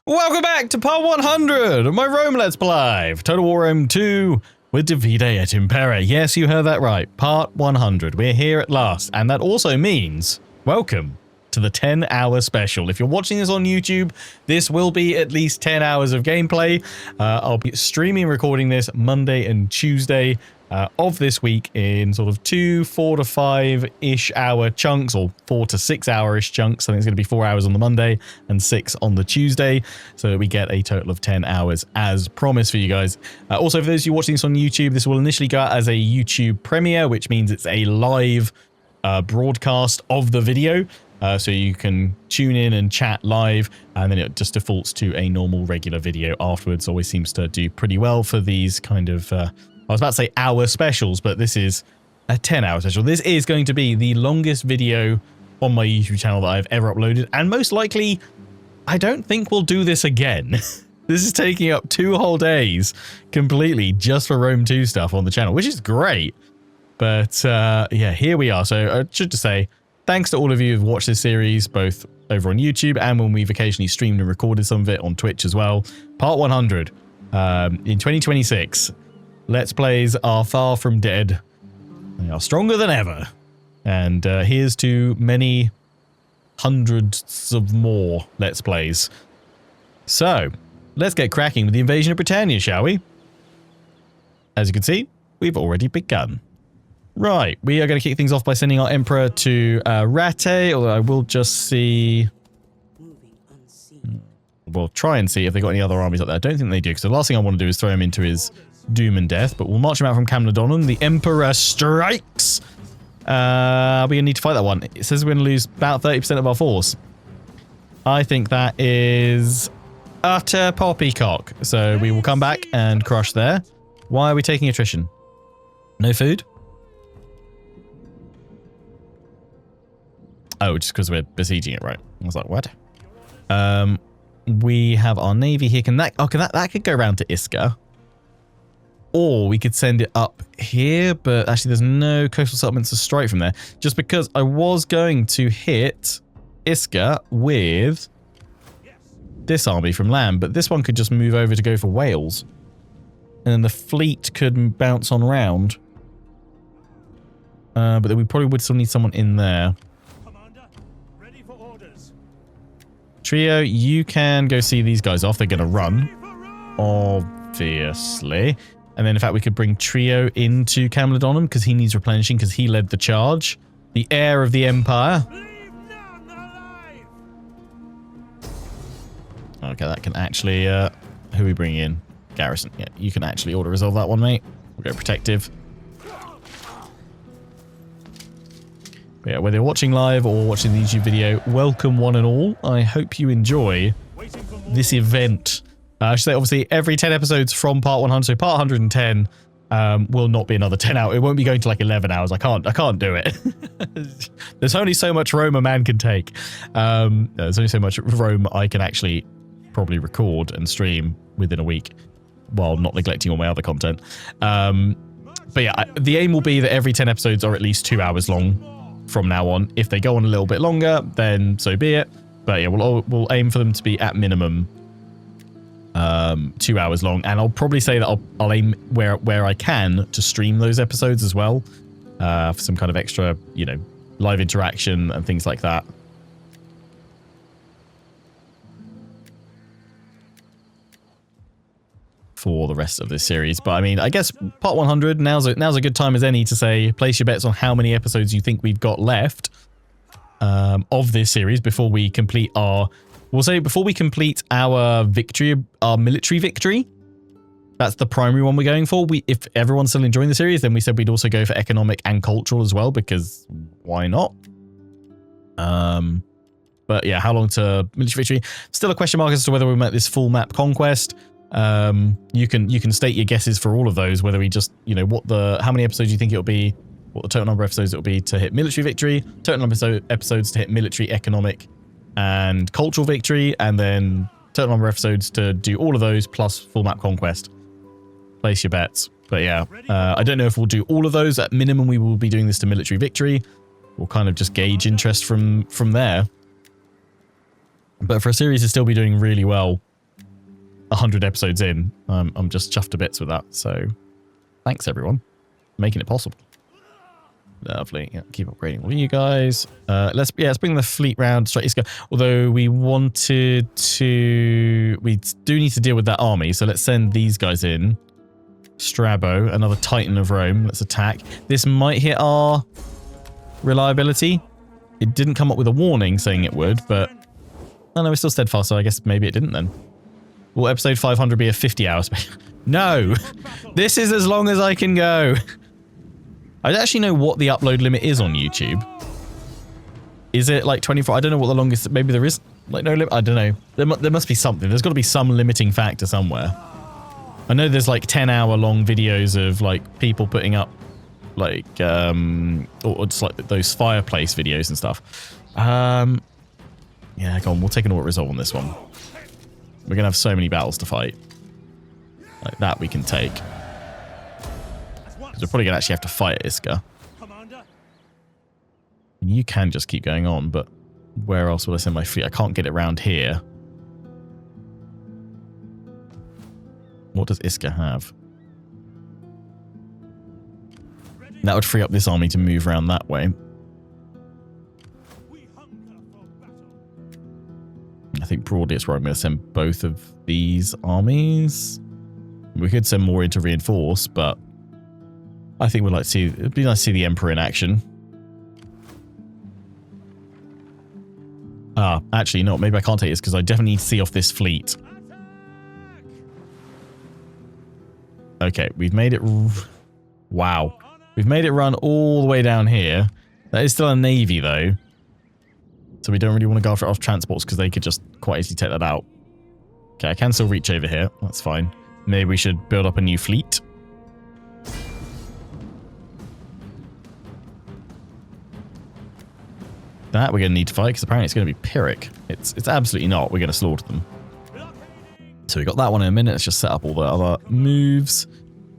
Welcome back to part 100 of my Rome Let's Play. Total War Rome 2 with Divide et Impera. Yes, you heard that right. Part 100. We're here at last. And that also means, welcome to the 10-hour special. If you're watching this on YouTube, this will be at least 10 hours of gameplay. I'll be streaming and recording this Monday and Tuesday of this week in sort of 4 to 5-ish hour chunks, or 4 to 6 hour-ish chunks. I think it's going to be 4 hours on the Monday and 6 on the Tuesday, so that we get a total of 10 hours as promised for you guys. Also, for those of you watching this on YouTube, this will initially go out as a YouTube premiere, which means it's a live broadcast of the video. So you can tune in and chat live, and then it just defaults to a normal regular video afterwards. Always seems to do pretty well for these kind of I was about to say hour specials, but this is a 10-hour special. This is going to be the longest video on my YouTube channel that I've ever uploaded, and most likely, I don't think we'll do this again. This is taking up 2 whole days completely just for Rome 2 stuff on the channel, which is great. But yeah, here we are. So I should just say, thanks to all of you who've watched this series, both over on YouTube and when we've occasionally streamed and recorded some of it on Twitch as well. Part 100 in 2026. Let's Plays are far from dead. They are stronger than ever. And here's to many hundreds of more Let's Plays. So, let's get cracking with the invasion of Britannia, shall we? As you can see, we've already begun. Right, we are going to kick things off by sending our Emperor to Rate, although I will just see... We'll try and see if they've got any other armies up there. I don't think they do, because the last thing I want to do is throw him into his doom and death, but we'll march him out from Camlanodonum. The Emperor strikes! We're going to need to fight that one. It says we're going to lose about 30% of our force. I think that is utter poppycock. So we will come back and crush there. Why are we taking attrition? No food? Oh, just because we're besieging it, right? I was like, what? We have our navy here. Can that could go around to Iska. Or we could send it up here, but actually there's no coastal settlements to strike from there. Just because I was going to hit Iska with this army from land, but this one could just move over to go for Wales. And then the fleet could bounce on round. But then we probably would still need someone in there. Trio, you can go see these guys off. They're going to run, obviously. And then, in fact, we could bring Trio into Camlanodonum because he needs replenishing because he led the charge. The heir of the Empire. Okay, that can actually... who are we bringing in? Garrison. Yeah, you can actually auto-resolve that one, mate. We'll go protective. But yeah, whether you're watching live or watching the YouTube video, welcome one and all. I hope you enjoy this event. I should say, obviously, every 10 episodes from part 100, so part 110 will not be another 10 hours. It won't be going to like 11 hours. I can't do it. There's only so much Rome a man can take. There's only so much Rome I can actually probably record and stream within a week while not neglecting all my other content. But yeah, the aim will be that every 10 episodes are at least 2 hours long from now on. If they go on a little bit longer, then so be it. But yeah, we'll aim for them to be at minimum 2 hours long, and I'll probably say that I'll aim where I can to stream those episodes as well, for some kind of extra, you know, live interaction and things like that. For the rest of this series. But I mean, I guess part 100, now's a good time as any to say, place your bets on how many episodes you think we've got left of this series before we complete our... We'll say before we complete our victory, our military victory. That's the primary one we're going for. If everyone's still enjoying the series, then we said we'd also go for economic and cultural as well, because why not? But yeah, how long to military victory? Still a question mark as to whether we make this full map conquest. You can state your guesses for all of those, whether we just, you know, how many episodes you think it'll be, what the total number of episodes it'll be to hit military victory, total number of episodes to hit military, economic, and cultural victory, and then total number of episodes to do all of those plus full map conquest. Place your bets. But yeah, I don't know if we'll do all of those. At minimum, we will be doing this to military victory. We'll kind of just gauge interest from there. But for a series to still be doing really well, 100 episodes in. I'm just chuffed to bits with that. So thanks everyone for making it possible. Lovely. Yeah, keep upgrading all you guys. Let's bring the fleet round straight. Although we do need to deal with that army. So let's send these guys in. Strabo, another Titan of Rome. Let's attack. This might hit our reliability. It didn't come up with a warning saying it would, but oh no, we're still steadfast, so I guess maybe it didn't then. Will episode 500 be a 50 hours? No! This is as long as I can go. I don't actually know what the upload limit is on YouTube. Is it like 24? I don't know what the longest... Maybe there is like no limit. I don't know. There must be something. There's got to be some limiting factor somewhere. I know there's like 10-hour long videos of like people putting up like or just like those fireplace videos and stuff. Yeah, go on. We'll take an auto resolve on this one. We're gonna have so many battles to fight. Like that we can take. We're probably gonna actually have to fight Iska. You can just keep going on, but where else will I send my fleet? I can't get it around here. What does Iska have? That would free up this army to move around that way. I think broadly it's where I'm going to send both of these armies. We could send more in to reinforce, but I think we'd like to see... It'd be nice to see the Emperor in action. Ah, actually not. Maybe I can't take this because I definitely need to see off this fleet. Okay, we've made it... Wow. We've made it run all the way down here. That is still a navy, though. So we don't really want to go after off transports because they could just quite easily take that out. Okay, I can still reach over here. That's fine. Maybe we should build up a new fleet. That we're going to need to fight because apparently it's going to be Pyrrhic. It's absolutely not. We're going to slaughter them. So we got that one in a minute. Let's just set up all the other moves.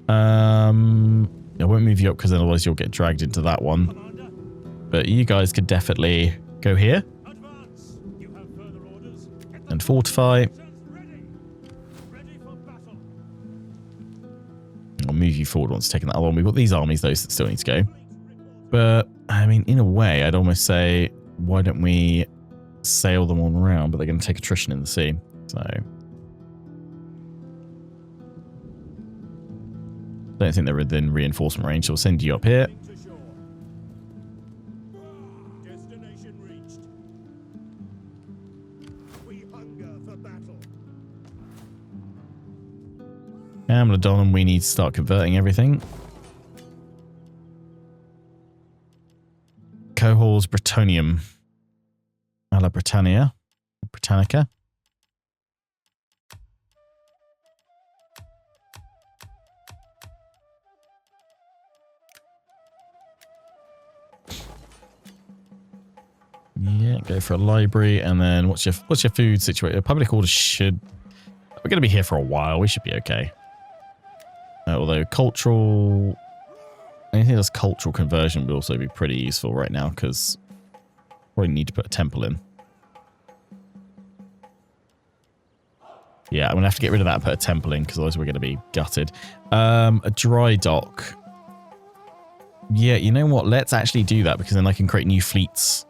I won't move you up because then otherwise you'll get dragged into that one. But you guys could definitely go here. And fortify. I'll move you forward once taking that other one. We've got these armies, those that still need to go. But, I mean, in a way, I'd almost say, why don't we sail them on around? But they're going to take attrition in the sea. So... don't think they're within reinforcement range, so we'll send you up here. Amladon, we need to start converting everything. Cohors Britannium. Alla Britannia. Britannica. Yeah, go for a library, and then what's your food situation? Public order should... We're going to be here for a while. We should be okay. Although cultural... anything that's cultural conversion would also be pretty useful right now, because probably need to put a temple in. Yeah, I'm going to have to get rid of that and put a temple in, because otherwise we're going to be gutted. A dry dock. Yeah, you know what? Let's actually do that, because then I can create new fleets.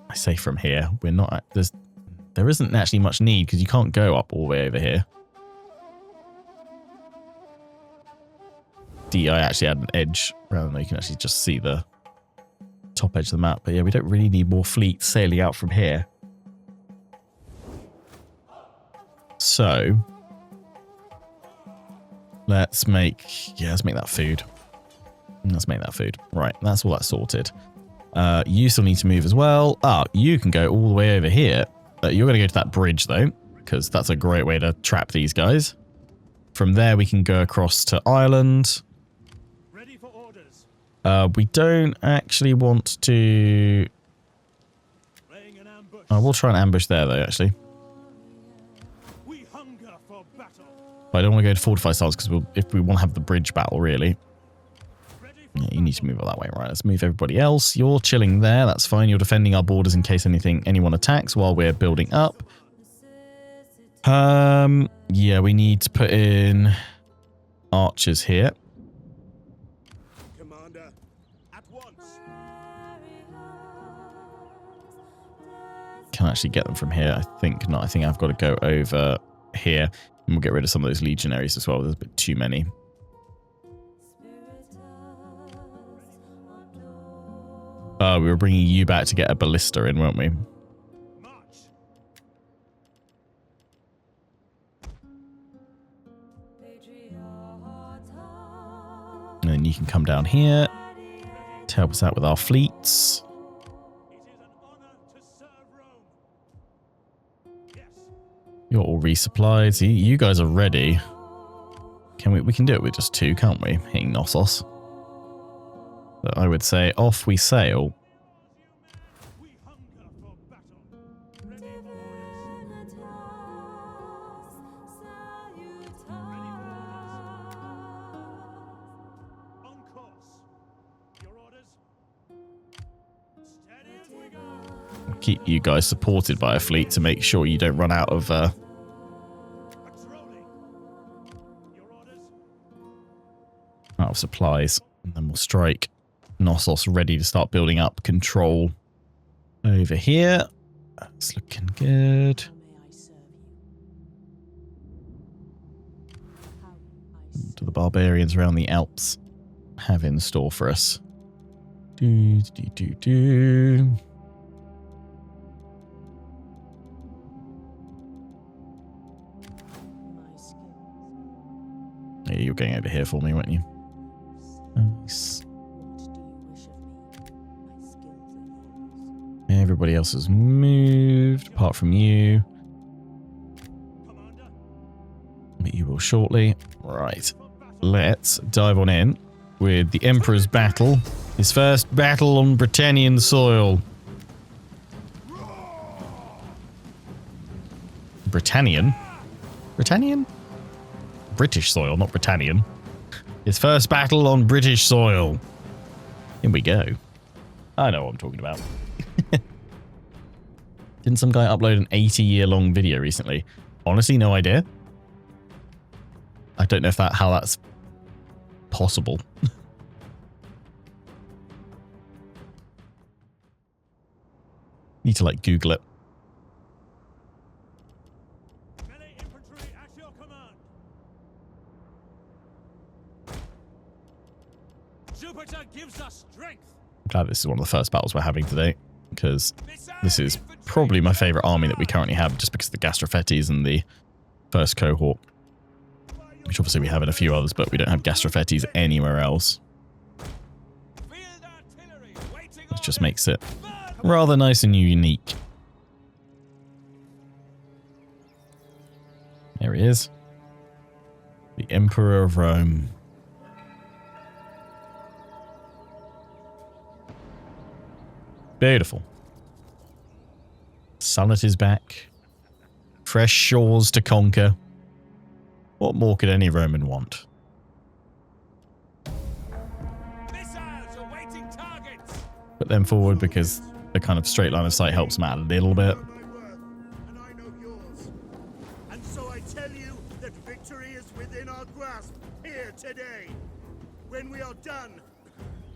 I say from here. We're not... there isn't actually much need, because you can't go up all the way over here. DI actually had an edge, rather than you can actually just see the top edge of the map. But yeah, we don't really need more fleets sailing out from here. So... let's make that food. Let's make that food. Right, that's all that's sorted. You still need to move as well. You can go all the way over here. You're going to go to that bridge, though, because that's a great way to trap these guys. From there, we can go across to Ireland. Ready for orders. We don't actually want to... we'll try and ambush there, though, actually. We hunger for battle. But I don't want to go to fortified stance, because if we want to have the bridge battle, really... yeah, you need to move that way. Right, let's move everybody else. You're chilling there. That's fine. You're defending our borders in case anyone attacks while we're building up. Yeah, Yeah, we need to put in archers here. Commander, at once. Can actually get them from here. I think not. I think I've got to go over here. And we'll get rid of some of those legionaries as well. There's a bit too many. We were bringing you back to get a ballista in, weren't we? March. And then you can come down here to help us out with our fleets. It is an honor to serve Rome. Yes. You're all resupplied. See, you guys are ready. We can do it with just 2, can't we? Hitting Knossos. But I would say off we sail. We hunger for battle. Ready for orders. Ready for orders. On course. Your orders. Steady as we go. Keep you guys supported by a fleet to make sure you don't run out of Patrolling. Your orders. supplies. And then we'll strike Knossos, ready to start building up control over here. That's looking good. What do the barbarians around the Alps have in store for us? Yeah, you're going over here for me, weren't you? Nice. Everybody else has moved, apart from you. Commander. But you will shortly. Right. Let's dive on in with the Emperor's battle. His first battle on Britannian soil. Britannian? Britannian? British soil, not Britannian. His first battle on British soil. Here we go. I know what I'm talking about. Didn't some guy upload an 80-year-long video recently? Honestly, no idea. I don't know if how that's possible. Need to like Google it. Melee infantry at your command. Jupiter gives us strength. I'm glad this is one of the first battles we're having today, because this is probably my favourite army that we currently have, just because of the Gastrofettes and the first cohort. Which obviously we have in a few others, but we don't have Gastrofettes anywhere else. Which just makes it rather nice and unique. There he is. The Emperor of Rome. Beautiful. Sun at his back. Fresh shores to conquer. What more could any Roman want? Missiles awaiting targets. Put them forward because the kind of straight line of sight helps them out a little bit. My worth, and I know yours. And so I tell you that victory is within our grasp here today. When we are done,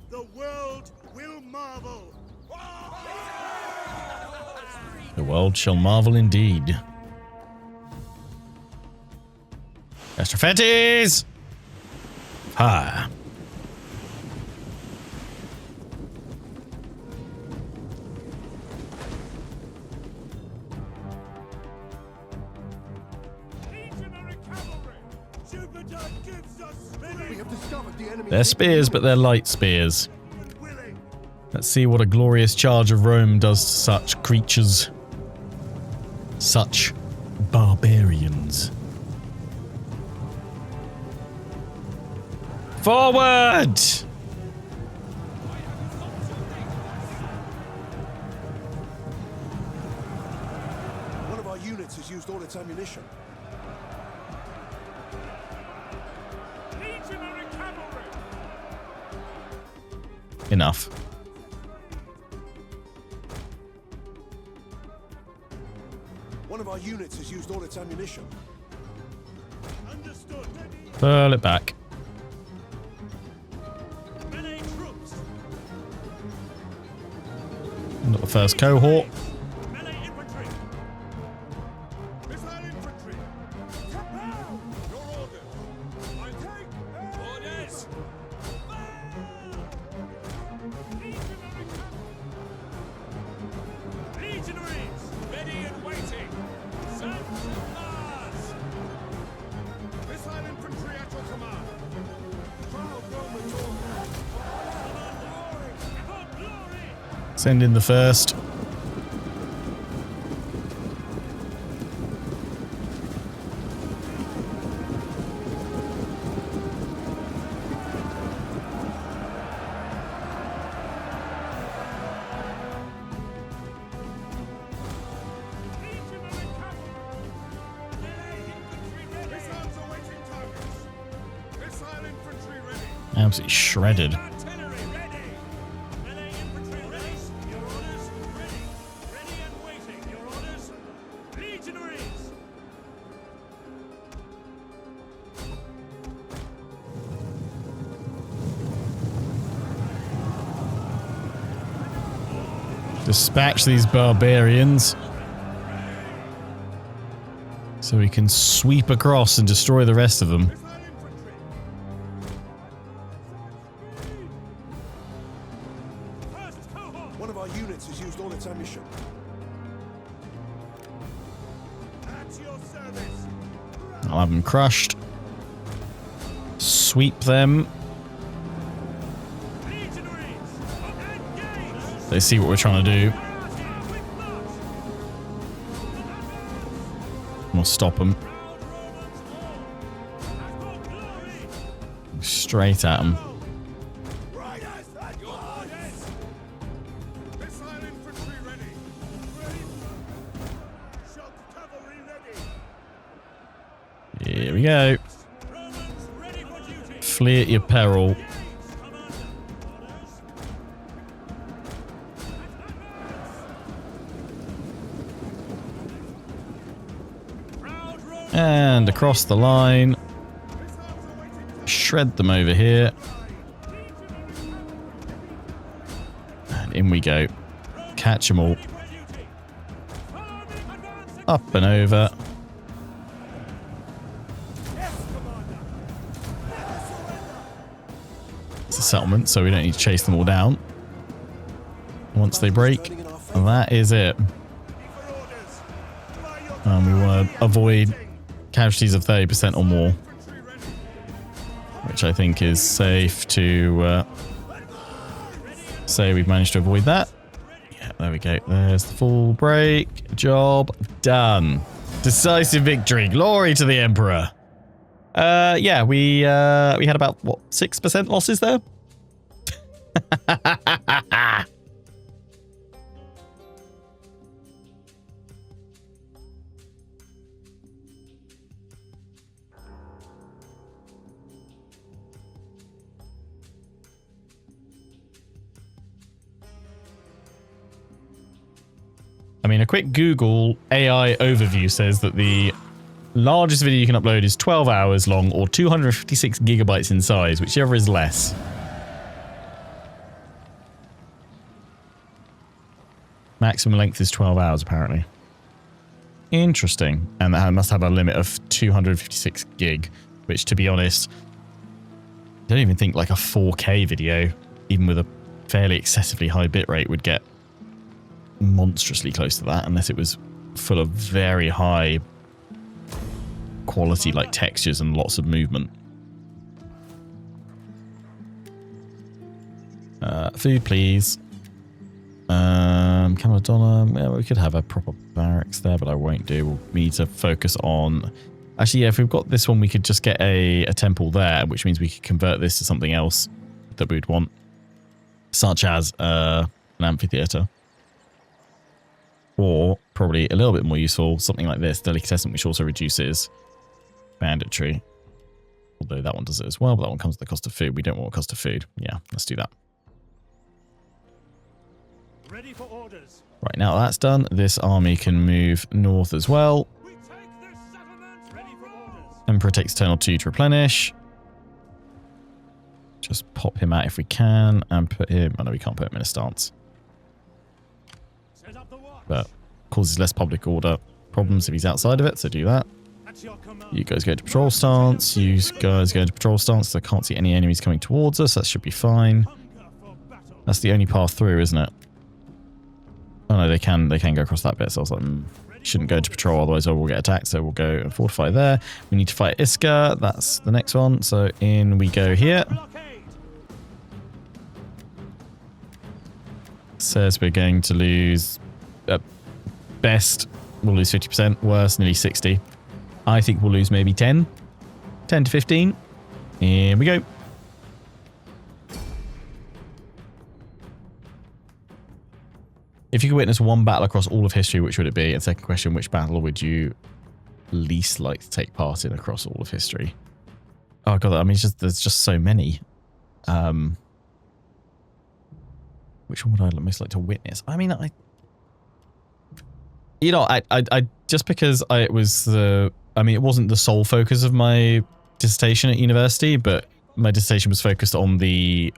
the world will marvel. The world shall marvel indeed. Gastrofettes! Ha! Legionary cavalry. Jupiter gives us speed. We have discovered the enemy. They're spears, but they're light spears. Willing. Let's see what a glorious charge of Rome does to such creatures. Such barbarians. Forward! One of our units has used all its ammunition. Legionary cavalry. Enough. One of our units has used all its ammunition. Pull it back. Not the first cohort. Send in the first. Absolutely shredded. Dispatch these barbarians so we can sweep across and destroy the rest of them. One of our units has used all its ammunition. I'll have them crushed. Sweep them. They see what we're trying to do. We'll stop them. Straight at them. Here we go. Flee at your peril. And across the line. Shred them over here. And in we go. Catch them all. Up and over. It's a settlement, so we don't need to chase them all down. Once they break, that is it. And we want to avoid casualties of 30% or more, which I think is safe to say we've managed to avoid that. Yeah, there we go. There's the full break. Job done. Decisive victory. Glory to the Emperor. Yeah, we had about, what, 6% losses there? I mean, a quick Google AI overview says that the largest video you can upload is 12 hours long or 256 gigabytes in size, whichever is less. Maximum length is 12 hours, apparently. Interesting. And that must have a limit of 256 gig, which, to be honest, I don't even think like a 4K video, even with a fairly excessively high bitrate, would get monstrously close to that, unless it was full of very high quality like textures and lots of movement. Food, please. Camadonna. Yeah, we could have a proper barracks there, but I won't do. We need to focus on... Actually, yeah, if we've got this one, we could just get a temple there, which means we could convert this to something else that we'd want, such as an amphitheater. Or, probably a little bit more useful, something like this, Delicatessen, which also reduces banditry. Although that one does it as well, but that one comes at the cost of food. We don't want a cost of food. Yeah, let's do that. Ready for orders. Right, now that's done, this army can move north as well. We take this settlement. Ready for orders. Emperor takes a turn or 2 to replenish. Just pop him out if we can and put him... Oh no, we can't put him in a stance. But causes less public order problems if he's outside of it, so do that. You guys go into patrol stance. You guys go into patrol stance, so I can't see any enemies coming towards us. That should be fine. That's the only path through, isn't it? Oh no, they can go across that bit, so I was like, shouldn't go into patrol, otherwise I will get attacked, so we'll go and fortify there. We need to fight Iska, that's the next one, so in we go here. Says we're going to lose, best, we'll lose 50%, worst, nearly 60. I think we'll lose maybe 10 to 15. Here we go. If you could witness one battle across all of history, which would it be? And second question, which battle would you least like to take part in across all of history? Oh god, I mean, there's just so many. Which one would I most like to witness? I mean, I just because it wasn't the sole focus of my dissertation at university, but my dissertation was focused on the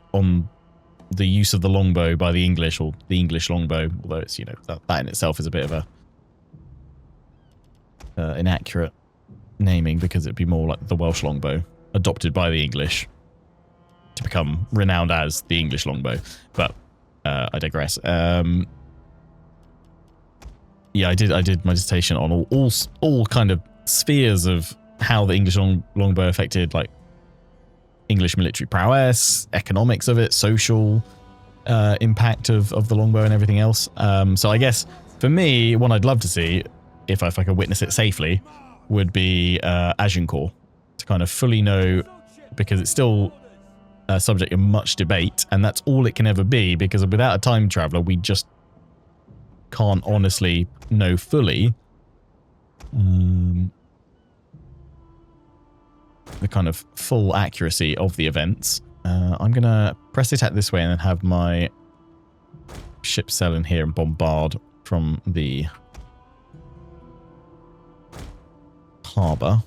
use of the longbow by the English, or the English longbow, although it's, you know, that in itself is a bit of a inaccurate naming, because it'd be more like the Welsh longbow adopted by the English to become renowned as the English longbow. But I digress. Yeah, I did my dissertation on all kind of spheres of how the English longbow affected, like, English military prowess, economics of it, social impact of the longbow and everything else. So I guess for me, one I'd love to see, if I could witness it safely, would be Agincourt, to kind of fully know, because it's still a subject of much debate, and that's all it can ever be, because without a time traveler, we just can't honestly know fully the kind of full accuracy of the events. I'm going to press it out this way and then have my ship sail in here and bombard from the harbour.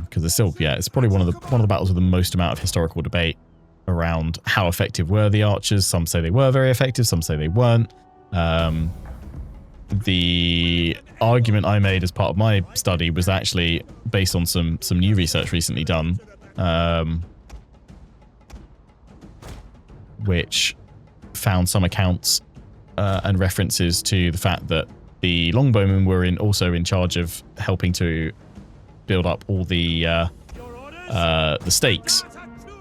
Because it's still, yeah, it's probably one of the battles with the most amount of historical debate around how effective were the archers. Some say they were very effective, some say they weren't. The argument I made as part of my study was actually based on some new research recently done, which found some accounts and references to the fact that the longbowmen were also in charge of helping to build up all the stakes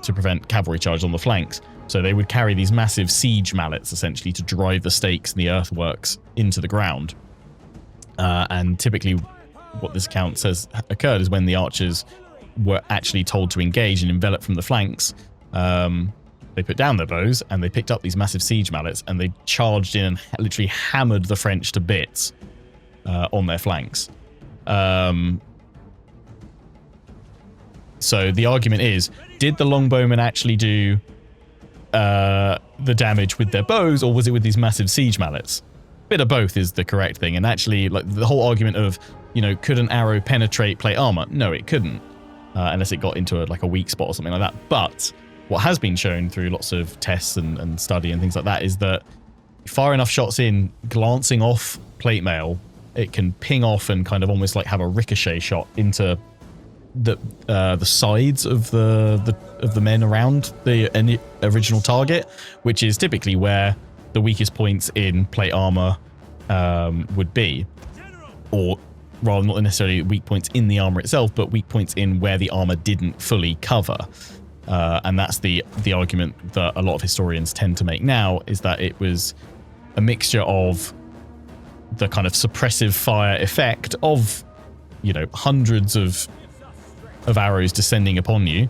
to prevent cavalry charge on the flanks. So they would carry these massive siege mallets, essentially, to drive the stakes and the earthworks into the ground. And typically what this account says occurred is when the archers were actually told to engage and envelop from the flanks, they put down their bows and they picked up these massive siege mallets and they charged in and literally hammered the French to bits on their flanks. So the argument is, did the longbowmen actually do the damage with their bows, or was it with these massive siege mallets? Bit of both is the correct thing. And actually, like, the whole argument of, you know, could an arrow penetrate plate armor? No, it couldn't, unless it got into a weak spot or something like that. But what has been shown through lots of tests and study and things like that is that far enough shots in, glancing off plate mail, it can ping off and kind of almost like have a ricochet shot into the sides of the men around the original target, which is typically where the weakest points in plate armor would be, or rather, not necessarily weak points in the armor itself, but weak points in where the armor didn't fully cover. And that's the argument that a lot of historians tend to make now, is that it was a mixture of the kind of suppressive fire effect of, you know, hundreds of arrows descending upon you,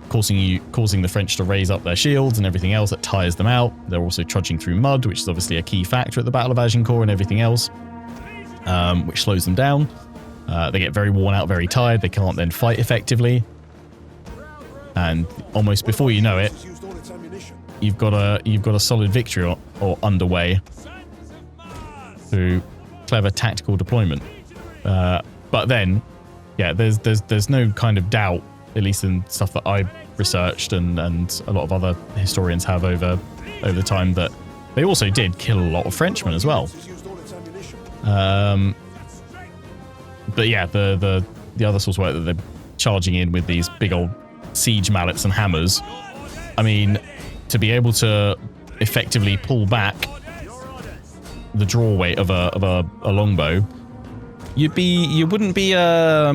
causing the French to raise up their shields and everything else that tires them out. They're also trudging through mud, which is obviously a key factor at the Battle of Agincourt, and everything else, which slows them down. They get very worn out, very tired. They can't then fight effectively, and almost before you know it, you've got a solid victory or underway through clever tactical deployment But then, yeah, there's no kind of doubt, at least in stuff that I researched and a lot of other historians have over time, that they also did kill a lot of Frenchmen as well. But yeah, the other source work that they're charging in with these big old siege mallets and hammers. I mean, to be able to effectively pull back the draw weight of a longbow, you wouldn't be a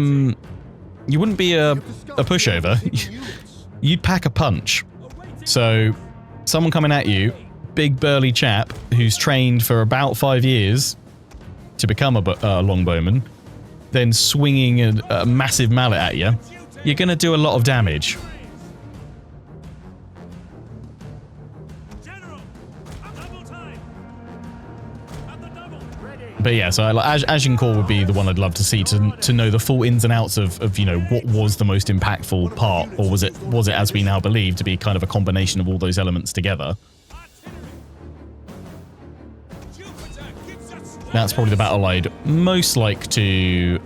pushover. You'd pack a punch. So someone coming at you, big burly chap who's trained for about 5 years to become a longbowman, then swinging a massive mallet at you, you're going to do a lot of damage. But yeah, so Agincourt would be the one I'd love to see to know the full ins and outs of you know, what was the most impactful part, or was it as we now believe to be kind of a combination of all those elements together. That's probably the battle I'd most like to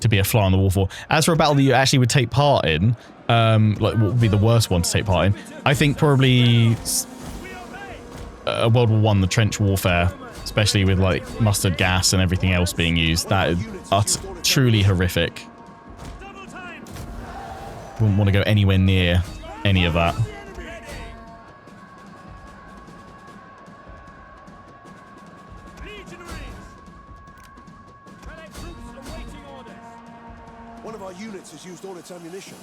be a fly on the wall for. As for a battle that you actually would take part in, like what would be the worst one to take part in, I think probably World War I, the trench warfare, especially with like mustard gas and everything else being used. That is truly horrific. Wouldn't want to go anywhere near any of that. One of our units has used all its ammunition.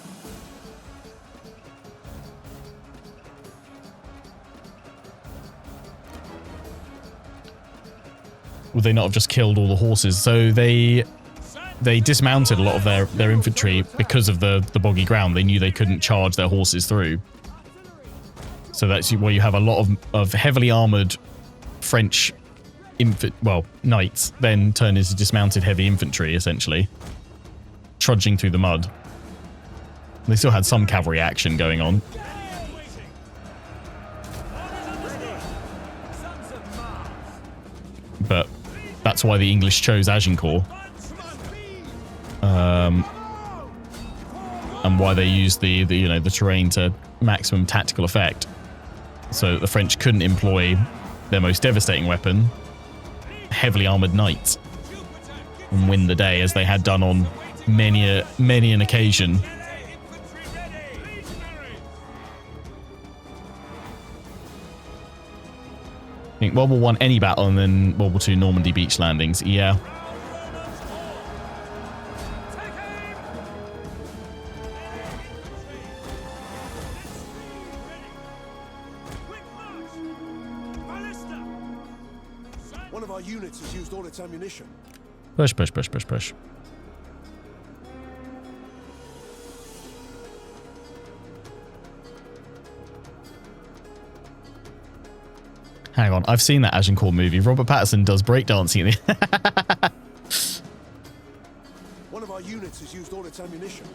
Would they not have just killed all the horses? So they dismounted a lot of their infantry because of the boggy ground. They knew they couldn't charge their horses through. So that's where you have a lot of heavily armored French knights then turn into dismounted heavy infantry, essentially, trudging through the mud. They still had some cavalry action going on. But that's why the English chose Agincourt. And why they used the terrain to maximum tactical effect. So that the French couldn't employ their most devastating weapon, heavily armored knights, and win the day as they had done on many an occasion. I think World War I, any battle, and then World War II, Normandy beach landings. Yeah. One of our units has used all its ammunition. Push, push, push, push, push. Hang on, I've seen that Agincourt movie. Robert Pattinson does breakdancing in it. One of our units has used all its ammunition.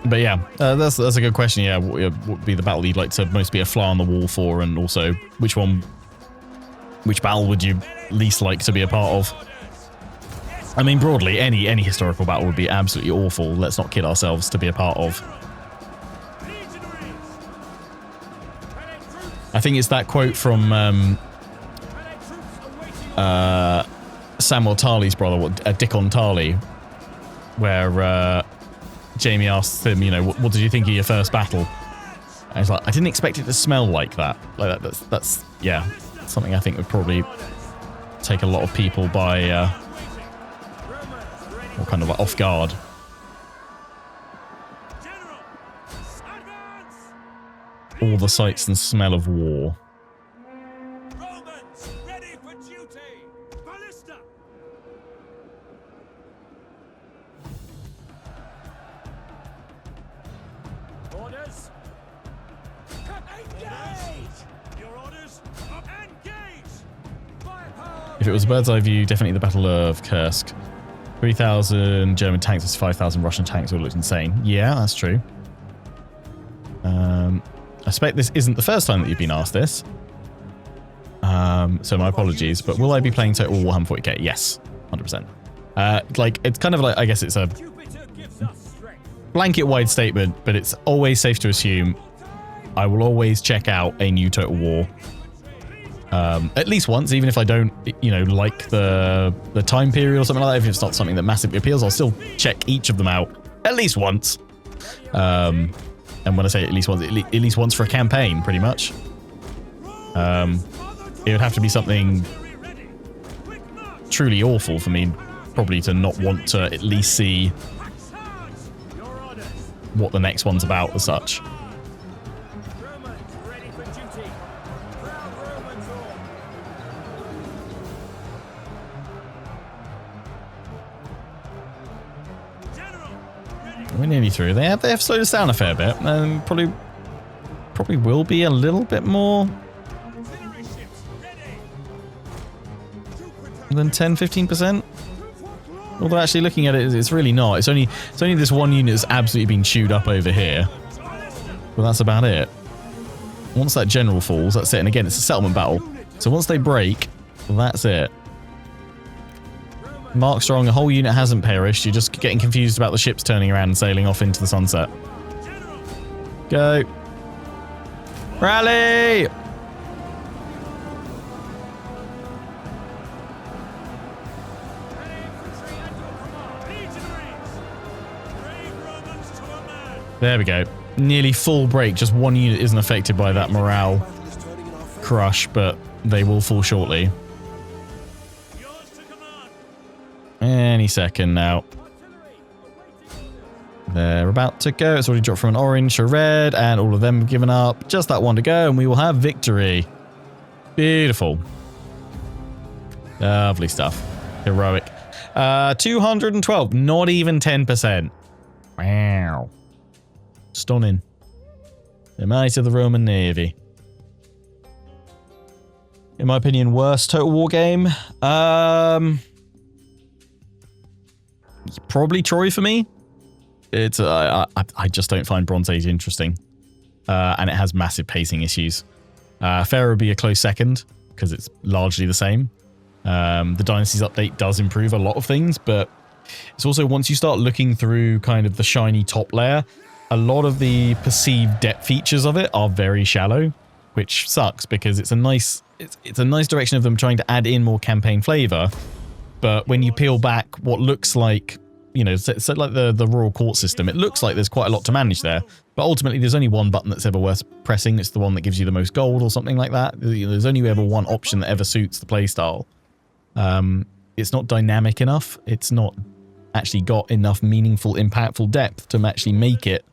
But yeah, that's a good question. Yeah, what would be the battle you'd like to most be a fly on the wall for, and also which battle would you least like to be a part of? I mean, broadly, any historical battle would be absolutely awful. Let's not kid ourselves to be a part of. I think it's that quote from Samuel Tarley's brother, Dickon Tarley, where Jamie asks him, you know, what did you think of your first battle? And he's like, I didn't expect it to smell like that. Like that's yeah, something I think would probably take a lot of people by or kind of like off guard. All the sights and smell of war. Romans, ready for duty! Ballista! Orders. Engage. Your orders. Engage. Firepower. If it was a bird's eye view, definitely the Battle of Kursk. 3,000 German tanks versus 5,000 Russian tanks all looked insane. Yeah, that's true. I suspect this isn't the first time that you've been asked this. So my apologies, but will I be playing Total War 140k? Yes, 100%. Like, it's kind of like, I guess it's a blanket wide statement, but it's always safe to assume I will always check out a new Total War. At least once, even if I don't, you know, like the time period or something like that. If it's not something that massively appeals, I'll still check each of them out at least once. And when I say at least once for a campaign, pretty much. It would have to be something truly awful for me, probably, to not want to at least see what the next one's about as such. We're nearly through. They have slowed us down a fair bit, and probably will be a little bit more than 10-15%. Although actually looking at it, it's really not. It's only this one unit that's absolutely been chewed up over here. But that's about it. Once that general falls, that's it. And again, it's a settlement battle. So once they break, that's it. Mark Strong, a whole unit hasn't perished. You're just getting confused about the ships turning around and sailing off into the sunset. Go. Rally! There we go. Nearly full break. Just one unit isn't affected by that morale crush, but they will fall shortly. Any second now. They're about to go. It's already dropped from an orange to red, and all of them have given up. Just that one to go, and we will have victory. Beautiful. Lovely stuff. Heroic. 212. Not even 10%. Wow. Stunning. The might of the Roman Navy. In my opinion, worst Total War game. Probably Troy for me. It's I just don't find Bronze Age interesting, and it has massive pacing issues. Pharaoh would be a close second because it's largely the same. The Dynasties update does improve a lot of things, but it's also, once you start looking through kind of the shiny top layer, a lot of the perceived depth features of it are very shallow, which sucks because it's a nice direction of them trying to add in more campaign flavor. But when you peel back what looks like, you know, so like the Royal Court system, it looks like there's quite a lot to manage there. But ultimately, there's only one button that's ever worth pressing. It's the one that gives you the most gold or something like that. There's only ever one option that ever suits the playstyle. It's not dynamic enough. It's not actually got enough meaningful, impactful depth to actually make it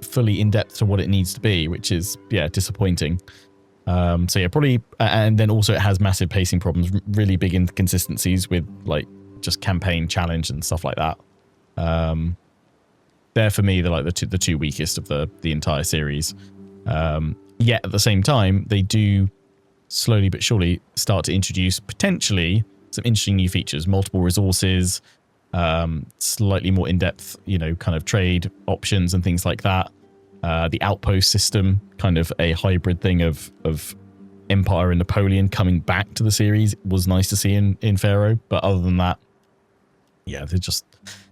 fully in depth to what it needs to be, which is, yeah, disappointing. So yeah, probably, and then also it has massive pacing problems, really big inconsistencies with like just campaign challenge and stuff like that. They're for me, they're like the two weakest of the entire series. Yet at the same time, they do slowly but surely start to introduce potentially some interesting new features, multiple resources, slightly more in-depth, you know, kind of trade options and things like that. The outpost system, kind of a hybrid thing of Empire and Napoleon coming back to the series, was nice to see in Pharaoh. But other than that, yeah, they're just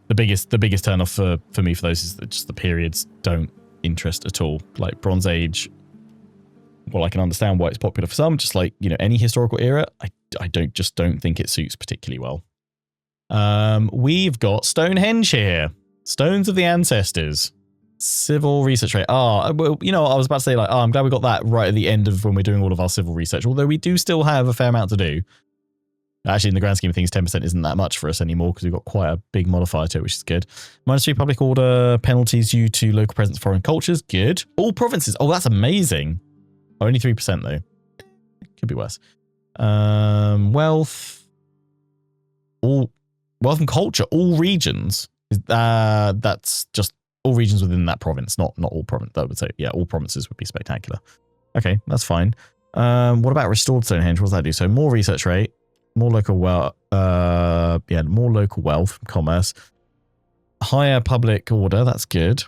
the biggest turnoff for me for those is that just the periods don't interest at all. Like Bronze Age, well, I can understand why it's popular for some. Just like, you know, any historical era, I don't think it suits particularly well. We've got Stonehenge here, Stones of the Ancestors. Civil research rate. Well, you know, I was about to say, like, I'm glad we got that right at the end of when we're doing all of our civil research, although we do still have a fair amount to do. Actually, in the grand scheme of things, 10% isn't that much for us anymore because we've got quite a big modifier to it, which is good. -3 public order, penalties due to local presence of foreign cultures. Good. All provinces. Oh, that's amazing. Only 3% though. Could be worse. Wealth and culture. All regions. That's just all regions within that province, not all province. That would say, yeah, all provinces would be spectacular. Okay, that's fine. What about restored Stonehenge? What does that do? So more research rate, more local wealth, more local wealth, commerce, higher public order. That's good.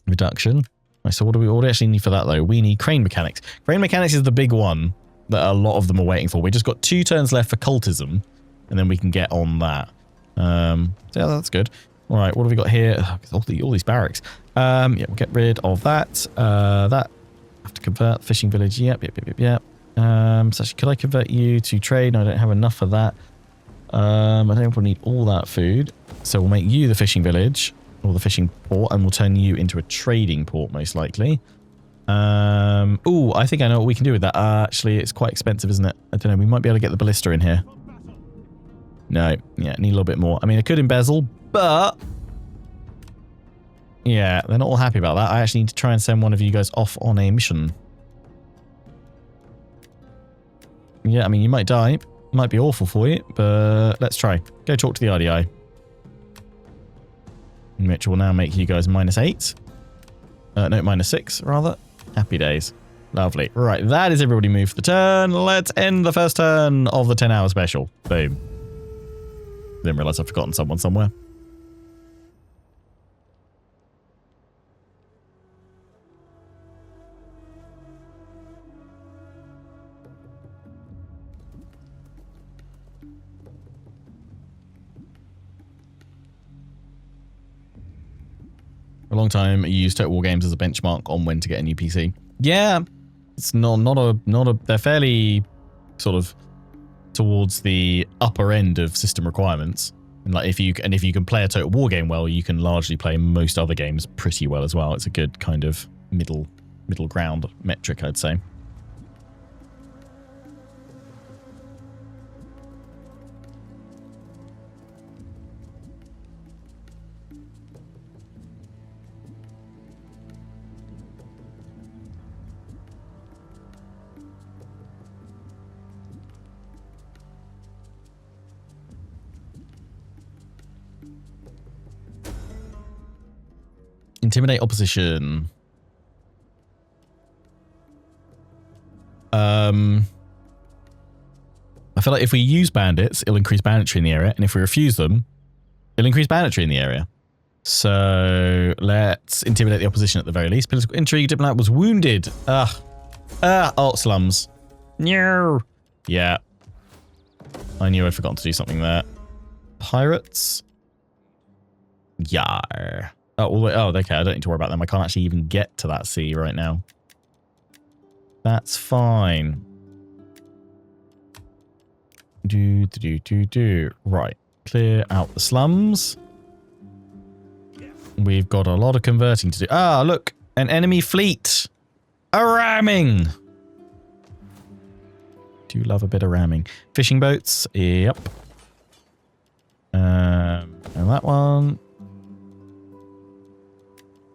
Reduction. Right, so what do we actually need for that though? We need crane mechanics. Crane mechanics is the big one that a lot of them are waiting for. We just got 2 turns left for cultism, and then we can get on that. So yeah, that's good. All right, what have we got here? All these barracks. Yeah, we'll get rid of that. That have to convert fishing village. Yep. So actually, could I convert you to trade? No, I don't have enough for that. I don't think we'll need all that food. So we'll make you the fishing village or the fishing port, and we'll turn you into a trading port most likely. Oh, I think I know what we can do with that. Actually, it's quite expensive, isn't it? I don't know. We might be able to get the ballista in here. No, yeah, need a little bit more. I mean, I could embezzle, but yeah, they're not all happy about that. I actually need to try and send one of you guys off on a mission. Yeah, I mean, you might die. Might be awful for you, but let's try. Go talk to the RDI. Which will now make you guys -8. No, -6, rather. Happy days. Lovely. Right, that is everybody moved for the turn. Let's end the first turn of the 10-hour special. Boom. Didn't realise I've forgotten someone somewhere. For a long time, I used Total War games as a benchmark on when to get a new PC. Yeah, it's not a. They're fairly sort of towards the upper end of system requirements. And like if you can play a Total War game well, you can largely play most other games pretty well as well. It's a good kind of middle ground metric, I'd say. Intimidate opposition. I feel like if we use bandits, it'll increase banditry in the area, and if we refuse them, it'll increase banditry in the area. So let's intimidate the opposition at the very least. Political intrigue. Diplomat was wounded. Oh, slums. No. Yeah. I knew I'd forgotten to do something there. Pirates. Yar. Oh, okay. I don't need to worry about them. I can't actually even get to that sea right now. That's fine. Right. Clear out the slums. We've got a lot of converting to do. Ah, look. An enemy fleet. A ramming. Do love a bit of ramming. Fishing boats. Yep. And that one.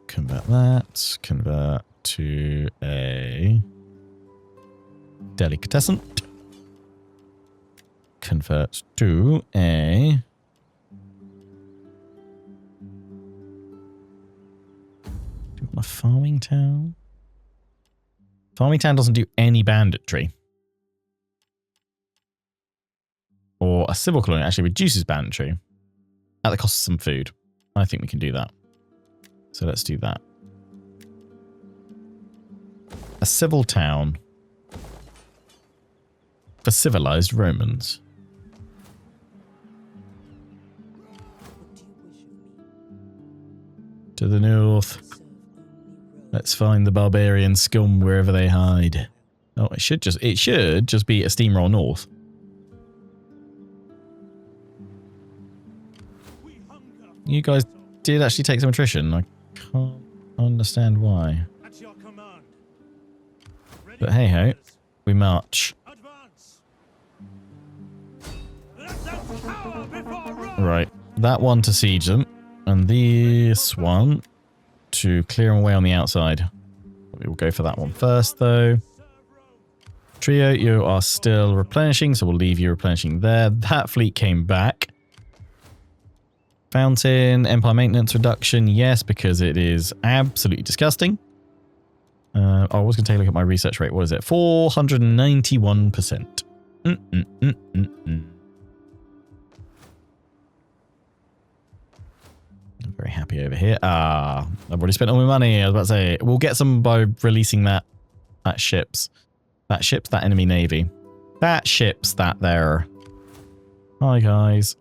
Convert that. Convert to a delicatessen. Convert to a farming town. Farming town doesn't do any banditry. Or a civil colony actually reduces banditry at the cost of some food. I think we can do that. So let's do that. A civil town for civilized Romans. To the north. Let's find the barbarian scum wherever they hide. Oh, it should just be a steamroll north. You guys did actually take some attrition. I can't understand why. But hey ho, we march. Right, that one to siege them, and this one to clear them away on the outside. We will go for that one first though. Trio, you are still replenishing, so we'll leave you replenishing there. That fleet came back. Fountain, Empire maintenance reduction, yes, because it is absolutely disgusting. I was going to take a look at my research rate. What is it? 491%. I'm very happy over here. I've already spent all my money. I was about to say, we'll get some by releasing that ships. That enemy navy. That ships that there. Hi, guys.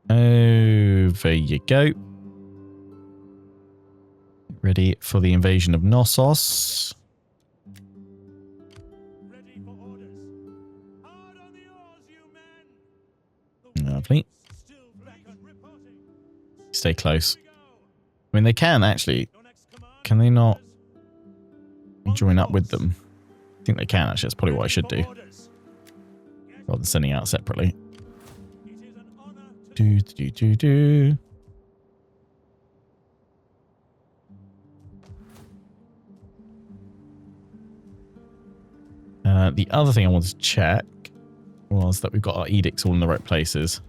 Over you go. Ready for the invasion of Knossos. Ready for orders. Hard on the oars, you men. Lovely. Still back on reporting. Stay close. I mean, they can actually. Can they not join up with them? I think they can, actually. That's probably what I should do. Rather than sending out separately. Do. The other thing I wanted to check was that we've got our edicts all in the right places.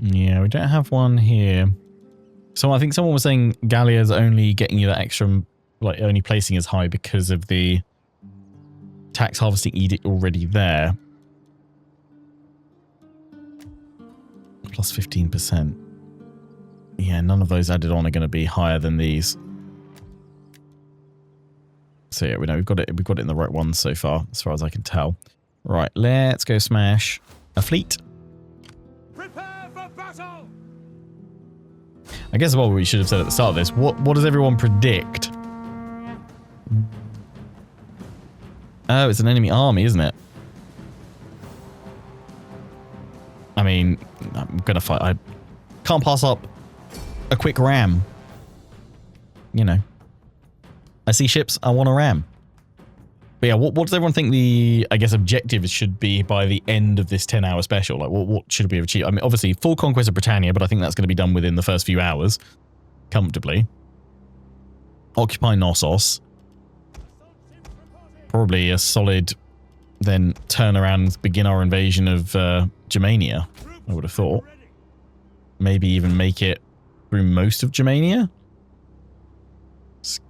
Yeah, we don't have one here. So I think someone was saying Gallia's only getting you that extra, like only placing as high because of the tax harvesting edict already there. Plus 15%. Yeah, none of those added on are going to be higher than these. So yeah, we know we've got it in the right ones so far as I can tell. Right, let's go smash a fleet. Prepare for battle. I guess what we should have said at the start of this, what does everyone predict? Oh, it's an enemy army, isn't it? I mean, I'm gonna fight. I can't pass up a quick ram. You know. I see ships, I want a ram. But yeah, what does everyone think the, I guess, objective should be by the end of this 10-hour special? Like, what should we have achieved? I mean, obviously, full conquest of Britannia, but I think that's going to be done within the first few hours. Comfortably. Occupy Knossos. Probably a solid, then turn around and begin our invasion of Germania, I would have thought. Maybe even make it through most of Germania.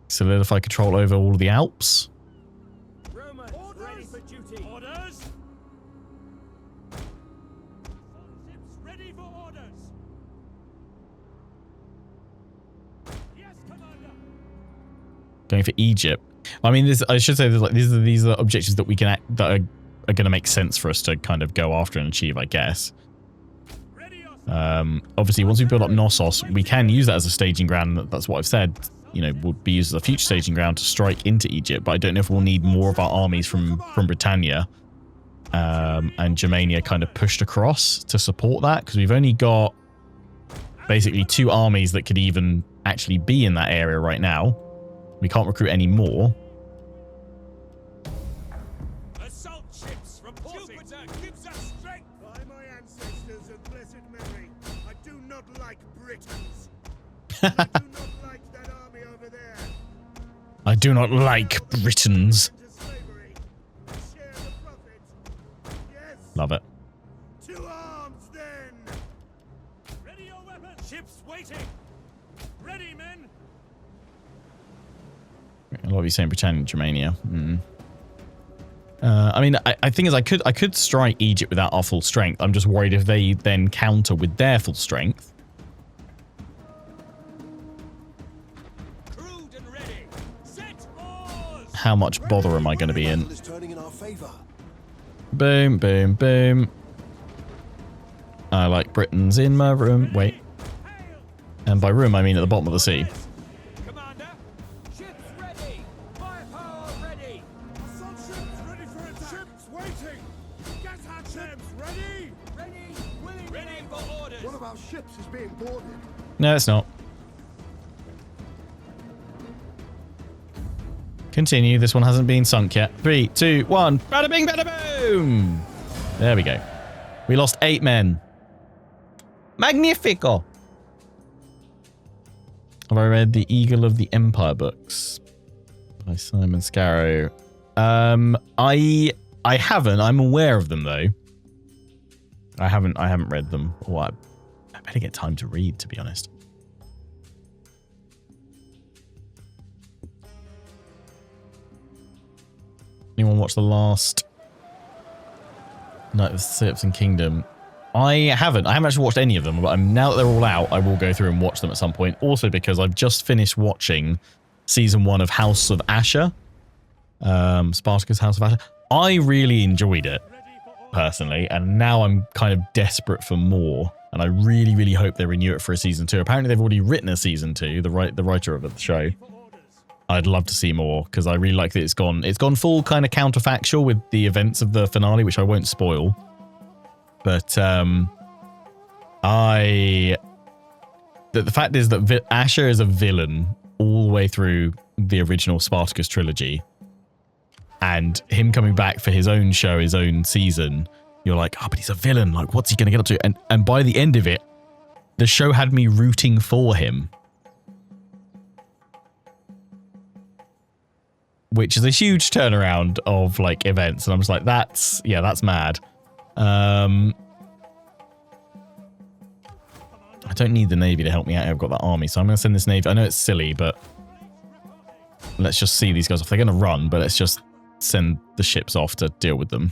Solidify control over all of the Alps. Ready for duty. Orders. Ready for orders. Yes, Commander. Going for Egypt. I mean, I should say that, like, these are objectives that we can that are going to make sense for us to kind of go after and achieve, I guess. Obviously, once we build up Knossos, we can use that as a staging ground. That's what I've said. You know, would be used as a future staging ground to strike into Egypt. But I don't know if we'll need more of our armies from Britannia and Germania kind of pushed across to support that, because we've only got basically 2 armies that could even actually be in that area right now. We can't recruit any more. Assault ships reporting. Jupiter gives us strength. By my ancestors of blessed memory, I do not like Britons. I do not like that army over there. I do not like Britons. To slavery. Share the profit. Yes. Love it. To arms then. Ready your weapons. Ships waiting. Ready, men. A lot of you saying Britannia and Germania. I mean, I think I could strike Egypt without our full strength. I'm just worried if they then counter with their full strength. Crewed and ready. Set oars. How much bother am I going to be in? Is turning in our favor. Boom, boom, boom. I like Britons in my room. Wait. And by room, I mean at the bottom of the sea. Commander. Ships ready. Firepower ready. Assault ships ready for attack. Ships waiting. Gas hatch ships ready. Ready. Willing. Ready for orders. One of our ships is being boarded. No, it's not. Continue. This one hasn't been sunk yet. 3, 2, 1. Bada bing, bada boom. There we go. We lost 8 men. Magnifico. Have I read the Eagle of the Empire books by Simon Scarrow? I haven't. I'm aware of them though. I haven't read them. Oh, I better get time to read, to be honest. Anyone watch the last Night of the Secession Kingdom? I haven't actually watched any of them, but now that they're all out, I will go through and watch them at some point. Also because I've just finished watching season 1 of House of Asher. Spartacus House of Asher. I really enjoyed it, personally, and now I'm kind of desperate for more, and I really, really hope they renew it for a season 2. Apparently they've already written a season 2, the writer of the show. I'd love to see more, because I really like that it's gone full kind of counterfactual with the events of the finale, which I won't spoil. But the fact is that Asher is a villain all the way through the original Spartacus trilogy, and him coming back for his own show, his own season, you're like, oh, but he's a villain. Like, what's he going to get up to? And by the end of it, the show had me rooting for him, which is a huge turnaround of like events. And I'm just like, that's mad. I don't need the Navy to help me out. I've got that army, so I'm going to send this Navy. I know it's silly, but let's just see these guys off. They're going to run, but let's just send the ships off to deal with them.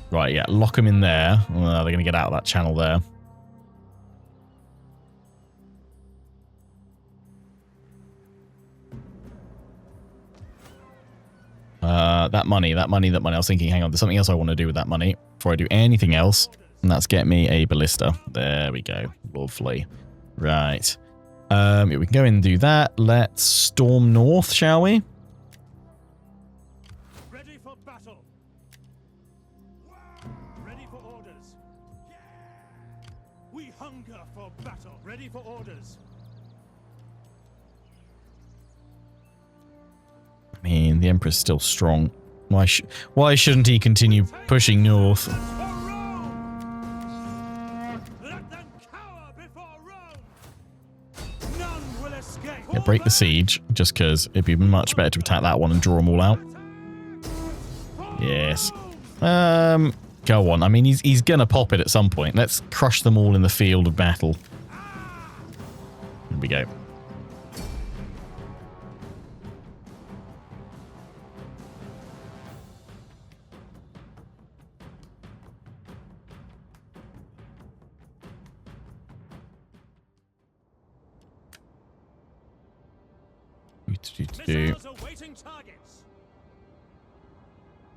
Right, yeah, lock them in there. They're going to get out of that channel there. That money. I was thinking, hang on, there's something else I want to do with that money before I do anything else. And that's get me a ballista. There we go. Lovely. Right. Yeah, we can go in and do that. Let's storm north, shall we? Ready for battle. Ready for orders. We hunger for battle. Ready for orders. I mean, the Emperor's still strong. Why shouldn't he continue pushing north? Let them cower before Rome. None will escape. Yeah, break the siege, just because it'd be much better to attack that one and draw them all out. Yes. Go on. I mean, he's gonna pop it at some point. Let's crush them all in the field of battle. Here we go.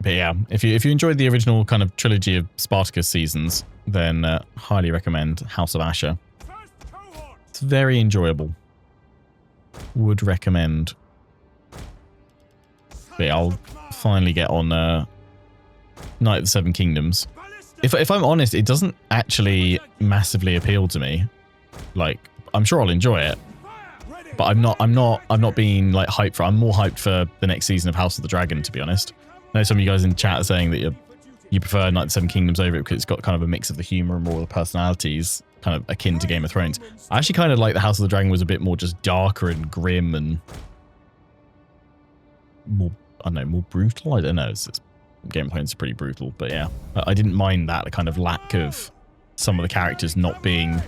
But yeah, if you enjoyed the original kind of trilogy of Spartacus seasons, then highly recommend House of Asher. It's very enjoyable. Would recommend. But yeah, I'll finally get on Night of the Seven Kingdoms. If I'm honest, it doesn't actually massively appeal to me. Like, I'm sure I'll enjoy it, but I'm not being like hyped for. I'm more hyped for the next season of House of the Dragon, to be honest. I know some of you guys in chat are saying that you prefer Night of the Seven Kingdoms over it because it's got kind of a mix of the humor and more of the personalities, kind of akin to Game of Thrones. I actually kind of like the House of the Dragon was a bit more just darker and grim and more, I don't know, more brutal. I don't know. Game of Thrones is pretty brutal, but yeah, I didn't mind that, the kind of lack of some of the characters not being,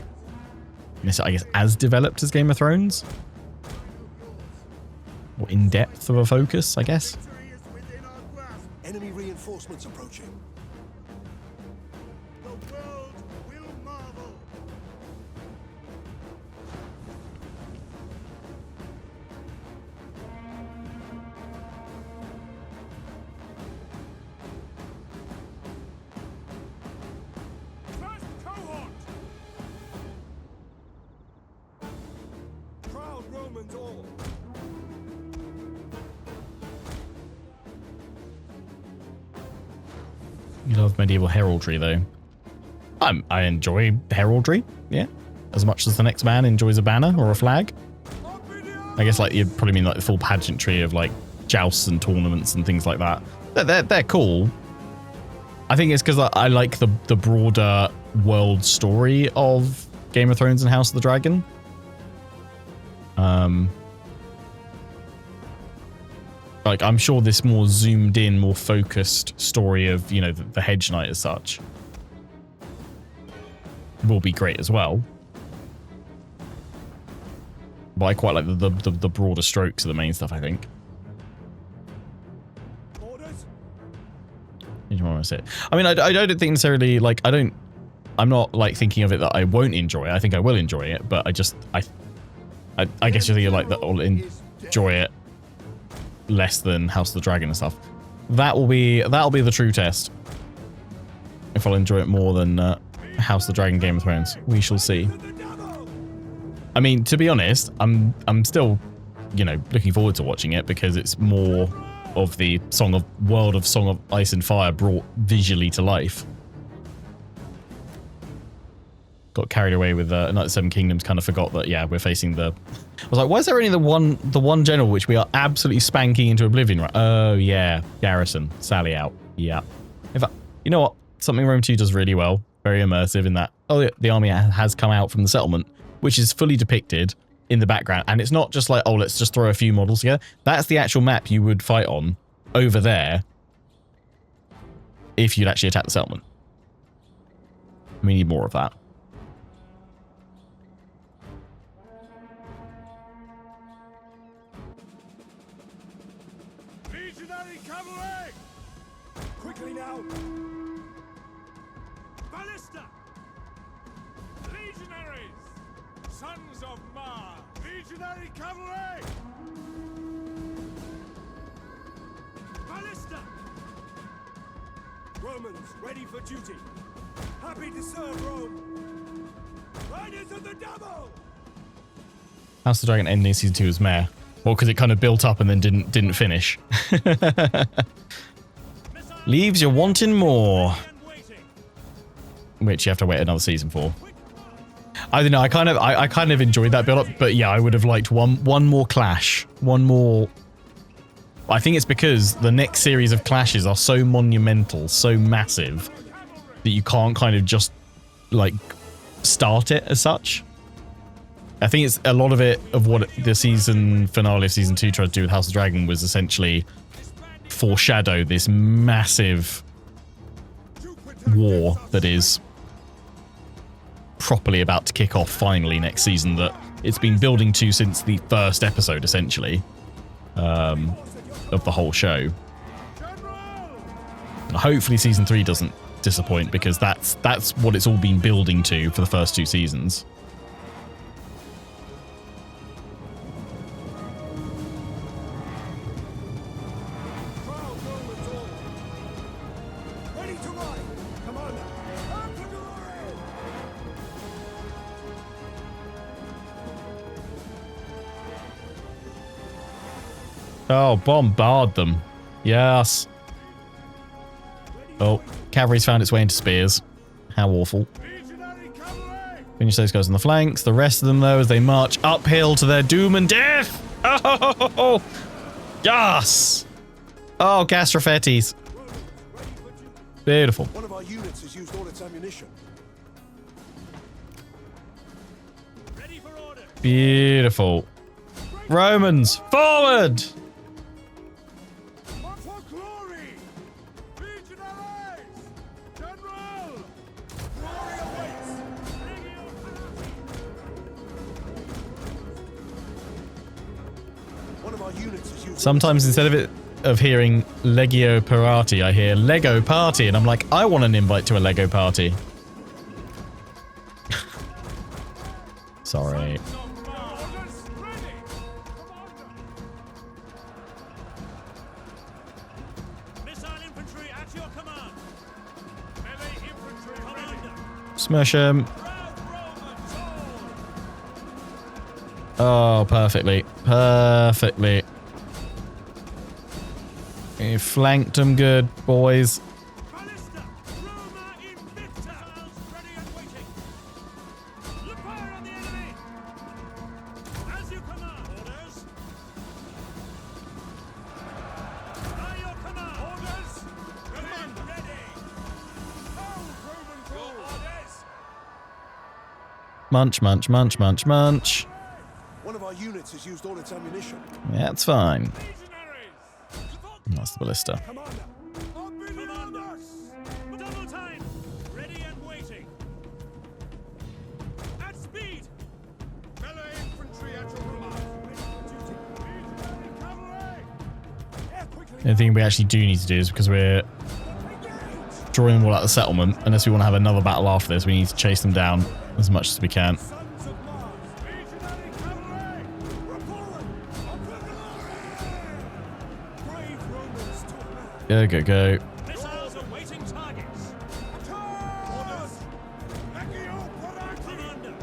I guess, as developed as Game of Thrones. Or in depth of a focus, I guess. Enemy reinforcements approaching. The world will marvel. First cohort. Proud Romans all. You love medieval heraldry, though. I enjoy heraldry, yeah. As much as the next man enjoys a banner or a flag. I guess like you'd probably mean like the full pageantry of like jousts and tournaments and things like that. They're cool. I think it's because I like the broader world story of Game of Thrones and House of the Dragon. Like, I'm sure this more zoomed in, more focused story of, you know, the Hedge Knight as such will be great as well. But I quite like the broader strokes of the main stuff, I think. I mean, I don't think necessarily, like, I'm not, like, thinking of it that I won't enjoy it. I think I will enjoy it, but I guess you're like that I'll enjoy it less than House of the Dragon and stuff. That'll be the true test. If I'll enjoy it more than House of the Dragon, Game of Thrones. We shall see. I mean, to be honest, I'm still, you know, looking forward to watching it because it's more of the world of Song of Ice and Fire brought visually to life. Got carried away with Knight of the Seven Kingdoms, kind of forgot that, yeah, we're facing the... I was like, why is there only the one general which we are absolutely spanking into oblivion? Right? Oh, yeah. Garrison. Sally out. Yeah. In fact, you know what? Something Rome 2 does really well. Very immersive in that, oh, yeah, the army has come out from the settlement, which is fully depicted in the background. And it's not just like, oh, let's just throw a few models together. That's the actual map you would fight on over there if you'd actually attack the settlement. We need more of that. Legionary cavalry! Quickly now! Ballista! Legionaries! Sons of Mar! Legionary cavalry! Ballista! Romans ready for duty. Happy to serve Rome. Riders of the Devil! House of the Dragon ending season 2 was meh. Well, because it kind of built up and then didn't finish. Leaves you wanting more. Which you have to wait another season for. I don't know, I kind of enjoyed that build up, but yeah, I would have liked one more clash. One more. I think it's because the next series of clashes are so monumental, so massive, that you can't kind of just, like, start it as such. I think it's a lot of it of what the season finale of season 2 tried to do with House of Dragon was essentially foreshadow this massive war that is properly about to kick off finally next season, that it's been building to since the first episode, essentially, of the whole show. And hopefully season 3 doesn't disappoint, because that's what it's all been building to for the first 2 seasons. Oh, bombard them. Yes. Oh, cavalry's found its way into spears. How awful. Finish those guys on the flanks. The rest of them, though, as they march uphill to their doom and death. Oh, yes. Oh, Gastrofettis. Beautiful. One of our units has used all its ammunition. Beautiful. Romans, forward! Sometimes instead of hearing Legio Parati, I hear Lego Party, and I'm like, I want an invite to a Lego party. Sorry. Smash him. Oh, perfectly. Perfectly. You flanked them good, boys. Munch, munch, munch, munch, munch. One of our units has used all its ammunition. Yeah, that's fine. That's the ballista. Commander, Double time! Ready and waiting! At speed! Melee infantry at your command! The thing we actually do need to do is because we're drawing them all out of the settlement, unless we want to have another battle after this, we need to chase them down as much as we can. Sons of Mars! Legionary cavalry! Report! Brave Romans to Go, go, go. missiles awaiting targets! Orders! Legio Commander!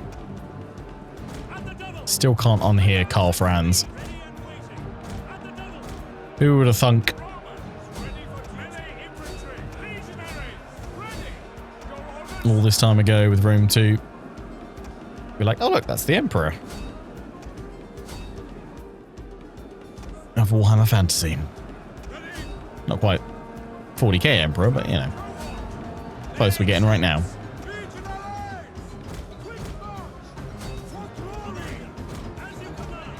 At the double! Still can't unhear Karl Franz. Ready and waiting! At the double! Who would have thunk? Ready for melee infantry! Legionaries! Ready! Your orders! All this time ago with Rome 2. We're like, oh look, that's the Emperor. Of Warhammer Fantasy. Not quite 40k Emperor, but you know. Close we're getting right now. Legionaries! Quick march! For glory! As you command!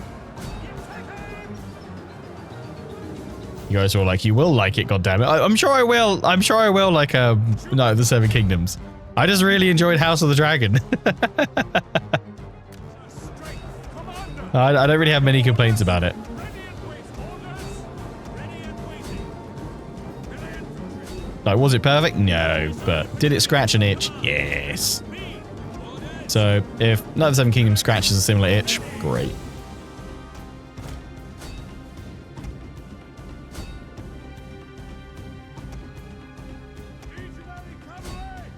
You guys are all like, you will like it, goddammit. I'm sure I will. I'm sure I will like no, the Seven Kingdoms. I just really enjoyed House of the Dragon. I don't really have many complaints about it. Like, was it perfect? No. But did it scratch an itch? Yes. So, if Night of the Seven Kingdoms scratches a similar itch, great.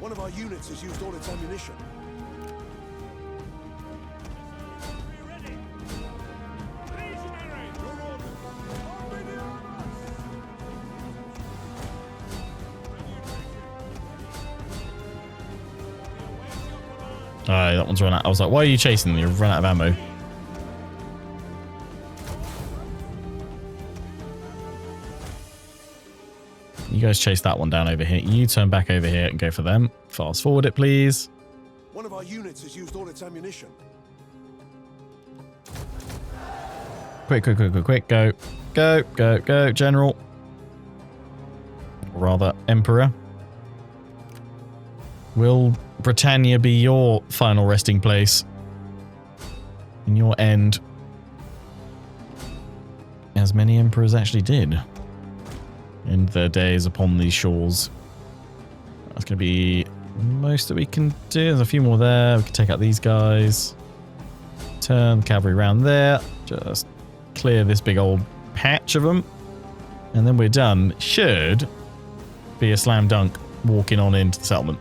one of our units has used all its ammunition. That one's run out. I was like, why are you chasing them? You've run out of ammo. You guys chase that one down over here. You turn back over here and go for them. Fast forward it, please. One of our units has used all its ammunition. Quick, quick, quick, quick, quick. Go. Go, go, go, General. Or rather, Emperor. Will Britannia be your final resting place? In your end? As many emperors actually did. In their days upon these shores. That's going to be most that we can do. There's a few more there. We can take out these guys. Turn the cavalry around there. Just clear this big old patch of them. And then we're done. Should be a slam dunk walking on into the settlement.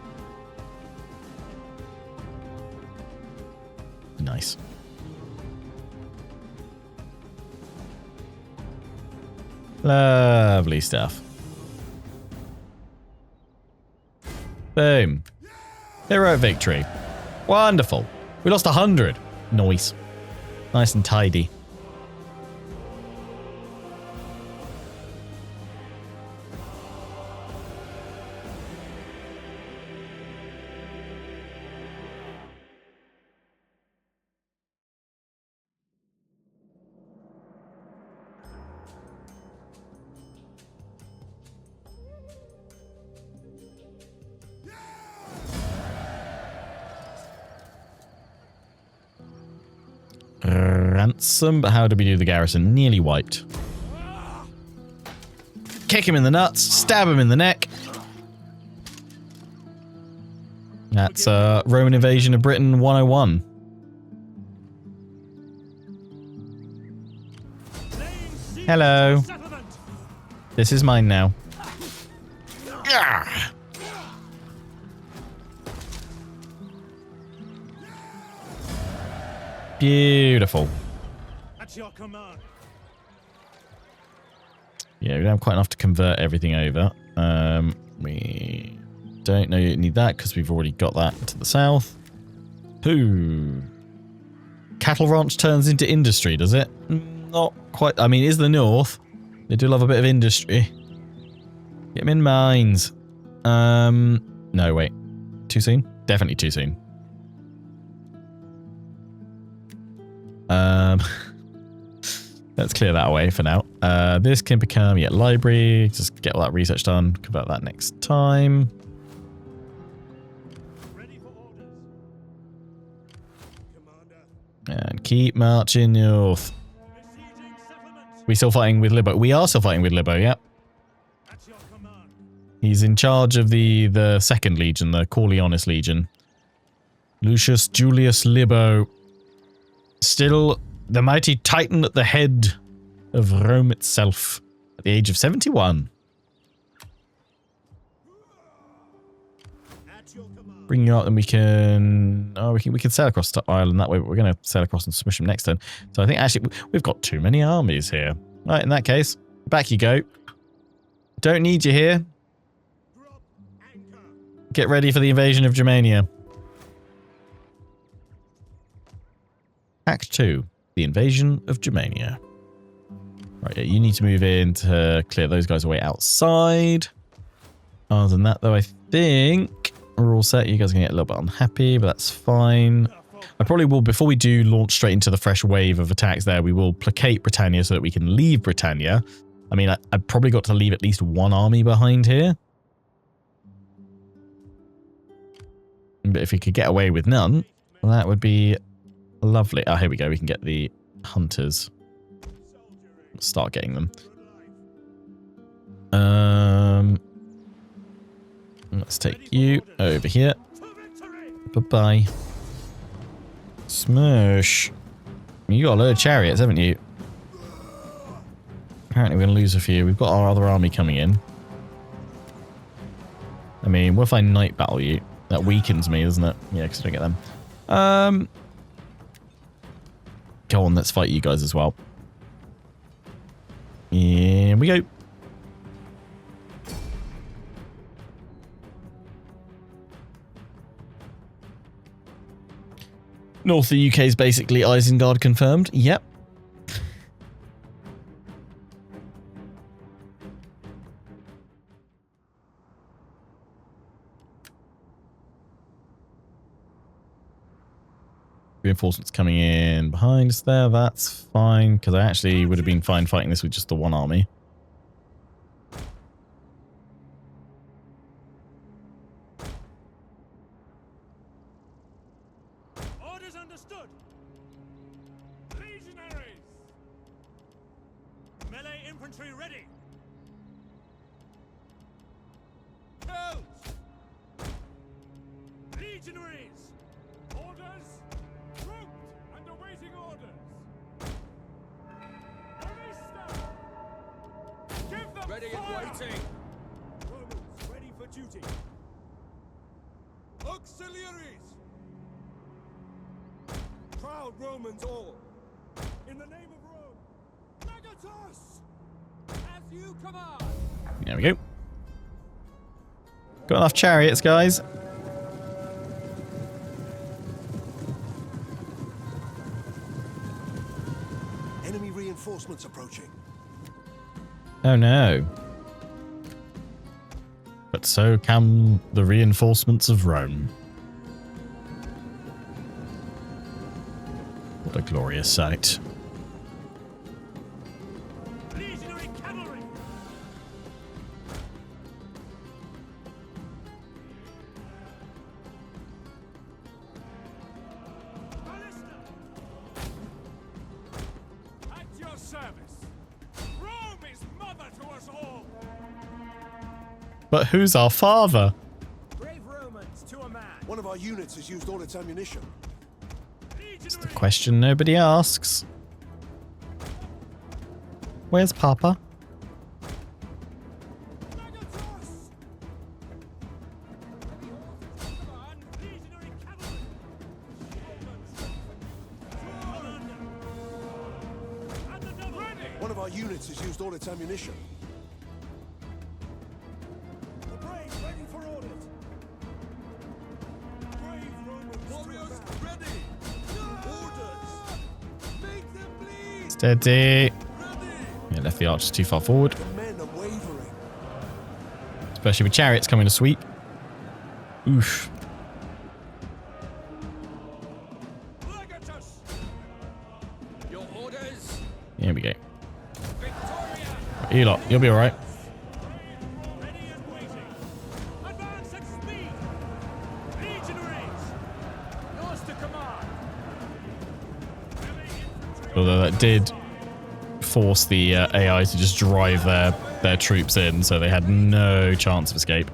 Nice. Lovely stuff. Boom. Heroic victory. Wonderful. We lost 100. Nice. Nice and tidy. Ransom, but how did we do the garrison? Nearly wiped. Kick him in the nuts, stab him in the neck. That's Roman invasion of Britain 101. Hello. This is mine now. Ah. Beautiful. At your command. Yeah, we don't have quite enough to convert everything over. We don't know you need that because we've already got that to the south. Pooh. Cattle ranch turns into industry, does it? Not quite. I mean, it is the north. They do love a bit of industry. Get them in mines. No, wait. Too soon? Definitely too soon. Let's clear that away for now. This can become, yeah, library. Just get all that research done. Convert that next time. Ready for orders. Commander. And keep marching north. Besieging settlement. We still fighting with Libo? We are still fighting with Libo, yeah. At your command. He's in charge of the second legion, the Corleonis Legion. Lucius Julius Libo. Still the mighty titan at the head of Rome itself at the age of 71. At your command. Bring you out, and we can. Oh, we can sail across to Ireland that way, but we're going to sail across and smash them next turn. So I think actually we've got too many armies here. Right, in that case, back you go. Don't need you here. Drop anchor. Get ready for the invasion of Germania. Act 2, the invasion of Germania. Right, yeah, you need to move in to clear those guys away outside. Other than that, though, I think we're all set. You guys are going to get a little bit unhappy, but that's fine. I probably will, before we do launch straight into the fresh wave of attacks there, we will placate Britannia so that we can leave Britannia. I mean, I've probably got to leave at least one army behind here. But if we could get away with none, well, that would be lovely. Oh, here we go. We can get the hunters. Start getting them. Let's take you over here. Bye-bye. Smush. You got a load of chariots, haven't you? Apparently we're going to lose a few. We've got our other army coming in. I mean, what if I night battle you? That weakens me, doesn't it? Yeah, because I don't get them. Go on, let's fight you guys as well. Here we go. North of the UK is basically Isengard confirmed. Yep. Reinforcements coming in behind us there. That's fine, because I actually would have been fine fighting this with just the one army. Orders understood. Legionaries. Melee infantry ready. Coach. Legionaries. Orders. Grouped and awaiting orders. Ballista! Give them ready fire! And waiting. Romans ready for duty. Auxiliaries! Proud Romans all! In the name of Rome! Legatus! As you command! There we go. Got enough chariots, guys. Enemy reinforcements approaching. Oh no. But so come the reinforcements of Rome. What a glorious sight. Legionary cavalry! Ballista! At your service! Rome is mother to us all! But who's our father? Brave Romans to a man! One of our units has used all its ammunition. It's the question nobody asks. Where's Papa? Legatus! Legionary cavalry! And the Naval! Ready! One of our units has used all its ammunition. The brave ready for orders! Brave Romans! Warriors ready! Orders! Make them bleed! Steady. Ready! Yeah, left the archers too far forward. The men are wavering. Especially with chariots coming to sweep. Oof. Legatus! Your orders! Here we go. You lot, you'll be alright. Ready and waiting. Advance at speed. Legionaries. Yours to command. Although that did force the AI to just drive their troops in, so they had no chance of escape.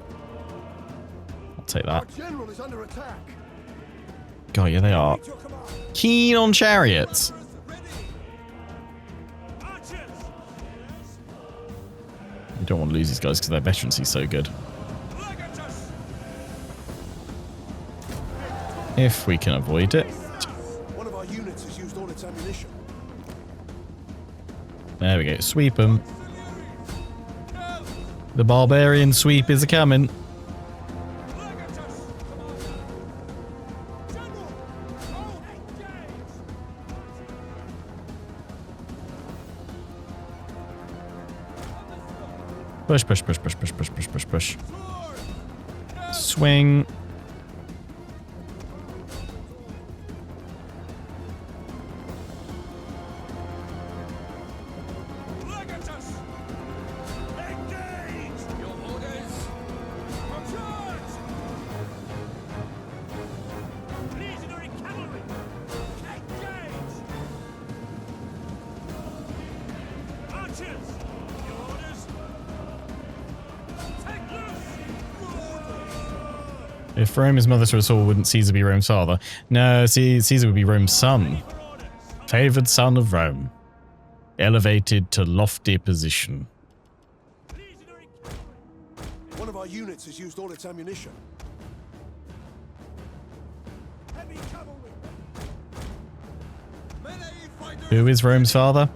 I'll take Our that. general is under attack. God, yeah, they are keen on chariots. Archers. You don't want to lose these guys because their veterancy is so good. Legatus. If we can avoid it. One of our units has used all its ammunition. There we go. Sweep them. The barbarian sweep is a-coming. Push, push, push, push, push, push, push, push, push. Swing. Legatus. Engage. Your orders. Charge. Legionary cavalry. Engage. Archers. Your orders. Take loose. If Rome is mother to us all, wouldn't Caesar be Rome's father? No, Caesar would be Rome's son. Favored son of Rome. Elevated to lofty position. Legionary cavalry. One of our units has used all its ammunition. Heavy cavalry. Who is Rome's father?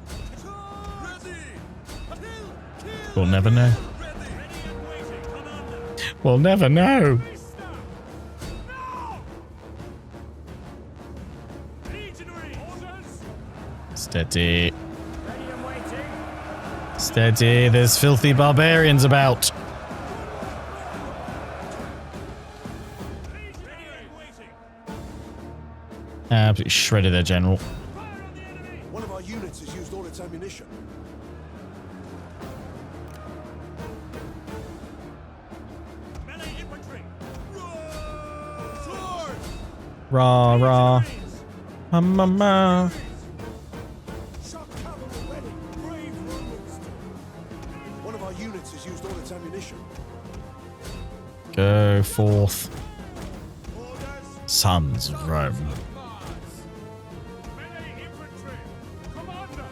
We'll never know. Ready and waiting, Commander. We'll never know. No! Legionary orders. Steady. Ready and waiting. Steady. There's filthy barbarians about. Ready and waiting. Absolutely shredded their general. Fire on the enemy. One of our units has used all its ammunition. Melee infantry. Sword. Rah, rah. Ma. Shock cavalry ready. Brave Romans. One of our units has used all its ammunition. Go forth. Orders. Sons of Rome. Melee infantry. Commander.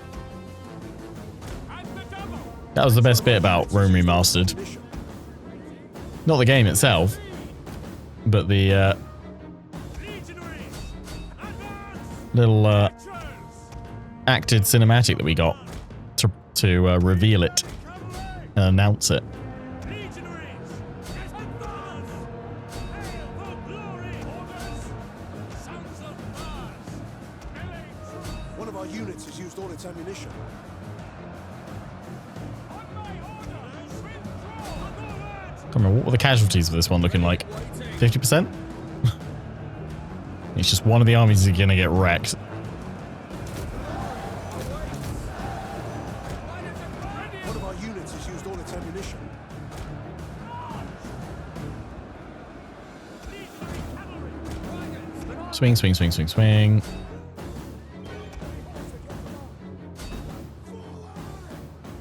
At the double. That was the best bit about Rome Remastered. Ammunition. Not the game itself, but the Legionaries. Advance. little Archers. acted cinematic that we got to reveal it Cavalry. and announce it. Legionaries. Advance. Hail for glory. Orders. Sons of Mars. Melee troops. One of our units has used all its ammunition. On my orders. Withdraw. Forward. Can't remember, what were the casualties of this one looking like? 50%? It's just one of the armies is going to get wrecked. One of our units has used all its ammunition. Legionary cavalry. Swing, swing, swing, swing, swing.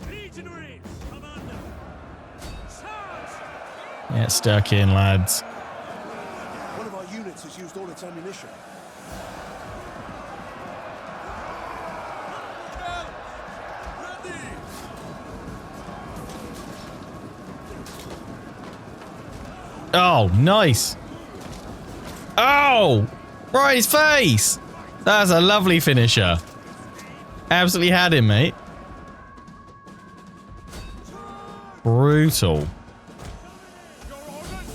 Legionaries. Commander. Charge. Yeah, stuck in, lads. One of our units has used all its ammunition. Oh, nice. Oh, right his face. That's a lovely finisher. Absolutely had him, mate. Brutal. Your orders.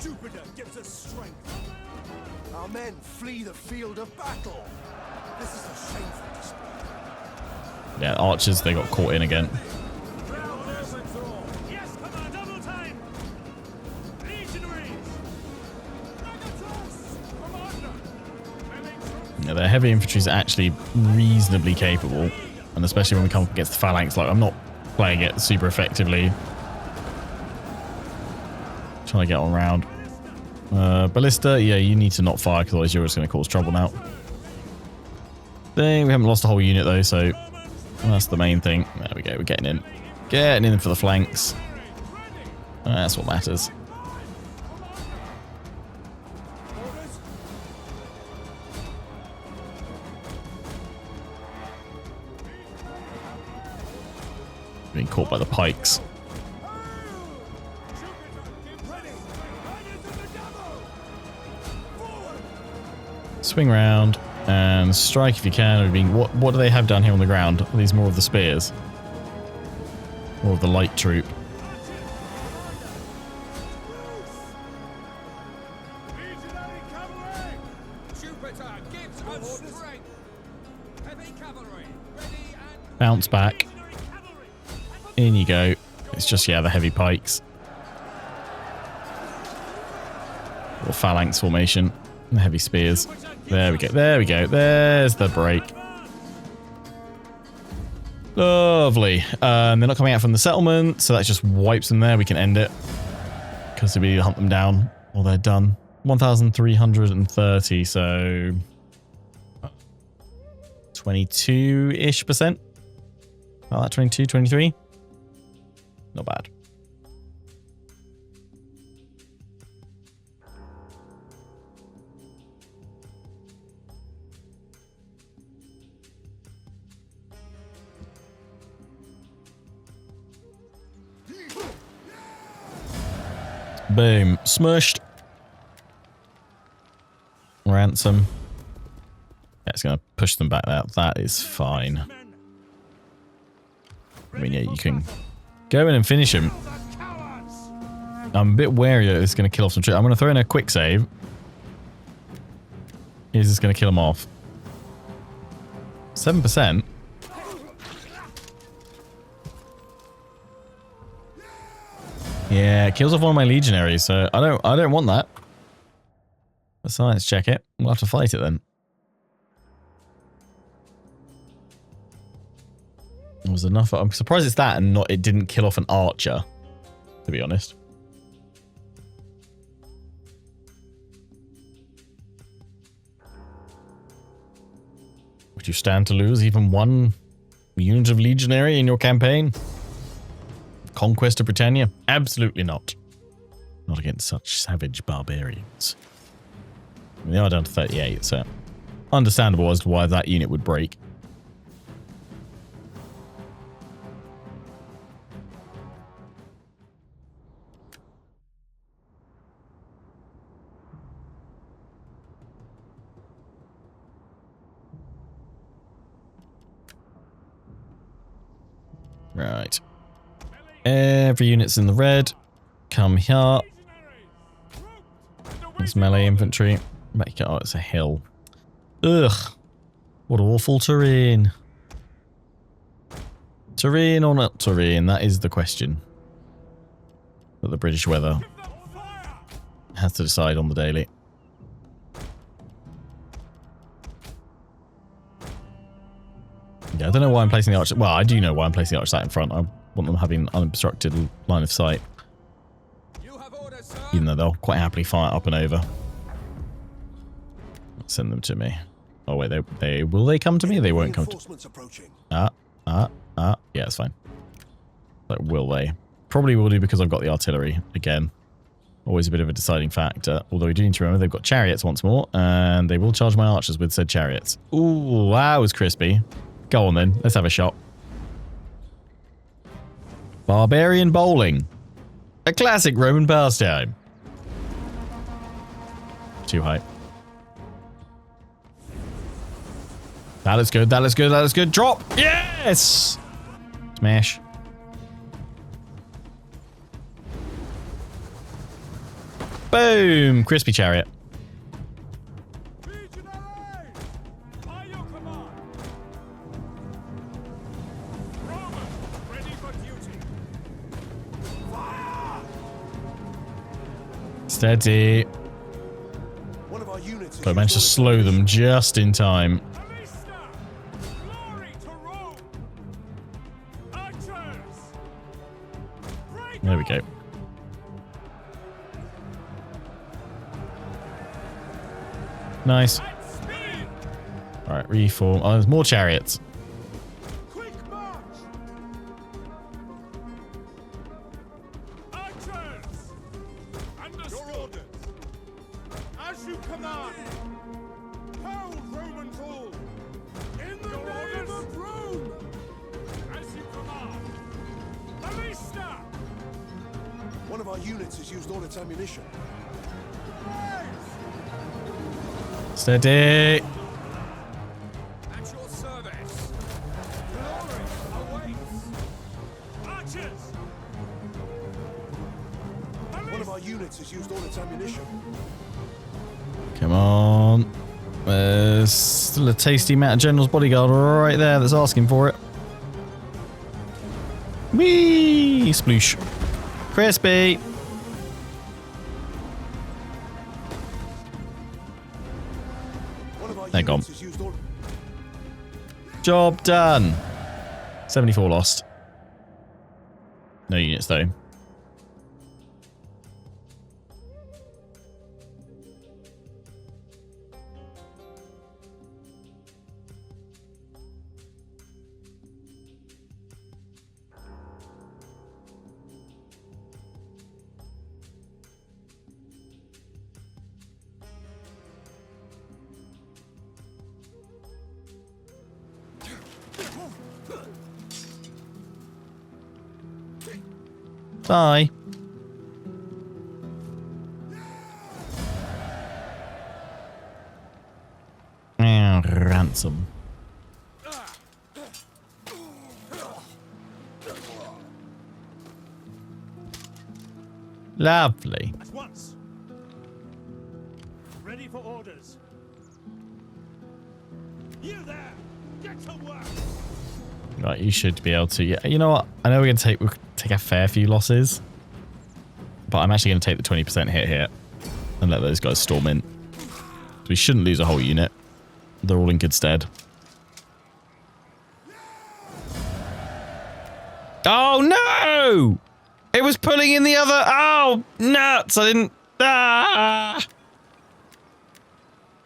Jupiter gives us strength. Our men flee the field of battle. This is a shameful display. Yeah, archers, they got caught in again. Yes, Commander. Double time. Legionaries. Legatus. Commander. Melee troops. Yeah, their heavy infantry is actually reasonably capable, and especially when we come up against the phalanx. Like, I'm not playing it super effectively. Trying to get on round. Ballista, yeah, you need to not fire because otherwise you're just going to cause trouble now. Thing, we haven't lost a whole unit though, so that's the main thing. There we go, we're getting in. Getting in for the flanks. That's what matters. Being caught by the pikes. Swing round and strike if you can. What do they have down here on the ground? Are these more of the spears? More of the light troop? Bounce back. In you go. It's just, yeah, the heavy pikes. Or phalanx formation. The heavy spears. There we go. There we go. There's the break. Lovely. They're not coming out from the settlement, so that just wipes them there. We can end it. Because we hunt them down. Or they're done. 1,330, so 22-ish%. About that, 22, 23. Not bad. Boom. Smushed. Ransom. Yeah, it's going to push them back out. That is fine. I mean, yeah, you can go in and finish him. I'm a bit wary that it's going to kill off some troops. I'm going to throw in a quick save. Is this going to kill him off? 7%. Yeah, it kills off one of my legionaries, so I don't want that. Let's science check it. We'll have to fight it then. It was enough. I'm surprised it's that and not it didn't kill off an archer, to be honest. Would you stand to lose even one unit of legionary in your campaign? Conquest of Britannia? Absolutely not. Not against such savage barbarians. I mean, they are down to 38, so understandable as to why that unit would break. Right. Every unit's in the red. Come here. It's melee infantry. Oh, it's a hill. Ugh. What awful terrain. Terrain or not terrain? That is the question that the British weather has to decide on the daily. Yeah, I don't know why I'm placing the archer. Well, I do know why I'm placing the archer site in front. I want them having unobstructed line of sight. Even though they'll quite happily fire up and over. Send them to me. Oh wait, will they come to me? They won't come to me. Yeah, it's fine. Like, will they? Probably will do because I've got the artillery again. Always a bit of a deciding factor. Although we do need to remember they've got chariots once more, and they will charge my archers with said chariots. Ooh, that was crispy. Go on then, let's have a shot. Barbarian bowling. A classic Roman pastime. Too high. That looks good, that looks good, that looks good. Drop! Yes! Smash. Boom! Crispy chariot. Steady. our units has But I managed to used all slow its them just in time. There we go. Nice. Alright, reform. Oh, there's more chariots. Quick march! Archers! Understood. Your orders. As you command. Hold Romans all. In the name of Rome. As you command. Ballista! One of our units has used all its ammunition. Steady. At your service. Glory awaits. Archers! One of our units has used all its ammunition. Come on. There's still a tasty amount of General's Bodyguard right there that's asking for it. Whee! Sploosh. Crispy. They're gone. Job done. 74 lost. No units though. Bye. Oh, ransom. Lovely. At once. Ready for orders. You there! Get to work! Right, you should be able to. Yeah, you know what? I know we'll take a fair few losses, but I'm actually going to take the 20% hit here and let those guys storm in. So we shouldn't lose a whole unit. They're all in good stead. Oh no! It was pulling in the other. Oh nuts! I didn't. Ah!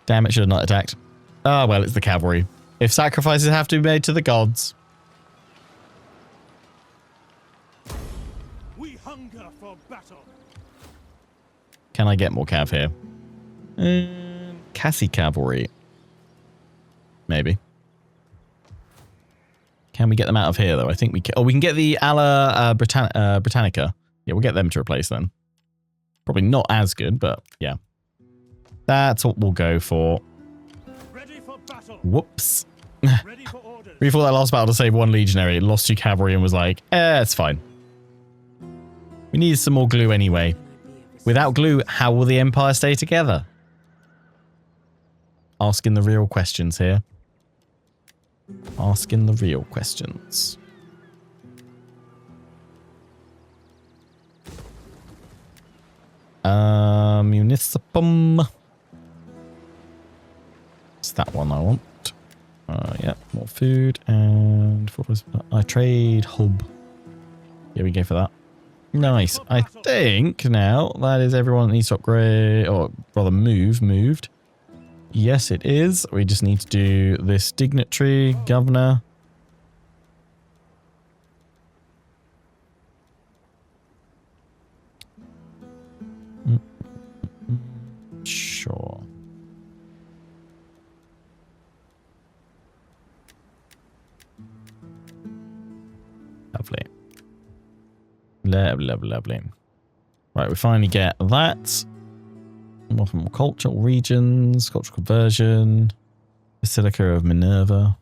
Damn it! Should have not attacked. Ah, well, it's the cavalry. If sacrifices have to be made to the gods. We hunger for battle. Can I get more cav here? Cassie cavalry. Maybe. Can we get them out of here, though? I think we can. Oh, we can get the Ala Britannica. Yeah, we'll get them to replace them. Probably not as good, but yeah. That's what we'll go for. Ready for battle. Whoops. Ready for orders. We fought that last battle to save one legionary, lost 2 cavalry, and was like, it's fine. We need some more glue anyway. Without glue, how will the Empire stay together? Asking the real questions here. Asking the real questions. Municipum. It's that one I want. Yeah, more food and what was I trade hub. Yeah, we go for that. Nice. I think now that is everyone that needs to upgrade, or rather moved. Yes, it is. We just need to do this dignitary, governor. Sure. Lovely. Lovely. Right, we finally get that. More from cultural regions, cultural conversion, Basilica of Minerva.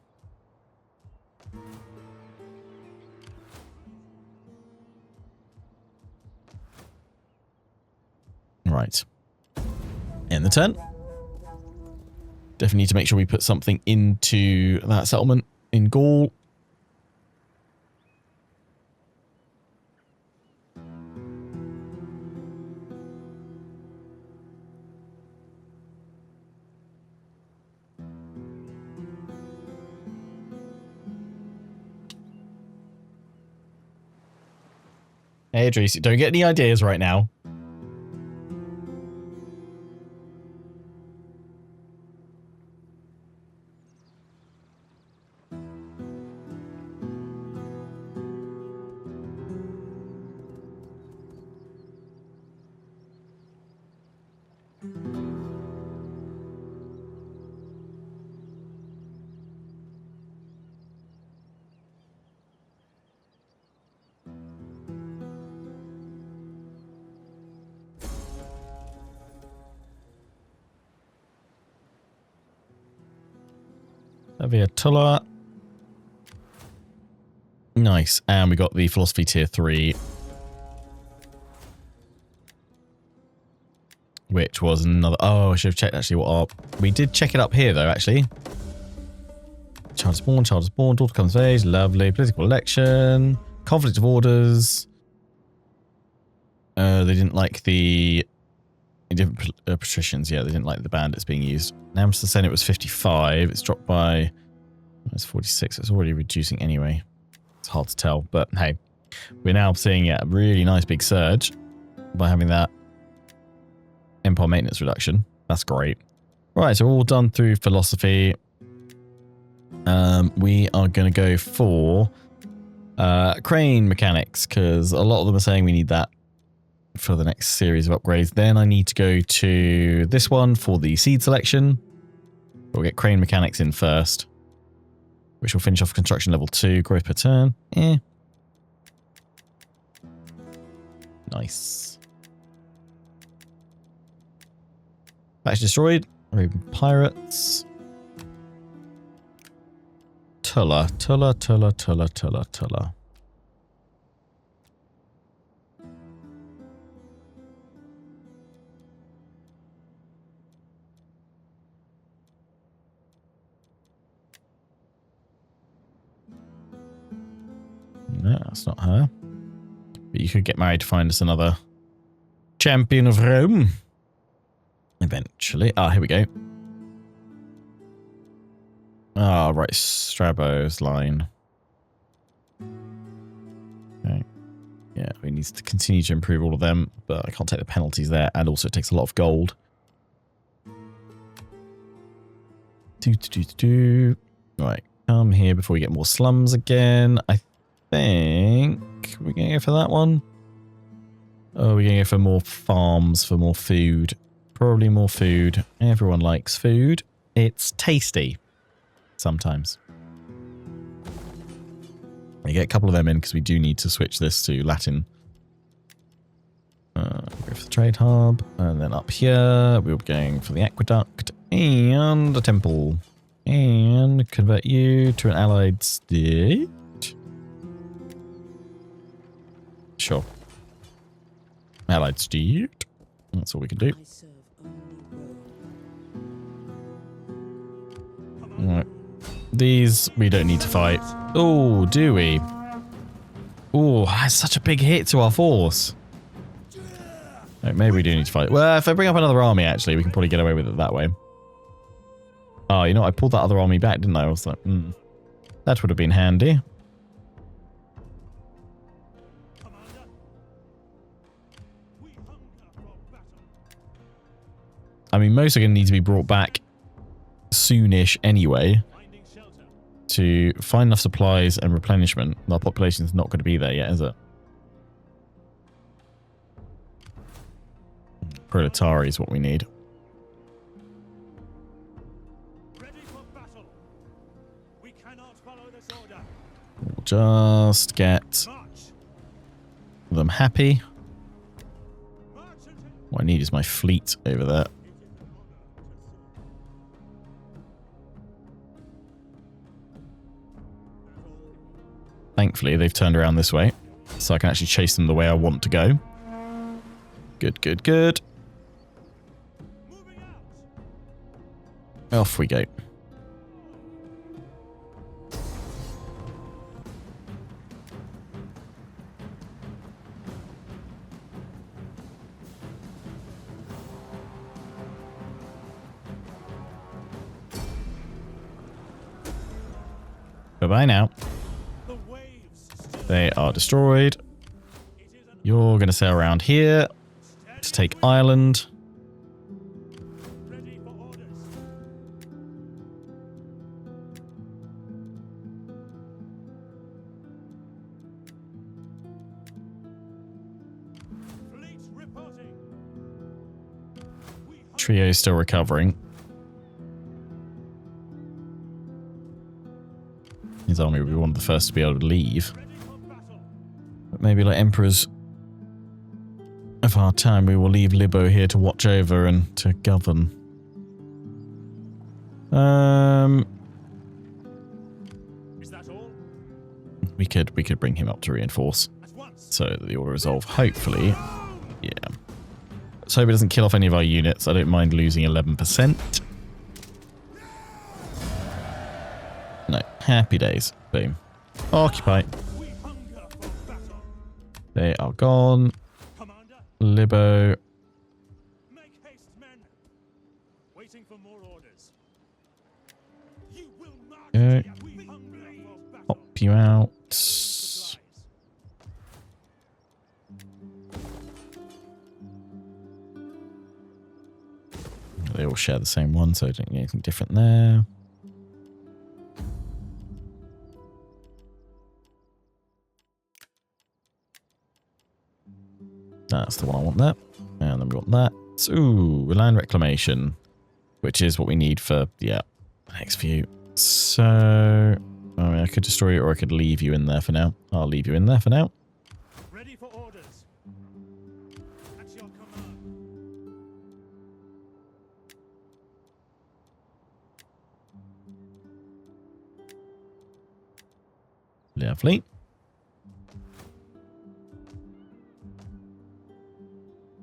Right. In the turn. Definitely need to make sure we put something into that settlement in Gaul. Hey, Idris, don't get any ideas right now. Aviatullah. Nice. And we got the philosophy tier 3. Which was another... Oh, I should have checked actually what our... We did check it up here though, actually. Child is born, daughter comes of age, lovely. Political election. Conflict of orders. They didn't like the... Different patricians, yeah, they didn't like the bandits being used. Now the Senate was 55. It's dropped by... It's 46. It's already reducing anyway. It's hard to tell, but hey. We're now seeing a really nice big surge by having that empire maintenance reduction. That's great. Right, so we're all done through philosophy. We are going to go for crane mechanics, because a lot of them are saying we need that for the next series of upgrades. Then I need to go to this one for the seed selection. We'll get crane mechanics in first, which will finish off construction level 2, growth per turn. Nice. That's destroyed. Arabian pirates. Tulla. No, that's not her. But you could get married to find us another champion of Rome. Eventually. Ah, here we go. Ah, right. Strabo's line. Okay. Yeah, we need to continue to improve all of them, but I can't take the penalties there, and also it takes a lot of gold. Right, come here before we get more slums again. I think we're going to go for that one. Oh, we're going to go for more farms, for more food. Probably more food. Everyone likes food. It's tasty. Sometimes. We get a couple of them in because we do need to switch this to Latin. Go for the trade hub. And then up here, we're going for the aqueduct and a temple. And convert you to an allied state. Sure. Allied state. That's all we can do. Alright. These we don't need to fight. Oh, do we? Oh, that's such a big hit to our force. Right, maybe we do need to fight. Well, if I bring up another army, actually, we can probably get away with it that way. Oh, you know, I pulled that other army back, didn't I? I was like, that would have been handy. I mean, most are going to need to be brought back soonish anyway to find enough supplies and replenishment. Our population's not going to be there yet, is it? Proletari is what we need. Ready for battle. We cannot follow this order. We'll just get them happy. What I need is my fleet over there. Thankfully, they've turned around this way, so I can actually chase them the way I want to go. Good, good, good. Off we go. Bye-bye now. They are destroyed. It is an You're going to sail around here to take Ireland. Ready for orders. Fleet reporting. Trio's still recovering. His army will be one of the first to be able to leave. Ready for battle. But maybe like emperors of our time, we will leave Libo here to watch over and to govern. Is that all? We could bring him up to reinforce. At once. So that the order resolve, hopefully. Yeah. Let's hope it doesn't kill off any of our units. I don't mind losing 11%. No. Happy days. Boom. Occupy. We hunger for battle. They are gone. Commander, Libo. make haste, men. Waiting for more orders. You will march. Okay. We hunger for battle. Pop you out. Supplies. They all share the same one, so I don't need anything different there. That's the one I want there. And then we want that. Ooh, land reclamation. Which is what we need for, yeah, the next few. So, I mean, I could destroy it or I could leave you in there for now. I'll leave you in there for now. Ready for orders. At your command. Lovely.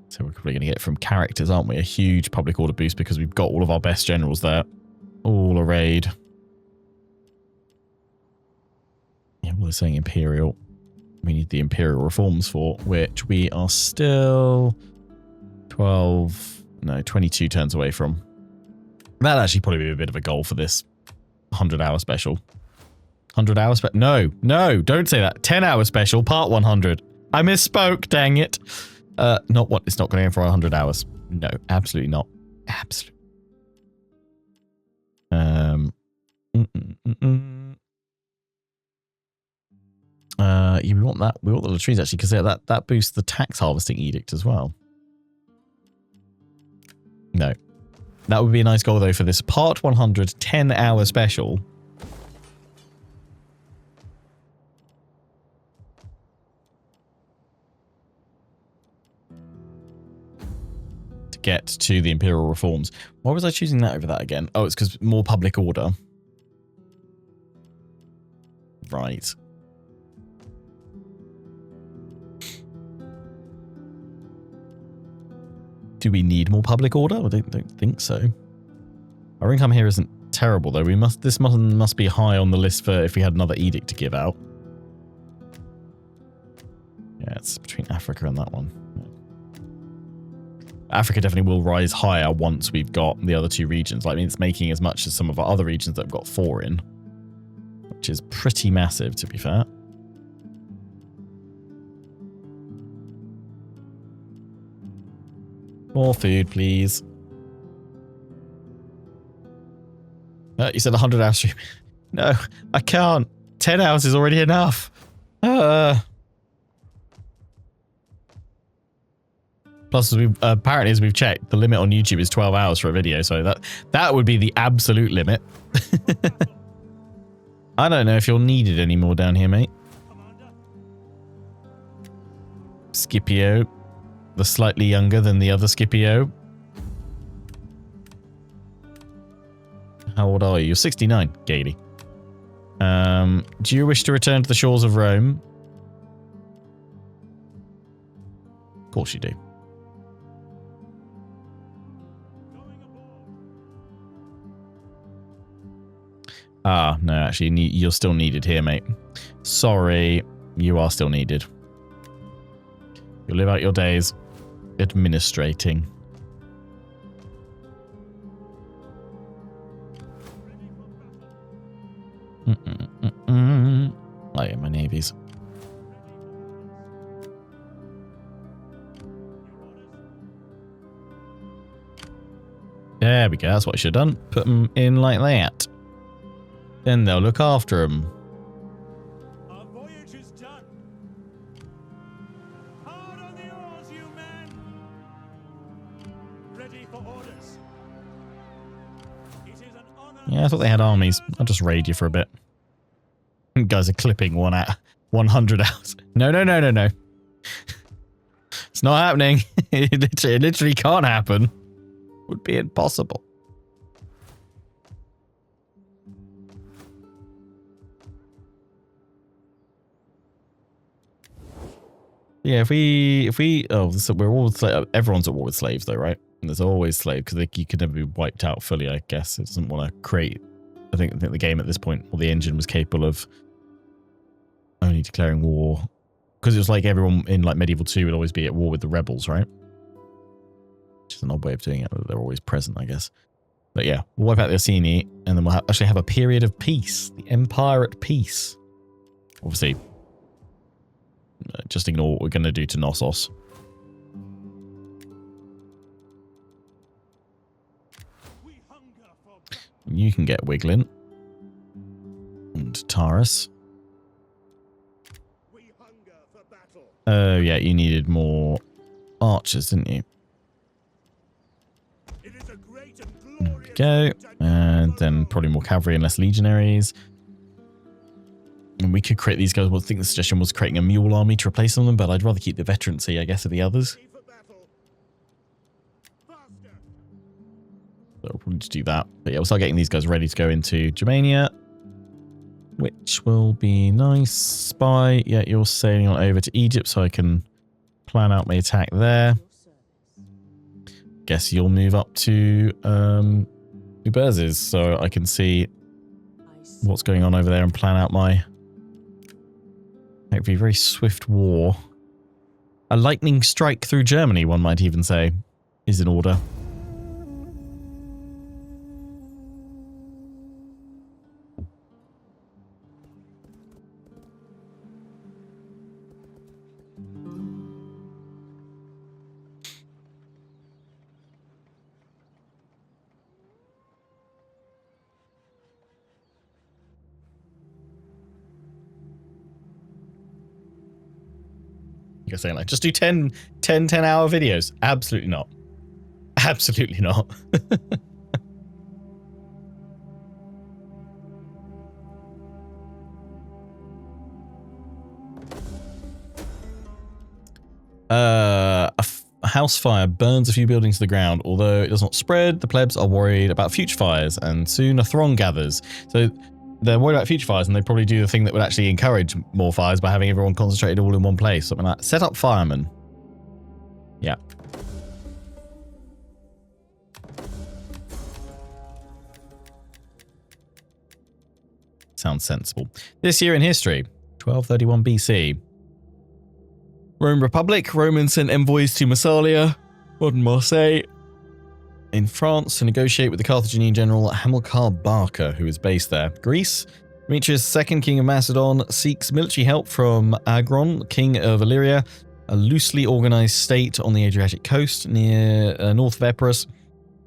So we're probably going to get from characters, aren't we? A huge public order boost because we've got all of our best generals there. All arrayed. Yeah, well, they're saying Imperial. We need the Imperial reforms for, which we are still 22 turns away from. That'd actually probably be a bit of a goal for this 100-hour special. 100-hour special? No, don't say that. 10-hour special, part 100. I misspoke, dang it. Not what? It's not going to aim for 100 hours. No, absolutely not. Absolutely. Yeah, we want that. We want the latrines actually, because that boosts the tax harvesting edict as well. No, that would be a nice goal though for this part 100 10-hour special. Get to the Imperial reforms. Why was I choosing that over that again? Oh, it's because more public order. Right. Do we need more public order? I don't think so. Our income here isn't terrible though. This must be high on the list for if we had another edict to give out. Yeah, it's between Africa and that one. Africa definitely will rise higher once we've got the other two regions. Like, I mean, it's making as much as some of our other regions that have got 4 in, which is pretty massive, to be fair. More food, please. You said 100 hours stream. No, I can't. 10 hours is already enough. Plus, apparently, as we've checked, the limit on YouTube is 12 hours for a video, so that would be the absolute limit. I don't know if you're needed anymore down here, mate. Scipio, the slightly younger than the other Scipio. How old are you? You're 69, Gaily. Do you wish to return to the shores of Rome? Of course you do. Ah, no, actually, you're still needed here, mate. Sorry, you are still needed. You'll live out your days administrating. Oh yeah, my navies. There we go. That's what I should have done. Put them in like that. Then they'll look after them. Our voyage is done. Hard on the oars, you men. Ready for orders. It is an honor. Yeah, I thought they had armies. I'll just raid you for a bit. You guys are clipping 100 hours. No, no, no, no, no. It's not happening. It literally can't happen. Would be impossible. Yeah, if we, oh, so we're all, everyone's at war with slaves though, right? And there's always slaves because you could never be wiped out fully, I guess. It doesn't want to create, I think the game at this point, or the engine was capable of only declaring war. Because it was like everyone in like Medieval 2 would always be at war with the rebels, right? Which is an odd way of doing it, but they're always present, I guess. But yeah, we'll wipe out the Orsini, and then we'll actually have a period of peace. The Empire at peace. Obviously, just ignore what we're going to do to Knossos. You can get Wiglin. And Taurus. Oh, yeah, you needed more archers, didn't you? There we go. And then probably more cavalry and less legionaries. And we could create these guys. Well, I think the suggestion was creating a mule army to replace them, but I'd rather keep the veterancy, I guess, of the others. So we'll probably just do that. But yeah, we'll start getting these guys ready to go into Germania, which will be nice. Spy, yeah, you're sailing on over to Egypt, so I can plan out my attack there. Guess you'll move up to Uberzes, so I can see what's going on over there and plan out my hopefully very swift war. A lightning strike through Germany, one might even say, is in order. You're saying like, just do 10-hour videos. Absolutely not. Absolutely not. A house fire burns a few buildings to the ground. Although it does not spread, the plebs are worried about future fires, and soon a throng gathers. So they're worried about future fires, and they probably do the thing that would actually encourage more fires by having everyone concentrated all in one place. Something like set up firemen. Yeah. Sounds sensible. This year in history, 1231 BC. Rome Republic. Romans sent envoys to Massalia, modern Marseille, in France to negotiate with the Carthaginian general Hamilcar Barca, who is based there. Greece. Demetrius II, king of Macedon, seeks military help from Agron, king of Illyria, a loosely organized state on the Adriatic coast near north of Epirus,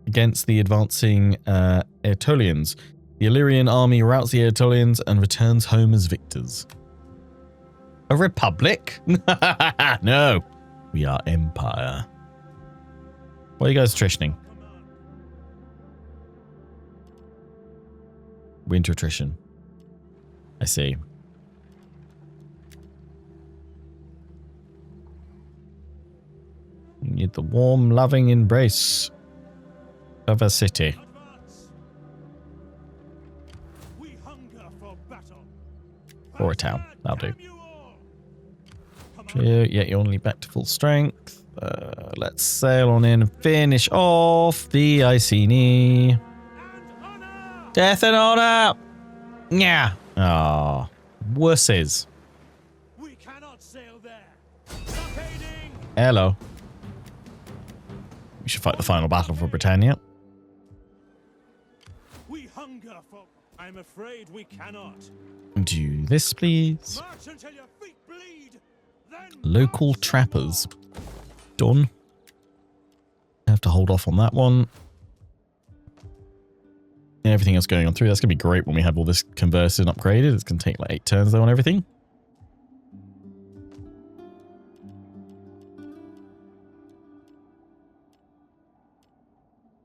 against the advancing Aetolians. The Illyrian army routs the Aetolians and returns home as victors. A republic? No. We are empire. What are you guys attritioning? Winter attrition. I see. You need the warm, loving embrace of a city. Or a town. That'll do. Yeah, you're only back to full strength. Let's sail on in and finish off the Iceni. Death and honor! Yeah. Ah, wusses. We cannot sail there. Hello. We should fight the final battle for Britannia. We hunger for. I'm afraid we cannot. Do this, please. March until your feet bleed. Then Local trappers. Done. Have to hold off on that one. everything else going on through. That's going to be great when we have all this converted and upgraded. It's going to take like 8 turns though on everything.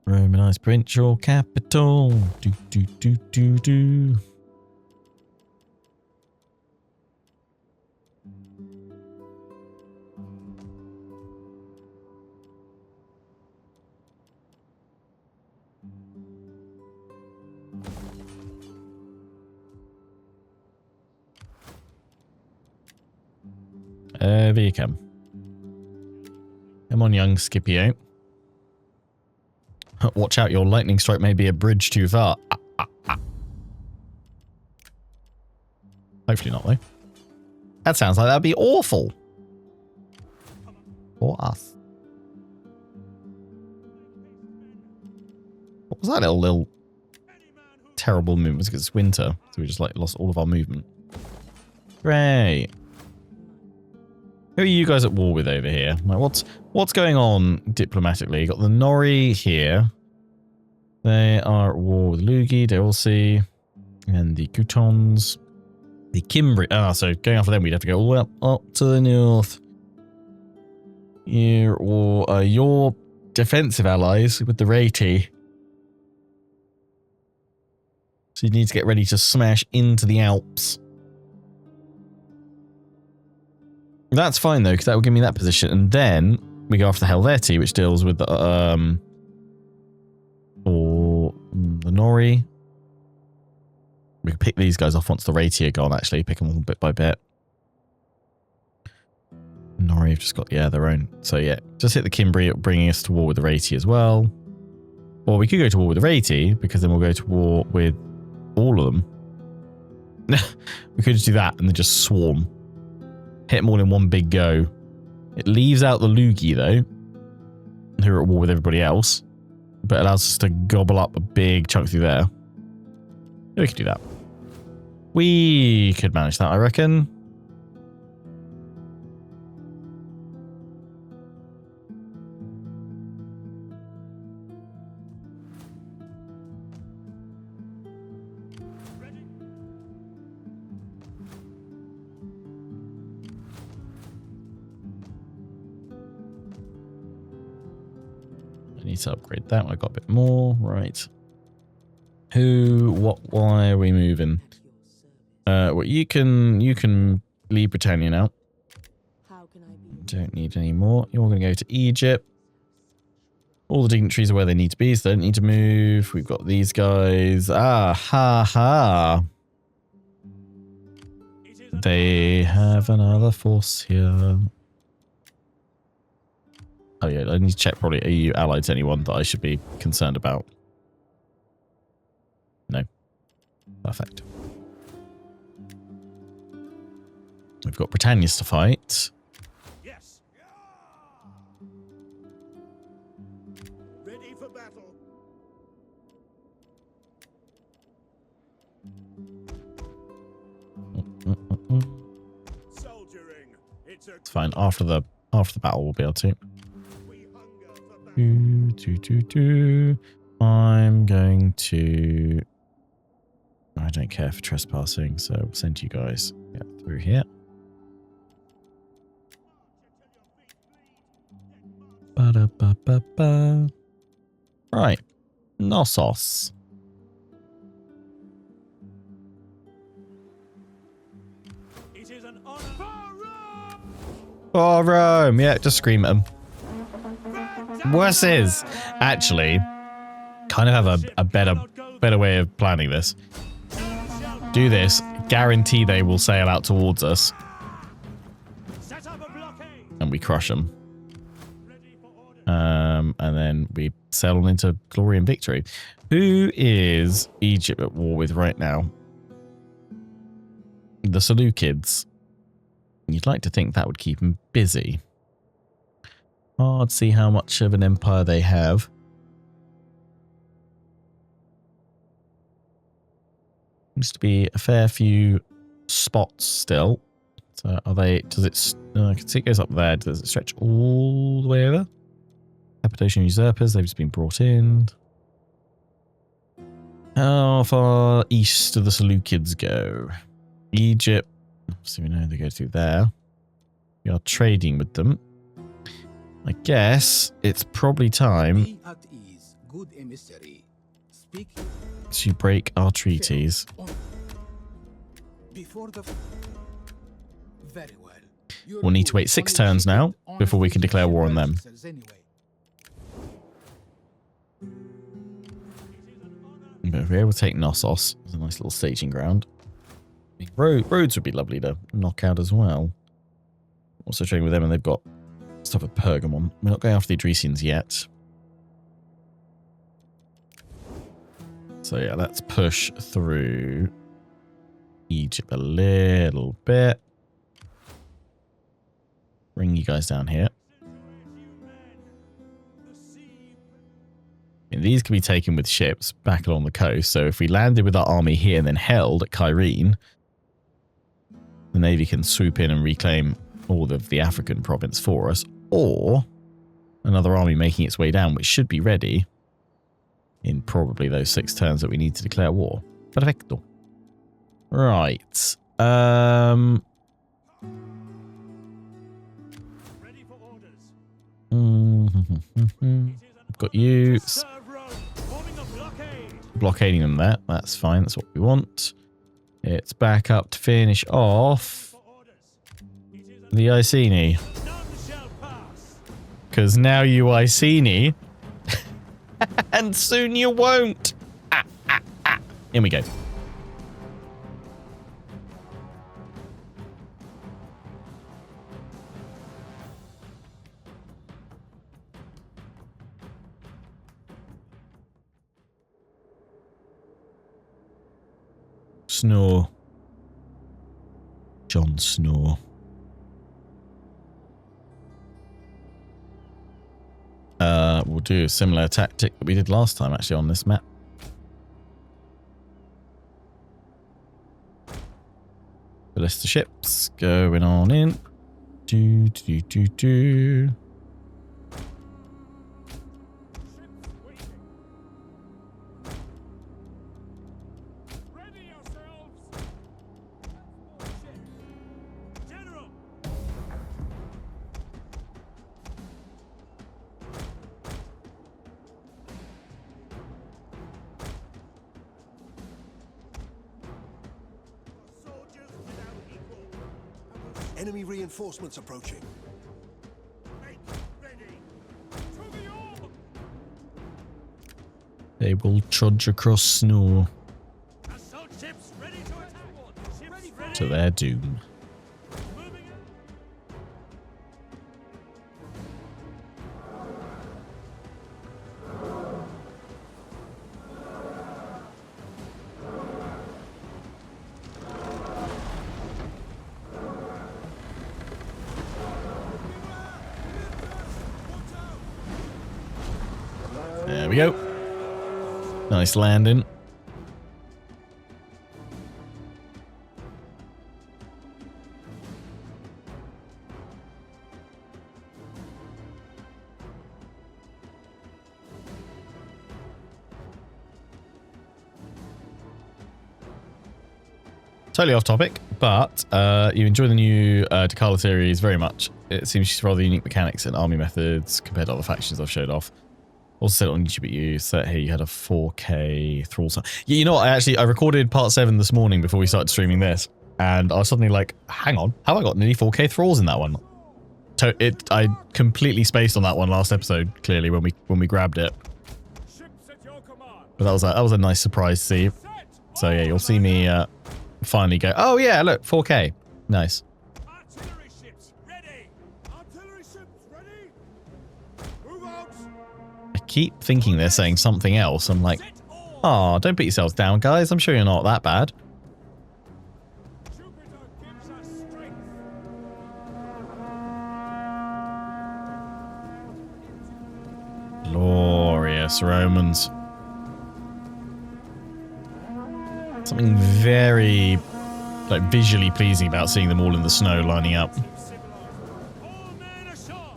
Romanized provincial capital. Do, do, do, do, do. There you come. Come on, young Scipio. Watch out, your lightning strike may be a bridge too far. Hopefully not, though. That sounds like that'd be awful. For us. What was that little terrible movement? Because it's winter, so we just like lost all of our movement. Great. Who are you guys at war with over here? Like, what's going on diplomatically? You got the Nori here. They are at war with Lugi, Deolsi, and the Coutons. The Cimbri. Ah, so going after them, we'd have to go all the way up to the north. Your defensive allies with the Rati. So you need to get ready to smash into the Alps. That's fine though, because that will give me that position, and then we go after the Helvetii, which deals with the Nori. We can pick these guys off once the Rati are gone. Actually, pick them all bit by bit. Nori have just got their own. So yeah, just hit the Cimbri, bringing us to war with the Rati as well. Or we could go to war with the Rati because then we'll go to war with all of them. We could just do that and then just swarm. Hit them all in one big go. It leaves out the Lugi, though, who are at war with everybody else, but allows us to gobble up a big chunk through there. We could do that. We could manage that, I reckon. Need to upgrade that one. I got a bit more. Right. Who, what, why are we moving? Well, you can leave Britannia now. Don't need any more. You're going to go to Egypt. All the dignitaries are where they need to be, so they don't need to move. We've got these guys. Ah, ha, ha. They have another force here. Oh yeah, I need to check probably, are you allied to anyone that I should be concerned about? No. Perfect. We've got Britannia's to fight. Yes. Ready for battle. Soldiering. It's fine. After the battle we'll be able to. I'm going to... I don't care for trespassing, so we'll send you guys through here. Ba-da-ba-ba-ba. Right. Knossos. It is an honor. For Rome! Yeah, just scream at them. Worse is, actually, kind of have a better way of planning this. Do this, guarantee they will sail out towards us. And we crush them. And then we sail on into glory and victory. Who is Egypt at war with right now? The Seleucids. You'd like to think that would keep them busy. Hard to see how much of an empire they have. Seems to be a fair few spots still. So are they, does it, I can see it goes up there. Does it stretch all the way over? Cappadocian usurpers, they've just been brought in. How far east do the Seleucids go? Egypt. So we know they go through there. We are trading with them. I guess it's probably time Be at ease, good emissary. Speak to break our treaties. before the very well. Your We'll need to wait goods 6 only turns now shipped before we can declare war on them. vessels anyway. But if we're able to take Knossos, it's a nice little staging ground. Roads would be lovely to knock out as well. Also trading with them, and they've got stuff at Pergamon. We're not going after the Adresians yet. So yeah, let's push through Egypt a little bit. Bring you guys down here. I mean, these can be taken with ships back along the coast. So if we landed with our army here and then held at Kyrene, the Navy can swoop in and reclaim all of the African province for us. Or another army making its way down, which should be ready in probably those 6 turns that we need to declare war. Perfecto. Right. Ready for orders. Got you Serve Rome. Forming a blockade. blockading them there. That's fine. That's what we want. It's back up to finish off For orders. the Iceni. None shall pass. Because now you Iceni. And soon you won't. In we go. Snow. Jon Snow. We'll do a similar tactic that we did last time actually on this map. Ballista ships going on in. Do. Ready yourselves. General. Soldiers without equal. Enemy reinforcements approaching. Make ready. To the orb. They will trudge across snow Assault ships ready to attack. Ships ready. to their doom. Moving out. There we go. Nice landing. Totally off topic, but you enjoy the new Decala series very much. It seems she's rather unique mechanics and army methods compared to other factions I've showed off. Also said it on YouTube, but you said here you had a 4K thrall. Yeah, you know what? I recorded part 7 this morning before we started streaming this, and I was suddenly like, hang on, have I got nearly 4K thralls in that one? I completely spaced on that one last episode, clearly, when we grabbed it. Ships at your command. But that was a nice surprise to see. So yeah, you'll see me finally go, oh yeah, look, 4K. Nice. Artillery ships ready. Artillery ships ready. Move out. I keep thinking they're saying something else. I'm like, oh, don't beat yourselves down, guys. I'm sure you're not that bad. Jupiter gives us strength. Glorious Romans. Something very visually pleasing about seeing them all in the snow lining up. All men ashore.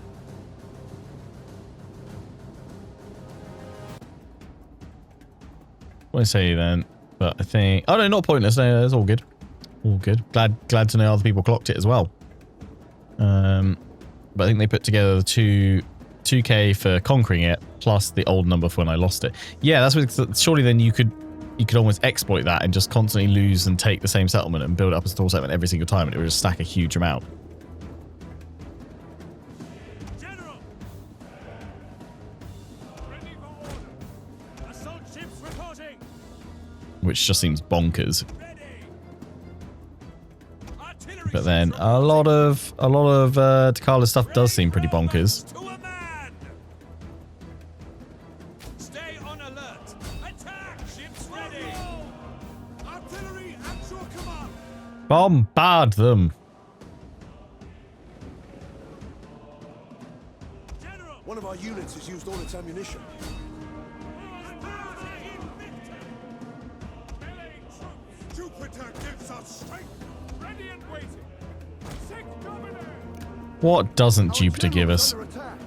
Won't say then, but I think... Oh, no, not pointless. No, that's all good. All good. Glad to know other people clocked it as well. But I think they put together the 2k for conquering it, plus the old number for when I lost it. Yeah, that's what... Surely then you could almost exploit that and just constantly lose and take the same settlement and build up a store settlement every single time, and it would just stack a huge amount. General! Ready for order. Assault ships reporting. Which just seems bonkers. Ready. Artillery But then a lot of Takala's stuff does seem pretty bonkers. to a man. Stay on alert. Attack! Ships ready. Artillery at your command. Bombard them. General! One of our units has used all its ammunition. Jupiter gives us strength. Ready and waiting. Sick governor. What doesn't Our Jupiter give general's us? under attack.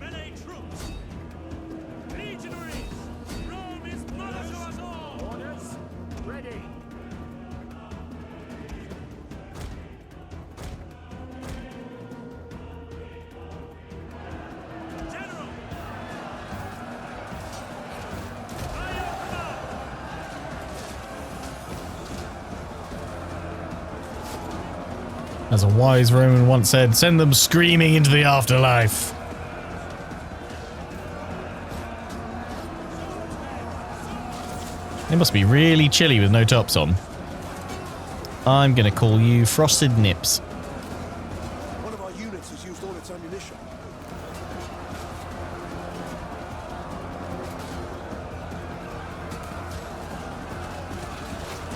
Melee troops. Legionaries. Rome is mother to us all. Orders. Ready. General. By your command. As a wise Roman once said, send them screaming into the afterlife. It must be really chilly with no tops on. I'm gonna call you Frosted Nips. One of our units has used all its ammunition.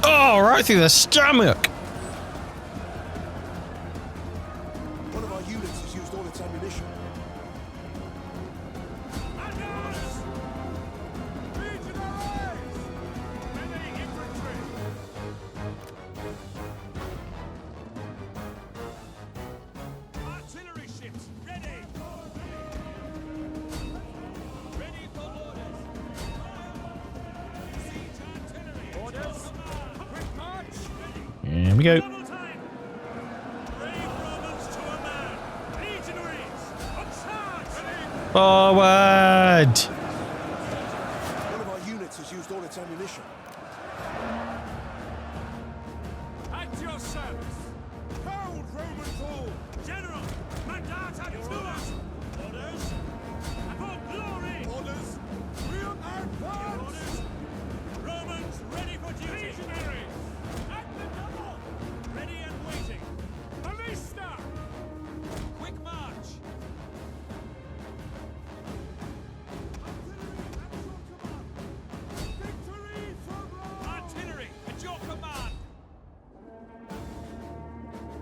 Oh, right through the stomach. One of our units has used all its ammunition. Advance! Legionaries! Melee infantry! Artillery ships, ready! Ready for orders! Siege artillery! Orders! Quick march! Ready! Here we go. Double time! Brave Romans to a man! Legionaries! On charge! Ready! Forward. One of our units has used all its ammunition. At your service! Hold Roman fall! General! Mandata tuas! Orders! For glory! Orders! Real advance! Orders! Romans ready for duty! Legionaries! At the double! Ready and waiting! Ballista! Quick march! Victory for Rome! Artillery at your command!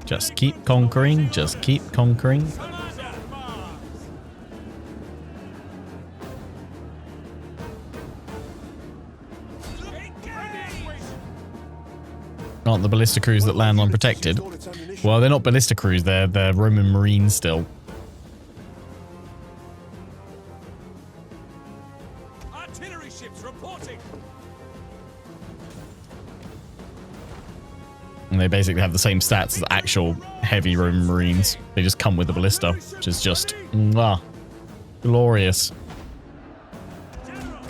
Just keep conquering. Just keep conquering. Commander! Mars! Engage! Aren't the ballista crews that land unprotected? All its ammunition. Well, they're not ballista crews. They're Roman Marines still. Artillery ships reporting! And they basically have the same stats as actual heavy Roman Marines. They just come with the ballista, which is just glorious. General!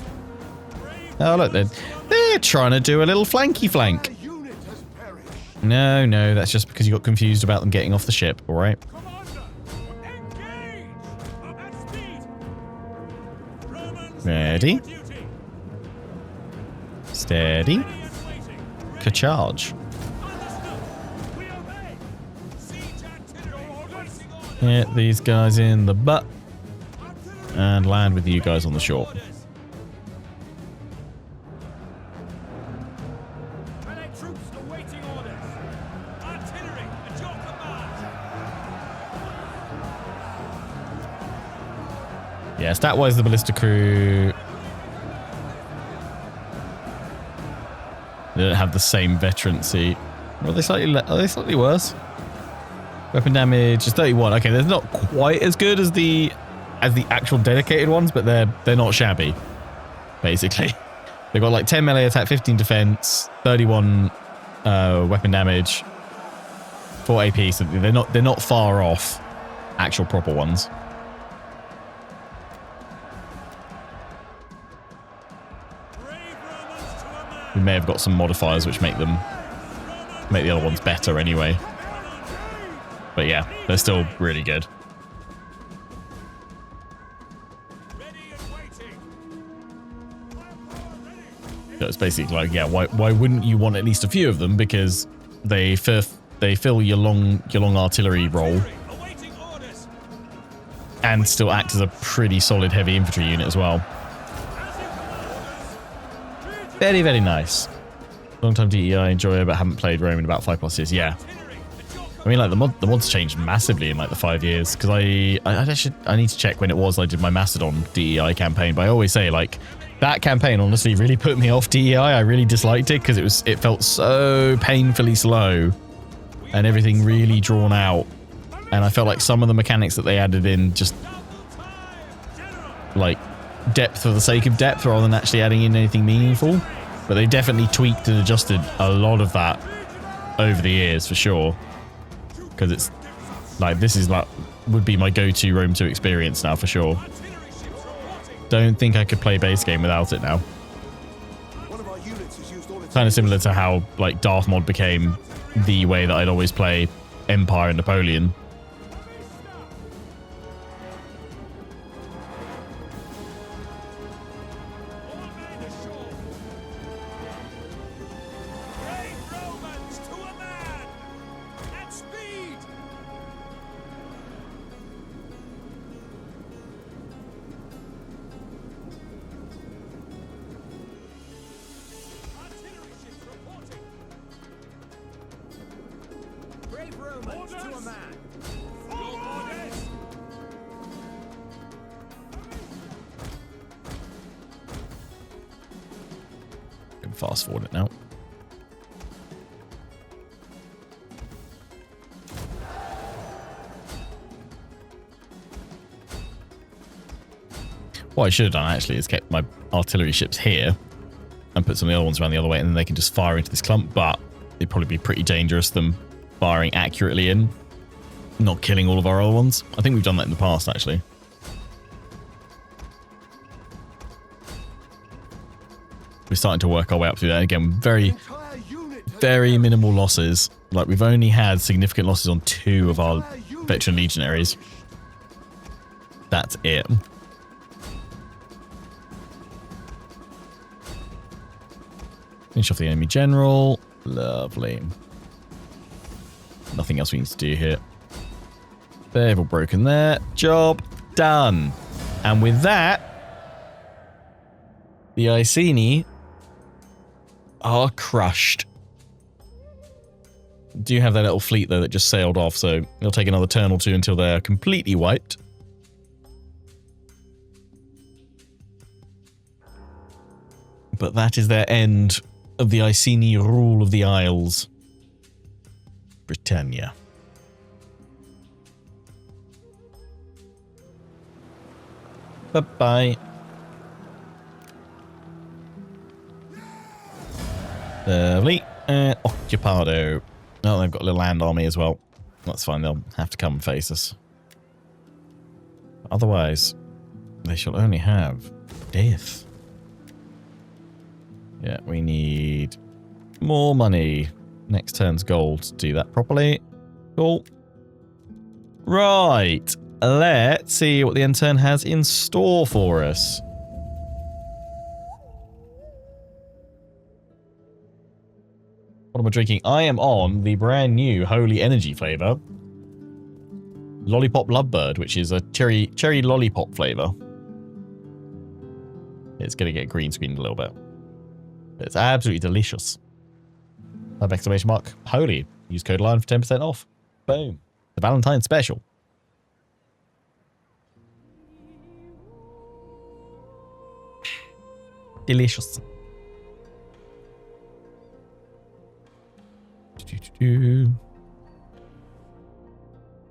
Brave Oh, look, they're trying to do a little flanky flank. A unit has perished. No, that's just because you got confused about them getting off the ship, all right? Commander! Engage! At speed! Romans Ready? for duty! Steady. Ready and waiting! Ka-charge. Understood! We obey! Siege artillery! Waiting orders! Hit these guys in the butt Artillery! and land with you guys on the shore. Orders! Allied troops awaiting orders! Artillery at your command! Yeah, stat-wise, the ballista crew... They don't have the same veterancy. Are they slightly worse? Weapon damage is 31. Okay, they're not quite as good as the as the actual dedicated ones, but they're not shabby. Basically, they've got like 10 melee attack, 15 defense, 31 weapon damage, 4 AP. So they're not far off actual proper ones. We may have got some modifiers which make the other ones better anyway. But yeah, they're still really good. So it's basically like, yeah, why wouldn't you want at least a few of them? Because they fill your long artillery role and still act as a pretty solid heavy infantry unit as well. Very, very nice. Long time DEI enjoyer, but haven't played Rome in about 5+ years. Yeah. I mean, like the mods changed massively in like the 5 years, because I need to check when it was I did my Macedon DEI campaign, but I always say like that campaign honestly really put me off DEI. I really disliked it because it felt so painfully slow and everything really drawn out, and I felt like some of the mechanics that they added in just like depth for the sake of depth rather than actually adding in anything meaningful. But they definitely tweaked and adjusted a lot of that over the years for sure. Because it's like, this is like, would be my go-to Rome 2 experience now for sure. Don't think I could play base game without it now. Kind of similar to how like Darth mod became the way that I'd always play Empire and Napoleon. Fast forward it now. What I should have done actually is kept my artillery ships here and put some of the other ones around the other way, and then they can just fire into this clump, but it'd probably be pretty dangerous them firing accurately in, not killing all of our other ones. I think we've done that in the past actually. We're starting to work our way up through that. Again, very, very minimal losses. Like, we've only had significant losses on 2 of our veteran legionaries. That's it. Finish off the enemy general. Lovely. Nothing else we need to do here. They've all broken there. Job done. And with that, the Iceni are crushed. Do have that little fleet though that just sailed off, so it'll take another turn or 2 until they're completely wiped. But that is their end of the Iceni rule of the Isles. Britannia. Bye-bye. Lovely. Occupado. Oh, they've got a little land army as well. That's fine. They'll have to come and face us. Otherwise, they shall only have death. Yeah, we need more money. Next turn's gold to do that properly. Cool. Right. Let's see what the end turn has in store for us. What am I drinking? I am on the brand new Holy Energy flavor. Lollipop Lovebird, which is a cherry lollipop flavor. It's going to get green screened a little bit. It's absolutely delicious. Type exclamation mark Holy. Use code LION for 10% off. Boom. The Valentine's special. Delicious.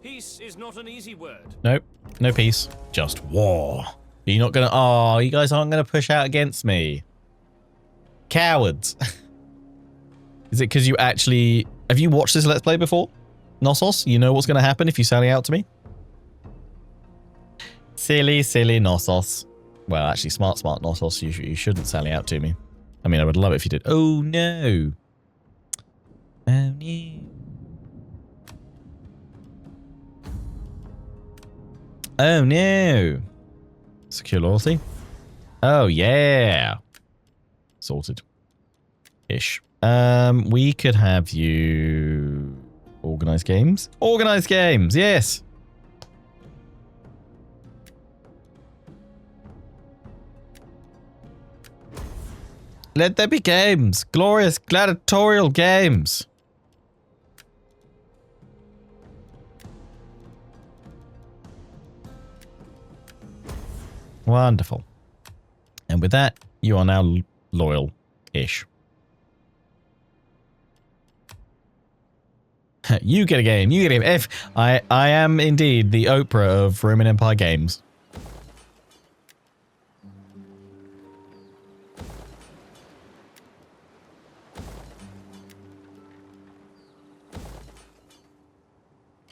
Peace is is not an easy word. Nope. No peace. Just war. You're not gonna... Oh, you guys aren't gonna push out against me. Cowards. Is it because you actually... Have you watched this Let's Play before? Knossos? You know what's gonna happen if you sally out to me? Silly, silly Knossos. Well, actually, smart Knossos. You shouldn't sally out to me. I mean, I would love it if you did. Oh, no. Oh, no. Oh, no. Secure loyalty. Oh, yeah. Sorted. Ish. We could have you... Organize games? Organize games, yes. Let there be games. Glorious gladiatorial games. Wonderful. And with that, you are now loyal-ish. You get a game. You get a game. If I am indeed the Oprah of Roman Empire games.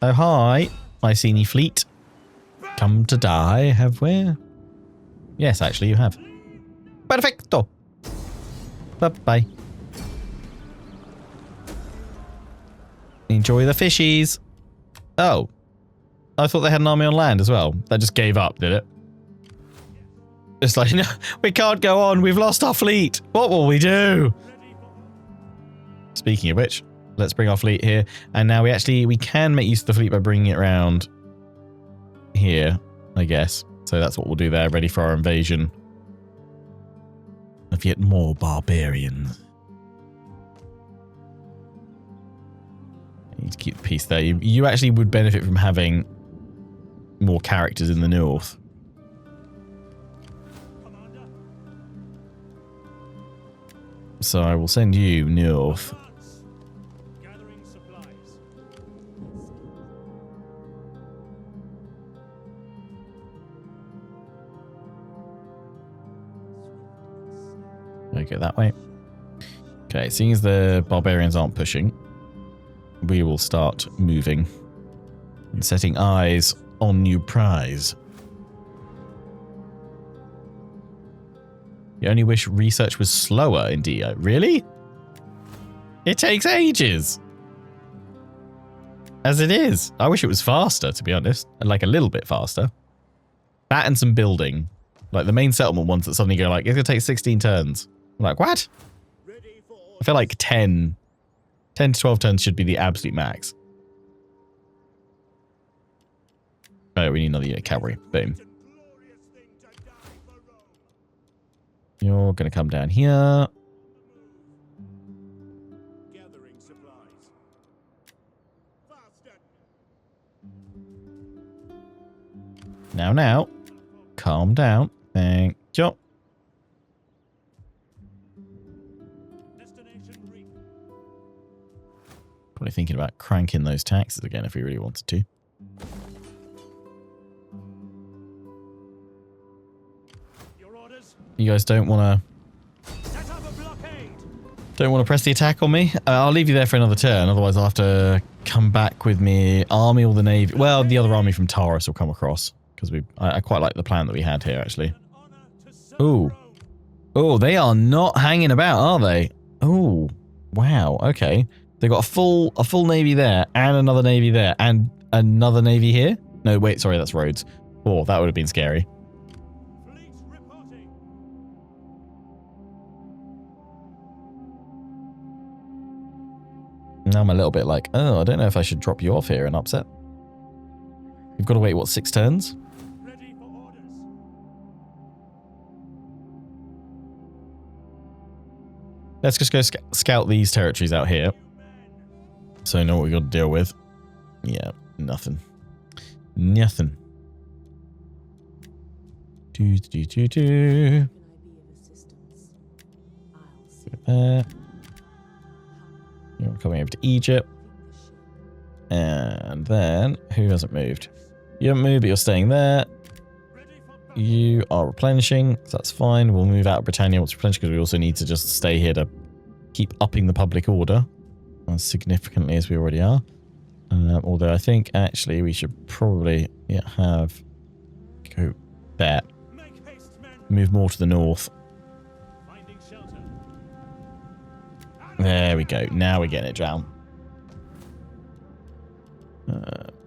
Oh, hi, Mycenae fleet. Come to die, have we? Yes, actually, you have. Perfecto. Bye-bye. Enjoy the fishies. Oh. I thought they had an army on land as well. That just gave up, did it? It's like, no, we can't go on. We've lost our fleet. What will we do? Speaking of which, let's bring our fleet here. And now we can make use of the fleet by bringing it around here, I guess. So that's what we'll do there, ready for our invasion of yet more barbarians. You need to keep the peace there. You actually would benefit from having more characters in the north. So I will send you north. Okay, that way. Okay, seeing as the barbarians aren't pushing, we will start moving and setting eyes on new prize. You only wish research was slower in DO. Really? It takes ages. As it is. I wish it was faster, to be honest. Like a little bit faster. That and some building. Like the main settlement ones that suddenly go like, it's going to take 16 turns. I'm like, what? I feel like 10 to 12 turns should be the absolute max. Oh, we need another unit of cavalry. Boom. You're going to come down here. Now. Calm down. Thank you. Probably thinking about cranking those taxes again if we really wanted to. You guys don't want to press the attack on me? I'll leave you there for another turn, otherwise I'll have to come back with me army or the navy. Well, the other army from Taurus will come across, because I quite like the plan that we had here, actually. Ooh. Oh, they are not hanging about, are they? Oh, wow, okay. They got a full navy there, and another navy there, and another navy here? No, wait, sorry, that's Rhodes. Oh, that would have been scary. Now I'm a little bit like, oh, I don't know if I should drop you off here and upset. You've got to wait, what, 6 turns? Let's just go scout these territories out here. So I know what we got to deal with. Yeah, nothing. Nothing. There. You're coming over to Egypt. And then, who hasn't moved? You haven't moved, but you're staying there. You are replenishing, so that's fine. We'll move out of Britannia once replenished, because we also need to just stay here to keep upping the public order as significantly as we already are. Although I think actually we should probably have go there. Move more to the north. There we go. Now we're getting it down.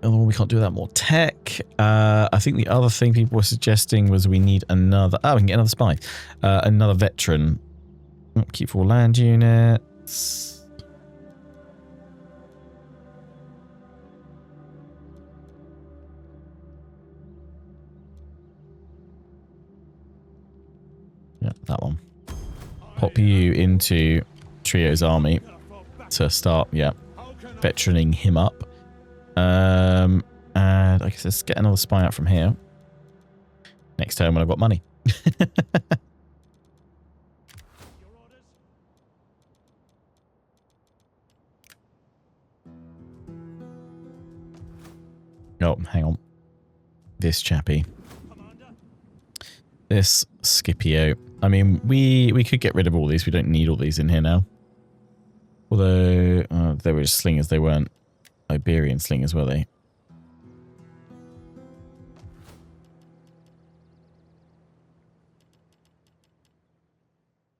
We can't do that. More tech. I think the other thing people were suggesting was we need another. Oh, we can get another spy. Another veteran. Keep 4 land units. Yeah, that one. Pop you into Trio's army to start, veteraning him up. And I guess let's get another spy out from here. Next turn when I've got money. Oh, hang on. This chappie. This Scipio. I mean, we could get rid of all these. We don't need all these in here now. Although, they were just slingers. They weren't Iberian slingers, were they?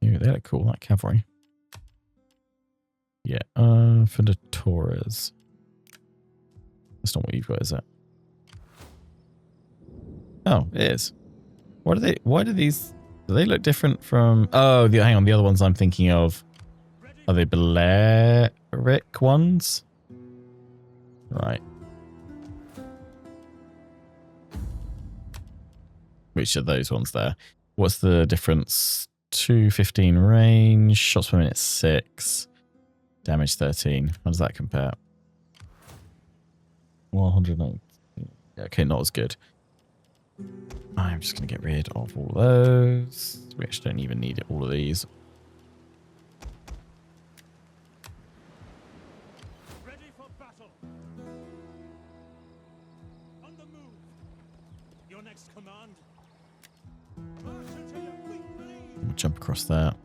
Ooh, they look cool, like cavalry. Yeah, for the Taurus. That's not what you've got, is it? Oh, it is. What are they? Why do these? Do they look different from? Oh, hang on. The other ones I'm thinking of are they Balearic ones? Right. Which are those ones there? What's the difference? 215 range, shots per minute 6, damage 13. How does that compare? 190. Okay, not as good. I'm just going to get rid of all those. We actually don't even need all of these. Ready for battle. On the move. Your next command. We'll jump across that.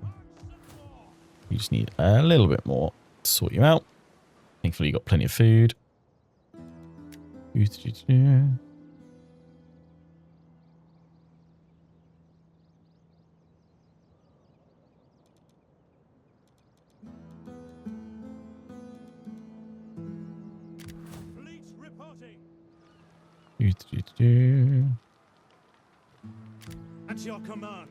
You just need a little bit more to sort you out. Thankfully, you got plenty of food. Fleet reporting. At your command.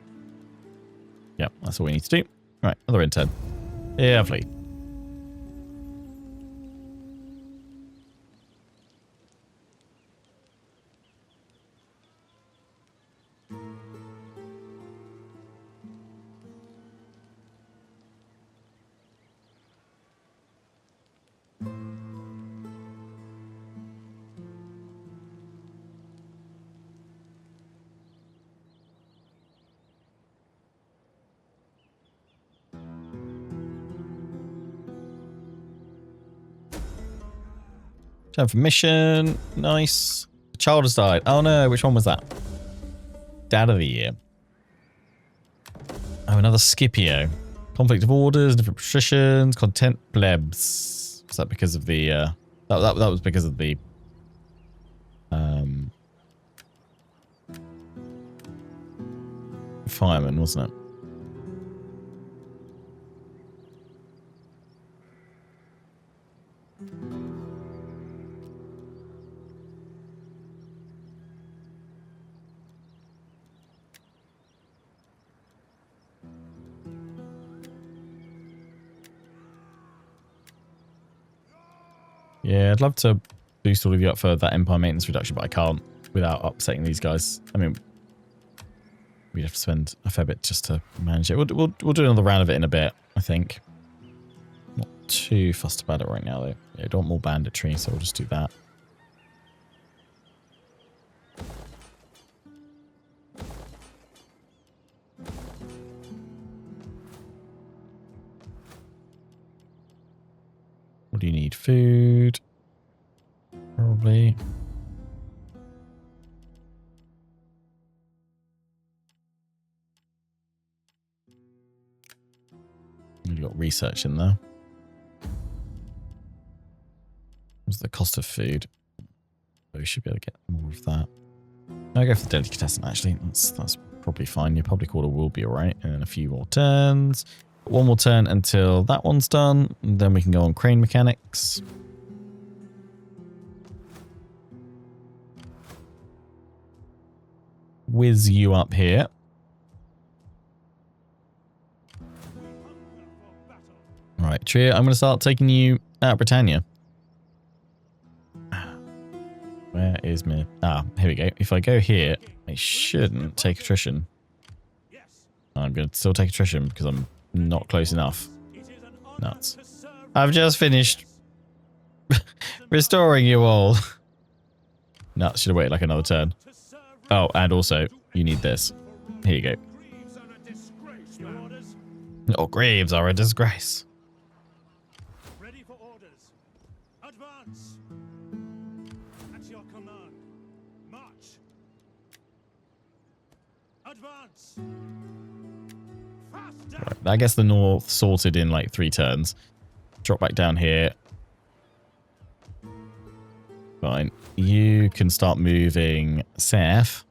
Yep, that's all we need to do. Right, other intent. Lovely. Time for mission. Nice. The child has died. Oh no, which one was that? Dad of the year. Oh, another Scipio. Conflict of orders, different patricians, content plebs. Was that because of the that was because of the fireman, wasn't it? Yeah, I'd love to boost all of you up for that Empire maintenance reduction, but I can't without upsetting these guys. I mean, we'd have to spend a fair bit just to manage it. We'll do another round of it in a bit, I think. Not too fussed about it right now, though. Yeah, don't want more banditry, so we'll just do that. What do you need? Food. really got research in there. What's the cost of food? We should be able to get more of that. I'll go for the delicatessen, actually. That's probably fine. Your public order will be alright. And then a few more turns. One more turn until that one's done. And then we can go on crane mechanics. Whiz you up here. Right, Trier, I'm going to start taking you out of Britannia. Where is me? Ah, here we go. If I go here, I shouldn't take attrition. I'm going to still take attrition because I'm not close enough. Nuts. I've just finished restoring you all. Nuts, should have waited like another turn. Oh, and also, you need this. Here you go. Oh, Greaves are a disgrace. Ready for orders. Advance. At your command. March. Advance. Faster. Right, that gets the north sorted in like 3 turns. Drop back down here. Fine. You can start moving south.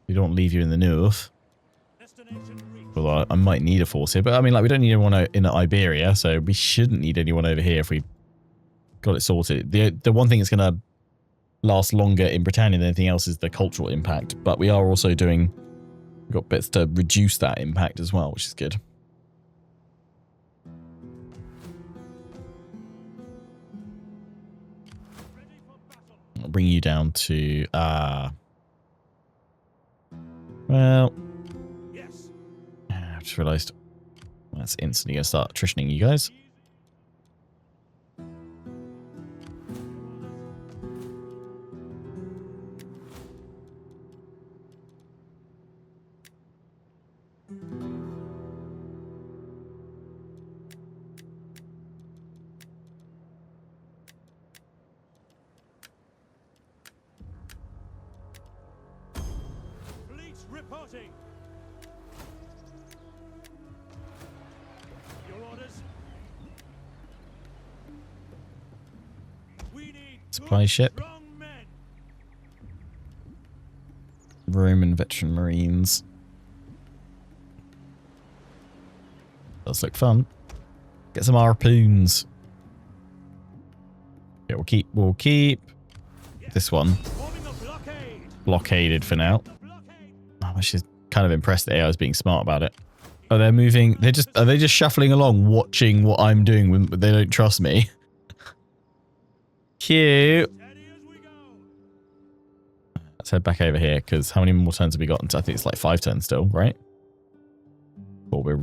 We don't leave you in the north. Well, I might need a force here, but I mean, like, we don't need anyone in Iberia, so we shouldn't need anyone over here if we got it sorted. The one thing that's going to last longer in Britannia than anything else is the cultural impact, but we are also doing, we've got bits to reduce that impact as well, which is good. I'll bring you down to, well, I just realised that's instantly going to start attritioning you guys. Fleets reporting. Your orders. We need Supply good, ship. strong men. Roman veteran marines. Does look fun. Get some harpoons. Yeah, we'll keep this one Forming a blockade. blockaded for now. The blockade. I'm actually kind of impressed that AI is being smart about it. Oh, they're moving. Are they just shuffling along, watching what I'm doing when they don't trust me? Cute. Steady as we go. Let's head back over here, because how many more turns have we got? I think it's like 5 turns still, right? But we're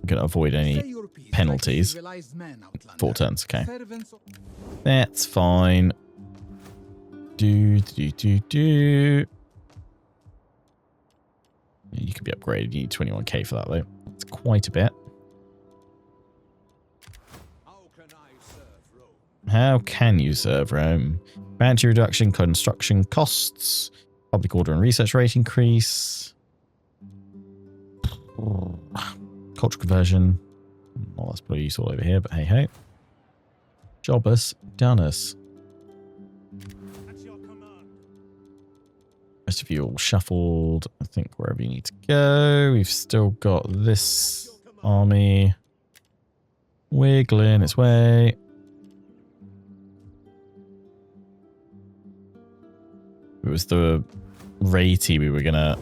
going to avoid any penalties. 4 turns, okay. That's fine. You could be upgraded. You need 21k for that, though. That's quite a bit. How can you serve Rome? Bounty reduction, construction costs, public order and research rate increase, cultural conversion. Well, that's pretty useful over here, but hey ho. Jobbus done us. At your command. Rest of you all shuffled, I think, wherever you need to go. We've still got this army wiggling its way. It was the Raiti we were going to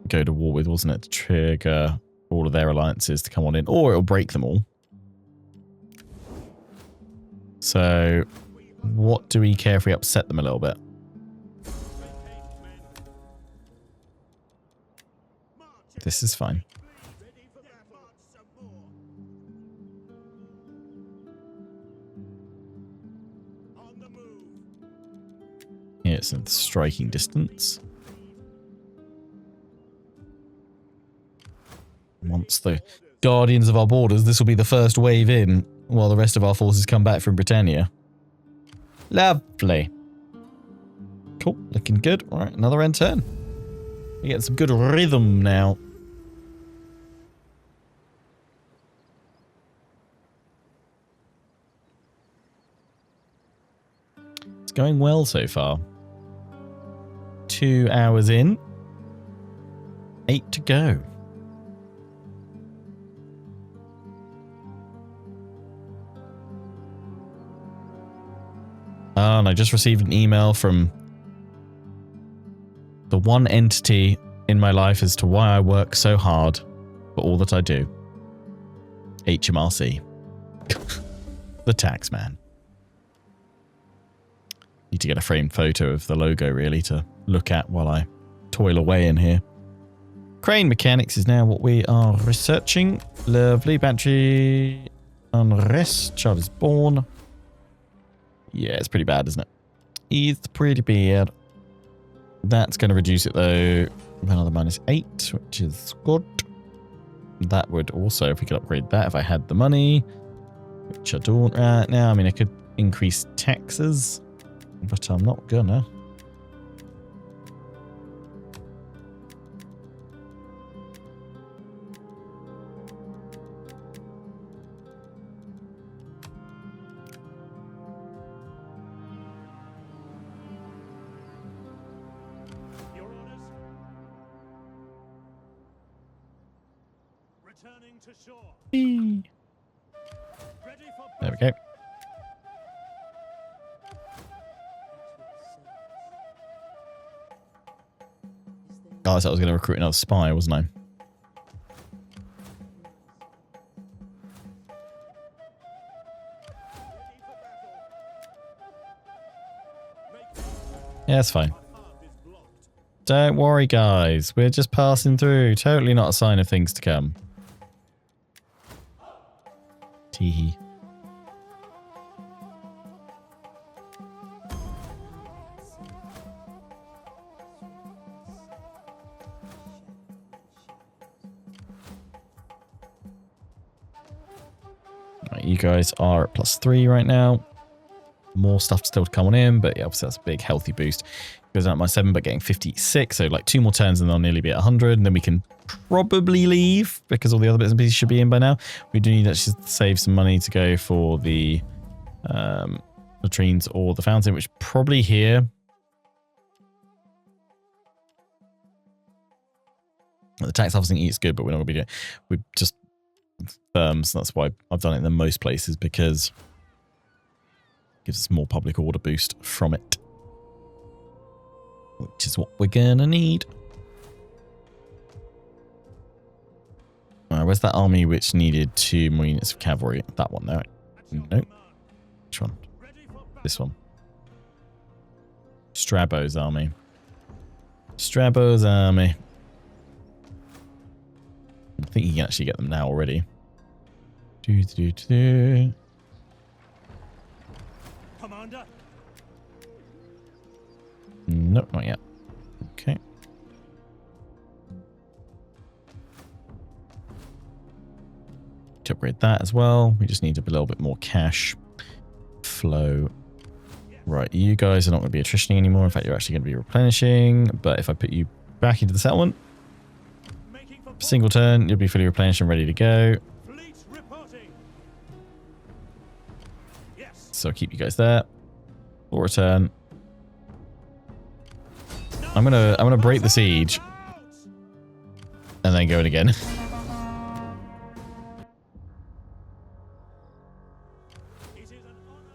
go to war with, wasn't it? To trigger all of their alliances to come on in, or it'll break them all. So, what do we care if we upset them a little bit? This is fine. Ready for that march some more. On the move. Yeah, it's in striking distance. Once the Guardians of our borders, this will be the first wave in, while the rest of our forces come back from Britannia. Lovely. Cool, looking good. All right, another end turn. We're getting some good rhythm now. going well so far. 2 hours in. 8 to go. And I just received an email from the one entity in my life as to why I work so hard for all that I do. HMRC. The tax man. Need to get a framed photo of the logo, really, to look at while I toil away in here. Crane mechanics is now what we are researching. Lovely. Battery unrest. Child is born. Yeah, it's pretty bad, isn't it? It's pretty bad. That's going to reduce it, though, another -8, which is good. That would also, if we could upgrade that, if I had the money, which I don't right now. I mean, I could increase taxes, but I'm not gonna. Returning to shore. Whee. Ready for There we go. Oh, I said I was going to recruit another spy, wasn't I? Yeah, that's fine. Don't worry, guys. We're just passing through. Totally not a sign of things to come. Teehee. Right, you guys are at +3 right now. More stuff still to come on in, but yeah, obviously that's a big healthy boost. Goes down at -7, but getting 56, so like 2 more turns and they'll nearly be at 100, and then we can probably leave because all the other bits and pieces should be in by now. We do need to actually save some money to go for the latrines or the fountain, which probably here. The tax officing is good, but we're not going to be doing it. We just firms. That's why I've done it in most places, because it gives us more public order boost from it, which is what we're gonna need. Where's that army which needed 2 more units of cavalry? That one, no. No. Which one? This one. Strabo's army. Strabo's army. I think you can actually get them now already. Commander. Nope, not yet. Okay. To upgrade that as well. We just need a little bit more cash flow. Right, you guys are not going to be attritioning anymore. In fact, you're actually going to be replenishing. But if I put you back into the settlement, single turn, you'll be fully replenished and ready to go. Fleet reporting. Yes. So I'll keep you guys there. Full return. I'm gonna break the siege and then go in again.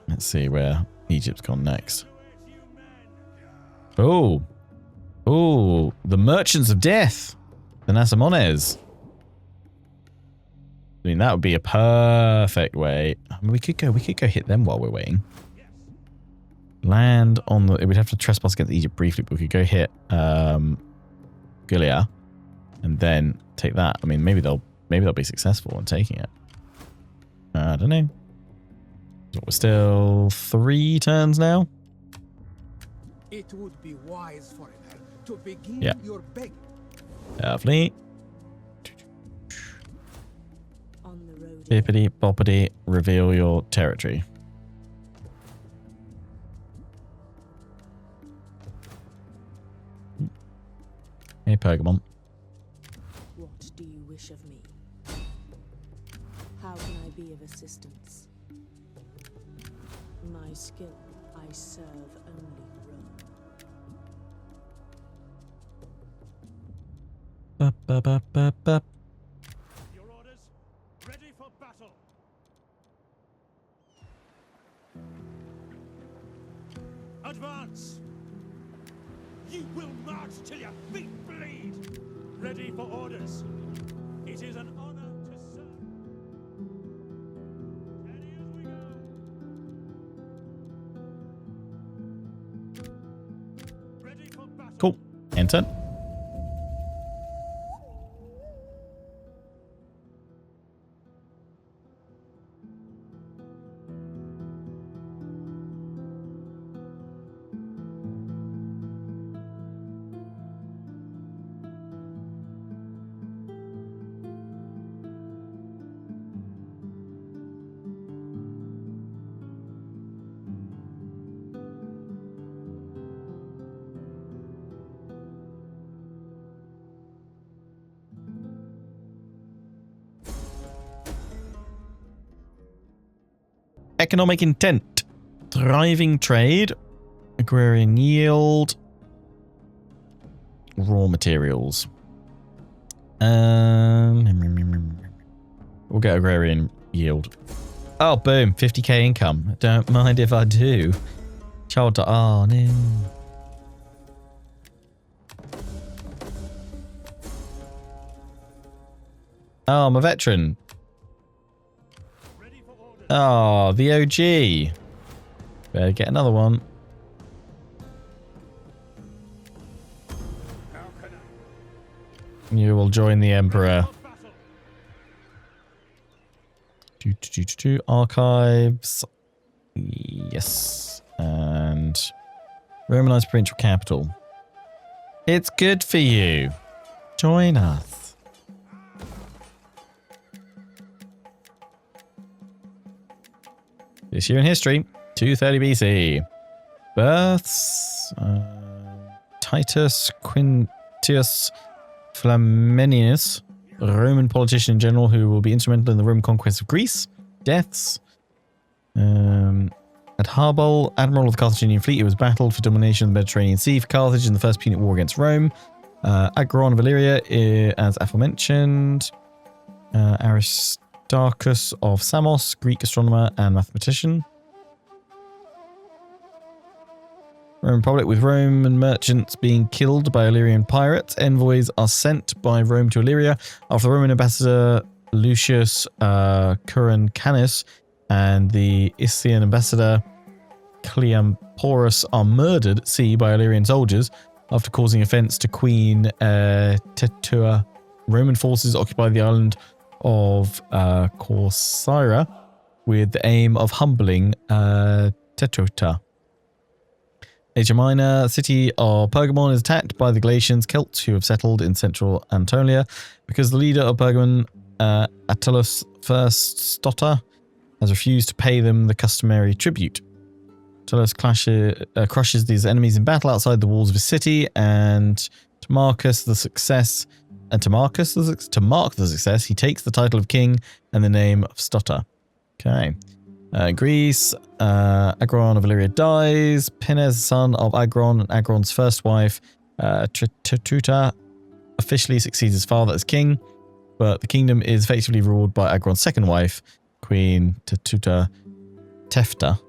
Let's see where Egypt's gone next. Oh, the Merchants of Death, the Nasamones. I mean, that would be a perfect way. I mean, we could go hit them while we're waiting. Land on the... We'd have to trespass against Egypt briefly, but we could go hit Gilead and then take that. I mean, maybe they'll be successful in taking it. I don't know. We're still 3 turns now. It would be wise, foreigner, to begin your begging. Lovely. On the road. Bippity boppity, reveal your territory. Hey, Pergamon. What do you wish of me? How can I be of assistance? My skill I serve only Rome. Ba, ba, ba, ba, ba. Your orders? Ready for battle. Advance! You will march till your feet bleed! Ready for orders. It is an honor to serve. Steady as we go. Ready for battle. Cool. Enter. Economic intent. Thriving trade. Agrarian yield. Raw materials. We'll get agrarian yield. Oh, boom. 50k income. Don't mind if I do. Child to... Oh, no. Oh, I'm a veteran. Oh, the OG. Better get another one. You will join the Emperor. Archives. Yes. And Romanized provincial capital. It's good for you. Join us. This year in history, 230 BC. Births. Titus Quintius Flaminius, a Roman politician in general who will be instrumental in the Roman conquest of Greece. Deaths. At Harbol, admiral of the Carthaginian fleet, who was battled for domination of the Mediterranean Sea for Carthage in the First Punic War against Rome. Agron of Illyria, as aforementioned. Aristarchus of Samos, Greek astronomer and mathematician. Roman Republic, with Roman merchants being killed by Illyrian pirates. Envoys are sent by Rome to Illyria after the Roman ambassador Lucius Curancanus and the Isian ambassador Cleamporus are murdered at sea by Illyrian soldiers after causing offense to Queen Tetua. Roman forces occupied the island of Corcyra with the aim of humbling Tetuta. Asia Minor, city of Pergamon is attacked by the Galatians, Celts who have settled in central Anatolia because the leader of Pergamon, Attalus I Stotta, has refused to pay them the customary tribute. Attalus crushes these enemies in battle outside the walls of his city, and to mark the success, he takes the title of king and the name of Stotta. Okay. Greece, Agron of Illyria dies. Pinez, son of Agron and Agron's first wife, Tetuta, officially succeeds his father as king, but the kingdom is effectively ruled by Agron's second wife, Queen Tetuta Tefta,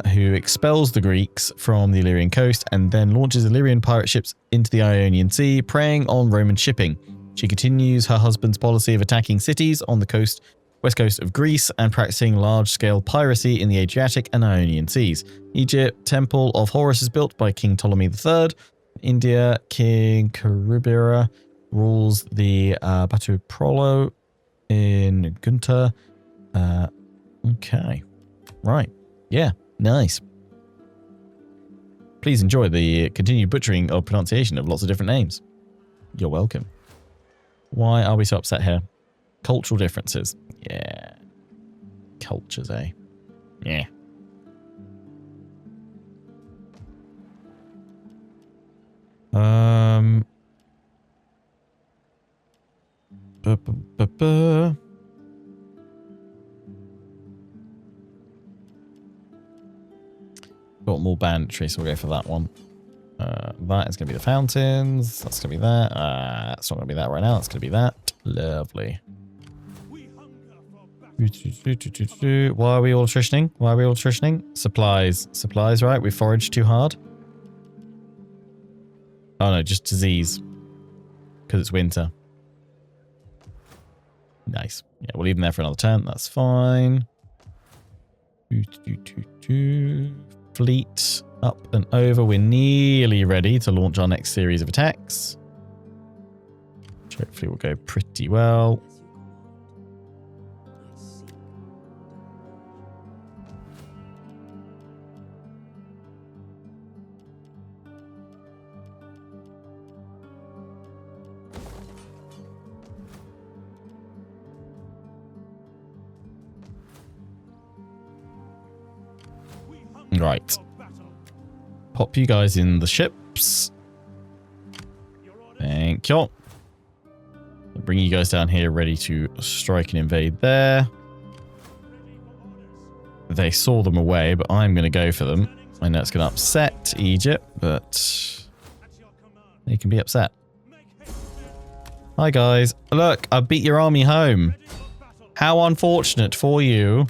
who expels the Greeks from the Illyrian coast and then launches Illyrian pirate ships into the Ionian Sea, preying on Roman shipping. She continues her husband's policy of attacking cities on the west coast of Greece and practicing large-scale piracy in the Adriatic and Ionian seas. Egypt, Temple of Horus is built by King Ptolemy III. India, King Kurubira rules the Batu Prolo in Gunta. Okay. Right. Yeah. Nice. Please enjoy the continued butchering of pronunciation of lots of different names. You're welcome. Why are we so upset here? Cultural differences. Yeah. Cultures, eh? Yeah. want more banditry, so we'll go for that one. That is going to be the fountains. That's going to be that. That's not going to be that right now. That's going to be that. Lovely. Why are we all attritioning? Why are we all attritioning? Supplies. Supplies, right? We foraged too hard. Oh no, just disease. Because it's winter. Nice. Yeah, we'll leave them there for another turn. That's fine. Fleet up and over. We're nearly ready to launch our next series of attacks. Which hopefully will go pretty well. Right. Pop you guys in the ships. Thank you. I'll bring you guys down here ready to strike and invade there. They saw them away, but I'm going to go for them. I know it's going to upset Egypt, but they can be upset. Hi guys. Look, I beat your army home. How unfortunate for you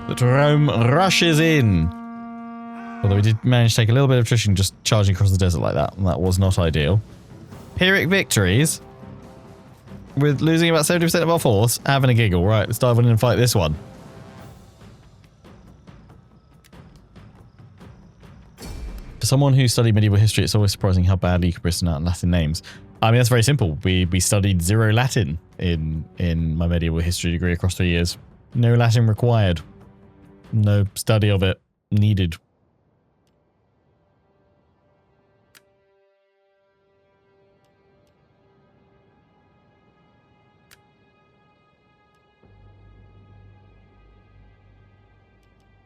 that Rome rushes in. Although we did manage to take a little bit of attrition just charging across the desert like that, and that was not ideal. Pyrrhic victories. With losing about 70% of our force, having a giggle. Right, let's dive in and fight this one. For someone who studied medieval history, it's always surprising how badly you can pronounce Latin names. I mean, that's very simple. We studied 0 Latin in my medieval history degree across 3 years. No Latin required. No study of it needed.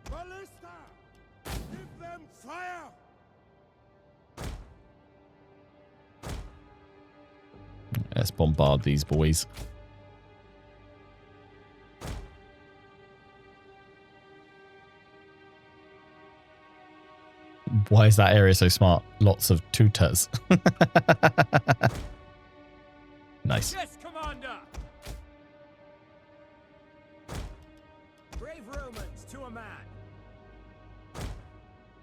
Ballista! Give them fire! Let's bombard these boys. Why is that area so smart? Lots of tutors. Nice. Yes, Commander! Brave Romans to a man.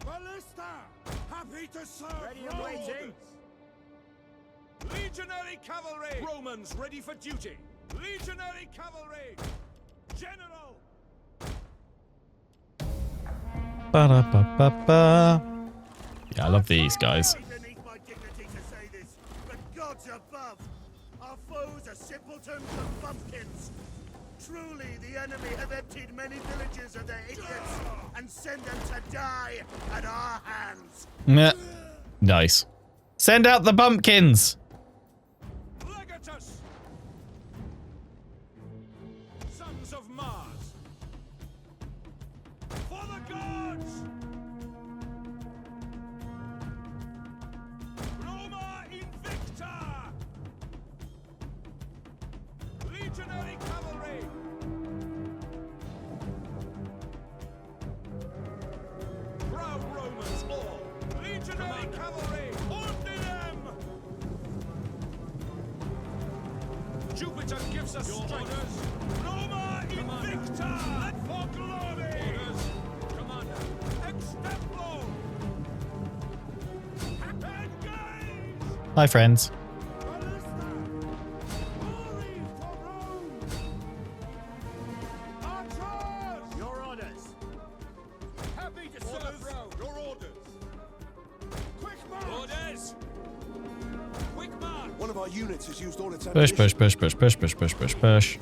Ballista! Happy to serve! Ready and waiting. Legionary cavalry! Romans ready for duty! Legionary cavalry! General! Ba-da-ba-ba-ba. Yeah, I love these guys. Beneath my dignity to say this, but gods above, our foes are simpletons and bumpkins. Truly, the enemy have emptied many villages of their idiots and sent them to die at our hands. Meh. Nice. Send out the bumpkins. Legatus! Sons of Mars! For the gods! Roma Invicta! Legionary cavalry! Proud Romans all! Legionary cavalry! Ordinem! Jupiter gives us strength! Roma Invicta! For glory! Orders! Commander! Extemplo! Engage! Hi, friends. Ballista! Glory for Rome! Archers! Your orders! Happy to serve Rome! Your orders! Quick march! Orders! Quick march! One of our units has used all its Push, ammunition. push, push, push, push, push, push, push, push.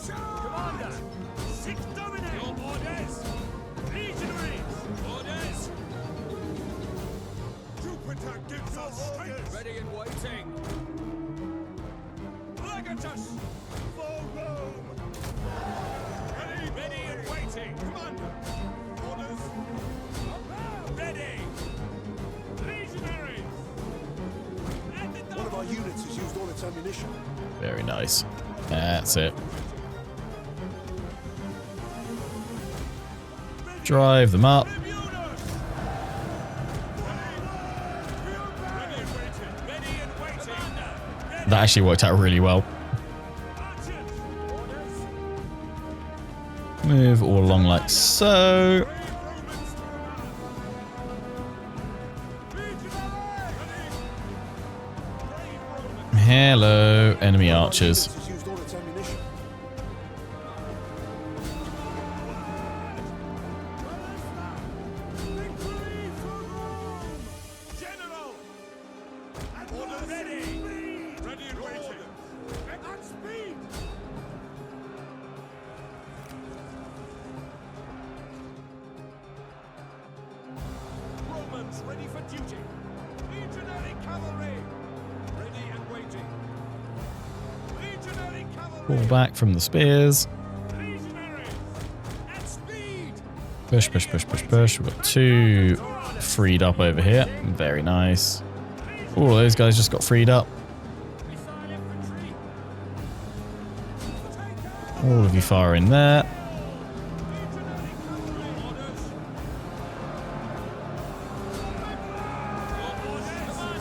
Commander! Six Dominate! Your orders! Legionaries! Orders! Jupiter gives us strength! Ready and waiting! Legatus! For Rome! Ready and waiting! Commander! Orders! Ready! Legionaries! One of our units has used all its ammunition. Very nice. That's it. Drive them up. That actually worked out really well. Move all along like so. Hello, enemy archers. Ready for duty. Legionary cavalry. Ready and waiting. Legionary cavalry. Pull back from the spears. Legionaries. At speed. Push, push, push, push, push. We've got 2 freed up over here. Very nice. All those guys just got freed up. Missile infantry. All of you fire in there. Legionary cavalry orders.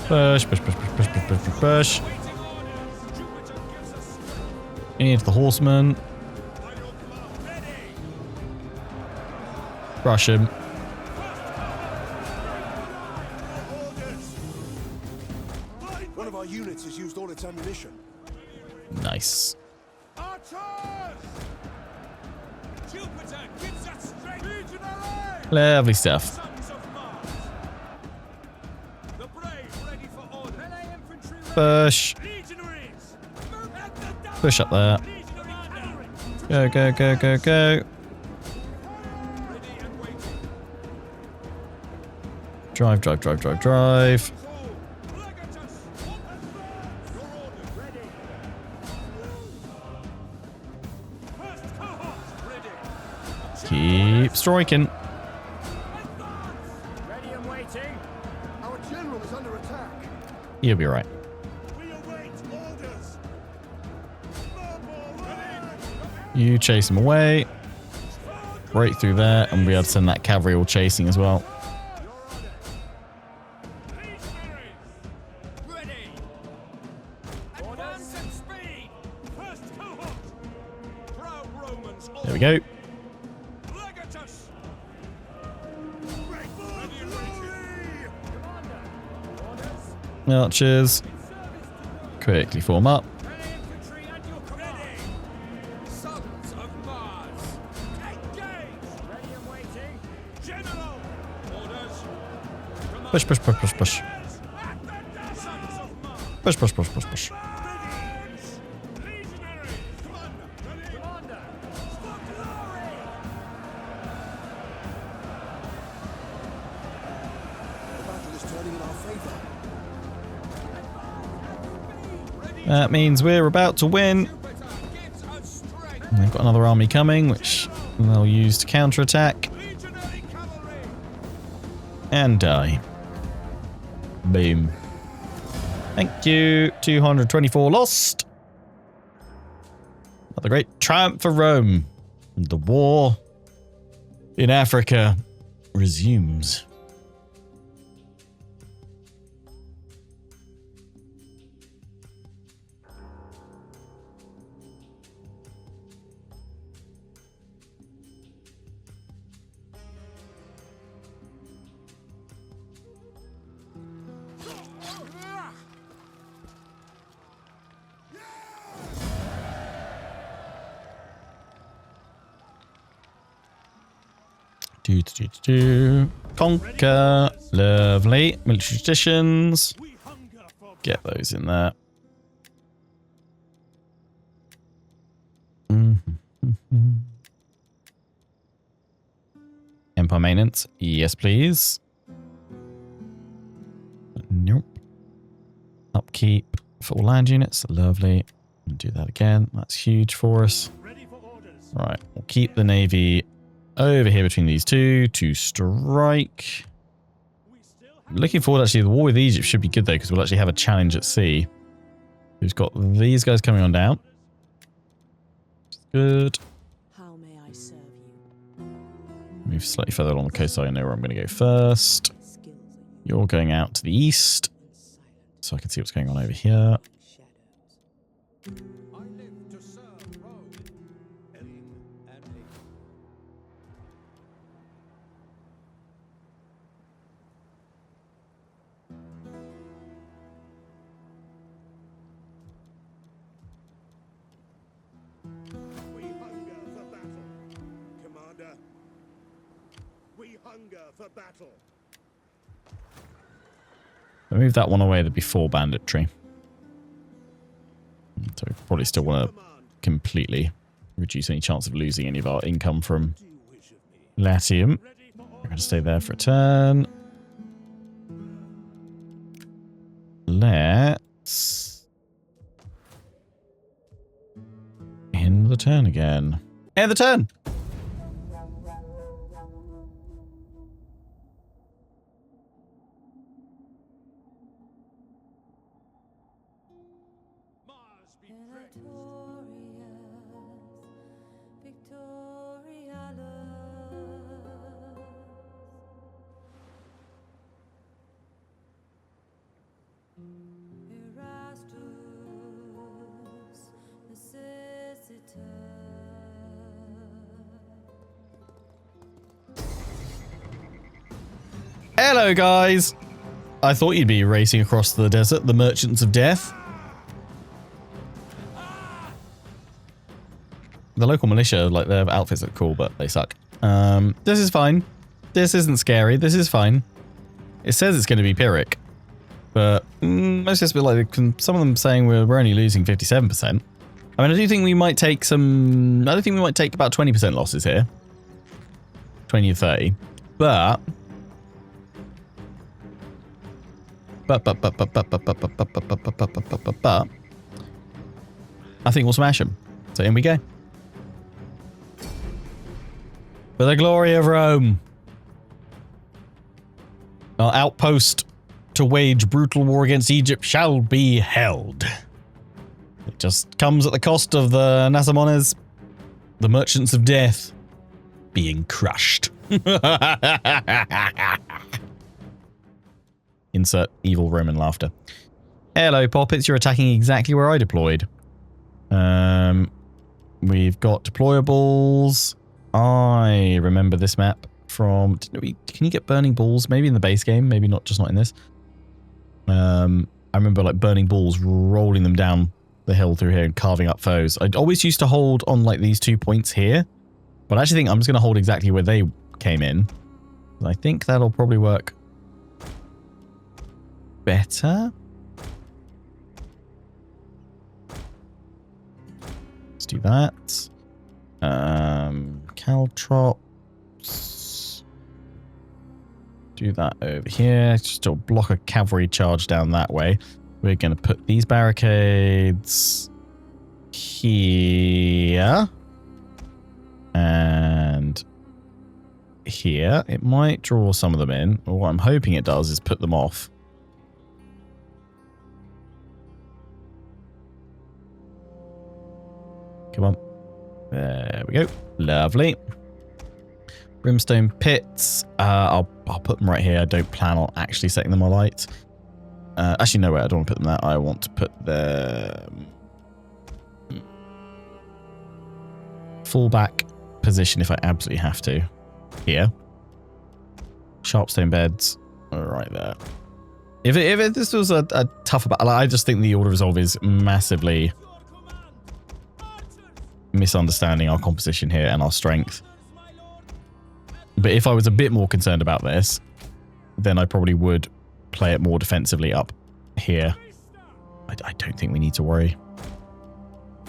Push, push, push, push, push, push, push, push, push. Waiting orders. Jupiter gives us strength. Into the horsemen. Final command. Ready. Rush him. One of our units has used all its ammunition. Nice. Archers! Jupiter gives us strength. Legionary! Lovely stuff. Sons of Mars. The brave ready for order. Melee infantry ready. Push. Legionaries! Move at the double. Push up there. Legionary cavalry. Go, go, go, go, go. Ready and waiting. Drive, drive, drive, drive, drive. Legatus! Your order. Ready. First cohort. Ready. Keep striking. Ready and waiting. Our general is under attack. You'll be right. We await orders. You chase him away. Break through there, and we'll be able to send that cavalry all chasing as well. Legionaries! Ready! Advance at speed! First cohort! Proud Romans all There we go. Legatus! Ready and waiting. Commander! Orders! Archers. Quickly form up. Melee infantry at your command! Ready! Sons of Mars! Engage! Ready and waiting! General! Orders! Push, push, push, push, push. At the Sons of Mars! Push, push, push, push, push. Legionaries! Commander! Ready! Commander! For glory! The battle is turning in our favor. That means we're about to win. Jupiter gives us strength! And they've got another army coming, which they'll use to counterattack Legionary cavalry! and die. Boom. Thank you. 224 lost. Another great triumph for Rome. And the war in Africa resumes. Conquer. Lovely. Military traditions. We hunger for Get those in there. Empire maintenance. Yes, please. Nope. Upkeep for all land units. Lovely. Do that again. That's huge for us. ready for orders. Right. We'll keep the navy over here between these two to strike. We still have Looking forward, actually, the war with Egypt should be good, though, because we'll actually have a challenge at sea. We've got these guys coming on down. Good. How may I serve you? Move slightly further along the coast so I know where I'm going to go first. You're going out to the east, so I can see what's going on over here. I live to serve Rome. Aim and aim. We hunger for battle. Commander, we hunger for battle. I move that one away, there'd be 4 banditry. So we probably still want to completely reduce any chance of losing any of our income from Latium. We're going to stay there for a turn. Let's end the turn again. End the turn! Hello, guys. I thought you'd be racing across the desert, the Merchants of Death. The local militia, like, their outfits look cool, but they suck. This is fine. This isn't scary. This is fine. It says it's going to be Pyrrhic, but most of it's like some of them saying we're only losing 57%. I mean, I do think we might take some. I don't think we might take about 20% losses here, 20 to 30, but I think we'll smash them. So in we go. For the glory of Rome. Our outpost to wage brutal war against Egypt shall be held. It just comes at the cost of the Nasamones, the Merchants of Death, being crushed. Insert evil Roman laughter. Hello, Poppets. You're attacking exactly where I deployed. We've got deployables. I remember this map from... Can you get burning balls? Maybe in the base game. Maybe not, just not in this. I remember like burning balls, rolling them down the hill through here and carving up foes. I always used to hold on like these 2 points here. But I actually think I'm just going to hold exactly where they came in. I think that'll probably work better. Let's do that. Caltrops. Do that over here. Just to block a cavalry charge down that way. We're going to put these barricades here. And here. It might draw some of them in. Or what I'm hoping it does is put them off. Come on. There we go. Lovely. Brimstone pits. I'll put them right here. I don't plan on actually setting them alight. Actually, no way. I don't want to put them there. I want to put them full-back position if I absolutely have to. Here. Sharpstone beds. Right there. If this was a tougher battle, I just think the Order of Resolve is massively misunderstanding our composition here and our strength. But if I was a bit more concerned about this, then I probably would play it more defensively up here. I don't think we need to worry.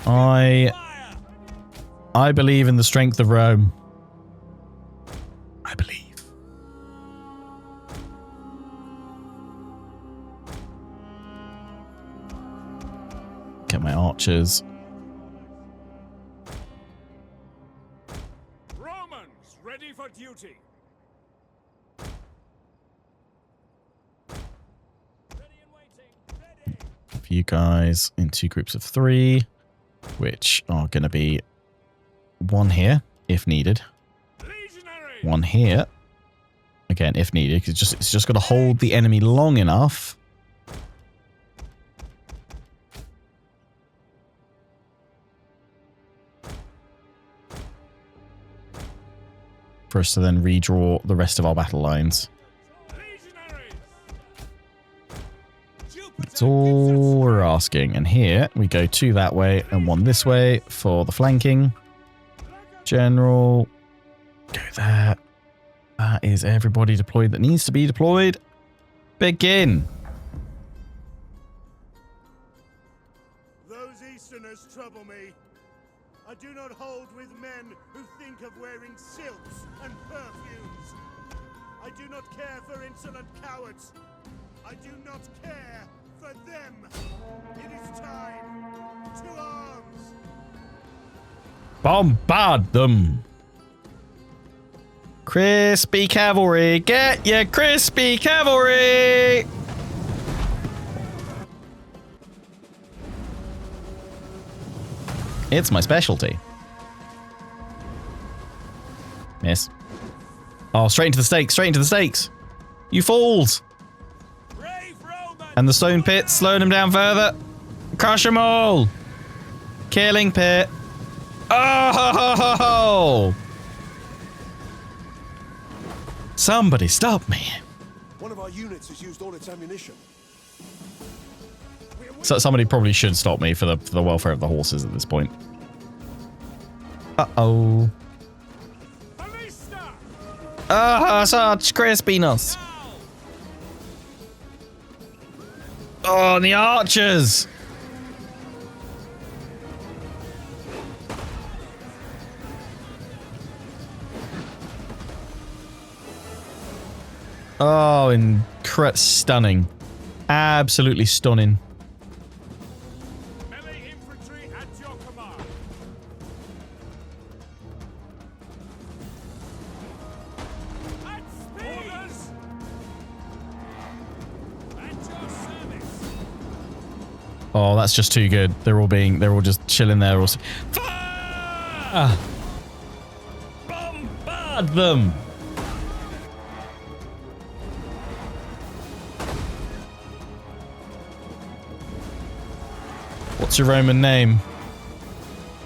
I believe in the strength of Rome. I believe. Get my archers. Romans, ready for duty. Ready and waiting. Ready. For you guys in 2 groups of 3, which are going to be 1 here if needed. One here. Again, if needed, 'cause it's just got to hold the enemy long enough. For us to then redraw the rest of our battle lines. That's all we're asking. And here we go 2 that way and 1 this way for the flanking. General. Go there. That is everybody deployed that needs to be deployed. Begin. Those Easterners trouble me. I do not hold with men who think of wearing silks and perfumes. I do not care for insolent cowards. I do not care for them. It is time to arms. Bombard them. Crispy cavalry. Get your crispy cavalry. It's my specialty. Miss. Oh, straight into the stakes, straight into the stakes. You fools. And the stone pit, slowing them down further. Crush them all. Killing pit. Oh! Somebody stop me. One of our units has used all its ammunition. So somebody probably should stop me for the welfare of the horses at this point. Uh-oh. Ah, such crispiness. Oh, and the archers. Oh, stunning. Absolutely stunning. Melee infantry at your command. At speed. Orders. At your service. Oh, that's just too good. They're all just chilling there. Fire! Bombard them! What's your Roman name?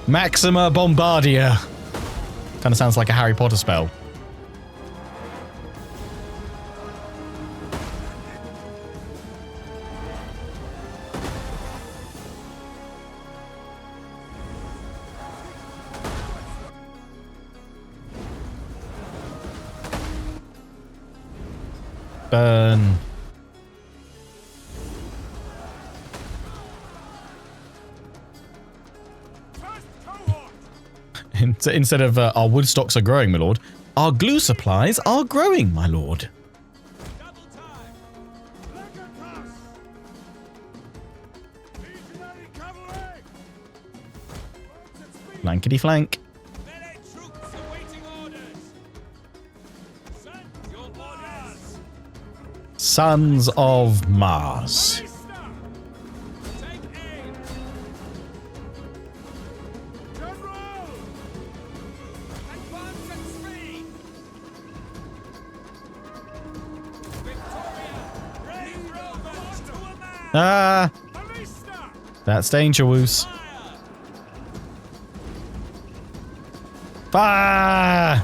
Maxima Bombardia. Kind of sounds like a Harry Potter spell. Burn. Instead of our wood stocks are growing, my lord, our glue supplies are growing, my lord. Blankety flank. Sons of Mars. Ah, that's dangerous. Fire!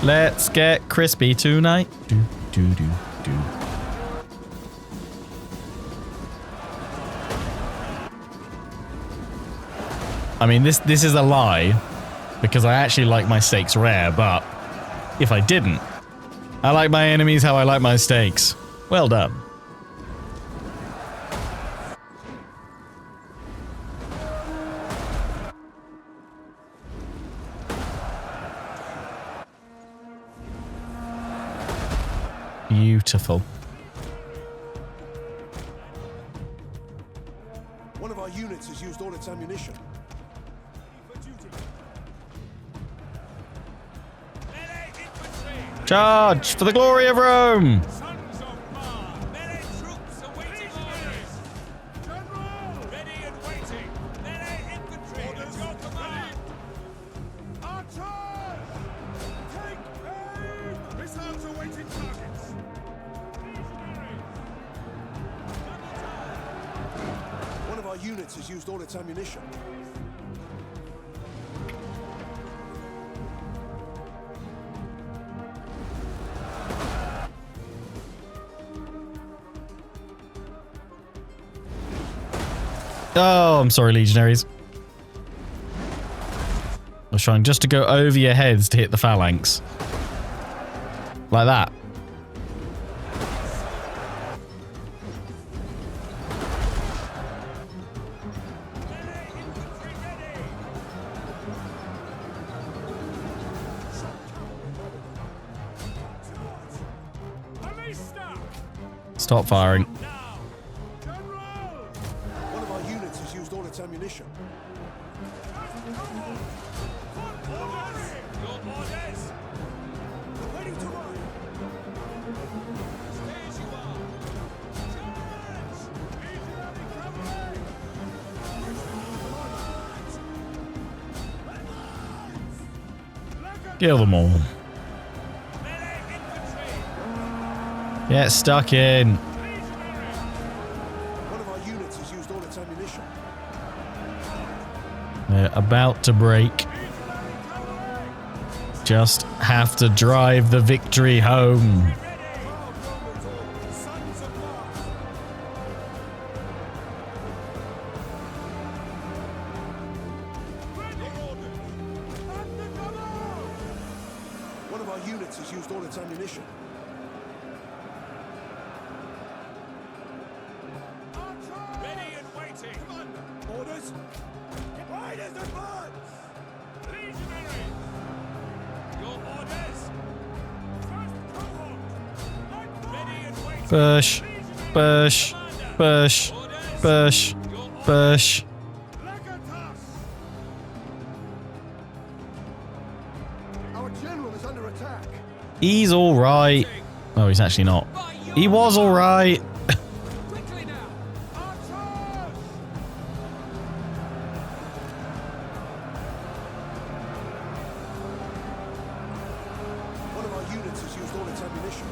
Let's get crispy tonight. Do, do, do, do. I mean, this is a lie, because I actually like my steaks rare, but if I didn't, I like my enemies how I like my steaks. Well done. Beautiful. One of our units has used all its ammunition. Charge for the glory of Rome! our units has used all its ammunition. Oh, I'm sorry, legionaries. I was trying just to go over your heads to hit the phalanx. Like that. Stop firing. One of our units has used all its ammunition. Ready to run. Stay as you are. Kill them all. Get stuck in. One of our units has used all its ammunition. They're about to break. Just have to drive the victory home. One of our units has used all its ammunition. Ready and waiting. Come on. Orders. Riders advance. Legionary. Your orders. First cohort. Ready and waiting. Push, push, push, push, push. Legatus. Our general is under attack. He's all right. Oh, he's actually not. He was all right. Quickly now. Archers. One of our units has used all its ammunition.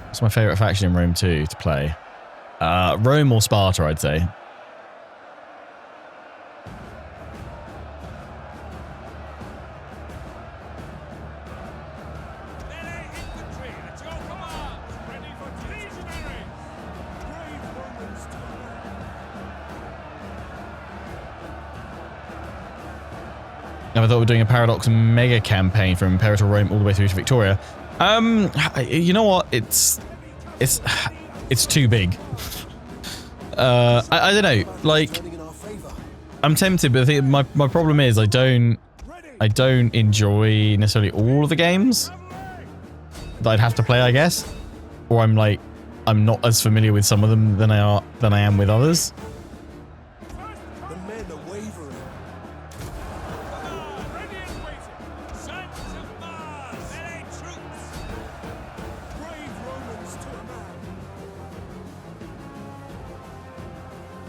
What's my favourite faction in Rome 2 to play? Rome or Sparta, I'd say. Melee infantry at your command. Ready for legionaries. Brave Romans to Never thought we were doing a Paradox mega campaign from Impera to Rome all the way through to Victoria. You know what? It's too big. I don't know. Like, Turning in our favor. I'm tempted, but the thing, my problem is I don't enjoy necessarily all of the games that I'd have to play, I guess. Or I'm not as familiar with some of them than I am with others. The men are wavering. ready and waiting. Sons of Mars. Melee troops. Brave Romans to a man.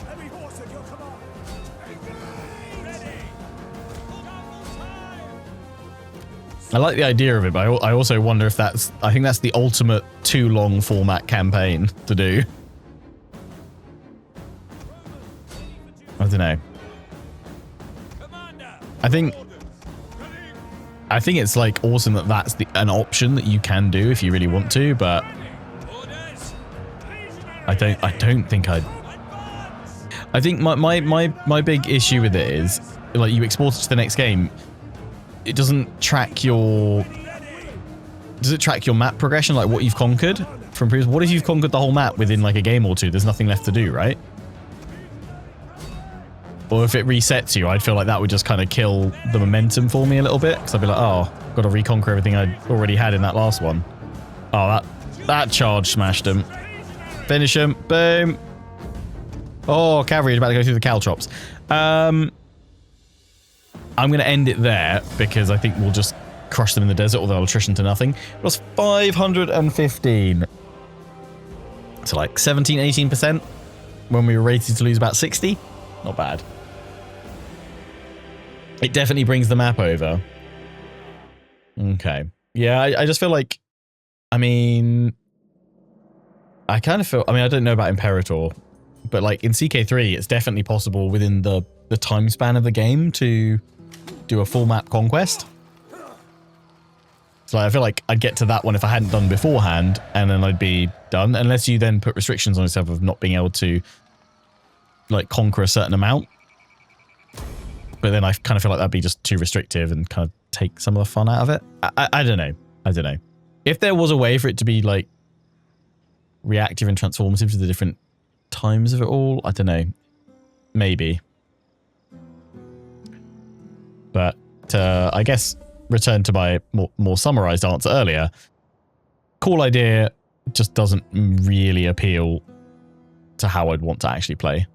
Heavy horse at your command. Ready. Double time. I like the idea of it, but I also wonder if I think that's the ultimate too long format campaign to do. I don't know. Commander. I think it's like awesome that that's an option that you can do if you really want to, but Orders. I don't think I'd. I think my big issue with it is, like, you export it to the next game, it doesn't track your... Does it track your map progression, like what you've conquered from previous? What if you've conquered the whole map within like a game or two? There's nothing left to do, right? Or if it resets you, I'd feel like that would just kind of kill the momentum for me a little bit, because I'd be like, oh, got to reconquer everything I already had in that last one. Oh, that charge smashed him. Finish him. Boom. Oh, cavalry is about to go through the caltrops. I'm going to end it there because I think we'll just crush them in the desert, although attrition to nothing. It was 515. So like 17, 18% when we were rated to lose about 60. Not bad. It definitely brings the map over. Okay. Yeah, I just feel like, I mean, I kind of feel, I mean, I don't know about Imperator, but like in CK3, it's definitely possible within the time span of the game to do a full map conquest. So I feel like I'd get to that one if I hadn't done beforehand, and then I'd be done, unless you then put restrictions on yourself of not being able to like conquer a certain amount. But then I kind of feel like that'd be just too restrictive and kind of take some of the fun out of it. I don't know. I don't know. If there was a way for it to be like reactive and transformative to the different times of it all, I don't know. Maybe. But I guess return to my more summarized answer earlier. Cool idea, just doesn't really appeal to how I'd want to actually play.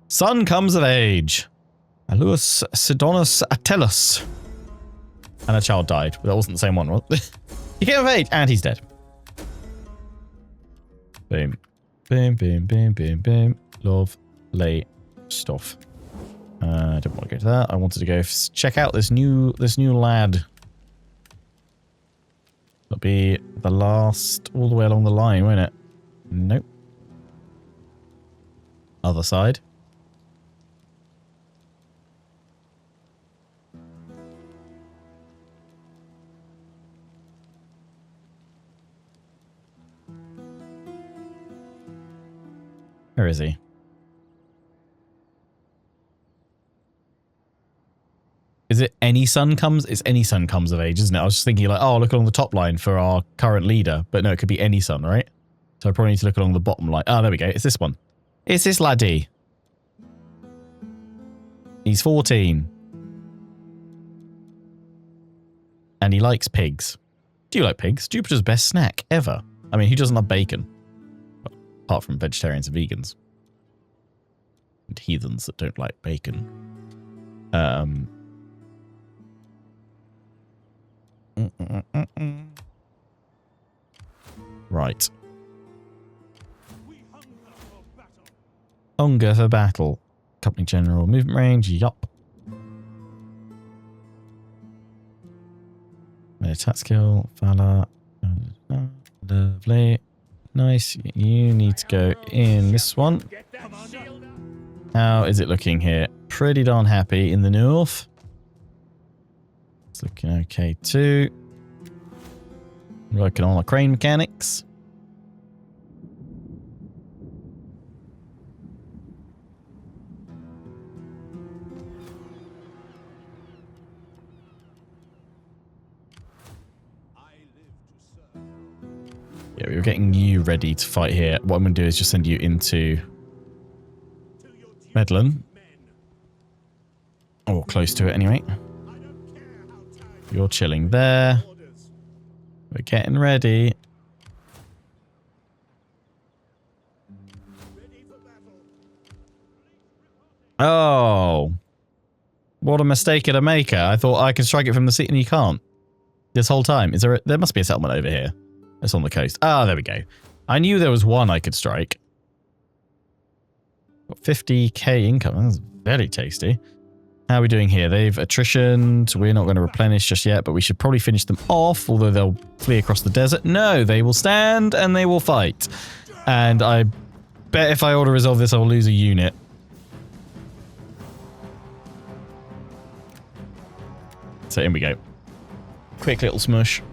Son comes of age. Aluus Sidonus Atellus. And a child died. But that wasn't the same one, was it? He came of age and he's dead. Boom. Boom, boom, boom, boom, boom. Lovely stuff. I didn't want to go to that. I wanted to go check out this new lad. It'll be the last all the way along the line, won't it? Nope. Other side. Where is he? Is it any son comes? It's any son comes of age, isn't it? I was just thinking like, oh, look along the top line for our current leader. But no, it could be any son, right? So I probably need to look along the bottom line. Oh, there we go. It's this one. It's this laddie. He's 14. And he likes pigs. Do you like pigs? Jupiter's best snack ever. I mean, who doesn't love bacon? Apart from vegetarians and vegans. And heathens that don't like bacon. Right. Hunger for battle. Company general movement range. Yup. Attack skill. Valor. Lovely. Nice. You need to go in this one. How is it looking here? Pretty darn happy in the north. It's looking okay too. Working on the crane mechanics. Yeah, we were getting you ready to fight here. What I'm going to do is just send you into Medlin. Or close to it anyway. You're chilling there. We're getting ready. Oh. What a mistake at a maker. I thought I could strike it from the sea and you can't. This whole time. Is there there must be a settlement over here. It's on the coast. Ah, there we go. I knew there was one I could strike. Got 50k income. That's very tasty. How are we doing here? They've attritioned. We're not going to replenish just yet, but we should probably finish them off, although they'll flee across the desert. No, they will stand and they will fight. And I bet if I auto-resolve this, I'll lose a unit. So in we go. Quick little smush.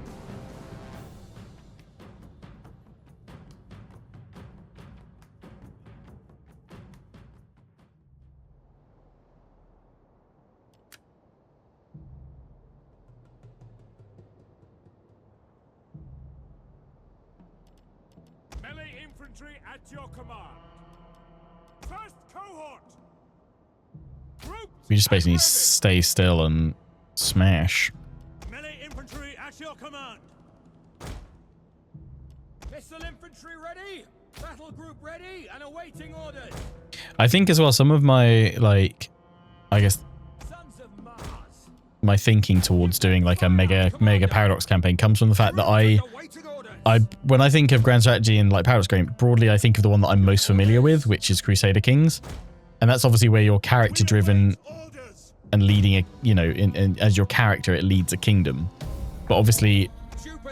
At your command. First cohort. We just basically stay still and smash. Melee infantry at your command. Missile infantry ready. Battle group ready and awaiting orders. I think as well some of my like, I guess, Sons of Mars. my thinking towards doing like a mega paradox campaign comes from the fact that when I think of grand strategy and like paradox game, broadly I think of the one that I'm most familiar with, which is Crusader Kings. And that's obviously where you're character driven and leading a, you know, as your character, it leads a kingdom. But obviously,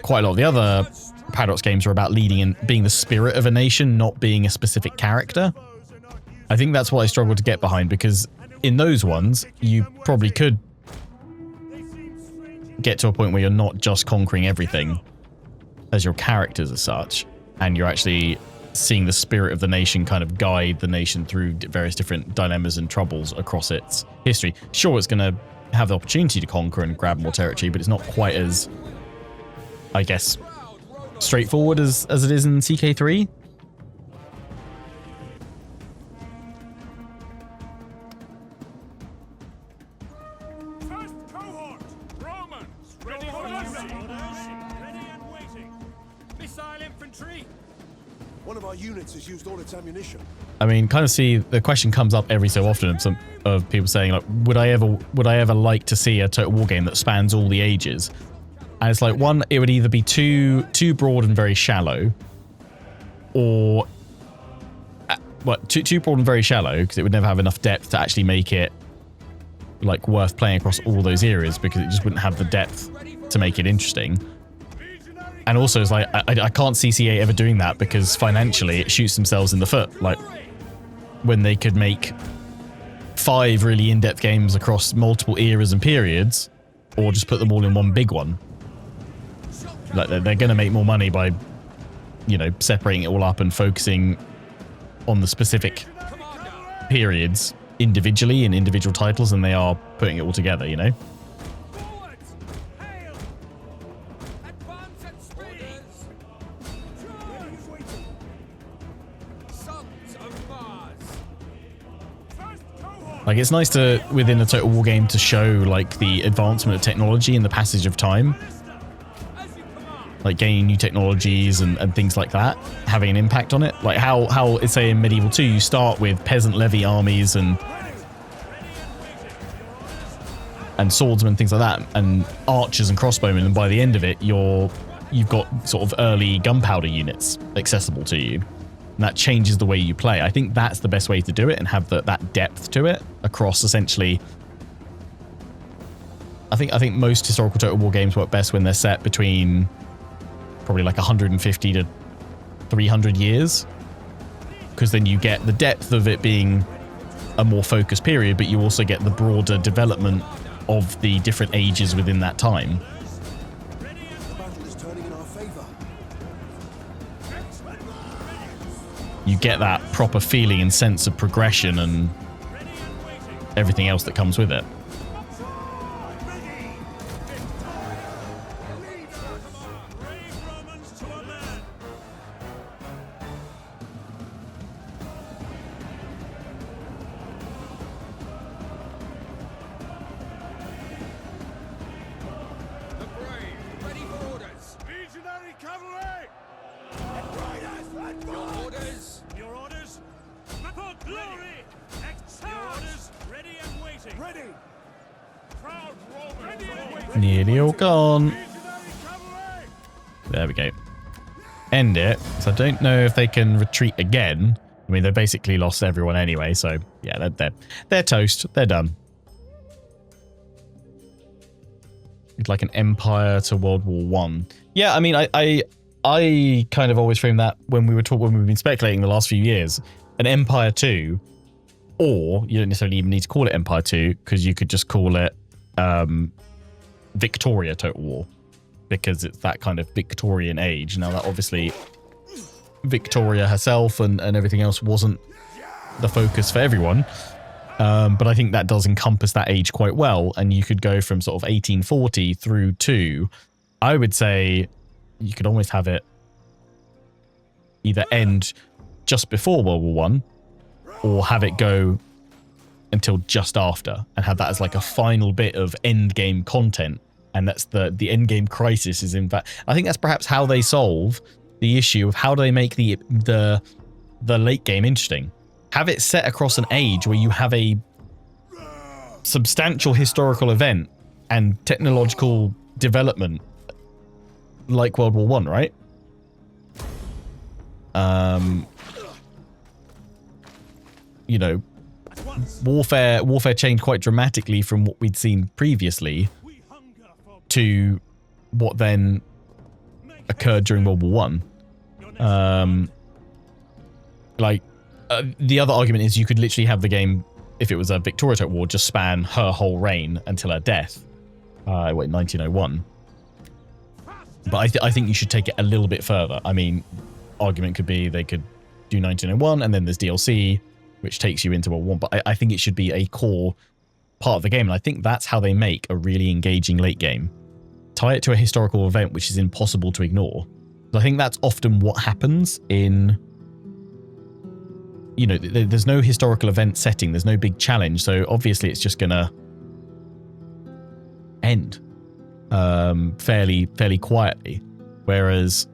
quite a lot of the other Paradox games are about leading and being the spirit of a nation, not being a specific character. I think that's what I struggle to get behind, because in those ones, you probably could get to a point where you're not just conquering everything as your characters as such, and you're actually seeing the spirit of the nation kind of guide the nation through various different dilemmas and troubles across its history. Sure, it's going to have the opportunity to conquer and grab more territory, but it's not quite as, I guess, straightforward as it is in CK3. First cohort, Romans, ready for ready and waiting. Missile infantry. One of our units has used all its ammunition. I mean, kind of see the question comes up every so often of people saying, like, would I ever like to see a Total War game that spans all the ages? And it's like, one, it would either be too broad and very shallow, or too broad and very shallow, because it would never have enough depth to actually make it like worth playing across all those areas, because it just wouldn't have the depth to make it interesting. And also, it's like, I can't see CA ever doing that, because financially it shoots themselves in the foot. Like, when they could make 5 really in-depth games across multiple eras and periods, or just put them all in one big one. Like, they're going to make more money by, you know, separating it all up and focusing on the specific periods individually in individual titles than they are putting it all together, you know? Like, it's nice to, within a Total War game, to show, like, the advancement of technology and the passage of time. Like, gaining new technologies and things like that, having an impact on it. Like, how it's, say, in Medieval 2, you start with peasant levy armies and swordsmen, things like that, and archers and crossbowmen, and by the end of it, you've got sort of early gunpowder units accessible to you. And that changes the way you play. I think that's the best way to do it and have that depth to it across essentially. I think most historical Total War games work best when they're set between probably like 150 to 300 years, because then you get the depth of it being a more focused period, but you also get the broader development of the different ages within that time. The battle is turning in our favor. You get that proper feeling and sense of progression and everything else that comes with it. Nearly all gone. There we go. End it. So I don't know if they can retreat again. I mean, they basically lost everyone anyway, so yeah, they're toast. They're done. It's like an Empire to World War One. Yeah, I mean, I kind of always frame that when we've been speculating the last few years, an Empire 2, or you don't necessarily even need to call it Empire 2, because you could just call it Victoria Total War, because it's that kind of Victorian age. Now that obviously Victoria herself and everything else wasn't the focus for everyone, but I think that does encompass that age quite well, and you could go from sort of 1840 through to, I would say, you could almost have it either end just before World War One, or have it go until just after, and have that as like a final bit of end game content. And that's the end game crisis is, in fact, I think that's perhaps how they solve the issue of how do they make the late game interesting. Have it set across an age where you have a substantial historical event and technological development like World War One, right? You know, warfare changed quite dramatically from what we'd seen previously to what then occurred during World War One. The other argument is you could literally have the game, if it was a Victoria-type war, just span her whole reign until her death. 1901. But I think you should take it a little bit further. I mean, argument could be they could do 1901 and then there's DLC, which takes you into World War One. But I think it should be a core part of the game. And I think that's how they make a really engaging late game. Tie it to a historical event, which is impossible to ignore. I think that's often what happens in... You know, there's no historical event setting. There's no big challenge. So obviously it's just going to end fairly quietly. Whereas,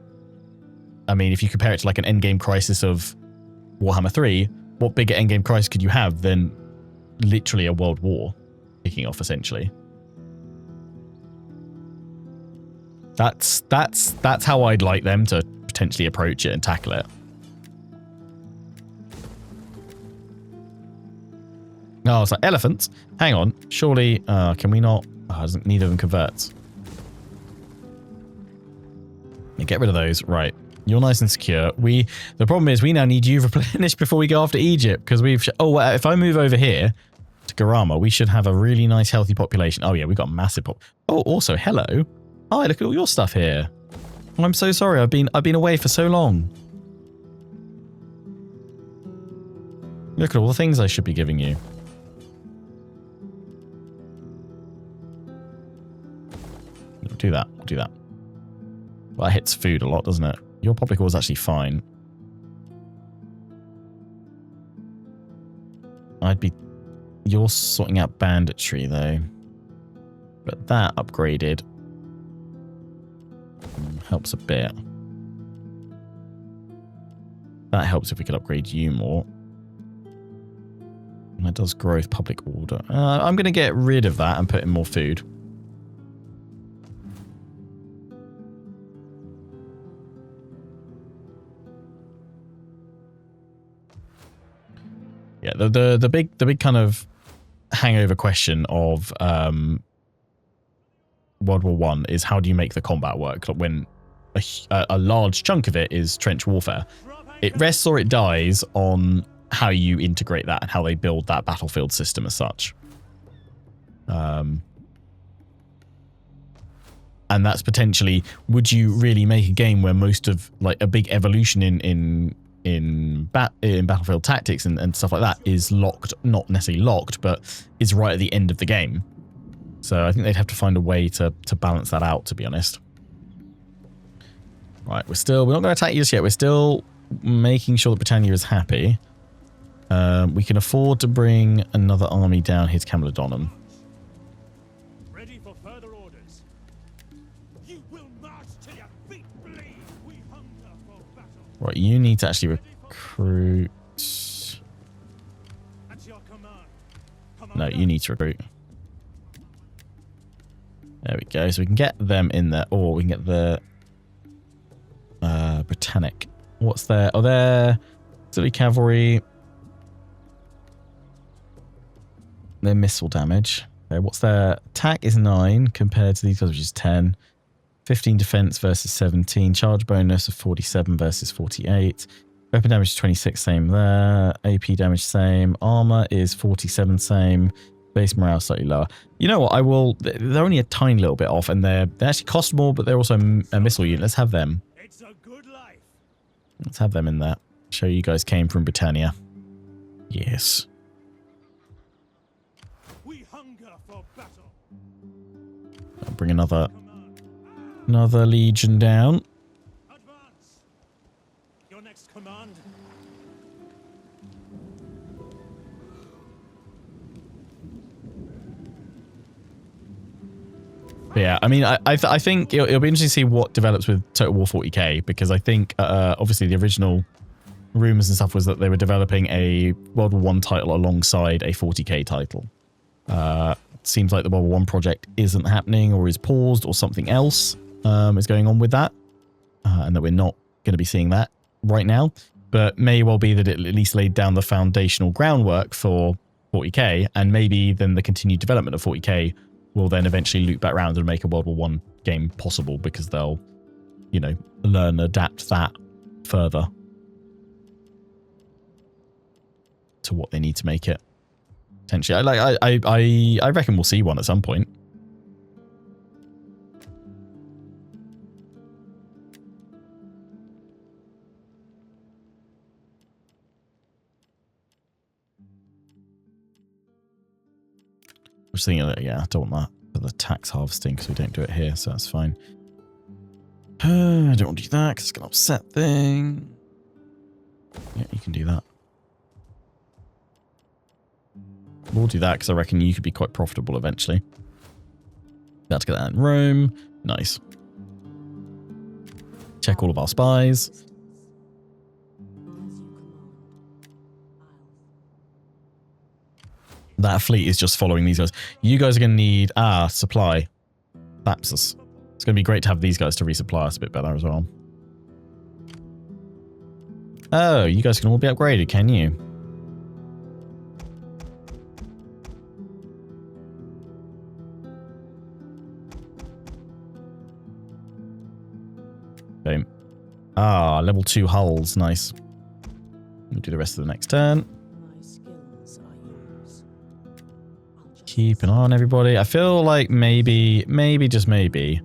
I mean, if you compare it to like an endgame crisis of Warhammer 3, what bigger endgame crisis could you have than literally a world war kicking off, essentially? That's how I'd like them to potentially approach it and tackle it. Oh, it's like elephants. Hang on. Surely, can we not? Oh, neither of them converts. Yeah, get rid of those. Right. You're nice and secure. The problem is we now need you replenished before we go after Egypt because we've... Oh, if I move over here to Garama, we should have a really nice, healthy population. Oh, yeah, we've got a massive pop. Oh, also, hello. Hi, look at all your stuff here. Oh, I'm so sorry. I've been away for so long. Look at all the things I should be giving you. Do that. Do that. Well, that hits food a lot, doesn't it? Your poplar core is actually fine. You're sorting out banditry, though. But that upgraded helps a bit. That helps if we could upgrade you more. And that does growth public order. I'm going to get rid of that and put in more food. Yeah, the big kind of hangover question of World War One is how do you make the combat work when a large chunk of it is trench warfare. It rests or it dies on how you integrate that and how they build that battlefield system as such. And that's potentially, would you really make a game where most of like a big evolution in battlefield tactics and stuff like that is locked, not necessarily locked, but is right at the end of the game. So I think they'd have to find a way to balance that out, to be honest. Right, we're not going to attack you just yet. We're still making sure that Britannia is happy. We can afford to bring another army down here to Camalodonum. Ready for further orders. You will march till your feet bleed. We hunger for battle. Right, you need to actually recruit. At your command. No, you need to recruit. There we go. So we can get them in there, or we can get the Britannic. What's their? Oh, their auxiliary cavalry. Their missile damage. Okay, what's their attack is 9 compared to these guys, which is 10. 15 defense versus 17. Charge bonus of 47 versus 48. Weapon damage is 26, same there. AP damage, same. Armor is 47, same. Base morale slightly lower. You know what? They're only a tiny little bit off, and they actually cost more, but they're also a missile unit. Let's have them. It's a good life. Let's have them in there. Show you guys came from Britannia. Yes. We hunger for battle. I'll bring another legion down. Advance. Your next command. But yeah, I mean, I think it'll be interesting to see what develops with Total War 40k, because I think obviously the original rumors and stuff was that they were developing a World War One title alongside a 40k title. Seems like the World War One project isn't happening, or is paused, or something else is going on with that, and that we're not going to be seeing that right now. But may well be that it at least laid down the foundational groundwork for 40k, and maybe then the continued development of 40k will then eventually loop back around and make a World War One game possible, because they'll, you know, learn, adapt that further to what they need to make it. Potentially, I reckon we'll see one at some point. I was thinking that, yeah, I don't want that for the tax harvesting because we don't do it here, so that's fine. I don't want to do that because it's going to upset thing. Yeah, you can do that. We'll do that because I reckon you could be quite profitable eventually. Let's get that in Rome. Nice. Check all of our spies. That fleet is just following these guys. You guys are going to need, supply. Thapsus. It's going to be great to have these guys to resupply us a bit better as well. Oh, you guys can all be upgraded, can you? Boom. Ah, level 2 hulls. Nice. We'll do the rest of the next turn. Keep an eye on everybody. I feel like maybe, just maybe,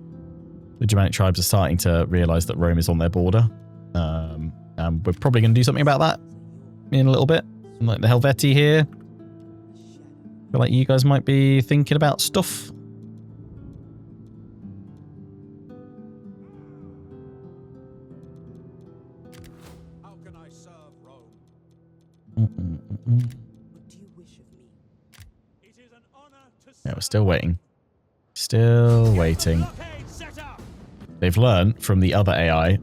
the Germanic tribes are starting to realise that Rome is on their border. And we're probably going to do something about that in a little bit. Like the Helvetii here. I feel like you guys might be thinking about stuff. How can I serve Rome? What do you wish of me? It is an honor to Yeah, we're still waiting. Still waiting. They've learned from the other AI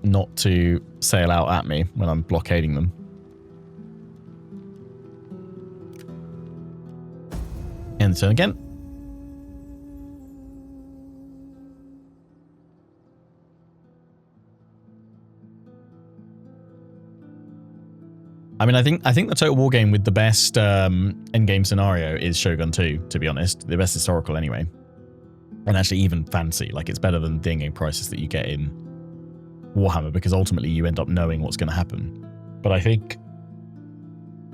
not to sail out at me when I'm blockading them. End the turn again. I mean, I think the Total War game with the best endgame scenario is Shogun 2, to be honest. The best historical anyway. And actually even fancy. Like, it's better than the in-game prices that you get in Warhammer, because ultimately you end up knowing what's going to happen. But I think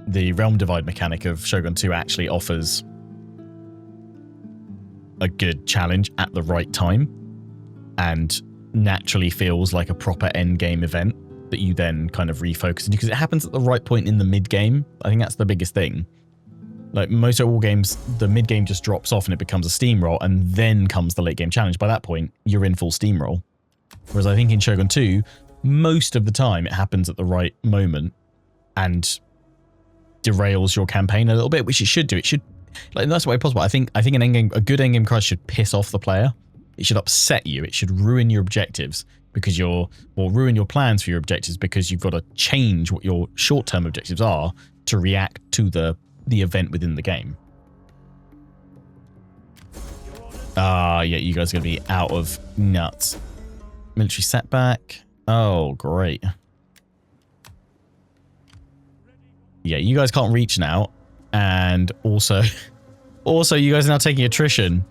the realm divide mechanic of Shogun 2 actually offers a good challenge at the right time and naturally feels like a proper endgame event that you then kind of refocus on, because it happens at the right point in the mid-game. I think that's the biggest thing. Like most Total War games, the mid-game just drops off and it becomes a steamroll, and then comes the late-game challenge. By that point, you're in full steamroll. Whereas I think in Shogun 2, most of the time it happens at the right moment and derails your campaign a little bit, which it should do. It should, like, that's the way possible. I think a good endgame crisis should piss off the player. It should upset you. It should ruin your objectives because or ruin your plans for your objectives, because you've got to change what your short-term objectives are to react to the event within the game. Yeah, you guys are going to be out of nuts. Military setback. Oh, great. Yeah, you guys can't reach now. And also you guys are now taking attrition.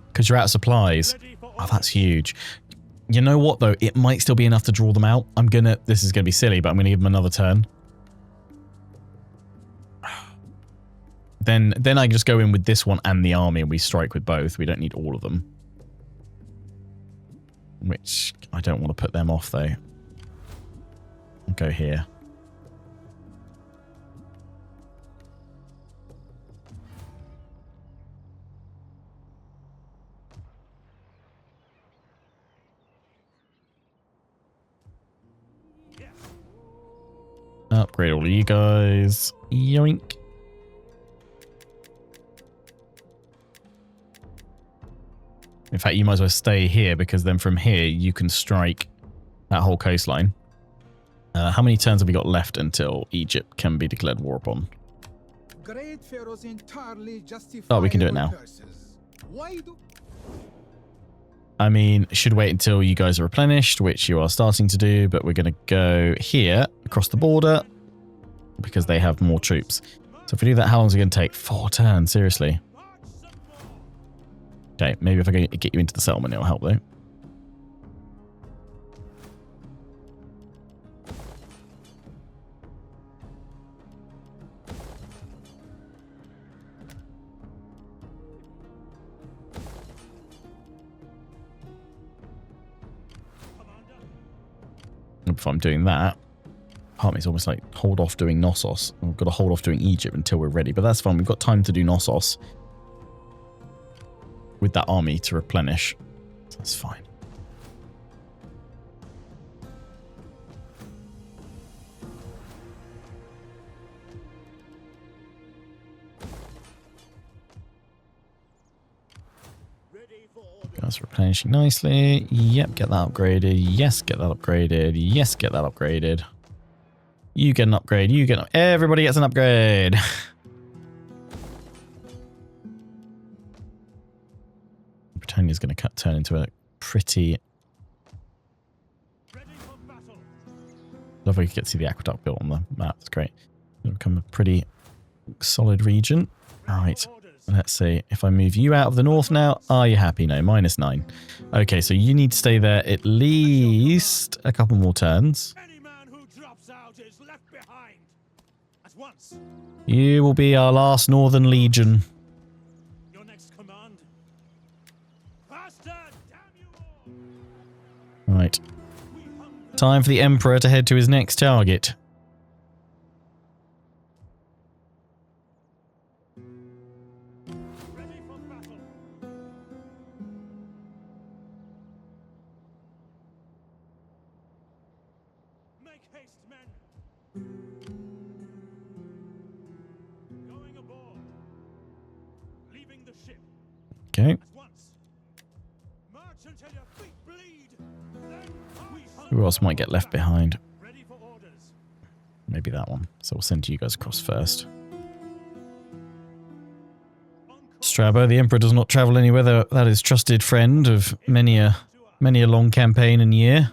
Because you're out of supplies. Oh, that's huge. You know what, though? It might still be enough to draw them out. This is going to be silly, but I'm going to give them another turn. Then I can just go in with this one and the army and we strike with both. We don't need all of them. Which I don't want to put them off, though. I'll go here. Upgrade all of you guys. Yoink. In fact, you might as well stay here, because then from here you can strike that whole coastline. How many turns have we got left until Egypt can be declared war upon? Great pharaohs entirely Oh, we can do it now. Why do I mean, should wait until you guys are replenished, which you are starting to do, but we're going to go here, across the border. because they have more troops. So if we do that, how long is it going to take? 4 turns, seriously. Okay, maybe if I get you into the settlement, it'll help though. If I'm doing that, part of me is almost like hold off doing Knossos. We've got to hold off doing Egypt until we're ready, but that's fine. We've got time to do Knossos with that army to replenish. That's fine. That's replenishing nicely. Yep, get that upgraded. Yes, get that upgraded. Yes, get that upgraded. You get an upgrade. You get... Everybody gets an upgrade. Britannia's going to turn into a pretty... Love how you get to see the aqueduct built on the map. That's great. It'll become a pretty solid region. Right. Let's see. If I move you out of the north now, are you happy? No, -9. Okay, so you need to stay there at least a couple more turns. Any man who drops out is left behind. At once. You will be our last Northern Legion. Your next command. Faster, damn you all. Right. Time for the Emperor to head to his next target. Ready for battle. Make haste, men. Going aboard. Leaving the ship. Okay. At once. March until your feet bleed. Then we hunt. Who else might get left behind? Ready for orders. Maybe that one. So we'll send you guys across first. Strabo, the Emperor does not travel anywhere that is trusted friend of many a long campaign and year.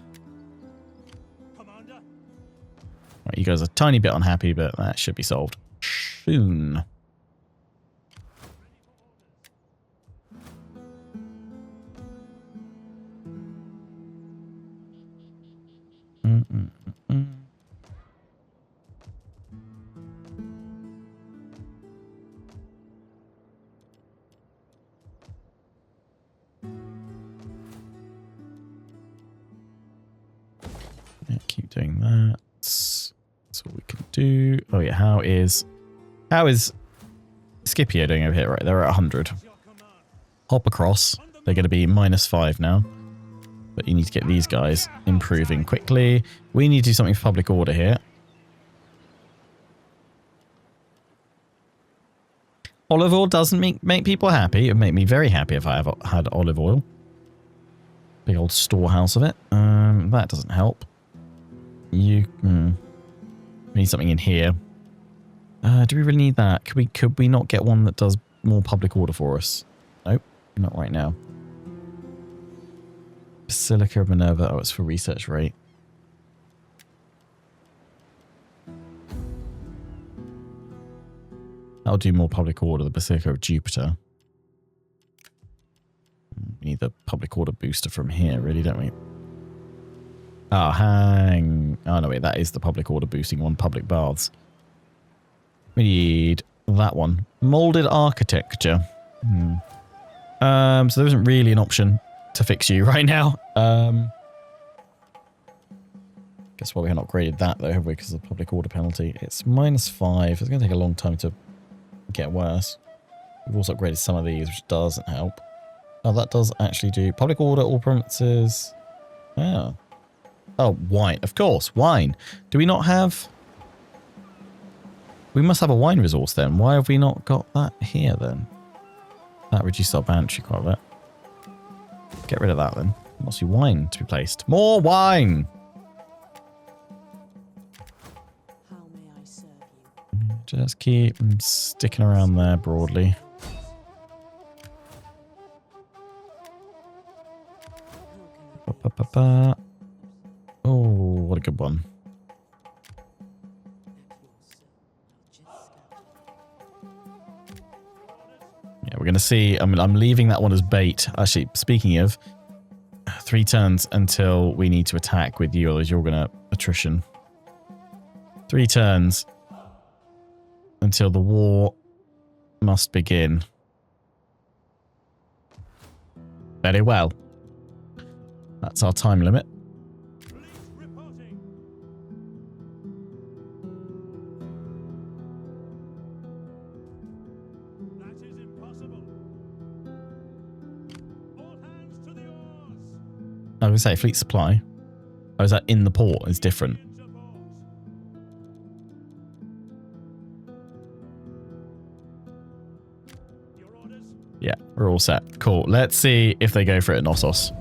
Commander. Right, you guys are a tiny bit unhappy, but that should be solved soon. Yeah, keep doing that. That's what we can do. Oh yeah, how is Scipio doing over here? Right, they're at 100. Hop across. They're going to be -5 now. But you need to get these guys improving quickly. We need to do something for public order here. Olive oil doesn't make people happy. It would make me very happy if I had olive oil. Big old storehouse of it. That doesn't help. We need something in here. Do we really need that? Could we not get one that does more public order for us? Nope, not right now. Basilica of Minerva. Oh, it's for research rate. That'll do more public order. The Basilica of Jupiter. We need the public order booster from here, really, don't we? Oh, oh, no, wait. That is the public order boosting one. Public baths. We need that one. Molded architecture. So there isn't really an option to fix you right now. Guess why we haven't upgraded that, though, have we? Because of the public order penalty. It's -5. It's going to take a long time to get worse. We've also upgraded some of these, which doesn't help. Oh, that does actually do public order, all premises. Oh. Oh, wine. Of course, wine. Do we not have... We must have a wine resource then. Why have we not got that here then? That reduces our boundary quite a bit. Get rid of that then. There must be wine to be placed. More wine! How may I serve you? Just keep sticking around there broadly. Oh, what a good one. we're going to see. I'm leaving that one as bait. Actually, speaking of, 3 turns until we need to attack with you, or you're going to attrition. 3 turns until the war must begin. Very well. That's our time limit. I was going to say, fleet supply. Oh, is that in the port? It's different. Yeah, we're all set. Cool. Let's see if they go for it at Knossos.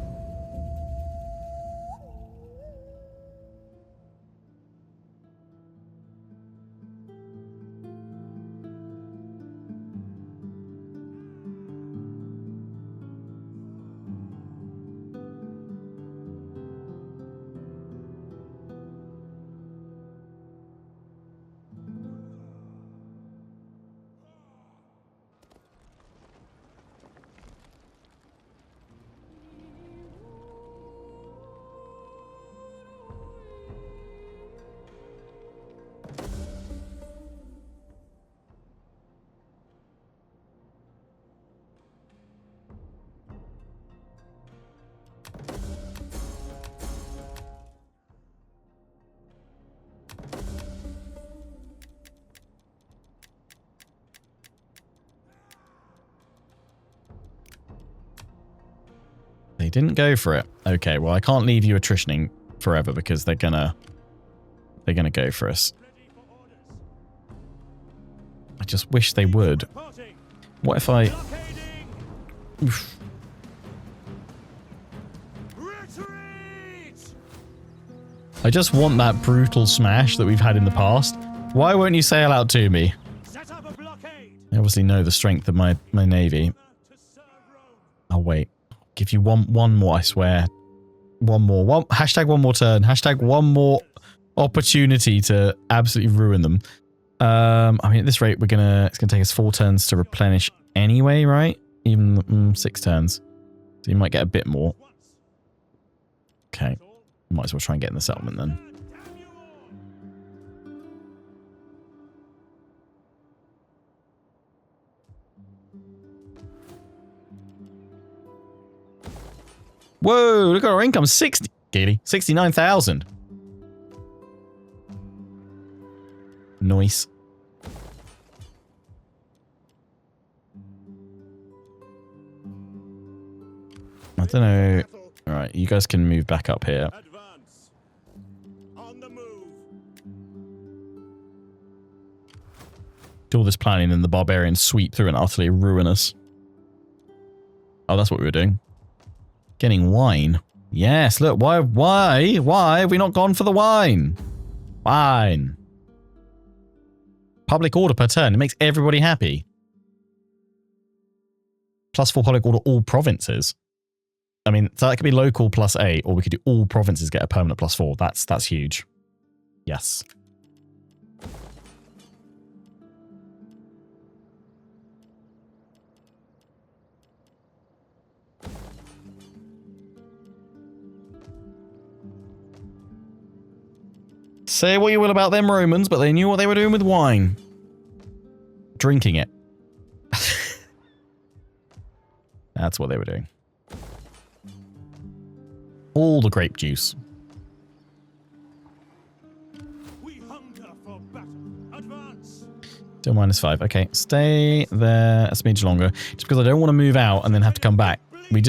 They didn't go for it. Okay, well, I can't leave you attritioning forever because they're gonna go for us. I just wish they would. What if I... Oof. I just want that brutal smash that we've had in the past. Why won't you sail out to me? I obviously know the strength of my navy. Oh, wait. Give you one more, I swear. One more. Hashtag one more turn. Hashtag one more opportunity to absolutely ruin them. I mean, at this rate, it's gonna take us 4 turns to replenish anyway, right? Even 6 turns. So you might get a bit more. Okay. Might as well try and get in the settlement then. Whoa, look at our income. 69,000. Nice. I don't know. All right, you guys can move back up here. Advance. On the move. Do all this planning and the barbarians sweep through and utterly ruin us. Oh, that's what we were doing. Getting wine. Yes, look, why have we not gone for the wine? Wine. Public order per turn. It makes everybody happy. +4 public order all provinces. I mean, so that could be local +8, or we could do all provinces get a permanent +4. That's huge. Yes. Say what you will about them Romans, but they knew what they were doing with wine. Drinking it. That's what they were doing. All the grape juice. We hunger for battle. Advance. Still -5. Okay, stay there a smidge longer. Just because I don't want to move out and then have to come back.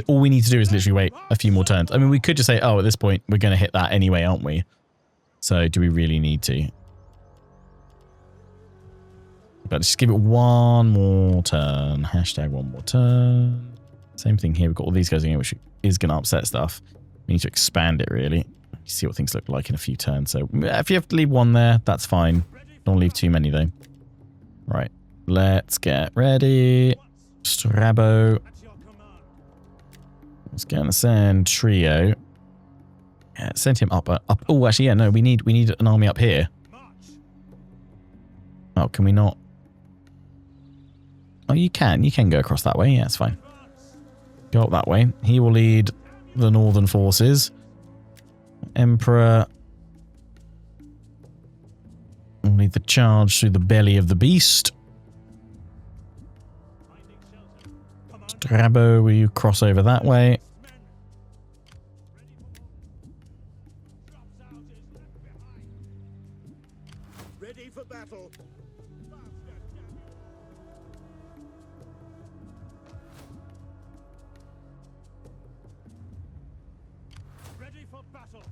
All we need to do is literally wait a few more turns. I mean, we could just say, oh, at this point, we're going to hit that anyway, aren't we? So, do we really need to? But just give it one more turn. Hashtag one more turn. Same thing here. We've got all these guys in here, which is going to upset stuff. We need to expand it, really. See what things look like in a few turns. So, if you have to leave one there, that's fine. Don't leave too many, though. Right. Let's get ready. Strabo. Let's go and send Trio. Yeah, send him up. Oh, actually, yeah, no, we need an army up here. Oh, can we not? Oh, you can go across that way. Yeah, it's fine. Go up that way. He will lead the northern forces. Emperor will lead the charge through the belly of the beast. Strabo, will you cross over that way? Ready for battle. Ready for battle.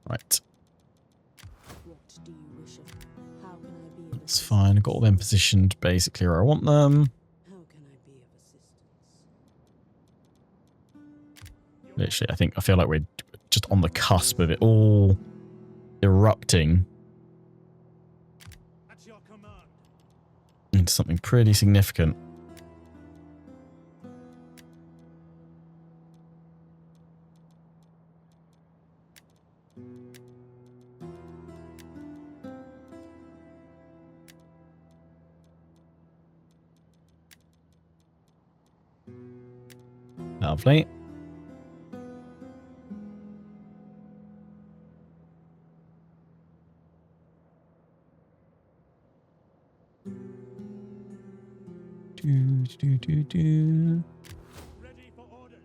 Right. What do you wish of? How can I be of It's assistance? fine. I've got all them positioned basically where I want them. How can I be of assistance? Literally, I feel like we're just on the cusp of it all erupting At your command. into something pretty significant. Lovely. Do. Ready for orders.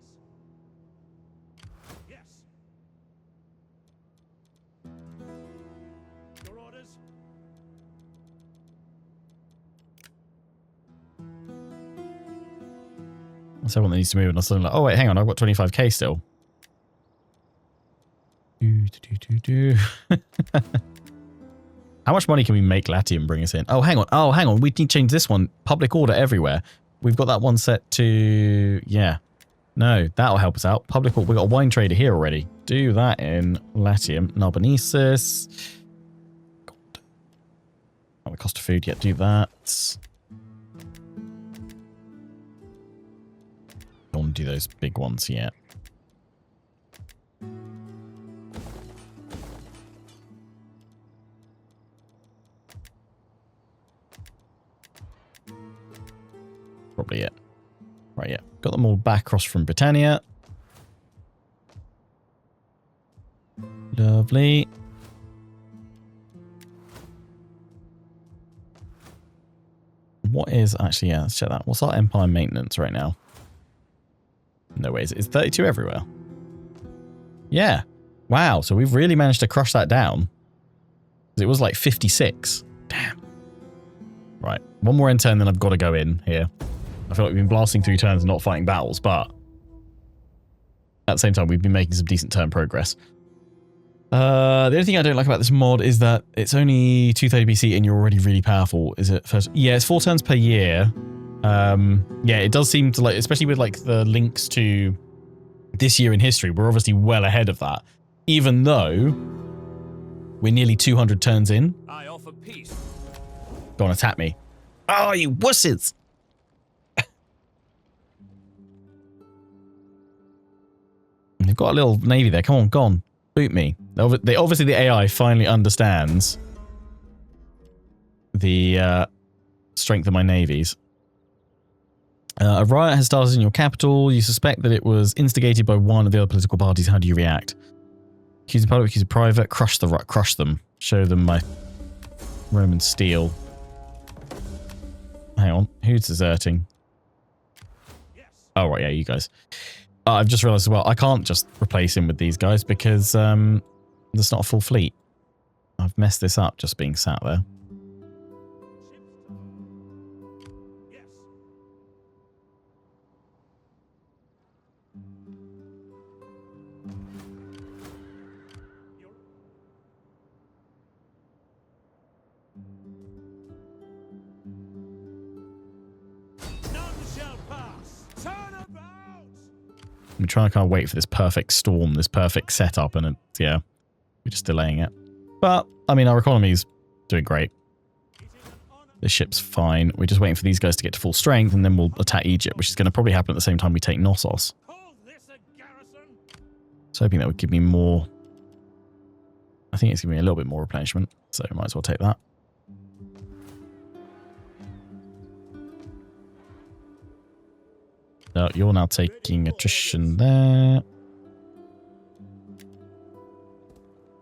Yes. Your orders. So one that needs to move, and I was suddenly like, oh wait, hang on, I've got 25k still. Do. How much money can we make Latium bring us in? Oh, hang on. We need to change this one. Public order everywhere. We've got that one set to... Yeah. No, that'll help us out. Public order. We've got a wine trader here already. Do that in Latium. Nalbanensis. God. Not the cost of food yet. Do that. Don't want to do those big ones yet. Probably it. Right, yeah. Got them all back across from Britannia. Lovely. What is actually, yeah, let's check that. What's our Empire maintenance right now? No ways. It's 32 everywhere. Yeah. Wow. So we've really managed to crush that down. It was like 56. Damn. Right. One more end turn, then I've got to go in here. I feel like we've been blasting through turns and not fighting battles, but at the same time, we've been making some decent turn progress. The only thing I don't like about this mod is that it's only 230 BC and you're already really powerful. Is it first? Yeah, it's 4 turns per year. Yeah, it does seem to like, especially with like the links to this year in history, we're obviously well ahead of that, even though we're nearly 200 turns in. I offer peace. Go on, attack me. Oh, you wusses! They've got a little navy there. Come on, go on. Boot me. Obviously, the AI finally understands the strength of my navies. A riot has started in your capital. You suspect that it was instigated by one of the other political parties. How do you react? Accuse the public, accuse the private. Crush them. Show them my Roman steel. Hang on. Who's deserting? Oh, right. Yeah, you guys. I've just realized as well, I can't just replace him with these guys because there's not a full fleet. I've messed this up just being sat there. I'm trying to kind of wait for this perfect storm, this perfect setup, and yeah, we're just delaying it. But, I mean, our economy's doing great. This ship's fine. We're just waiting for these guys to get to full strength, and then we'll attack Egypt, which is going to probably happen at the same time we take Knossos. I was hoping that would give me more. I think it's giving me a little bit more replenishment, so might as well take that. No, you're now taking attrition there.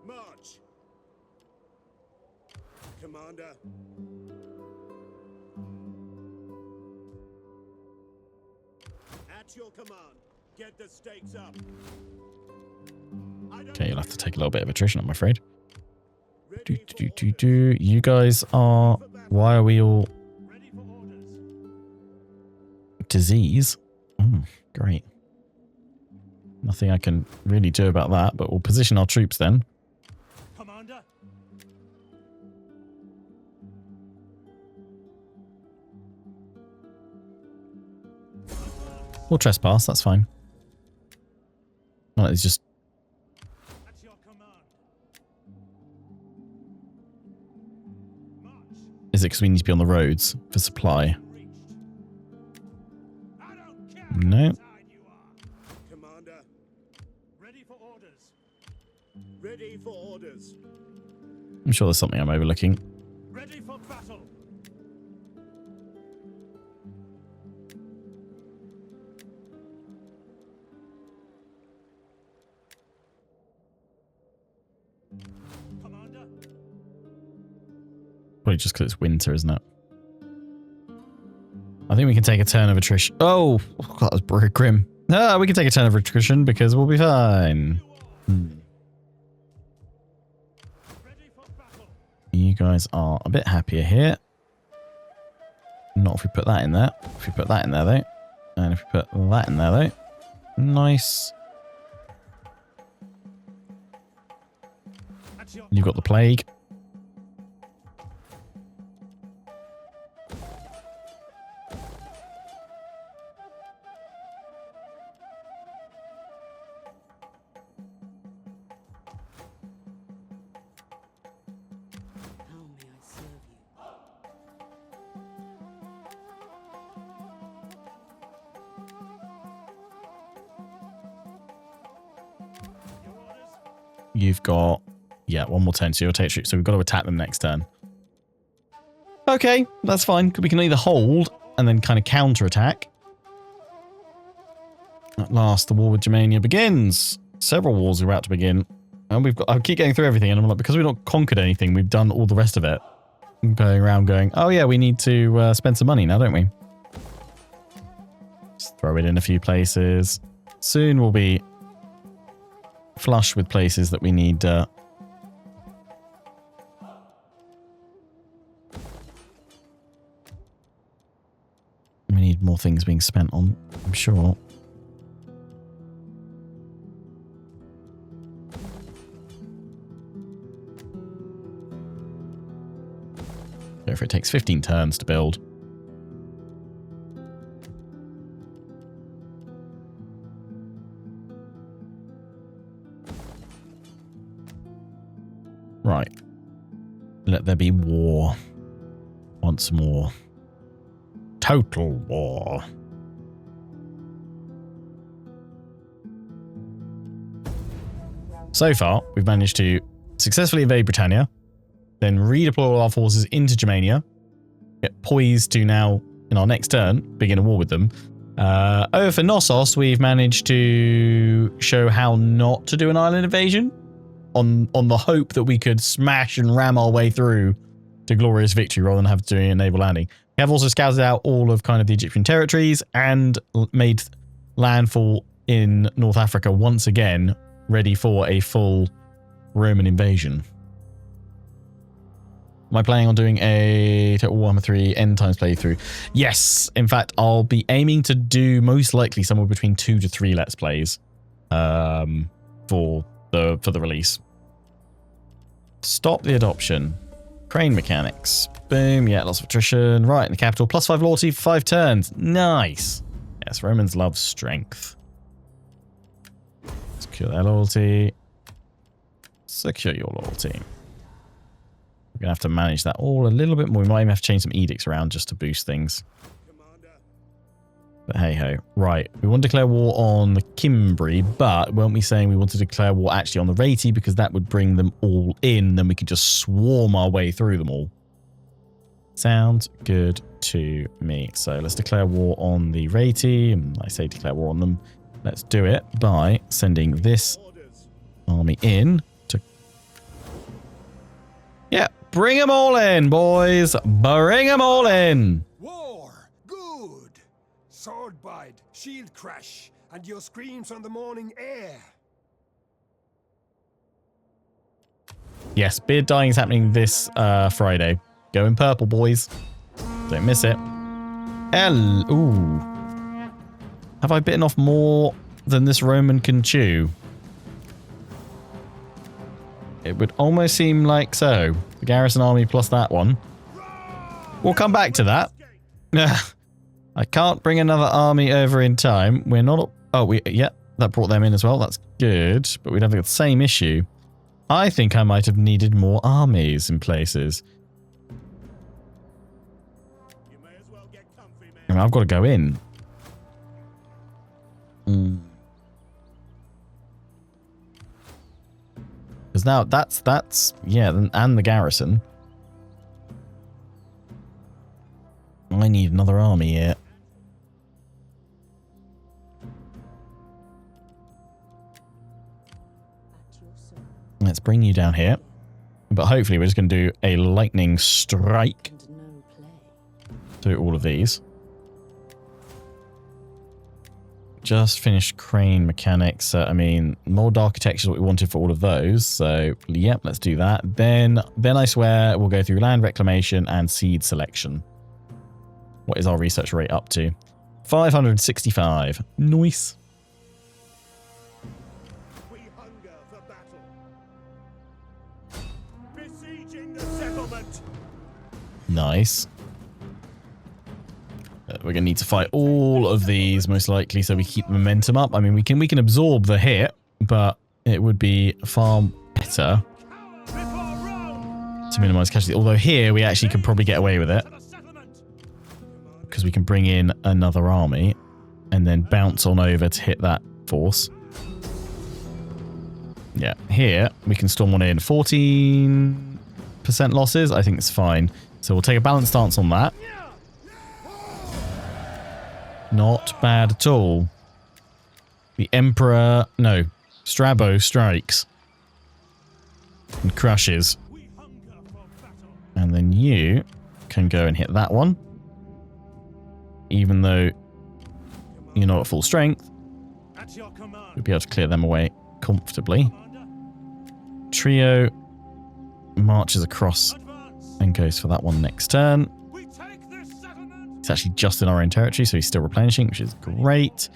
March. Commander. At your command. Get the stakes up. Okay, you'll have to take a little bit of attrition, I'm afraid. You guys are... Why are we all... Disease? Oh, great. Nothing I can really do about that, but we'll position our troops then. Commander. We'll trespass, that's fine. Well, it's just... At your command. March. Is it because we need to be on the roads for supply? I don't care No. how tired you are. Commander. Ready for orders. Ready for orders. I'm sure there's something I'm overlooking. Ready for battle. Commander. Probably just because it's winter, isn't it? I think we can take a turn of attrition. Oh, God, that was very grim. Ah, we can take a turn of attrition because we'll be fine. Ready for battle. You guys are a bit happier here. Not if we put that in there. If we put that in there, though. And if we put that in there, though. Nice. At your You've got the plague. How may I serve you? your orders. You've got... Yeah, one more turn, so you'll take troops. So we've got to attack them next turn. Okay, that's fine. We can either hold and then kind of counter-attack. At last, the war with Germania begins. Several wars are about to begin. And we've got... I keep going through everything, and I'm like, because we've not conquered anything, we've done all the rest of it. I'm going around going, oh yeah, we need to spend some money now, don't we? Just throw it in a few places. Soon we'll be flush with places that we need... we need more things being spent on, I'm sure. If it takes 15 turns to build. Right. Let there be war. Once more. Total war. So far, we've managed to successfully invade Britannia, then redeploy all our forces into Germania, get poised to now, in our next turn, begin a war with them. Over for Knossos, we've managed to show how not to do an island invasion, on the hope that we could smash and ram our way through to glorious victory rather than have to do a naval landing. We have also scouted out all of kind of the Egyptian territories and made landfall in North Africa once again, ready for a full Roman invasion. Am I planning on doing a Total Warhammer 3 end times playthrough? Yes. In fact, I'll be aiming to do most likely somewhere between 2 to 3 Let's Plays for the release. Stop the adoption. Crane mechanics. Boom. Yeah, lots of attrition. Right, in the capital. +5 loyalty for 5 turns. Nice. Yes, Romans love strength. Secure their loyalty. Secure your loyalty. going to have to manage that all a little bit more. We might even have to change some edicts around just to boost things. But hey ho. Right. We want to declare war on the Cimbri, but weren't we saying we want to declare war actually on the Reti because that would bring them all in, then we could just swarm our way through them all. Sounds good to me. So let's declare war on the Reti. And I say declare war on them. Let's do it by sending this army in to... Yeah, bring them all in, boys. Bring them all in. War! Good! Sword bite, shield crash, and your screams on the morning air. Yes, beard dyeing is happening this Friday. Go in purple, boys. Don't miss it. Ooh. Have I bitten off more than this Roman can chew? It would almost seem like so. The garrison army plus that one. We'll come back to that. I can't bring another army over in time. We're not... yeah, that brought them in as well. That's good. But we'd have the same issue. I think I might have needed more armies in places. I mean, I've got to go in. Because now that's yeah, and the garrison. I need another army here. Let's bring you down here. But hopefully we're just going to do a lightning strike. Do all of these. Just finished crane mechanics. I mean, mold architecture is what we wanted for all of those. So, yep, let's do that. Then I swear we'll go through land reclamation and seed selection. What is our research rate up to? 565. Nice. We hunger for battle. Besieging the settlement. Nice. We're going to need to fight all of these most likely so we keep the momentum up. I mean, we can absorb the hit, but it would be far better to minimize casualty. Although here we actually could probably get away with it because we can bring in another army and then bounce on over to hit that force. Yeah, here we can storm one in. 14% losses. I think it's fine. So we'll take a balanced stance on that. Not bad at all. The Emperor... No. Strabo strikes. And crushes. And then you can go and hit that one. Even though you're not at full strength. You'll be able to clear them away comfortably. Trio marches across and goes for that one next turn. It's actually just in our own territory, so he's still replenishing, which is great.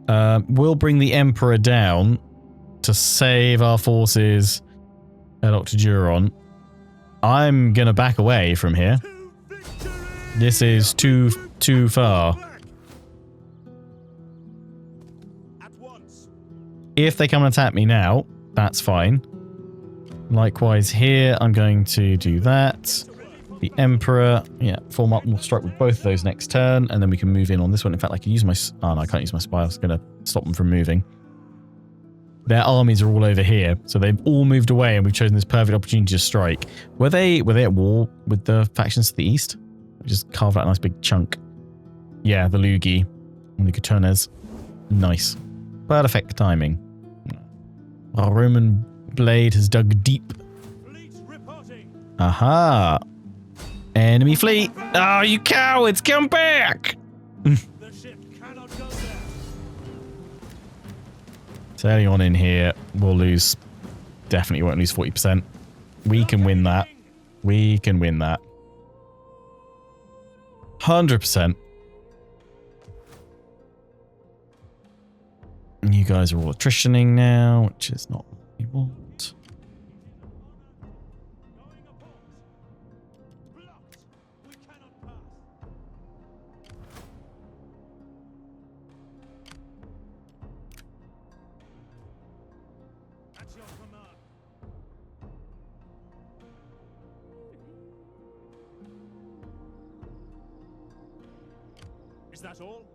We'll bring the Emperor down to save our forces at Octoduron. I'm going to back away from here. This is too far. If they come and attack me now, that's fine. Likewise here, I'm going to do that. The Emperor, yeah, form up and we'll strike with both of those next turn, and then we can move in on this one. In fact, I can use my... Oh, no, I can't use my spy. I was going to stop them from moving. Their armies are all over here, so they've all moved away, and we've chosen this perfect opportunity to strike. Were they at war with the factions to the east? Just carve out a nice big chunk. Yeah, the Lugi and the Cotones. Nice. Perfect timing. Our Roman blade has dug deep. Aha! Enemy fleet! Oh, you cowards! Come back! Sailing on in here, we'll lose. Definitely won't lose 40%. We can win that. We can win that. 100%. You guys are all attritioning now, which is not what we want. Is that all?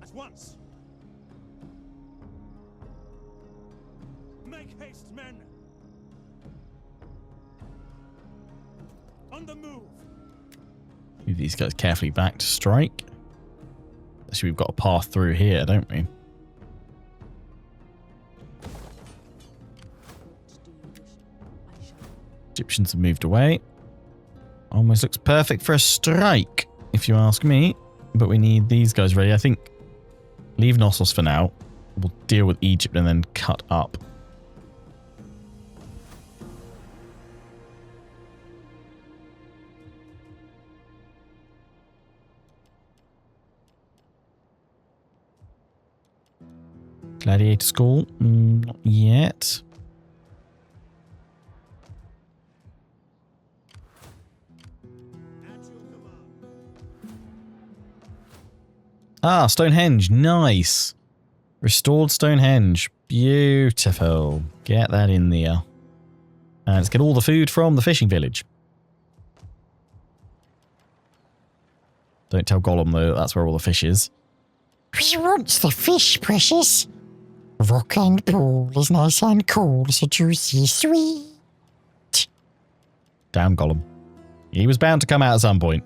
At once. Make haste, men. On the move. Move these guys carefully back to strike. Actually, we've got a path through here, don't we? Egyptians have moved away. Almost looks perfect for a strike, if you ask me. But we need these guys ready. I think leave Knossos for now. We'll deal with Egypt and then cut up. Gladiator School? Not yet. Ah, Stonehenge. Nice. Restored Stonehenge. Beautiful. Get that in there. Let's get all the food from the fishing village. Don't tell Gollum, though, that's where all the fish is. We want the fish, precious. Rock and pool is nice and cool, so juicy sweet. Damn Gollum. He was bound to come out at some point.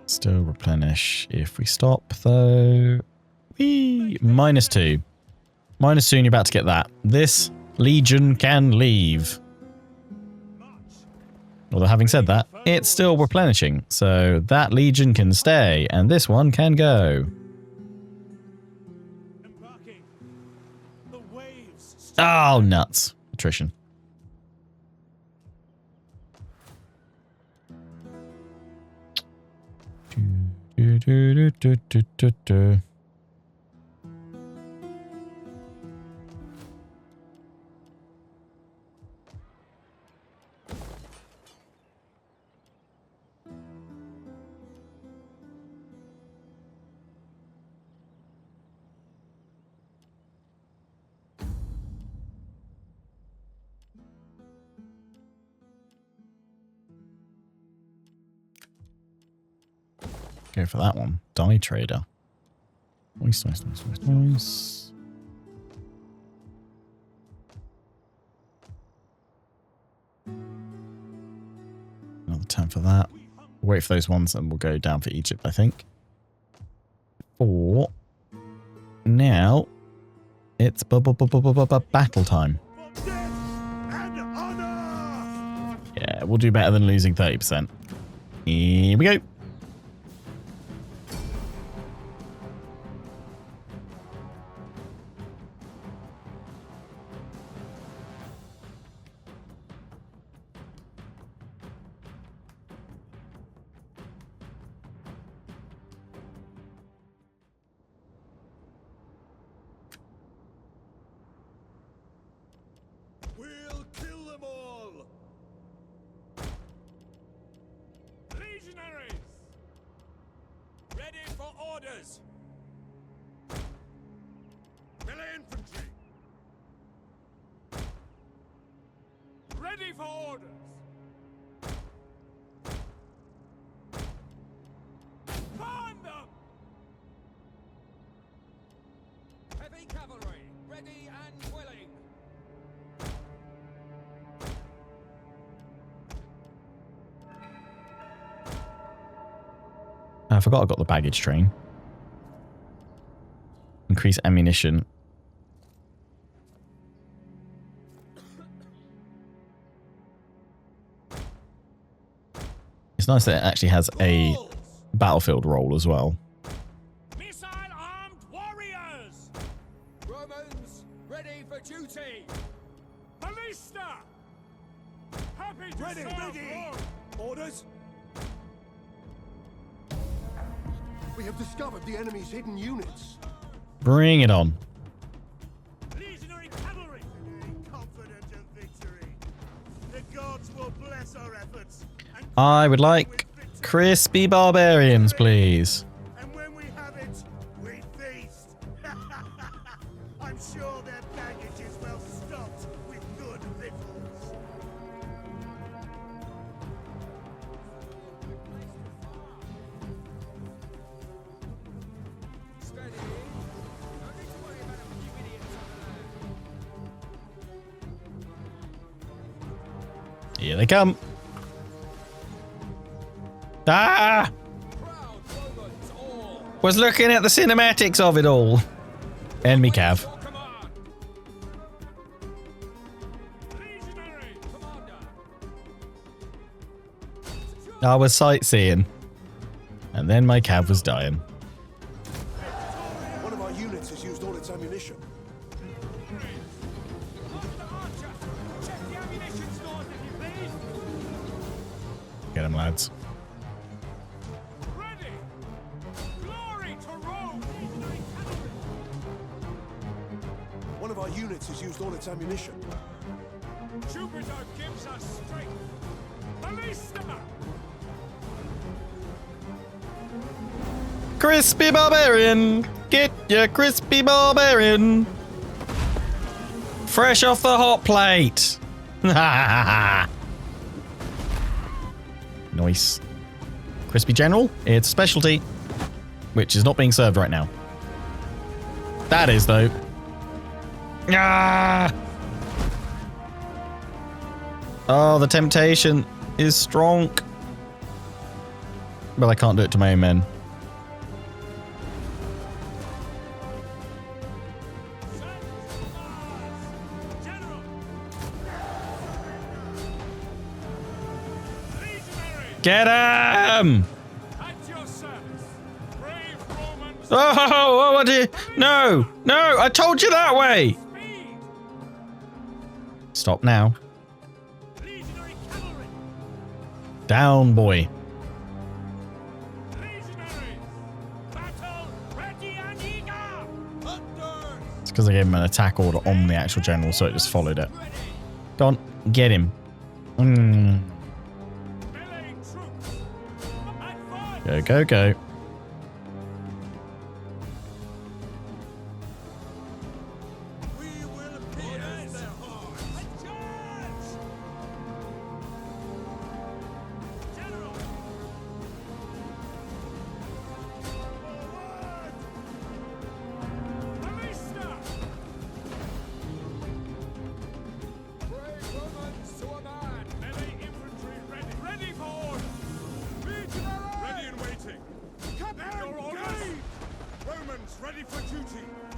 Still replenish if we stop, though. Whee! -2. -2 and you're about to get that. This legion can leave. Although having said that, it's still replenishing. So that legion can stay and this one can go. Oh, nuts. Attrition. Go for that one. Die trader. Nice, nice, nice, nice, nice. Another 10 for that. We'll wait for those ones and we'll go down for Egypt, I think. Or now it's battle time. Yeah, we'll do better than losing 30%. Here we go. We'll kill them all! Legionaries! Ready for orders! Melee infantry! Ready for orders! Burn them! Heavy cavalry, ready and willing! I forgot I got the baggage train. Increase ammunition. It's nice that it actually has a battlefield role as well. Missile-armed warriors! Romans, ready for duty. Ballista! Happy to Ready, serve ready. Rome. Orders. We have discovered the enemy's hidden units. Bring it on. Legionary cavalry! Confident of victory. The gods will bless our efforts. And I would like crispy barbarians, please. And when we have it, we feast. I'm sure their Here they come. Ah! Was looking at the cinematics of it all. Enemy cav. I was sightseeing. And then my cav was dying. One of our units has used all its ammunition. Get him, lads. One of our units has used all its ammunition. Jupiter gives us strength. Ballista! Crispy barbarian! Get your crispy barbarian! Fresh off the hot plate! Nice. Crispy General, it's a specialty, which is not being served right now. That is, though. Ah! Oh, the temptation is strong. But I can't do it to my own men. Get him! Oh, what do you... No! No! I told you that way! Stop now. Down, boy. It's because I gave him an attack order on the actual general, so it just followed it. Go on, get him. Go, go, go.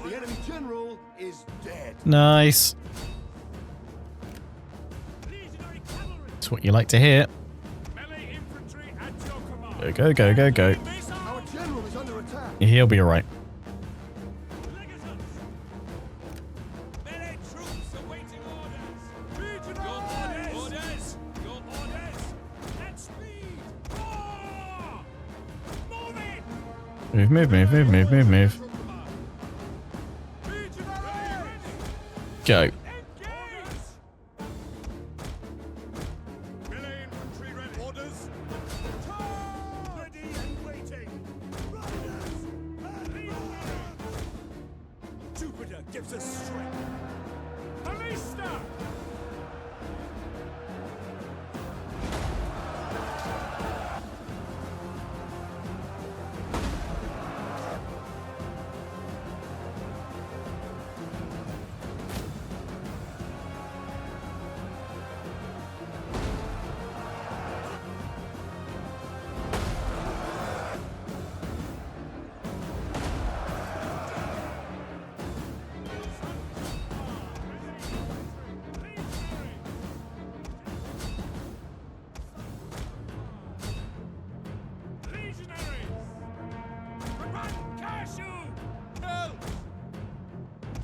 The enemy general is dead. Nice. That's what you like to hear. Go, go, go, go, go. Our general is under attack. He'll be alright. Move, move, move, move, move, move, move. Go. Jupiter gives us strength. Ballista!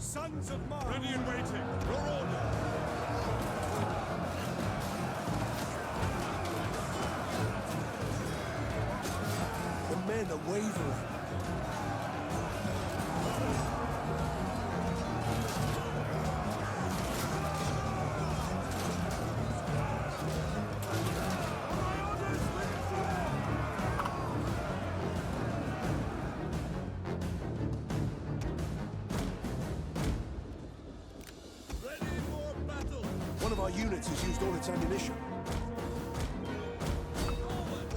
Sons of Mars! Ready and waiting. Your order. The men are wavering. One of our units has used all its ammunition.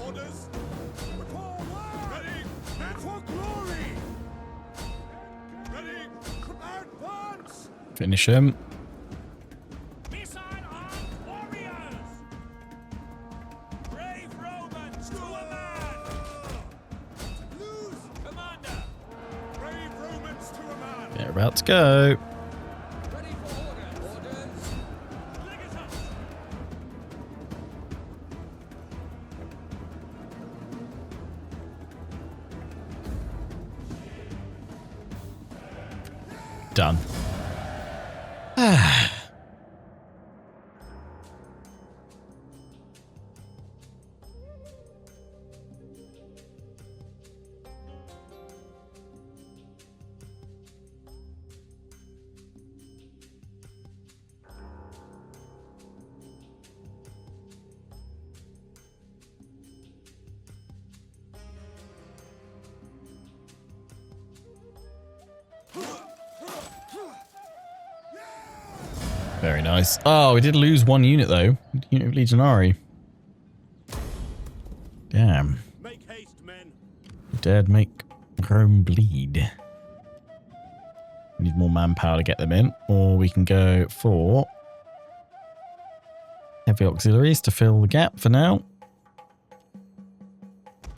Orders. Ready. And for glory. Ready. Advance. Finish him. Missile armed warriors. They're about to go. Done. Very nice. Oh, we did lose one unit though. Unit of Legionari. Damn. Make haste, men. Dared make Rome bleed. We need more manpower to get them in. Or we can go for heavy auxiliaries to fill the gap for now.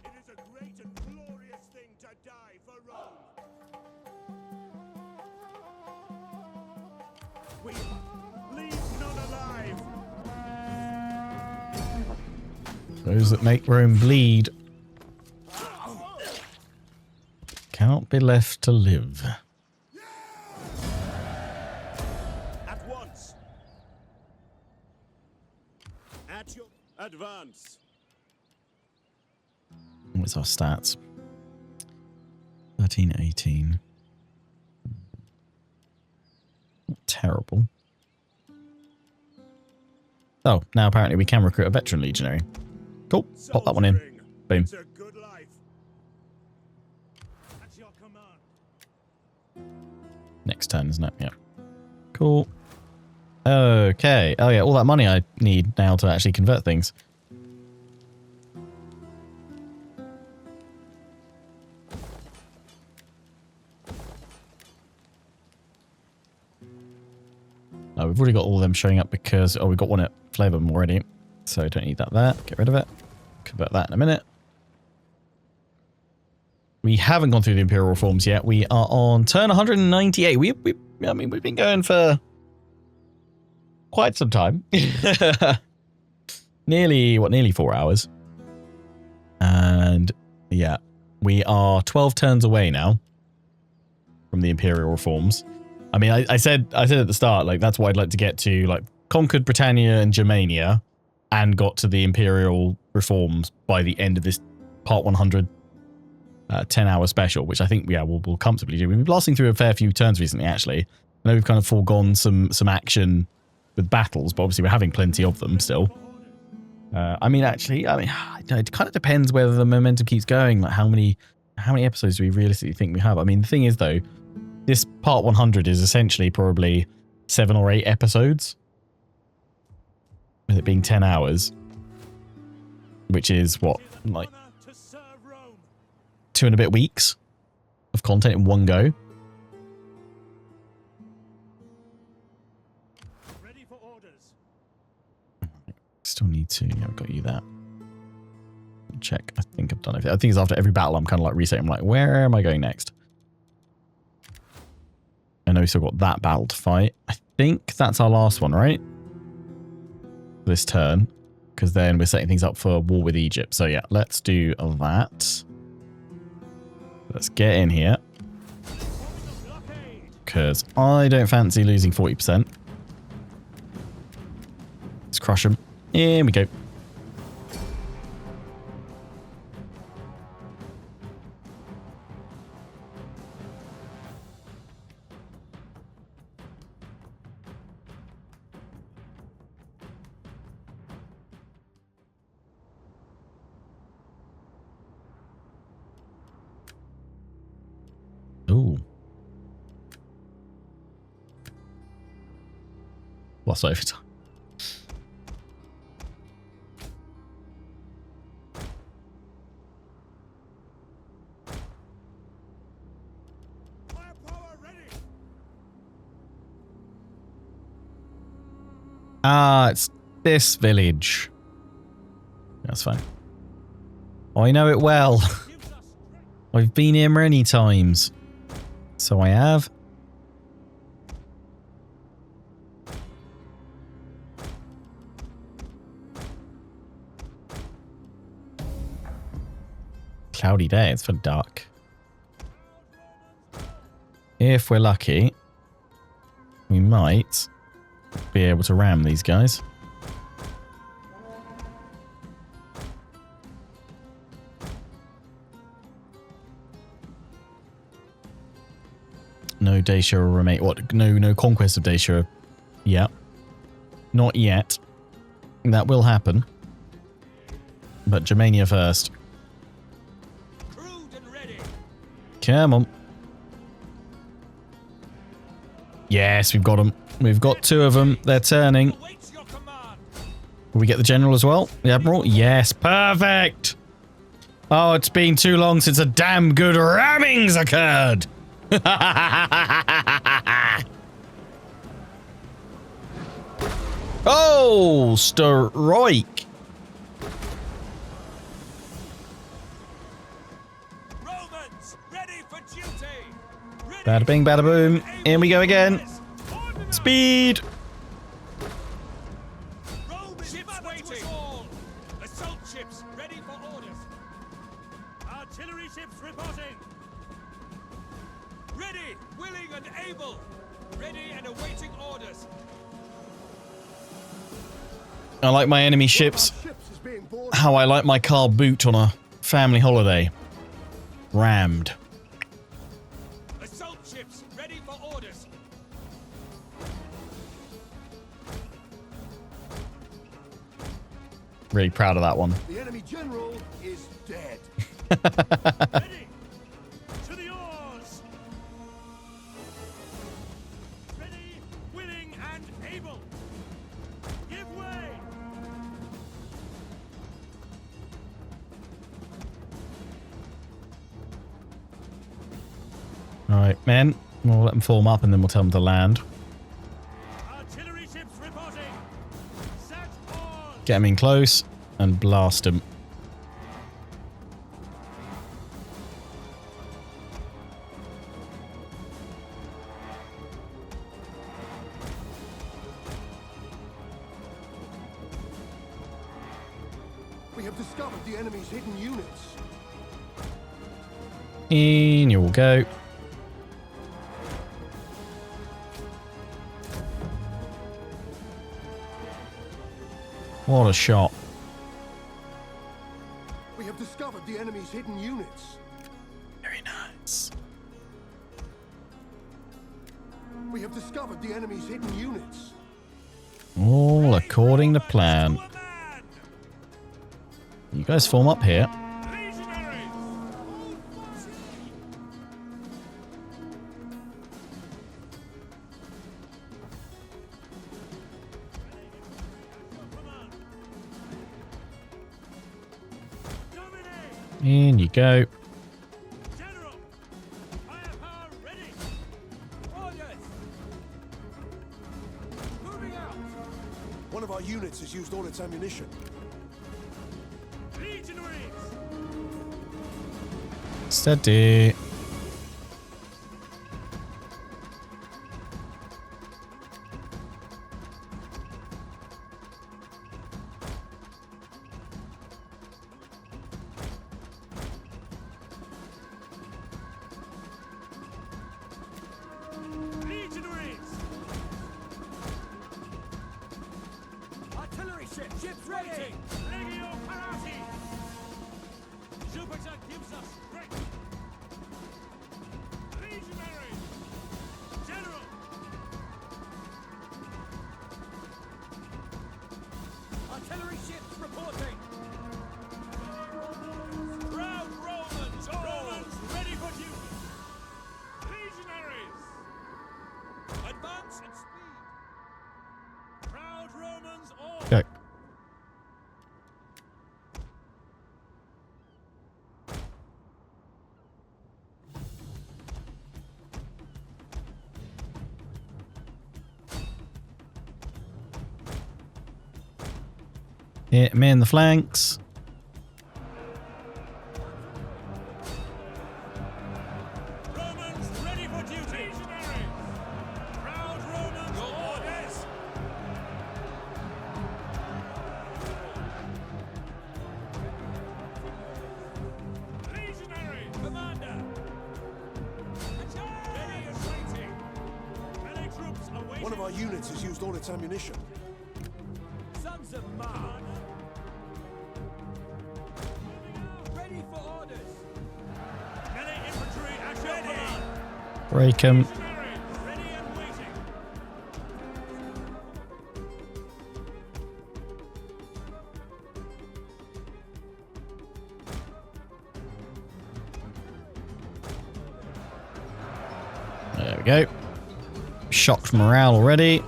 It is a great and glorious thing to die for Rome. We leave none alive. Those that make Rome bleed cannot be left to live. At once. At your advance. What's our stats? 13, 18. Not terrible. Oh, now apparently we can recruit a veteran legionary. Cool. Pop that one in. Soldiering. Boom. It's a good life. At your command. Next turn, isn't it? Yeah. Cool. Okay. Oh yeah, all that money I need now to actually convert things. Oh, we've already got all of them showing up because... Oh, we've got one at Flavum already. So don't need that there. Get rid of it. Convert that in a minute. We haven't gone through the Imperial reforms yet. We are on turn 198. I mean, we've been going for quite some time. nearly 4 hours. And yeah, we are 12 turns away now from the Imperial reforms. I mean, I said at the start, like, that's what I'd like to get to, like, conquered Britannia and Germania and got to the Imperial reforms by the end of this part 100 10-hour special, which I think, yeah, we'll comfortably do. We've been blasting through a fair few turns recently, actually. I know we've kind of foregone some action with battles, but obviously we're having plenty of them still. I mean, it kind of depends whether the momentum keeps going. Like, how many episodes do we realistically think we have? I mean, the thing is, though, this part 100 is essentially probably 7 or 8 episodes, with it being 10 hours, which is what, like 2 and a bit weeks of content in one go. Ready for orders. Still need to, yeah, I've got you that. Check. I think I've done it. I think it's after every battle I'm kind of like resetting. I'm like, where am I going next? I know we still got that battle to fight. I think that's our last one, right? This turn. Because then we're setting things up for war with Egypt. So yeah, let's do that. Let's get in here. Because I don't fancy losing 40%. Let's crush them. Here we go. Ooh. Lost overtime. Firepower ready. Ah, it's this village. That's fine. I know it well. Gives us strength. I've been here many times. So I have. cloudy day. It's for dark. If we're lucky, we might be able to ram these guys. No Dacia will remain. What? No conquest of Dacia. Yeah. Not yet. That will happen. But Germania first. Come on. Yes, we've got them. We've got 2 of them. They're turning. Will we get the general as well? The admiral? Yes, perfect. Oh, it's been too long since a damn good ramming's occurred. Oh, strike. Romans, ready for duty. Bada bing, bada boom. In we go again. Speed. Roman ships waiting. Assault ships ready for orders. Artillery ships reporting. Ready, willing and able. Ready and awaiting orders. I like my enemy ships. How I like my car boot on a family holiday. Rammed. Assault ships ready for orders. Really proud of that one. The enemy general is dead. Ready. To the oars. Ready, willing and able. Give way. Alright, men. We'll let them form up and then we'll tell them to land. Artillery ships reporting. Set on. Get them in close and blast them. We have discovered the enemy's hidden units. In you will go. What a shot. We have discovered the enemy's hidden units. Very nice. We have discovered the enemy's hidden units. All according to plan. To a man. You guys form up here. Legionaries. Dominate. In you go. General. Firepower ready. Orders. Moving out. One of our units has used all its ammunition. Legionaries. Steady. Legionaries. Artillery ships ready. Legio Parati. Jupiter gives us strength. Legionaries. General. Artillery ships reporting. Proud Romans. Romans ready for duty. Legionaries. Advance and speed. Proud Romans all. Go. Hit me in the flanks. Romans ready for duty. Legionaries. Proud Romans orders. Legionaries. One of our units has used all its ammunition. Sons of Mars! Ready for orders! Melee infantry at your command! Break 'em. Ready and waiting! There we go. Shocked morale already.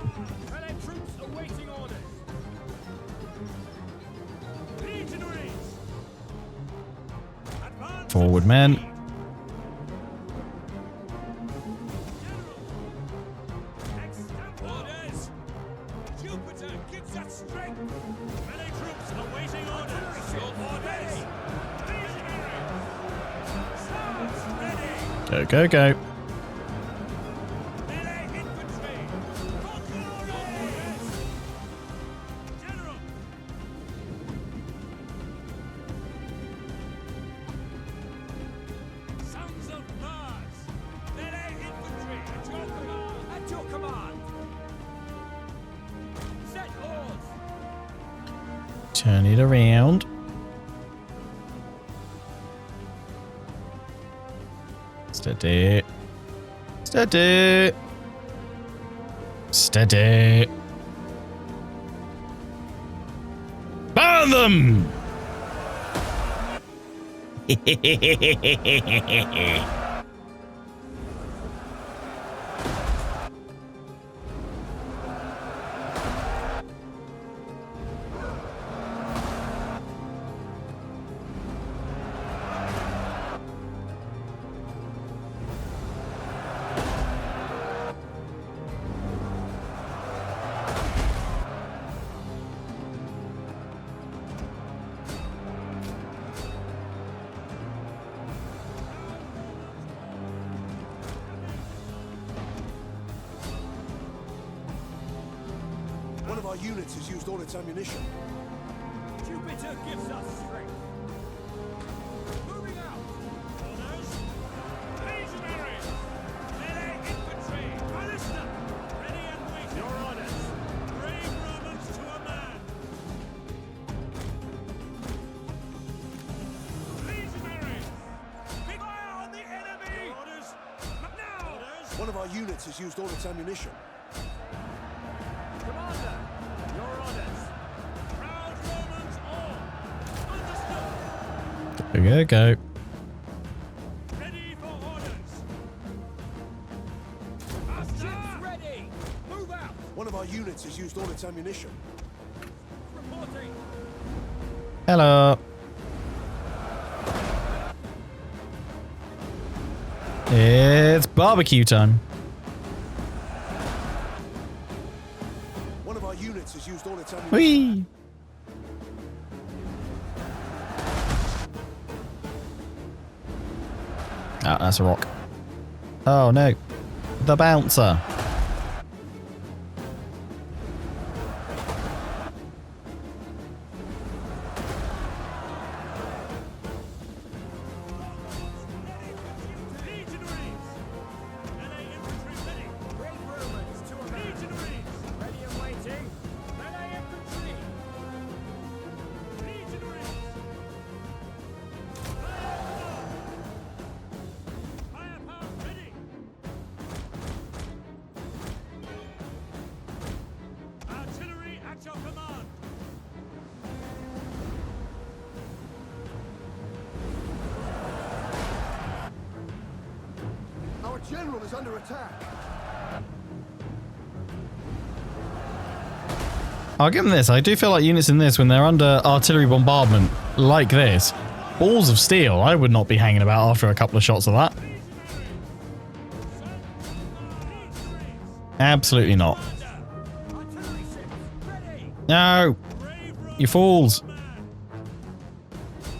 Melee troops awaiting orders! Legionaries! Advance! Forward, men. Orders! Jupiter gives us strength! Melee troops awaiting orders! Your orders! Legionaries! Swords ready! Go, go, go. Melee infantry! Orders! General! Sons of Mars! Melee infantry at your command! At your command! Set oars! Turn it around. Steady. Steady. Steady. Burn them! One of our units has used all its ammunition. Jupiter gives us strength! Moving out! Orders! Legionaries! Melee infantry! Ballista! Ready and waiting! Your orders! Brave Romans to a man! Legionaries! Big fire on the enemy! Your orders! Now! Orders! One of our units has used all its ammunition. Commander! Your orders! Proud Romans all! Understood! Go, go, go. Ready for orders! Ships ready! Move out! One of our units has used all its ammunition. Reporting! Hello. It's barbecue time. One of our units has used all its ammunition. Whee! Ah, that's a rock. Oh no. The bouncer. Legionaries! Melee infantry ready! Brave Romans to a man! Legionaries! Ready and waiting! Melee infantry! Legionaries! Firepower ready! Artillery at your command! Our general is under attack. I'll give them this. I do feel like units in this, when they're under artillery bombardment like this, balls of steel, I would not be hanging about after a couple of shots of that. Absolutely not. Artillery ships ready! No! Brave Romans You fools! to a man!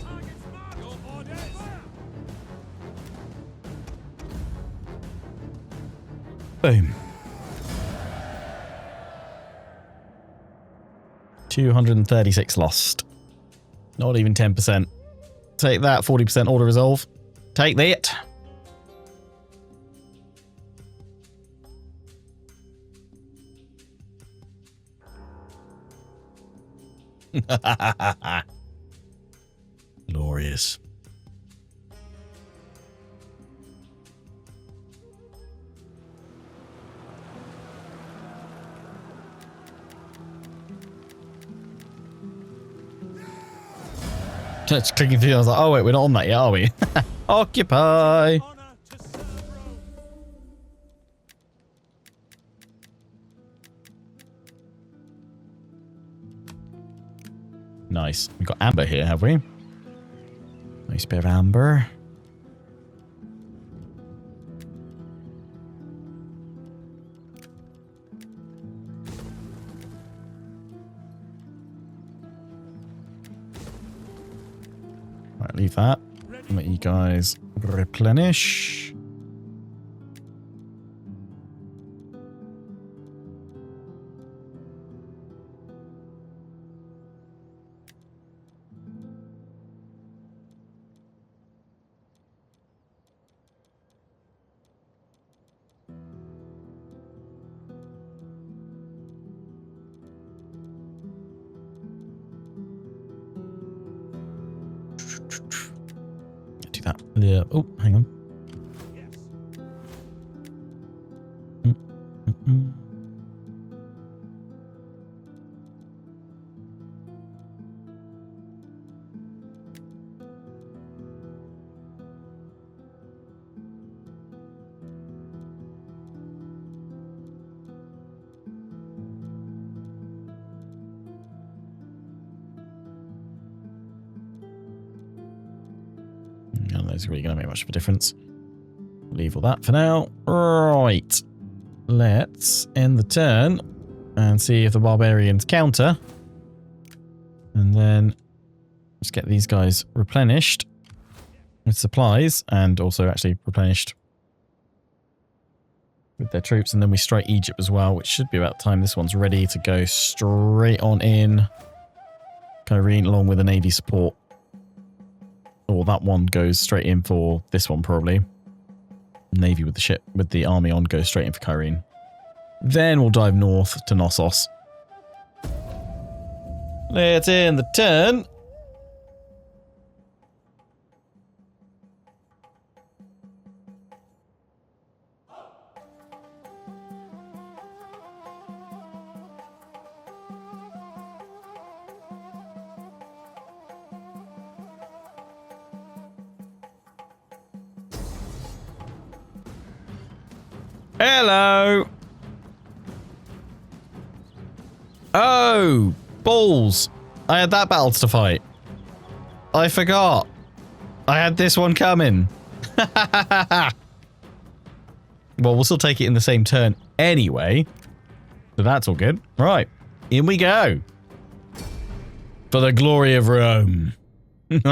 Targets marked! Your orders! Fire! Boom. 236 lost. Not even 10%. Take that, 40% order resolve. Take that. Glorious. Just clicking through, I was like, oh wait, we're not on that yet, are we? Occupy! Honor to serve Rome. Nice. We've got amber here, have we? Nice bit of amber. Right, leave that. Let you guys replenish. Do that. Yeah. Oh, hang on. Yes. None of those are really going to make much of a difference. Leave all that for now. Right. Let's end the turn and see if the barbarians counter. And then let's get these guys replenished with supplies and also actually replenished with their troops. And then we strike Egypt as well, which should be about time this one's ready to go straight on in. Kyrene along with the Navy support. Or that one goes straight in for this one probably. Navy with the ship, with the army on, goes straight in for Kyrene. Then we'll dive north to Knossos. Let's end the turn. Hello. Oh, balls. I had that battle to fight. I forgot. I had this one coming. Well, we'll still take it in the same turn anyway. So that's all good. Right. In we go. For the glory of Rome. It's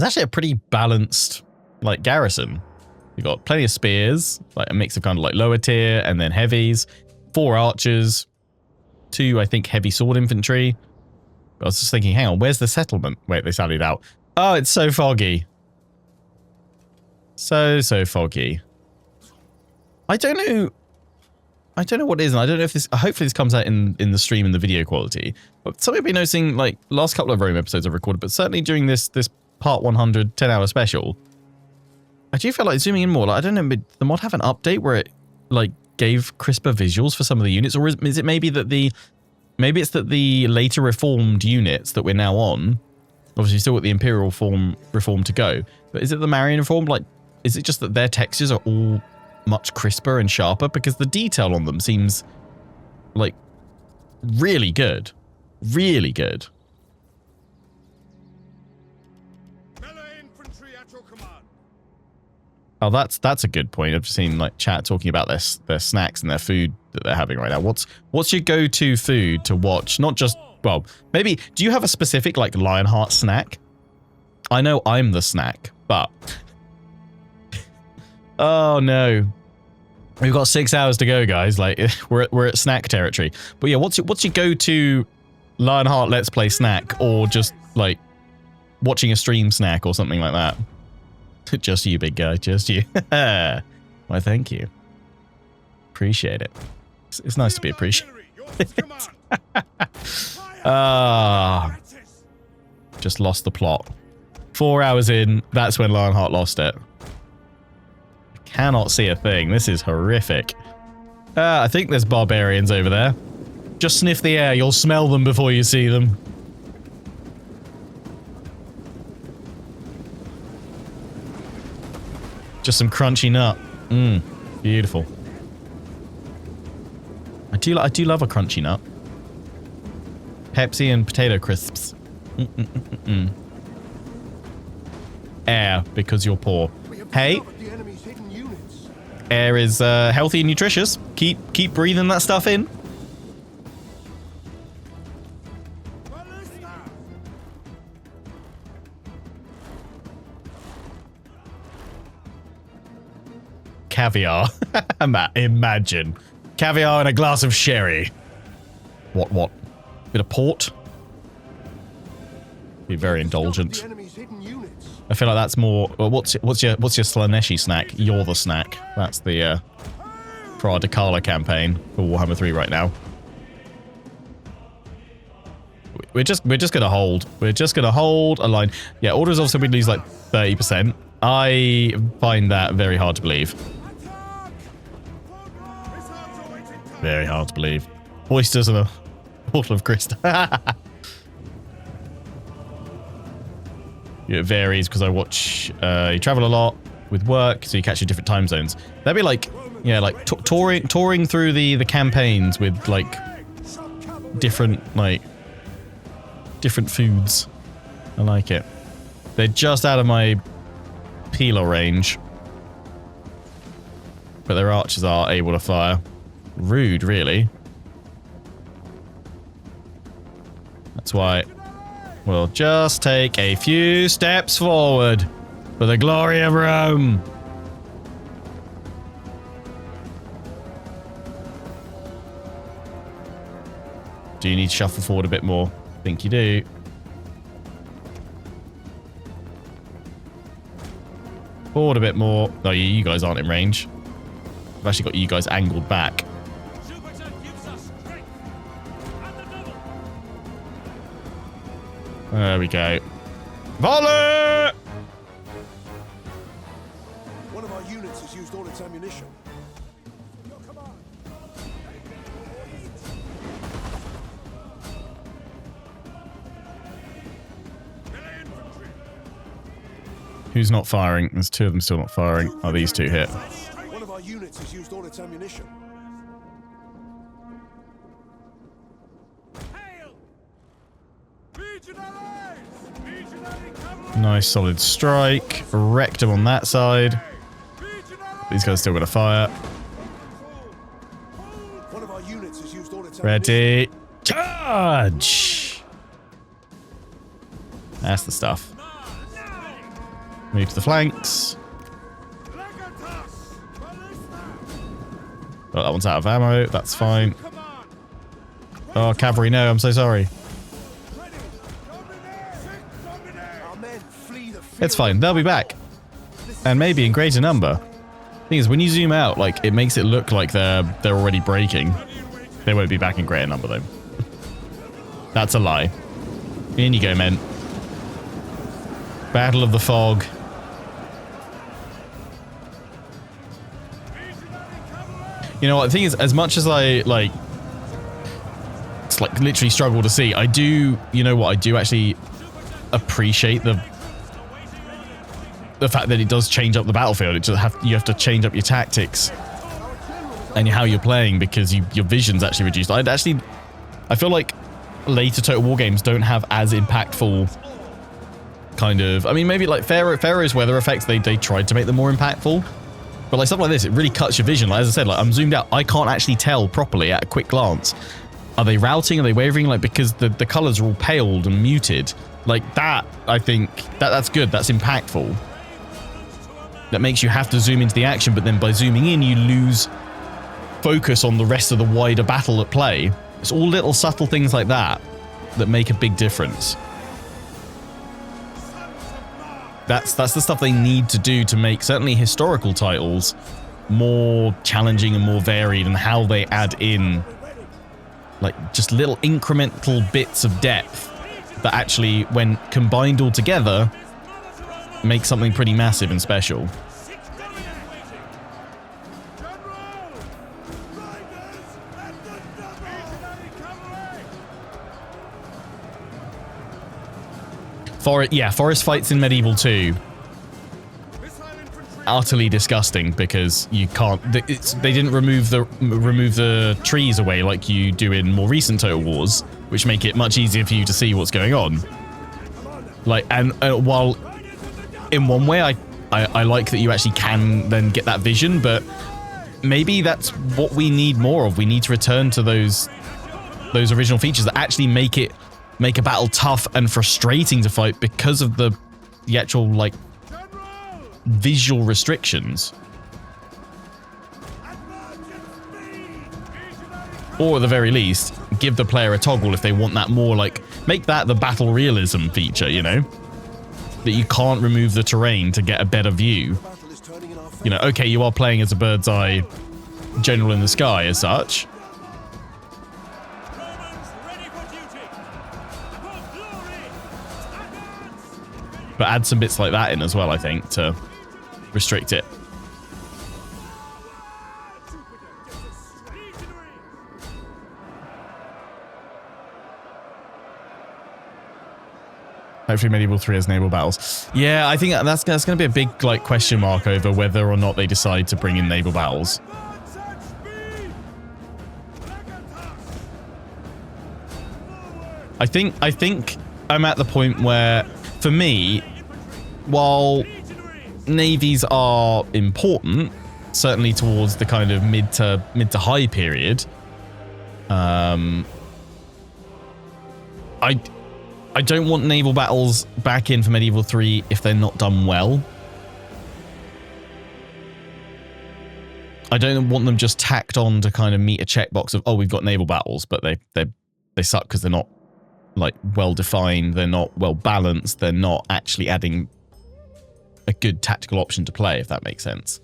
actually a pretty balanced, like, garrison. You've got plenty of spears, like a mix of kind of like lower tier and then heavies, 4 archers, 2, I think, heavy sword infantry. I was just thinking, hang on, where's the settlement? Wait, they sallied out. Oh, it's so foggy. So foggy. I don't know what it is, and I don't know if this, hopefully this comes out in the stream in the video quality. But something I've been noticing, like, last couple of Rome episodes I've recorded, but certainly during this part 100 10-hour special, I do feel like zooming in more. Like, I don't know, did the mod have an update where it like gave crisper visuals for some of the units, or is it maybe that maybe it's that the later reformed units that we're now on, obviously still got the Imperial reform to go, but is it the Marian reformed? Like, is it just that their textures are all much crisper and sharper because the detail on them seems like really good, really good. Oh, that's a good point. I've just seen like chat talking about their snacks and their food that they're having right now. What's your go-to food to watch? Not just, well, maybe, do you have a specific like Lionheart snack? I know I'm the snack, but oh no. We've got 6 hours to go, guys. Like we're at snack territory. But yeah, what's your go-to Lionheart Let's Play snack, or just like watching a stream snack or something like that? Just you, big guy. Just you. Why, thank you. Appreciate it. It's nice to be appreciated. Ah, just lost the plot. 4 hours in, that's when Lionheart lost it. I cannot see a thing. This is horrific. I think there's barbarians over there. Just sniff the air. You'll smell them before you see them. Just some crunchy nut. Mmm, beautiful. I do love a crunchy nut. Pepsi and potato crisps. Air, because you're poor. Hey, air is healthy and nutritious. Keep breathing that stuff in. Caviar. Imagine. Caviar and a glass of sherry. What? Bit of port? Be very indulgent. I feel like that's more... Well, what's your Slaneshi snack? You're the snack. That's the for our Dakala campaign for Warhammer 3 right now. We're just gonna hold. We're just gonna hold a line. Yeah, orders also we lose like 30%. I find that very hard to believe. Very hard to believe. Oysters and a bottle of crystal. It varies because I watch, you travel a lot with work, so you catch your different time zones. That'd be like, yeah, like touring through the campaigns with like different foods. I like it. They're just out of my peeler range, but their archers are able to fire. Rude, really. That's why we'll just take a few steps forward for the glory of Rome. Do you need to shuffle forward a bit more? I think you do. Forward a bit more. No, you guys aren't in range. I've actually got you guys angled back. There we go. Volley! One of our units has used all its ammunition. Who's not firing? There's two of them still not firing. Oh, these two hit. One of our units has used all its ammunition. Nice solid strike. Wrecked him on that side. These guys still got to fire. One of our units has used all its Ready. Charge! That's the stuff. Move to the flanks. Oh, that one's out of ammo. That's fine. Oh, cavalry, no, I'm so sorry. It's fine, they'll be back. And maybe in greater number. Thing is, when you zoom out, like, it makes it look like they're already breaking. They won't be back in greater number, though. That's a lie. In you go, men. Battle of the Fog. You know what, the thing is, as much as I, like, it's like literally struggle to see, I do, you know what, I do actually appreciate the fact that it does change up the battlefield. It just you have to change up your tactics and how you're playing because your vision's actually reduced. I feel like later Total War games don't have as impactful kind of, I mean, maybe like Pharaoh's weather effects, they tried to make them more impactful. But like stuff like this, it really cuts your vision. Like, as I said, like I'm zoomed out, I can't actually tell properly at a quick glance. Are they routing? Are they wavering? Like, because the colors are all paled and muted. Like that, I think that's good. That's impactful. That makes you have to zoom into the action, but then by zooming in, you lose focus on the rest of the wider battle at play. It's all little subtle things like that that make a big difference. That's the stuff they need to do to make certainly historical titles more challenging and more varied, and how they add in like just little incremental bits of depth that actually, when combined all together, make something pretty massive and special. Forest fights in Medieval 2. Utterly disgusting because you can't. They didn't remove the trees away like you do in more recent Total Wars, which make it much easier for you to see what's going on. Like, and while in one way I like that you actually can then get that vision, but maybe that's what we need more of. We need to return to those original features that actually make a battle tough and frustrating to fight because of the actual like visual restrictions. Or at the very least, give the player a toggle if they want that more, like, make that the battle realism feature, you know? That you can't remove the terrain to get a better view. You know, okay, you are playing as a bird's eye general in the sky as such. But add some bits like that in as well, I think, to restrict it. Hopefully Medieval 3 has naval battles. Yeah, I think that's going to be a big like question mark over whether or not they decide to bring in naval battles. I think I'm at the point where, for me, while navies are important, certainly towards the kind of mid to high period, I don't want naval battles back in for Medieval 3 if they're not done well. I don't want them just tacked on to kind of meet a checkbox of, oh, we've got naval battles, but they suck because they're not like well defined, they're not well balanced, they're not actually adding a good tactical option to play, if that makes sense.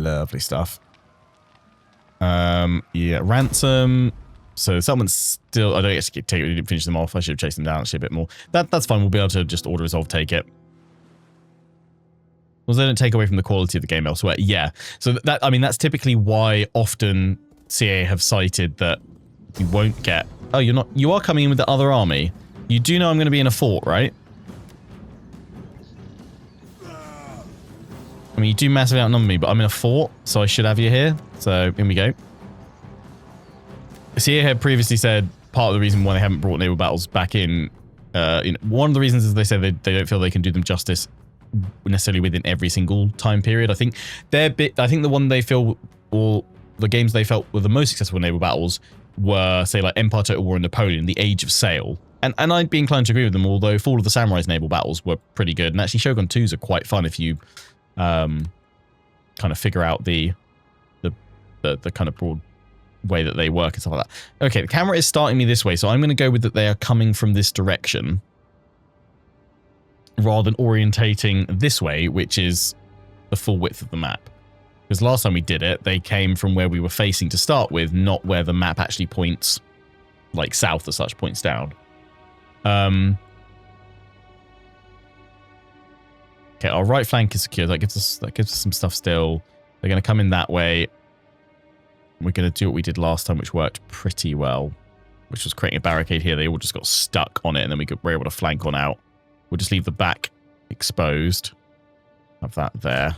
Lovely stuff. Yeah, ransom. So someone's still. I don't actually take it. We didn't finish them off. I should have chased them down actually a bit more. That's fine. We'll be able to just auto resolve take it. Well, they don't take away from the quality of the game elsewhere. Yeah. So that, I mean, that's typically why often CA have cited that you won't get. Oh, you're not. You are coming in with the other army. You do know I'm going to be in a fort, right? I mean, you do massively outnumber me, but I'm in a fort, so I should have you here. So, in we go. CA had previously said part of the reason why they haven't brought naval battles back in, one of the reasons is they say they don't feel they can do them justice necessarily within every single time period. I think the one they feel, or the games they felt were the most successful naval battles were, say, like Empire, Total War, and Napoleon, the Age of Sail. And I'd be inclined to agree with them, although Fall of the Samurai's naval battles were pretty good. And actually, Shogun 2s are quite fun if you kind of figure out the kind of broad way that they work and stuff like that. Okay, the camera is starting me this way, so I'm going to go with that they are coming from this direction rather than orientating this way, which is the full width of the map. Because last time we did it, they came from where we were facing to start with, not where the map actually points, like south as such, points down. Okay, our right flank is secure. That gives us some stuff still. They're going to come in that way. We're going to do what we did last time, which worked pretty well, which was creating a barricade here. They all just got stuck on it, and then we're able to flank on out. We'll just leave the back exposed. Have that there.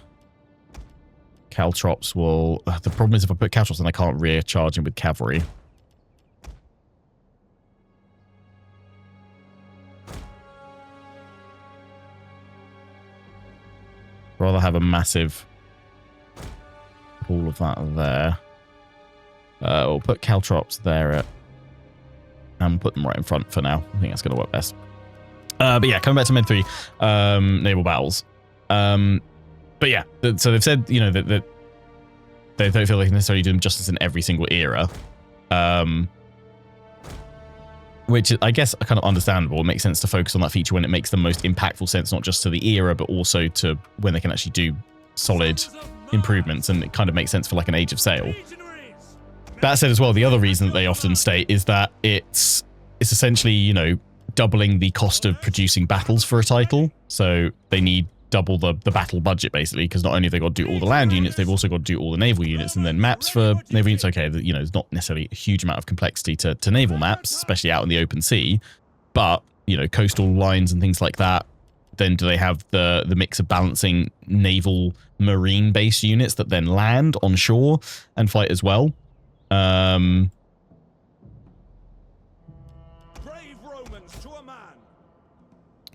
Caltrops will... the problem is if I put Caltrops, then I can't rear charge him with cavalry. Rather have a massive pool of that there. We'll put Caltrops there and put them right in front for now. I think that's going to work best. But yeah, coming back to Med 3, naval battles. But yeah, so they've said, you know, that they don't feel they can necessarily do them justice in every single era. which I guess are kind of understandable. It makes sense to focus on that feature when it makes the most impactful sense, not just to the era, but also to when they can actually do solid improvements, and it kind of makes sense for like an Age of Sail. That said as well, the other reason that they often state is that it's essentially, you know, doubling the cost of producing battles for a title. So they need double the battle budget, basically, because not only have they got to do all the land units, they've also got to do all the naval units, and then maps for naval units. Okay, you know, there's not necessarily a huge amount of complexity to naval maps, especially out in the open sea, but, you know, coastal lines and things like that. Then do they have the mix of balancing naval marine base units that then land on shore and fight as well? Brave Romans to a man.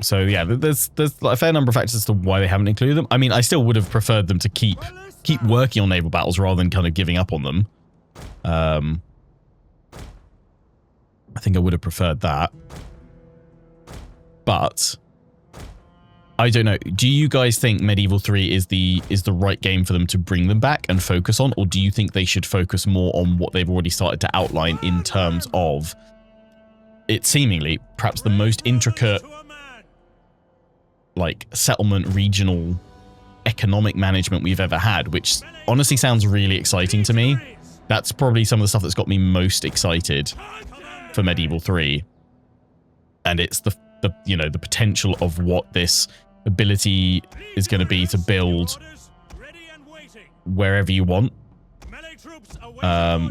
So yeah, there's a fair number of factors as to why they haven't included them. I mean, I still would have preferred them to keep working on naval battles rather than kind of giving up on them. I think I would have preferred that. But I don't know. Do you guys think Medieval 3 is the right game for them to bring them back and focus on, or do you think they should focus more on what they've already started to outline in terms of it seemingly perhaps the most intricate, like, settlement regional economic management we've ever had, which honestly sounds really exciting to me. That's probably some of the stuff that's got me most excited for Medieval 3. And it's the you know, the potential of what this ability is going to be to build wherever you want,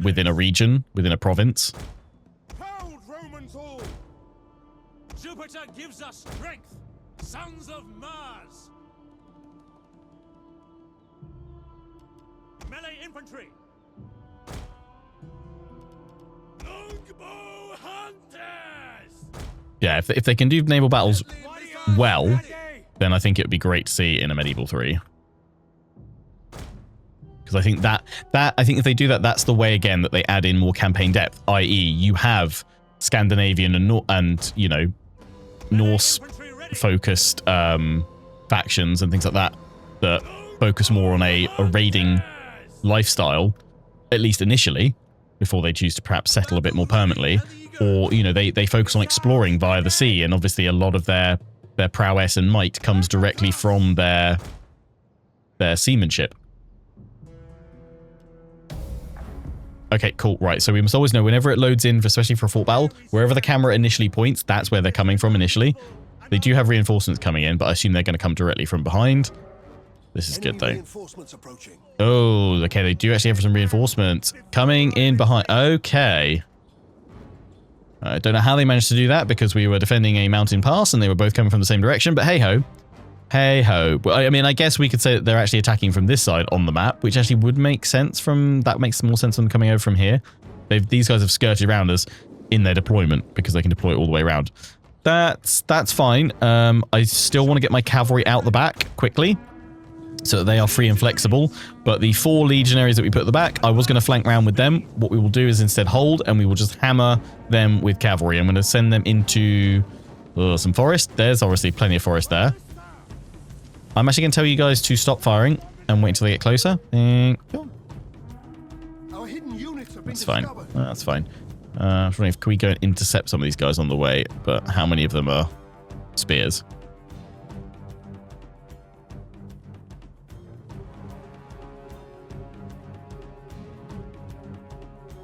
within a region, within a province. Proud Romans all. Jupiter gives us strength, sons of Mars. Melee infantry. Longbow hunters. Yeah, if they can do naval battles well, then I think it would be great to see in a Medieval 3. Because I think I think if they do that, that's the way again that they add in more campaign depth. I.e., you have Scandinavian and you know, Norse focused factions and things like that that focus more on a raiding lifestyle, at least initially, before they choose to perhaps settle a bit more permanently. Or, you know, they focus on exploring via the sea, and obviously a lot of their prowess and might comes directly from their seamanship. Okay, cool. Right, so we must always know whenever it loads in, especially for a fort battle, wherever the camera initially points, that's where they're coming from initially. They do have reinforcements coming in, but I assume they're going to come directly from behind. This is good, though. Oh, okay, they do actually have some reinforcements coming in behind. Okay. I don't know how they managed to do that, because we were defending a mountain pass and they were both coming from the same direction, but hey-ho. Hey-ho. I mean, I guess we could say that they're actually attacking from this side on the map, which actually would make sense that makes more sense than coming over from here. These guys have skirted around us in their deployment, because they can deploy all the way around. That's fine. I still want to get my cavalry out the back quickly, so that they are free and flexible. But the 4 legionaries that we put at the back, I was going to flank round with them. What we will do is instead hold, and we will just hammer them with cavalry. I'm going to send them into some forest. There's obviously plenty of forest there. I'm actually going to tell you guys to stop firing and wait until they get closer. That's fine. That's fine. I was wondering if can we go and intercept some of these guys on the way, but how many of them are spears?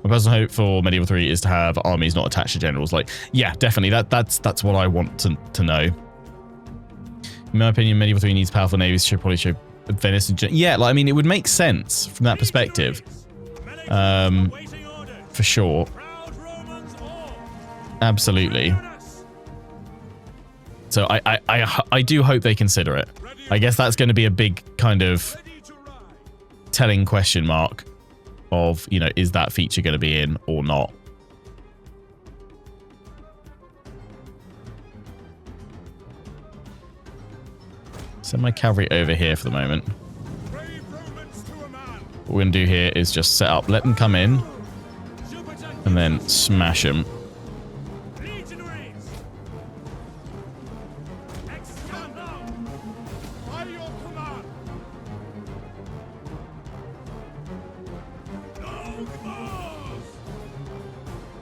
My personal hope for Medieval 3 is to have armies not attached to generals. Like, yeah, definitely. That's what I want to know. In my opinion, Medieval 3 needs powerful navies. Should probably show Venice and yeah, like, I mean, it would make sense from that perspective. For sure. Absolutely. So I do hope they consider it. I guess that's going to be a big kind of telling question mark of, you know, is that feature going to be in or not? Send my cavalry over here for the moment. What we're going to do here is just set up, let them come in, and then smash them.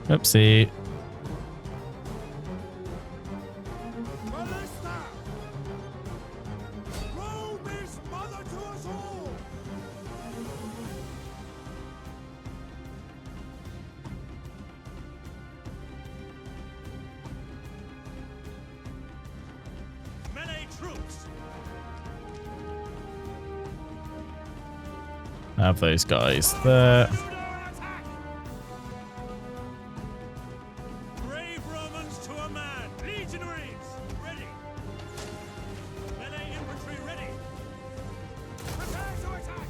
Oopsie. Have those guys there. Brave Romans to a man. Legionaries, ready. Melee infantry ready. Prepare to attack.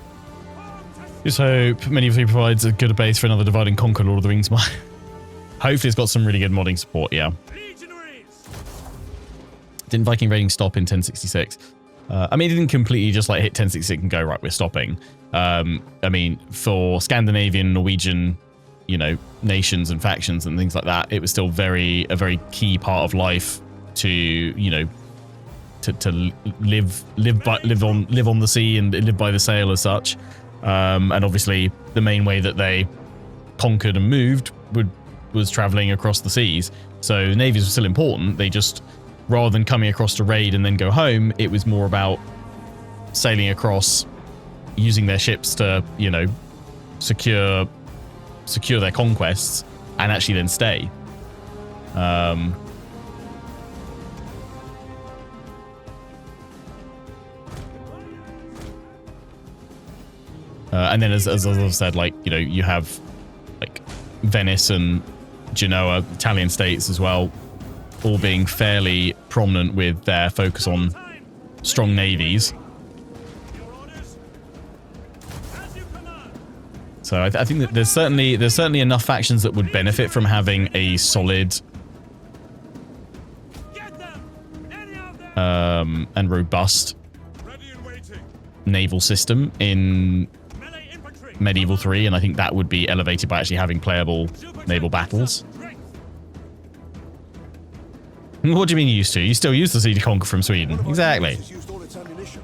Arm to Just hope Medieval 3 provides a good base for another Divide and Conquer Lord of the Rings mod. Hopefully it's got some really good modding support, yeah. legionaries. Didn't Viking raiding stop in 1066? I mean, it didn't completely just like hit 1066 and go, right, we're stopping. I mean, for Scandinavian, Norwegian, you know, nations and factions and things like that, it was still a very key part of life to, you know, to live on the sea and live by the sail as such. And obviously the main way that they conquered and moved was traveling across the seas. So the navies were still important. They just, rather than coming across to raid and then go home, it was more about sailing across, using their ships to, you know, secure their conquests and actually then stay. And then as I've said, like, you know, you have like Venice and Genoa, Italian states as well, all being fairly prominent with their focus on strong navies. Your orders. As you command. So I think that there's certainly enough factions that would benefit from having a solid Get them. Any of them. and robust Ready and waiting. naval system in Melee infantry. Medieval 3, and I think that would be elevated by actually having playable naval battles. Strength. What do you mean you used to? You still use the Sea to Conquer from Sweden. One of our Exactly. units has used all its ammunition.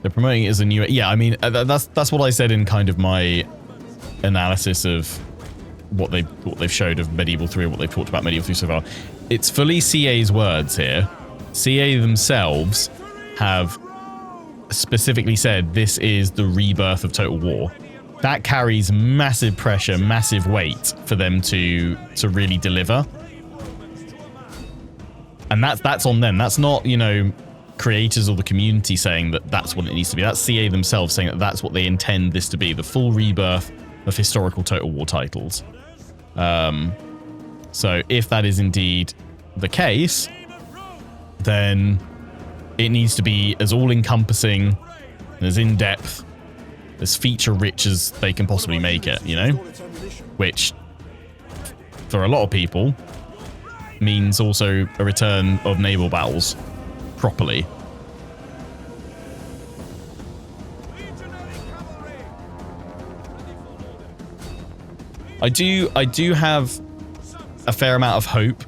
They're promoting it as a new... Yeah, I mean, that's what I said in kind of my analysis of what they've showed of Medieval 3, what they've talked about Medieval 3 so far. It's fully CA's words here. CA themselves have specifically said this is the rebirth of Total War. That carries massive pressure, massive weight for them to really deliver. And that's on them. That's not, you know, creators or the community saying that that's what it needs to be. That's CA themselves saying that that's what they intend this to be, the full rebirth of historical Total War titles. So if that is indeed the case, then it needs to be as all-encompassing, as in-depth, as feature-rich as they can possibly make it, you know? Which, for a lot of people, means also a return of naval battles properly. I do have a fair amount of hope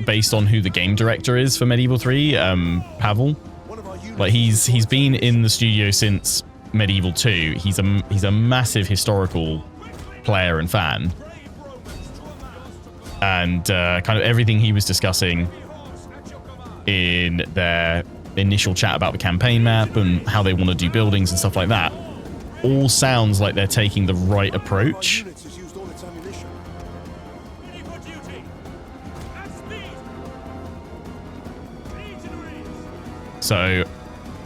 based on who the game director is for Medieval 3, Pavel. Like he's been in the studio since Medieval 2. He's a massive historical player and fan. And kind of everything he was discussing in their initial chat about the campaign map and how they want to do buildings and stuff like that all sounds like they're taking the right approach. Ready for duty. At speed. Legionaries. So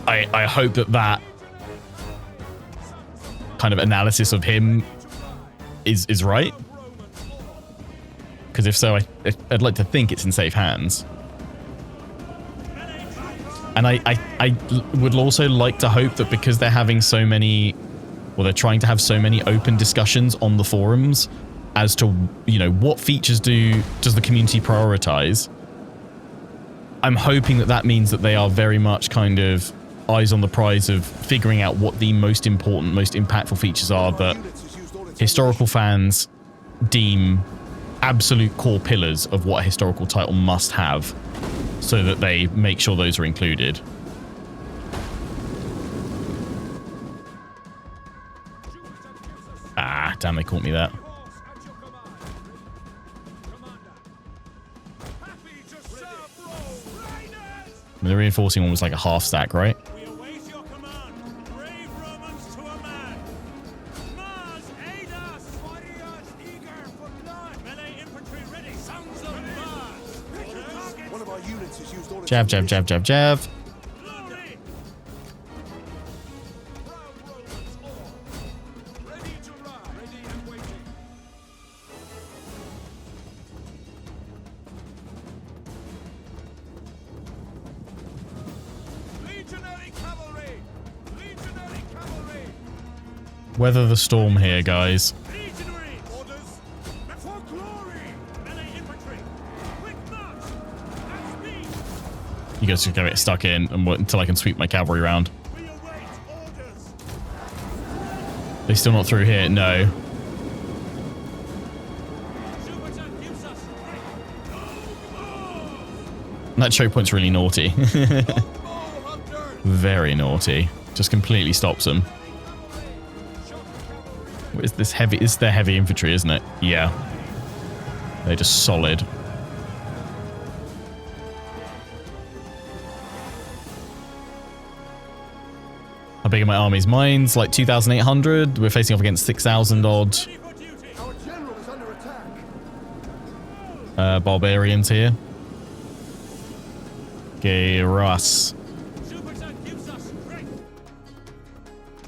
I hope that kind of analysis of him is right. Because if so, I'd like to think it's in safe hands. And I would also like to hope that because they're having so many, well, they're trying to have so many open discussions on the forums as to, you know, what features does the community prioritize. I'm hoping that means that they are very much kind of eyes on the prize of figuring out what the most important, most impactful features are that historical fans deem absolute core pillars of what a historical title must have, so that they make sure those are included. Ah, damn, they caught me there. The reinforcing one was like a half stack, right? We await your command. Brave Romans to a man. Mars, aid us. Warriors eager for blood. Melee infantry ready. Sons of Mars. Jab, jab, jab, jab, jab. Glory! Proud Romans all, ready to ride, ready and waiting. Legionary cavalry! Legionary cavalry! Weather the storm here, guys. Legionary! Orders! For glory! Melee infantry! Quick march! At speed! You guys just get stuck in and wait until I can sweep my cavalry round. We await orders. They still not through here? No. Jupiter gives us strength! No more! That choke point's really naughty. Very naughty. Just completely stops them. What is this heavy? It's their heavy infantry, isn't it? Yeah. They're just solid. How big are my armies? Mine's like 2,800. We're facing off against 6,000 odd Ready for duty! Our general is under attack. barbarians here. Geras. Jupiter gives us strength!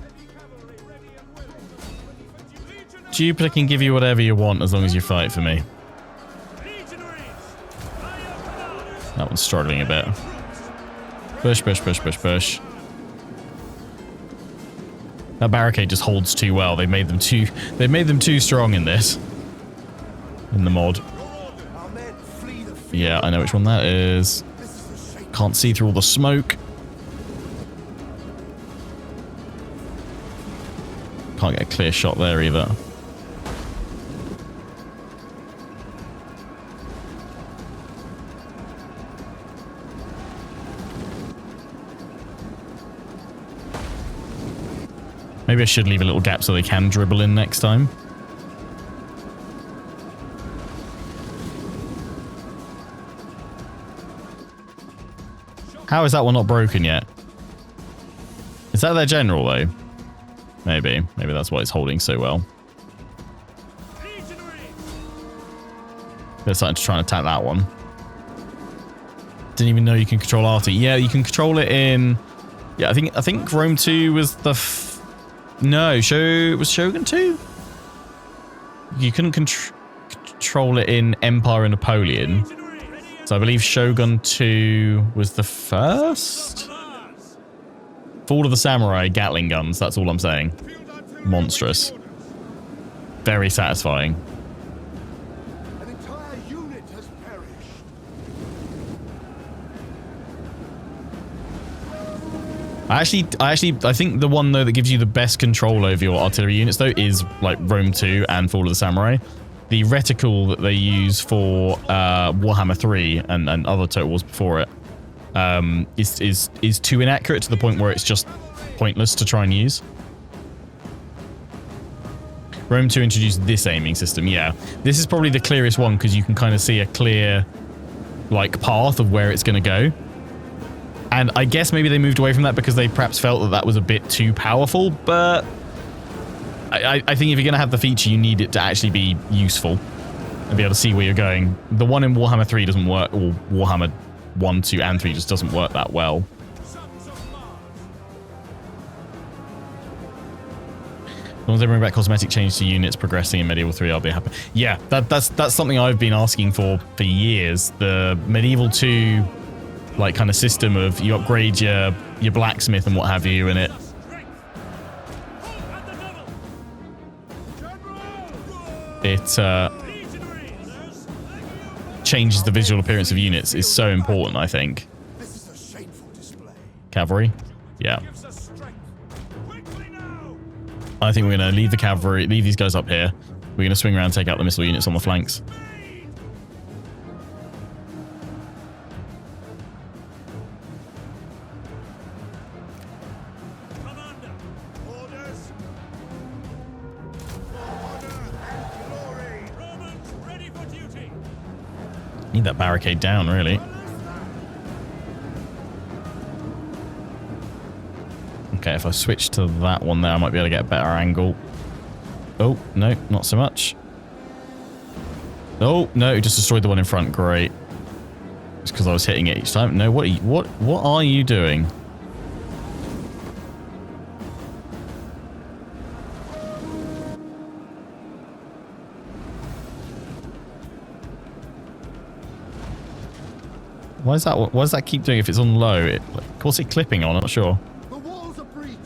Heavy cavalry ready and willing. Ready for duty! Legionary! Jupiter can give you whatever you want as long as you fight for me. Legionaries! Fire commanders! That one's struggling a bit. Push, push, push, push, push. That barricade just holds too well. They made them too strong in this. In the mod. Our men flee the field. Yeah, I know which one that is. This is a shame. Can't see through all the smoke. Can't get a clear shot there either. Maybe I should leave a little gap so they can dribble in next time. How is that one not broken yet? Is that their general though? Maybe. Maybe that's why it's holding so well. Legionaries! They're starting to try and attack that one. Didn't even know you can control RT. Yeah, you can control it in... Yeah, I think Rome 2 was the... No, was Shogun 2? You couldn't control it in Empire and Napoleon. So I believe Shogun 2 was the first? Fall of the Samurai, Gatling guns, that's all I'm saying. Monstrous. Very satisfying. An entire unit has perished. I think the one though that gives you the best control over your artillery units though is like Rome 2 and Fall of the Samurai. The reticle that they use for Warhammer 3 and other Total Wars before it is too inaccurate to the point where it's just pointless to try and use. Rome 2 introduced this aiming system, yeah. This is probably the clearest one because you can kind of see a clear like path of where it's going to go. And I guess maybe they moved away from that because they perhaps felt that that was a bit too powerful, but I think if you're going to have the feature, you need it to actually be useful and be able to see where you're going. The one in Warhammer 3 doesn't work, or Warhammer 1, 2, and 3 just doesn't work that well. Sons of Mars! As long as they bring back cosmetic change to units progressing in Medieval 3, I'll be happy. Yeah, that's something I've been asking for years. The Medieval 2... like kind of system of you upgrade your blacksmith and what have you, and it changes the visual appearance of units is so important, I think. This is a shameful display. Cavalry, yeah. Gives us strength! Quickly now! I think we're gonna leave the cavalry, leave these guys up here. We're gonna swing around, take out the missile units on the flanks. Commander! Orders. For honor and glory. Romans ready for duty! Need that barricade down, really. Okay, if I switch to that one there, I might be able to get a better angle. Oh, no, not so much. Oh, no, it just destroyed the one in front. Great. It's because I was hitting it each time. No, what are you doing? Why does that keep doing if it's on low? What's it clipping on? I'm not sure. The walls are breached.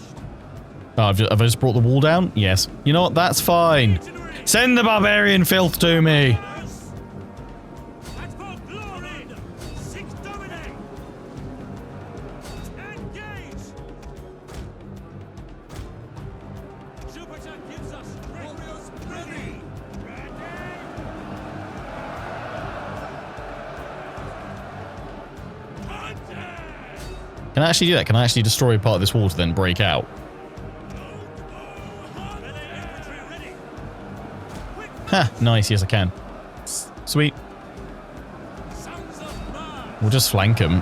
Oh, have I just brought the wall down? Yes. You know what? That's fine. Send the barbarian filth to me. That's for glory! Six dominate! Engage! Jupiter gives us warriors ready! Can I actually do that? Can I actually destroy part of this wall to then break out? Ha! Nice. Yes, I can. Sweet. We'll just flank him.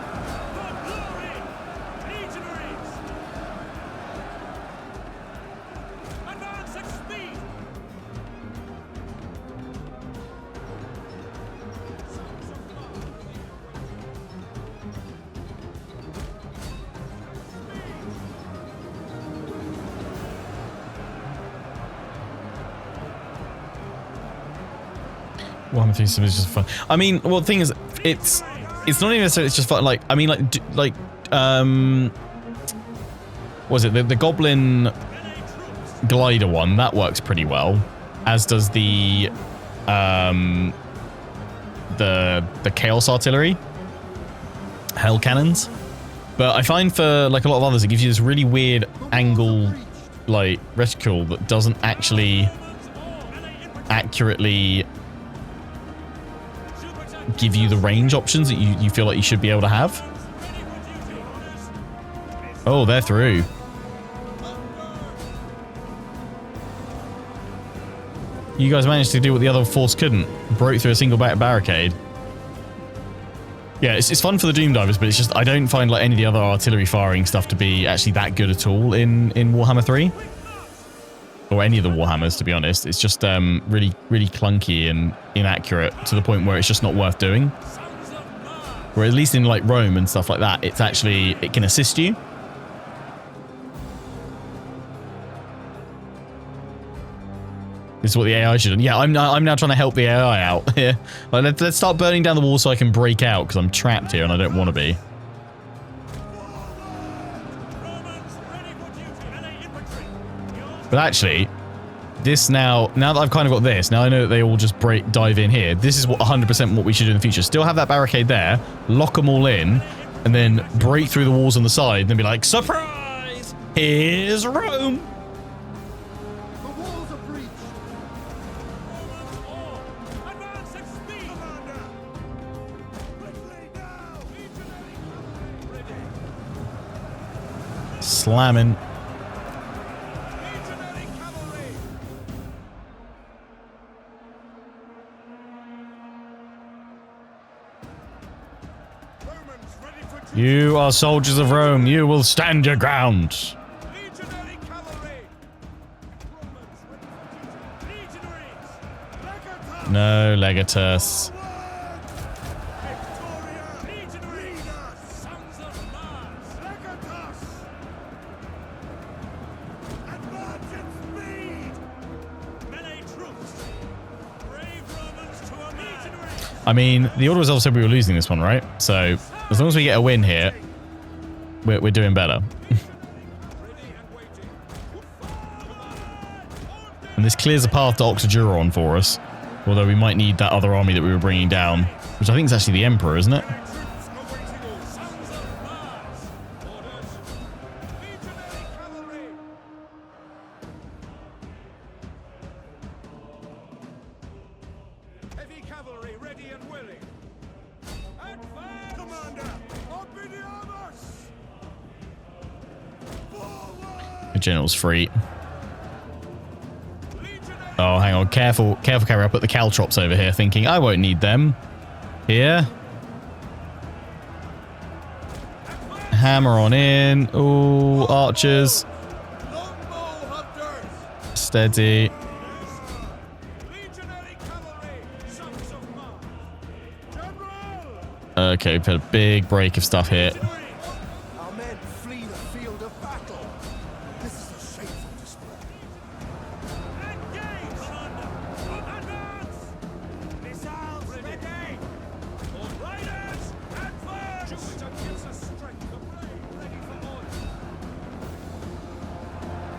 Warhammer 3 Sim is just fun. I mean, well, the thing is, it's not even necessarily, it's just fun. Like, I mean, what was it? The Goblin glider one, that works pretty well, as does the Chaos Artillery, Hell Cannons. But I find for like a lot of others, it gives you this really weird angle, like reticule that doesn't actually accurately give you the range options that you feel like you should be able to have. Oh, they're through. You guys managed to do what the other force couldn't. Broke through a single barricade. Yeah, it's fun for the Doom Divers, but it's just I don't find like any of the other artillery firing stuff to be actually that good at all in Warhammer 3. Or any of the Warhammers, to be honest. It's just really, really clunky and inaccurate to the point where it's just not worth doing. Or at least in like Rome and stuff like that, it's actually, it can assist you. This is what the AI should have. Yeah, I'm now trying to help the AI out here. Like, let's start burning down the wall so I can break out, because I'm trapped here and I don't want to be. But actually, this now that I've kind of got this, now I know that they all just dive in here. This is 100% what we should do in the future. Still have that barricade there, lock them all in, and then break through the walls on the side, and then be like, surprise! Here's Rome! The walls are breached. Advance at speed! Commander! Quickly now! Ready! Slamming. You are soldiers of Rome. You will stand your ground. Legionary cavalry! Legionaries! Legatus! No, Legatus. Legionaries! Sons of Mars! Legatus! Advance at speed! Melee troops! Brave Romans to a man! Legionaries! I mean, the order results said we were losing this one, right? So, as long as we get a win here, we're doing better. And this clears a path to Oxyduron for us. Although we might need that other army that we were bringing down, which I think is actually the Emperor, isn't it? Heavy cavalry ready and willing. Advance! Commander! Obidiamus! Forward! The general's free. Oh, hang on. Careful, carry. I put the caltrops over here thinking I won't need them. Here. Hammer on in. Ooh, archers. Steady. Legionary cavalry! Sons of Mars! General! okay, we've had a big break of stuff here. Our men flee the field of battle. This is a shameful display. Engage, Commander! Advance! Missiles ready! Riders, advance! Jupiter gives us strength. The blade ready for orders.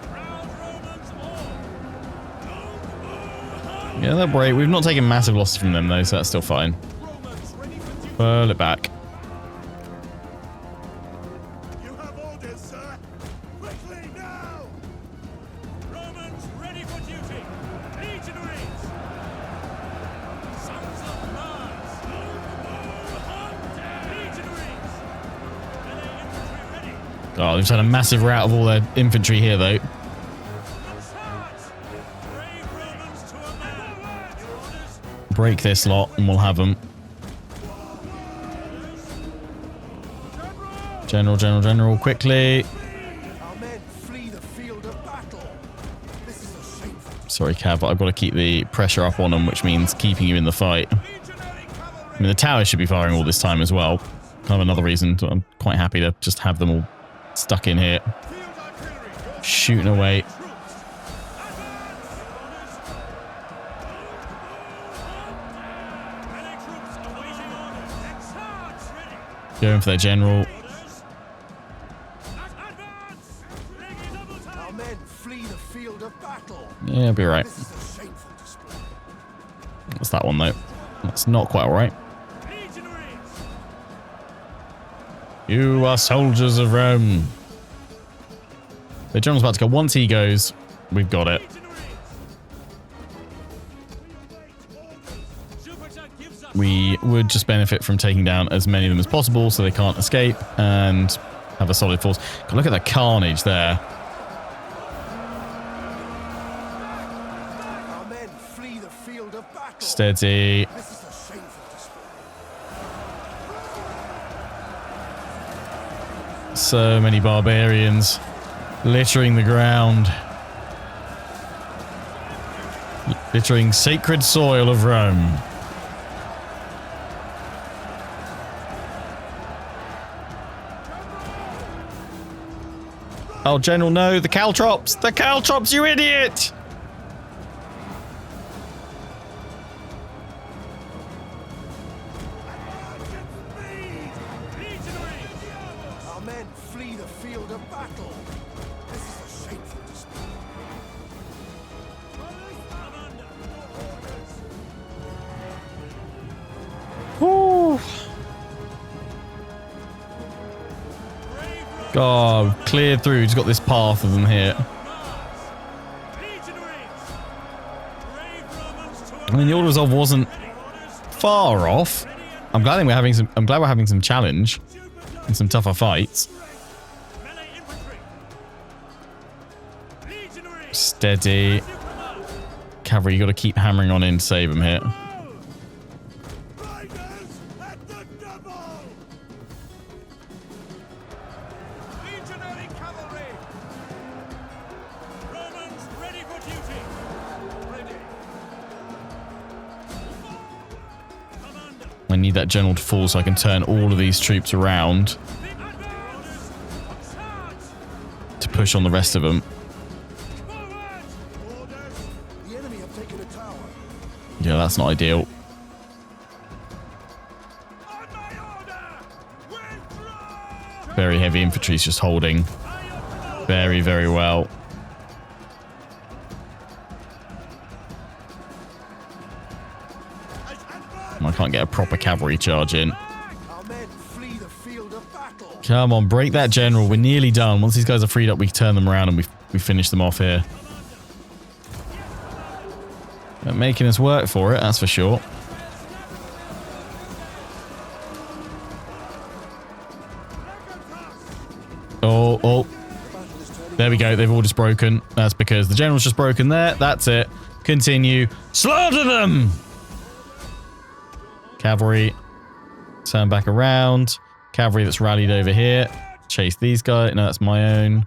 Proud Romans all! Yeah, they'll break. We've not taken massive losses from them, though, so that's still fine. Romans ready for duty! Pull it back. You have orders, sir. Quickly now. Romans ready for duty! Legionaries! Sons of Mars! Legionaries! Melee infantry ready! Oh, they've had a massive rout of all their infantry here, though. Charge! Brave Romans to a man! Your orders! Break this lot, and we'll have them. General, quickly. Our men flee the field of battle. This is a shameful display. Sorry, Cav, but I've got to keep the pressure up on them, which means keeping you in the fight. Legionary I cavalry! mean, the towers should be firing all this time as well. Kind of another reason I'm quite happy to just have them all stuck in here, Field artillery! Your shooting away. troops! Advance! Melee troops awaiting orders! And charge ready! Going for their general. Orders! Advance! Bring it double Our time! men flee the field of battle. Yeah, I'll be right. This is a shameful display. That's that one, though. That's not quite all right. Legionaries! You are soldiers of Rome. The general's about to go. Once he goes, we've got it. Legionaries! Jupiter gives us We would just benefit from taking down as many of them as possible so they can't escape and have a solid force. God, look at the carnage there. Our men flee the field of battle. Steady. This is a shameful display. So many barbarians littering the ground. Littering sacred soil of Rome. Oh, General, no, the caltrops! The caltrops, you idiot! Our men flee the field of battle. This is a shameful display. Whew. God, cleared through. Just got this path of them here. I mean, the order resolve wasn't far off. I'm glad we're having some. I'm glad we're having some challenge and some tougher fights. Steady. Cavalry, you got to keep hammering on in to save them here. Riders at the double. Legionary cavalry! Romans ready for duty! Ready! Commander! I need that general to fall so I can turn all of these troops around Advance! Charge! to push on the rest of them. Forward! Orders. The enemy have taken a tower. Yeah, that's not ideal. On my order! Withdraw! Very heavy infantry's just holding very, very well. I can't get a proper cavalry charge in. Our men flee the field of battle. Come on, break that general. We're nearly done. Once these guys are freed up, we can turn them around and we finish them off here. They're making us work for it, that's for sure. Oh. There we go. They've all just broken. That's because the general's just broken there. That's it. Continue. Slaughter them! Cavalry. Turn back around. Cavalry that's rallied over here. Chase these guys. No, that's my own.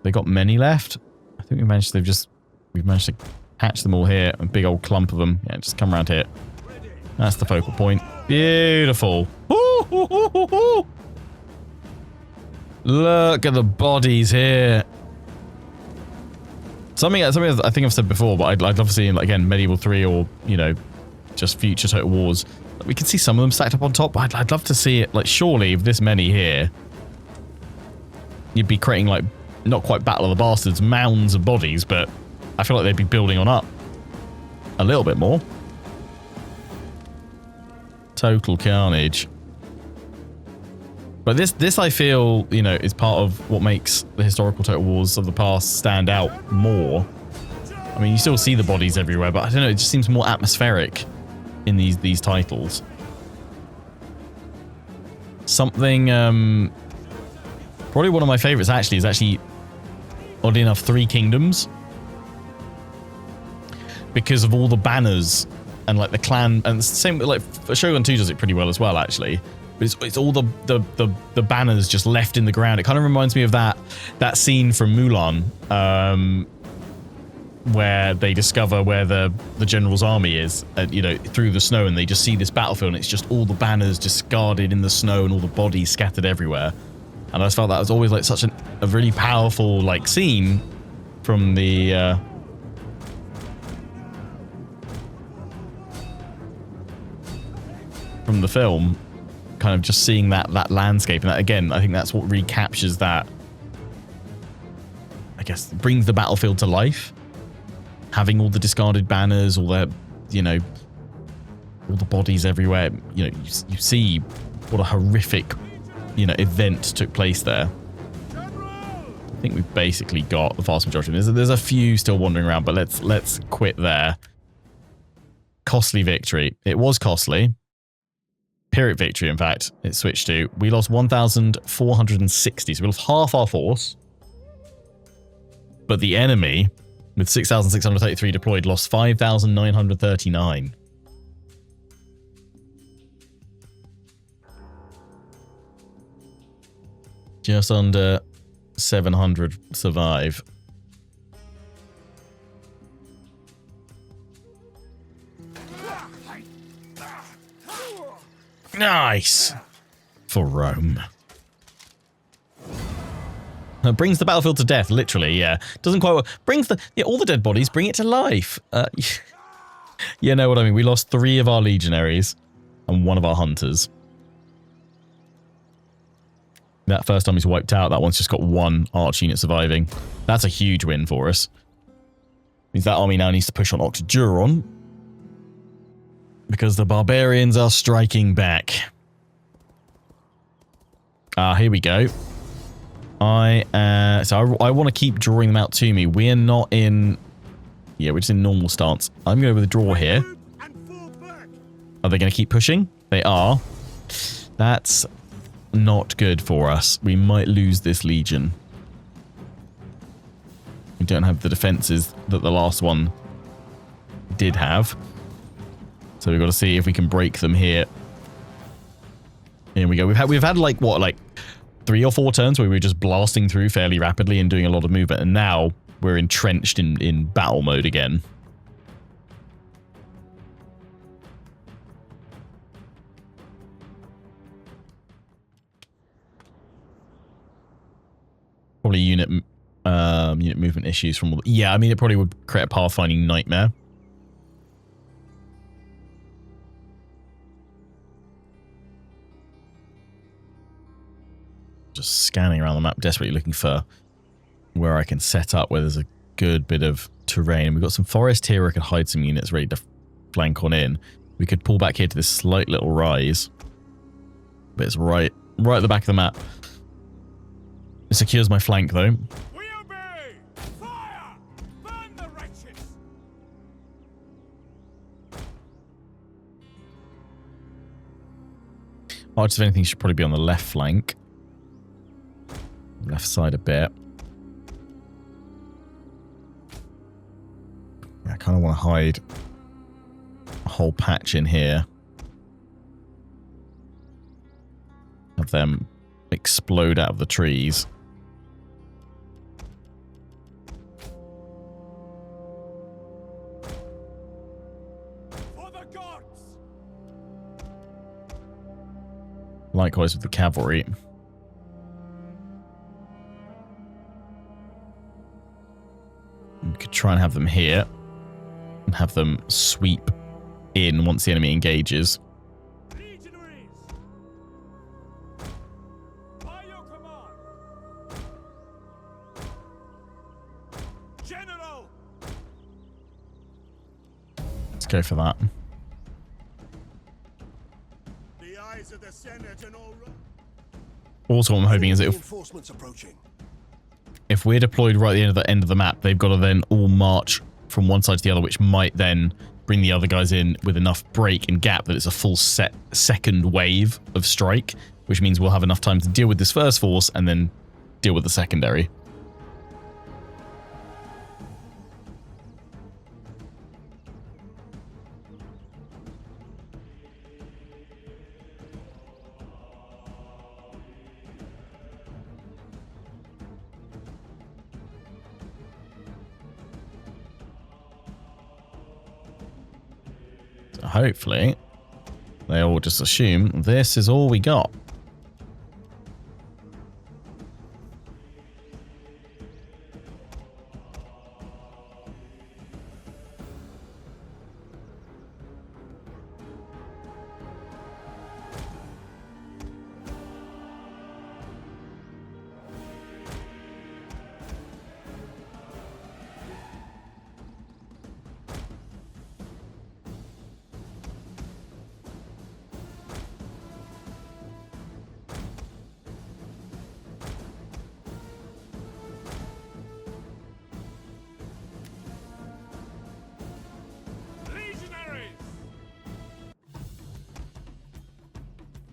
They got many left. I think we've managed to catch them all here. A big old clump of them. Yeah, just come around here. That's the focal point. Beautiful. Ooh, ooh, ooh, ooh, ooh. Look at the bodies here. Something I think I've said before, but I'd love to see in, like, again, Medieval 3 or, you know, just future Total Wars. We can see some of them stacked up on top, but I'd love to see it, like, surely if this many here, you'd be creating, like, not quite Battle of the Bastards, mounds of bodies, but I feel like they'd be building on up a little bit more. Total carnage. But this I feel, you know, is part of what makes the historical Total Wars of the past stand out more. I mean, you still see the bodies everywhere, but I don't know, it just seems more atmospheric in these titles. Something, probably one of my favorites actually is oddly enough, Three Kingdoms. Because of all the banners and like the clan, and it's the same, like Shogun 2 does it pretty well as well actually. But it's all the banners just left in the ground. It kind of reminds me of that scene from Mulan, where they discover where the general's army is, you know, through the snow, and they just see this battlefield, and it's just all the banners discarded in the snow and all the bodies scattered everywhere. And I just felt that was always like such a really powerful like scene from the film. Kind of just seeing that landscape, and that, again, I think that's what recaptures that, I guess, brings the battlefield to life. Having all the discarded banners, all the, you know, all the bodies everywhere, you know, you see what a horrific, you know, event took place there. I think we've basically got the vast majority. There's a few still wandering around, but let's quit there. Costly victory. It was costly. Pyrrhic victory, in fact, it switched to. We lost 1,460, so we lost half our force. But the enemy, with 6,633 deployed, lost 5,939. Just under 700 survive. Nice! For Rome. It brings the battlefield to death, literally, yeah. Doesn't quite work. Brings all the dead bodies, bring it to life. You know what I mean. We lost 3 of our legionaries and 1 of our hunters. That first time he's wiped out, that one's just got 1 arch unit surviving. That's a huge win for us. Means that army now needs to push on Octoduron, because the barbarians are striking back. Here we go. I want to keep drawing them out to me. We're not in... Yeah, we're just in normal stance. I'm going to withdraw here. Are they going to keep pushing? They are. That's not good for us. We might lose this legion. We don't have the defenses that the last one did have. So we've got to see if we can break them here. Here we go. We've had like, what, like 3 or 4 turns where we were just blasting through fairly rapidly and doing a lot of movement, and now we're entrenched in battle mode again. Probably unit movement issues from... Yeah, I mean, it probably would create a pathfinding nightmare. Just scanning around the map, desperately looking for where I can set up where there's a good bit of terrain. We've got some forest here where I could hide some units ready to flank on in. We could pull back here to this slight little rise. But it's right at the back of the map. It secures my flank, though. We obey! Fire! Burn the wretches! Archers, if anything, should probably be on the left flank. Left side a bit. Yeah, I kind of want to hide a whole patch in here. Have them explode out of the trees. For the gods! Likewise with the cavalry. We could try and have them here and have them sweep in once the enemy engages. Legionaries! By your command! General! Let's go for that. The eyes of the Senate and all. Also, what I'm hoping is that Reinforcements approaching. if we're deployed right at the end of the map, they've got to then all march from one side to the other, which might then bring the other guys in with enough break and gap that it's a full second wave of strike, which means we'll have enough time to deal with this first force and then deal with the secondary. Hopefully, they all just assume this is all we got.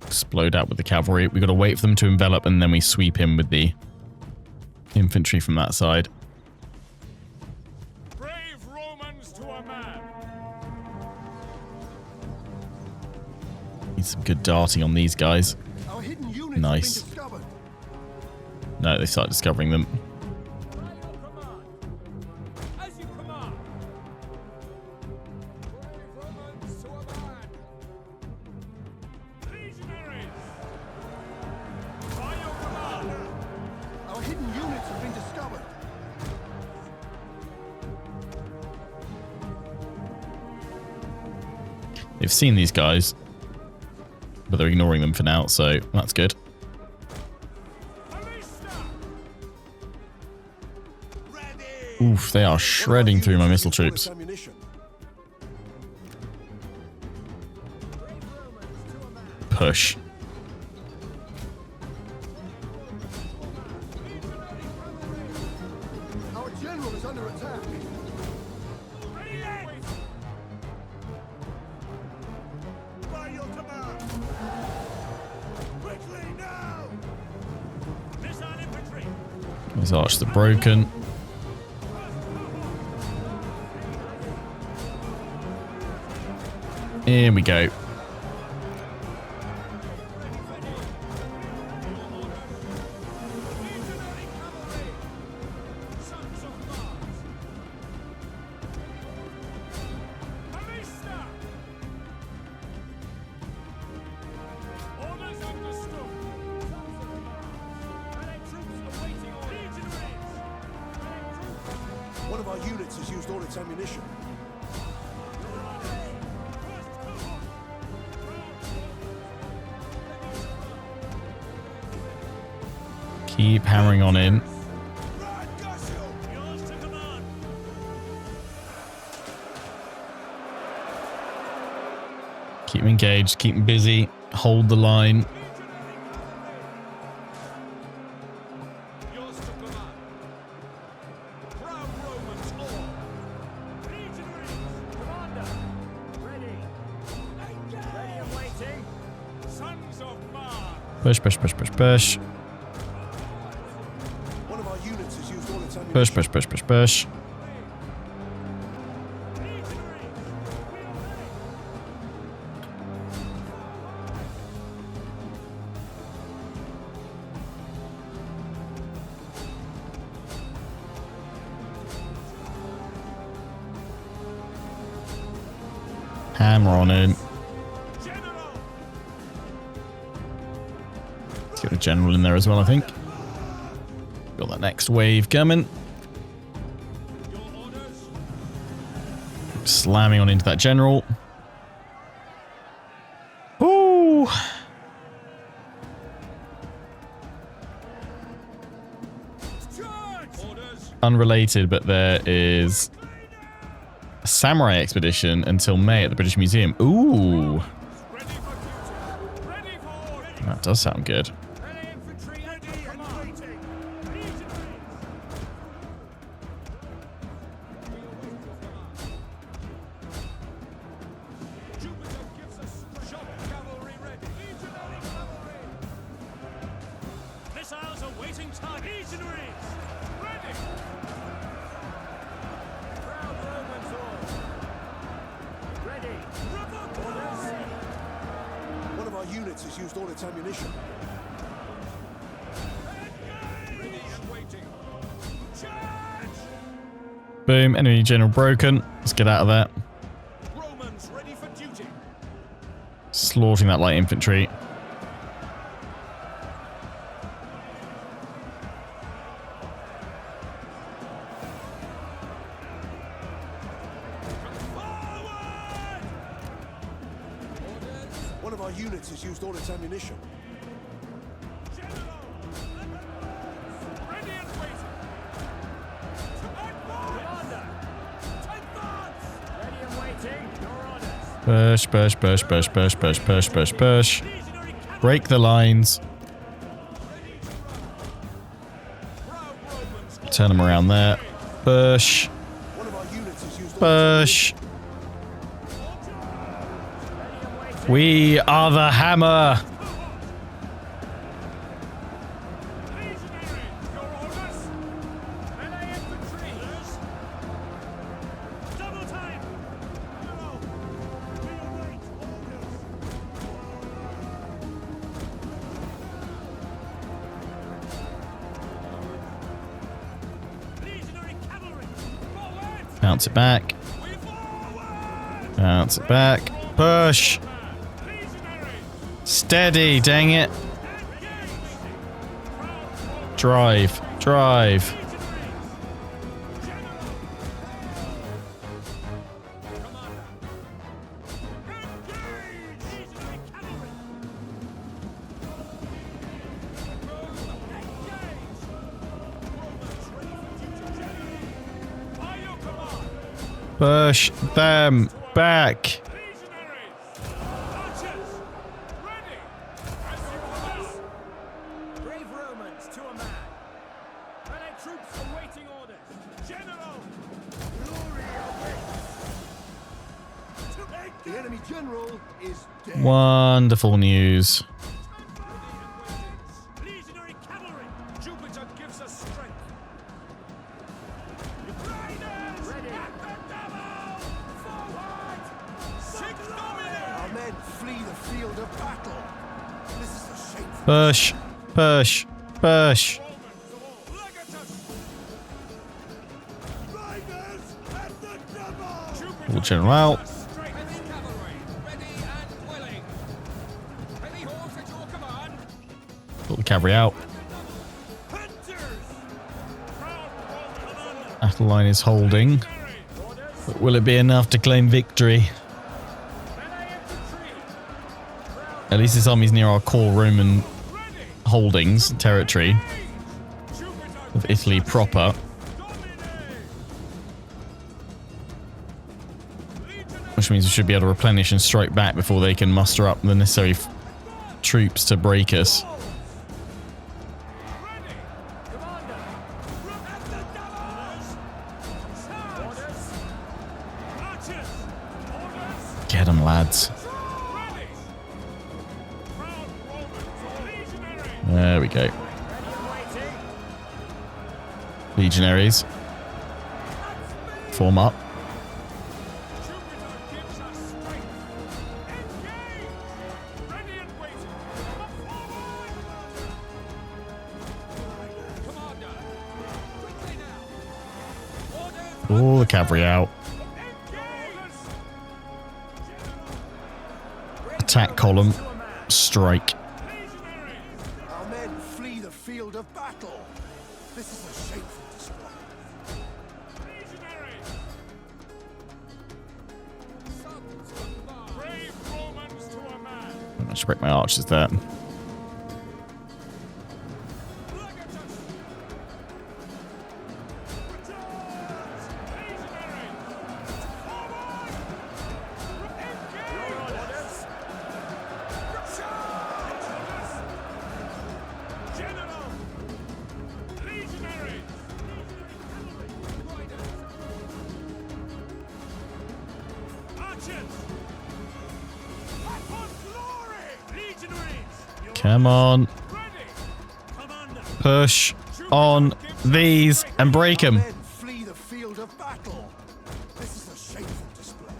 Explode out with the cavalry. We've got to wait for them to envelop and then we sweep in with the infantry from that side. Brave Romans to a man! Need some good darting on these guys. Our hidden units Nice. have been discovered. No, they start discovering them. By your command! As you command! Brave Romans to a man! Legionaries! By your command! Our hidden units have been discovered. They've seen these guys, but they're ignoring them for now, so that's good. Oof, they are shredding through my missile troops. Push. Our general is under attack. By your command! Quickly now! Missile infantry! These archers are broken. Here we go. Sons of Mars! Ballista! Orders understood! Allied troops awaiting orders! Legionaries! One of our units has used all its ammunition. Keep hammering on in. Yours to command! Keep them engaged. Keep them busy. Hold the line. Yours to command! Proud Romans all! Legionaries! Commander! Ready! Ready and waiting! Sons of Mars! Push, push, push, push, push. One of our units has used all its ammunition. Push, push, push, push, push. Hammer on in. General! general in there as well, I think. Got that next wave coming. Slamming on into that general. Ooh. Unrelated, but there is a samurai expedition until May at the British Museum. Ooh. That does sound good. Missiles awaiting target. Legionaries! Ready! Proud Romans all. Ready! One of our units has used all its ammunition. Ready and waiting. Charge! Boom. Enemy general broken. Let's get out of that. Romans ready for duty. Slaughtering that light infantry. One of our units has used all its ammunition. General! Ready and waiting. Commander! Advance! Ready and waiting. Your orders. Push, push, push, push, push, push, push, push, push. Legionary cavalry. Break the lines. Proud Romans. Turn them around there. Push. One of our units has used all Push. We are the hammer. Legionary. Your orders. Melee infantry. Double time. General. We await orders. Legionary cavalry. Forward. Bounce it back. We forward. Bounce it back. Push. Legionary. Steady, dang it. Drive. Drive. Push them back. Brave Romans to a man. Melee troops awaiting orders. General! Glory awaits! The enemy general is dead. Wonderful news. Legionary cavalry! Jupiter gives us strength. Riders! Ready! At the double! Forward! Sic Domine! Our men flee the field of battle. This is a shameful. Push. Push. Push. Legatus! Riders at the double! Pull general out. Heavy cavalry, ready and willing. Heavy horse at your command. Pull the cavalry out. Hunters! Proud Roman commander. Battle line is holding. But will it be enough to claim victory? Melee infantry. At least this army's near our core Roman holdings, territory of Italy proper. Which means we should be able to replenish and strike back before they can muster up the necessary troops to break us. Get them, lads. There we go. Legionaries. Form up. All the cavalry out. Attack column. Strike. Our men battle. This is a shameful display. Legionaries! Brave Romans to a man! I should break my archers there. Come on. Push on these and break them. Men flee the field of battle. This is a shameful display.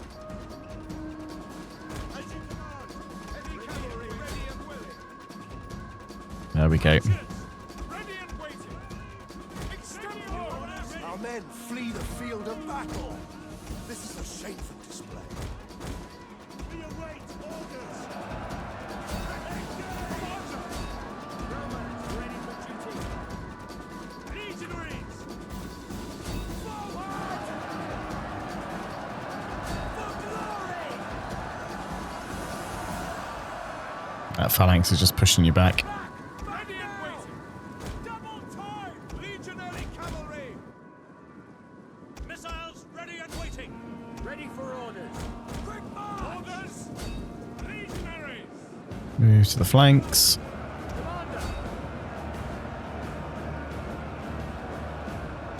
There we go. Ready and waiting. Our men flee the field of battle. This is a shameful display. We await orders. Ready for duty. Legionaries! Forward! For glory! That phalanx is just pushing you back. Ready and waiting. Double time! Legionary cavalry! Missiles ready and waiting. Ready for orders. Quick march! Orders! Legionaries! Move to the flanks.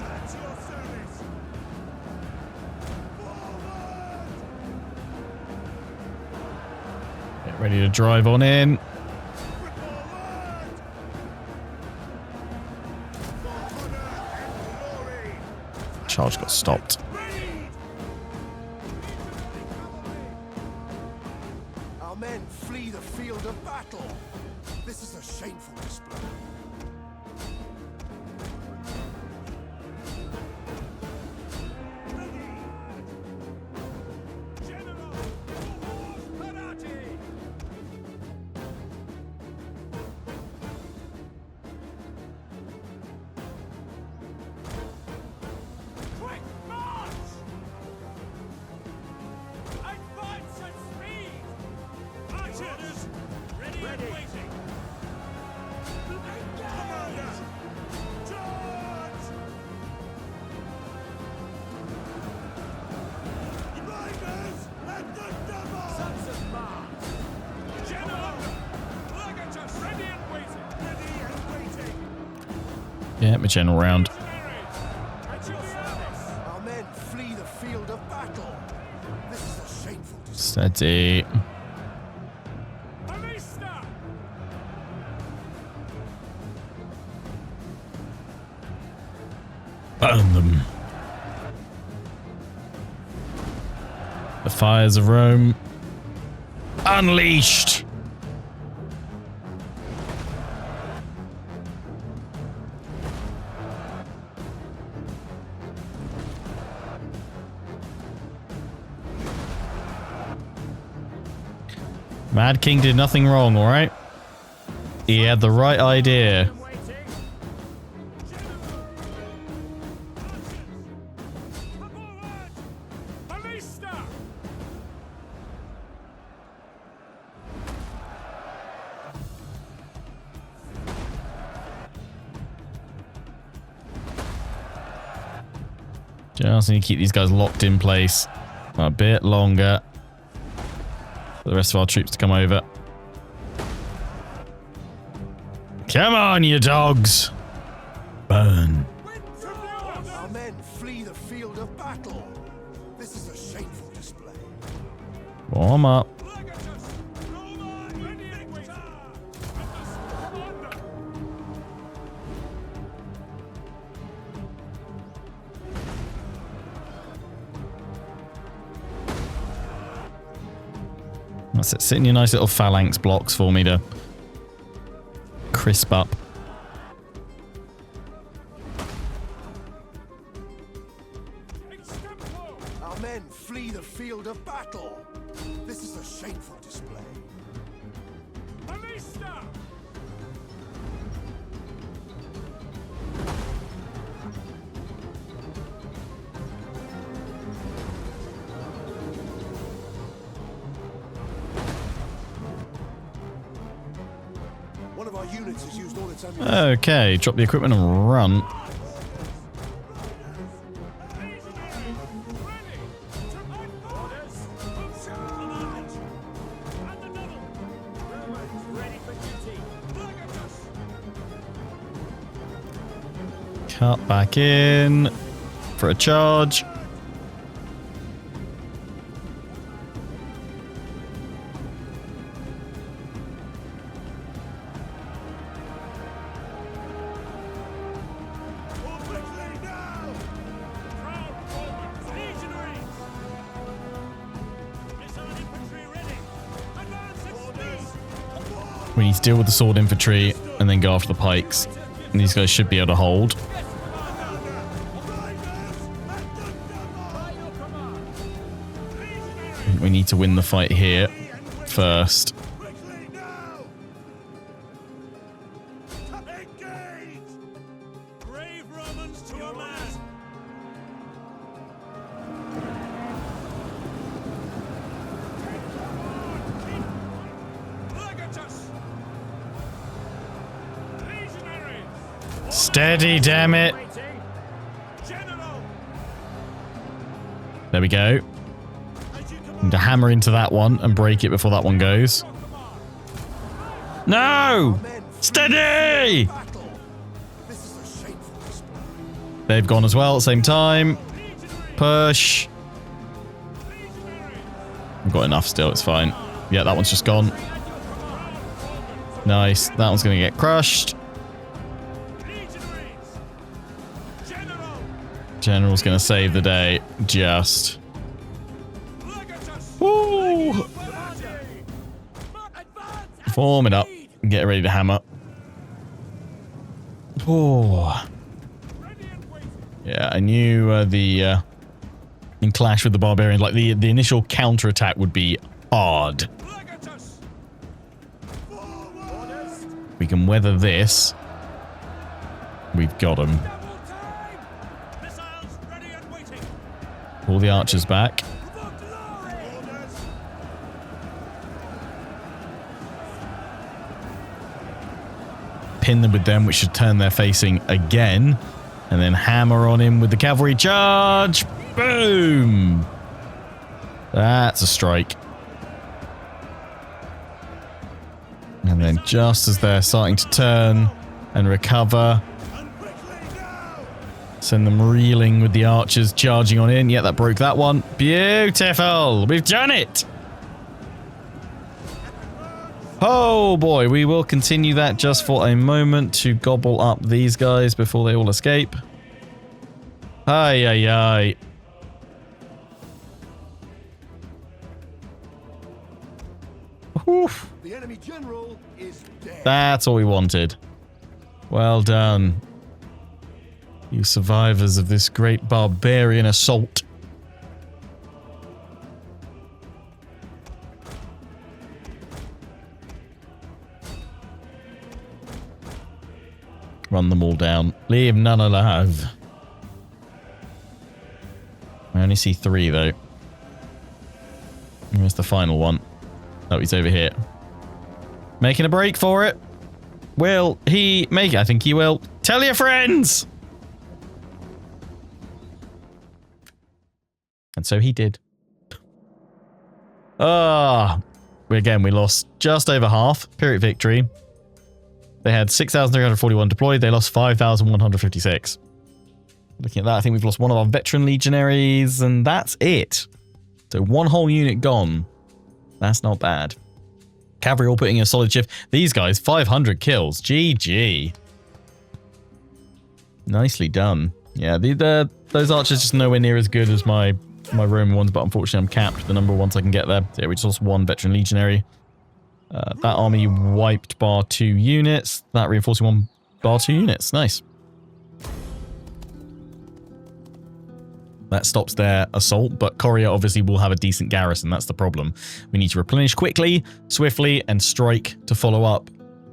At your service. Forward! Get ready to drive on in. Forward! For honor and glory. Charge got stopped. Ready! Our men flee the field of battle. This is a shameful display. General! Parati! Quick march! Advance at speed! Archers! Ready and waiting! Commander! Charge! Riders at the double! Sons of Mars! General! Legatus! Ready and waiting! Ready and waiting! Yeah, my general round. Legionaries! At your service! Our men flee the field of battle. This is a shameful display. Steady. Ballista! Burn them. The fires of Rome. Unleashed. Mad King did nothing wrong, alright? He had the right idea. Waiting! General! Archers! Forward! Ballista! Just need to keep these guys locked in place a bit longer for the rest of our troops to come over. Come on, you dogs! Burn. Our men flee the field of battle. This is a shameful display. Warm up. Legatus! Roma! Ready and waiting! Commander! That's it. Sit in your nice little phalanx blocks for me to crisp up. Extempo! Our men flee the field of battle. This is a shameful display. Ballista! units has used all its ammunition. Okay, drop the equipment and run. Cut back in for a charge. We need to deal with the sword infantry and then go after the pikes. And these guys should be able to hold. We need to win the fight here first. Brave Romans to a man. Legatus. Legionaries. Steady, damn it. General. There we go. Need to hammer into that one and break it before that one goes. No! Steady! Battle. This is a shameful display. They've gone as well at the same time. Push. I've got enough still, it's fine. Yeah, that one's just gone. Nice. That one's going to get crushed. General's going to save the day. Just. Woo! Form it up. Get ready to hammer. Oh. Yeah, I knew in clash with the barbarians, like the initial counterattack would be hard. We can weather this. We've got them. Pull the archers back. Pin them with them, which should turn their facing again. And then hammer on him with the cavalry charge. Boom! That's a strike. And then just as they're starting to turn and recover, send them reeling with the archers charging on in. Yeah, that broke that one. Beautiful! We've done it! Oh boy, we will continue that just for a moment to gobble up these guys before they all escape. Ay, ay, ay. Oof. The enemy general is dead. That's all we wanted. Well done. You survivors of this great barbarian assault. Run them all down. Leave none alive. I only see 3 though. Where's the final one? Oh, he's over here. Making a break for it. Will he make it? I think he will. Tell your friends! And so he did. Ah. Again, we lost just over half. Pyrrhic victory. They had 6,341 deployed. They lost 5,156. Looking at that, I think we've lost one of our veteran legionaries, and that's it. So 1 whole unit gone. That's not bad. Cavalry all putting in a solid shift. These guys, 500 kills. GG. Nicely done. Yeah, those archers just nowhere near as good as my Roman ones, but unfortunately I'm capped with the number of ones I can get there. So yeah, we just lost 1 veteran legionary. That army wiped bar 2 units. That reinforcing 1 bar 2 units. Nice. That stops their assault, but Coria obviously will have a decent garrison. That's the problem. We need to replenish quickly, swiftly, and strike to follow up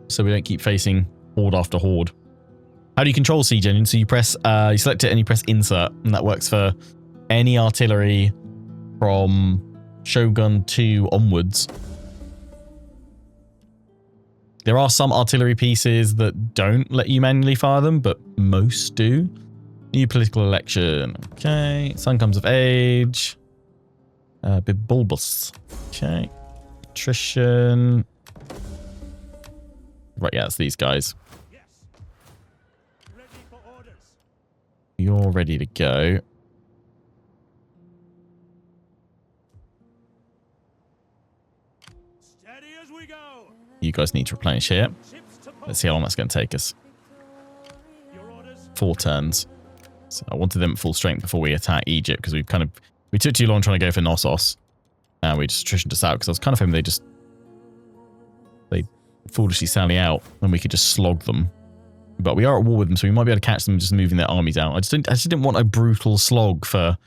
so we don't keep facing horde after horde. How do you control siege engine? So you press, you select it and you press insert, and that works for any artillery from Shogun 2 onwards. There are some artillery pieces that don't let you manually fire them, but most do. New political election. Okay. Son comes of age. Bit bulbous. Okay. Attrition. Right, yeah, it's these guys. Yes. Ready for orders. You're ready to go. Steady as we go. You guys need to replenish here. Ships to Let's see how long that's going to take us. your orders. 4 turns. So I wanted them at full strength before we attack Egypt because we took too long trying to go for Knossos. And we just attritioned us out because I was kind of hoping they foolishly sally out and we could just slog them. But we are at war with them, so we might be able to catch them just moving their armies out. I just didn't want a brutal slog for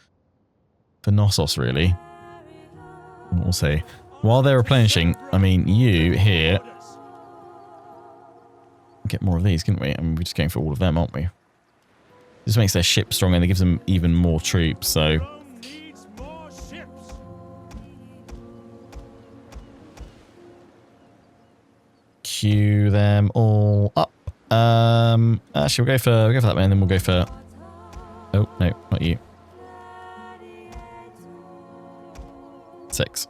Knossos, really. We'll see. While they're replenishing, I mean, you here get more of these, couldn't we? I mean, we're just going for all of them, aren't we? This makes their ship stronger and it gives them even more troops, so... Rome needs more ships. Queue them all up. Actually, we'll go for that man, then we'll go for... Oh, no, not you. 6.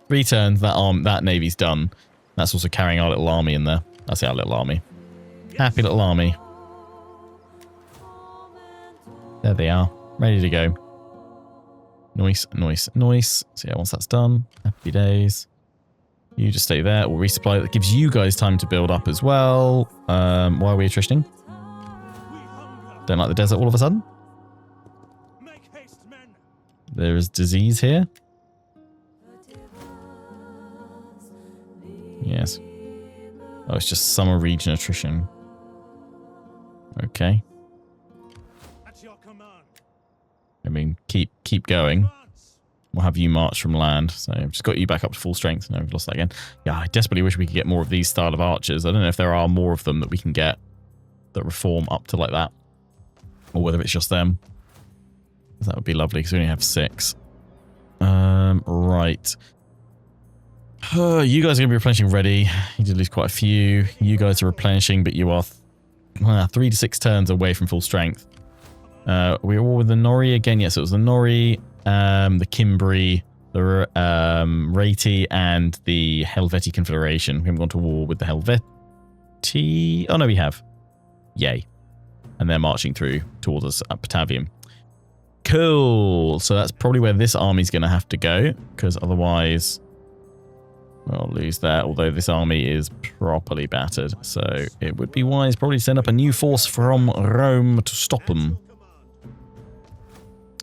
3 turns, that navy's done. That's also carrying our little army in there. That's our little army. Happy little army. There they are. Ready to go. Nice, nice, nice. So yeah, once that's done, happy days. You just stay there. We'll resupply. That gives you guys time to build up as well. Why are we attritioning? Don't like the desert all of a sudden? Make haste, men. There is disease here. Yes. Oh, it's just summer region attrition. Okay. At your command. I mean, keep going. Advance. We'll have you march from land. So I've just got you back up to full strength. No, we've lost that again. Yeah, I desperately wish we could get more of these style of archers. I don't know if there are more of them that we can get that reform up to like that. Or whether it's just them. That would be lovely because we only have 6. Right. You guys are going to be replenishing ready. You did lose quite a few. You guys are replenishing, but you are 3 to 6 turns away from full strength. We were all with the Nori again. Yes, it was the Nori, the Cimbri, the Rati, and the Helvetii Confederation. We haven't gone to war with the Helvetii. Oh, no, we have. Yay. And they're marching through towards us at Batavium. Cool. So that's probably where this army's going to have to go, because otherwise... We'll lose that, although this army is properly battered. So it would be wise probably to send up a new force from Rome to stop them.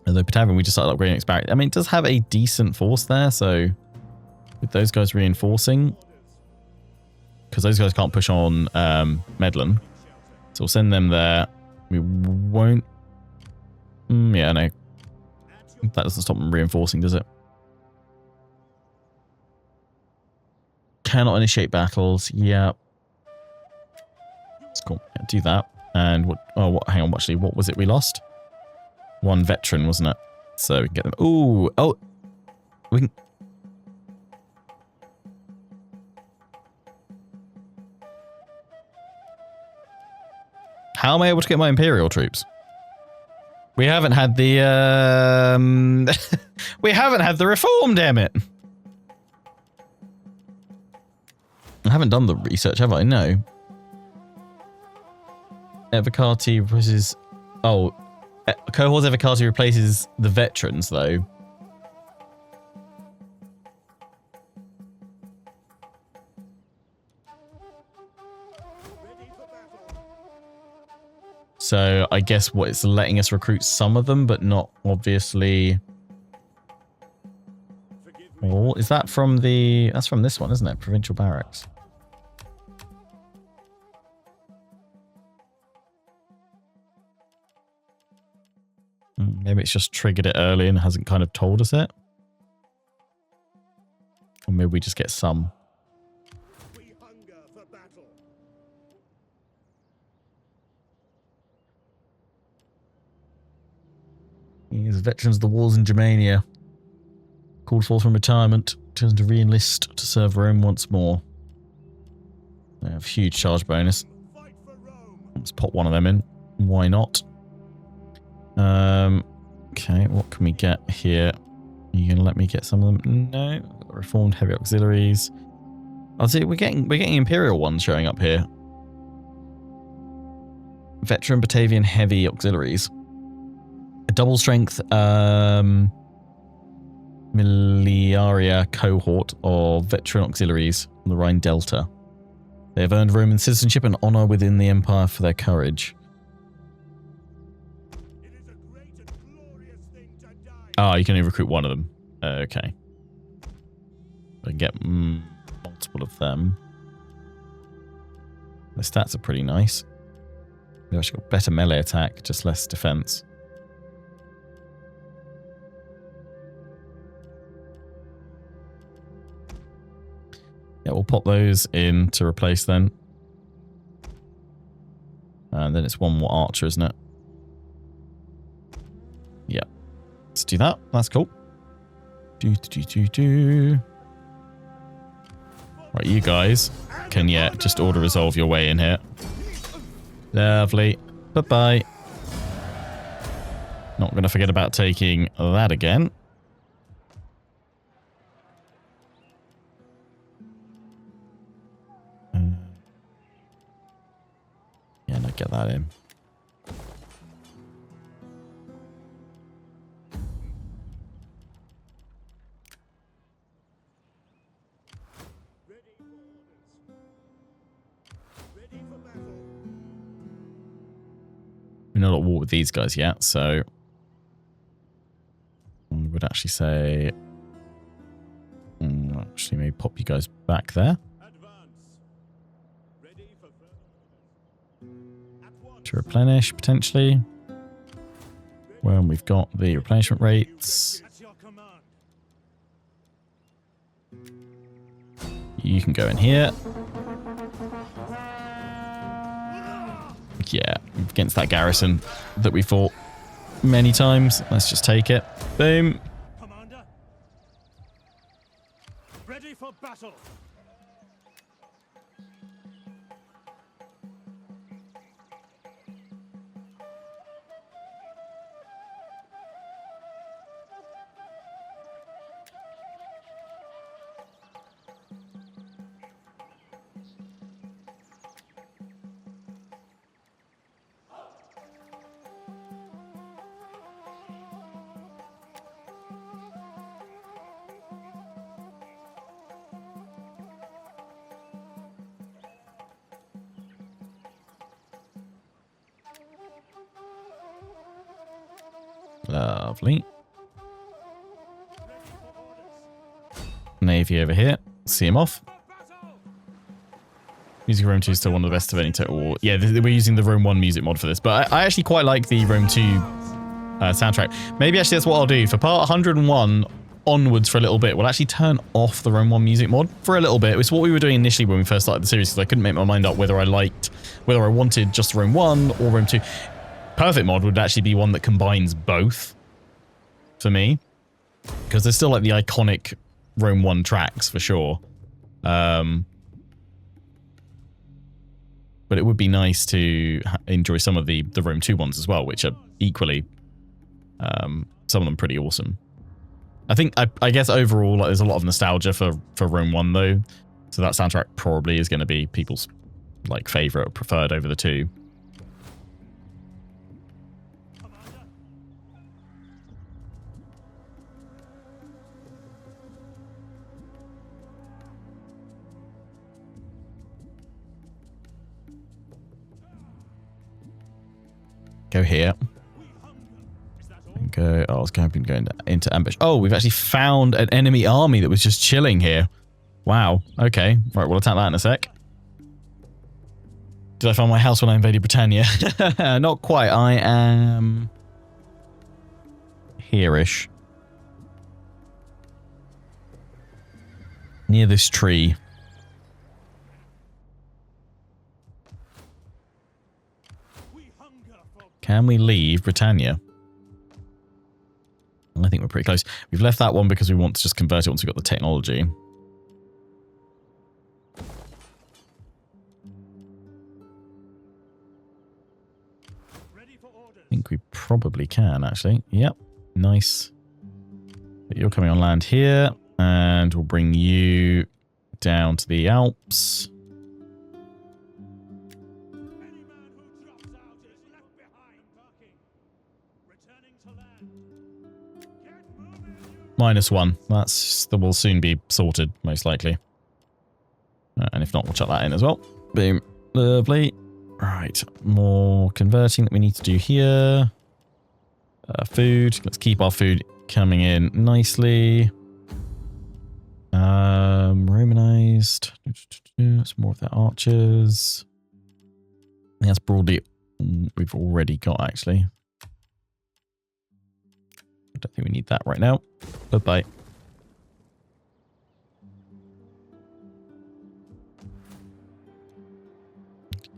Although Batavium, we just started upgrading its barracks. I mean, it does have a decent force there, so with those guys reinforcing, because those guys can't push on Medlin. So we'll send them there. We won't... yeah, no. That doesn't stop them reinforcing, does it? Cannot initiate battles. Yeah. It's cool. Yeah, do that. And what? Oh, what? Hang on. Actually, what was it we lost? 1 veteran, wasn't it? So we can get them. Ooh. Oh. We can. How am I able to get my Imperial troops? We haven't had the. We haven't had the reform. Damn it. I haven't done the research, have I? No. Evocati replaces... Oh. Cohorts Evocati replaces the veterans, though. So, I guess what it's letting us recruit some of them, but not obviously... Oh, is that from the... That's from this one, isn't it? Provincial Barracks. Maybe it's just triggered it early and hasn't kind of told us it. Or maybe we just get some. We hunger for battle. These veterans of the wars in Germania. Called forth from retirement. Chosen to re-enlist to serve Rome once more. They have huge charge bonus. Fight for Rome. Let's pop one of them in. Why not? Okay, what can we get here? Are you gonna let me get some of them? No. Reformed heavy auxiliaries. I'll see. We're getting Imperial ones showing up here. Veteran Batavian heavy auxiliaries. A double strength Miliaria cohort of veteran auxiliaries on the Rhine Delta. They have earned Roman citizenship and honor within the Empire for their courage. It is a great and glorious thing to die. Ah, you can only recruit one of them. Okay. I can get multiple of them. The stats are pretty nice. They've actually got better melee attack, just less defense. Yeah, we'll pop those in to replace then. And then it's one more archer, isn't it? Yeah. Let's do that. That's cool. Right, you guys can, yeah, just auto-resolve your way in here. Lovely. Bye-bye. Not going to forget about taking that again. Yeah, no, get that in. Ready for battle. We're not at war with these guys yet, so I would actually say, actually maybe pop you guys back there Advance. Ready for at once. to replenish potentially. When we've got the replenishment rates, At your command. you can go in here. Yeah, against that garrison that we fought many times. Let's just take it. Boom. Commander. Ready for battle. Lovely. Navy over here. See him off. Music Rome 2 is still one of the best of any total war. Yeah, we're using the Rome 1 music mod for this, but I actually quite like the Rome 2 soundtrack. Maybe actually that's what I'll do. For part 101 onwards for a little bit, we'll actually turn off the Rome 1 music mod for a little bit. It's what we were doing initially when we first started the series, because I couldn't make my mind up whether I wanted just Rome 1 or Rome 2. Perfect mod would actually be one that combines both for me, because there's still like the iconic Rome 1 tracks for sure. But it would be nice to enjoy some of the Rome 2 ones as well, which are equally, some of them pretty awesome. I guess overall, like, there's a lot of nostalgia for Rome 1 though, so that soundtrack probably is going to be people's like favorite or preferred over the two. Go here. And go. Oh, I was hoping to go into ambush. Oh, we've actually found an enemy army that was just chilling here. Wow. Okay. Right, we'll attack that in a sec. Did I find my house when I invaded Britannia? Not quite. I am here-ish. Near this tree. Can we leave Britannia? I think we're pretty close. We've left that one because we want to just convert it once we've got the technology. I think we probably can, actually. Yep. Nice. But you're coming on land here, and we'll bring you down to the Alps. Any man who drops out is left behind, Barking. Returning to land. Get moving, you -1. That will soon be sorted, most likely. And if not, we'll chuck that in as well. Boom. Lovely. Right. More converting that we need to do here. Food. Let's keep our food coming in nicely. Romanized. Some more of their archers. I think that's broadly we've already got, actually. I don't think we need that right now. Bye-bye.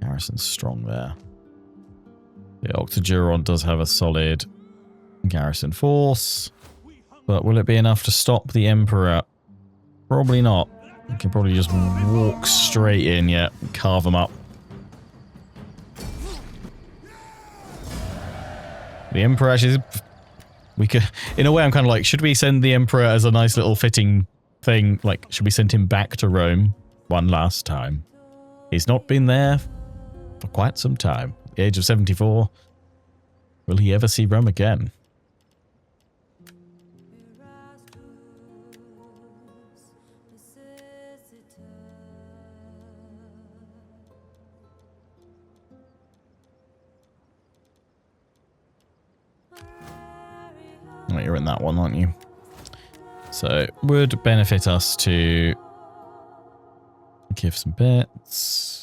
Garrison's strong there. The Octoduron does have a solid garrison force. But will it be enough to stop the Emperor? Probably not. We can probably just walk straight in, yeah, and carve them up. The Emperor actually... We could... In a way, I'm kind of like, should we send the Emperor as a nice little fitting thing? Like, should we send him back to Rome one last time? He's not been there for quite some time. At the age of 74. Will he ever see Rome again? Oh, you're in that one, aren't you? So, would benefit us to give some bits.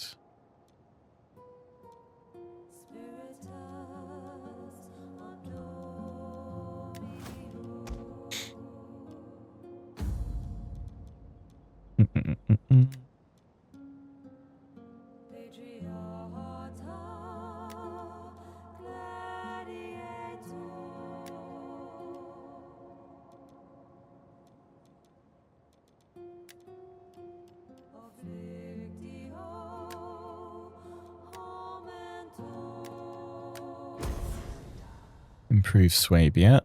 Improve Swabia.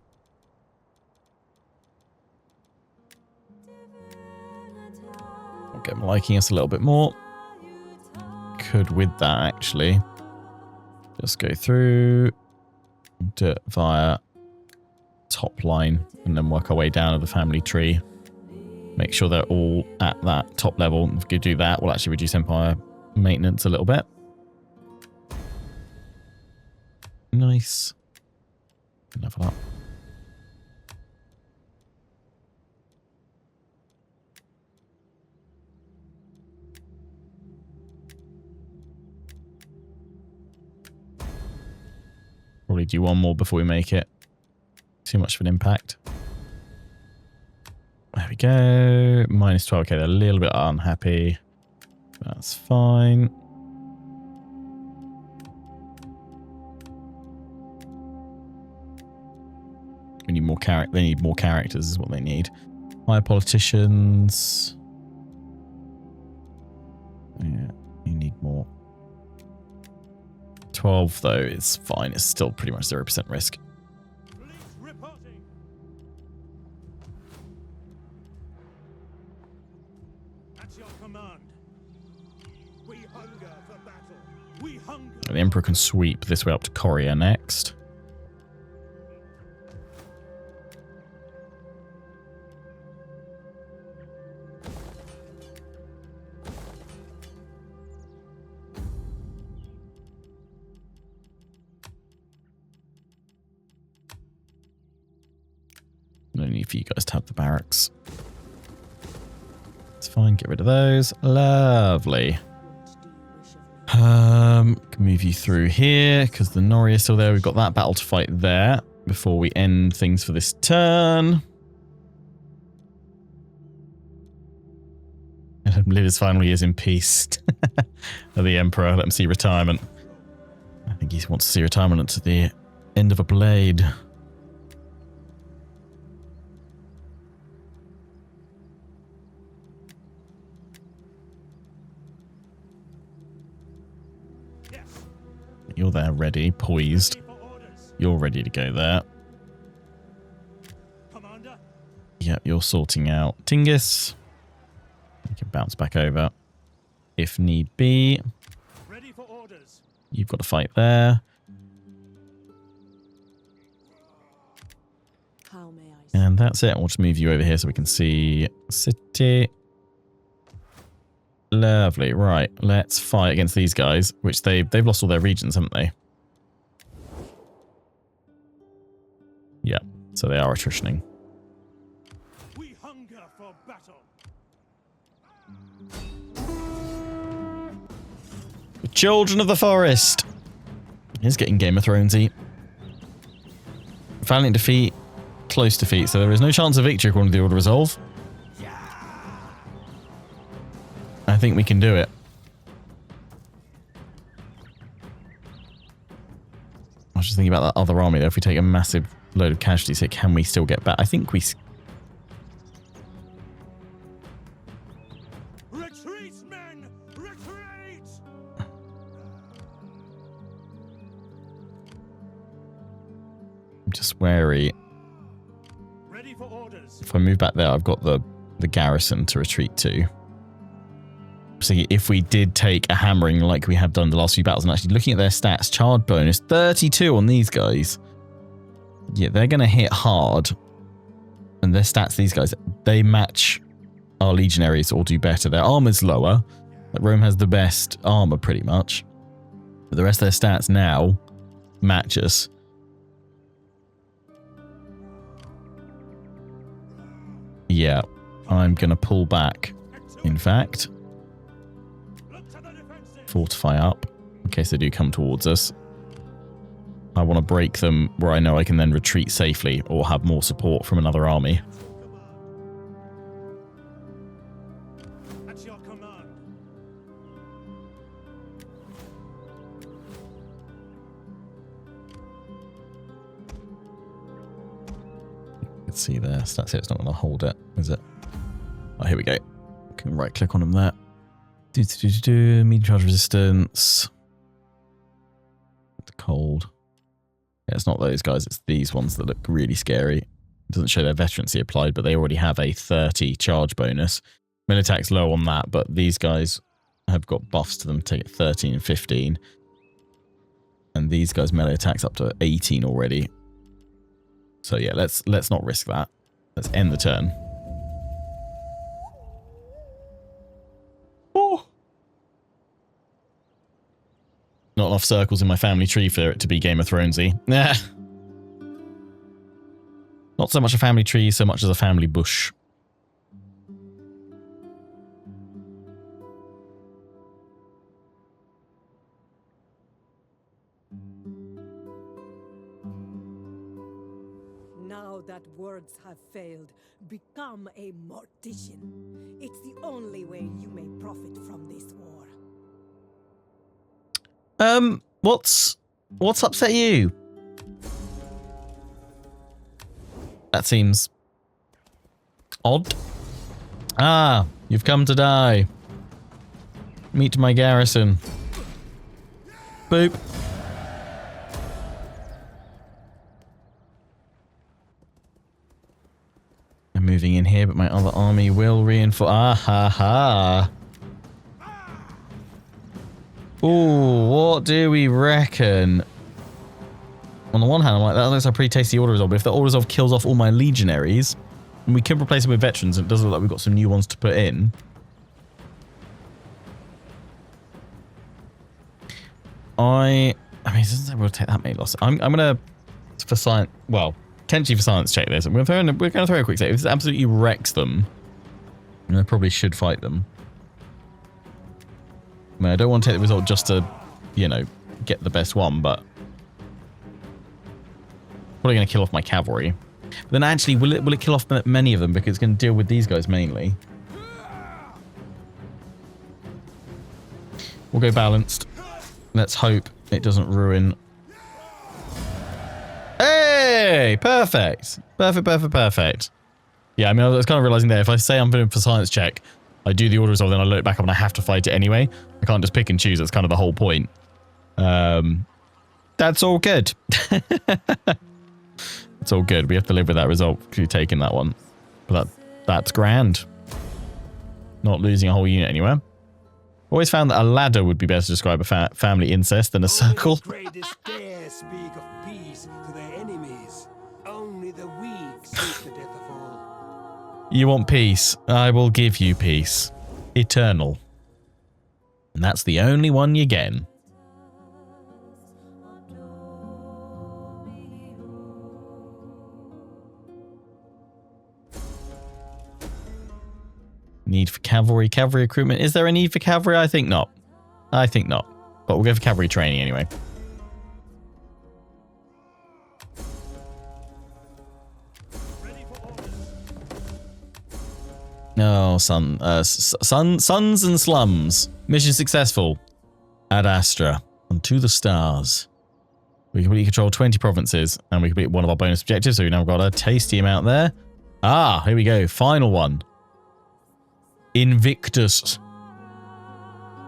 I'll get them liking us a little bit more. Could with that actually just go through, do it via top line, and then work our way down to the family tree. Make sure they're all at that top level. If we do that, we'll actually reduce empire maintenance a little bit. Nice. Level up. Probably do one more before we make it too much of an impact. There we go. -12. Okay, they're a little bit unhappy. That's fine. We need more character. They need more characters, is what they need. Higher politicians. Yeah, you need more. 12 though is fine. It's still pretty much 0% risk. Fleet reporting. At your command. We hunger for battle. We hunger. The Emperor can sweep this way up to Coria next. No need for you guys to have the barracks. It's fine, get rid of those. Lovely. Can move you through here because the Nori is still there. We've got that battle to fight there before we end things for this turn. Let him live his final years in peace. The Emperor, let him see retirement. I think he wants to see retirement to the end of a blade. Yes. You're there ready, poised. Ready for you're ready to go there. Commander. Yep, you're sorting out Tingis. You can bounce back over if need be. Ready for orders. You've got to fight there. How may I And that's it. I'll just move you over here so we can see city. Lovely. Right, let's fight against these guys, which they've lost all their regions, haven't they? Yeah, so they are attritioning. We hunger for battle. The Children of the Forest. It's getting Game of Thronesy. Valiant defeat, close defeat, so there is no chance of victory according to the Order Resolve. I think we can do it. I was just thinking about that other army there. If we take a massive load of casualties here, can we still get back? I think we... Retreat, men! Retreat! I'm just wary. Ready for orders. If I move back there, I've got the garrison to retreat to. So if we did take a hammering like we have done the last few battles, and actually looking at their stats, charge bonus, 32 on these guys. Yeah, they're going to hit hard. And their stats, these guys, they match our legionaries or do better. Their armor's lower. Rome has the best armor pretty much. But the rest of their stats now match us. Yeah, I'm going to pull back, in fact. Fortify up in case they do come towards us. I want to break them where I know I can then retreat safely or have more support from another army. At your command. Let's see there. So that's it. It's not going to hold it, is it? Oh, here we go. Can right click on them there. Medium charge resistance. It's cold. Yeah, it's not those guys. It's these ones that look really scary. It doesn't show their veterancy applied, but they already have a 30 charge bonus. Melee attack's low on that, but these guys have got buffs to them to take it 13 and 15. And these guys' melee attack's up to 18 already. So yeah, let's not risk that. Let's end the turn. Oh. Not enough circles in my family tree for it to be Game of Thronesy. Nah. Not so much a family tree, so much as a family bush. Now that words have failed, become a mortician. It's the only way you may profit from this war. What's upset you? That seems odd. Ah, you've come to die. Meet my garrison. Boop. I'm moving in here, but my other army will reinforce. Ah ha ha. Ooh, what do we reckon? On the one hand, I'm like, that looks like a pretty tasty Order Resolve, but if the Order Resolve kills off all my legionaries, and we could replace them with veterans, and it does look like we've got some new ones to put in. I mean, it doesn't say we'll take that many losses. I'm gonna, for science, well, potentially for science check this. We're gonna throw a quick save. If this absolutely wrecks them, then I probably should fight them. I mean, I don't want to take the result just to, you know, get the best one, but probably going to kill off my cavalry. But then actually, will it kill off many of them because it's going to deal with these guys mainly? We'll go balanced. Let's hope it doesn't ruin. Hey, perfect. Perfect. Yeah, I mean, I was kind of realizing there, if I say I'm going for science check, I do the Order Resolve, then I look back up and I have to fight it anyway. I can't just pick and choose. That's kind of the whole point. That That's all good. It's all good. We have to live with that result because you're taking that one. But that's grand. Not losing a whole unit anywhere. Always found that a ladder would be better to describe a family incest than a circle. Only the greatest dare speak of peace to their enemies. Only the weak seek the death of all. You want peace? I will give you peace. Eternal. And that's the only one you're getting. Need for cavalry. Cavalry recruitment. Is there a need for cavalry? I think not. I think not. But we'll go for cavalry training anyway. No, sons and slums. Mission successful. Ad Astra. And to the stars. We completely control 20 provinces. And we complete one of our bonus objectives. So we've now got a tasty amount there. Ah, here we go. Final one. Invictus.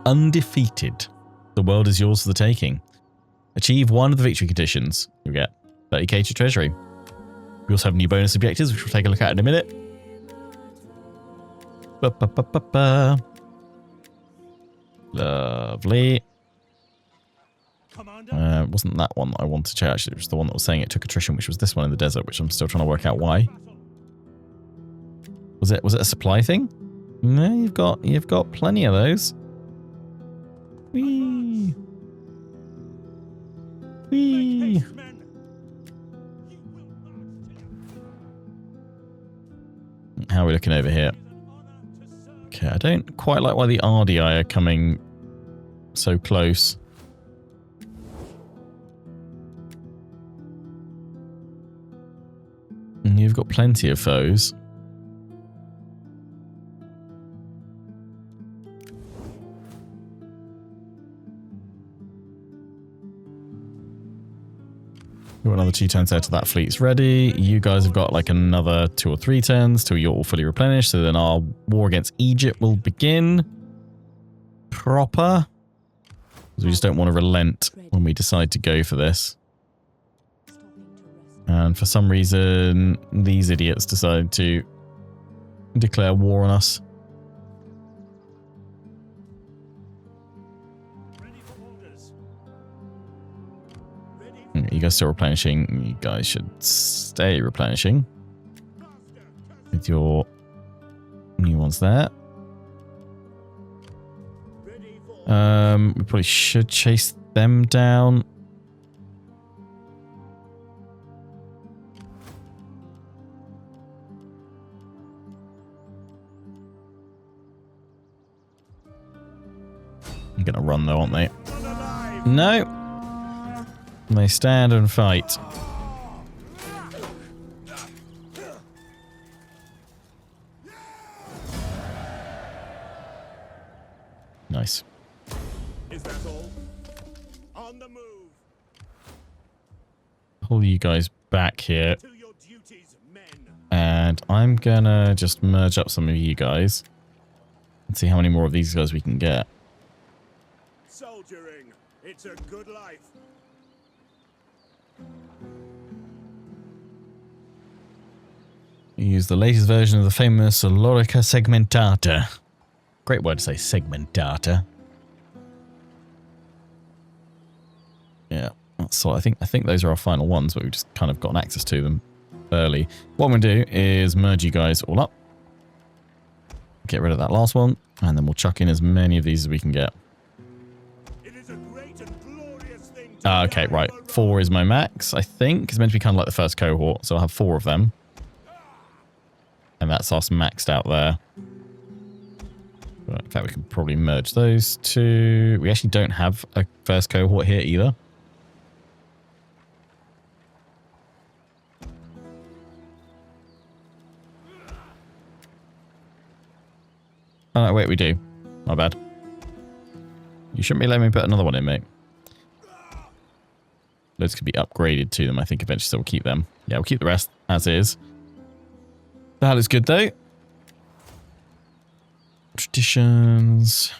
Undefeated. The world is yours for the taking. Achieve one of the victory conditions. You get 30k to treasury. We also have new bonus objectives, which we'll take a look at in a minute. Lovely. Wasn't that one that I wanted to check, actually. It was the one that was saying it took attrition, which was this one in the desert, which I'm still trying to work out why. Was it a supply thing? No, you've got plenty of those. Whee. Whee. How are we looking over here? Okay, I don't quite like why the RDI are coming so close. And you've got plenty of foes. Got another 2 turns there till that fleet's ready. You guys have got like another 2 or 3 turns till you're all fully replenished. So then our war against Egypt will begin proper. Because we just don't want to relent when we decide to go for this. And for some reason, these idiots decide to declare war on us. You guys still replenishing. You guys should stay replenishing. With your new ones there. We probably should chase them down. They're gonna run though, aren't they? No. They stand and fight. Nice. Is that all? On the move. Pull you guys back here. To your duties, men. And I'm gonna just merge up some of you guys. And see how many more of these guys we can get. Soldiering. It's a good life. Use the latest version of the famous Lorica segmentata. Great word to say, segmentata. Yeah, so I think those are our final ones, but we've just kind of gotten access to them early. What I'm going to do is merge you guys all up. Get rid of that last one, and then we'll chuck in as many of these as we can get. It is a great and glorious thing to Okay, right. 4 is my max, I think. It's meant to be kind of like the first cohort, so I'll have 4 of them. And that's us maxed out there. But in fact, we can probably merge those 2. We actually don't have a first cohort here either. Oh, no, wait, we do. My bad. You shouldn't be letting me put another one in, mate. Those could be upgraded to them, I think, eventually, so we'll keep them. Yeah, we'll keep the rest as is. That is good, though. Traditions.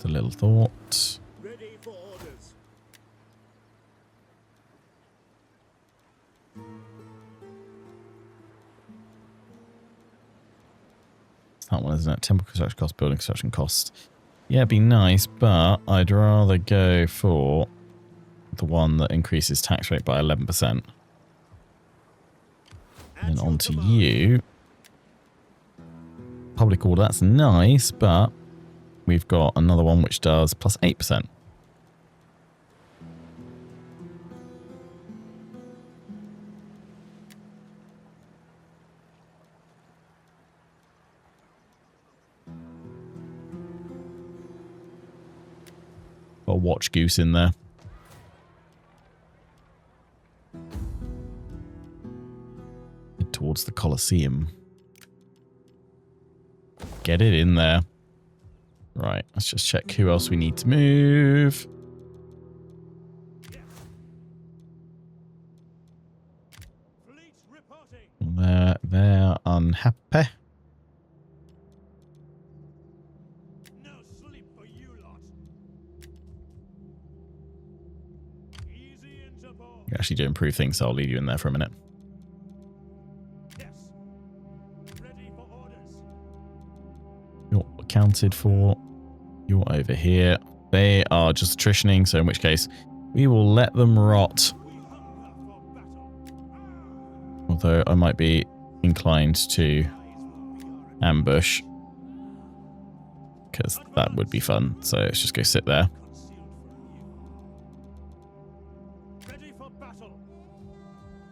Just a little thought. Ready for orders. It's that one, isn't it? Temple construction cost, building construction cost. Yeah, it'd be nice, but I'd rather go for the one that increases tax rate by 11%. And then on to you. Public order, that's nice, but we've got another one which does plus 8%. Got a watch goose in there. Head towards the Colosseum. Get it in there. Right, let's just check who else we need to move. Fleet reporting. They're unhappy. No sleep for you lot. Easy into port. You actually do improve things, so I'll leave you in there for a minute. Yes. Ready for orders. You're accounted for. You're over here. They are just attritioning, so in which case we will let them rot. We hunger for battle. Although I might be inclined to ambush, because that would be fun. So let's just go sit there. Ready for battle.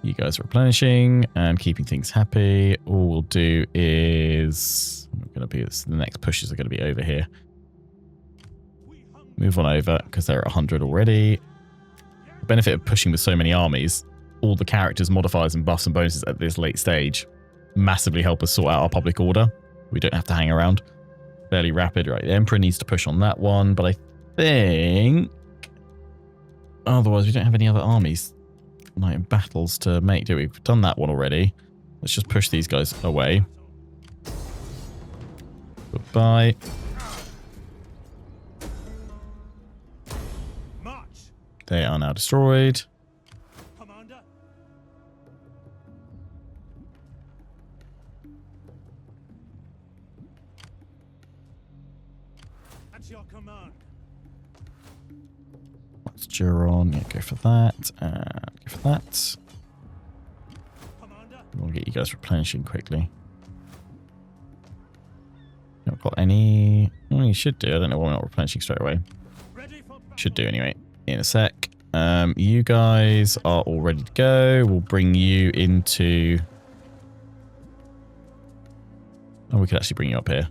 You guys are replenishing and keeping things happy. All we'll do is the next pushes are going to be over here. We hunger. Move on over because they're at 100 already. The benefit of pushing with so many armies, all the characters, modifiers and buffs and bonuses at this late stage massively help us sort out our public order. We don't have to hang around. Fairly rapid. Right, the Emperor needs to push on that one, but I think otherwise we don't have any other armies like in battles to make, do we? We've done that one already. Let's just push these guys away. Goodbye. March. They are now destroyed. Commander. At your command. That's Duron. Yeah, go for that. Go for that. Commander. We'll get you guys replenishing quickly. Not got any. Well, you should do. I don't know why we're not replenishing straight away. Ready for battle. Should do anyway. In a sec. You guys are all ready to go. We'll bring you into. Oh, we could actually bring you up here.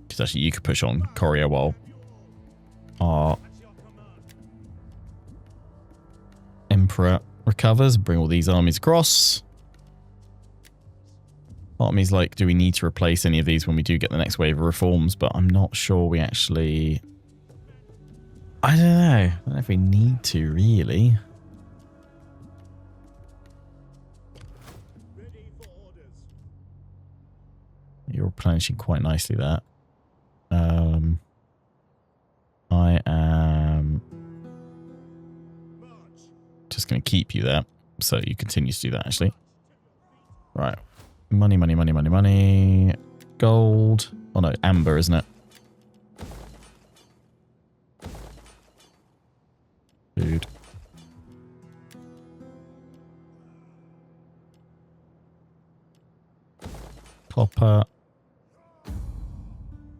Because actually, you could push on Courier while our Emperor recovers. Bring all these armies across. Part of me's like, do we need to replace any of these when we do get the next wave of reforms? But I'm not sure we actually. I don't know. I don't know if we need to, really. Ready for orders. You're replenishing quite nicely there. I am March. just going to keep you there. So you continue to do that, actually. Right. Money, money, money, money, money. Gold. Oh, no. Amber, isn't it? Food. Copper.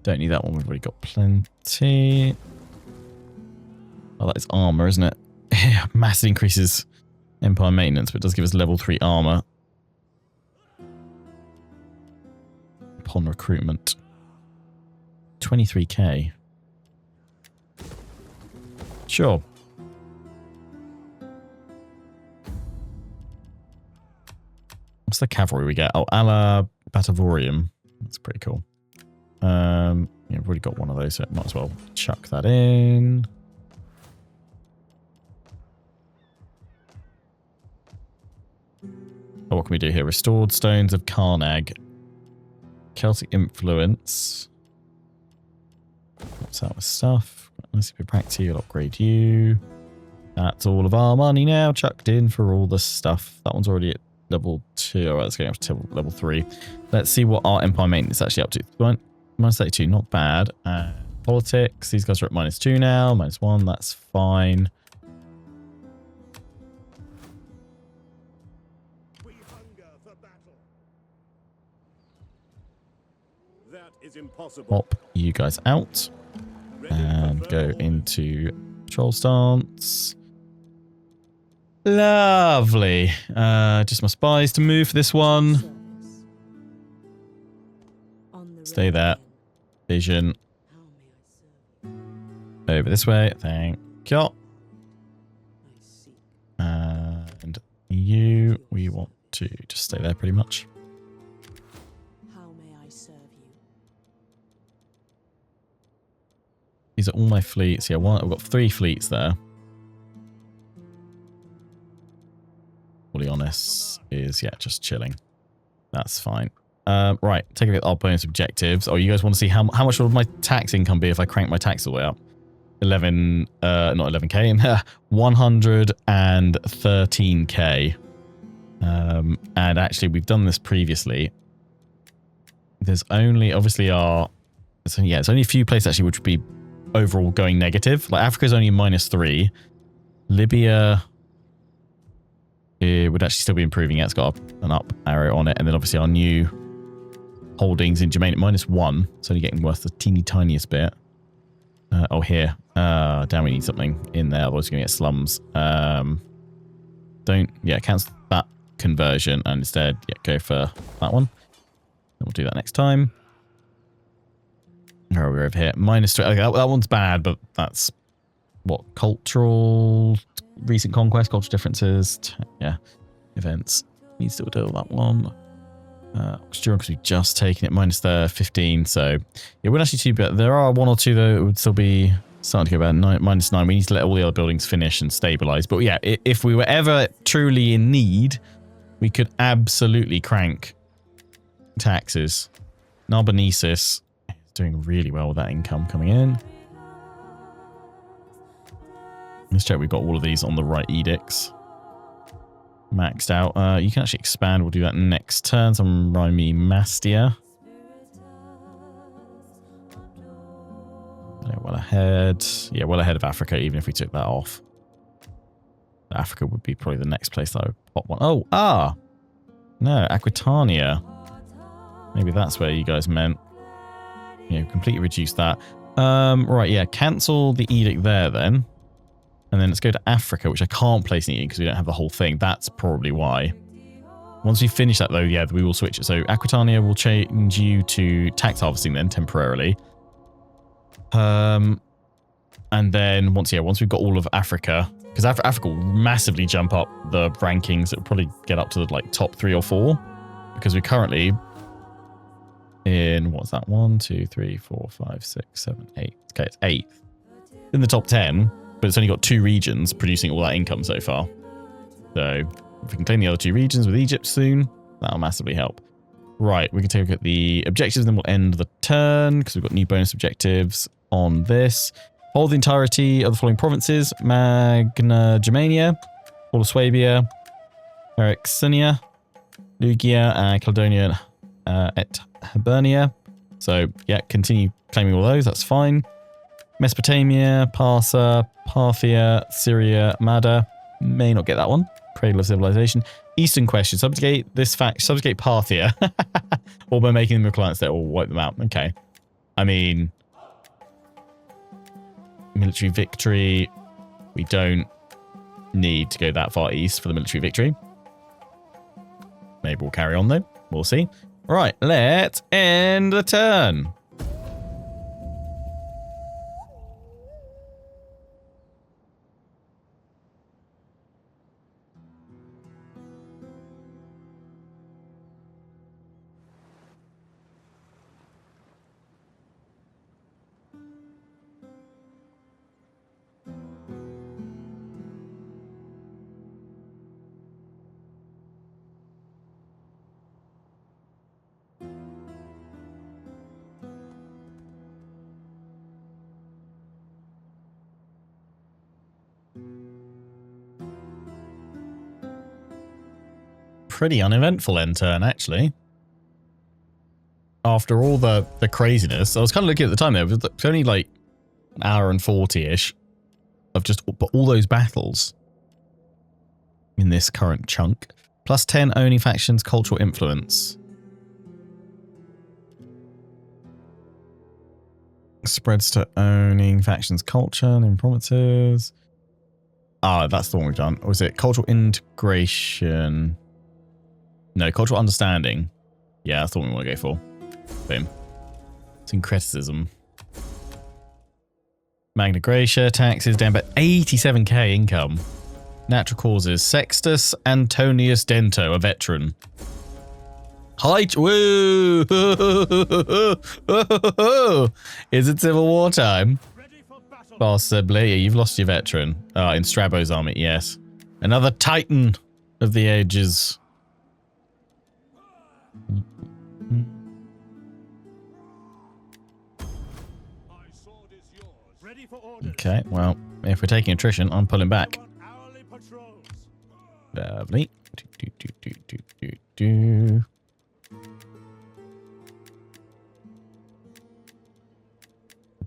Don't need that one. We've already got plenty. Oh, that is armor, isn't it? Yeah, massive increases Empire maintenance, but it does give us level 3 armor. Upon recruitment. 23k. Sure. What's the cavalry we get? Oh, Ala Batavorium. That's pretty cool. Yeah, we've already got one of those, so might as well chuck that in. Oh, what can we do here? Restored Stones of Karnag. Celtic influence. maps out with stuff. Let's be practice. I'll upgrade you. That's all of our money now chucked in for all the stuff. That one's already at level 2. Alright, let's go up to level 3. Let's see what our Empire maintenance is actually up to. Minus 32, not bad. Politics, these guys are at -2 now. -1, that's fine. We hunger for battle. That is impossible. Pop you guys out. Ready And for go further into patrol stance. Lovely. Just my spies to move for this one. Service. On the Stay there. rebellion. Vision. How may I serve you? Over this way. Thank you. I seek. And you, we want to just stay there pretty much. How may I serve you? These are all my fleets. Yeah, I've got 3 fleets there. Fully honest is, yeah, just chilling. That's fine. Right, take a look at our bonus objectives. Oh, you guys want to see how much would my tax income be if I crank my tax all the way up? 11, not 11k, 113k. And actually, we've done this previously. There's only, obviously, it's only a few places actually which would be overall going negative. Like Africa's only -3. Libya, it would actually still be improving. Yeah, it's got an up arrow on it. And then obviously our new holdings in Germanic -1. It's only getting worth the teeny tiniest bit. Oh, here. Damn, we need something in there. Otherwise, we're going to get slums. Cancel that conversion and instead, go for that one. And we'll do that next time. Where are we over here? -3. Okay, that one's bad, but that's what? Cultural, recent conquest, cultural differences. Yeah, events. Need to do that one. Because we've just taken it -15. So it wouldn't actually too bad. There are 1 or 2 though. It would still be starting to go about -9. We need to let all the other buildings finish and stabilize. But yeah, if we were ever truly in need, we could absolutely crank taxes. Narbonnesis is doing really well with that income coming in. Let's check we've got all of these on the right edicts. Maxed out. You can actually expand. We'll do that next turn. Some Rhyme Mastia. Well ahead. Yeah, well ahead of Africa, even if we took that off. Africa would be probably the next place that I would pop one. Oh, no, Aquitania. Maybe that's where you guys meant. Completely reduce that. Right, yeah, cancel the edict there then. And then let's go to Africa, which I can't place an edict because we don't have the whole thing. That's probably why. Once we finish that though, yeah, we will switch it. So Aquitania will change you to tax harvesting then temporarily. And then once we've got all of Africa, because Africa will massively jump up the rankings. It'll probably get up to the top 3 or 4 because we're currently in, what's that? 1, 2, 3, 4, 5, 6, 7, 8. Okay, it's 8th in the top 10, but it's only got 2 regions producing all that income so far. So if we can claim the other 2 regions with Egypt soon, that'll massively help. Right, we can take a look at the objectives, then we'll end the turn because we've got new bonus objectives on this. Hold the entirety of the following provinces: Magna Germania, all of Swabia, Erixenia, Lugia, and Caledonia et Hibernia. So, yeah, continue claiming all those. That's fine. Mesopotamia, Parsa, Parthia, Syria, Mada. May not get that one. Cradle of Civilization. Eastern question. Subjugate this fact. Subjugate Parthia. Or by making them your clients there, or wipe them out. Okay. I mean, military victory. We don't need to go that far east for the military victory. Maybe we'll carry on though. We'll see. Right, let's end the turn. pretty uneventful end turn, actually. After all the craziness, I was kind of looking at the time there, it's only like an hour and 40-ish of just all those battles in this current chunk. Plus 10 owning factions, cultural influence. Spreads to owning factions, culture, and provinces. Ah, that's the one we've done. Or was it cultural integration? No, cultural understanding. Yeah, that's the one we want to go for. Boom. Syncretism. Magna Graecia, taxes down by 87k income. Natural causes. Sextus Antonius Dento, a veteran. Hi, woo! Is it Civil War time? Possibly. You've lost your veteran. In Strabo's army, yes. Another Titan of the ages. Okay, well, if we're taking attrition, I'm pulling back. Lovely.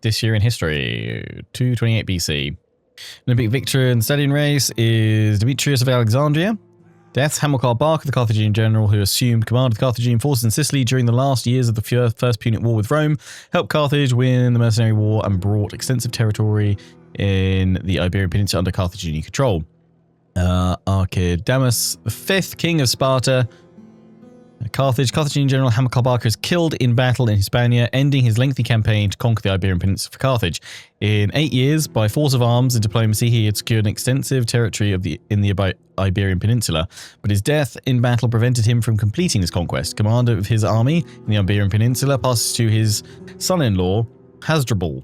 This year in history, 228 BC. Olympic victor in the Stadian race is Demetrius of Alexandria. Deaths Hamilcar Barca, the Carthaginian general who assumed command of the Carthaginian forces in Sicily during the last years of the First Punic War with Rome, helped Carthage win the Mercenary War and brought extensive territory in the Iberian Peninsula under Carthaginian control. Archidamus V, king of Sparta, Carthaginian general Hamilcar Barca is killed in battle in Hispania, ending his lengthy campaign to conquer the Iberian Peninsula for Carthage. In 8 years, by force of arms and diplomacy, he had secured an extensive territory in the Iberian Peninsula, but his death in battle prevented him from completing this conquest. Commander of his army in the Iberian Peninsula passes to his son-in-law, Hasdrubal.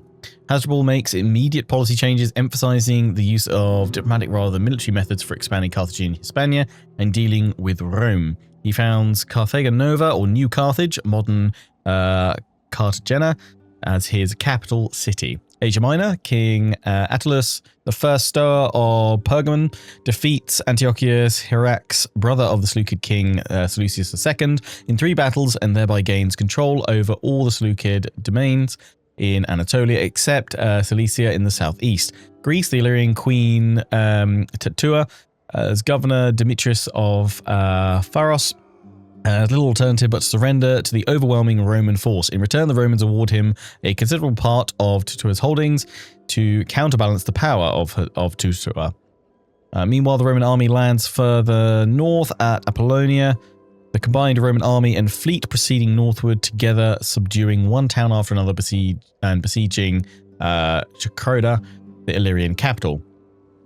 Hasdrubal makes immediate policy changes, emphasizing the use of diplomatic rather than military methods for expanding Carthage in Hispania and dealing with Rome. He founds Carthago Nova, or New Carthage, modern Cartagena, as his capital city. Asia Minor, King Attalus, the first Stoa of Pergamon, defeats Antiochus Hierax, brother of the Seleucid king Seleucus II, in 3 battles and thereby gains control over all the Seleucid domains in Anatolia except Cilicia in the southeast. Greece, the Illyrian queen Tatua, as governor Demetrius of Pharos, has little alternative but to surrender to the overwhelming Roman force. In return, the Romans award him a considerable part of Tautua's holdings to counterbalance the power of Tautua. Meanwhile, the Roman army lands further north at Apollonia. The combined Roman army and fleet proceeding northward together, subduing one town after another, besieging Chakroda, the Illyrian capital.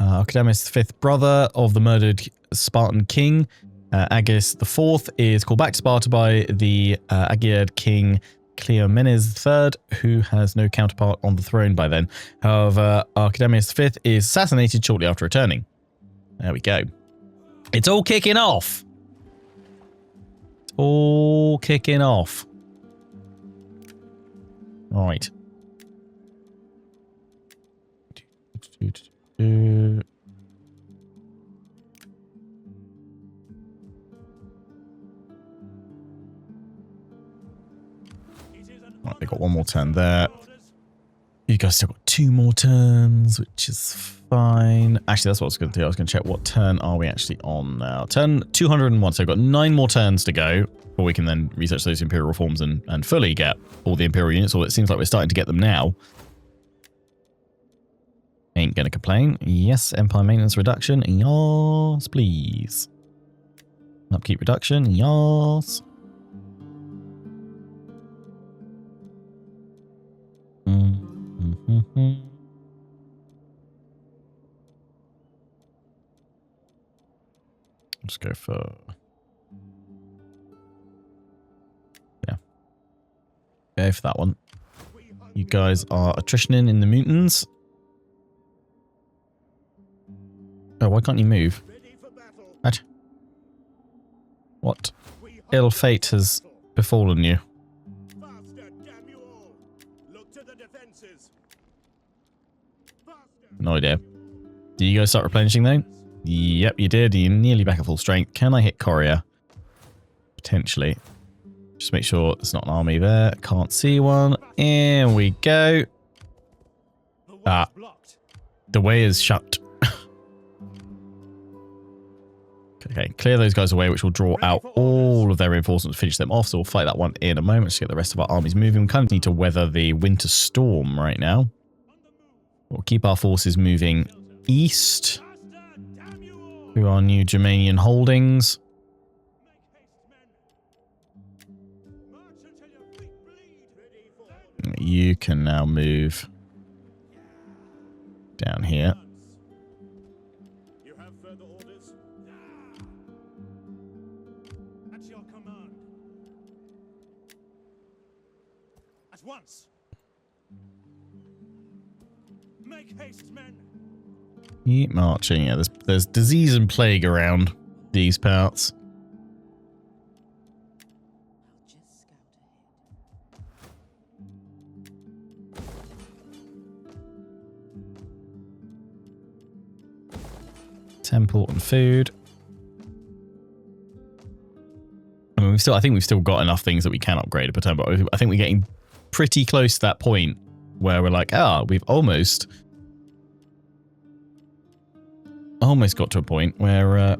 Archidamus V, brother of the murdered Spartan king, Agis IV, is called back to Sparta by the Aegeid king Cleomenes III, who has no counterpart on the throne by then. However, Archidamus V is assassinated shortly after returning. There we go. It's all kicking off. It's all kicking off. All right. Right, they got one more turn there. You guys still got 2 more turns, which is fine. Actually, that's what I was going to do. I was going to check what turn are we actually on now. Turn 201. So we've got 9 more turns to go before we can then research those Imperial reforms and fully get all the Imperial units. Or it seems like we're starting to get them now. Ain't going to complain. Yes, Empire maintenance reduction. Yes, please. Upkeep reduction. Yes. Let's go for... yeah. Go for that one. You guys are attritioning in the mountains. Oh, why can't you move? What ill fate has befallen you? No idea. Did you guys start replenishing though? Yep, you did. You're nearly back at full strength. Can I hit Courier? potentially. Just make sure there's not an army there. Can't see one. In we go. Ah, the way is shut. Okay, clear those guys away, which will draw out all of their reinforcements, finish them off. So we'll fight that one in a moment to get the rest of our armies moving. We kind of need to weather the winter storm right now. We'll keep our forces moving east to our new Germanian holdings. You can now move down here. You have further orders? At your command. At once. Make haste, men. Keep marching. Yeah, there's disease and plague around these parts. Temple and food. I mean, I think we've still got enough things that we can upgrade per turn, but I think we're getting pretty close to that point where we're like, we've almost got to a point where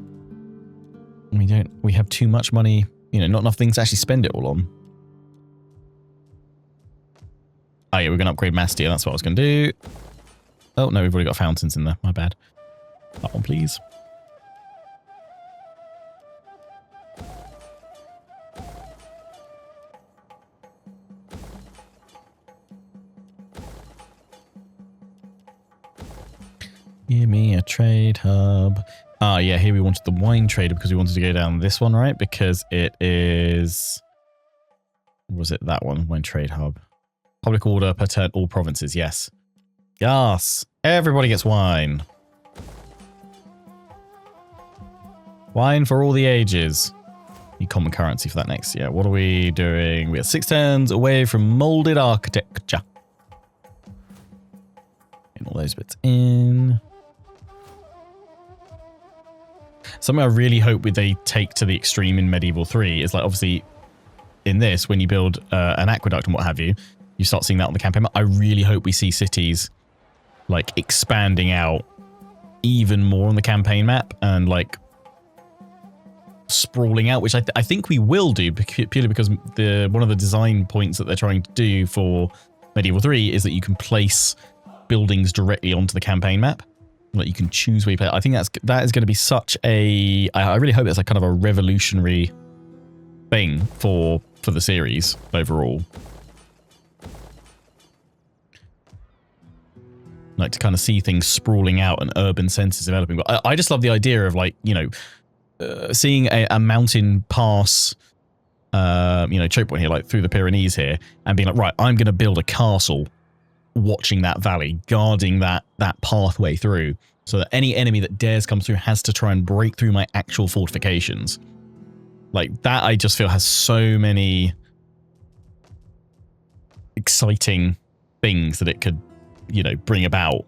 we have too much money, not enough things to actually spend it all on. Oh yeah, we're going to upgrade Mastia, that's what I was going to do. Oh no, we've already got fountains in there, my bad. That one, please. Give me a trade hub. Ah, yeah, here we wanted the wine trader because we wanted to go down this one, right? Because it is... Was it that one? Wine trade hub. Public order per turn, all provinces, yes. Yes! Everybody gets wine. Wine for all the ages. Need common currency for that next year. What are we doing? We are 6 turns away from molded architecture. Getting all those bits in. Something I really hope they take to the extreme in Medieval 3 is like, obviously, in this, when you build an aqueduct and what have you, you start seeing that on the campaign map. I really hope we see cities like expanding out even more on the campaign map and like sprawling out, which I think we will do purely because one of the design points that they're trying to do for Medieval 3 is that you can place buildings directly onto the campaign map. Like you can choose where you play. I think that is going to be such a... I really hope it's like kind of a revolutionary thing for the series overall. Like to kind of see things sprawling out and urban centers developing. But I just love the idea of like, seeing a mountain pass, choke point here, like through the Pyrenees here, and being like, right, I'm going to build a castle watching that valley, guarding that pathway through, so that any enemy that dares come through has to try and break through my actual fortifications. Like that, I just feel has so many exciting things that it could, bring about.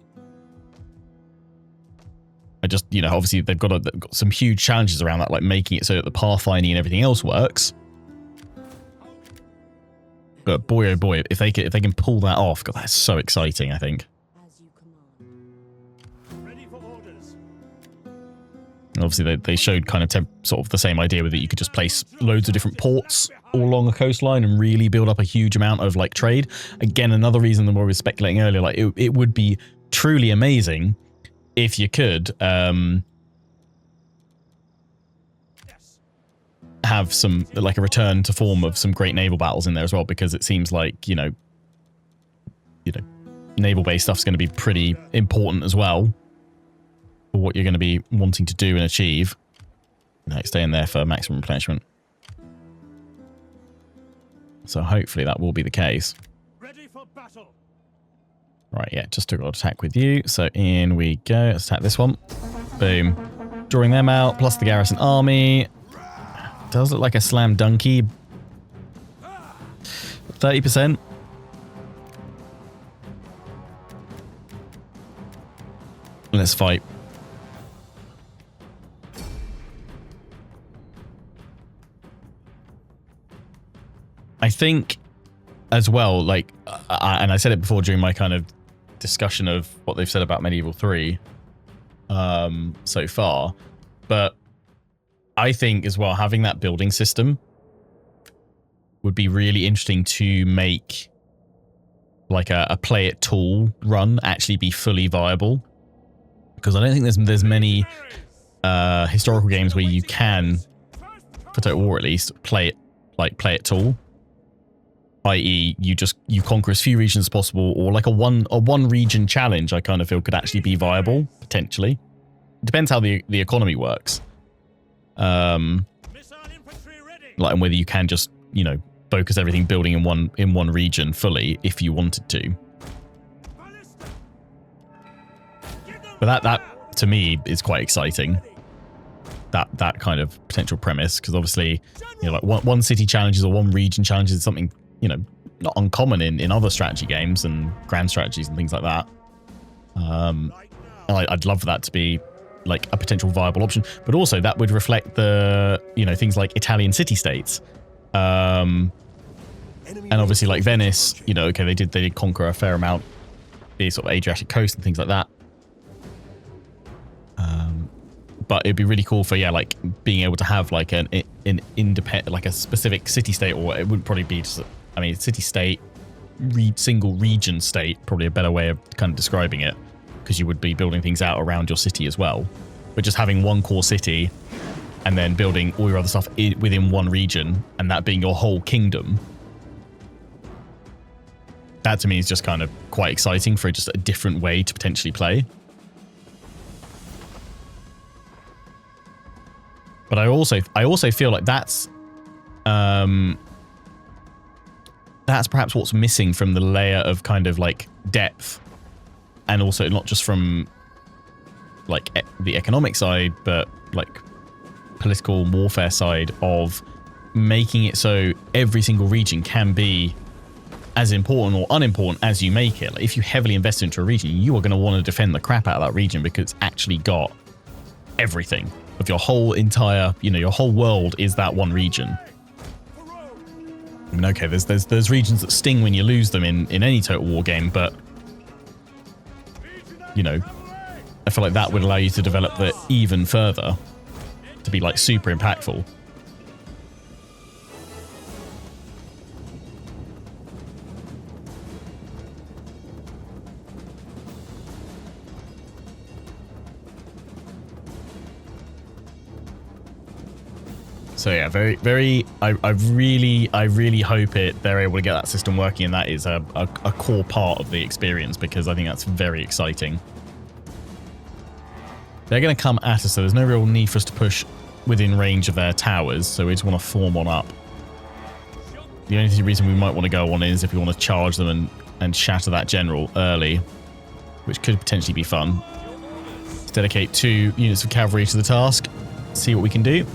I just, obviously they've got some huge challenges around that, like making it so that the pathfinding and everything else works. But boy, oh boy, if they can pull that off, God, that's so exciting, I think. As you command. Ready for orders. And obviously, they showed kind of sort of the same idea with it. You could just place loads of different ports all along a coastline and really build up a huge amount of like trade. Again, another reason that we were speculating earlier, like it would be truly amazing if you could have some like a return to form of some great naval battles in there as well, because it seems like naval based stuff's going to be pretty important as well for what you're going to be wanting to do and achieve. Stay in there for maximum replenishment. So hopefully that will be the case. Ready for battle. Right, yeah, just took an attack with you. So in we go. Let's attack this one. Boom. Drawing them out, plus the garrison army. Does look like a slam dunky. 30%. Let's fight. think as well, like, and I said it before during my kind of discussion of what they've said about Medieval 3 so far, but I think as well having that building system would be really interesting to make like a play it tool run actually be fully viable, because I don't think there's many historical games where you can, for Total War at least, play it tool, i.e. you conquer as few regions as possible, or like a one region challenge. I kind of feel could actually be viable potentially. It depends how the economy works, like, and whether you can just, you know, focus everything building in one region fully if you wanted to. But that to me is quite exciting. That kind of potential premise, because obviously, you know, like one city challenges or one region challenges is something, you know, not uncommon in other strategy games and grand strategies and things like that. I'd love for that to be like a potential viable option, but also that would reflect the, you know, things like Italian city-states. And obviously like Venice, you know, okay, they did conquer a fair amount, the sort of Adriatic coast and things like that. But it'd be really cool for, yeah, like being able to have like an independent, like a specific city-state, or it wouldn't probably be just, I mean, city-state, single region state, probably a better way of kind of describing it, because you would be building things out around your city as well. But just having one core city and then building all your other stuff within one region, and that being your whole kingdom. That to me is just kind of quite exciting for just a different way to potentially play. But I also feel like that's perhaps what's missing from the layer of kind of like depth, and also not just from like the economic side, but like political warfare side of making it so every single region can be as important or unimportant as you make it. Like if you heavily invest into a region, you are going to want to defend the crap out of that region because it's actually got everything of your whole entire, you know, your whole world is that one region. I mean, okay, there's regions that sting when you lose them in any Total War game, but you know, I feel like that would allow you to develop that even further to be like super impactful. So yeah, I really hope they're able to get that system working, and that is a core part of the experience, because I think that's very exciting. They're going to come at us, so there's no real need for us to push within range of their towers, so we just want to form on up. The only reason we might want to go on is if we want to charge them and shatter that general early, which could potentially be fun. Let's dedicate 2 units of cavalry to the task, see what we can do.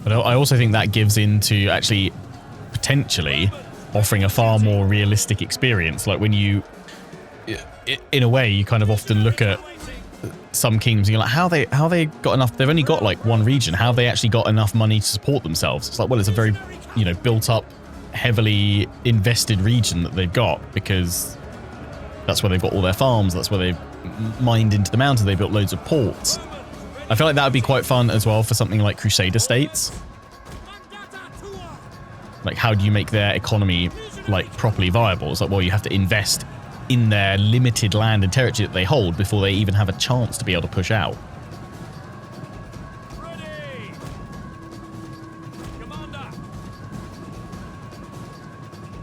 But I also think that gives into actually potentially offering a far more realistic experience. Like when you, in a way, you kind of often look at some kingdoms and you're like, how they got enough? They've only got like one region. How have they actually got enough money to support themselves? It's like, well, it's a very, you know, built up, heavily invested region that they've got, because that's where they've got all their farms. That's where they've mined into the mountains. They built loads of ports. I feel like that would be quite fun as well for something like Crusader states. Like, how do you make their economy like properly viable? It's like, well, you have to invest in their limited land and territory that they hold before they even have a chance to be able to push out.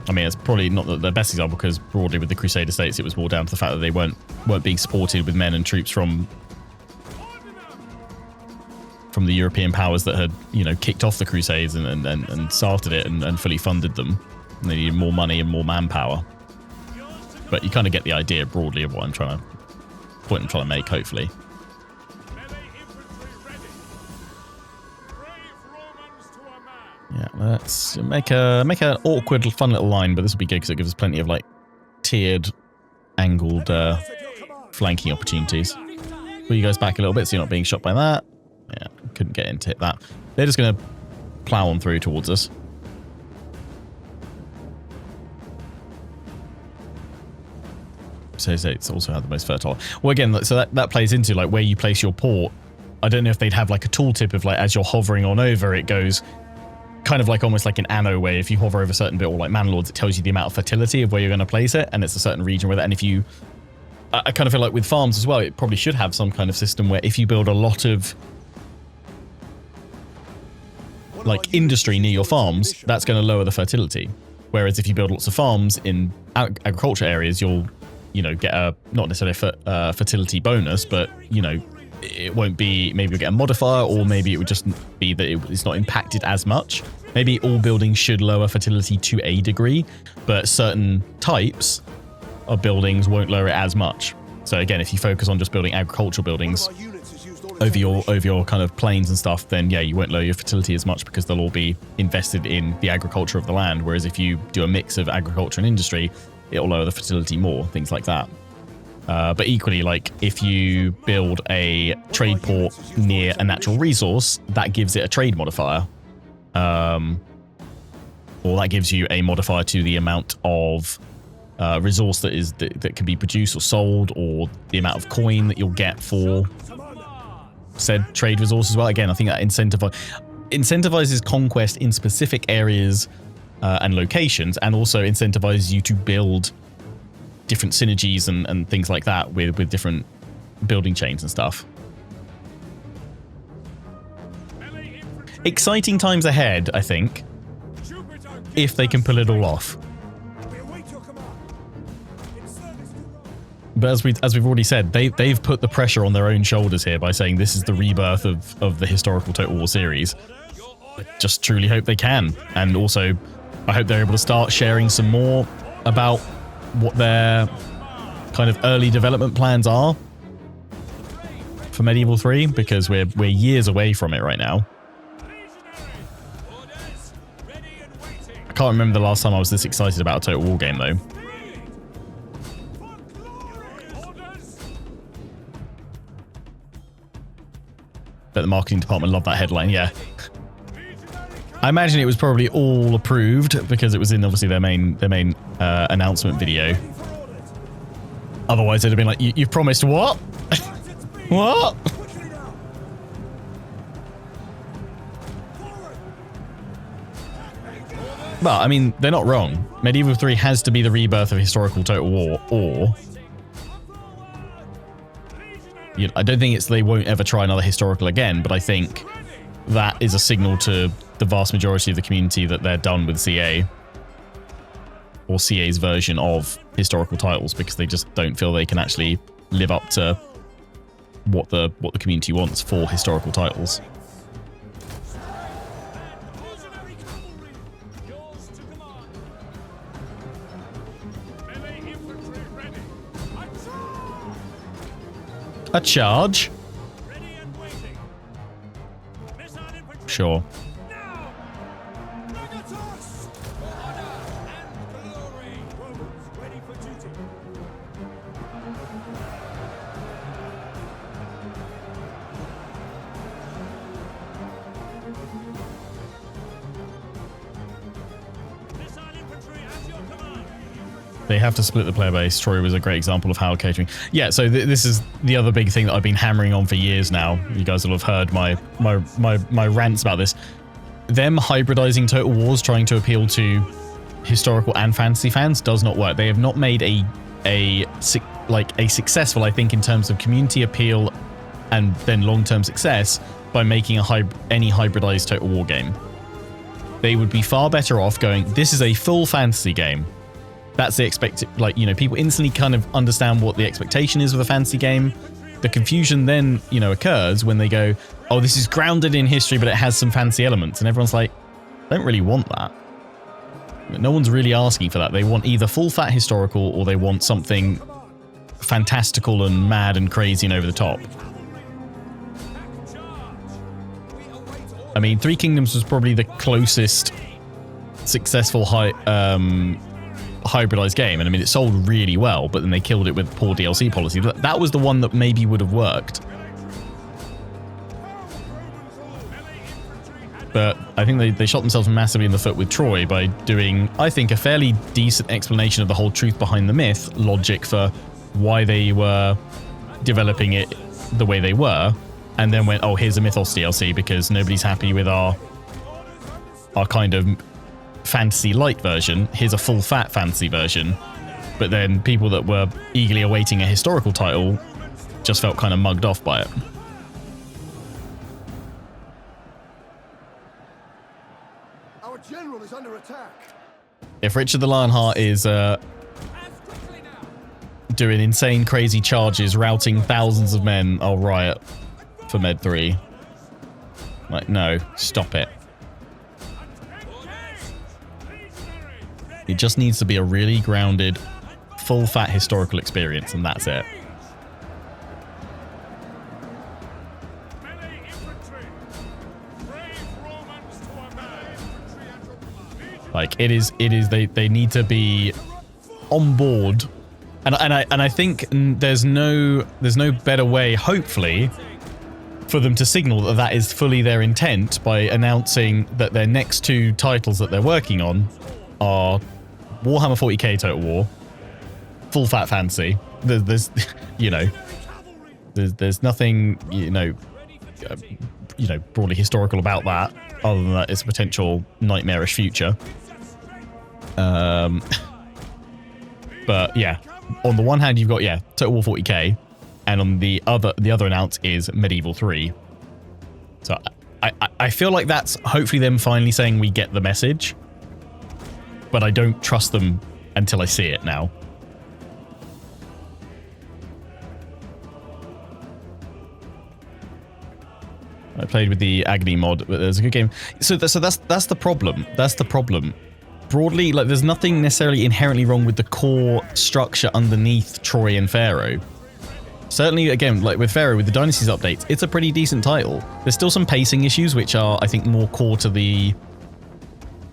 I mean, it's probably not the best example, because broadly with the Crusader states, it was more down to the fact that they weren't being supported with men and troops from from the European powers that had, you know, kicked off the Crusades and started it and fully funded them. And they needed more money and more manpower. But you kind of get the idea broadly of what I'm trying to make, hopefully. Yeah, let's make an awkward, fun little line, but this will be good because it gives us plenty of like tiered, angled flanking opportunities. Pull you guys back a little bit so you're not being shot by that. Yeah, couldn't get into that. They're just going to plow on through towards us. So it's also had the most fertile. Well, again, so that plays into like where you place your port. I don't know if they'd have like a tooltip of like as you're hovering on over, it goes kind of like almost like an anno way. If you hover over a certain bit, or like Manlords, it tells you the amount of fertility of where you're going to place it, and it's a certain region with it. And if you, I kind of feel like with farms as well, it probably should have some kind of system where if you build a lot of like industry near your farms, that's going to lower the fertility. Whereas if you build lots of farms in agriculture areas, you'll, you know, get a, not necessarily a fertility bonus, but, you know, it won't be, maybe you'll get a modifier, or maybe it would just be that it's not impacted as much. Maybe all buildings should lower fertility to a degree, but certain types of buildings won't lower it as much. So again, if you focus on just building agricultural buildings over your kind of plains and stuff, then yeah, you won't lower your fertility as much because they'll all be invested in the agriculture of the land. Whereas if you do a mix of agriculture and industry, it'll lower the fertility more, things like that. But equally, like if you build a trade port near a natural resource, that gives it a trade modifier. Or that gives you a modifier to the amount of resource that can be produced or sold, or the amount of coin that you'll get for said trade resource as well. Again, I think that incentivizes conquest in specific areas and locations, and also incentivizes you to build different synergies and things like that with different building chains and stuff. Exciting times ahead, I think, if they can pull it all off. But as we've already said, they've put the pressure on their own shoulders here by saying this is the rebirth of the historical Total War series. I just truly hope they can, and also I hope they're able to start sharing some more about what their kind of early development plans are for Medieval 3, because we're years away from it right now. I can't remember the last time I was this excited about a Total War game though. Bet the marketing department loved that headline, yeah. I imagine it was probably all approved because it was in obviously their main announcement video. Otherwise, it'd have been like, "You promised what? What?" But I mean, they're not wrong. Medieval 3 has to be the rebirth of historical Total War, or I don't think they won't ever try another historical again, but I think that is a signal to the vast majority of the community that they're done with CA, or CA's version of historical titles, because they just don't feel they can actually live up to what the community wants for historical titles. A charge? Sure. They have to split the player base. Troy was a great example of how catering. Yeah, so this is the other big thing that I've been hammering on for years now. You guys will have heard my rants about this. Them hybridizing Total Wars, trying to appeal to historical and fantasy fans, does not work. They have not made a successful, I think, in terms of community appeal and then long-term success by making any hybridized Total War game. They would be far better off going, this is a full fantasy game. That's the expected, people instantly kind of understand what the expectation is with a fantasy game. the confusion then, you know, occurs when they go, oh, this is grounded in history, but it has some fancy elements. And everyone's like, I don't really want that. No one's really asking for that. They want either full fat historical or they want something fantastical and mad and crazy and over the top. I mean, Three Kingdoms was probably the closest successful hybridized game, and I mean, it sold really well, but then they killed it with poor DLC policy. That was the one that maybe would have worked. But I think they shot themselves massively in the foot with Troy by doing, I think, a fairly decent explanation of the whole truth behind the myth logic for why they were developing it the way they were, and then went, oh, here's a Mythos DLC because nobody's happy with our kind of fantasy light version. Here's a full fat fantasy version. But then people that were eagerly awaiting a historical title just felt kind of mugged off by it. Our general is under attack. If Richard the Lionheart is doing insane crazy charges, routing thousands of men, I'll riot for Med 3. Like, no, stop it. It just needs to be a really grounded, full-fat historical experience, and that's it. Like, it is, they need to be on board. And I think there's no better way, hopefully, for them to signal that that is fully their intent by announcing that their next two titles that they're working on are Warhammer 40k Total War, full fat fantasy. There's you know, there's nothing, you know, broadly historical about that, other than that it's a potential nightmarish future. But yeah, on the one hand you've got Total War 40k, and on the other announce is Medieval 3. So I feel like that's hopefully them finally saying we get the message. But I don't trust them until I see it now. I played with the Agony mod, but there's a good game. So that's the problem. That's the problem. Broadly, like, there's nothing necessarily inherently wrong with the core structure underneath Troy and Pharaoh. Certainly, again, like with Pharaoh, with the Dynasties updates, it's a pretty decent title. There's still some pacing issues, which are, I think, more core to the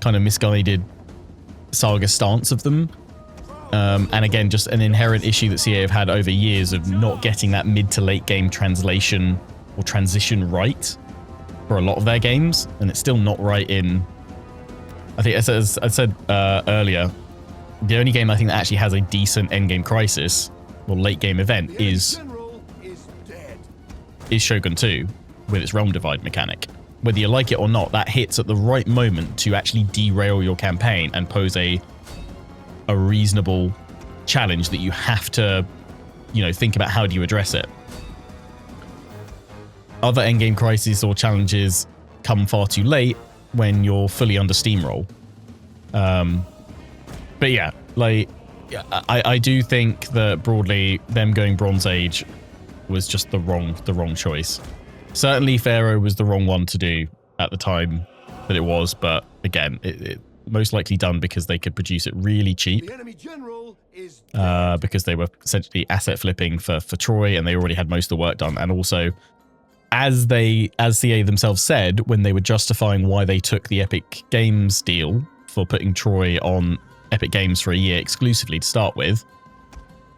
kind of misguided Saga stance of them. And again, just an inherent issue that CA have had over years of not getting that mid to late game translation or transition right for a lot of their games. And it's still not right in... I think, as I said earlier, the only game I think that actually has a decent endgame crisis or late game event is Shogun 2 with its realm divide mechanic. Whether you like it or not, that hits at the right moment to actually derail your campaign and pose a reasonable challenge that you have to, you know, think about how do you address it. Other endgame crises or challenges come far too late when you're fully under steamroll. But yeah, like, I do think that broadly them going Bronze Age was just the wrong choice. Certainly Pharaoh was the wrong one to do at the time that it was, but again, it most likely done because they could produce it really cheap. Because they were essentially asset flipping for Troy, and they already had most of the work done. And also, as CA themselves said when they were justifying why they took the Epic Games deal for putting Troy on Epic Games for a year exclusively to start with,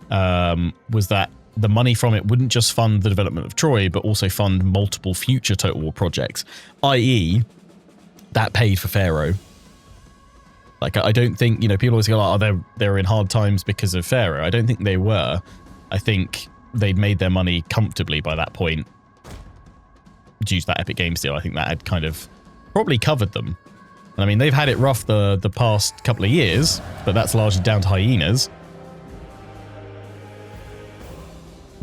was that the money from it wouldn't just fund the development of Troy, but also fund multiple future Total War projects, i.e. that paid for Pharaoh. Like, I don't think, you know, people always go, oh, they're in hard times because of Pharaoh. I don't think they were. I think they'd made their money comfortably by that point due to that Epic Games deal. I think that had kind of probably covered them. And I mean, they've had it rough the past couple of years, but that's largely down to hyenas.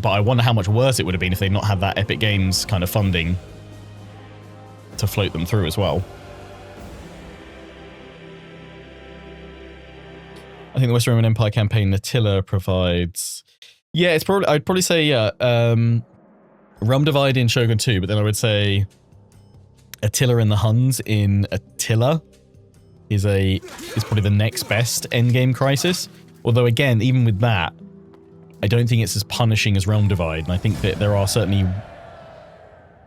But I wonder how much worse it would have been if they'd not had that Epic Games kind of funding to float them through as well. I think the West Roman Empire campaign Attila provides... Yeah, it's probably... I'd probably say, yeah. Realm Divide in Shogun 2, but then I would say Attila and the Huns in Attila is probably the next best endgame crisis. Although again, even with that, I don't think it's as punishing as Realm Divide, and I think that there are certainly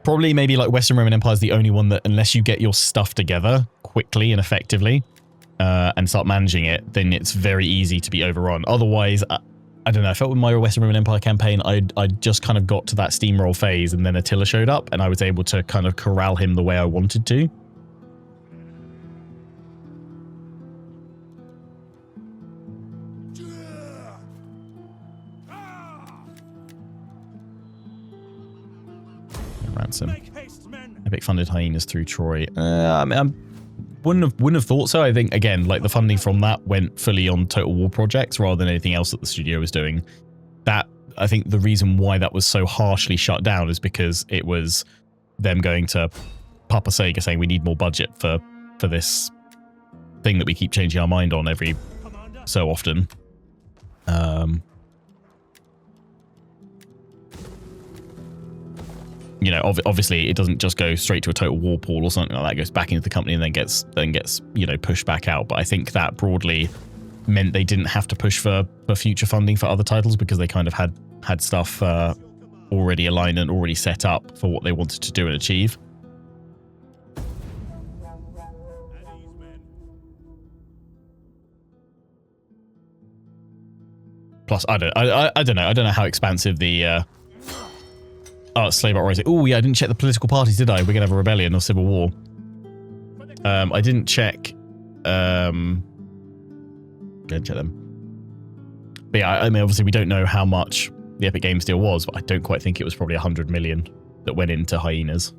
probably maybe like Western Roman Empire is the only one that unless you get your stuff together quickly and effectively and start managing it, then it's very easy to be overrun. Otherwise, I don't know, I felt with my Western Roman Empire campaign, I just kind of got to that steamroll phase and then Attila showed up and I was able to kind of corral him the way I wanted to. Ransom. Epic funded hyenas through Troy. I mean, wouldn't have thought so. I think again, like the funding from that went fully on Total War projects rather than anything else that the studio was doing. That I think the reason why that was so harshly shut down is because it was them going to Papa Sega saying we need more budget for this thing that we keep changing our mind on every so often. You know, obviously it doesn't just go straight to a Total War pool or something like that. It goes back into the company and then gets you know, pushed back out. But I think that broadly meant they didn't have to push for future funding for other titles because they kind of had stuff already aligned and already set up for what they wanted to do and achieve. Plus, I don't know how expansive the slave uprising. Oh yeah, I didn't check the political parties, did I? We're gonna have a rebellion or civil war. I didn't check. Go and check them. But yeah, I mean, obviously we don't know how much the Epic Games deal was, but I don't quite think it was probably 100 million that went into hyenas.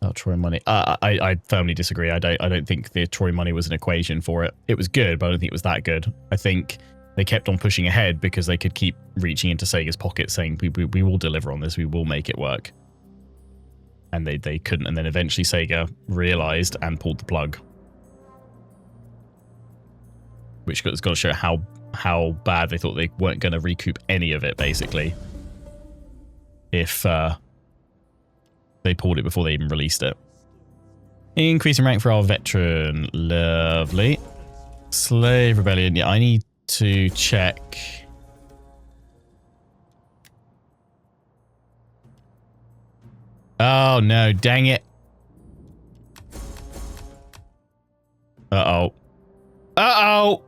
Oh, Troy money. I firmly disagree. I don't think the Troy money was an equation for it. It was good, but I don't think it was that good. I think they kept on pushing ahead because they could keep reaching into Sega's pockets saying, we will deliver on this, we will make it work. And they couldn't, and then eventually Sega realized and pulled the plug. Which has got to show how bad they thought they weren't going to recoup any of it, basically. If they pulled it before they even released it. Increase in rank for our veteran. Lovely. Slave Rebellion. Yeah, I need to check. Oh no, dang it. Uh-oh. Uh-oh!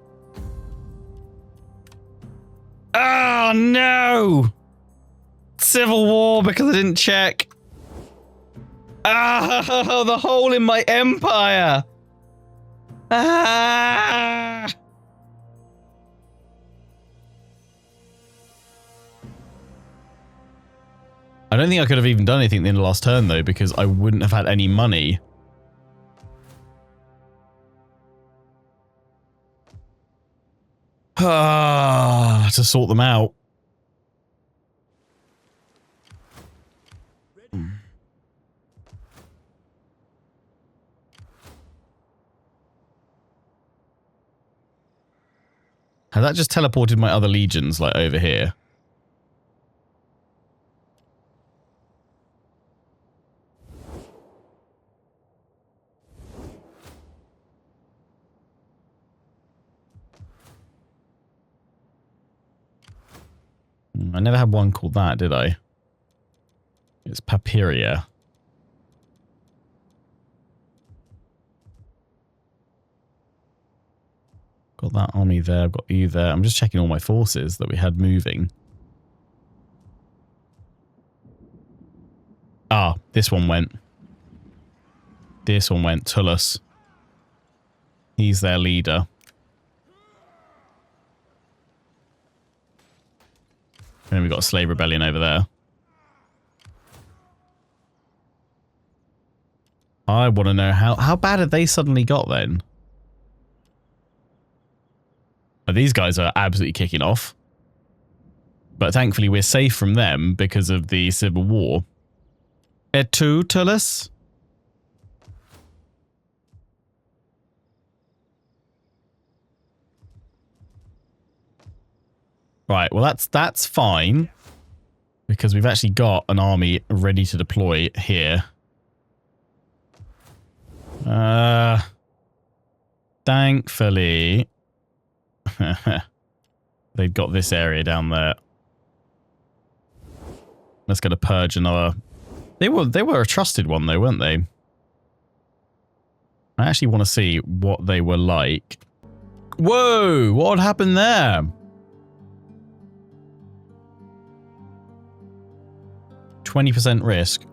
Oh no! Civil War because I didn't check. Oh, the hole in my empire! Ah! I don't think I could have even done anything in the last turn, though, because I wouldn't have had any money. To sort them out. Has that just teleported my other legions, like, over here? I never had one called that, did I? It's Papiria. Got that army there, I've got you there. I'm just checking all my forces that we had moving. Ah, this one went. This one went, Tullus. He's their leader. And then we've got a slave rebellion over there. I want to know how bad have they suddenly got then? Well, these guys are absolutely kicking off. But thankfully we're safe from them because of the Civil War. Et tu, Tullus? Right, well that's fine. Because we've actually got an army ready to deploy here. Thankfully, they've got this area down there. Let's go to purge another. They were a trusted one though, weren't they? I actually want to see what they were like. Whoa! What happened there? 20% risk,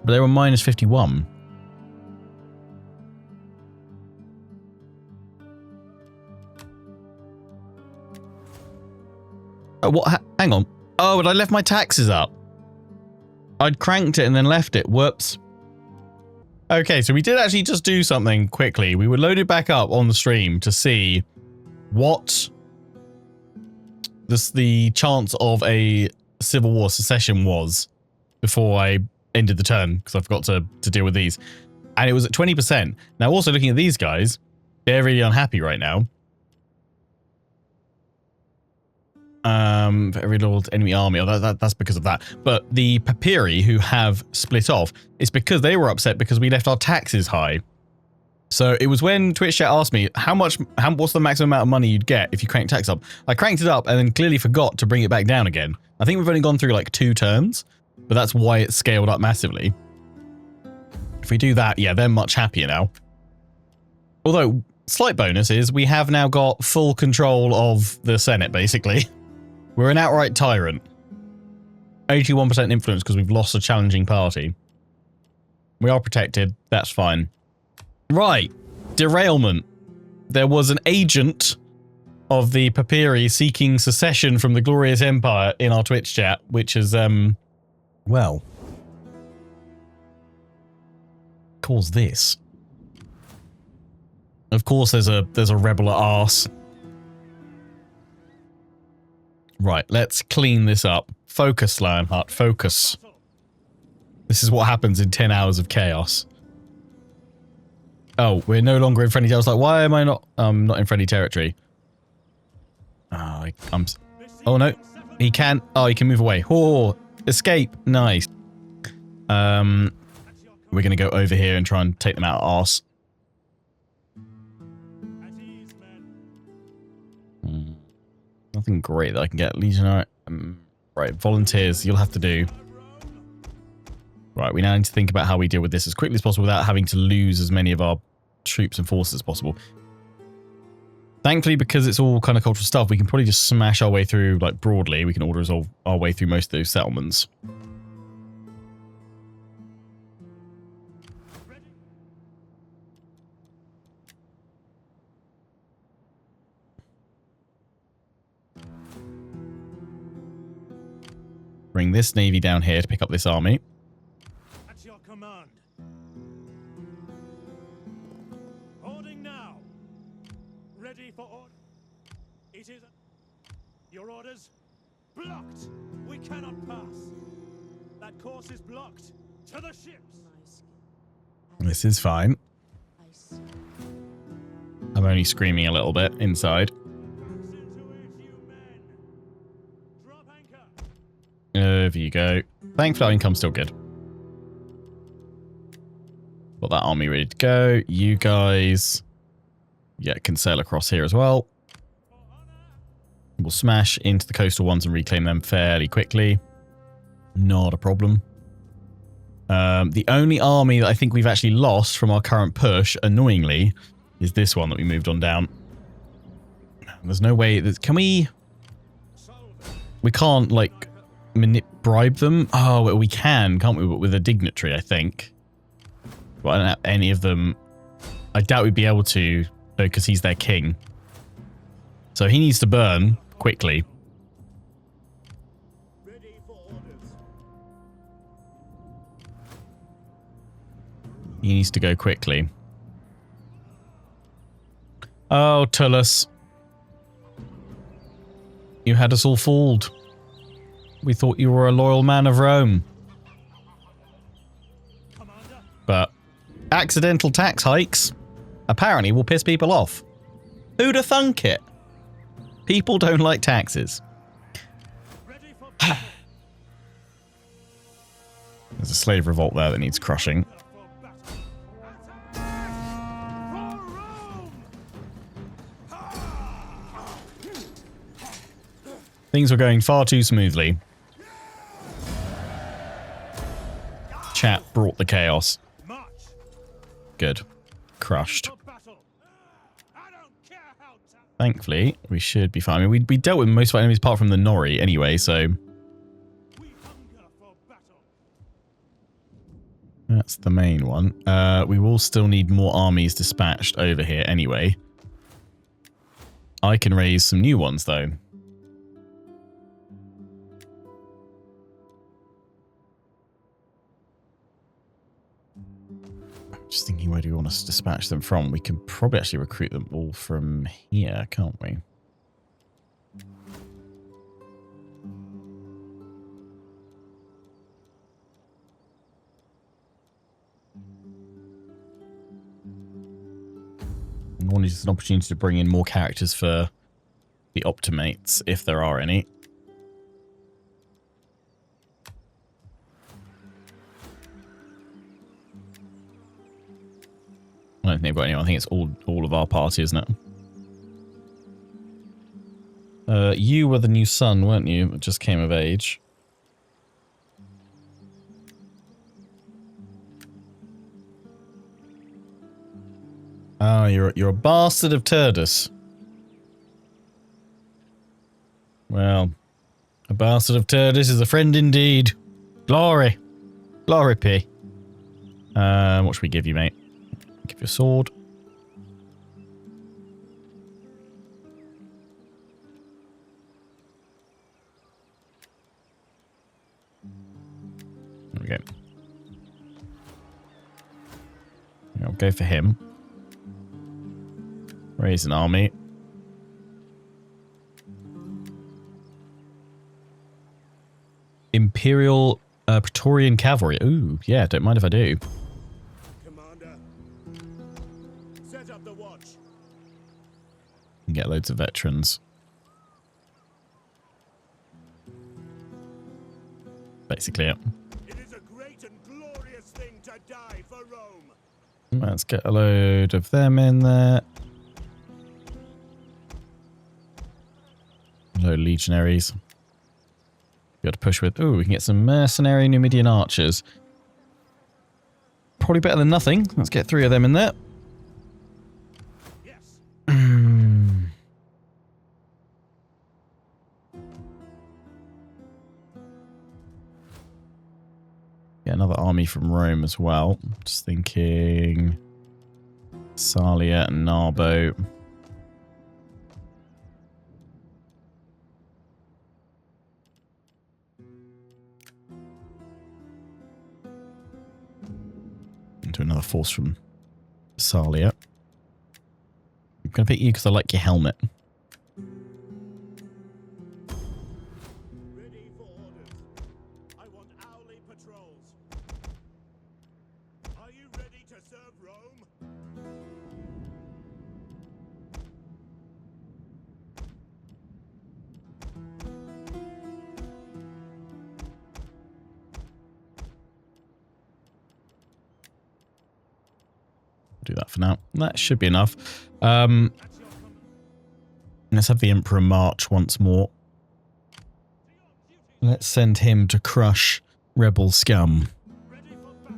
but they were minus 51. Oh, what? Hang on. Oh, but I left my taxes up. I'd cranked it and then left it. Whoops. Okay, so we did actually just do something quickly. We were loaded back up on the stream to see what the chance of a civil war secession was before I ended the turn, because I forgot to deal with these. And it was at 20%. Now, also looking at these guys, they're really unhappy right now. For every little enemy army, that's because of that. But the Papyri who have split off, it's because they were upset because we left our taxes high. So it was when Twitch chat asked me what's the maximum amount of money you'd get if you crank tax up. I cranked it up and then clearly forgot to bring it back down again. I think we've only gone through like 2 turns, but that's why it scaled up massively. If we do that, yeah, they're much happier now. Although, slight bonus is we have now got full control of the Senate, basically. We're an outright tyrant. 81% influence because we've lost a challenging party. We are protected. That's fine. Right. Derailment. There was an agent of the Papyri seeking secession from the glorious empire in our Twitch chat, which is, well, caused this. Of course, there's a rebel at arse. Right, let's clean this up. Focus, Lionheart, focus. This is what happens in 10 hours of chaos. Oh, we're no longer in friendly territory. I was like, why am I not in friendly territory? Oh, oh no, he can. Oh, he can move away. Oh, escape. Nice. We're gonna go over here and try and take them out arse. Nothing great that I can get. Legionary. Right, volunteers, you'll have to do. Right, we now need to think about how we deal with this as quickly as possible without having to lose as many of our troops and forces as possible. Thankfully, because it's all kind of cultural stuff, we can probably just smash our way through, like, broadly. We can order resolve our way through most of those settlements. Bring this navy down here to pick up this army. At your command. Holding now. Ready for order. It is your orders. Blocked. We cannot pass. That course is blocked. To the ships. This is fine. I'm only screaming a little bit inside. Over you go. Thankfully, our income's still good. Got that army ready to go. You guys, yeah, can sail across here as well. We'll smash into the coastal ones and reclaim them fairly quickly. Not a problem. The only army that I think we've actually lost from our current push, annoyingly, is this one that we moved on down. There's no way that... Can we... We can't, like... bribe them? Oh, well, we can, can't we? But with a dignitary, I think. But I don't have any of them. I doubt we'd be able to, though, because he's their king. So he needs to burn quickly. Ready for orders. He needs to go quickly. Oh, Tullus. You had us all fooled. We thought you were a loyal man of Rome. But accidental tax hikes apparently will piss people off. Who'd have thunk it? People don't like taxes. There's a slave revolt there that needs crushing. Things were going far too smoothly. Chat brought the chaos. Good. Crushed. Thankfully, we should be fine. I mean, we dealt with most of our enemies apart from the Nori anyway, so... That's the main one. We will still need more armies dispatched over here anyway. I can raise some new ones, though. Just thinking, where do we want us to dispatch them from? We can probably actually recruit them all from here, can't we? One is an opportunity to bring in more characters for the Optimates, if there are any. I don't think they've got anyone. I think it's all of our party, isn't it? You were the new son, weren't you? That just came of age. Oh, you're a bastard of Turdus. Well, a bastard of Turdus is a friend indeed. Glory. Glory P. What should we give you, mate? Give you a sword. There we go. I'll go for him. Raise an army. Imperial Praetorian Cavalry. Ooh, yeah, don't mind if I do. Commander, set up the watch. And get loads of veterans. Basically, it. It is a great and glorious thing to die for Rome. Let's get a load of them in there. Load of legionaries. We got to push with. Ooh, we can get some mercenary Numidian archers. Probably better than nothing. Let's get 3 of them in there. Yes. Get another army from Rome as well. Just thinking Salia and Narbo. Into another force from Salia. I'm going to pick you because I like your helmet. Ready for orders. I want hourly patrols. Are you ready to serve Rome? Do that for now. That should be enough. Let's have the Emperor march once more. Let's send him to crush rebel scum. Ready for battle.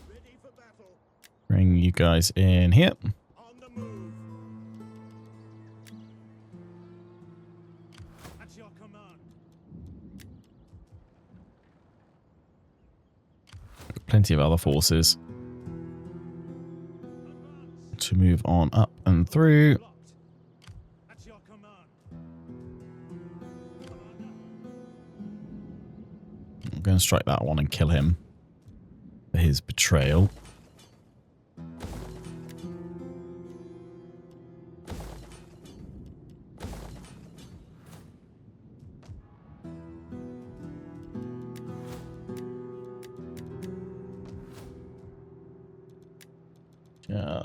Ready for battle. Bring you guys in here. On the move. At your command. Plenty of other forces to move on up and through. Blocked. At your command. Commander. I'm going to strike that one and kill him for his betrayal.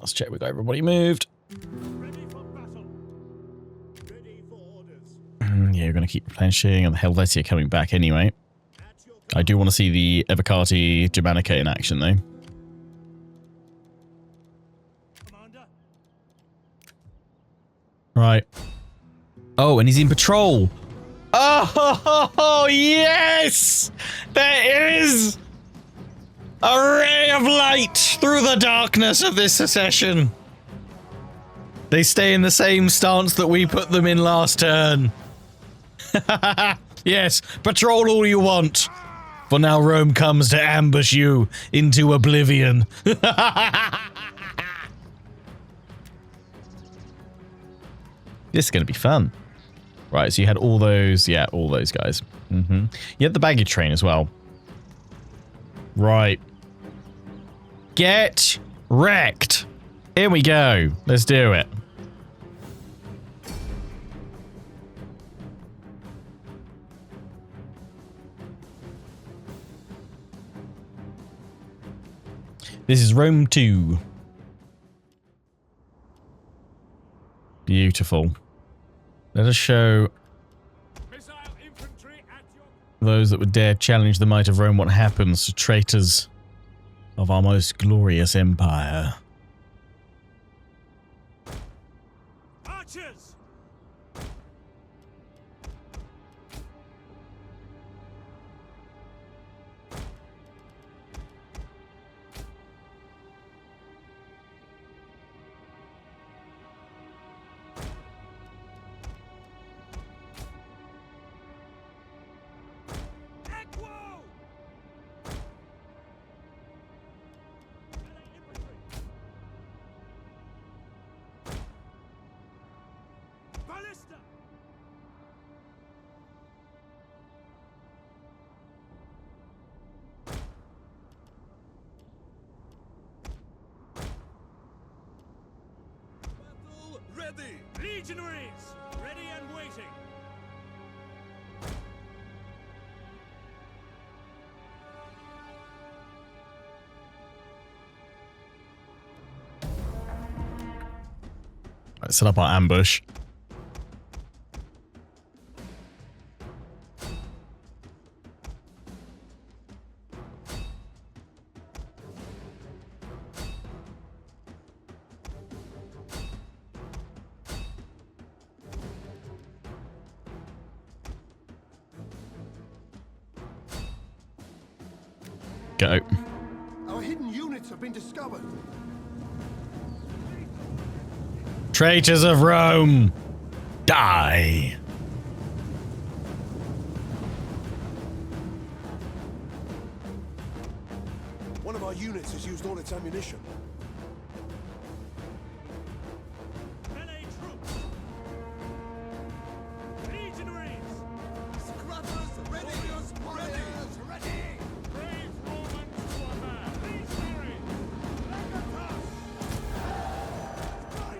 Let's check we got everybody moved. Ready for battle. Ready for orders. Yeah, you're going to keep replenishing, and the Helvetia coming back anyway. At your I do want to see the Evocati Germanica in action, though. Commander. Right. Oh, and he's in patrol. Oh, yes! There is a ray of light through the darkness of this secession. They stay in the same stance that we put them in last turn. Yes, patrol all you want. For now Rome comes to ambush you into oblivion. This is going to be fun. Right, so you had all those, yeah, all those guys. You had the baggage train as well. Right. Get wrecked. Here we go. Let's do it. This is Rome 2. Beautiful. Let us show Missile infantry at your... those that would dare challenge the might of Rome what happens to traitors of our most glorious empire. Archers! Equo! Ballista! Battle ready! Legionaries! Ready and waiting! Let's set up our ambush. Go. Our hidden units have been discovered. Traitors of Rome, die. One of our units has used all its ammunition. Melee troops! Legionaries! Scrappers ready! Warriors ready! Brave Romans to our man! Legionaries! Legatus!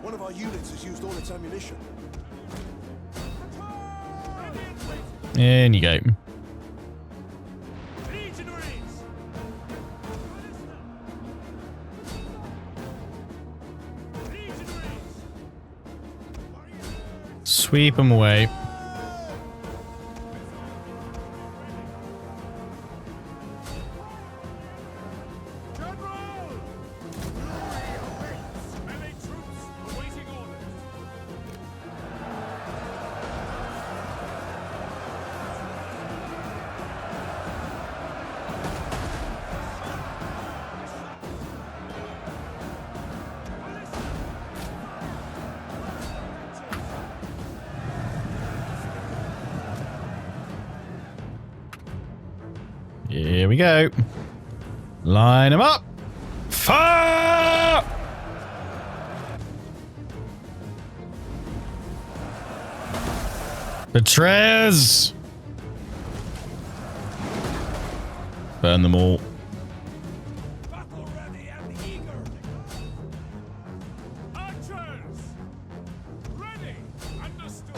One of our units has used all its ammunition. Ready and waiting! And you go. Legionaries! Ballista! Legionaries! Sweep them away. General! Melee troops awaiting orders. Here we go. Line them up. Fire! Betrayers! Burn them all. Battle ready and eager. Archers! Ready! Understood.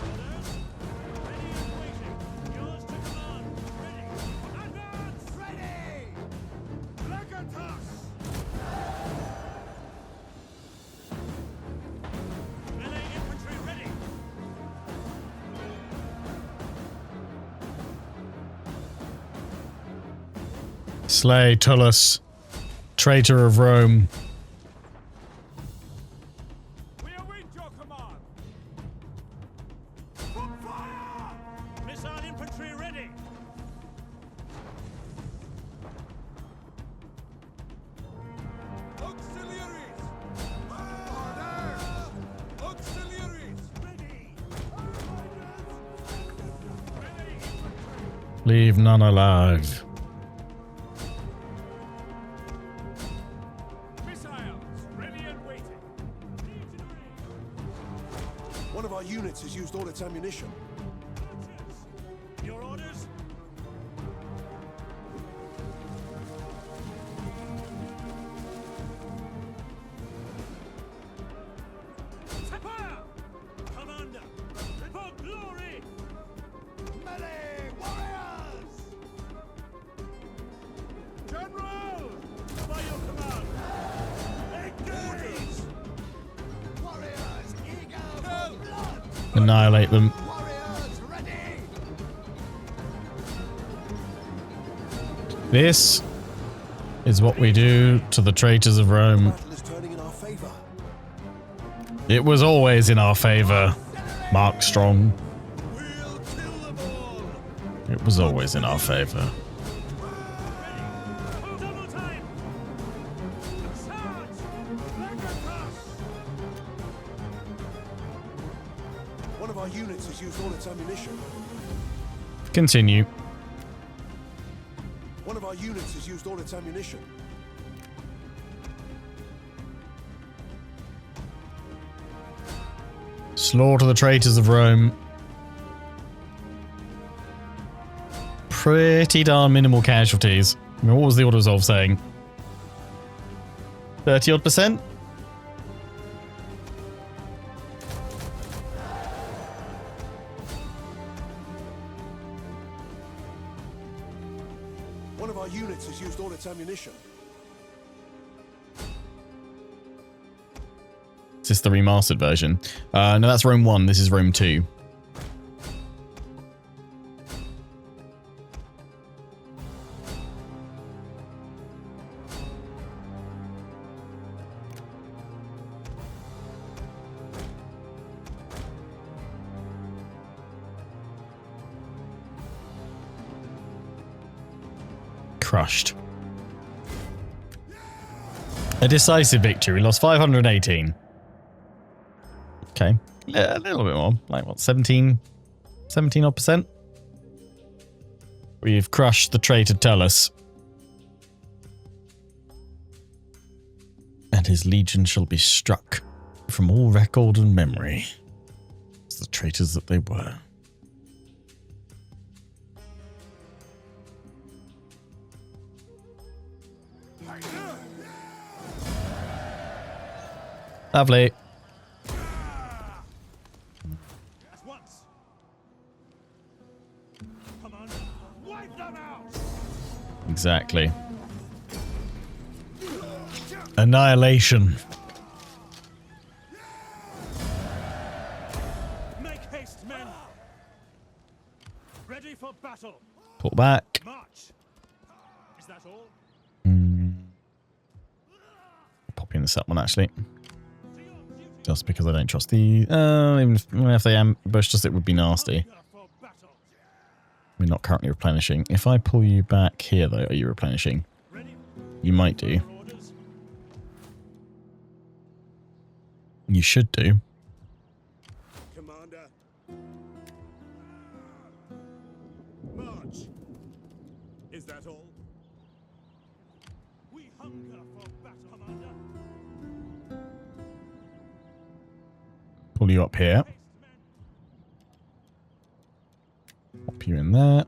Ready and waiting. Yours to command. Ready. Advance! Ready! Legatus! Slay Tullus, traitor of Rome. We await your command. From fire! Missile infantry ready. Auxiliaries! Order! Auxiliaries! Ready! Leave none alive. Missiles ready and waiting. One of our units has used all its ammunition. Your orders? Fire! Commander, for glory! Melee warriors! General! By your command! Engage! Warriors eager for blood! Annihilate them. Warriors ready! This is what we do to the traitors of Rome. Battle is turning in our favor. It was always in our favor, Mark Strong. We'll kill them all! It was always in our favor. Double time! Charge! Like a cross! One of our units has used all its ammunition. Continue. One of our units has used all its ammunition. Slaughter the traitors of Rome. Pretty darn minimal casualties. I mean, what was the Order of Resolve saying? 30 odd %? One of our units has used all its ammunition. Is this the remastered version? No, that's Rome 1. This is Rome 2. Crushed. A decisive victory. We lost 518. Okay. Yeah, a little bit more. Like, what, 17 odd %? We've crushed the traitor Tullus. And his legion shall be struck from all record and memory as the traitors that they were. Lovely. At once! Commander, wipe them out! Exactly. Annihilation. Make haste, men! Ready for battle! Pull back. March! Is that all? Pop in the set one actually. Just because I don't trust the... even if they ambushed us, it would be nasty. For battle! We're not currently replenishing. If I pull you back here, though, are you replenishing? Ready? You might do. Your orders? You should do. Commander. March. Is that all? We hunger for battle, Commander! Pull you up here. Haste, men! Pop you in there.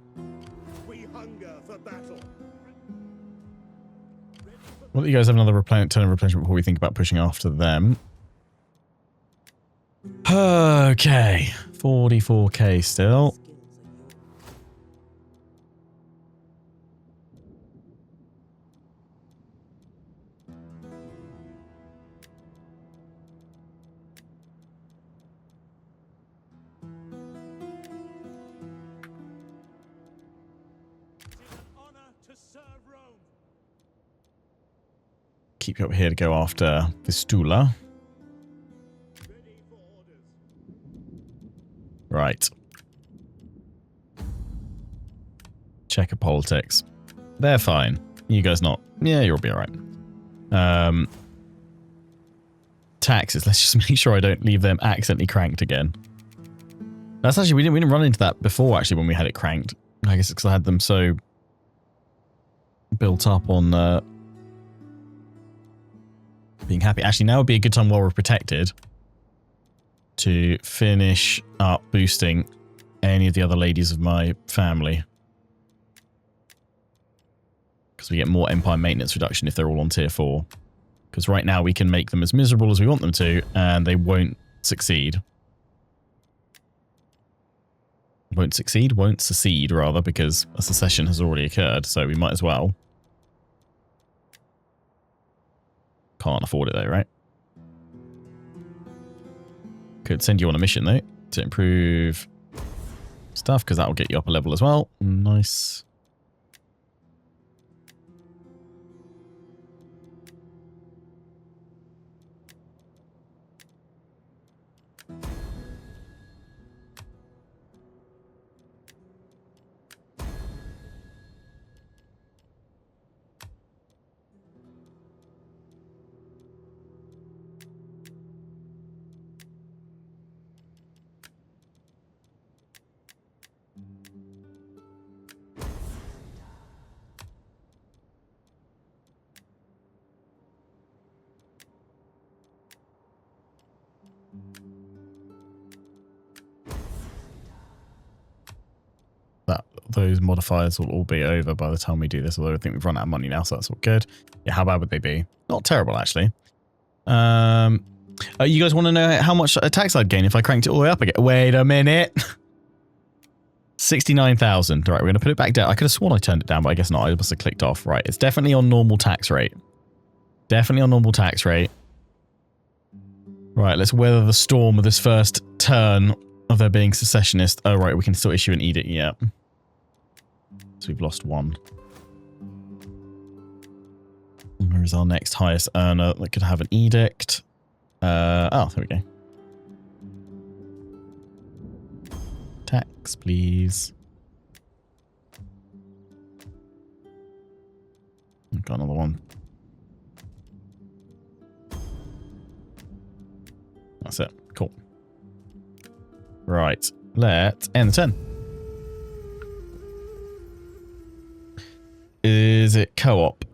We hunger for battle. Will you guys have another turn of replenishment before we think about pushing after them? Okay. 44k still. It is an honor to serve Rome. keep you up here to go after Vistula. Right. Checker politics. They're fine. You guys not. Yeah, you'll be alright. Taxes. Let's just make sure I don't leave them accidentally cranked again. That's actually, we didn't run into that before, actually, when we had it cranked. I guess it's because I had them so built up on being happy. Actually, now would be a good time while we're protected to finish up boosting any of the other ladies of my family. Because we get more Empire maintenance reduction if they're all on tier 4. Because right now we can make them as miserable as we want them to, and they won't succeed. Won't secede, rather, because a secession has already occurred, so we might as well. Can't afford it though, right? Could send you on a mission though, to improve stuff, because that will get you up a level as well. Nice. Those modifiers will all be over by the time we do this, although I think we've run out of money now, so that's all good. Yeah, how bad would they be? Not terrible, actually. You guys want to know how much tax I'd gain if I cranked it all the way up again? Wait a minute. 69,000. Right, we're going to put it back down. I could have sworn I turned it down, but I guess not. I must have clicked off. Right, it's definitely on normal tax rate. Definitely on normal tax rate. Right, let's weather the storm of this first turn of there being secessionist. Oh, right, we can still issue an edict. Yeah. So we've lost one. Where is our next highest earner that could have an edict? Oh, there we go. Tax, please. I've got another one. That's it. Cool. Right. Let's end the turn. Is it co-op?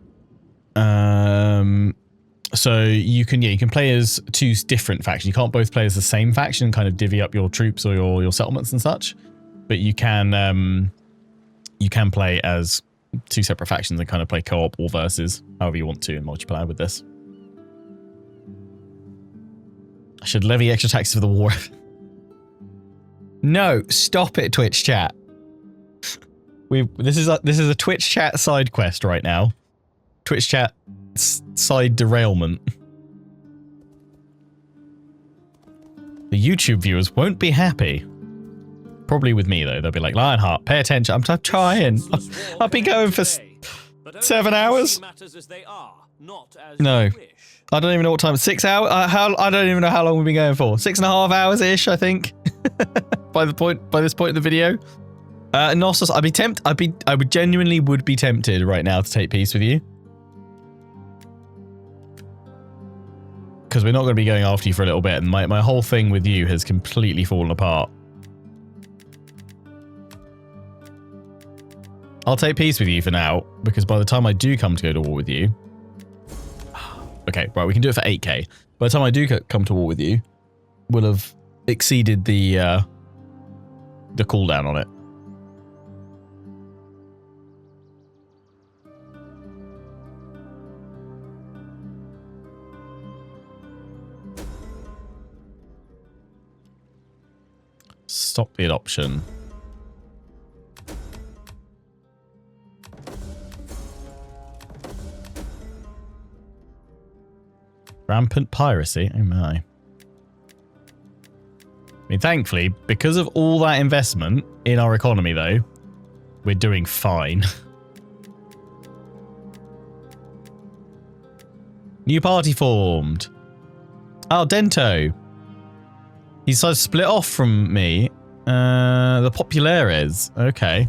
So you can play as two different factions. You can't both play as the same faction and kind of divvy up your troops or your settlements and such. But you can play as two separate factions and kind of play co-op or versus, however you want to in multiplayer with this. I should levy extra taxes for the war. No, stop it, Twitch chat. This is a Twitch chat side quest right now. Twitch chat side derailment. The YouTube viewers won't be happy. Probably with me though. They'll be like, Lionheart, pay attention. I'm trying. I've been going for 7 hours. No, I don't even know what time. 6 hours. I don't even know how long we've been going for. 6.5 hours ish, I think. by this point in the video. Knossos, I would genuinely be tempted right now to take peace with you. Because we're not going to be going after you for a little bit, and my whole thing with you has completely fallen apart. I'll take peace with you for now, because by the time I do come to go to war with you... Okay, right, we can do it for 8k. By the time I do come to war with you, we'll have exceeded the cooldown on it. Stop the adoption. Rampant piracy? Oh my. I mean, thankfully, because of all that investment in our economy, though, we're doing fine. New party formed. Oh, Dento. He decided to split off from me. The Populares. Okay.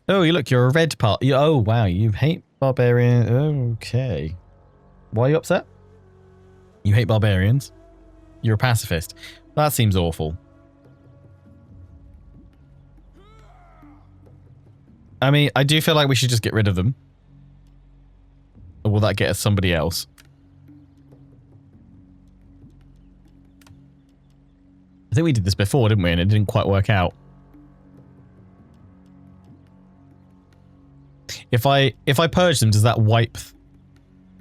Oh, you look, you're a red party. Oh, wow, you hate barbarians. Okay. Why are you upset? You hate barbarians? You're a pacifist. That seems awful. I mean, I do feel like we should just get rid of them. Or will that get us somebody else? I think we did this before, didn't we? And it didn't quite work out. If I purge them, does that wipe...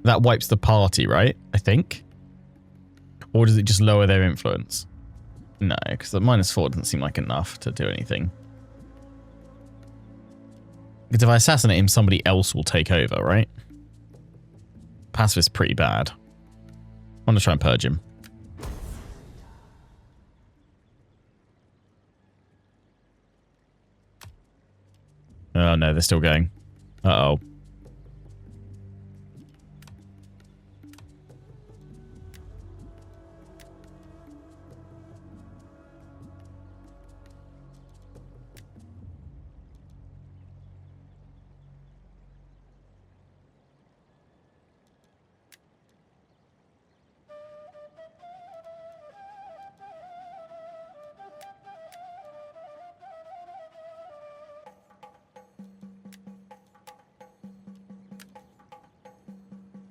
That wipes the party, right? I think. Or does it just lower their influence? No, because the -4 doesn't seem like enough to do anything. Because if I assassinate him, somebody else will take over, right? Pacifist's pretty bad. I want to try and purge him. Oh no, they're still going. Uh-oh.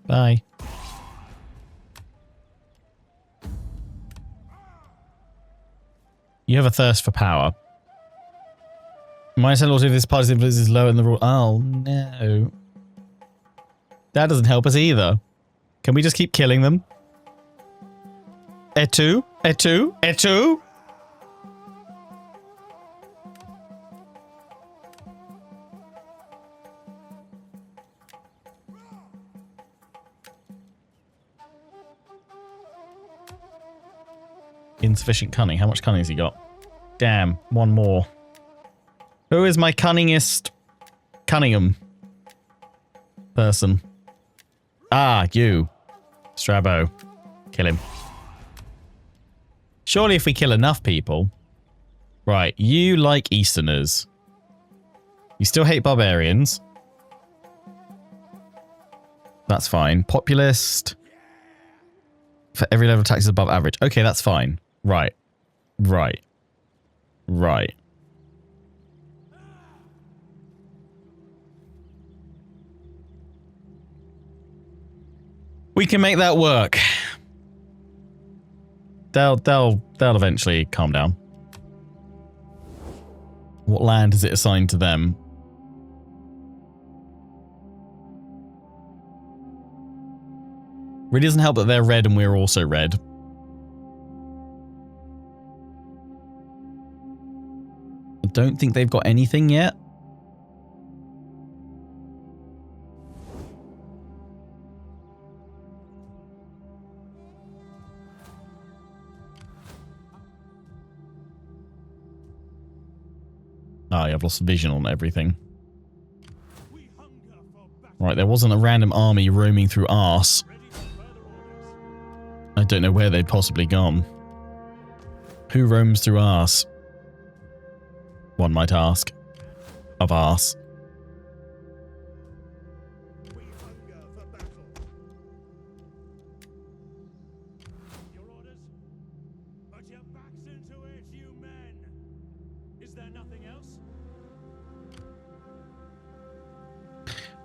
Bye. You have a thirst for power. My sense of this party's influence is lower than the rule. Oh, no. That doesn't help us either. Can we just keep killing them? Et tu? Et tu? Et tu? Insufficient cunning. How much cunning has he got? Damn, one more. Who is my cunningest Cunningham person? Ah, you. Strabo. Kill him. Surely if we kill enough people... Right, you like Easterners. You still hate barbarians. That's fine. Populist. For every level of taxes above average. Okay, that's fine. Right. Right. Right. We can make that work. They'll eventually calm down. What land is it assigned to them? Really doesn't help that they're red and we're also red. I don't think they've got anything yet. Ah, I've lost vision on everything. Right, there wasn't a random army roaming through Arse. I don't know where they'd possibly gone. Who roams through Arse? One might ask. Of Arse. We hunger for battle. Your orders? Put your backs into it, you men! Is there nothing else?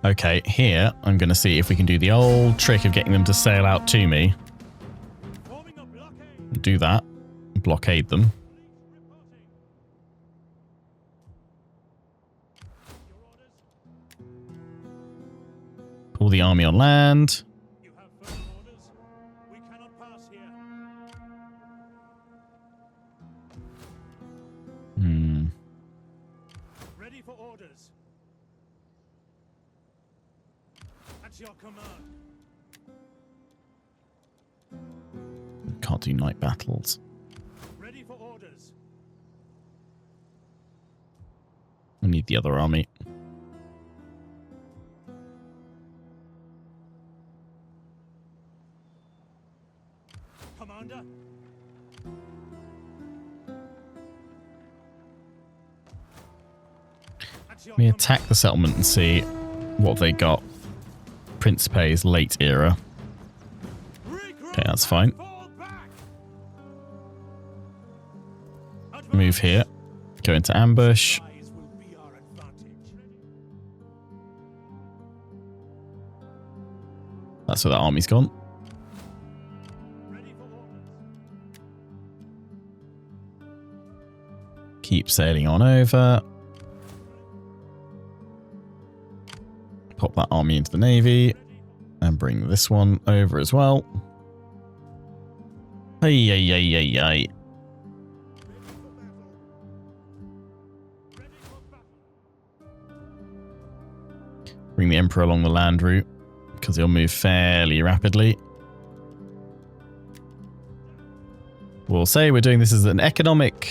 Okay, here I'm going to see if we can do the old trick of getting them to sail out to me. Forming a blockade! Do that. Blockade them. Pull the army on land. You have further orders? We cannot pass here. Ready for orders. At your command. Can't do night battles. Ready for orders. I need the other army. Let me attack the settlement and see what they got. Principe's late era. Okay, that's fine. Move here. Go into ambush. That's where the army's gone. Keep sailing on over. Pop that army into the navy. And bring this one over as well. Ay, ay, ay, ay, ay. Bring the Emperor along the land route, because he'll move fairly rapidly. We'll say we're doing this as an economic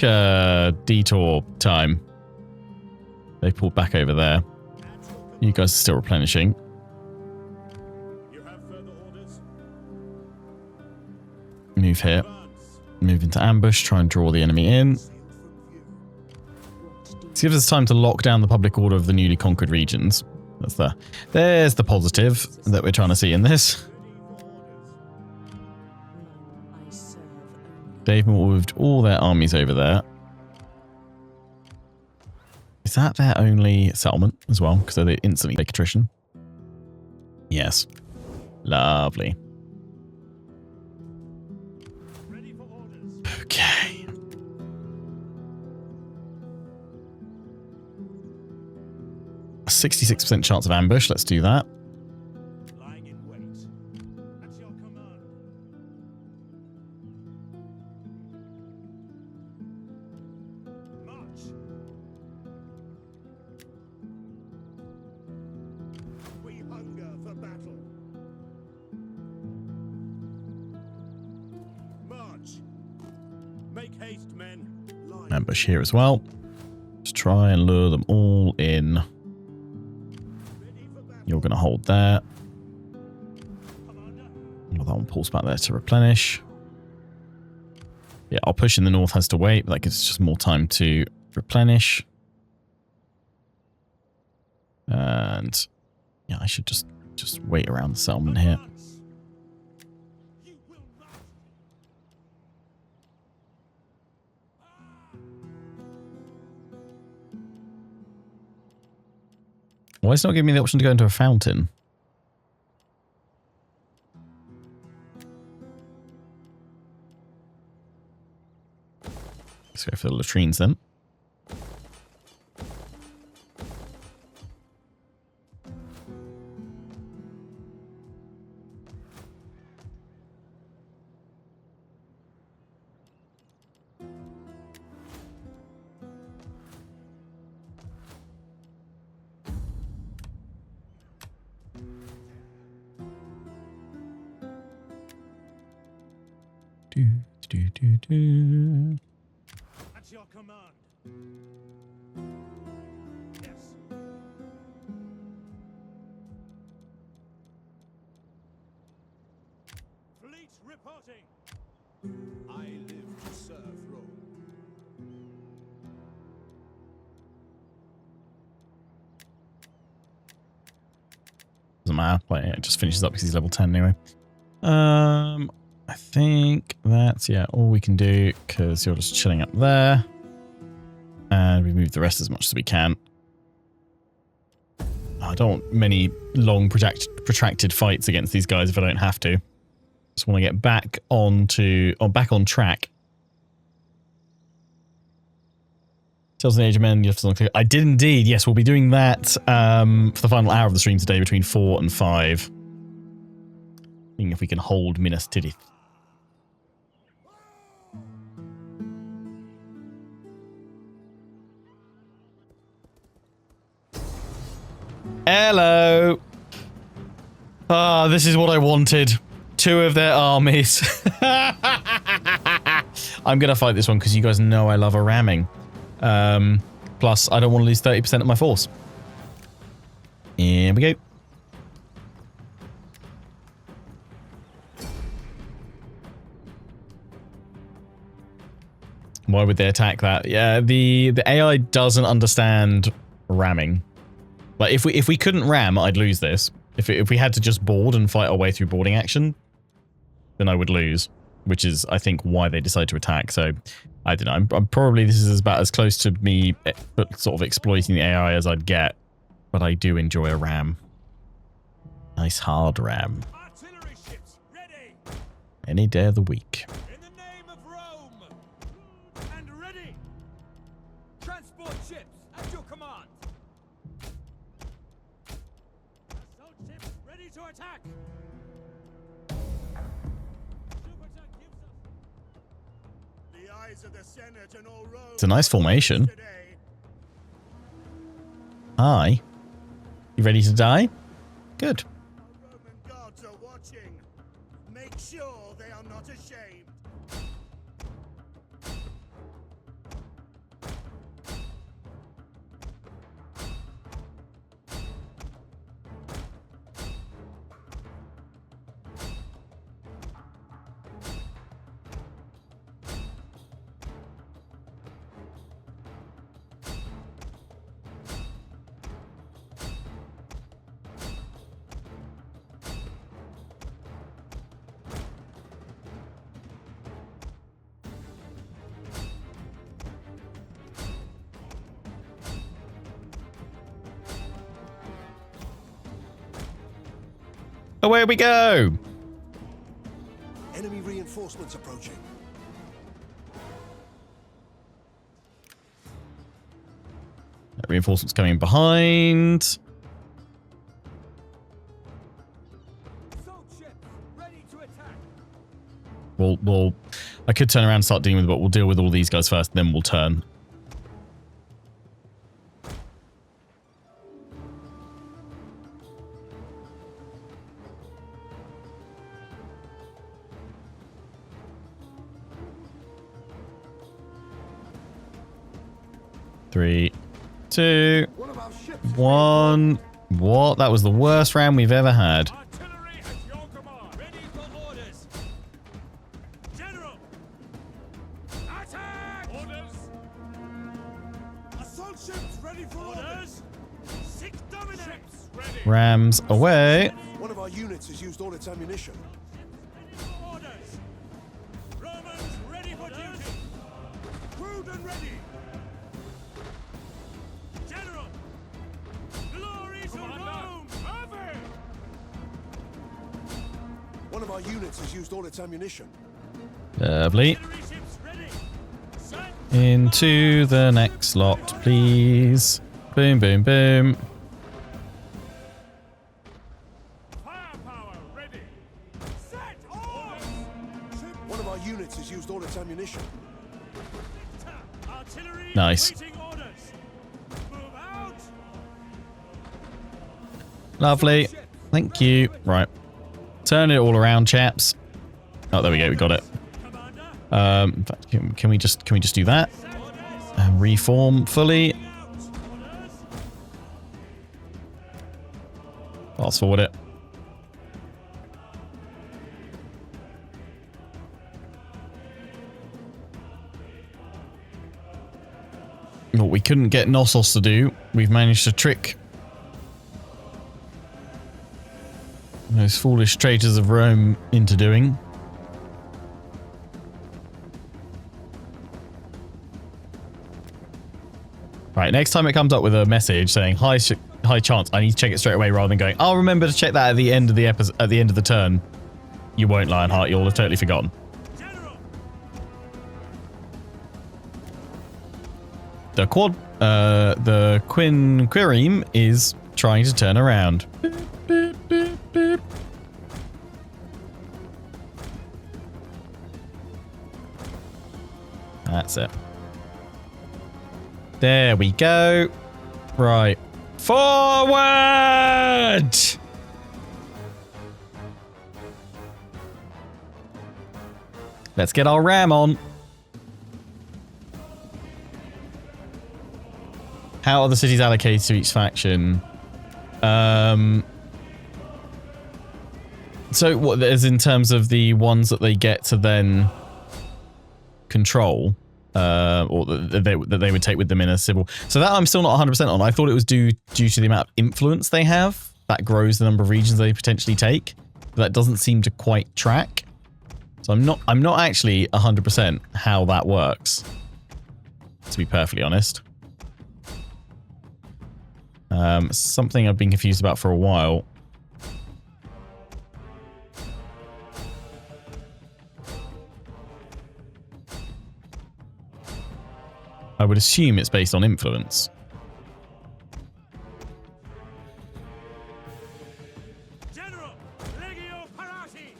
detour time. They pulled back over there. You guys are still replenishing. Move here. Move into ambush. Try and draw the enemy in. This gives us time to lock down the public order of the newly conquered regions. There's the positive that we're trying to see in this. They've moved all their armies over there. Is that their only settlement as well? Because they instantly take attrition. Yes. Lovely. Okay. A 66% chance of ambush. Let's do that. Lying in wait. At your command. March. We hunger for battle. March. Make haste, men. Ambush here as well. Just try and lure them all in. You're going to hold there. Well, that one pulls back there to replenish. Yeah, I'll push in the north has to wait, but that gives us just more time to replenish. And yeah, I should just wait around the settlement here. Why is it not giving me the option to go into a fountain? Let's go for the latrines then. At your command. Yes. Fleet reporting. I live to serve Rome. Doesn't matter. Like, it just finishes up because he's level 10 anyway. I think that's, yeah, all we can do because you're just chilling up there. And we move the rest as much as we can. I don't want many long protracted fights against these guys if I don't have to. Just want to get back on track. Tells an age of men. I did indeed. Yes, we'll be doing that for the final hour of the stream today between 4 and 5. Seeing if we can hold Minas Tirith. Hello. Ah, this is what I wanted. 2 of their armies. I'm going to fight this one because you guys know I love a ramming. Plus, I don't want to lose 30% of my force. Here we go. Why would they attack that? Yeah, the AI doesn't understand ramming. Like if we couldn't ram, I'd lose this. If we had to just board and fight our way through boarding action, then I would lose, which is I think why they decide to attack. So I don't know. I'm probably this is about as close to me sort of exploiting the AI as I'd get, but I do enjoy a ram. Nice hard ram. Artillery ships ready. Any day of the week. In the name of Rome. And ready. Transport ships at your command. Assault ships ready to attack. Jupiter gives us The eyes of the Senate and all Rome. It's a nice formation. Today. Hi. You ready to die? Good. Our Roman gods are watching. Make sure they are not ashamed. Away we go! Enemy reinforcements approaching. Reinforcements coming behind. assault ships ready to attack. We'll I could turn around and start dealing with it, but we'll deal with all these guys first, then we'll turn. Three, two, One of our ships. 1. What? That was the worst round we've ever had. Artillery at your command. Ready for orders. General. Attack. Orders. Assault ships ready for Orders. Six dominate. Ships ready. Rams away. One of our units has used all its ammunition. Ready for orders. Romans ready for duty. Crewed and ready. General. Glory to Rome. Over. One of our units has used all its ammunition. Lovely. Artillery ships ready. Set. Into the next lot, please. Boom, boom, boom. Firepower ready. Set. Orders. One of our units has used all its ammunition. Artillery Nice. waiting orders. Move out. Lovely. Thank you. Right. Turn it all around, chaps. Oh, there we go. We got it. Commander. In fact, can we just do that? Orders. And reform fully. Orders. Fast forward it. What we couldn't get Knossos to do, we've managed to trick those foolish traitors of Rome into doing. Right, next time it comes up with a message saying high chance, I need to check it straight away rather than going, I'll remember to check that at the end of the episode, at the end of the turn. You won't, Lionheart. You'll have totally forgotten. General. The Quireme is trying to turn around. Boop, boop, boop, boop. That's it. There we go. Right. Forward! Let's get our ram on. How are the cities allocated to each faction? So what is in terms of the ones that they get to then control? or that they would take with them in a civil. So that I'm still not 100% on. I thought it was due to the amount of influence they have that grows the number of regions they potentially take. But that doesn't seem to quite track. So I'm not actually 100% how that works, to be perfectly honest. Something I've been confused about for a while. I would assume it's based on influence. General, Legio Parati.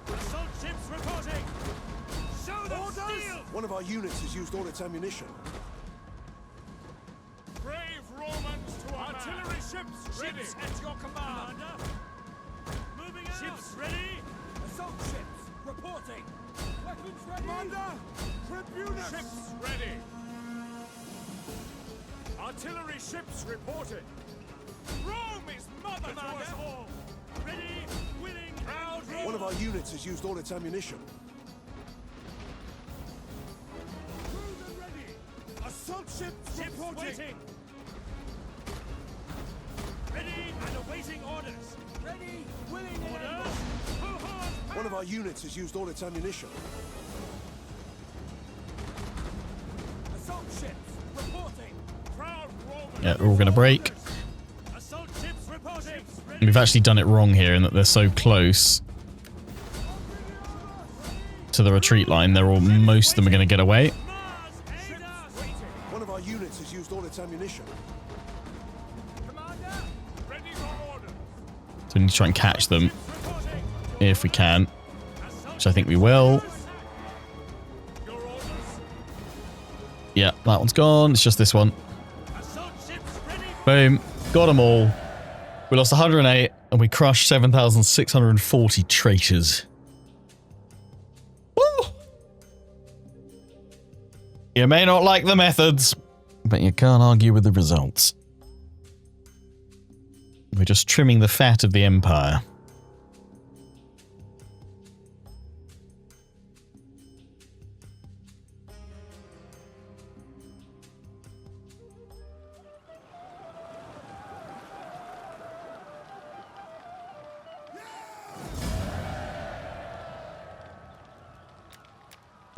Assault ships reporting. Show them steel. One of our units has used all its ammunition. Brave Romans to artillery ships ready. Ships at your command. Moving out. Ships ready. Assault ships reporting. Weapons ready. Commander, Tribunus. Ships ready. Artillery ships reporting. Rome is mother to us all. Ready, willing, proud. One of our units has used all its ammunition. Assault ships reporting. Waiting. Ready and awaiting orders. Ready, willing, orders. One of our units has used all its ammunition. Assault ships reporting. Proud Roman. Yeah, we're all going to break. Assault ships reporting. We've actually done it wrong here in that they're so close to the retreat line. Most of them are going to get away. One of our units has used all its ammunition. Commander, ready for order. So we need to try and catch them if we can, which I think we will. Your orders. Yeah, that one's gone. It's just this one. Assault ships ready. Boom. Got them all. We lost 108 and we crushed 7,640 traitors. Woo! You may not like the methods, but you can't argue with the results. We're just trimming the fat of the Empire.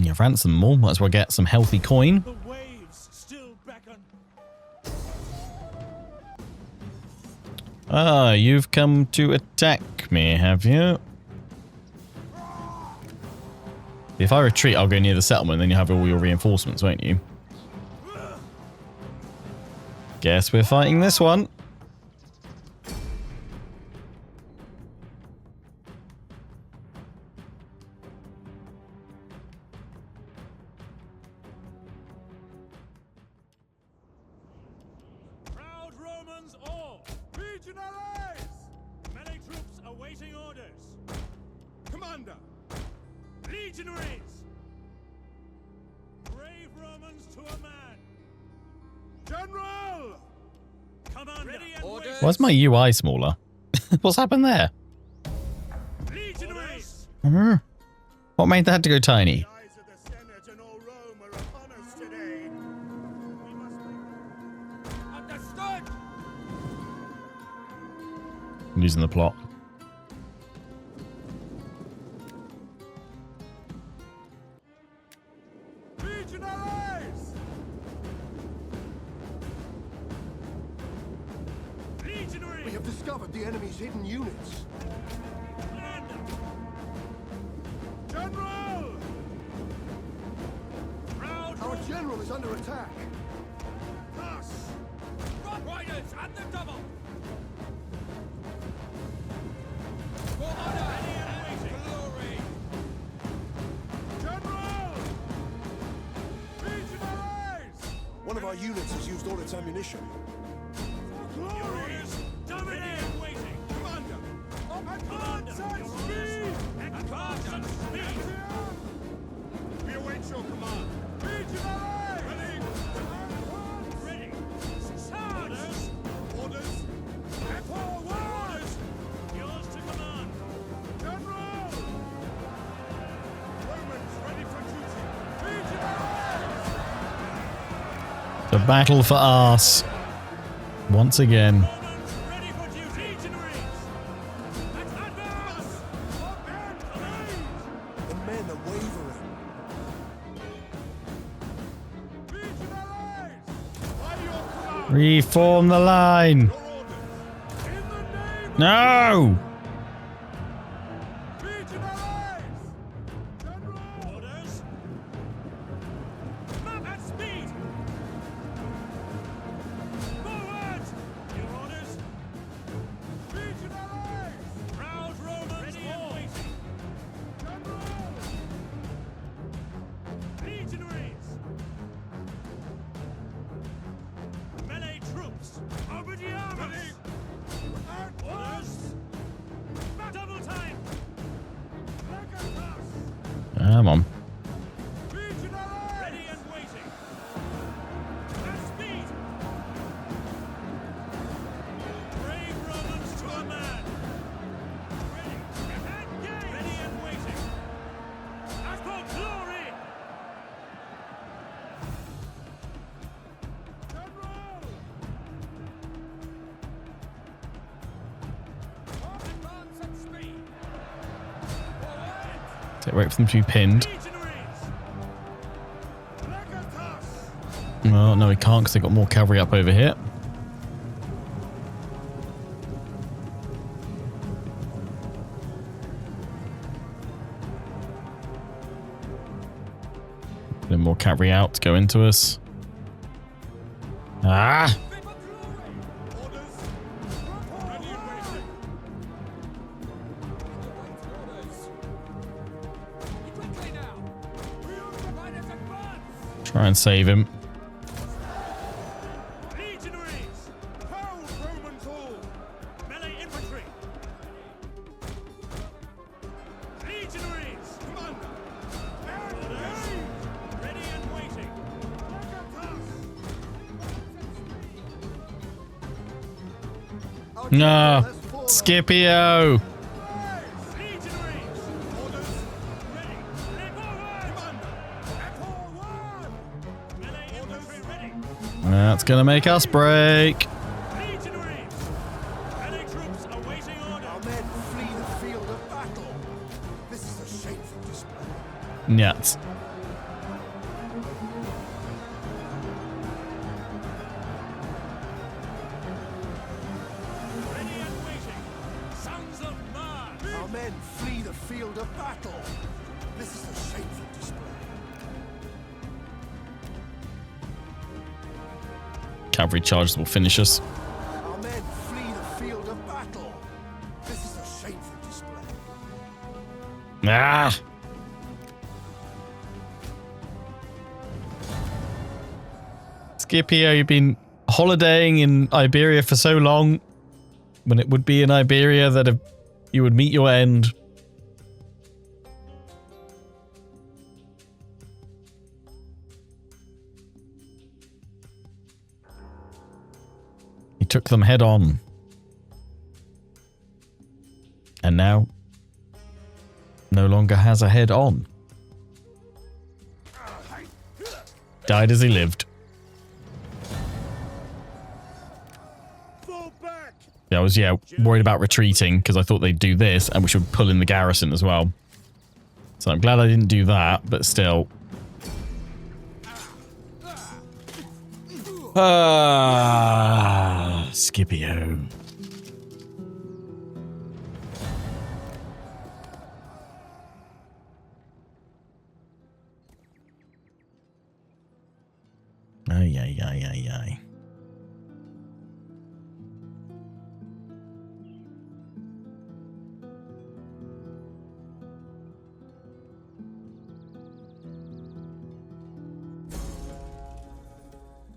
You've ransomed them all. Might as well get some healthy coin. The waves still beckon. Ah, you've come to attack me, have you? If I retreat, I'll go near the settlement, then you have all your reinforcements, won't you? Guess we're fighting this one. Proud Romans all. Legionaries! Many troops awaiting orders. Commander! Legionaries! Brave Romans to a man. General! Commander! Ready and waiting. Why's my UI smaller? What's happened there? Legionaries! What made that to go tiny? The eyes of the Senate and all Rome are upon us today. We must make Understood! I'm losing the plot. Legionaries! Legionaries! We have discovered the enemy's hidden units. Commander! General! Proud Our general is under attack. Pass! Rock Riders at the double! For honor and waiting! Glory! General! Legionaries! One of our units has used all its ammunition. Glory! Dominate and waiting! Commander! Advance and speed! Advance and speed! We await your command! Legionaries! Ready! Ready! Orders! Orders! Forward! Yours to command! The battle for arse. Once again. Ready for duty. Legionaries! Let's advance! The men are wavering. Legionaries! By your command! Reform the line. Your orders! In the name No! of Legionaries! General! Orders! Map at speed! Forward! Your orders! Legionaries! Proud Romans ready and waiting! General! Legionaries! Melee troops! Over the arms! Orders! Double time! Come on. Legionaries! Ready and waiting! At speed! Brave Romans to a man! Ready! Engage! Ready and waiting! As for glory! General! Advance at speed! Forward! Wait for them to be pinned. Legionaries! Legatus! Well, no, we can't because they've got more cavalry up over here. Putting more cavalry out to go into us. Ah! Orders! Ready and waiting! Quickly now! Riders advance! Try and save him. Legionaries! Hold Romans all! Melee infantry! Legionaries! Commander! Orders! Ready and waiting! No! Scipio! Legionaries! Orders! Ready! Forward! Forward! Melee infantry ready! That's gonna make us break. Legionaries! Melee troops awaiting Our order! men flee the field of battle. This is a shameful display. Yes. Ready and waiting! Sons of Mars! Our men flee the field of battle. This is a shameful display. Cavalry charges will finish us. Our men flee the field of battle. This is a shameful display. Ah! Scipio, you've been holidaying in Iberia for so long, when it would be in Iberia that you would meet your end. He took them head on. And now, no longer has a head on. Died as he lived. Fall back! Yeah, I was worried about retreating because I thought they'd do this and we should pull in the garrison as well. So I'm glad I didn't do that, but still. Ah, Scipio. Ay, ay, ay, ay, ay.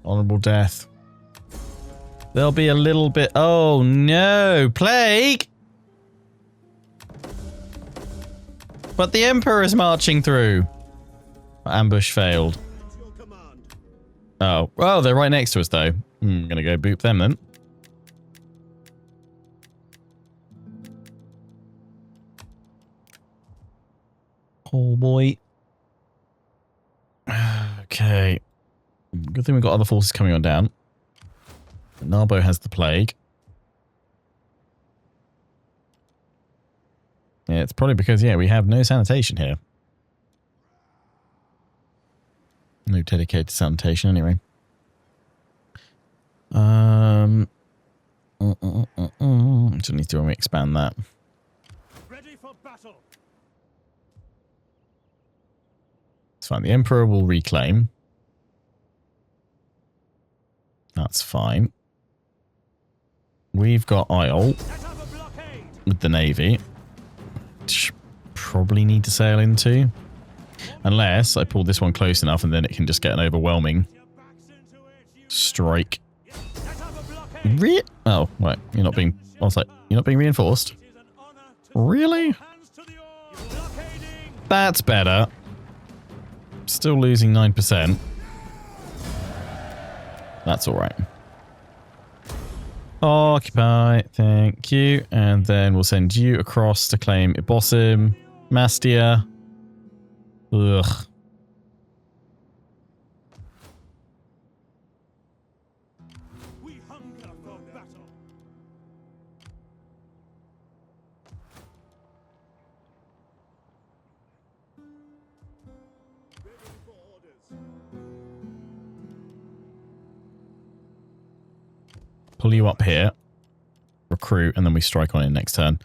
Honorable death. There'll be a little bit... Oh, no. Plague! But the Emperor is marching through. Ambush failed. It's your command. Oh. Oh, they're right next to us, though. I'm gonna go boop them, then. Oh, boy. Okay. Good thing we've got other forces coming on down. Narbo has the plague. Yeah, it's probably because, yeah, we have no sanitation here. No dedicated sanitation, anyway. Just need to expand that. Ready for battle. It's fine. The Emperor will reclaim. That's fine. We've got Isle Set up a blockade. with the Navy. Which probably need to sail into. Unless I pull this one close enough and then it can just get an overwhelming Your backs into it. You strike. set up a blockade. Oh, right. You're not being... I was like, you're not being reinforced? It is an honor to Really? hands to the oar. Blockading. That's better. Still losing 9%. That's alright. Occupy. Thank you. And then we'll send you across to claim Ibosim. Mastia. Ugh. We hunger for battle. Ready for orders. Pull you up here. Recruit, and then we strike on it next turn.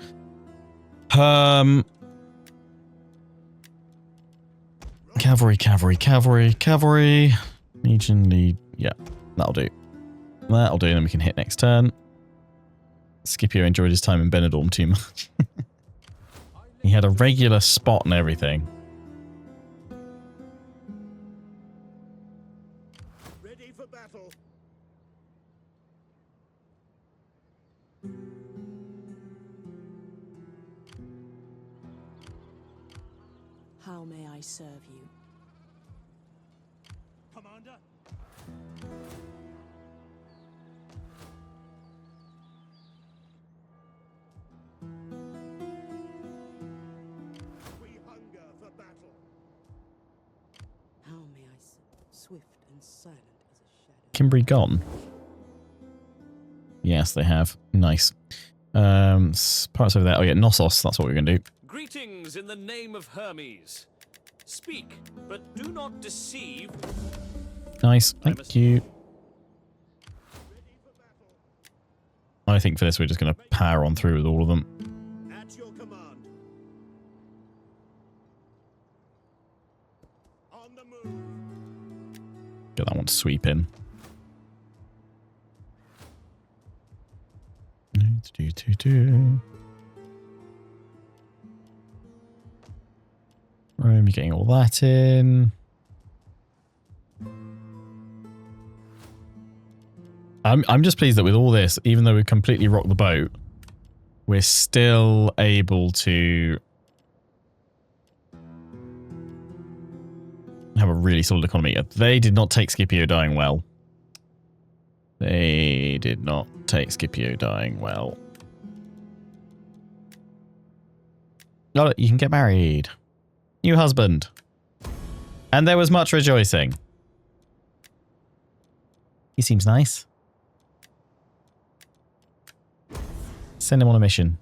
Cavalry, cavalry, cavalry, cavalry. Legion lead. Yeah, that'll do. That'll do, then we can hit next turn. Scipio enjoyed his time in Benidorm too much. He had a regular spot and everything. Ready for battle. How may I serve you? Commander. We hunger for battle. How may I swift and silent as a shadow? Kimberly gone? Yes, they have. Nice. Parts over there. Oh yeah, Knossos. That's what we're going to do. Greetings in the name of Hermes. Speak, but do not deceive. Nice. Thank you. I think for this we're just going to power on through with all of them. At your command. On the move. Get that one to sweep in. Rome, you're getting all that in. I'm just pleased that with all this, even though we completely rocked the boat, we're still able to have a really solid economy. They did not take Scipio dying well. They did not take Scipio dying well. Got it. You can get married. New husband. And there was much rejoicing. He seems nice. Send him on a mission.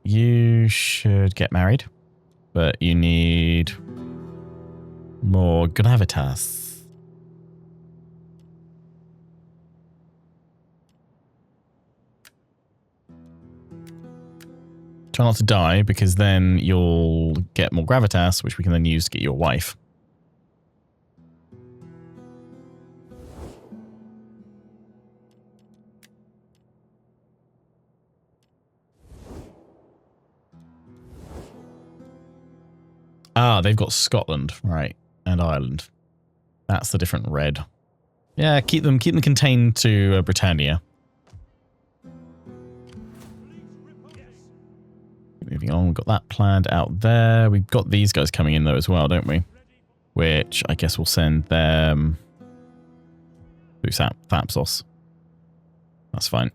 You should get married, but you need more gravitas. Try not to die, because then you'll get more gravitas, which we can then use to get your wife. Ah, they've got Scotland, right, and Ireland. That's the different red. Yeah, keep them contained to Britannia. Moving on, we've got that planned out there. We've got these guys coming in though as well, don't we? Which I guess we'll send them to Thapsos. That's fine.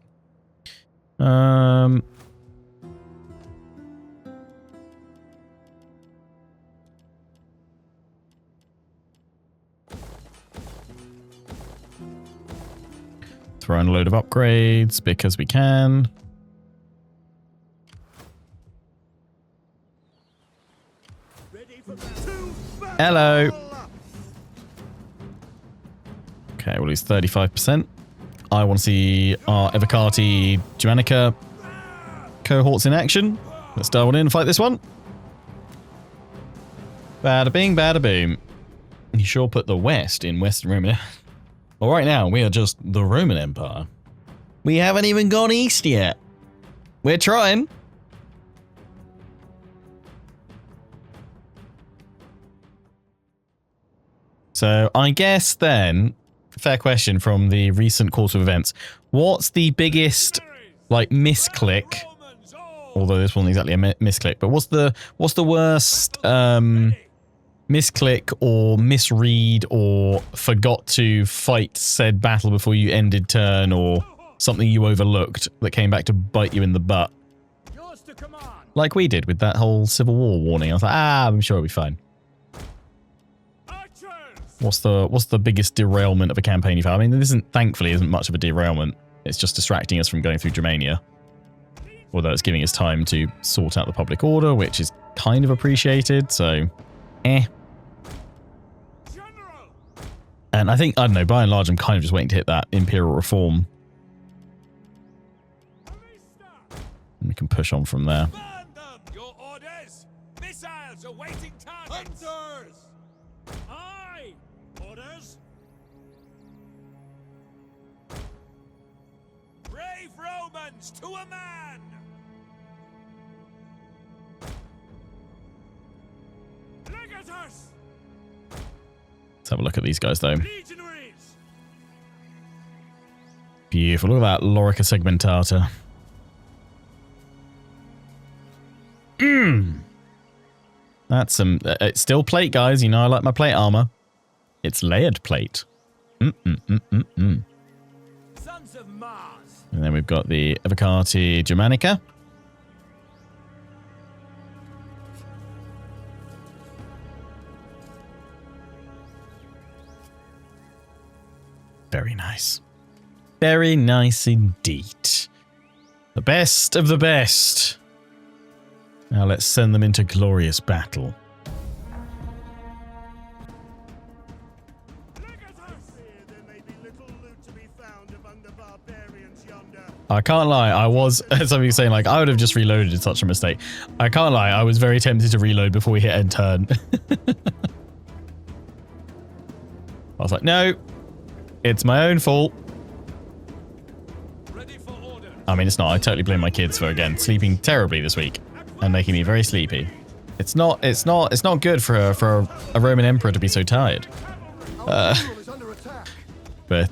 Throw in a load of upgrades because we can. Hello. Okay, we'll lose 35%. I want to see our Evocati Germanica cohorts in action. Let's dial in and fight this one. Bada bing, bada boom. You sure put the West in Western Roman. Well, right now, we are just the Roman Empire. We haven't even gone east yet. We're trying. So, I guess then, fair question from the recent course of events. What's the biggest, like, misclick? Although this wasn't exactly a misclick, but what's the worst misclick or misread or forgot to fight said battle before you ended turn, or something you overlooked that came back to bite you in the butt? Like we did with that whole Civil War warning. I was like, I'm sure it'll be fine. What's the biggest derailment of a campaign you've had? I mean, this thankfully isn't much of a derailment. It's just distracting us from going through Germania. Although it's giving us time to sort out the public order, which is kind of appreciated, so And I think, I don't know, by and large, I'm kind of just waiting to hit that Imperial reform. And we can push on from there. Your orders! Missiles awaiting targets! Hunters! Aye! Orders! Brave Romans to a man! Legators! Let's have a look at these guys, though. Beautiful. Look at that Lorica segmentata. That's some... it's still plate, guys. You know I like my plate armor. It's layered plate. Sons of Mars. And then we've got the Evocati Germanica. Very nice. Very nice indeed. The best of the best. Now let's send them into glorious battle. I can't lie, I was, as I was saying, like, I would have just reloaded. It's such a mistake. I can't lie, I was very tempted to reload before we hit end turn. I was like, no, it's my own fault. I mean, it's not. I totally blame my kids for, again, sleeping terribly this week and making me very sleepy. It's not good for a Roman emperor to be so tired. But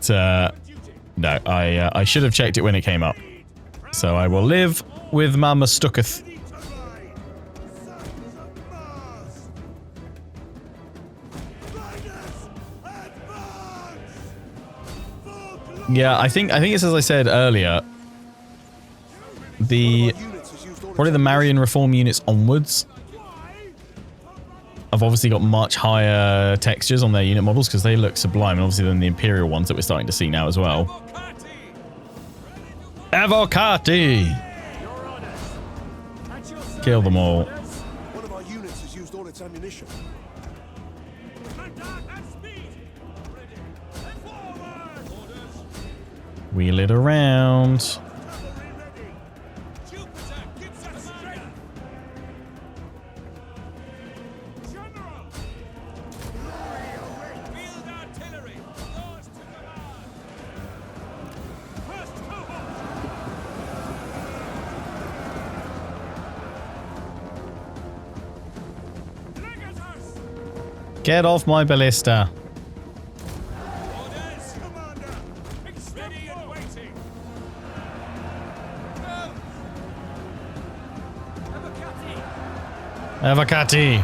no, I should have checked it when it came up. So I will live with my mistooketh. Yeah, I think it's as I said earlier. Probably the Marian Reform units onwards have obviously got much higher textures on their unit models because they look sublime, and obviously then the Imperial ones that we're starting to see now as well. Evocati! Kill them all. One of our units has used all its ammunition. Wheel it around. Get off my ballista. Evocati.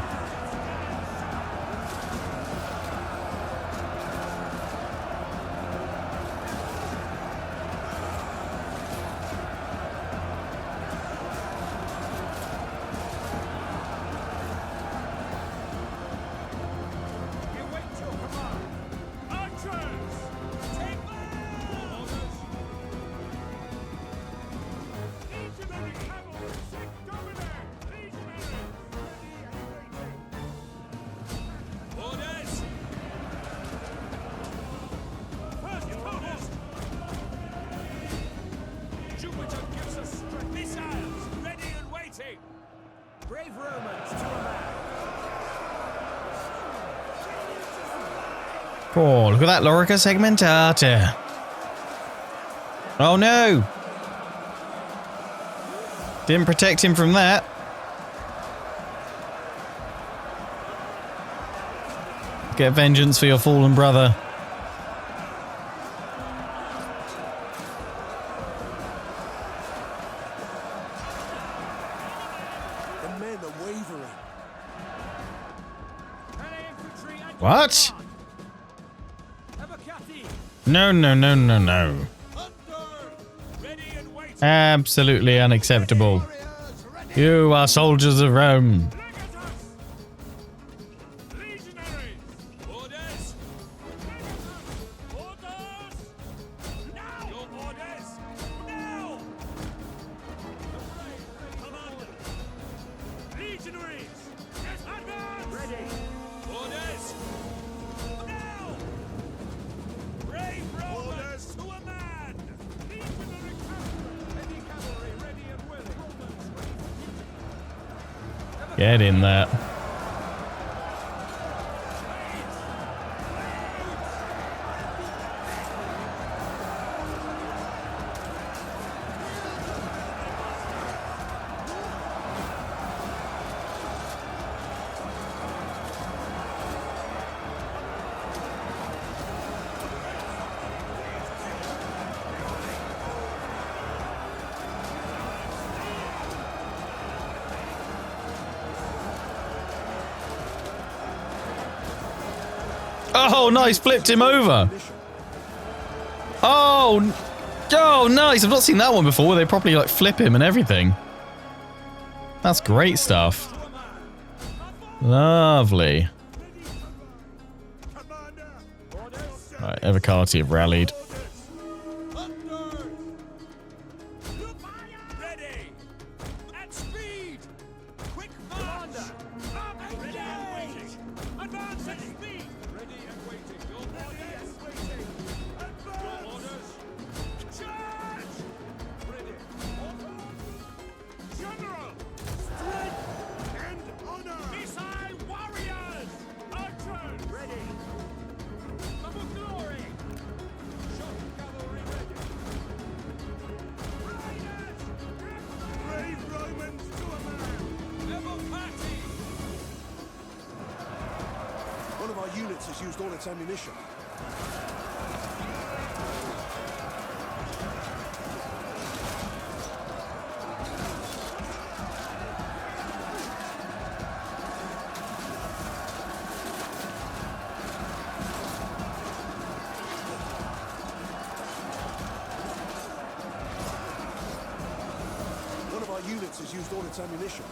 Ready! Brave Romans to a man! Oh, look at that Lorica segmentata. Oh no! Didn't protect him from that. Get vengeance for your fallen brother. The men are wavering. What? No, no, no, no, no. Absolutely unacceptable. You are soldiers of Rome. Get in there. Oh, nice. Flipped him over. Oh, nice. I've not seen that one before where they properly like flip him and everything. That's great stuff. Lovely. Right, Evocati have rallied. Units has used all its ammunition. One of our units has used all its ammunition.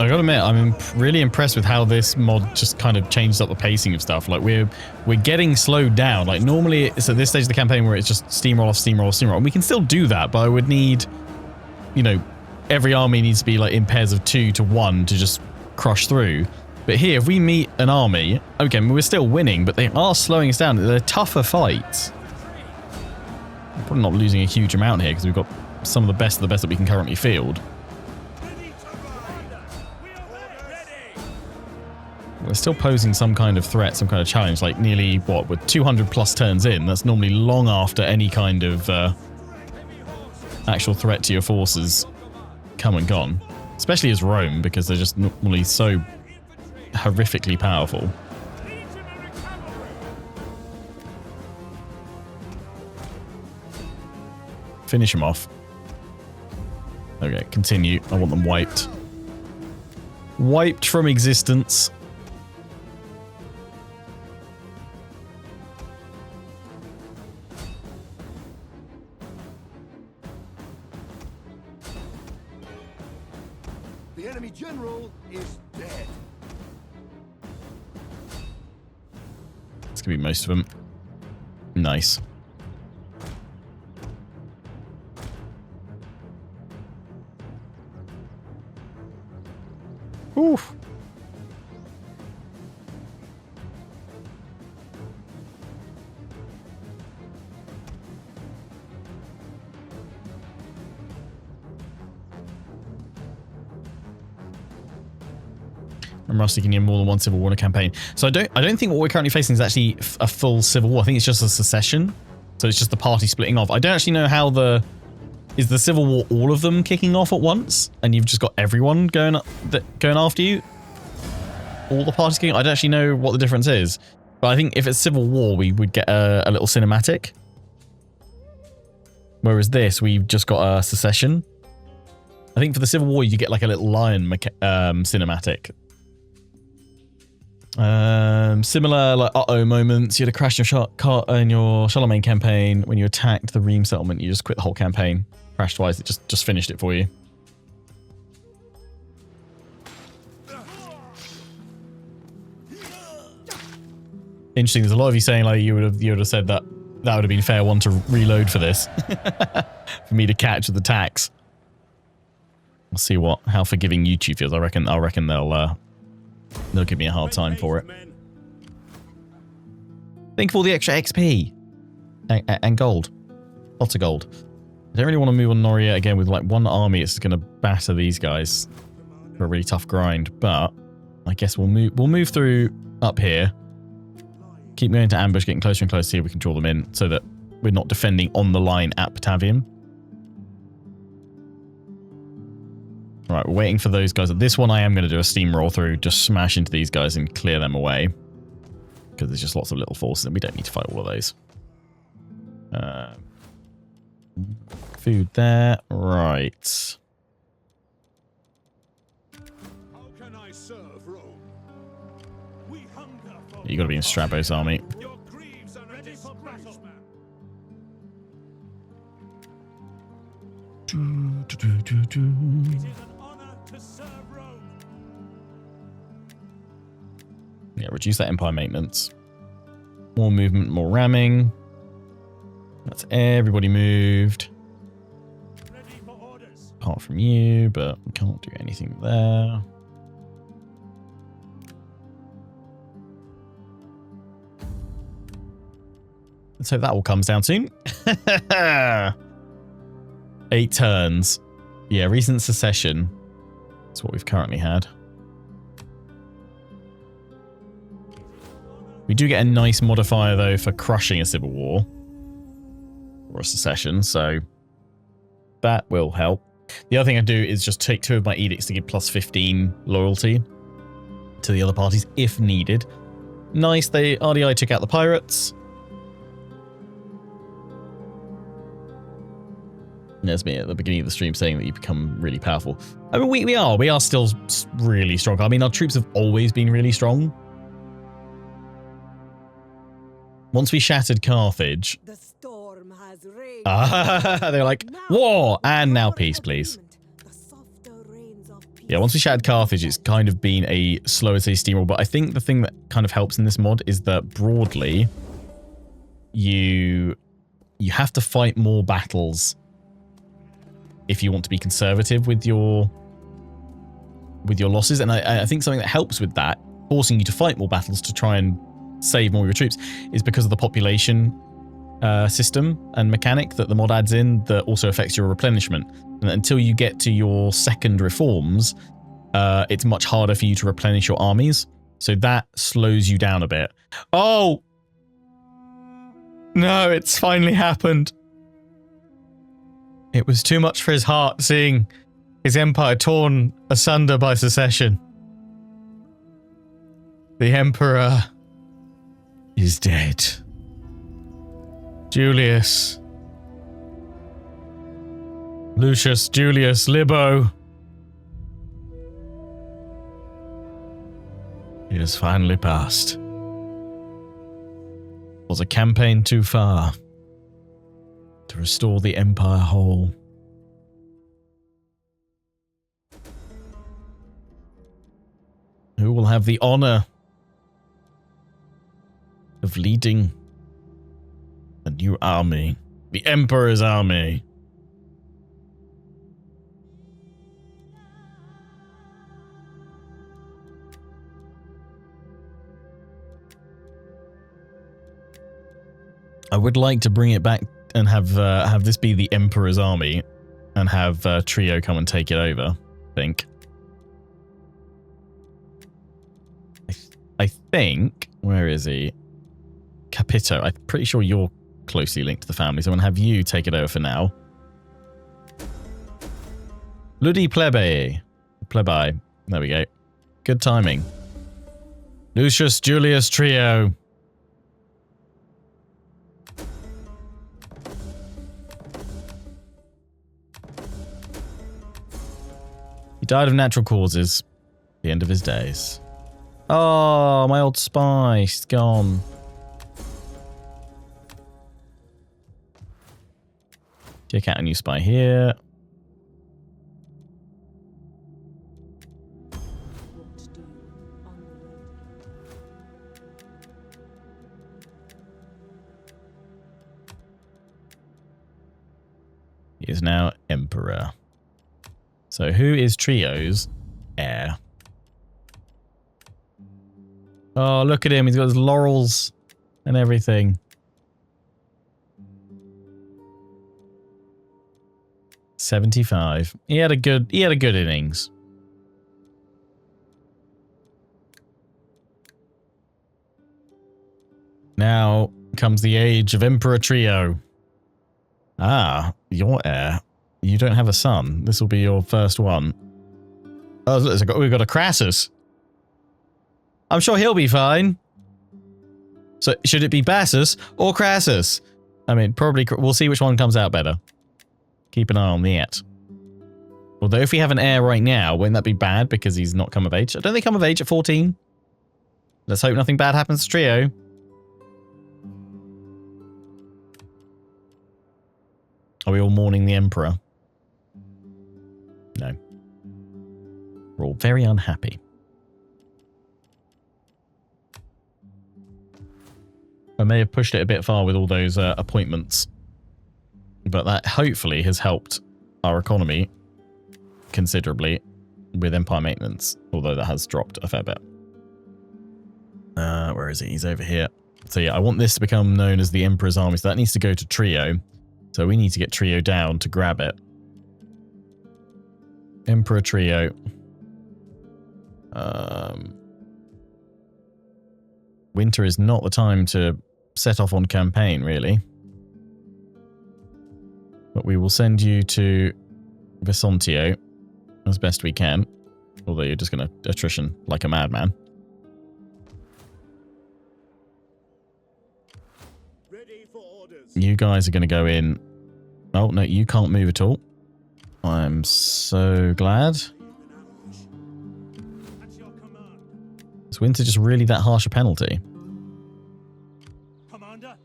I gotta admit, I'm really impressed with how this mod just kind of changed up the pacing of stuff. Like we're getting slowed down. Like normally it's at this stage of the campaign where it's just steamroll off, steamroll, steamroll. And we can still do that, but I would need, you know, every army needs to be like in pairs of 2 to 1 to just crush through. But here, if we meet an army, okay, we're still winning, but they are slowing us down. They're tougher fights. We're probably not losing a huge amount here because we've got some of the best that we can currently field. We're still posing some kind of threat, some kind of challenge, like nearly, what, we're 200 plus turns in. That's normally long after any kind of actual threat to your forces come and gone. Especially as Rome, because they're just normally so horrifically powerful. Finish him off. Okay, continue. I want them wiped. Wiped from existence. The enemy general is dead. It's going to be most of them. Nice. Oof. I'm rusty. Can you more than one civil war in a campaign? So I don't think what we're currently facing is actually a full civil war. I think it's just a secession. So it's just the party splitting off. I don't actually know how is the civil war all of them kicking off at once, and you've just got everyone going after you. All the parties kicking. I don't actually know what the difference is, but I think if it's civil war, we would get a little cinematic. Whereas this, we've just got a secession. I think for the civil war, you get like a little lion cinematic. Similar like uh-oh moments. You had a crash in your Charlemagne campaign. When you attacked the Rheims settlement, you just quit the whole campaign. Crashed twice. It just finished it for you. Interesting. There's a lot of you saying like you would have said that would have been fair one to reload for this, for me to catch the tax. We'll see how forgiving YouTube feels. I reckon they'll give me a hard time for it. Think of all the extra XP and gold. Lots of gold. I don't really want to move on Noria again with like one army. It's going to batter these guys for a really tough grind. But I guess we'll move through up here. Keep going to ambush, getting closer and closer. See if we can draw them in so that we're not defending on the line at Batavium. Right, we're waiting for those guys. This one I am going to do a steamroll through, just smash into these guys and clear them away. Because there's just lots of little forces and we don't need to fight all of those. Food there. Right. How can I serve Rome? We hunger for You got to be in Strabo's army. your greaves are ready for battle. It is an honor to serve Rome. Yeah, reduce that empire maintenance. More movement, more ramming. That's everybody moved. Ready for orders. Apart from you, but we can't do anything there. Let's hope that all comes down soon. 8 turns. Yeah, recent secession. That's what we've currently had. We do get a nice modifier, though, for crushing a civil war. Or a secession, so that will help. The other thing I do is just take 2 of my edicts to give plus 15 loyalty to the other parties, if needed. Nice, RDI took out the pirates. There's me at the beginning of the stream saying that you become really powerful. I mean, we are still really strong. I mean, our troops have always been really strong. Once we shattered Carthage, The storm has raged. they're like, war, and now peace, please. The softer rains of peace. Yeah, once we shattered Carthage, it's kind of been a slower to steamroll, but I think the thing that kind of helps in this mod is that broadly, you have to fight more battles if you want to be conservative with your losses. And I think something that helps with that, forcing you to fight more battles to try and save more of your troops, is because of the population system and mechanic that the mod adds in that also affects your replenishment. And until you get to your second reforms, it's much harder for you to replenish your armies. So that slows you down a bit. Oh! No, it's finally happened. It was too much for his heart seeing his empire torn asunder by secession. The Emperor is dead. Julius. Lucius Julius Libo. He has finally passed. Was a campaign too far to restore the empire whole. Who will have the honor of leading the new army? The Emperor's army. I would like to bring it back and have this be the Emperor's army and have Trio come and take it over, I think. I think, where is he? Capito. I'm pretty sure you're closely linked to the family, so I'm going to have you take it over for now. Ludi Plebe. Plebi. There we go. Good timing. Lucius Julius Trio. He died of natural causes. The end of his days. Oh, my old spy. She's gone. Check out a new spy here. He is now Emperor. So who is Trio's heir? Oh, look at him. He's got his laurels and everything. .75. He had a good innings. Now comes the age of Emperor Trio. Ah, your heir. You don't have a son. This will be your first one. Oh, look, we've got a Crassus. I'm sure he'll be fine. So, should it be Bassus or Crassus? I mean, probably we'll see which one comes out better. Keep an eye on that. Although if we have an heir right now, wouldn't that be bad because he's not come of age? Don't they come of age at 14? Let's hope nothing bad happens to Trio. Are we all mourning the Emperor? No. We're all very unhappy. I may have pushed it a bit far with all those appointments, but that hopefully has helped our economy considerably with Empire maintenance, although that has dropped a fair bit. Where is he? He's over here. So yeah, I want this to become known as the Emperor's Army, so that needs to go to Trio. So we need to get Trio down to grab it. Emperor Trio. Winter is not the time to set off on campaign, really. But we will send you to Visontio as best we can. Although you're just going to attrition like a madman. Ready for orders. You guys are going to go in. Oh, no, you can't move at all. I'm so glad. Is winter just really that harsh a penalty? Commander,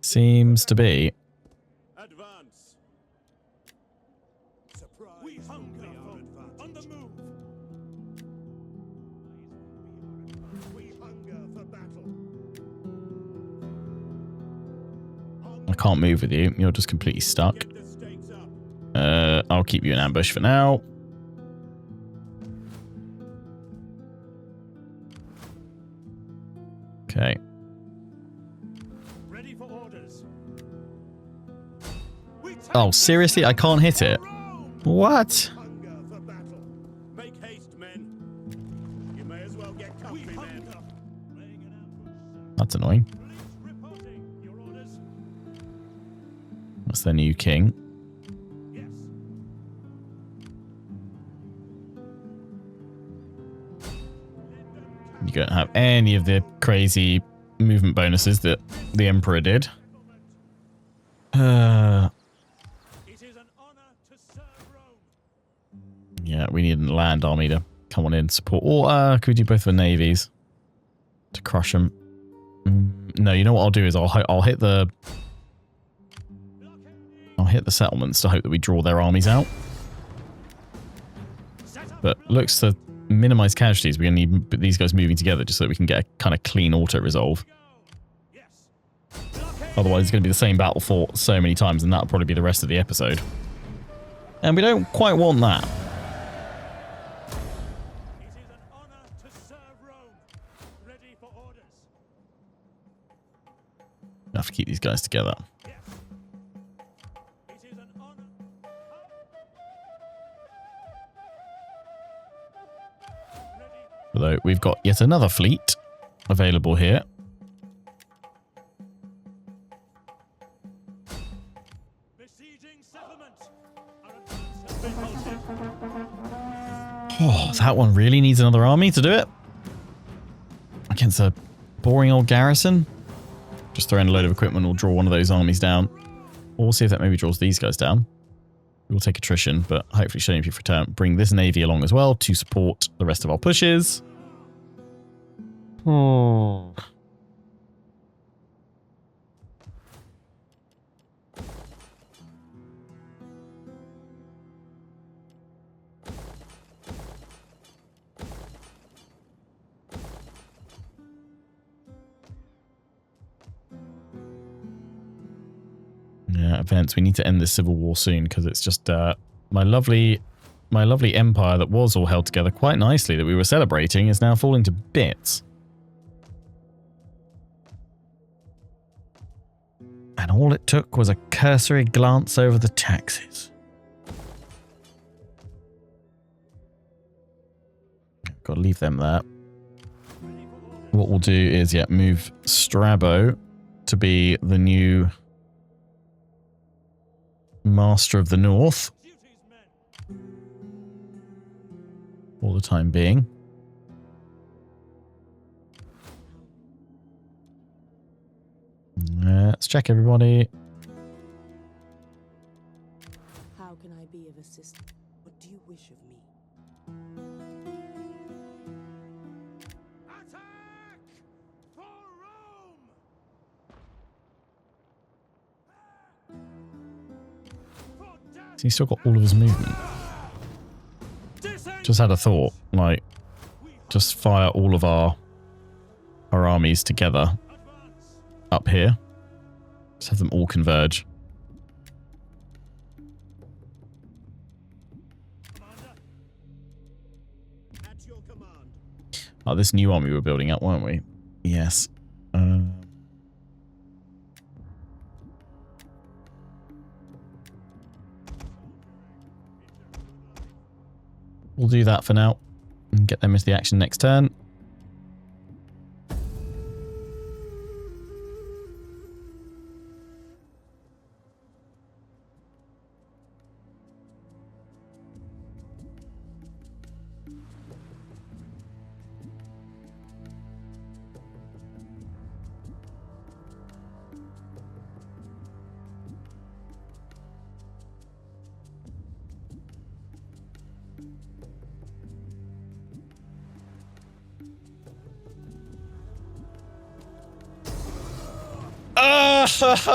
Seems to be. Advance. Surprise. we hunger for on the move. We hunger for battle. I can't move with you. You're just completely stuck. Get the stakes up. I'll keep you in ambush for now. Okay. Ready for orders. Oh, seriously? I can't hit it? What? Hunger for battle. Make haste, men. You may as well get comfy, men. That's annoying. Reporting. Your orders. That's their new king. Yes. You don't have any of the crazy movement bonuses that the Emperor did. It is an honor to serve Rome. Yeah, we need a land army to come on in support. Or could we do both the navies to crush them? No, you know what I'll do is I'll hit the settlements to hope that we draw their armies out. But looks to minimize casualties, we're going to need these guys moving together just so that we can get a kind of clean auto-resolve. Yes. Otherwise, it's going to be the same battle fought so many times, and that'll probably be the rest of the episode. And we don't quite want that. It is an honor to serve Rome. Ready for orders. I have to keep these guys together. Yes. It is an honor. Ready. Although we've got yet another fleet available here. Besieging settlement. Our advance has been halted. Oh, that one really needs another army to do it. Against a boring old garrison. Just throw in a load of equipment, we'll draw one of those armies down. Or we'll see if that maybe draws these guys down. We'll take attrition, but hopefully show you return. Bring this navy along as well to support the rest of our pushes. Oh. Yeah, events. We need to end this civil war soon because it's just my lovely empire that was all held together quite nicely that we were celebrating is now falling to bits. And all it took was a cursory glance over the taxes. Got to leave them there. What we'll do is, yeah, move Strabo to be the new Master of the North for the time being. Let's check everybody. How can I be of assistance? What do you wish of me? Attack for Rome. For death. He's still got all of his movement. Just had a thought, like, just fire all of our armies together up here. Just have them all converge. At your command. Oh, this new army we were building up, weren't we? Yes. We'll do that for now and get them into the action next turn.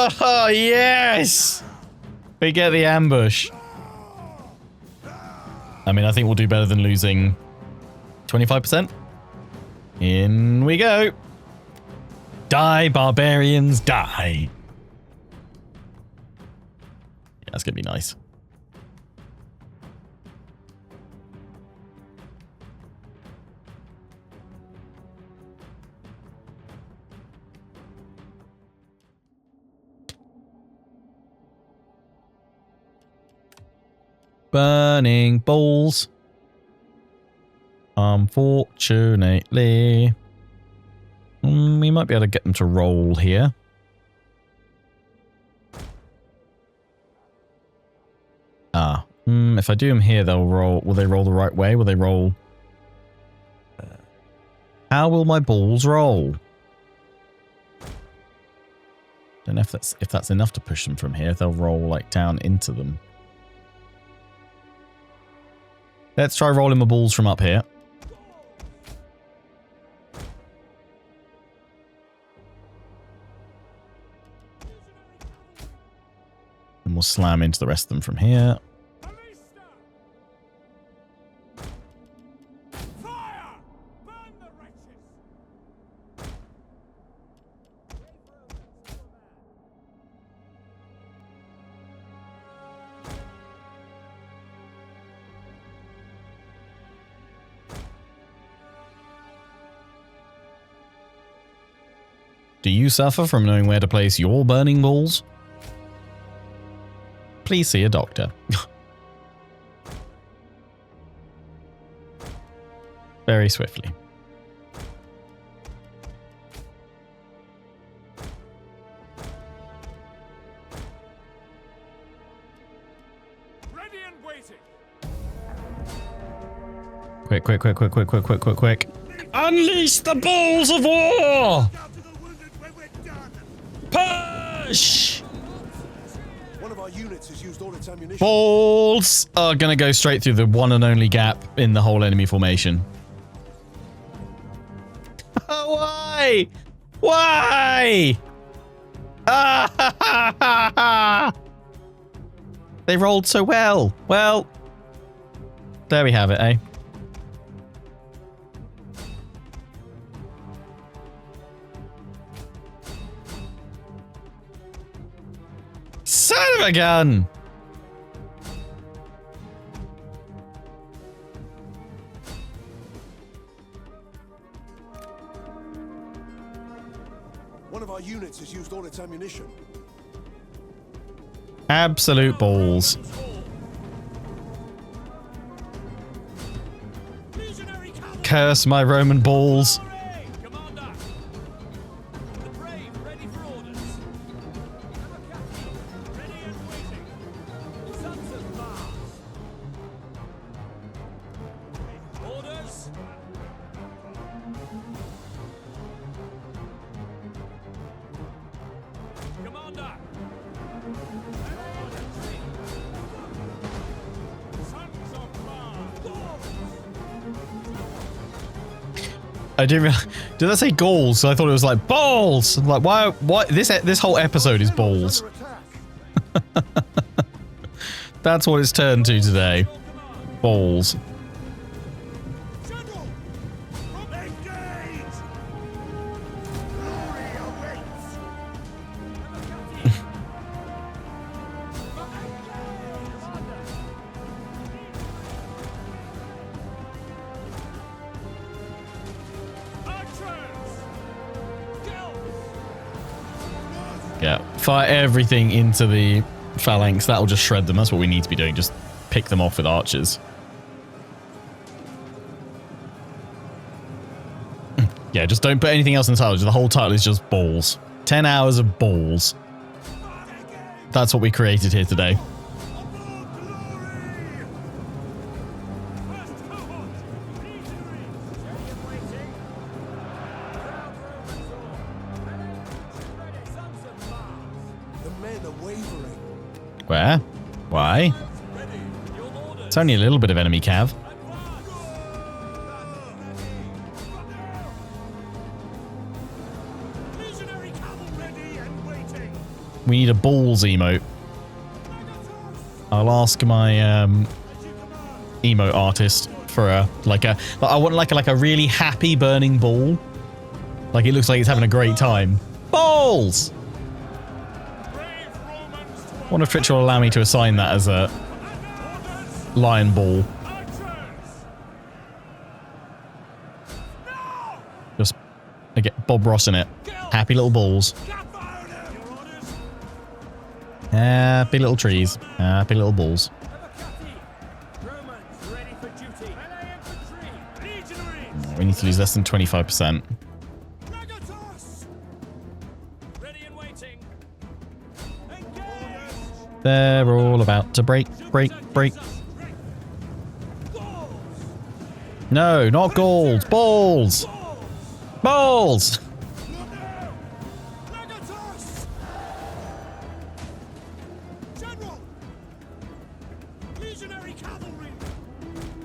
Oh, yes! We get the ambush. I mean, I think we'll do better than losing 25%. In we go. Die, barbarians, die. Yeah, that's going to be nice. Burning balls. Unfortunately. We might be able to get them to roll here. If I do them here, they'll roll. Will they roll the right way? Will they roll? How will my balls roll? Don't know if that's enough to push them from here. They'll roll like down into them. Let's try rolling my balls from up here. And we'll slam into the rest of them from here. Do you suffer from knowing where to place your burning balls? Please see a doctor. Very swiftly. Ready and waiting. Quick, quick, quick, quick, quick, quick, quick, quick, quick. Unleash the balls of war! Down to the wounded when we're done. Push! One of our units has used all its ammunition. Balls are gonna go straight through the one and only gap in the whole enemy formation. Why? Why? Ah, ha, ha, ha, ha. They rolled so well. Well, there we have it, eh? Son of a gun! One of our units has used all its ammunition. Absolute balls. Legionary cavalry. Curse my Roman balls. Commander! The brave ready for orders. Ready and waiting. Sons of Mars. Orders. Commander! Sons of Mars. I didn't realize. Did I say goals? I thought it was like balls. I'm like, why? What? This whole episode is balls. Under attack. That's what it's turned to today. Balls. General! Engage! Glory awaits! Yeah. Fire everything into the phalanx. That'll just shred them. That's what we need to be doing. Just pick them off with archers. Yeah, just don't put anything else in the title. The whole title is just balls. 10 hours of balls. That's what we created here today. The men are wavering. Where? Why? It's only a little bit of enemy cav. Legionary cavalry ready and waiting! We need a balls emote. I'll ask my emote artist for I want like a really happy burning ball. Like it looks like it's having a great time. Balls! I wonder if Twitch will allow me to assign that as a lion ball. Just I get Bob Ross in it. Happy little balls. Happy little trees. Happy little balls. We need to lose less than 25%. Ready and waiting. They're all about to break. No, not gold. Balls. Balls. General! Legionary cavalry!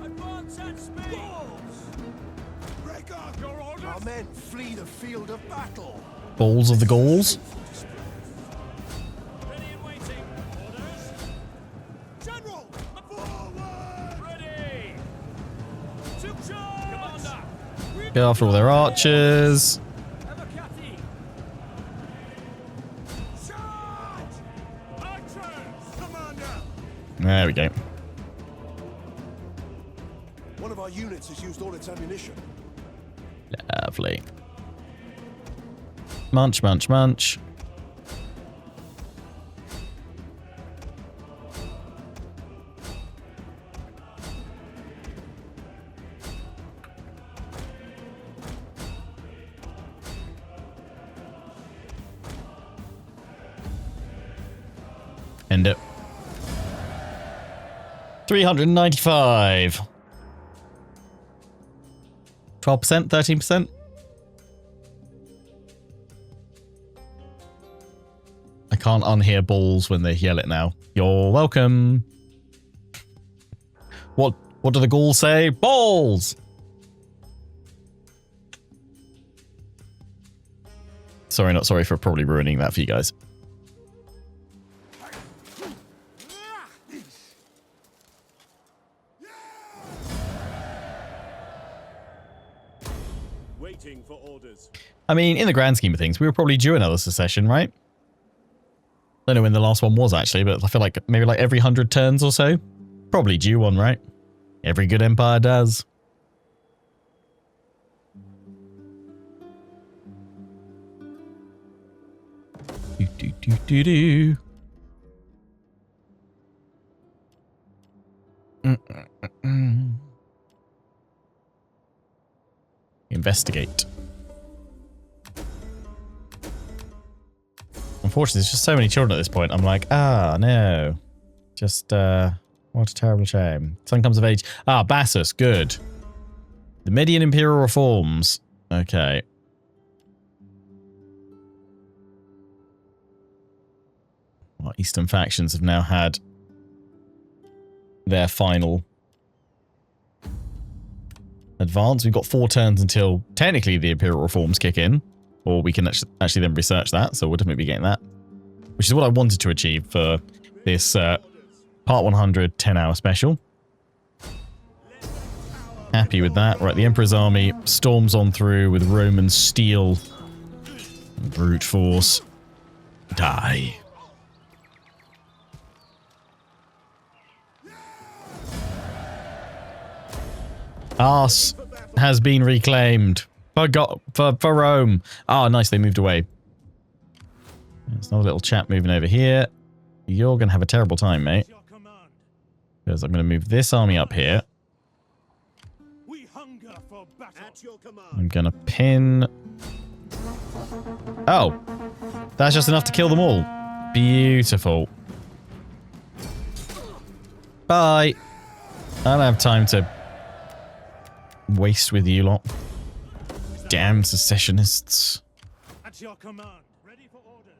Advance at speed. Break up your orders! Our men flee the field of battle. Balls of the Gauls. Ready and waiting. Orders. General! Forward! Ready. To charge. Commander. Go after all their archers. Avocati. Charge! Archers! Commander! There we go. One of our units has used all its ammunition. Lovely. Munch, munch, munch. End it. 395. 12%, 13%. I can't unhear balls when they yell it now. You're welcome. What do the ghouls say? Balls! Sorry, not sorry for probably ruining that for you guys. Waiting for orders. I mean, in the grand scheme of things, we were probably due another secession, right? I don't know when the last one was actually, but I feel like maybe like every 100 turns or so. Probably due one, right? Every good empire does. Do, do, do, do, do. Investigate. Unfortunately, there's just so many children at this point. I'm like, ah, no. Just, what a terrible shame. Son comes of age. Ah, Bassus, good. The Median Imperial reforms. Okay. Our Eastern factions have now had their final advance. We've got 4 turns until technically the Imperial reforms kick in. Or we can actually then research that, so we'll definitely be getting that. Which is what I wanted to achieve for this Part 100 10-hour special. Happy with that. Right, the Emperor's army storms on through with Roman steel. Brute force. Die. Ars has been reclaimed. For Rome. Oh, nice. They moved away. There's another little chap moving over here. You're going to have a terrible time, mate. Because I'm going to move this army up here. I'm going to pin... Oh. That's just enough to kill them all. Beautiful. Bye. I don't have time to waste with you lot. Damn secessionists. At your command. Ready for orders.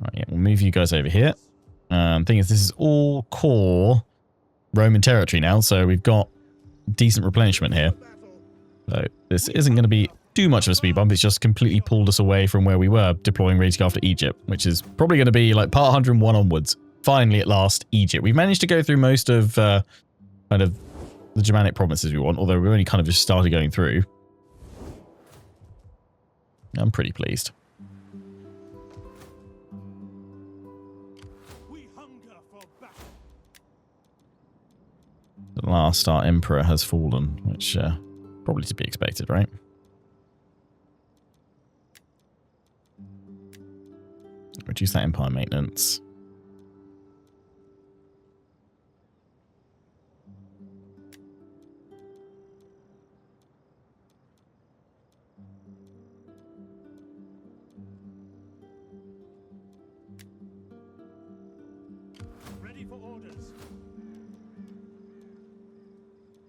Right, yeah, we'll move you guys over here. Thing is, this is all core Roman territory now, so we've got decent replenishment here. So this isn't going to be too much of a speed bump. It's just completely pulled us away from where we were deploying ready to go after Egypt, which is probably going to be like part 101 onwards. Finally, at last, Egypt. We've managed to go through most of kind of the Germanic provinces we want, although we've only kind of just started going through. I'm pretty pleased. We hunger for battle. At last, our Emperor has fallen, which probably to be expected, right? Reduce that empire maintenance.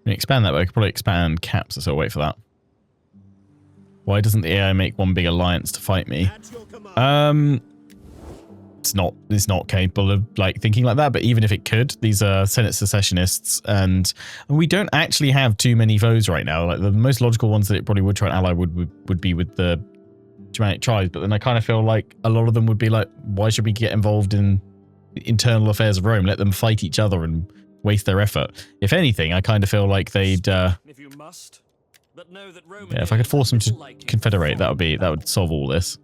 Expand that, but I could probably expand caps, so I'll wait for that. Why doesn't the AI make one big alliance to fight me? It's not capable of like thinking like that, but even if it could, these are Senate secessionists, and we don't actually have too many foes right now. Like the most logical ones that it probably would try and ally would be with the Germanic tribes, but then I kind of feel like a lot of them would be like, why should we get involved in the internal affairs of Rome? Let them fight each other and waste their effort. If anything, I kind of feel like they'd if you must, but know that Roman yeah, if I could force them to confederate, that would solve all this.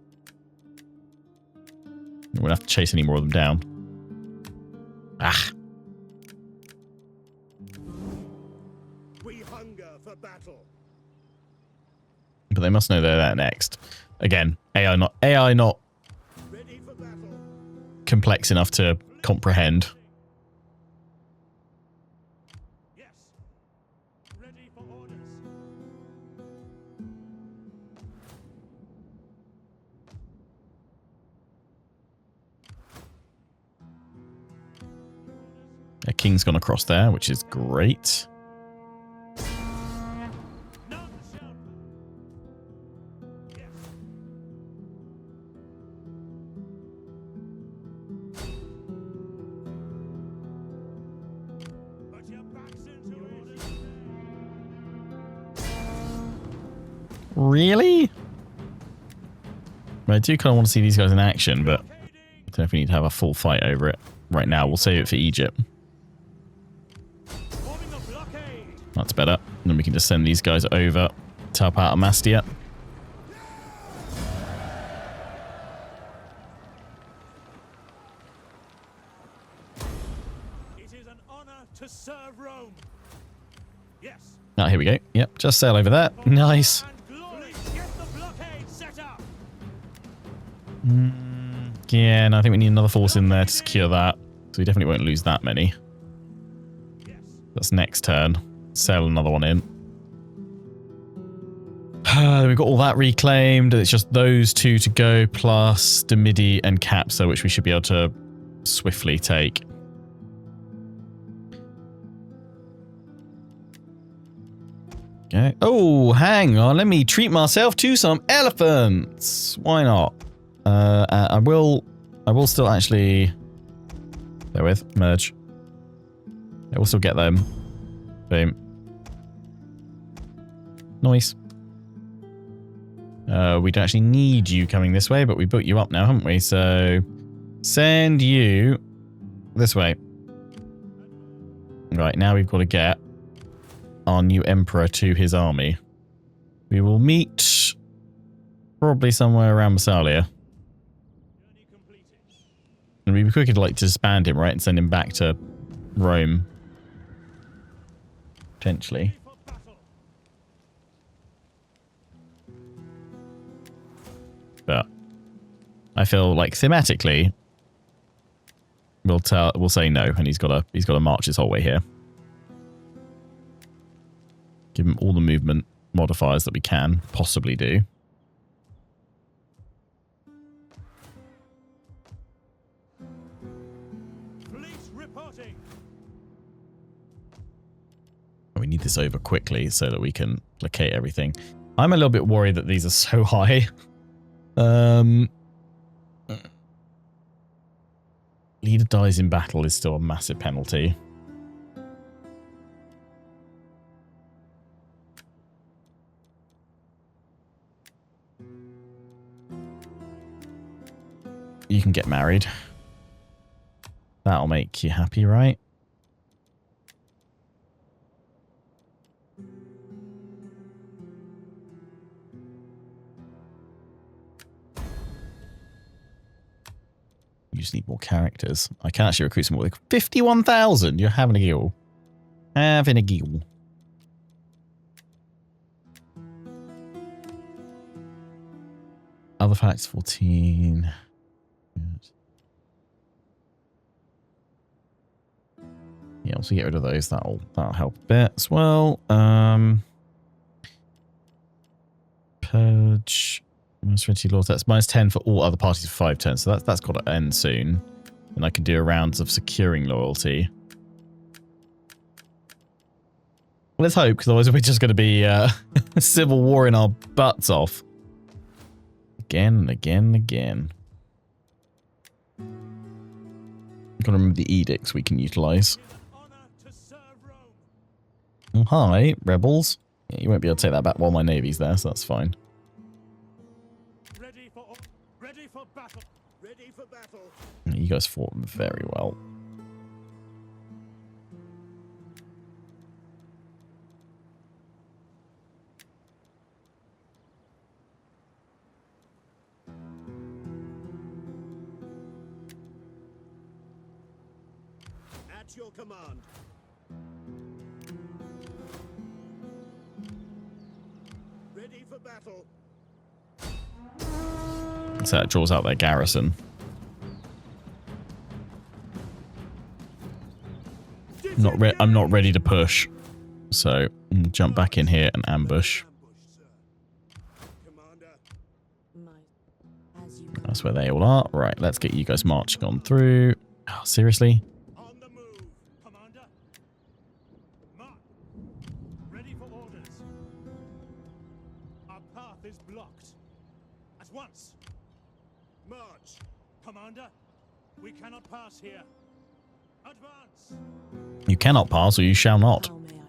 We wouldn't have to chase any more of them down. Ah. We hunger for battle. But they must know they're there next. Again, AI not Ready for battle. complex enough to comprehend. Yes. Ready for orders. A king's gone across there, which is great. None shall. Yes. Put your backs into orders. Really? I do kind of want to see these guys in action, but I don't know if we need to have a full fight over it right now. We'll save it for Egypt. Forming a blockade. That's better. And then we can just send these guys over to help out Amastia. It is an honor to serve Rome. Yes. Ah, here we go. Yep, just sail over there. Nice. And glory. Get the blockade set up. Yeah, and I think we need another force in there to secure that. So we definitely won't lose that many. Yes. That's next turn. Sail another one in. We've got all that reclaimed. It's just those two to go, plus Demidi and Capsa, which we should be able to swiftly take. Okay. Oh, hang on. Let me treat myself to some elephants. Why not? I will still actually... Bear with. Merge. I will still get them. Boom. Nice. We don't actually need you coming this way, but we built you up now, haven't we? So send you this way. Right, now we've got to get our new emperor to his army. We will meet probably somewhere around Massalia. And we'd be quicker to like disband him, right, and send him back to Rome. Potentially. For battle. But I feel like thematically we'll say no, and he's got to march his whole way here. Give him all the movement modifiers that we can possibly do. Police reporting. We need this over quickly so that we can placate everything. I'm a little bit worried that these are so high. Leader dies in battle is still a massive penalty. You can get married. That'll make you happy, right? You just need more characters. I can actually recruit some more. 51,000. You're having a giggle. Having a giggle. Other facts 14. Good. Yeah, once we get rid of those, that'll help a bit as well. Purge. -20 laws. That's -10 for all other parties for 5 turns. So that's got to end soon. And I can do a rounds of securing loyalty. Let's hope, because otherwise we're just going to be a civil war in our butts off. Again and again and again. I've got to remember the edicts we can utilize. Oh, hi, rebels. Yeah, you won't be able to take that back while my navy's there, so that's fine. Ready for battle. Ready for battle. You guys fought very well. At your command. Ready for for battle. So that draws out their garrison. I'm not ready to push. So I'm gonna jump back in here and ambush. That's where they all are. Right, let's get you guys marching on through. Oh, seriously? On the move, Commander. March. Ready for orders. Our path is blocked. At once. March. Commander, we cannot pass here. Advance. You cannot pass or you shall not. How may I?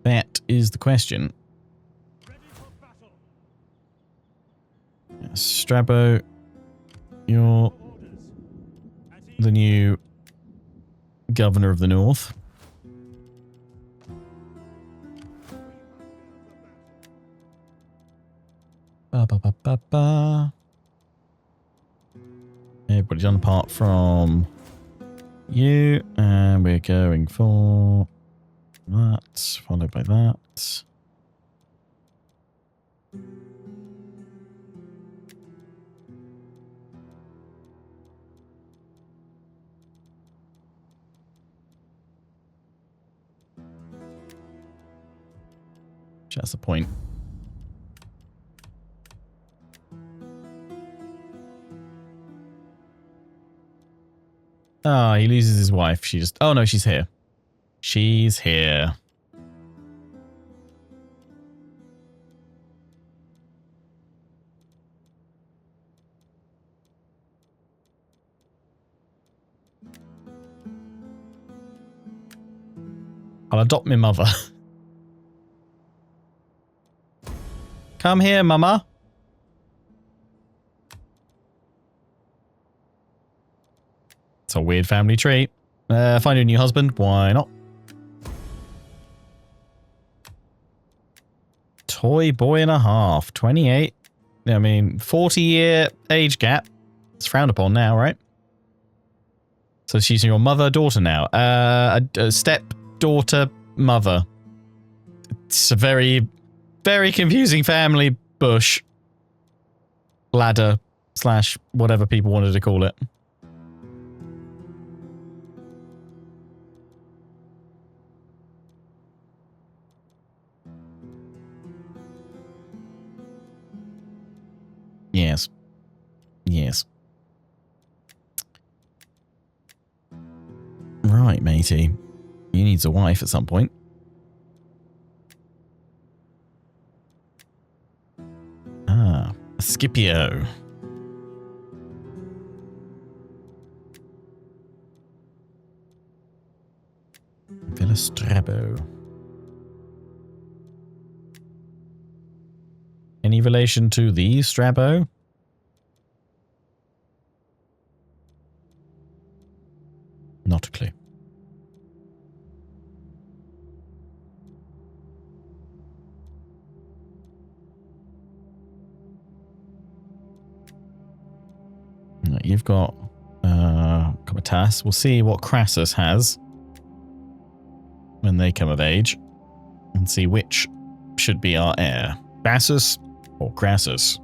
That is the question. Ready for battle. Strabo, you're Orders. At ease. the new governor of the north. Ba, ba, ba, ba, ba. Everybody done apart from you, and we're going for that, followed by that. That's the point. Ah, he loses his wife. She just... Oh, no, she's here. She's here. I'll adopt my mother. Come here, mama. It's a weird family tree. Find a new husband. Why not? Toy boy and a half. 28. I mean, 40-year age gap. It's frowned upon now, right? So she's your mother, daughter now. A step-daughter, mother. It's a very, very confusing family bush. Ladder / whatever people wanted to call it. Yes. Yes. Right, matey. You need a wife at some point. Ah, Scipio. Villa Strabo. Any relation to the Strabo? Not a clue. You've got Comitas. We'll see what Crassus has when they come of age and see which should be our heir. Bassus or Crassus?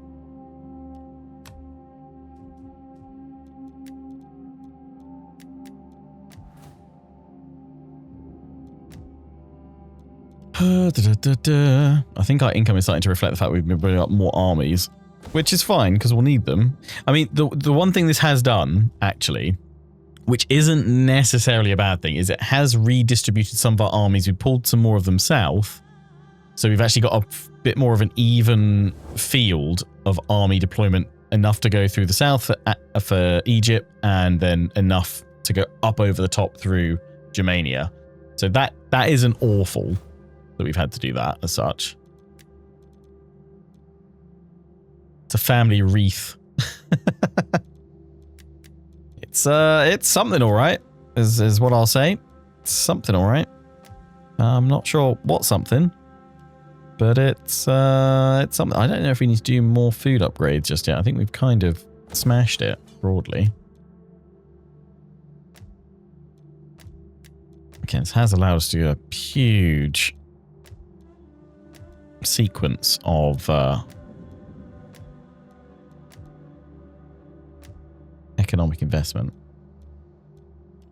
I think our income is starting to reflect the fact we've been building up more armies, which is fine because we'll need them. I mean, the one thing this has done, actually, which isn't necessarily a bad thing, is it has redistributed some of our armies. We pulled some more of them south. So we've actually got a bit more of an even field of army deployment, enough to go through the south for Egypt, and then enough to go up over the top through Germania. So that isn't awful that we've had to do that as such. It's a family wreath. It's something all right, is what I'll say. It's something all right. I'm not sure what something, but it's something. I don't know if we need to do more food upgrades just yet. I think we've kind of smashed it broadly. Okay, this has allowed us to do a huge sequence of economic investment.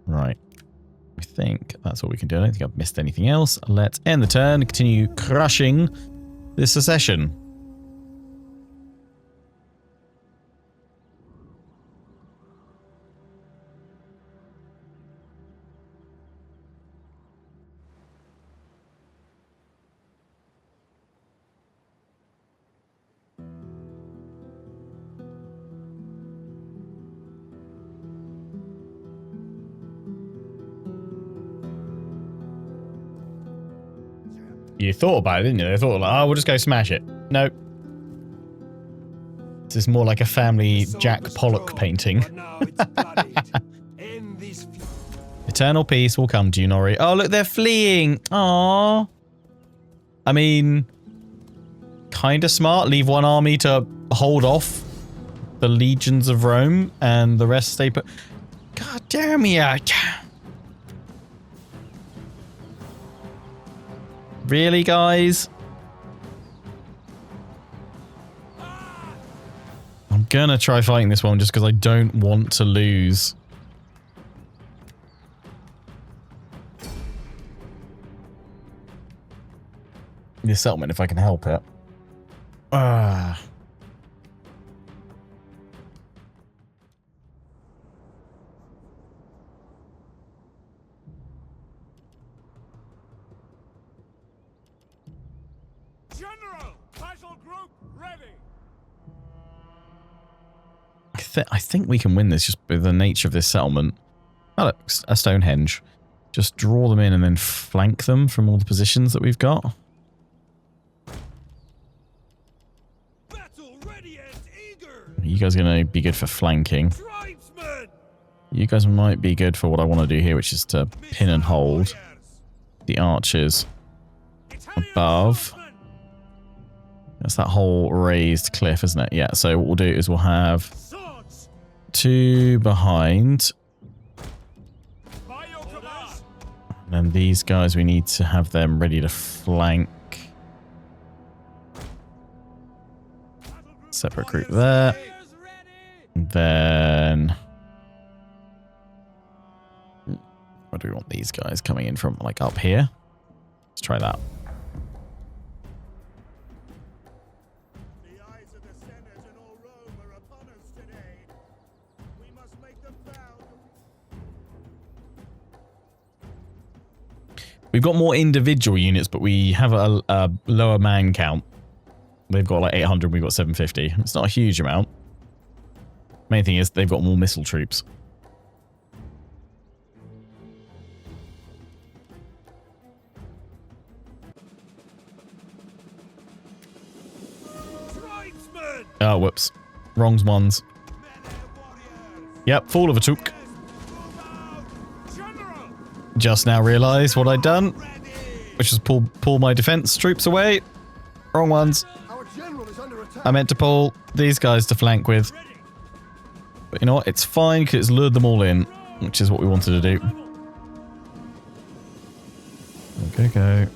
Right. I think that's all we can do. I don't think I've missed anything else. Let's end the turn and continue crushing this secession. You thought about it, didn't you? They thought, like, oh, we'll just go smash it. Nope. This is more like a family Jack Pollock painting. Eternal peace will come to you, Nori. Oh, look, they're fleeing. Aww. I mean, kind of smart. Leave one army to hold off the legions of Rome and the rest stay put. God damn it. Really, guys? I'm gonna try fighting this one just because I don't want to lose. This settlement, if I can help it. Ah. I think we can win this just with the nature of this settlement. Oh, look, a Stonehenge. Just draw them in and then flank them from all the positions that we've got. You guys are going to be good for flanking. You guys might be good for what I want to do here, which is to pin and hold the archers above. That's that whole raised cliff, isn't it? Yeah, so what we'll do is we'll have 2 behind. And then these guys, we need to have them ready to flank. Separate group there. And then... where do we want these guys coming in from? Like up here? Let's try that. We've got more individual units, but we have a lower man count. They've got like 800, we've got 750. It's not a huge amount. Main thing is they've got more missile troops. Oh, whoops. Wrong ones. Yep, fall of a took. Just now realised what I'd done, which was pull my defence troops away. Wrong ones. I meant to pull these guys to flank with. But you know what? It's fine because it's lured them all in, which is what we wanted to do. Okay, go.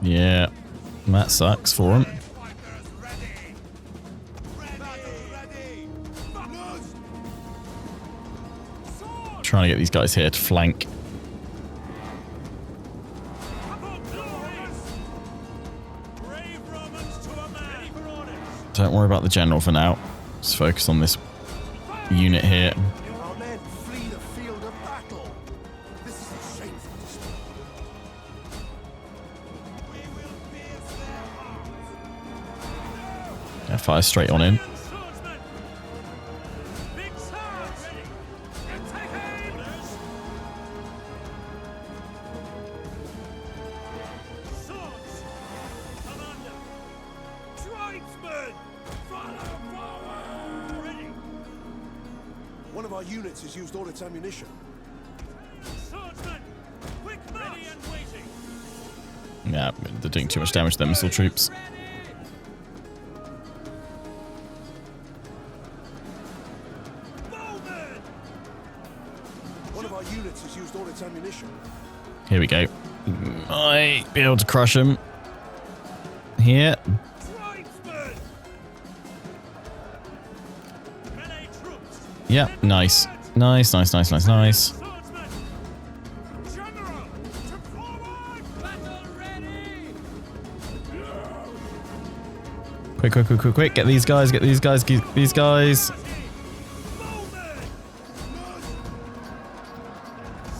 Yeah, that sucks for him. Trying to get these guys here to flank. Don't worry about the general for now. Just focus on this unit here. Yeah, fire straight on in. our units has used all its ammunition. Swordsman! Quick march! Ready and waiting! Yeah, they're doing too much damage to their missile troops. Bowman! One of our units has used all its ammunition. Here we go. Might be able to crush him. Here. Tribesmen! Melee troops! Yeah, nice. Nice, nice, nice, nice, nice. Swordsman! General! To forward! Battle ready! Quick, quick, quick, quick, quick. Get these guys, get these guys, get these guys. Bowman!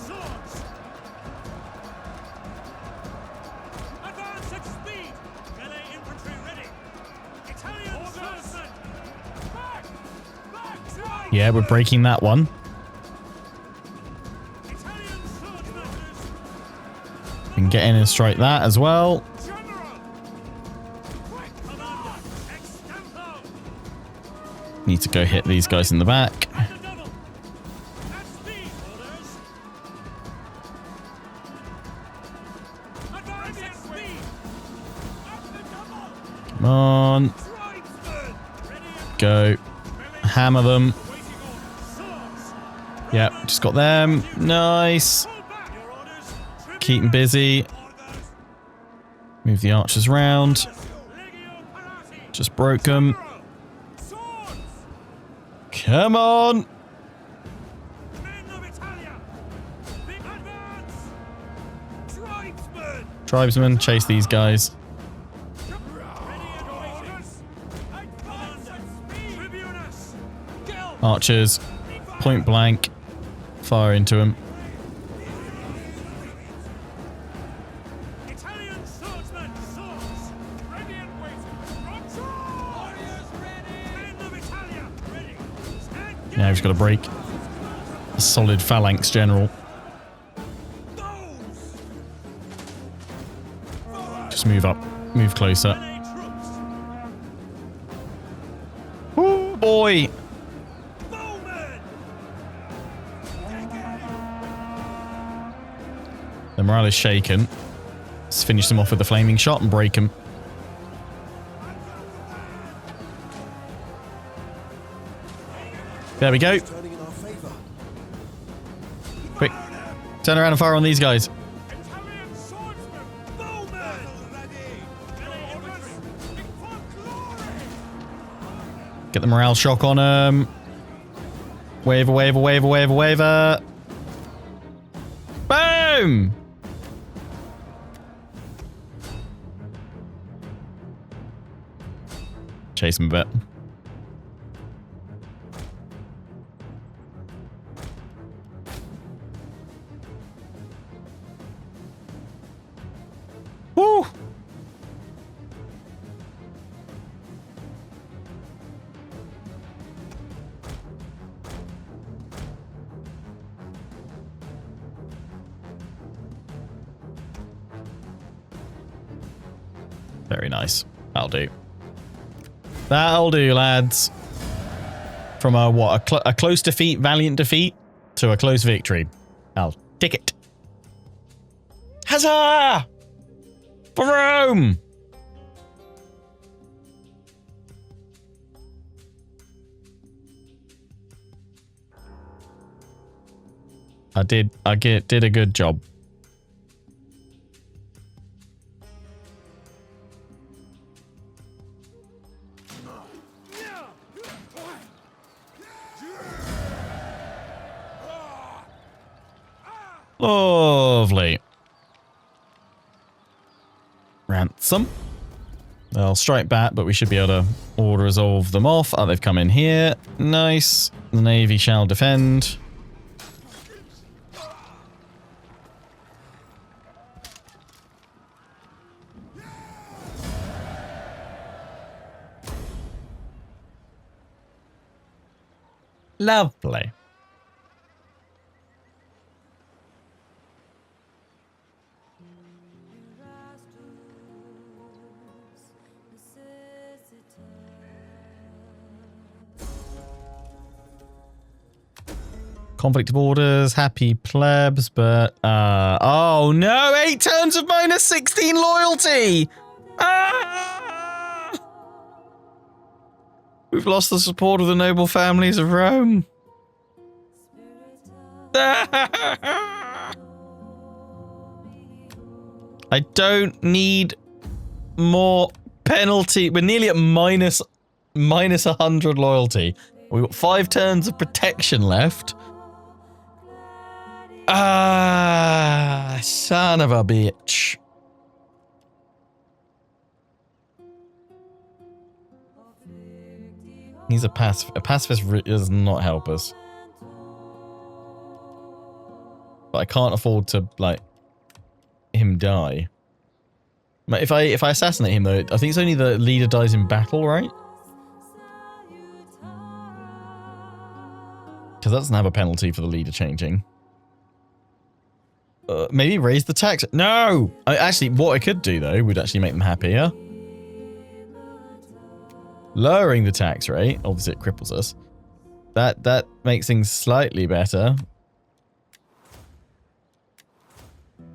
Swords! Advance at speed! Melee infantry ready! Italian swordsmen! Back! Back! Drive! Yeah, we're breaking that one. Italian swordsmen! We can get in and strike that as well. General! Quick! Commander! Extempo! Need to go hit these guys in the back. At the double! At speed! Orders! Advance at speed! At the double! Come on. Tribesmen! Ready and Go. Hammer them. waiting orders! Swords! Yep, just got them. Nice. Pull back! Your orders! Keep them busy. Move the archers round. Legio Parati! Just broke them. Swords! Come on. Men of Italia! Big advance! Tribesmen! Tribesmen, chase these guys. Ready and waiting! Advance at speed! Tribunus! Kill! Archers, point blank. Fire into them. Italian swordsmen! Swords! Ready and waiting! Rock warriors ready! Men of Italia! Ready! Stand Now we've just got to break a solid phalanx general. those! Just move up. Move closer. Melee troops! Oh boy. Bowmen! The morale is shaken. Let's finish them off with the flaming shot and break them. There we go. Turning in our favor. Quick. Turn around and fire on these guys. Italian swordsmen! Bowmen! Ready! Melee infantry! For glory! Get the morale shock on them. Waver, waver, waver, waver, waver. Boom! Chase him a bit. Woo! Very nice. That'll do. That'll do, lads. From a what? A close defeat, valiant defeat, to a close victory. I'll tick it. Huzzah! For Rome! I did a good job. Lovely. Ransom. They'll strike back, but we should be able to auto-resolve them off. Oh, they've come in here. Nice. The Navy shall defend. Lovely. Conflict of orders, happy plebs, but oh no, 8 turns of minus 16 loyalty. We've lost the support of the noble families of Rome. I don't need more penalty. We're nearly at minus 100 loyalty. We've got 5 turns of protection left. Son of a bitch. He's a pacifist. A pacifist does not help us. But I can't afford to, like, him die. If I assassinate him, though, I think it's only the leader dies in battle, right? Because that doesn't have a penalty for the leader changing. Maybe raise the tax. No! Actually, what I could do, though, would actually make them happier. Lowering the tax rate. Obviously, it cripples us. That makes things slightly better.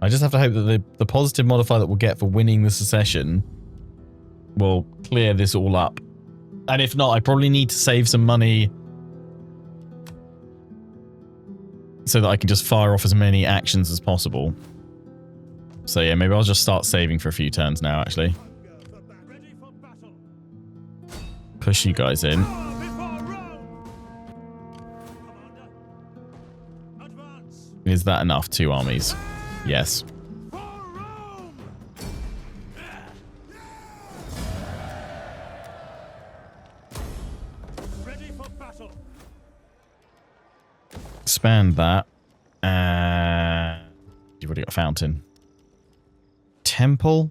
I just have to hope that the positive modifier that we'll get for winning the secession will clear this all up. And if not, I probably need to save some money so that I can just fire off as many actions as possible. So yeah, maybe I'll just start saving for a few turns now, actually. Push you guys in. Is that enough? 2 armies. Yes. Ready for battle. Expand that. You've already got a fountain. Temple.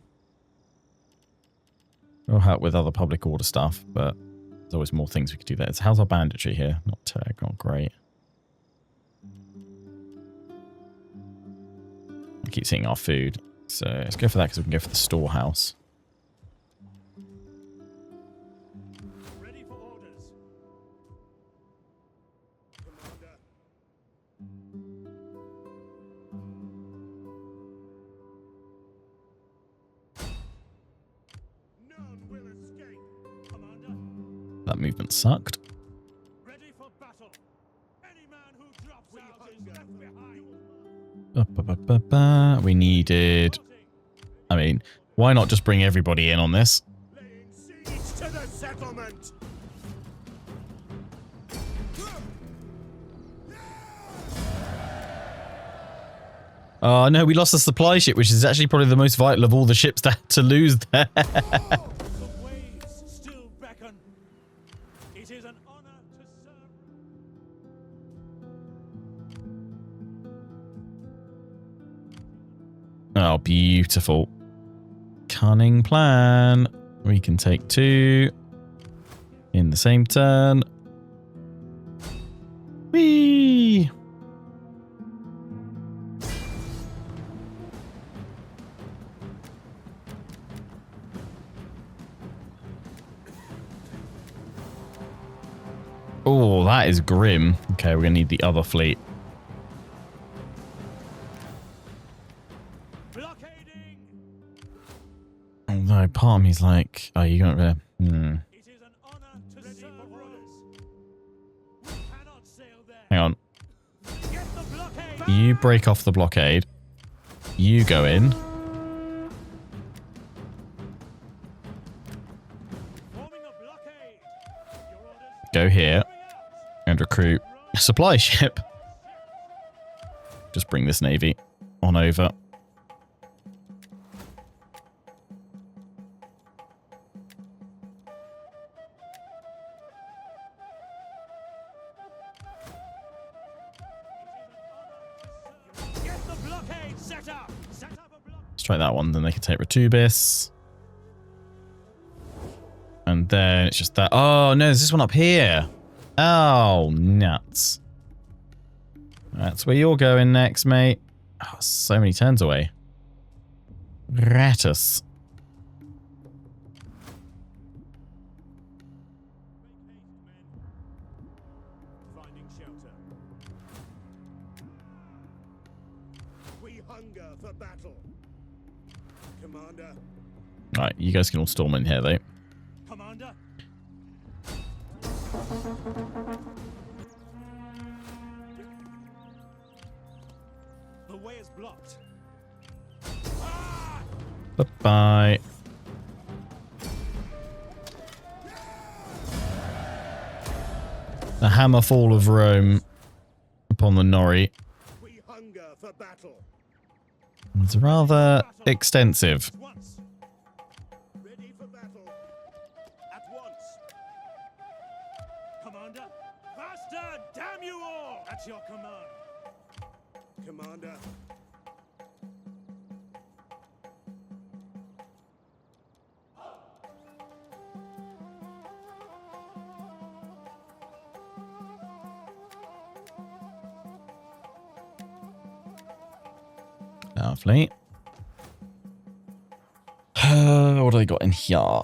We'll help with other public order stuff, but there's always more things we could do there. So how's our banditry here? Not great. I keep seeing our food. So let's go for that because we can go for the storehouse. Ready for orders. Commander. None will escape. Commander. That movement sucked. Ready for battle. Any man who drops out is left behind. We needed... I mean, why not just bring everybody in on this? Laying siege to the settlement. Oh no, we lost the supply ship, which is actually probably the most vital of all the ships to lose there. The waves still beckon. It is an honor to serve. Oh, beautiful. Cunning plan. We can take 2 in the same turn. Whee! Oh, that is grim. Okay, we're going to need the other fleet. Blockading. Although part of me's like, oh, you got to... It is an honor to serve orders. We cannot sail there. Hang on. Get the blockade. You break off the blockade. You go in. Forming a blockade. Your orders. Go here. And recruit a supply ship. Just bring this navy on over. Get the blockade set up. Set up a block. Let's try that one, then they can take Retubis. And then it's just that. Oh, no, there's this one up here. Oh, nuts. That's where you're going next, mate. Oh, so many turns away. Ratus. Finding shelter. Commander. Right, you guys can all storm in here, though. Commander. The way is blocked. Bye-bye. The hammerfall of Rome upon the Norrie. We hunger for battle. It's rather extensive. At once. Ready for battle. At once. Commander. Faster! Damn you all! At your command. Commander. Lovely. What do they got in here?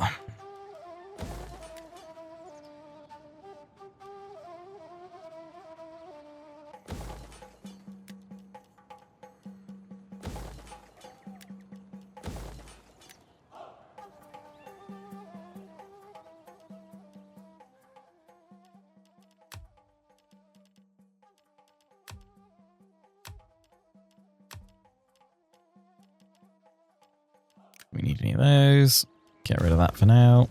We need any of those. Get rid of that for now.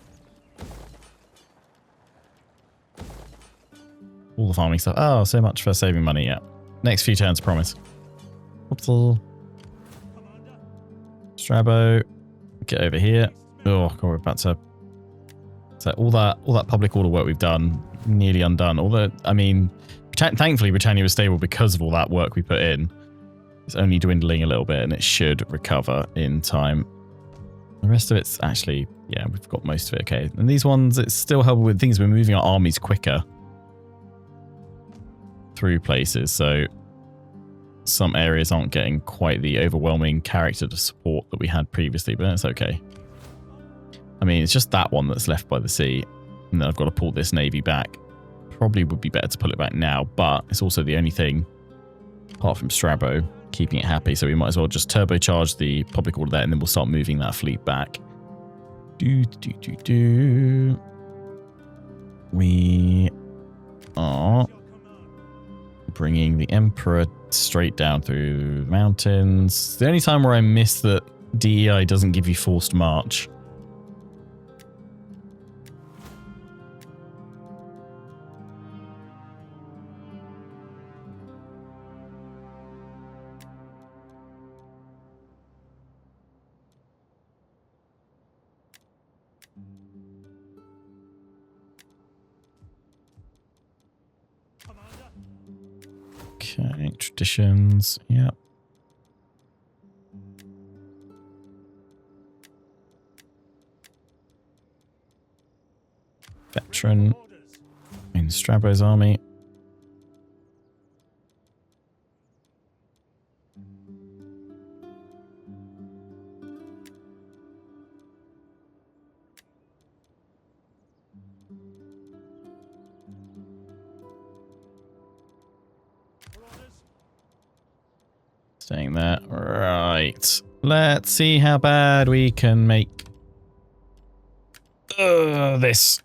All the farming stuff. Oh, so much for saving money. Yeah. Next few turns, I promise. Whoopsie. Strabo. Get over here. Oh, God, we're about to... So all that public order work we've done, nearly undone. Although, I mean, thankfully Britannia was stable because of all that work we put in. It's only dwindling a little bit and it should recover in time. The rest of it's actually, yeah, we've got most of it okay. And these ones, it's still helping with things. We're moving our armies quicker through places. So some areas aren't getting quite the overwhelming character to support that we had previously, but it's okay. I mean, it's just that one that's left by the sea. And then I've got to pull this navy back. Probably would be better to pull it back now, but it's also the only thing, apart from Strabo, keeping it happy, so we might as well just turbocharge the public order there, and then we'll start moving that fleet back. We are bringing the Emperor straight down through the mountains. The only time where I miss that DEI doesn't give you forced march. Okay, traditions, yeah. Veteran in Strabo's army. Staying there. Right. Let's see how bad we can make this.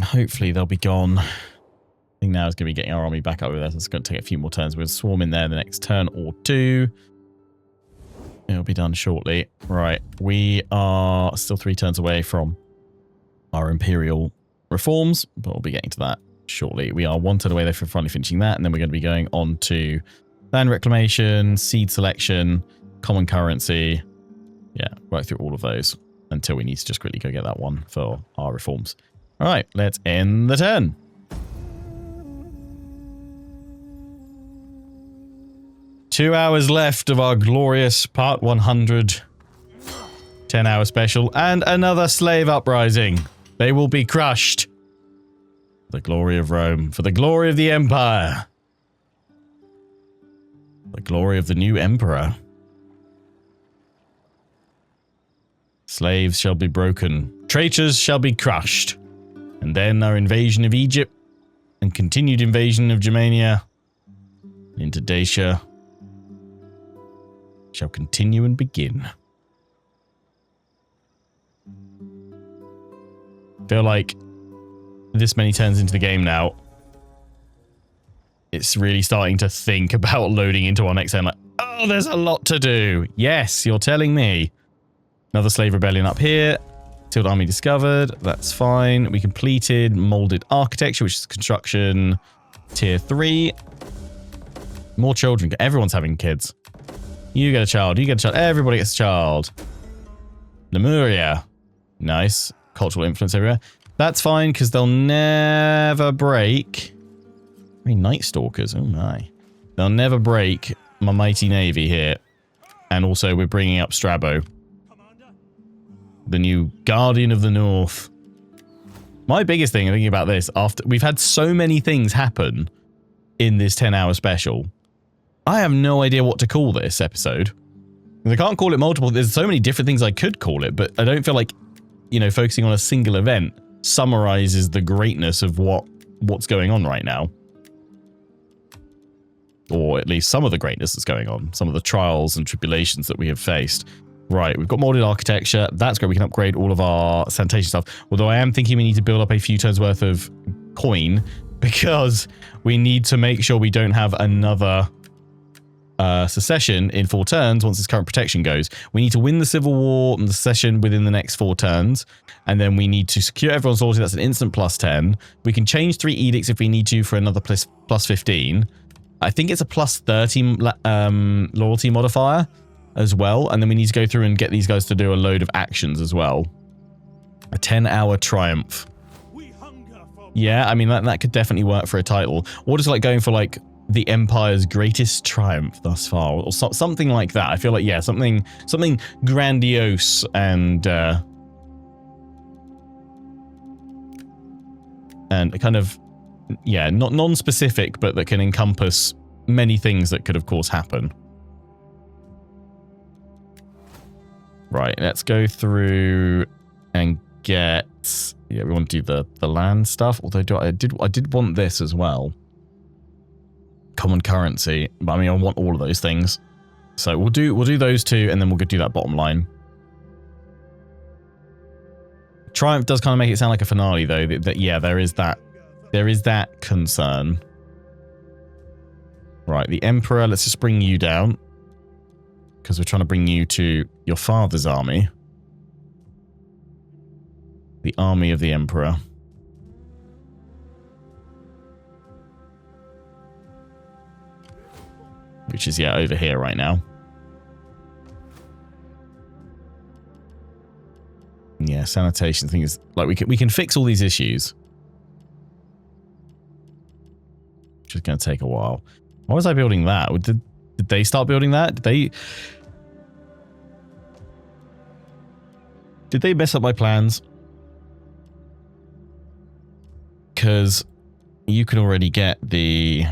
Hopefully they'll be gone. I think now is going to be getting our army back over there. So it's going to take a few more turns. We'll swarm in there the next turn or two. It'll be done shortly. Right. We are still 3 turns away from our Imperial reforms, but we'll be getting to that shortly. We are 1 turn away there from finally finishing that, and then we're going to be going on to land reclamation, seed selection, common currency. Yeah, work through all of those until we need to just quickly go get that one for our reforms. All right, let's end the turn. Two hours left of our glorious part 100 10-hour special, and another slave uprising. They will be crushed. For the glory of Rome, for the glory of the Empire, the glory of the new Emperor. Slaves shall be broken, traitors shall be crushed, and then our invasion of Egypt and continued invasion of Germania into Dacia shall continue and begin. Feel like this many turns into the game now, it's really starting to think about loading into our next turn. Like, oh, there's a lot to do. Yes, you're telling me. Another slave rebellion up here. Tilt army discovered. That's fine. We completed molded architecture, which is construction tier 3. More children. Everyone's having kids. You get a child. You get a child. Everybody gets a child. Lemuria. Nice. Cultural influence everywhere. That's fine because they'll never break. Night Stalkers. Oh my. They'll never break my mighty navy here. And also we're bringing up Strabo. The new Guardian of the North. My biggest thing thinking about this, after we've had so many things happen in this 10-hour special, I have no idea what to call this episode. I can't call it multiple. There's so many different things I could call it, but I don't feel like, you know, focusing on a single event summarizes the greatness of what's going on right now. Or at least some of the greatness that's going on. Some of the trials and tribulations that we have faced. Right, we've got molded architecture. That's great. We can upgrade all of our sanitation stuff. Although I am thinking we need to build up a few turns worth of coin because we need to make sure we don't have another secession in 4 turns once this current protection goes. We need to win the Civil War and the secession within the next 4 turns. And then we need to secure everyone's loyalty. That's an instant +10. We can change 3 edicts if we need to for another +15. I think it's a +30 loyalty modifier as well, and then we need to go through and get these guys to do a load of actions as well. A 10-hour triumph. Yeah, I mean that could definitely work for a title, or just like going for like the Empire's greatest triumph thus far, or something like that. I feel like, yeah, something grandiose and kind of, yeah, not non-specific, but that can encompass many things that could of course happen. Right, let's go through and get... Yeah, we want to do the land stuff. Although I did want this as well. Common currency. But I mean, I want all of those things. So we'll do those 2, and then we'll go do that bottom line. Triumph does kind of make it sound like a finale, though. That yeah, there is that concern. Right, the Emperor. Let's just bring you down. Because we're trying to bring you to your father's army. The army of the Emperor. Which is, yeah, over here right now. Yeah, sanitation thing is... Like, we can fix all these issues. Which is going to take a while. Why was I building that? Did they start building that? Did they mess up my plans? Because you can already get the...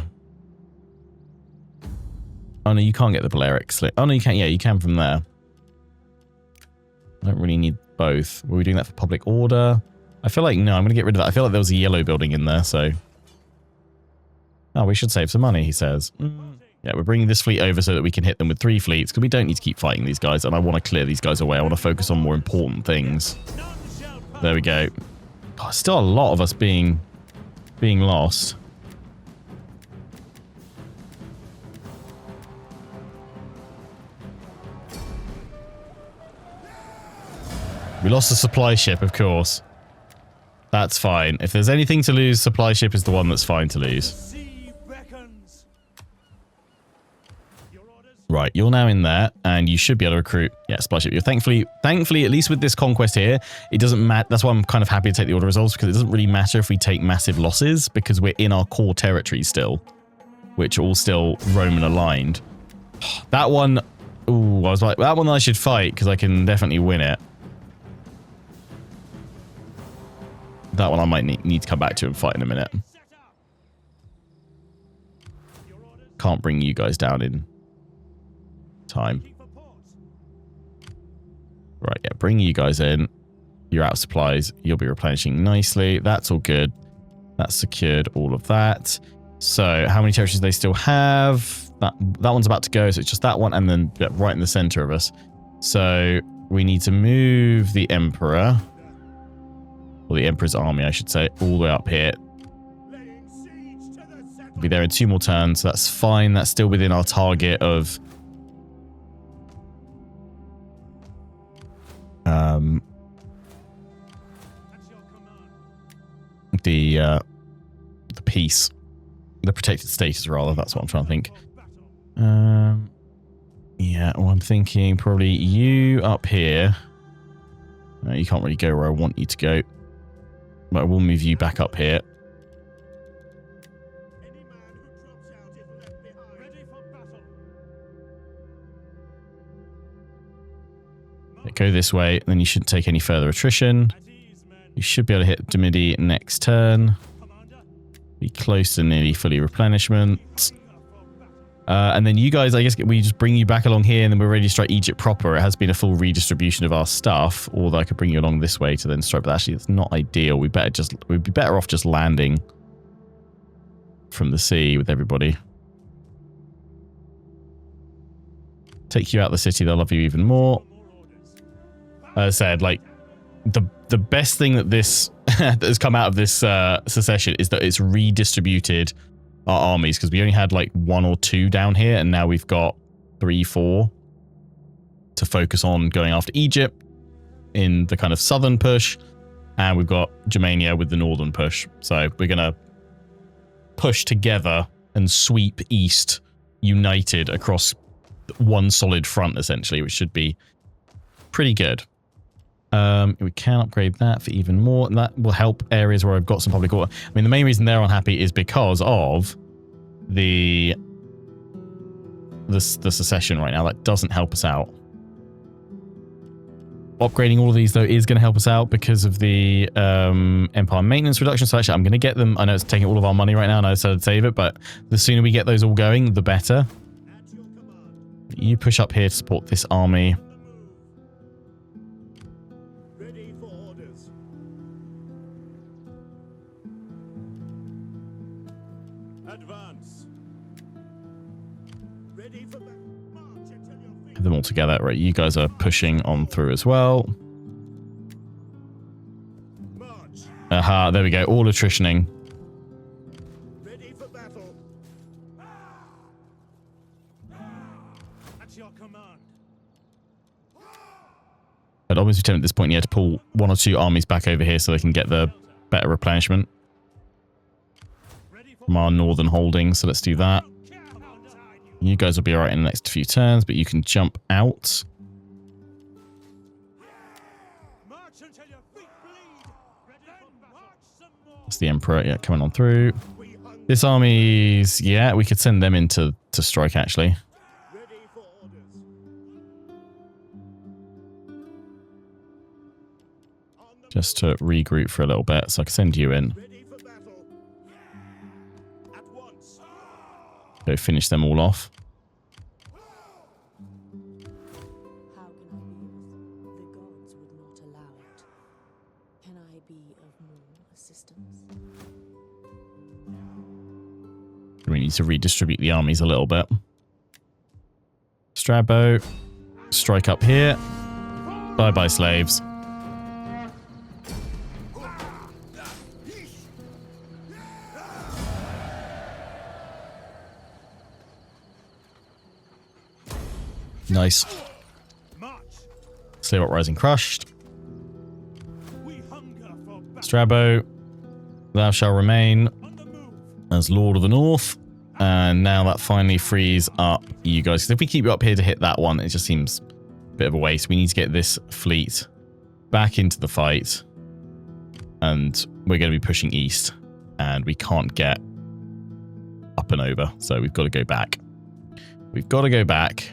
Oh no, you can't get the Balearic slip. Oh no, you can. Yeah, you can from there. I don't really need both. Were we doing that for public order? I feel like, no, I'm going to get rid of that. I feel like there was a yellow building in there, so... Oh, we should save some money, he says. Yeah, we're bringing this fleet over so that we can hit them with 3 fleets, because we don't need to keep fighting these guys, and I want to clear these guys away. I want to focus on more important things. There we go. God, still a lot of us being lost. We lost the supply ship, of course. That's fine. If there's anything to lose, supply ship is the one that's fine to lose. Right, you're now in there, and you should be able to recruit. Yeah, supply ship. You're thankfully, at least with this conquest here, it doesn't matter. That's why I'm kind of happy to take the order results, because it doesn't really matter if we take massive losses, because we're in our core territory still, which are all still Roman aligned. That one, ooh, I was like, that one I should fight, because I can definitely win it. That one I might need to come back to and fight in a minute. Can't bring you guys down in time. Right, yeah, bring you guys in. You're out of supplies. You'll be replenishing nicely. That's all good. That's secured all of that. So, how many territories do they still have? that one's about to go, so it's just that one, and then right in the center of us. So we need to move the Emperor, or the Emperor's army, I should say, all the way up here. Be there in 2 more turns, so that's fine. That's still within our target of the peace, the protected status rather. That's what I'm trying to think. Yeah, well, I'm thinking probably you up here. No, you can't really go where I want you to go, but I will move you back up here. Go this way, and then you shouldn't take any further attrition. You should be able to hit Demidi next turn. Be close to nearly fully replenishment. And then you guys, I guess, we just bring you back along here, and then we're ready to strike Egypt proper. It has been a full redistribution of our stuff, although I could bring you along this way to then strike, but actually it's not ideal. We'd be better off just landing from the sea with everybody. Take you out of the city, they'll love you even more. As I said, like, the best thing that that has come out of this secession is that it's redistributed our armies, because we only had like 1 or 2 down here, and now we've got 3, 4 to focus on going after Egypt in the kind of southern push, and we've got Germania with the northern push. So we're gonna push together and sweep east united across one solid front, essentially, which should be pretty good. We can upgrade that for even more, and that will help areas where I've got some public order. I mean, the main reason they're unhappy is because of the secession right now. That doesn't help us out. Upgrading all of these, though, is going to help us out because of the Empire maintenance reduction. So actually, I'm going to get them. I know it's taking all of our money right now, and I decided to save it, but the sooner we get those all going, the better. You push up here to support this army. Them all together. Right, you guys are pushing on through as well. Aha, there we go. All attritioning. Ready for battle. At your command. I'd almost be tempted at this point, yeah, to pull 1 or 2 armies back over here so they can get the better replenishment from our northern holdings. So let's do that. You guys will be alright in the next few turns, but you can jump out. That's the Emperor, yeah, coming on through. This army's, yeah, we could send them in to strike, actually. Just to regroup for a little bit, so I can send you in. Go finish them all off. How can I be of the gods would not allow it? Can I be of more assistance? We need to redistribute the armies a little bit. Strabo, strike up here. Bye bye, slaves. Nice. Slave Uprising crushed. Strabo, thou shalt remain as Lord of the North. And now that finally frees up you guys. Because if we keep you up here to hit that one, it just seems a bit of a waste. We need to get this fleet back into the fight. And we're going to be pushing east. And we can't get up and over. So we've got to go back. We've got to go back.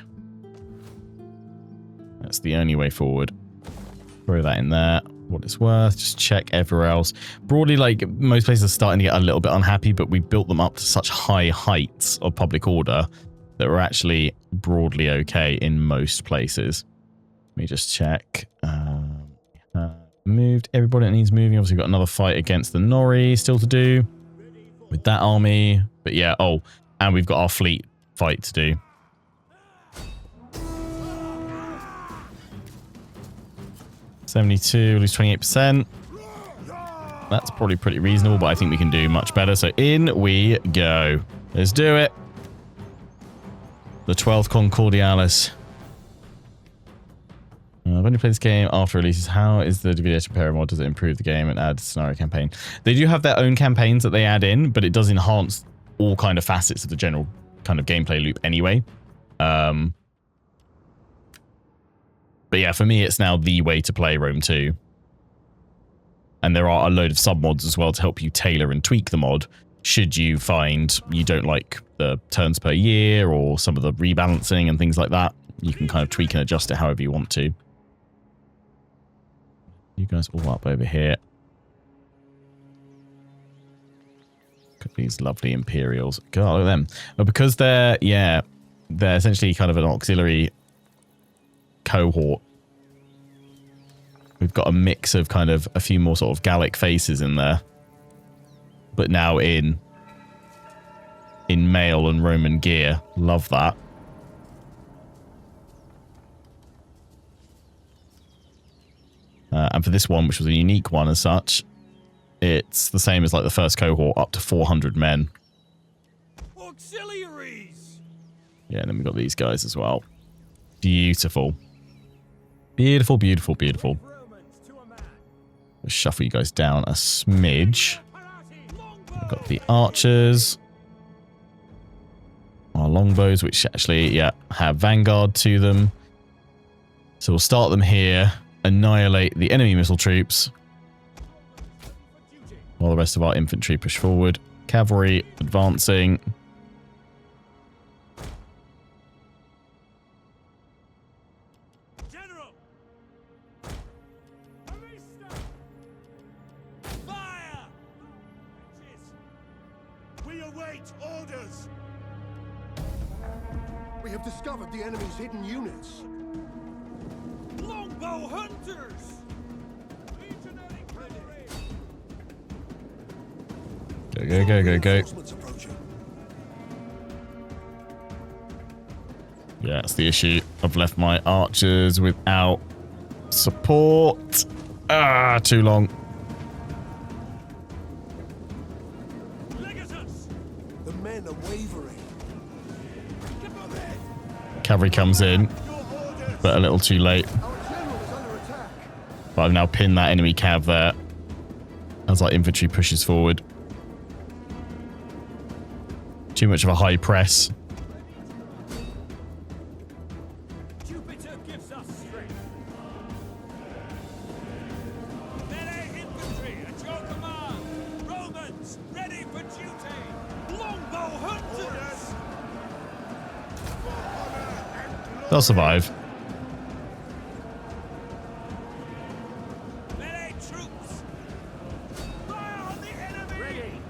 That's the only way forward. Throw that in there. What it's worth. Just check everywhere else. Broadly, like, most places are starting to get a little bit unhappy, but we built them up to such high heights of public order that we're actually broadly okay in most places. Let me just check. Moved everybody that needs moving. Obviously, we've got another fight against the Nori still to do with that army. But yeah, oh, and we've got our fleet fight to do. $72, lose 28%. That's probably pretty reasonable, but I think we can do much better. So in we go. Let's do it. The 12th Concordialis. I've only played this game after releases. How is the Divide et Impera mod? Does it improve the game and add scenario campaign? They do have their own campaigns that they add in, but it does enhance all kind of facets of the general kind of gameplay loop anyway. But yeah, for me, it's now the way to play Rome 2. And there are a load of sub-mods as well to help you tailor and tweak the mod should you find you don't like the turns per year or some of the rebalancing and things like that. You can kind of tweak and adjust it however you want to. You guys all up over here. Look at these lovely Imperials. God, look at them. But because they're essentially kind of an auxiliary cohort. We've got a mix of kind of a few more sort of Gallic faces in there. But now in mail and Roman gear. Love that. And for this one, which was a unique one as such, it's the same as like the first cohort, up to 400 men. Auxiliaries! Yeah, and then we've got these guys as well. Beautiful. Beautiful, beautiful, beautiful. Let's shuffle you guys down a smidge. We've got the archers. Our longbows, which actually, yeah, have vanguard to them. So we'll start them here. Annihilate the enemy missile troops. While the rest of our infantry push forward. Cavalry advancing. General! Fire! We await orders. We have discovered the enemy's hidden units. Longbow hunters! Legionary cavalry! Go, go, go, go, go. Reinforcements approaching. Yeah, that's the issue. I've left my archers without support. Ah, too long. Legatus! The men are wavering. Cavalry comes in, but a little too late. Our general is under attack. But I've now pinned that enemy cav there as our infantry pushes forward. Too much of a high press. Jupiter gives us strength. Melee infantry at your command. Romans, ready for duty. Longbow hunters! They'll survive. Melee troops! Fire on the enemy! Ready!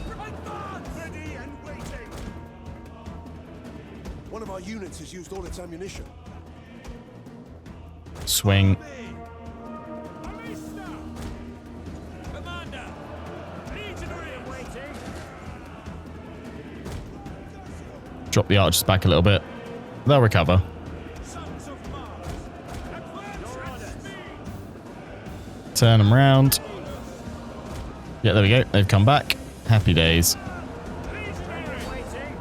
Advance! Ready and waiting. One of our units has used all its ammunition. Swing. Arista! Commander! Legionary awaiting! Drop the archers back a little bit. They'll recover. Sons of Mars! Advance at speed! Turn them round. Yeah, there we go. They've come back. Happy days. Legionary awaiting!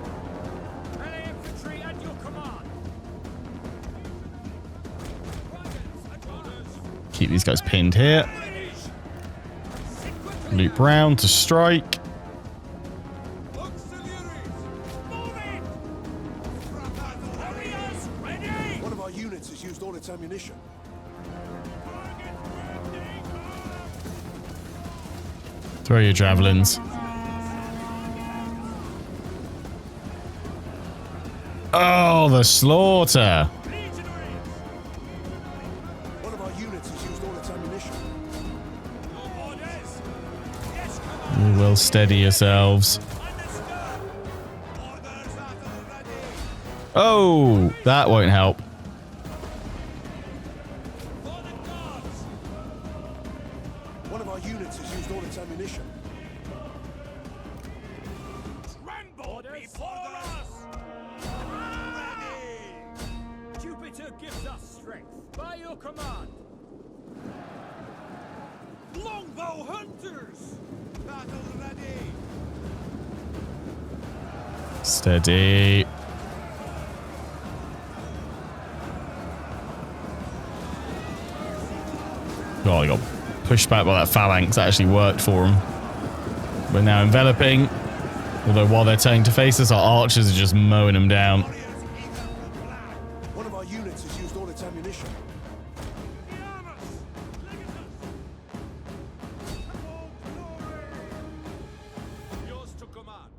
Melee infantry at your command! Wagons at orders! Keep these guys pinned here. Loop round to strike. Auxiliaries! Moving! Warriors, ready! One of our units has used all its ammunition. Throw your javelins. Oh, the slaughter. One of our units has used all its ammunition. Orders! Yes, come You will steady yourselves. understood! Orders are ready! Oh, that won't help. For the gods! One of our units has used all its ammunition. Tremble before us! Jupiter gives us strength. By your command. Longbow hunters! Battle ready! Steady. Oh, he got pushed back by that phalanx. That actually worked for him. We're now enveloping. Although while they're turning to face us, our archers are just mowing them down. One of our units has used all its ammunition. Yours to command.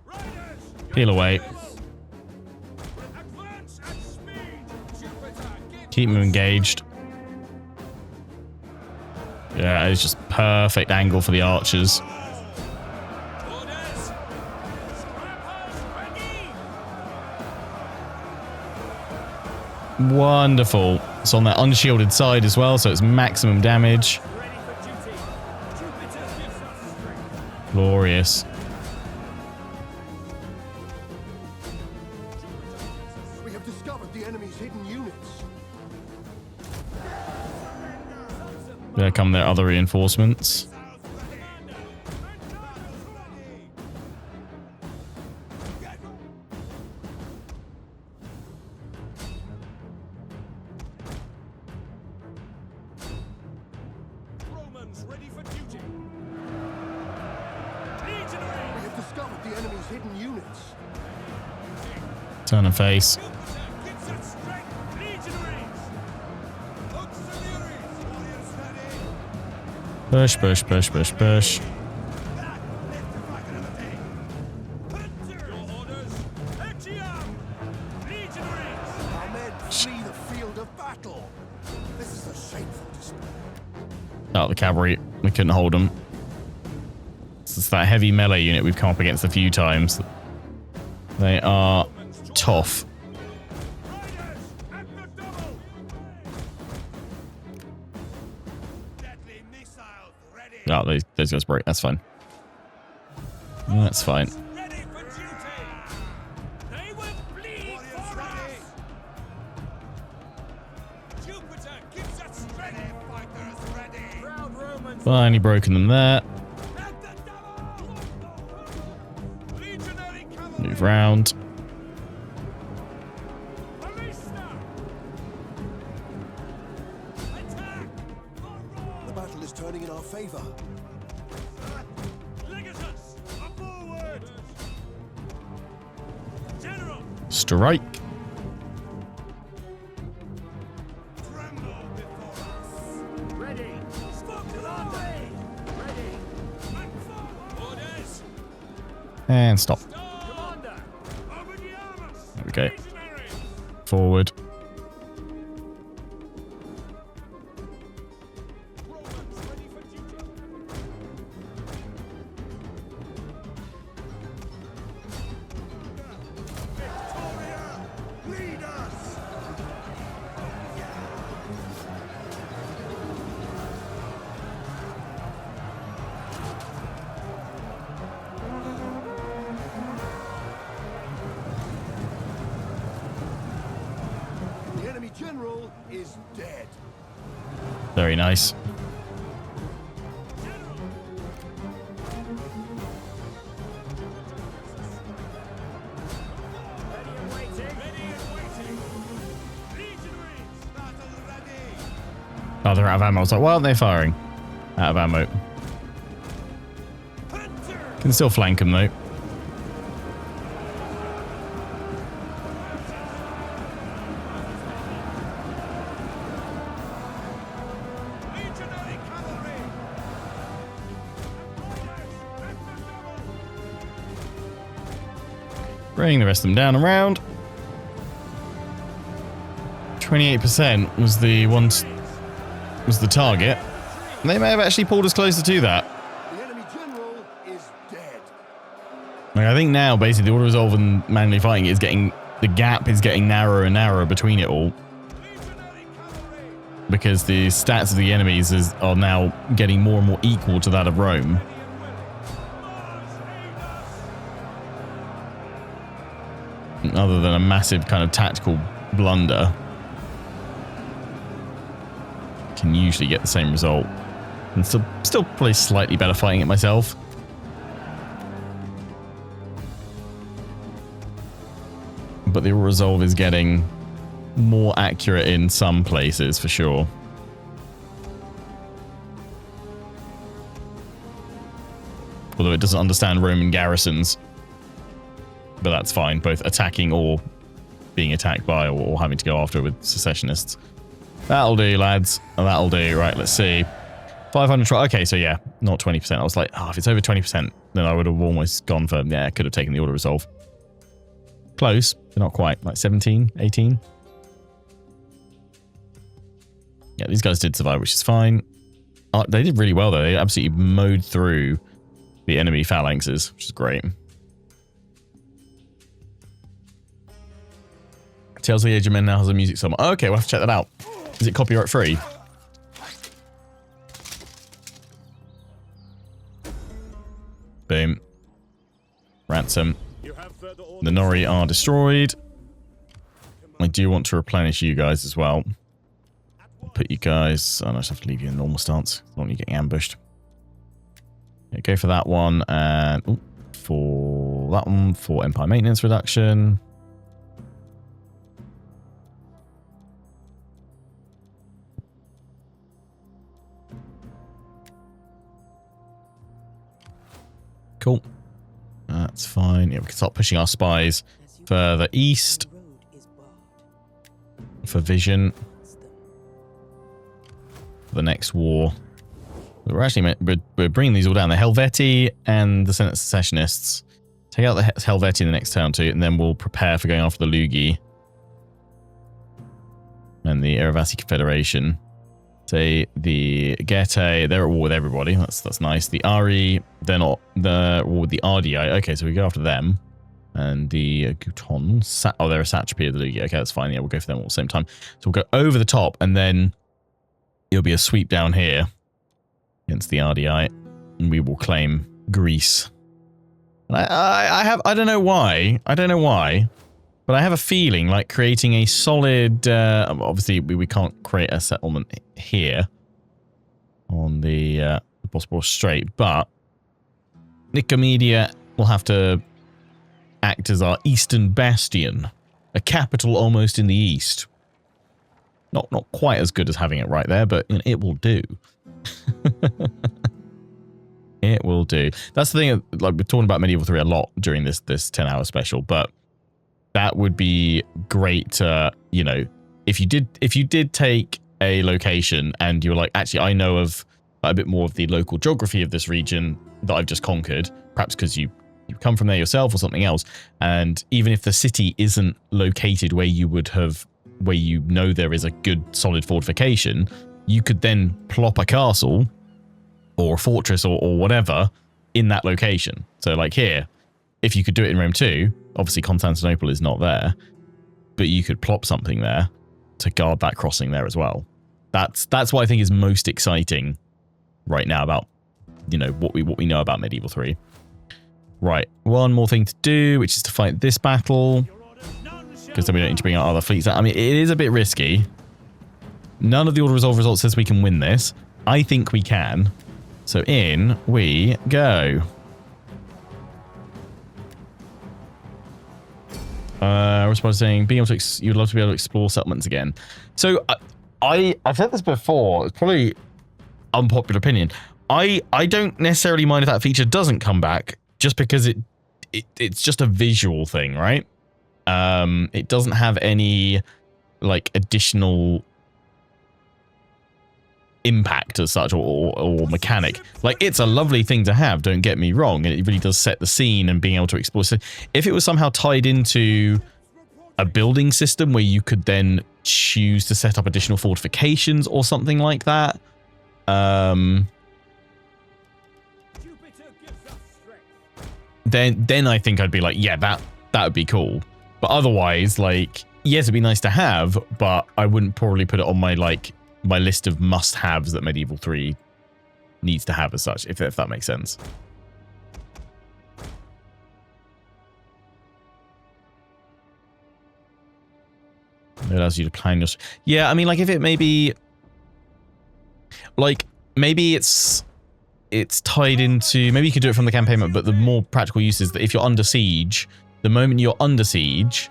Riders! Peel away. Advance at speed! Jupiter, get Keep them engaged. Yeah, it's just perfect angle for the archers. orders! Scrappers ready! Wonderful. It's on that unshielded side as well, so it's maximum damage. Ready for duty. Jupiter gives us strength. Glorious. We have discovered the enemy's hidden units. There come their other reinforcements. Romans ready for duty. We Legionary! have discovered the enemy's hidden units. Turn and face. Jupiter gives us strength. Legionaries! Auxiliaries! Warriors ready! Push, push, push, push, push. Hunters! Your orders! Etiam! Legionaries! Our men flee the field of battle. This is a shameful display. Oh, the cavalry. We couldn't hold them. It's that heavy melee unit we've come up against a few times. They are tough. Riders! At the double! Deadly missiles ready! Oh, those guys break. That's fine. That's fine. Ready for duty! They will bleed for us! Jupiter gives us strength! Fighters ready! Proud Romans Finally broken them there. at the double! Legionary cavalry! Move round. Ballista! Attack! The battle is turning in our favor. Legatus! Forward! General! Strike. Tremble before us! Ready! Spoke to the way! Ready! And forward! Orders! And stop. Commander! Over the armors! There we go. Legionaries! Forward. Romans ready for duty! Victoria, lead us! The enemy general is dead. Very nice. Ready and waiting! Ready and waiting! Legionaries! Battle ready! Oh, they're out of ammo. I was like, why aren't they firing? Out of ammo. Hunter! Can still flank them though. Legionary cavalry! Bring the rest of them down and round. 28% was the target. They may have actually pulled us closer to that. The enemy general is dead. Like, I think now basically the auto resolve and manually fighting is getting, the gap is getting narrower and narrower between it all, Legionary cavalry! because the stats of the enemies are now getting more and more equal to that of Rome. Other than a massive kind of tactical blunder. can usually get the same result. And still probably slightly better fighting it myself. But the resolve is getting more accurate in some places for sure. Although it doesn't understand Roman garrisons. But that's fine, both attacking or being attacked by or having to go after with secessionists. That'll do, lads. That'll do. Right, let's see. 500. Okay, so yeah, not 20%. I was like, oh, if it's over 20%, then I would have almost gone for, yeah, I could have taken the auto resolve. Close, but not quite. Like 17, 18. Yeah, these guys did survive, which is fine. They did really well, though. They absolutely mowed through the enemy phalanxes, which is great. Tales of the Age of Men now has a music somewhere. Oh, okay, we'll have to check that out. Is it copyright free? Boom. Ransom. The Nori are destroyed. I do want to replenish you guys as well. I'll put you guys... Oh, no, I just have to leave you in normal stance. I don't want you getting ambushed. Yeah, go for that one. And ooh, for that one, for Empire Maintenance Reduction. Cool. That's fine. Yeah, we can start pushing our spies further east for vision for the next war. We're actually we're bringing these all down. The Helvetii and the Senate Secessionists. Take out the Helvetii in the next turn too, and then we'll prepare for going after the Lugi and the Eravasi Confederation. Say the Getae, they're at war with everybody. That's nice. The Ari, they're not. They're at war with the RDI. Okay, so we go after them. And the Guton. Oh, they're a satrapy of the Lugi. Okay, that's fine. Yeah, we'll go for them all at the same time. So we'll go over the top, and then it'll be a sweep down here against the RDI, and we will claim Greece. And I don't know why. But I have a feeling like creating a solid... obviously, we can't create a settlement here on the Bosporus Strait, but Nicomedia will have to act as our eastern bastion. A capital almost in the east. Not quite as good as having it right there, but you know, it will do. It will do. That's the thing, like we're talking about Medieval 3 a lot during this 10-hour special, but that would be great, you know, if you did take a location and you were like, actually, I know of a bit more of the local geography of this region that I've just conquered, perhaps because you come from there yourself or something else, and even if the city isn't located where you would have, where you know there is a good solid fortification, you could then plop a castle or a fortress or whatever in that location. So like here, if you could do it in Rome 2, obviously Constantinople is not there, but you could plop something there to guard that crossing there as well. That's what I think is most exciting right now about, you know, what we know about Medieval 3. Right, one more thing to do, which is to fight this battle, because then we don't need to bring out other fleets. I mean, it is a bit risky. None of the Order Resolve results says we can win this. I think we can. So in we go. Response saying, being able to, you'd love to be able to explore settlements again. So I've said this before. It's probably unpopular opinion. I don't necessarily mind if that feature doesn't come back, just because it's just a visual thing, right? It doesn't have any like additional impact as such or mechanic. Like, it's a lovely thing to have, don't get me wrong, and it really does set the scene and being able to explore. So if it was somehow tied into a building system where you could then choose to set up additional fortifications or something like that, then I think I'd be like, yeah, that would be cool. But otherwise, like, yes, it'd be nice to have, but I wouldn't probably put it on my my list of must-haves that Medieval 3 needs to have as such, if that makes sense. It allows you to plan your... Yeah, I mean, like, if it maybe... like, maybe it's tied into, maybe you could do it from the campaign mode, but the more practical use is that if you're under siege, the moment you're under siege,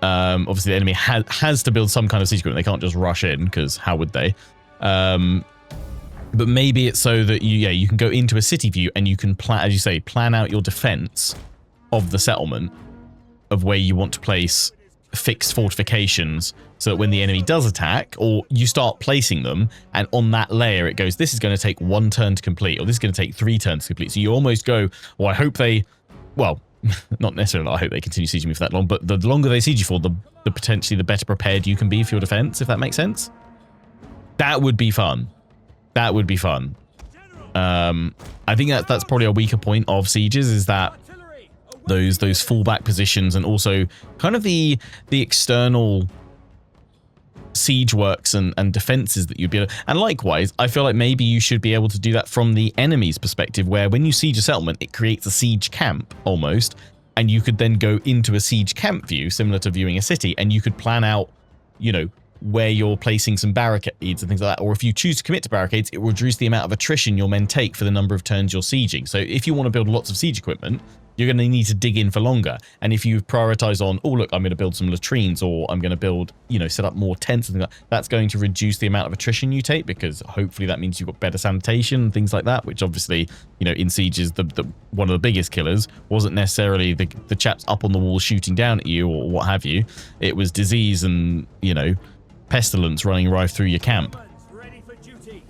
obviously the enemy has to build some kind of siege equipment. They can't just rush in, because how would they? But maybe it's so that you can go into a city view and you can plan, as you say, plan out your defense of the settlement, of where you want to place fixed fortifications, so that when the enemy does attack, or you start placing them, and on that layer it goes, this is going to take 1 turn to complete, or this is going to take 3 turns to complete. So you almost go, well, I hope they, well, not necessarily I hope they continue sieging me for that long, but the longer they siege you for, the potentially the better prepared you can be for your defense, if that makes sense. That would be fun. That would be fun. I think that's probably a weaker point of sieges, is that those fallback positions, and also kind of the external siege works and defenses that you'd be able to, and likewise, I feel like maybe you should be able to do that from the enemy's perspective, where when you siege a settlement, it creates a siege camp almost, and you could then go into a siege camp view, similar to viewing a city, and you could plan out, you know, where you're placing some barricades and things like that. Or if you choose to commit to barricades, it will reduce the amount of attrition your men take for the number of turns you're sieging. So if you want to build lots of siege equipment, you're going to need to dig in for longer. And if you prioritize on, oh, look, I'm going to build some latrines, or I'm going to build, you know, set up more tents and things like that, that's going to reduce the amount of attrition you take, because hopefully that means you've got better sanitation and things like that, which obviously, you know, in sieges, the one of the biggest killers wasn't necessarily the chaps up on the wall shooting down at you or what have you. It was disease and, you know, pestilence running right through your camp. Ready for duty.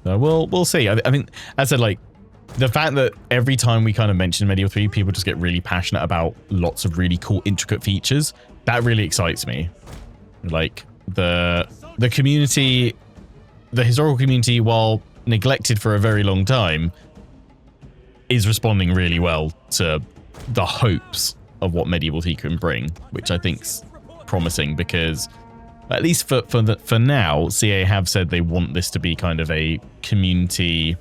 So we'll see. I mean, as I said, like, the fact that every time we kind of mention Medieval 3, people just get really passionate about lots of really cool, intricate features, that really excites me. Like, the community, the historical community, while neglected for a very long time, is responding really well to the hopes of what Medieval 3 can bring, which I think's promising, because at least for now, CA have said they want this to be kind of a community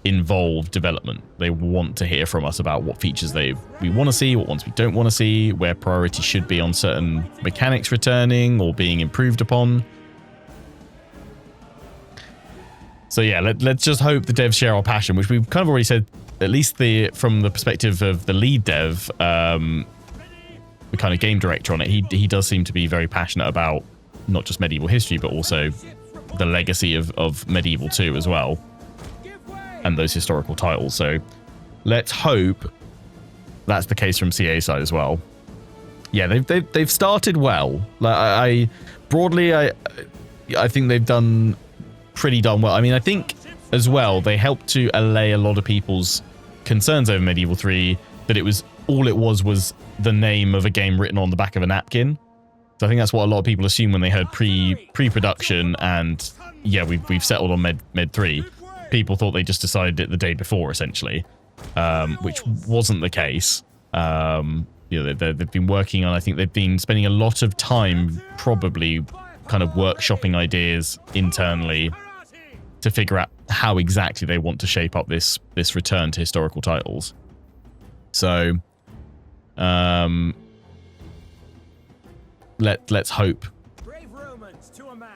involved development. They want to hear from us about what features we want to see, what ones we don't want to see, where priority should be on certain mechanics returning or being improved upon. So yeah, let's just hope the devs share our passion, which we've kind of already said, at least from the perspective of the lead dev, the kind of game director on it, he does seem to be very passionate about not just medieval history, but also the legacy of Medieval 2 as well, and those historical titles. So let's hope that's the case from CA side as well. Yeah, they've started well. Like I think they've done pretty darn well. I mean, I think as well they helped to allay a lot of people's concerns over Medieval 3, that it was the name of a game written on the back of a napkin. So I think that's what a lot of people assume when they heard pre-production and yeah, we've settled on Med 3. People thought they just decided it the day before, essentially, which wasn't the case. You know, they've been working on, I think they've been spending a lot of time probably kind of workshopping ideas internally to figure out how exactly they want to shape up this return to historical titles. So let's hope Brave Romans to a man.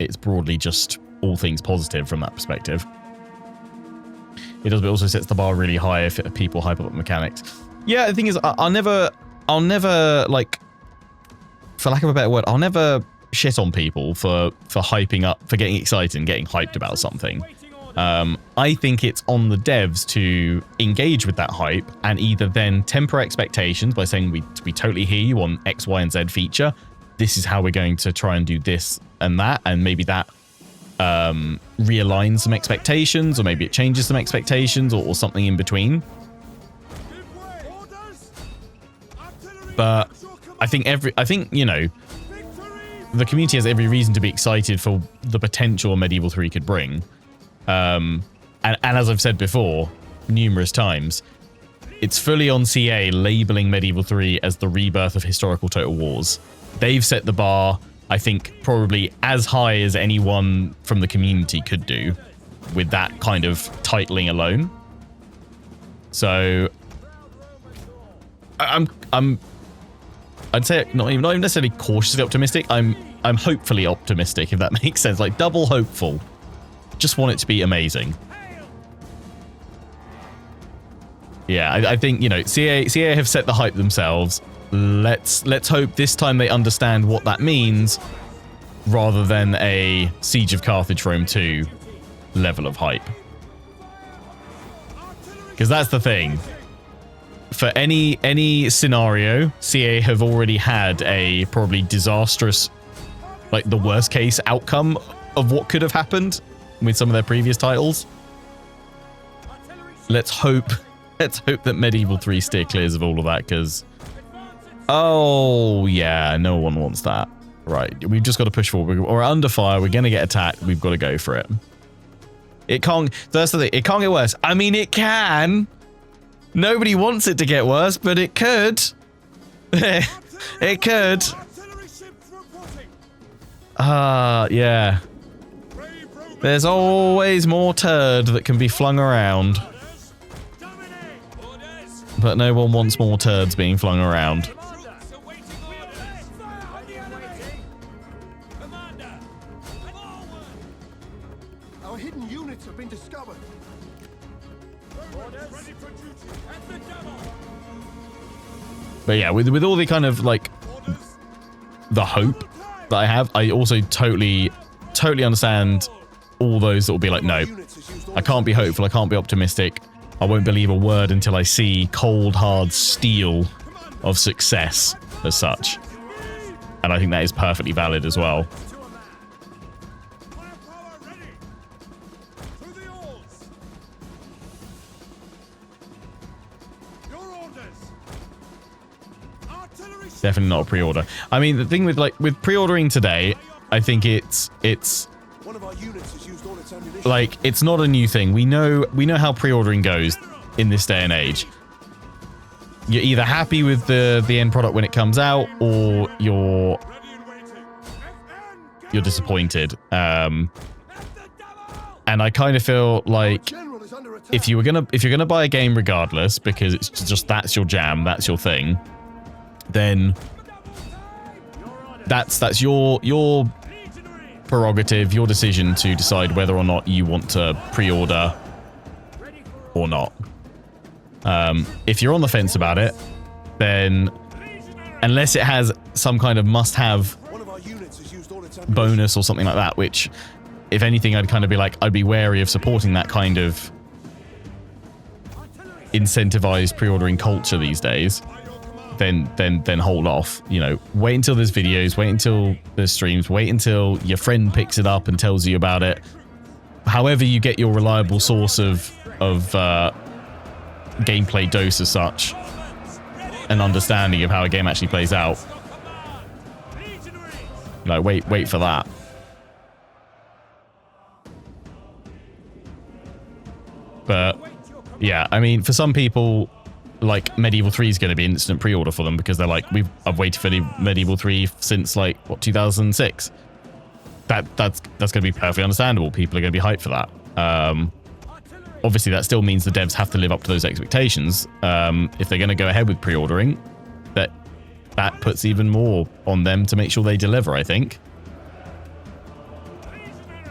it's broadly just all things positive from that perspective. It does, but it also sets the bar really high if people hype up mechanics. Yeah, the thing is, I'll never, like, for lack of a better word, I'll never shit on people for hyping up, for getting excited and getting hyped about something. I think it's on the devs to engage with that hype and either then temper expectations by saying we totally hear you on X, Y, and Z feature. This is how we're going to try and do this and that, and maybe that realigns some expectations, or maybe it changes some expectations, or something in between. But I think you know, the community has every reason to be excited for the potential Medieval 3 could bring. And as I've said before numerous times, it's fully on CA labeling Medieval 3 as the rebirth of historical Total Wars. They've set the bar, I think, probably as high as anyone from the community could do with that kind of titling alone. So I'm I'd say not even necessarily cautiously optimistic. I'm hopefully optimistic, if that makes sense. Like double hopeful. Just want it to be amazing. Yeah, I think, you know, CA have set the hype themselves. Let's hope this time they understand what that means, rather than a Siege of Carthage Rome 2 level of hype. Because that's the thing. For any scenario, CA have already had a probably disastrous, like the worst case outcome of what could have happened with some of their previous titles. Let's hope that Medieval 3 steer clears of all of that, because oh yeah, no one wants that. Right, we've just got to push forward. We're under fire, we're going to get attacked, we've got to go for it. It can't, that's the thing, it can't get worse. I mean, it can. Nobody wants it to get worse, but it could. It could. Yeah. There's always more turd that can be flung around. But no one wants more turds being flung around. Our hidden units have been discovered. But yeah, with all the kind of like the hope that I have, I also totally understand all those that will be like, no, I can't be hopeful, I can't be optimistic, I won't believe a word until I see cold hard steel of success as such. And I think that is perfectly valid as well. Definitely not a pre-order. I mean, the thing with pre-ordering today, I think it's One of our units has used all its ammunition. like, it's not a new thing. We know how pre-ordering goes in this day and age. You're either happy with the end product when it comes out, or you're disappointed. And I kind of feel like General is under attack. if you're gonna buy a game regardless, because it's just that's your jam, that's your thing, then that's your prerogative, your decision to decide whether or not you want to pre-order or not. If you're on the fence about it, then unless it has some kind of must-have One of our units has used all its ammunition. bonus or something like that, which, if anything, I'd kind of be like, I'd be wary of supporting that kind of incentivized pre-ordering culture these days. Then hold off. You know, wait until there's videos, wait until there's streams, wait until your friend picks it up and tells you about it. However you get your reliable source of gameplay dose as such, an understanding of how a game actually plays out. No, wait for that. But yeah, I mean, for some people, like, Medieval 3 is going to be instant pre-order for them, because they're like, I've waited for the Medieval 3 since, like, what, 2006. That's going to be perfectly understandable. People are going to be hyped for that. Obviously, that still means the devs have to live up to those expectations. If they're going to go ahead with pre-ordering, that puts even more on them to make sure they deliver, I think.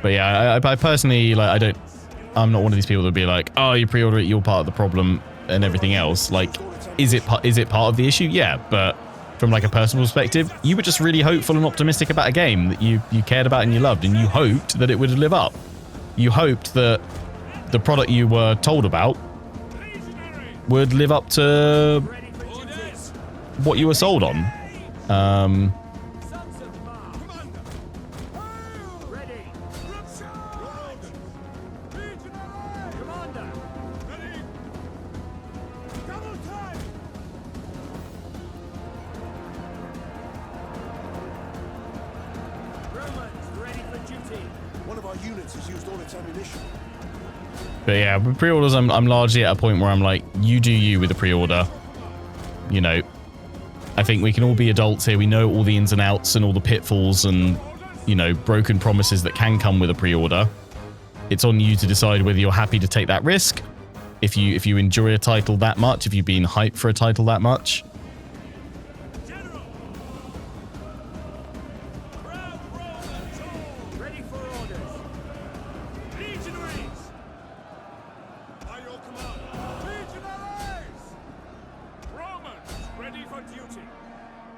But yeah, I personally, like, I'm not one of these people that would be like, oh, you pre-order it, you're part of the problem and everything else. Like, is it part of the issue? Yeah, but from like a personal perspective, you were just really hopeful and optimistic about a game that you cared about and you loved, and you hoped that it would live up. You hoped that the product you were told about would live up to what you were sold on. One of our units has used all its ammunition. But yeah, with pre-orders, I'm largely at a point where I'm like, you do you with the pre-order. You know, I think we can all be adults here. We know all the ins and outs and all the pitfalls and, you know, broken promises that can come with a pre-order. It's on you to decide whether you're happy to take that risk. If you enjoy a title that much, if you've been hyped for a title that much.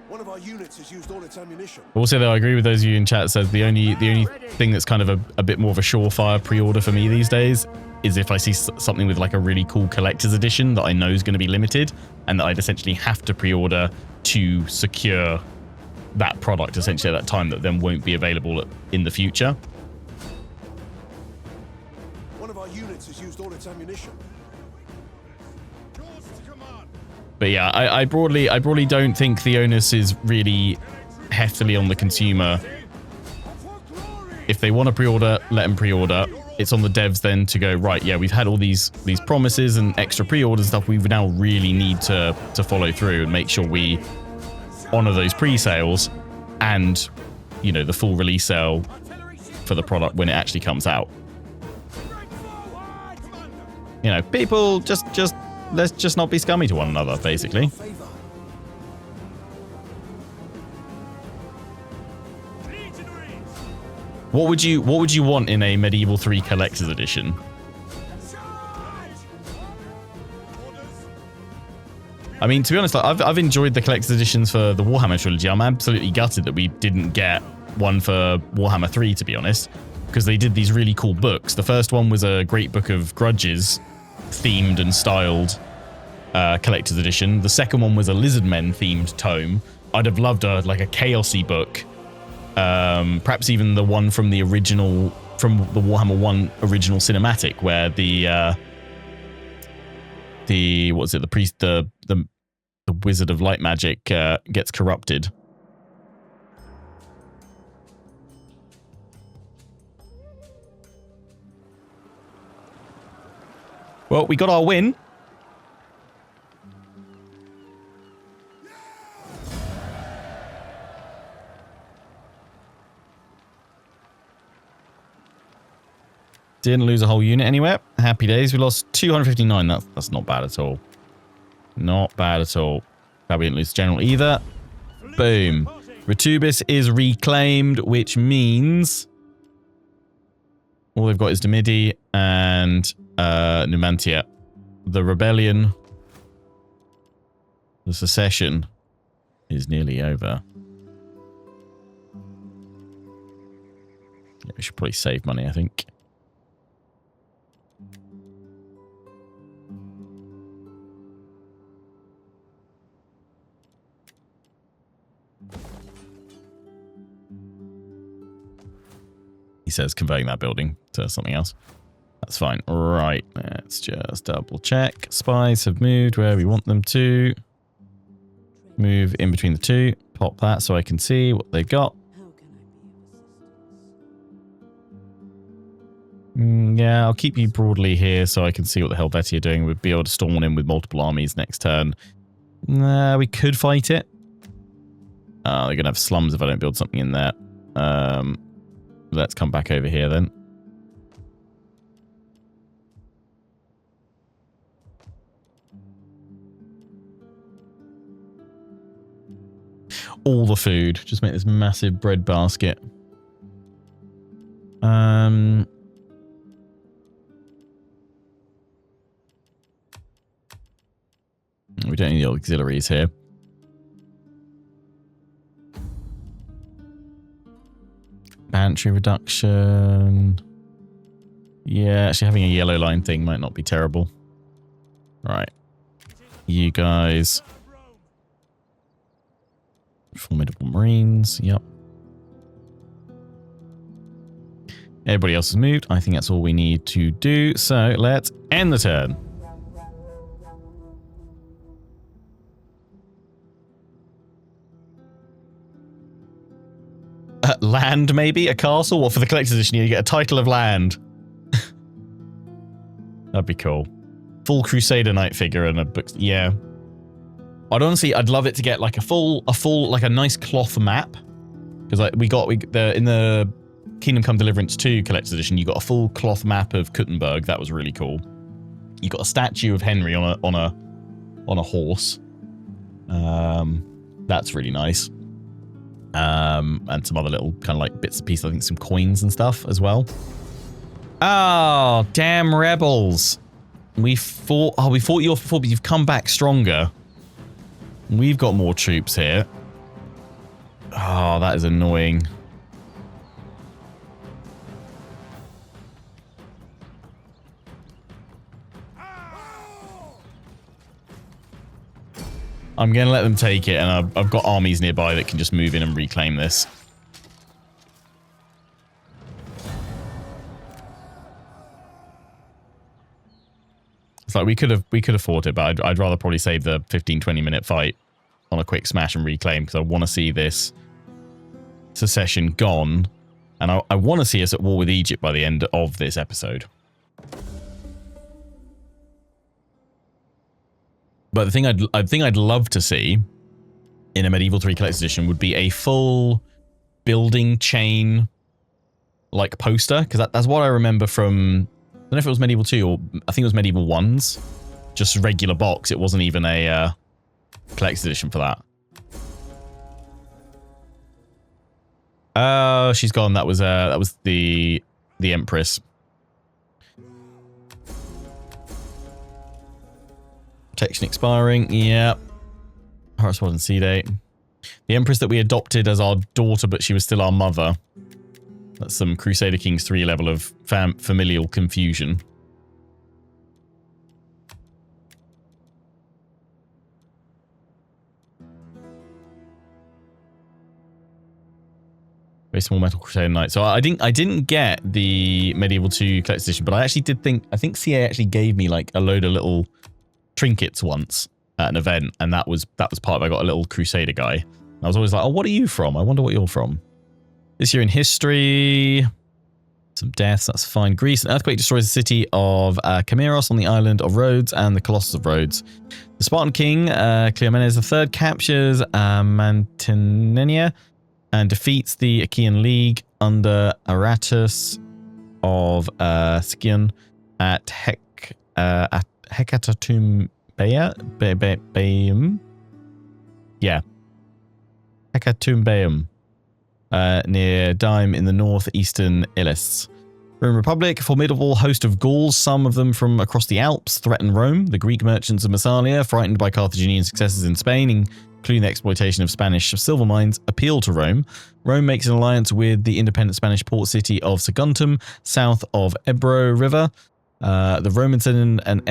One of our units has used all its ammunition. Also, though, I agree with those of you in chat that says the only thing that's kind of a bit more of a surefire pre-order for me these days is if I see something with like a really cool collector's edition that I know is going to be limited and that I'd essentially have to pre-order to secure that product essentially at that time that then won't be available in the future. One of our units has used all its ammunition. But yeah, I broadly don't think the onus is really heftily on the consumer. If they want to pre-order, let them pre-order. It's on the devs then to go, right, yeah, we've had all these promises and extra pre-orders stuff. We now really need to follow through and make sure we honor those pre-sales and, you know, the full release sale for the product when it actually comes out. You know, people just let's just not be scummy to one another, basically. What would you want in a Medieval 3 Collector's Edition? I mean, to be honest, I've enjoyed the Collector's Editions for the Warhammer trilogy. I'm absolutely gutted that we didn't get one for Warhammer 3, to be honest, because they did these really cool books. The first one was a great book of grudges, themed and styled Collector's Edition. The second one was a Lizardmen themed tome. I'd have loved a Chaosy book. Perhaps even the one from the original, from the Warhammer 1 original cinematic, where the what's it, the priest, the wizard of light magic gets corrupted. Well, we got our win. Didn't lose a whole unit anywhere. Happy days. We lost 259. That's not bad at all. Not bad at all. Glad we didn't lose general either. Boom. Retubis is reclaimed, which means all they've got is Demidi and Numantia. The rebellion, the secession, is nearly over. Yeah, we should probably save money, I think. He says converting that building to something else. That's fine. Right, let's just double check. Spies have moved where we want them to. Move in between the two. Pop that so I can see what they've got. Yeah, I'll keep you broadly here so I can see what the hell Betty are doing. We'd be able to storm on in with multiple armies next turn. We could fight it. They're going to have slums if I don't build something in there. Let's come back over here then. All the food. Just make this massive bread basket. We don't need the auxiliaries here. Pantry reduction. Yeah, actually having a yellow line thing might not be terrible. Right. You guys. Formidable Marines. Yep. Everybody else has moved. I think that's all we need to do. So let's end the turn. Land, maybe? A castle? What, for the collector's edition, you get a title of land. That'd be cool. Full Crusader Knight figure and a book. Yeah. I'd love it to get like a nice cloth map. Because like in the Kingdom Come Deliverance 2 collector's edition, you got a full cloth map of Kuttenberg. That was really cool. You got a statue of Henry on a horse. That's really nice. And some other little kind of like bits and pieces. I think some coins and stuff as well. Oh, damn rebels. We fought you off before, but you've come back stronger. We've got more troops here. Oh, that is annoying. I'm going to let them take it, and I've got armies nearby that can just move in and reclaim this. It's like we could have fought it, but I'd rather probably save the 15-20 minute fight on a quick smash and reclaim, because I want to see this secession gone, and I want to see us at war with Egypt by the end of this episode. But the thing I'd love to see in a Medieval 3 Collector's Edition would be a full building chain like poster, because that's what I remember from, I don't know if it was Medieval 2 or I think it was Medieval 1's, just regular box. It wasn't even a Collector's Edition for that. Oh, she's gone. That was the Empress. Protection expiring. Yeah. Correspondence C date. The Empress that we adopted as our daughter, but she was still our mother. That's some Crusader Kings 3 level of familial confusion. Very small metal Crusader Knight. So I didn't get the Medieval 2 Collector's Edition, but I actually did I think CA actually gave me like a load of little trinkets once at an event, and that was part of it. I got a little Crusader guy. And I was always like, oh, what are you from? I wonder what you're from. This year in history, some deaths, that's fine. Greece, an earthquake destroys the city of Camiros on the island of Rhodes and the Colossus of Rhodes. The Spartan king, Cleomenes III, captures Mantinea and defeats the Achaean League under Aratus of Sicyon at Hecatombeium? Yeah. Hecatombeium. Near Dyme in the northeastern Illis. Roman Republic, a formidable host of Gauls, some of them from across the Alps, threaten Rome. The Greek merchants of Massalia, frightened by Carthaginian successes in Spain, including the exploitation of Spanish silver mines, appeal to Rome. Rome makes an alliance with the independent Spanish port city of Saguntum, south of Ebro River. The Romans send an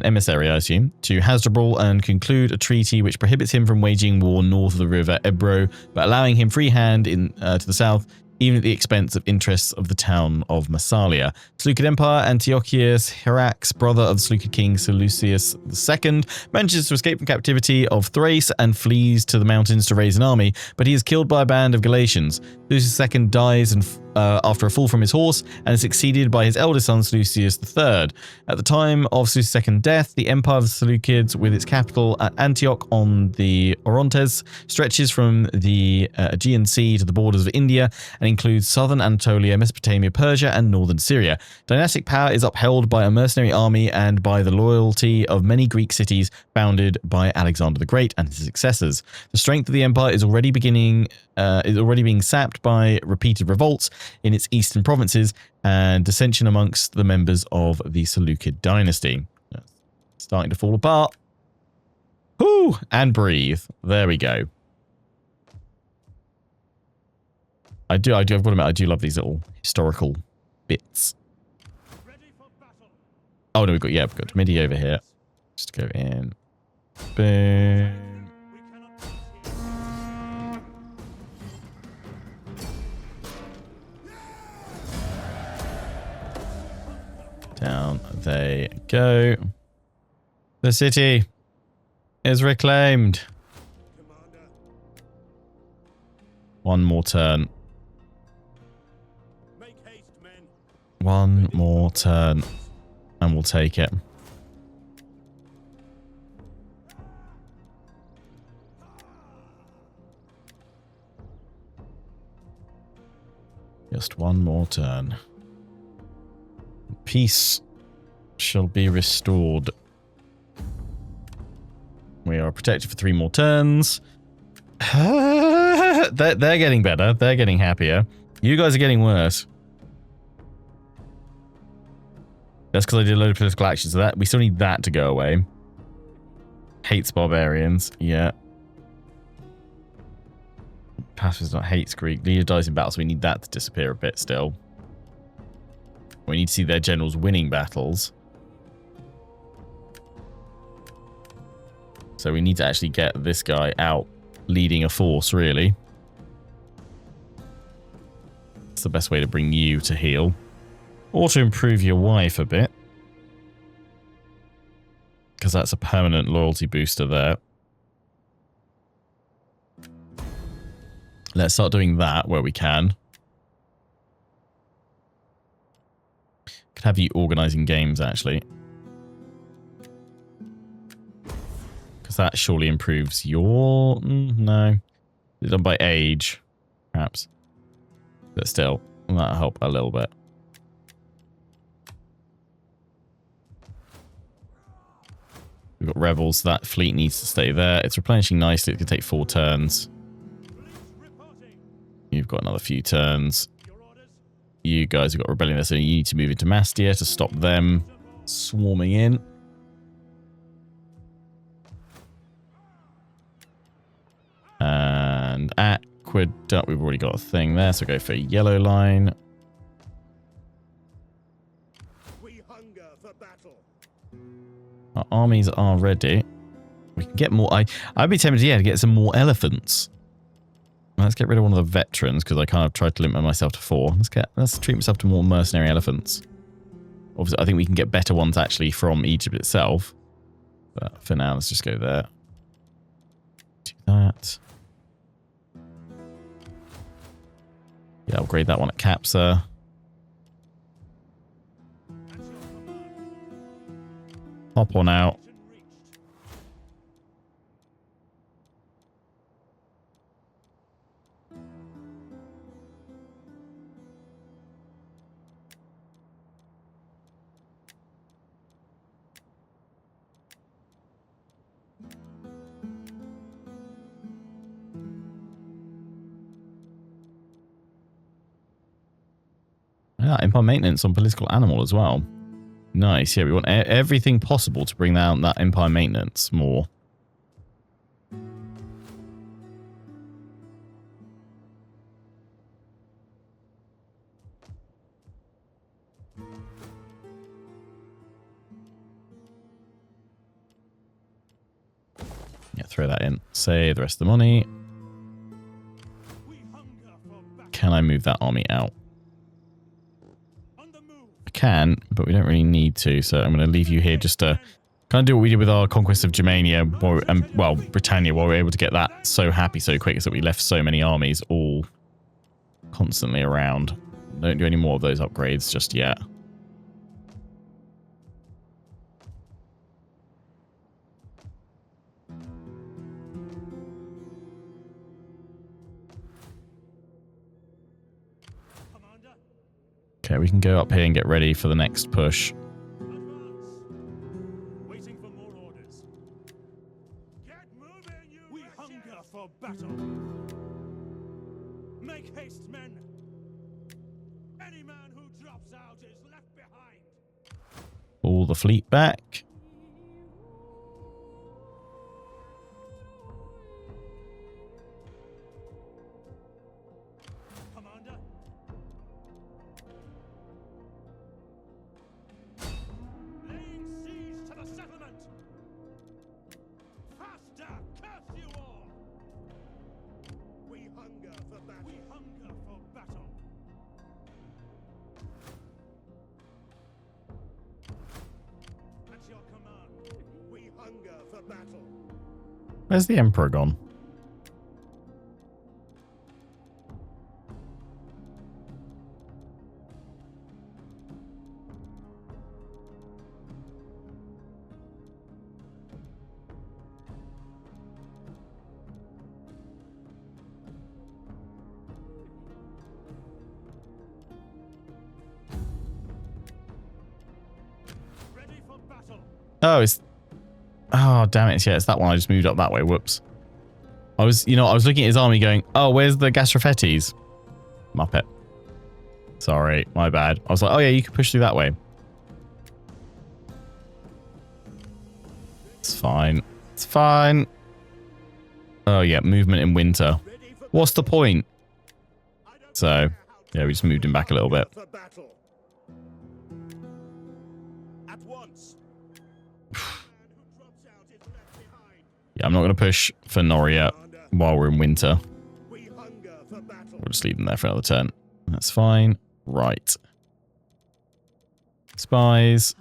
emissary, I assume, to Hasdrubal and conclude a treaty which prohibits him from waging war north of the river Ebro, but allowing him free hand to the south, even at the expense of interests of the town of Massalia. Seleucid Empire, Antiochus Hierax, brother of the Seleucid king Seleucus II, manages to escape from captivity of Thrace and flees to the mountains to raise an army, but he is killed by a band of Galatians. Seleucus II dies after a fall from his horse and is succeeded by his eldest son Seleucus III. At the time of Seleucus II's death, the empire of the Seleucids, with its capital at Antioch on the Orontes, stretches from the Aegean Sea to the borders of India and includes southern Anatolia, Mesopotamia, Persia, and northern Syria. Dynastic power is upheld by a mercenary army and by the loyalty of many Greek cities founded by Alexander the Great and his successors. The strength of the empire is already being sapped by repeated revolts in its eastern provinces and dissension amongst the members of the Seleucid dynasty. Starting to fall apart. Whew, and breathe. There we go. I've got to admit, I do love these little historical bits. Oh no, we've got MIDI over here. Just go in. Boom. Down they go. The city is reclaimed. One more turn. One more turn. And we'll take it. Just one more turn. Peace shall be restored. We are protected for 3 more turns. They're getting better. They're getting happier. You guys are getting worse. That's because I did a load of political actions. So that we still need that to go away. Hates barbarians. Yeah. Pacifist not hates Greek. Leader dies in battle, so we need that to disappear a bit still. We need to see their generals winning battles. So we need to actually get this guy out leading a force, really. It's the best way to bring you to heal. Or to improve your wife a bit. Because that's a permanent loyalty booster there. Let's start doing that where we can. Could have you organising games, actually. Because that surely improves your... no. It's done by age, perhaps. But still, that'll help a little bit. We've got rebels. That fleet needs to stay there. It's replenishing nicely. It can take 4 turns. You've got another few turns. You guys have got rebellion there, so you need to move into Mastia to stop them swarming in. And Aqueduct, we've already got a thing there, so go for yellow line. We hunger for battle. Our armies are ready. We can get more. I'd be tempted, yeah, to get some more elephants. Let's get rid of one of the veterans because I kind of tried to limit myself to 4. Let's treat myself to more mercenary elephants. Obviously, I think we can get better ones actually from Egypt itself. But for now, let's just go there. Do that. Yeah, upgrade that one at Capsa. Hop on out. Yeah, Empire maintenance on political animal as well. Nice. Yeah, we want everything possible to bring down that Empire maintenance more. Yeah, throw that in. Save the rest of the money. Can I move that army out? Can, but we don't really need to, so I'm going to leave you here just to kind of do what we did with our conquest of Germania, well, Britannia, while we were able to get that so happy so quick, is that we left so many armies all constantly around. Don't do any more of those upgrades just yet. Okay, we can go up here and get ready for the next push. Waiting for more orders. Get moving, you We hunger for battle. Make haste, men. Any man who drops out is left behind. Pull the fleet back. Where's the Emperor gone? Ready for battle. Oh, it's... Oh, damn it. Yeah, it's that one. I just moved up that way. Whoops. I was looking at his army going, oh, where's the Gastrofetes? Muppet. Sorry, my bad. I was like, oh yeah, you can push through that way. It's fine. It's fine. Oh, yeah, movement in winter. What's the point? So, yeah, we just moved him back a little bit. For battle. At once. Man who drops out is left behind. Yeah, I'm not going to push for Noria while we're in winter. We hunger for battle. We'll just leave them there for another turn. That's fine. Right. Spies.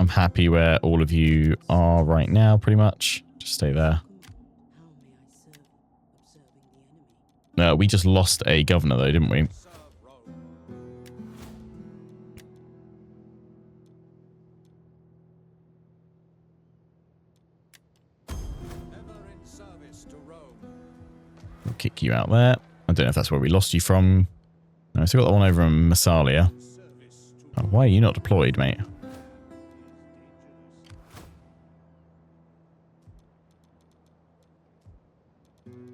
I'm happy where all of you are right now, pretty much. Just stay there. We just lost a governor, though, didn't we? We'll kick you out there. I don't know if that's where we lost you from. No, I still got the one over in Massalia. Oh, why are you not deployed, mate?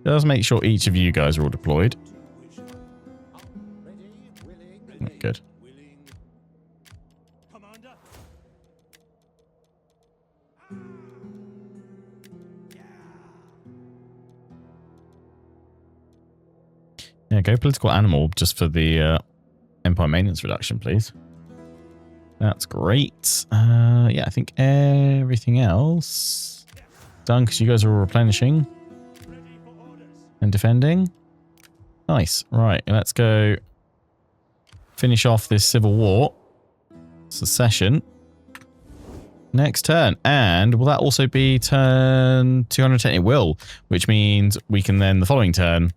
Does make sure each of you guys are all deployed. Good. Commander. Yeah, go political animal just for the Empire maintenance reduction, please. That's great. Yeah, I think everything else done because you guys are all replenishing and defending. Nice. Right, let's go finish off this civil war. Secession. Next turn. And will that also be turn 210? It will, which means we can then the following turn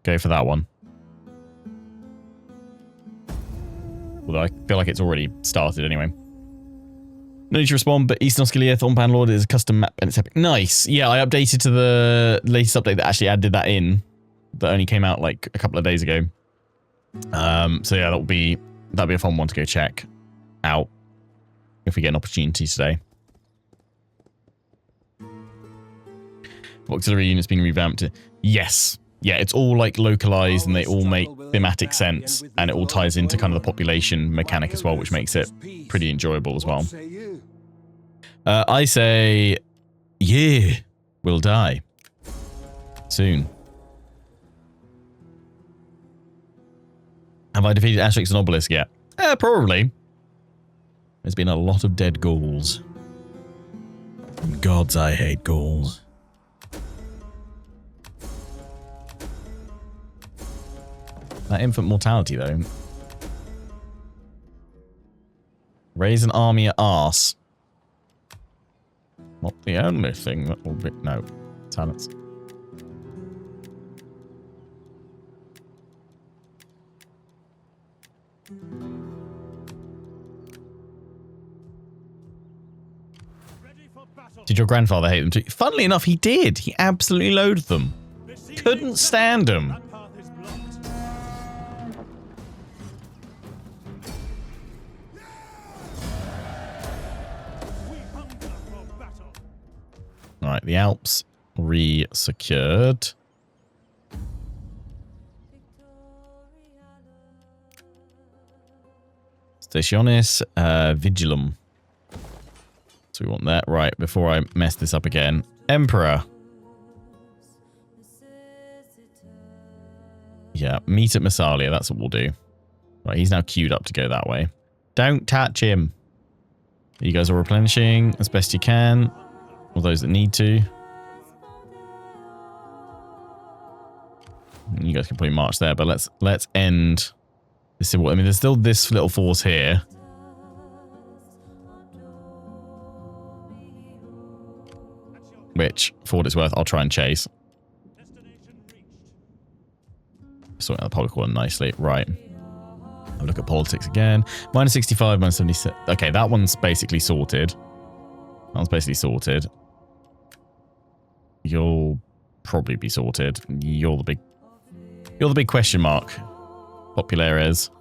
go for that one. Although I feel like it's already started anyway. No need to respond, but Eastern Oscalia, Thornpan Lord is a custom map and it's epic. Nice. Yeah, I updated to the latest update that actually added that in. That only came out like a couple of days ago. So yeah, that'll be a fun one to go check out if we get an opportunity today. Auxiliary units being revamped. Yes. Yeah, it's all like localized and they all make thematic sense and it all ties into kind of the population mechanic as well, which makes it pretty enjoyable as well. I say, yeah, we'll die soon. Have I defeated Asterix and Obelisk yet? Probably. There's been a lot of dead Gauls. Gods, I hate Gauls. That infant mortality, though. Raise an army at arse. Not the only thing that will be... No. Silence. Did your grandfather hate them too? Funnily enough, he did. He absolutely loathed them. Couldn't stand them. Alright, the Alps re-secured. Stationis Vigilum. So we want that. Right, before I mess this up again. Emperor. Yeah, meet at Massalia. That's what we'll do. Right, he's now queued up to go that way. Don't touch him. You guys are replenishing as best you can. All those that need to. You guys can probably march there, but let's end this civil war. I mean, there's still this little force here. Which, for what it's worth, I'll try and chase. Sorting out the political one nicely. Right. I'll look at politics again. Minus 65, minus 76. Okay, that one's basically sorted. That one's basically sorted. You'll probably be sorted. You're the big question mark. Populares.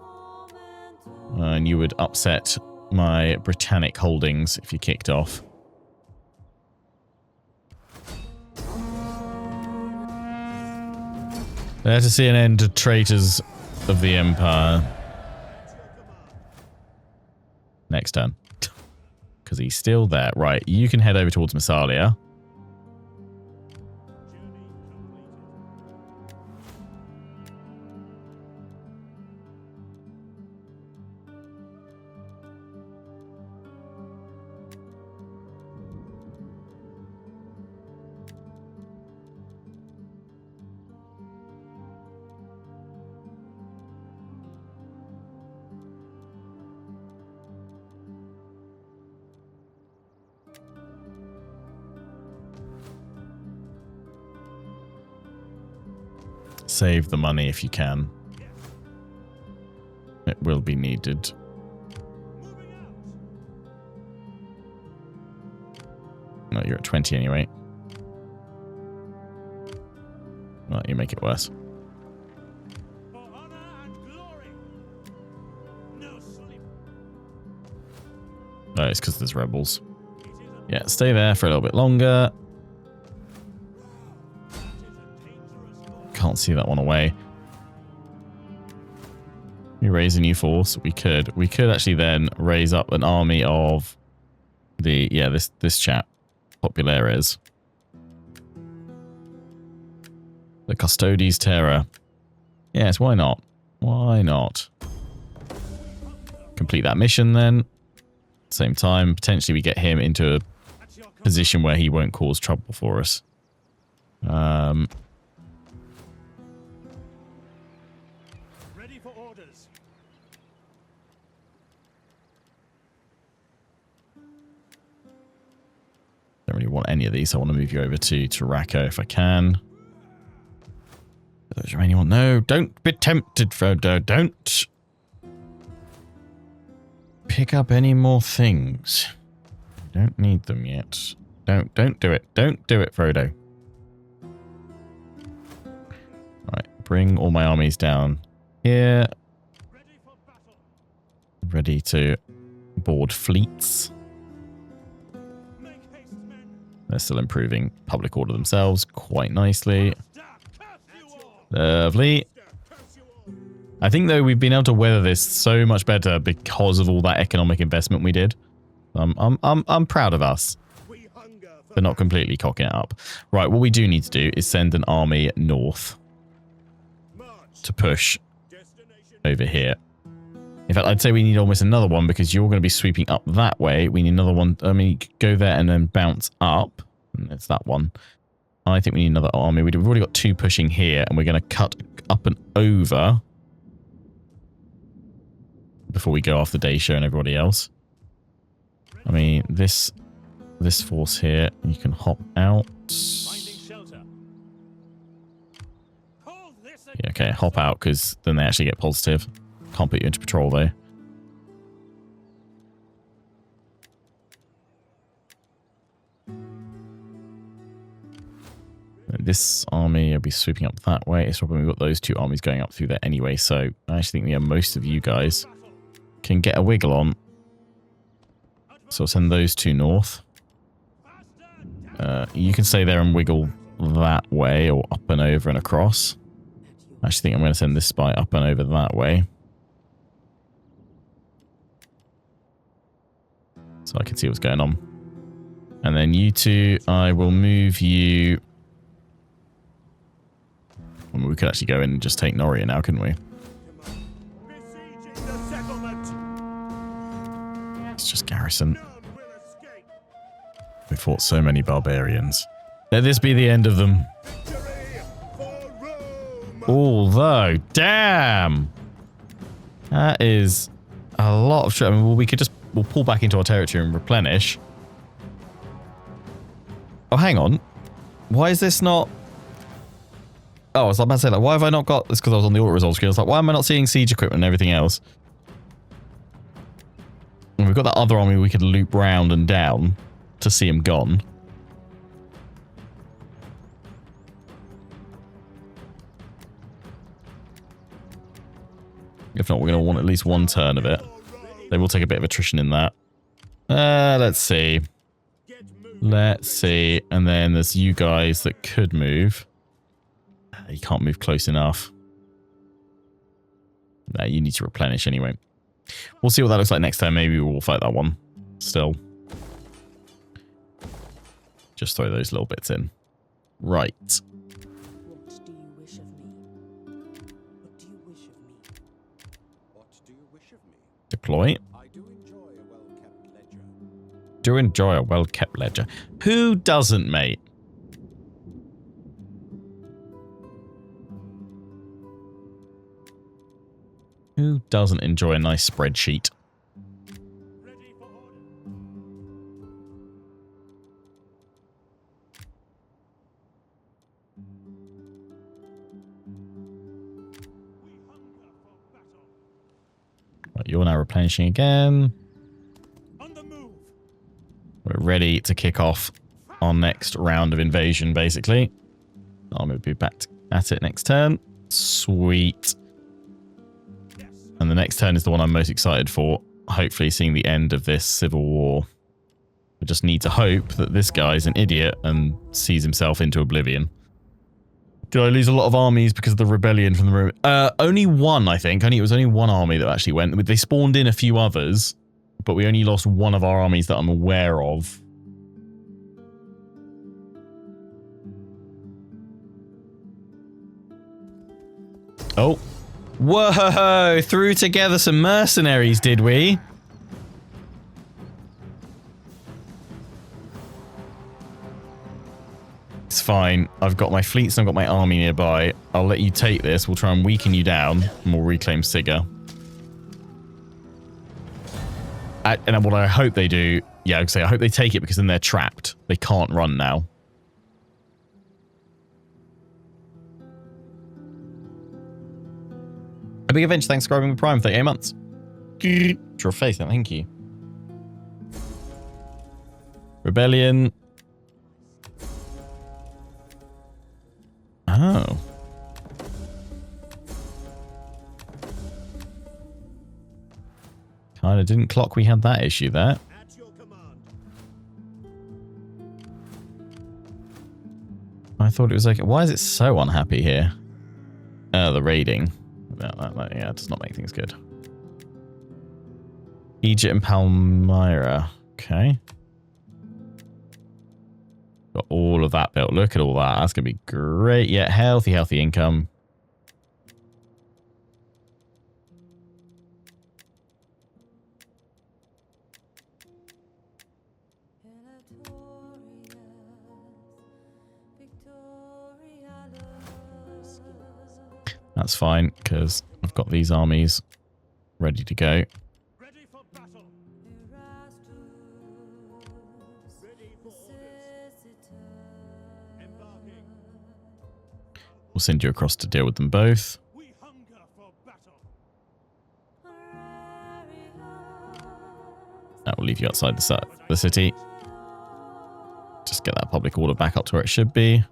And you would upset my Britannic holdings if you kicked off. There to see an end to traitors of the Empire. Next turn. because he's still there. Right, you can head over towards Massalia. Save the money if you can. It will be needed. No, you're at 20 anyway. Well, you make it worse. For honor and glory. No sleep. No, it's because there's rebels. Yeah, stay there for a little bit longer. Can't see that one away. We raise a new force. We could actually then raise up an army of the this chap, Populares, the Custodes Terra. Yes, why not? Why not? Complete that mission then. Same time, potentially we get him into a position where he won't cause trouble for us. Ready for orders. Don't really want any of these. I want to move you over to Tarraco if I can. Those remaining one. No, don't be tempted, Frodo. Don't pick up any more things. You don't need them yet. Don't do it. Don't do it, Frodo. Right, bring all my armies down here. Ready for battle. Ready to board fleets. Make haste, men. They're still improving public order themselves quite nicely. Curse you all. Lovely. I think, though, we've been able to weather this so much better because of all that economic investment we did. I'm proud of us We hunger for for not completely cocking it up. Right, what we do need to do is send an army north march. to push Destination. over here. In fact, I'd say we need almost another one because you're going to be sweeping up that way. We need another one. I mean, you could go there and then bounce up. And it's that one. I think we need another army. We've already got two pushing here, and we're going to cut up and over before we go after Dacia and everybody else. I mean, this force here, you can hop out. Finding shelter. Hold this Yeah, okay, hop out because then they actually get positive. Can't put you into patrol though. This army will be sweeping up that way. It's probably we've got those two armies going up through there anyway, so I actually think most of you guys can get a wiggle on. So I'll send those two north. You can stay there and wiggle that way or up and over and across. I actually think I'm going to send this spy up and over that way. So I can see what's going on. And then you two, I will move you. I mean, we could actually go in and just take Noria now, couldn't we? Besieging the settlement. It's just garrison. None will escape. We fought so many barbarians. Let this be the end of them. Victory for Rome. Although, damn! That is a lot of shit. I mean, we'll pull back into our territory and replenish. Oh, hang on. Why is this not... Oh, I was about to say, like, why have I not got... It's because I was on the auto results screen. I was like, why am I not seeing siege equipment and everything else? And we've got that other army we could loop round and down to see him gone. If not, we're going to want at least one turn of it. They will take a bit of attrition in that. Let's see. Let's see. And then there's you guys that could move. You can't move close enough. No, you need to replenish anyway. We'll see what that looks like next time. Maybe we'll fight that one still. just throw those little bits in. Right. What do you wish of me? What do you wish of me? What do you wish of me? Deploy. I do enjoy a well-kept ledger. Do enjoy a well-kept ledger. Who doesn't, mate? Who doesn't enjoy a nice spreadsheet? Ready for order. We hunger for battle. Right, you're now replenishing again. On the move. We're ready to kick off our next round of invasion, basically. I'm going to be back at it next turn. Sweet. And the next turn is the one I'm most excited for. Hopefully seeing the end of this civil war. I just need to hope that this guy's an idiot and sees himself into oblivion. Did I lose a lot of armies because of the rebellion from the room? Only one, I think. It was only one army that actually went. They spawned in a few others, but we only lost one of our armies that I'm aware of. Oh. Whoa! Threw together some mercenaries, did we? It's fine. I've got my fleets and I've got my army nearby. I'll let you take this. We'll try and weaken you down and we'll reclaim Sigga. And what I hope they do... Yeah, I hope they take it because then they're trapped. They can't run now. A big adventure, thanks for subscribing with Prime for 38 months. Your face, thank you. Rebellion. Oh. Kinda didn't clock we had that issue there. At your command. I thought it was okay. Why is it so unhappy here? The raiding. Yeah, it does not make things good. Egypt and Palmyra. Okay. Got all of that built. Look at all that. That's going to be great. Yeah, healthy income. That's fine, because I've got these armies ready to go. Ready for battle. Ready for orders. Embarking. We'll send you across to deal with them both. We hunger for battle. That will leave you outside the city. Just get that public order back up to where it should be.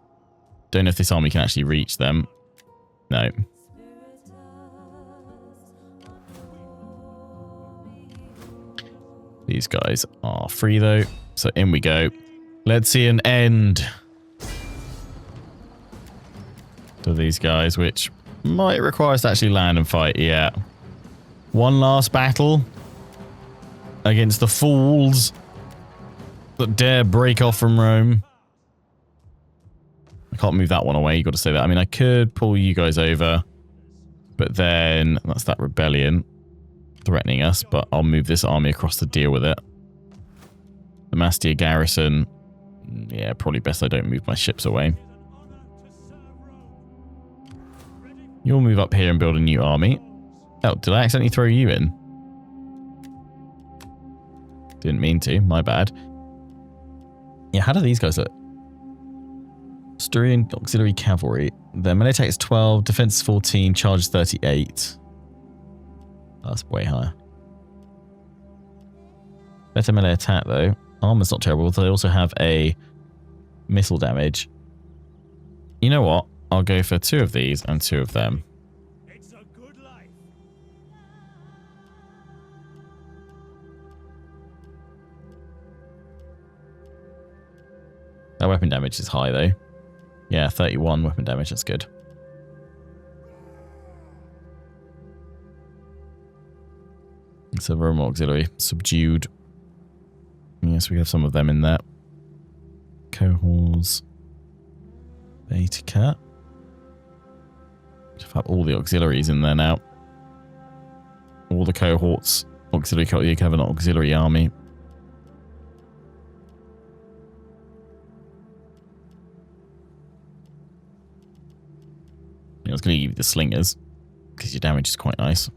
Don't know if this army can actually reach them. No. These guys are free though, so in we go. Let's see an end to these guys, which might require us to actually land and fight. Yeah. One last battle against the fools that dare break off from Rome. I can't move that one away. You got to say that. I mean, I could pull you guys over, but then that's that rebellion threatening us, but I'll move this army across to deal with it. The Mastia garrison. Yeah, probably best I don't move my ships away. You'll move up here and build a new army. Oh, did I accidentally throw you in? Didn't mean to, my bad. Yeah, how do these guys look? Asturian auxiliary cavalry. Their melee attack is 12, defense is 14, charge is 38. That's way higher. Better melee attack though. Armor's not terrible. They also have a missile damage. You know what? I'll go for 2 of these and 2 of them. It's a good life. That weapon damage is high though. Yeah, 31 weapon damage. That's good. So Rome auxiliary subdued. Yes, we have some of them in there. Cohort. Wars. Beta Cat. I've had all the auxiliaries in there now. All the cohorts. Auxiliary cohort. You can have an auxiliary army. I was going to give you the slingers because your damage is quite nice.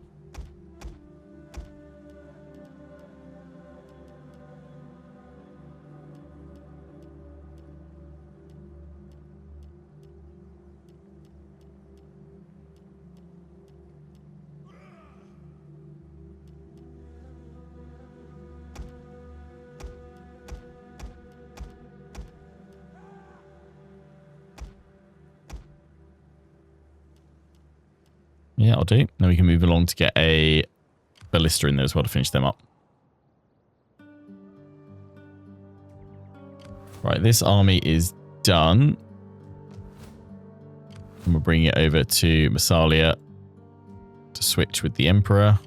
Yeah, I'll do. Then we can move along to get a ballista in there as well to finish them up. Right, this army is done. And we'll bring it over to Massalia to switch with the Emperor.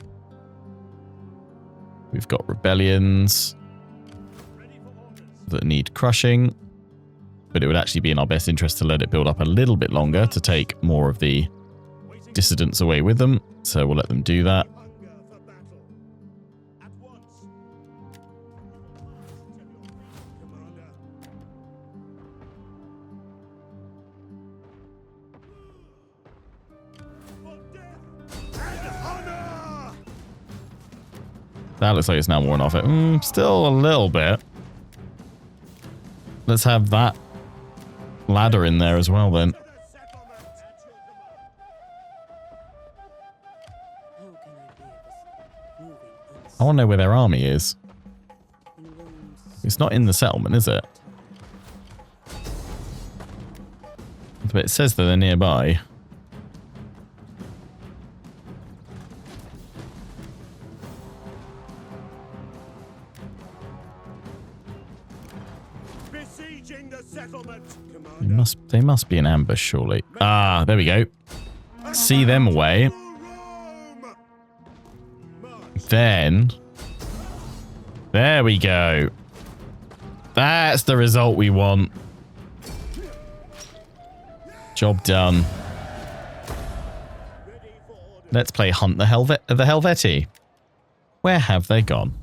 We've got rebellions that need crushing. But it would actually be in our best interest to let it build up a little bit longer to take more of the dissidents away with them, so we'll let them do that. Hunger for battle. At once. Commander. For death and honor! That looks like it's now worn off it. Still a little bit. Let's have that ladder in there as well then. To the settlement. At your command. How can I bear this moving I want to know where their army is. in Rome's It's not in the settlement, is it? But it says that they're nearby. Besieging the settlement, Commander. They must be in ambush, surely. Ah, there we go. See them away. Rome! March. Then, there we go. That's the result we want. Job done. Ready for order. Let's play Hunt the Helvetii. Where have they gone?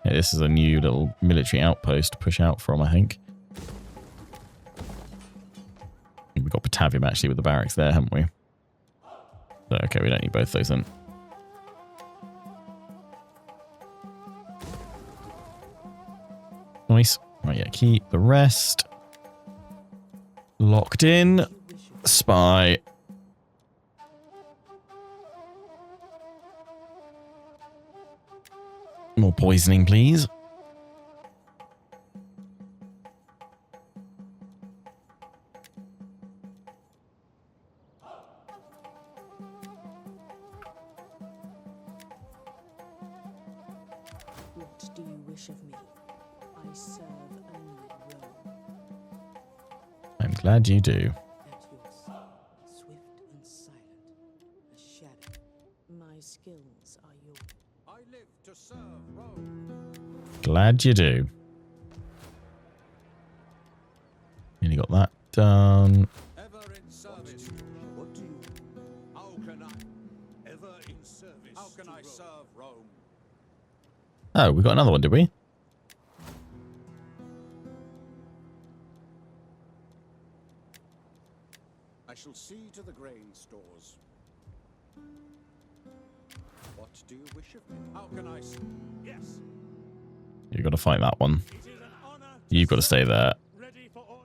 Yeah, this is a new little military outpost to push out from, I think. We've got Batavium actually with the barracks there, haven't we? So, okay, we don't need both those then. Nice. Right, yeah, keep the rest. Locked in. Spy. More poisoning, please. What do you wish of me? I serve only Rome. I'm glad you do. At your side, swift and silent, a shadow. My skills are yours. I live to serve Rome. Glad you do. Nearly got that done. Ever in service. What do you? How can I? Ever in service. How can to I Rome. serve Rome? Oh, we got another one, did we? I shall see to the grain stores. What do you wish of me? How can I? Yes. You've got to fight that one. It is an honor. You've got to stay there. Ready for order.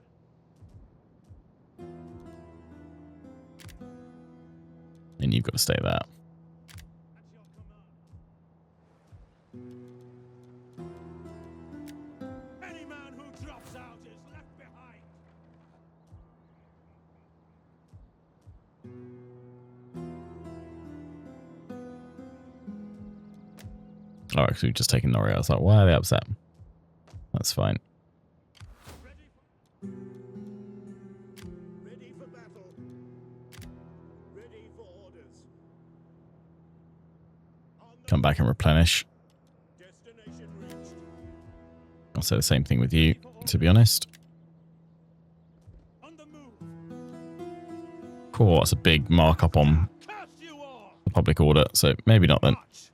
And you've got to stay there. At your command. Any man who drops out is left behind. Alright, because we've just taken Norrie. I was like, why are they upset? That's fine. Ready for battle. Ready for order. come back and replenish. Destination reached. I'll say the same thing with you, to be honest. On the move. Cool, that's a big markup on Cast you off. the public order, so maybe not then. March.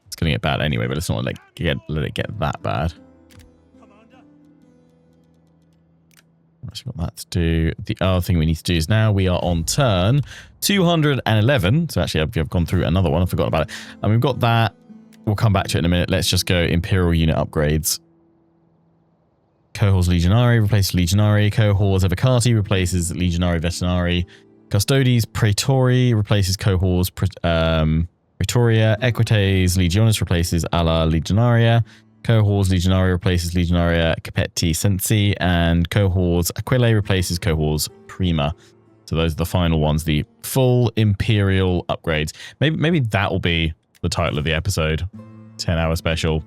It's going to get bad anyway, but let's not let it get that bad. Commander. Right, so we've got that to do. The other thing we need to do is now we are on turn 211. So actually, I've gone through another one. I forgot about it. And we've got that. We'll come back to it in a minute. Let's just go Imperial unit upgrades. Cohors Legionari replaces Legionari. Cohors Evocati replaces Legionari Vetinari. Custodes Praetori replaces Cohors Praetoria. Equites Legionis replaces Ala Legionaria. Cohors Legionari replaces Legionaria Capetti Sensi. And Cohors Aquilae replaces Cohors Prima. So those are the final ones, the full Imperial upgrades. Maybe that will be the title of the episode. 10-hour special.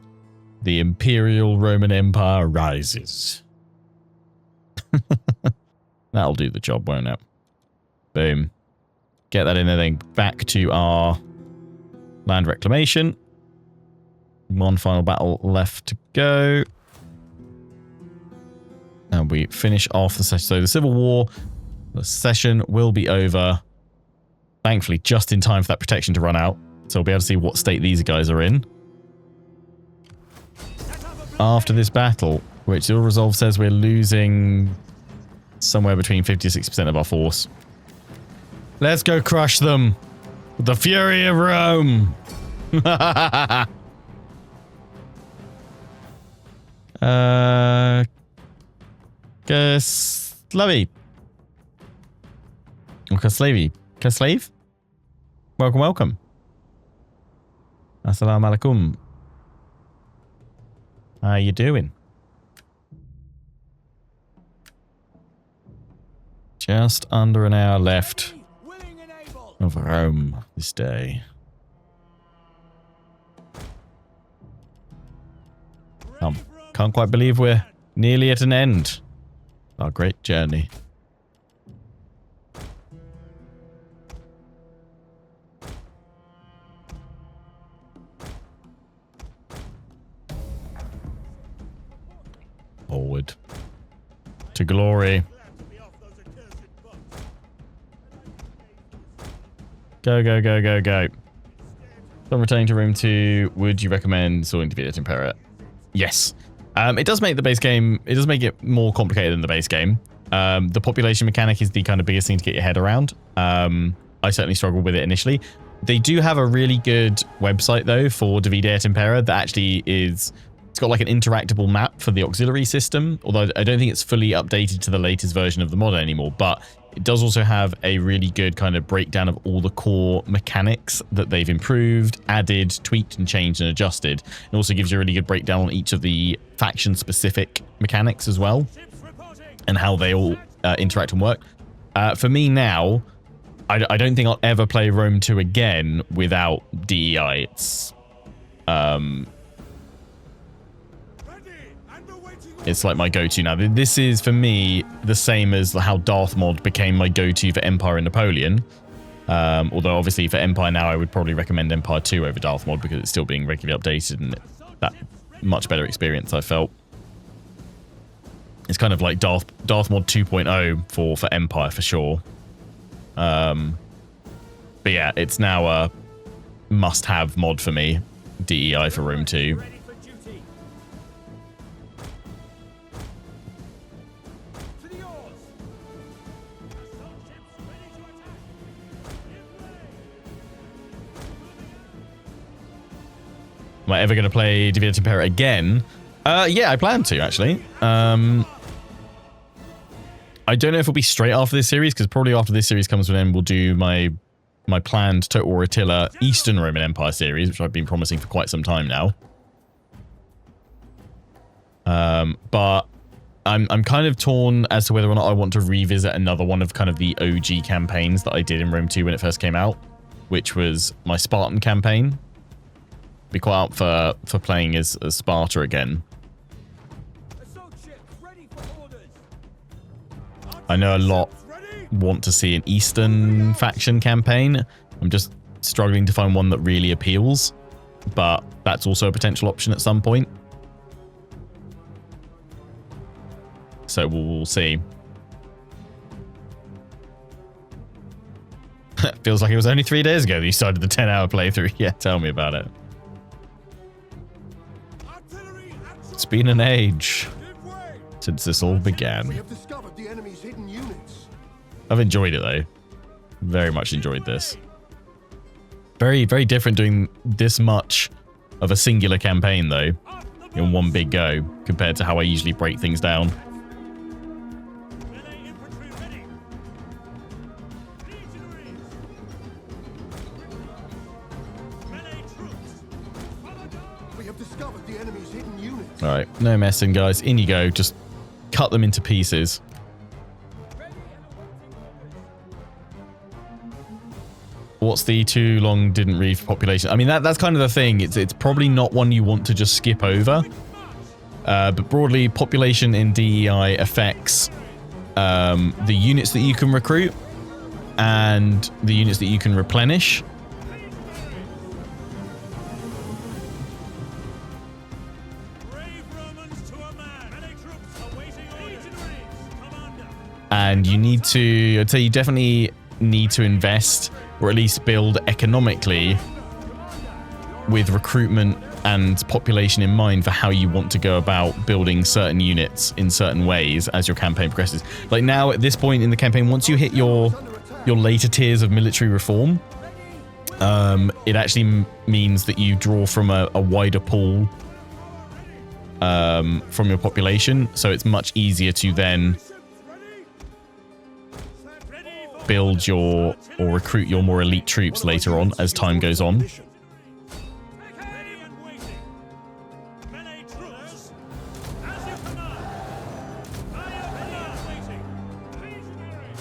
The Imperial Roman Empire rises. That'll do the job, won't it? Boom. Get that in there, then back to our land reclamation. One final battle left to go. And we finish off the session. So the Civil War, the session will be over. Thankfully, just in time for that protection to run out. So we'll be able to see what state these guys are in. After this battle, which Ill Resolve says we're losing somewhere between 50 to 60% of our force. Let's go crush them with the fury of Rome. Kaslavi. Or Kaslavi. Kaslave? Welcome, welcome. Assalamu alaikum. How you doing? Just under an hour left Willing and able. of Rome this day. Can't quite believe we're nearly at an end. Our great journey. Forward. To glory. Go, go, go, go, go. So returning to room 2, would you recommend sorting to Divided Impera? Yes. It does make the base game, it does make it more complicated than the base game. The population mechanic is the kind of biggest thing to get your head around. I certainly struggled with it initially. They do have a really good website though for Divided Impera that actually is, it's got like an interactable map for the auxiliary system, although I don't think it's fully updated to the latest version of the mod anymore, but it does also have a really good kind of breakdown of all the core mechanics that they've improved, added, tweaked, and changed and adjusted. It also gives you a really good breakdown on each of the faction-specific mechanics as well, and how they all interact and work. For me now, I don't think I'll ever play Rome 2 again without DEI. It's like my go-to now. This is, for me, the same as how Darth Mod became my go-to for Empire and Napoleon. Although, obviously, for Empire now, I would probably recommend Empire 2 over Darth Mod because it's still being regularly updated and that much better experience, I felt. It's kind of like Darth Mod 2.0 for Empire, for sure. But yeah, it's now a must-have mod for me. DEI for Rome 2. Am I ever going to play Divided Impera again? Yeah, I plan to, actually. I don't know if it'll be straight after this series, because probably after this series comes to an end, we'll do my planned Total War Attila Eastern Roman Empire series, which I've been promising for quite some time now. But I'm kind of torn as to whether or not I want to revisit another one of kind of the OG campaigns that I did in Rome 2 when it first came out, which was my Spartan campaign. Be quite out for playing as Sparta again. I know a lot want to see an Eastern faction campaign. I'm just struggling to find one that really appeals. but that's also a potential option at some point. So we'll see. Feels like it was only 3 days ago that you started the 10-hour playthrough. Yeah, tell me about it. It's been an age since this all We began. have discovered the enemy's hidden units. I've enjoyed it though. Very much enjoyed this. Very, very different doing this much of a singular campaign though, in one big go, compared to how I usually break things down. Melee infantry ready. Legionaries. Melee troops. Follow down. We have discovered the enemy's hidden units. Alright, no messing guys. In you go. Just cut them into pieces. What's the too long didn't read for population? I mean, that's kind of the thing. It's probably not one you want to just skip over. But broadly, population in DEI affects the units that you can recruit and the units that you can replenish. Brave Romans to a man. Melee troops awaiting orders. Commander. And you need to, I'd say you definitely need to invest or at least build economically with recruitment and population in mind for how you want to go about building certain units in certain ways as your campaign progresses. Like now at this point in the campaign, once you hit your later tiers of military reform, it actually means that you draw from a wider pool from your population. So it's much easier to then build your or recruit your more elite troops later on as time goes on. Ready and waiting. Melee troops. As you command. Fire waiting. Legionaries.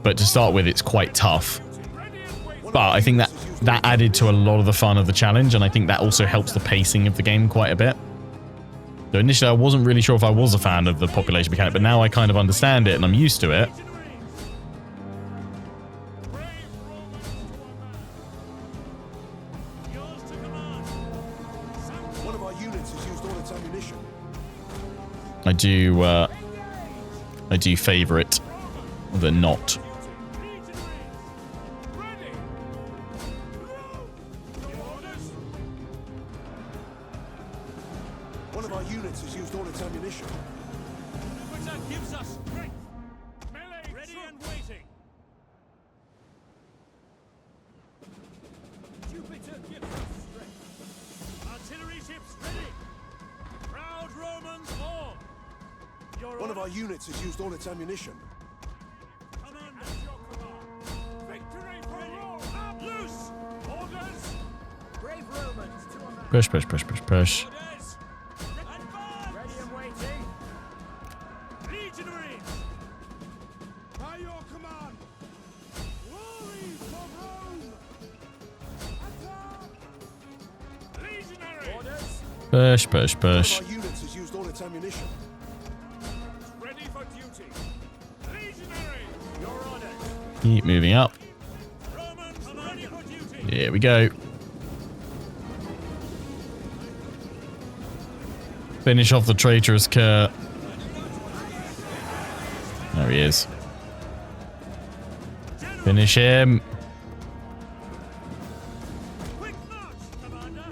But to start with, it's quite tough. Ready and waiting. But I think that added to a lot of the fun of the challenge, and I think that also helps the pacing of the game quite a bit. So initially, I wasn't really sure if I was a fan of the population mechanic, but now I kind of understand it and I'm used to it. Yours to command. One of our units has used all its ammunition. I do favour it than not. Legionaries. Ready. Your orders. One of our units has used all its ammunition. Jupiter gives us strength. Melee ready and waiting. Jupiter gives us strength. Artillery ships ready. Proud Romans all. Your One of our orders, units has used all its ammunition. Commander. At your command. Victory for Rome. Up loose. Orders. Brave Romans to a man. Push, push, push, push, push. Orders. Advance. Ready and waiting. Legionaries. By your command. Glory for Rome. Attack! Legionaries. Orders. Push, push, One push. of our units has used all its ammunition. Ready for duty. Legionaries. Your orders. Keep moving up. Romans ready for duty. Here we go. Finish off the traitorous Kurt. There he is. Finish him. Quick march, Commander.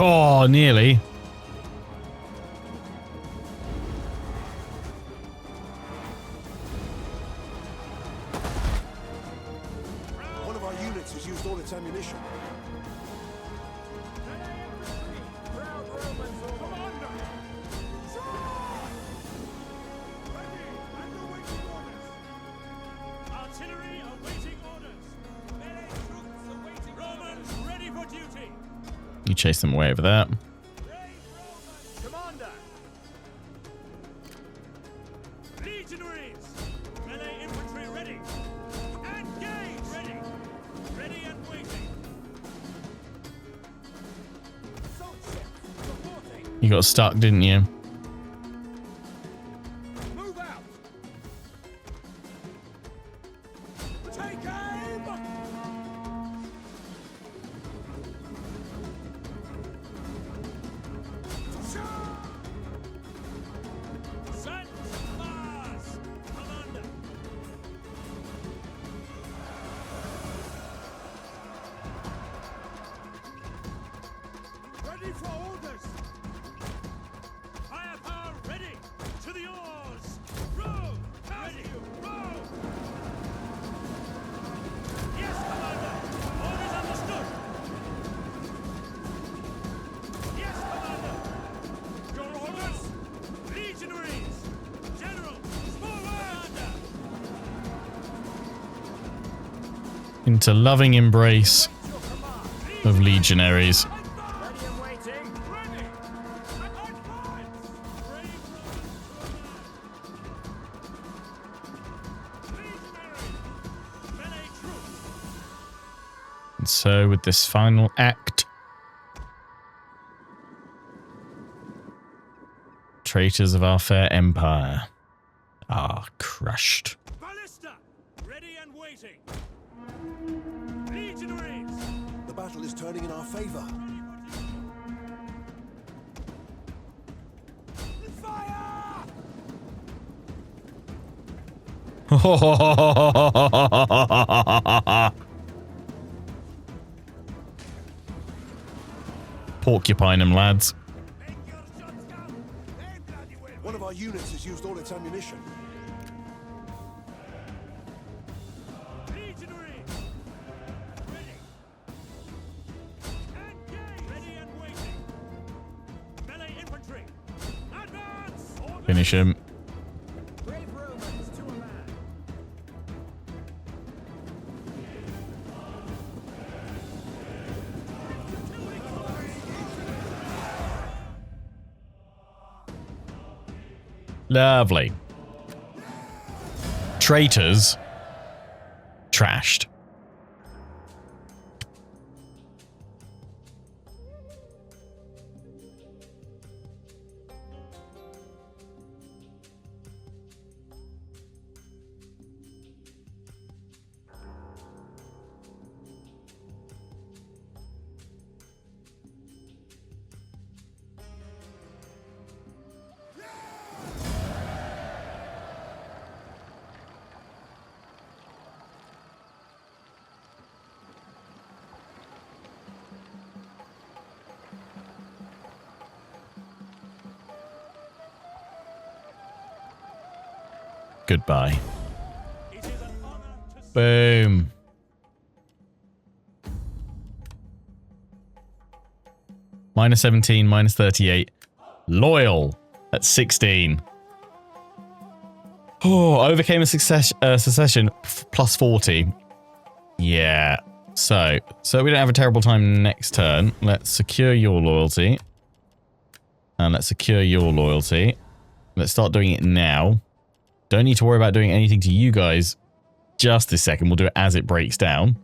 Oh, nearly. One of our units has used all its ammunition. Proud Romans all. Commander. Artillery awaiting orders. Melee troops awaiting. Romans ready for duty. You chase them away over there. Brave Romans. Commander. Legionaries! Melee infantry ready! Engage! Ready! Ready and waiting! Assault ships reporting. You got stuck, didn't you? Move out. Take aim. Send Mars! Commander! Ready for orders. Firepower ready! To the oars! Row! Ready! Row! Yes, Commander! Orders understood! Yes, Commander! Your orders! Legionaries! General! Forward! Into loving embrace of legionaries. Ready and waiting! Ready! Attack points! Brave Legionaries! Melee troops! And so with this final act, traitors of our fair empire are crushed. Ballista! Ready and waiting! Legionaries! The battle is turning in our favor. Fire! Porcupine 'em, lads. Make your shots count! They bloody well! One of our units has used all its ammunition. Legionaries! Ready! Engage! Ready and waiting! Melee infantry! Advance! Orders! Finish him. Brave Romans to a man! Lovely. Traitors trashed. Goodbye. It is an honor to serve. Boom. Minus 17, minus 38. Loyal at 16. Oh, overcame a secession plus 40. Yeah. So we don't have a terrible time next turn. Let's secure your loyalty. And let's secure your loyalty. Let's start doing it now. Don't need to worry about doing anything to you guys just this second. We'll do it as it breaks down.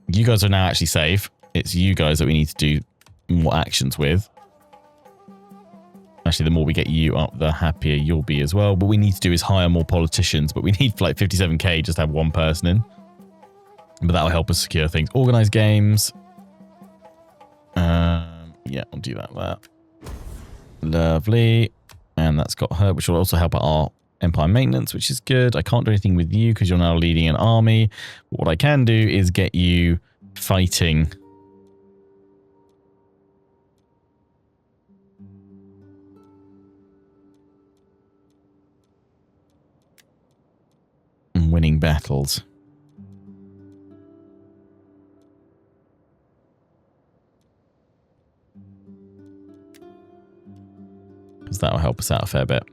You guys are now actually safe. It's you guys that we need to do more actions with. Actually, the more we get you up, the happier you'll be as well. But what we need to do is hire more politicians. But we need like 57k just to have one person in. But that'll help us secure things. Organize games. Yeah, I'll do that. Lovely. And that's got her, which will also help our empire maintenance, which is good. I can't do anything with you because you're now leading an army. But what I can do is get you fighting. And winning battles. Because that will help us out a fair bit.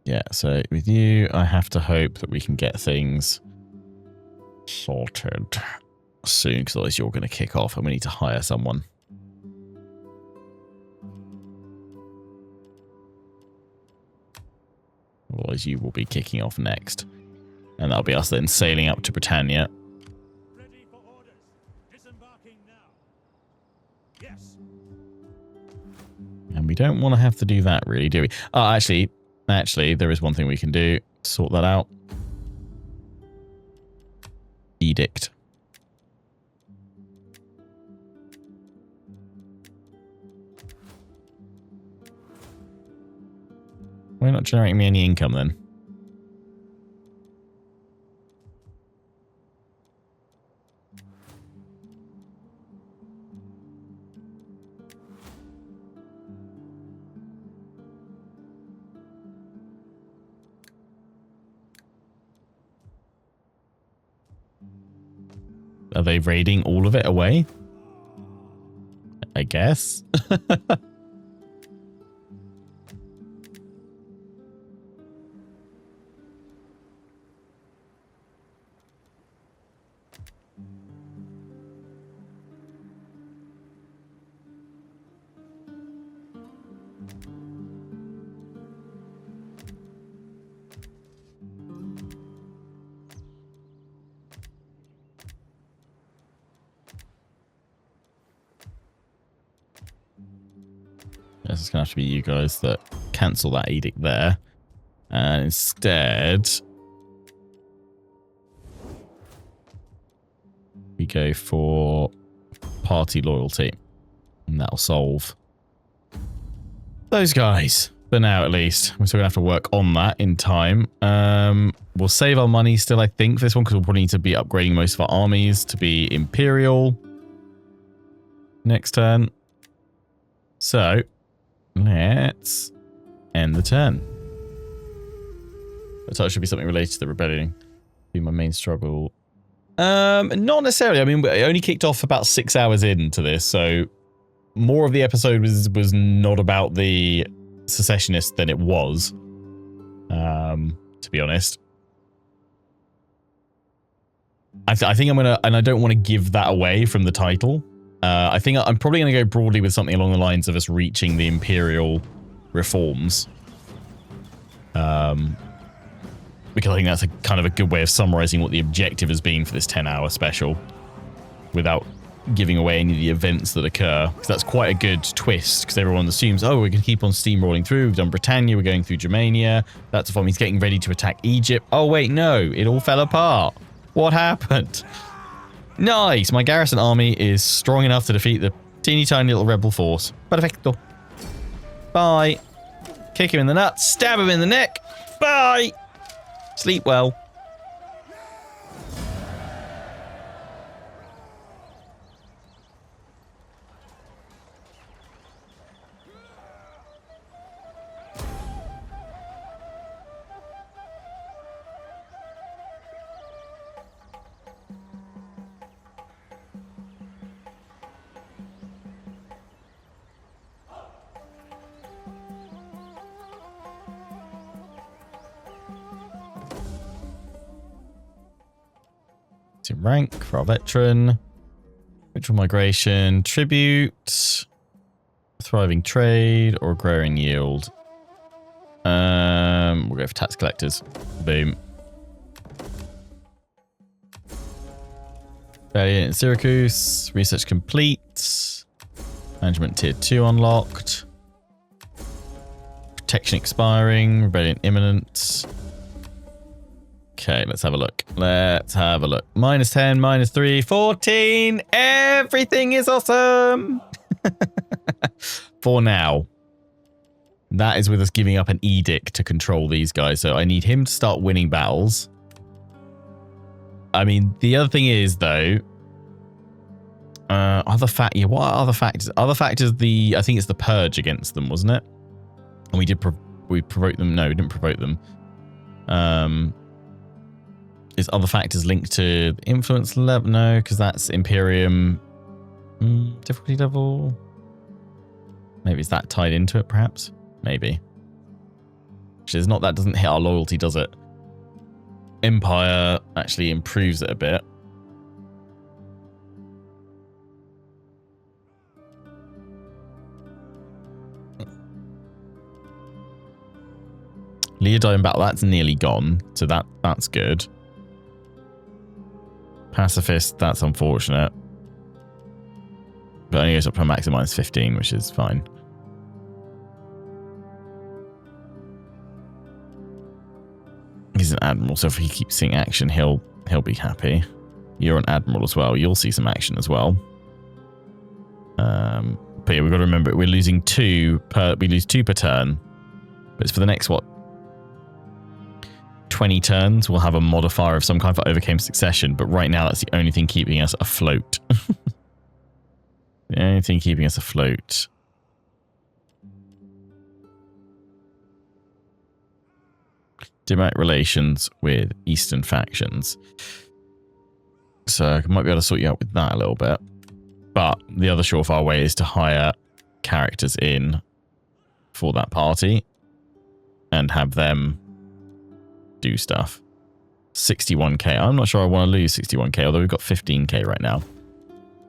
Yeah, so with you, I have to hope that we can get things sorted soon, because otherwise you're going to kick off and we need to hire someone. Otherwise, you will be kicking off next. And that'll be us then sailing up to Britannia. Ready for orders. Disembarking now. Yes. And we don't want to have to do that, really, do we? Oh, actually, there is one thing we can do. Sort that out. Edict. Why not generating me any income then? Are they raiding all of it away? I guess. Yes, it's going to have to be you guys that cancel that edict there. And instead, we go for party loyalty. And that'll solve those guys. For now, at least. We're still going to have to work on that in time. We'll save our money still, I think, for this one, because we'll probably need to be upgrading most of our armies to be Imperial next turn. So, let's end the turn. So it should be something related to the rebellion. Be my main struggle. Not necessarily. I mean, I only kicked off about 6 hours into this, so more of the episode was not about the secessionists than it was. To be honest. I think I'm gonna, and I don't want to give that away from the title. I think I'm probably going to go broadly with something along the lines of us reaching the Imperial reforms. Because I think that's a kind of a good way of summarizing what the objective has been for this 10-hour special without giving away any of the events that occur. Because that's quite a good twist, because everyone assumes, oh, we're going to keep on steamrolling through. We've done Britannia, we're going through Germania. That's a fun. He's getting ready to attack Egypt. Oh, wait, no, it all fell apart. What happened? Nice! My garrison army is strong enough to defeat the teeny tiny little rebel force. Perfecto. Bye. Kick him in the nuts. Stab him in the neck. Bye! Sleep well. Rank for our veteran, ritual migration, tribute, thriving trade, or growing yield. We'll go for tax collectors. Boom. Valiant in Syracuse, research complete, management tier 2 unlocked, protection expiring, rebellion imminent. Okay, let's have a look. Let's have a look. -10, -3, 14. Everything is awesome. For now. That is with us giving up an edict to control these guys. So I need him to start winning battles. I mean, the other thing is, though, what are other factors? Other factors, I think it's the purge against them, wasn't it? And we provoked them. No, we didn't provoke them. Is other factors linked to influence level? No, because that's Imperium. Difficulty level. Maybe it's that tied into it, perhaps. Maybe. Which is not, that doesn't hit our loyalty, does it? Empire actually improves it a bit. Leah died in battle. That's nearly gone. So that's good. Pacifist, that's unfortunate. But only goes up to a max of -15, which is fine. He's an admiral, so if he keeps seeing action, he'll be happy. You're an admiral as well. You'll see some action as well. But yeah, we've got to remember we're losing 2 per. We lose 2 per turn. But it's for the next 20 turns. We'll have a modifier of some kind for overcame Secession. But right now, that's the only thing keeping us afloat. The only thing keeping us afloat. Diplomatic relations with Eastern factions. So I might be able to sort you out with that a little bit. But the other surefire way is to hire characters in for that party and have them do stuff. 61k. I'm not sure I want to lose 61k, although we've got 15k right now.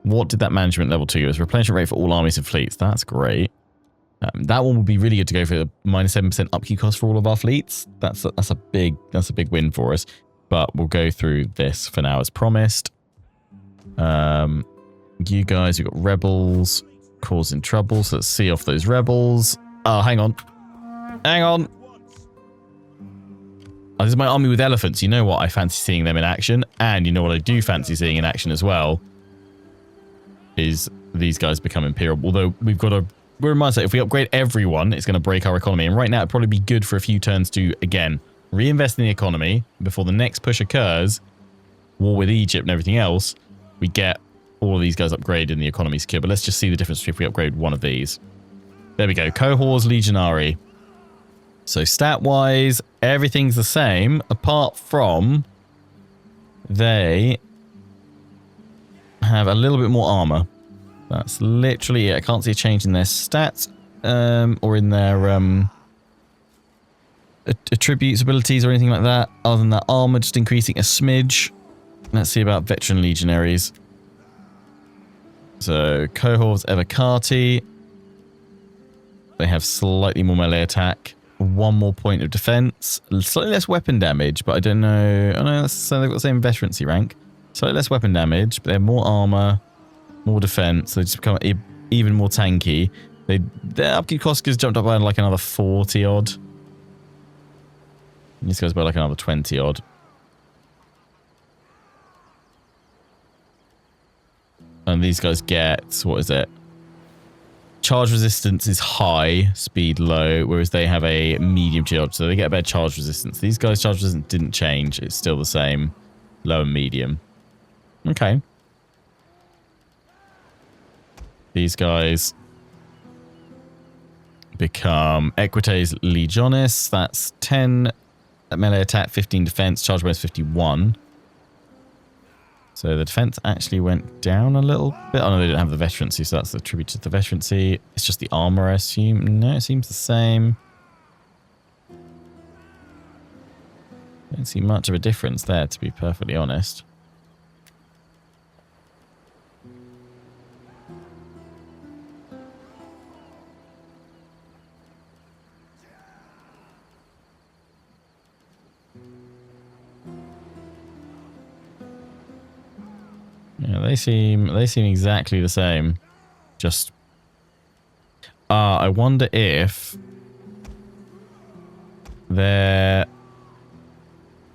What did that management level 2 give us? Replenishment rate for all armies and fleets. That's great. That one would be really good to go for the -7% upkeep cost for all of our fleets. That's a big win for us. But we'll go through this for now as promised. You guys, we've got rebels causing trouble, so let's see off those rebels. Oh, hang on. Hang on. Oh, this is my army with elephants. You know what? I fancy seeing them in action. And you know what I do fancy seeing in action as well? Is these guys become Imperial. Although we've got to... We're in mindset, if we upgrade everyone, it's going to break our economy. And right now, it'd probably be good for a few turns to, again, reinvest in the economy before the next push occurs. War with Egypt and everything else. We get all of these guys upgraded and the economy secure. But let's just see the difference if we upgrade one of these. There we go. Cohors Legionari. So stat-wise, everything's the same, apart from they have a little bit more armor. That's literally it. I can't see a change in their stats or in their attributes, abilities, or anything like that. Other than that, armor just increasing a smidge. Let's see about veteran legionaries. So, cohorts Evocati. They have slightly more melee attack. 1 more point of defense. Slightly less weapon damage, but I don't know. Oh no, so they've got the same veterancy rank. Slightly less weapon damage, but they have more armor, more defense. So they just become even more tanky. Their upkeep cost has jumped up by like another 40 odd. This goes by like another 20 odd. And these guys get, what is it? Charge resistance is high, speed low, whereas they have a medium charge, so they get a better charge resistance. These guys' charge resistance didn't change. It's still the same, low and medium. Okay. These guys become Equites Legionis. That's 10 melee attack, 15 defense, charge bonus 51. So the defense actually went down a little bit. Oh no, they didn't have the veterancy, so that's attributed to the veterancy. It's just the armor, I assume. No, it seems the same. Don't see much of a difference there, to be perfectly honest. Yeah, they seem exactly the same. Just I wonder if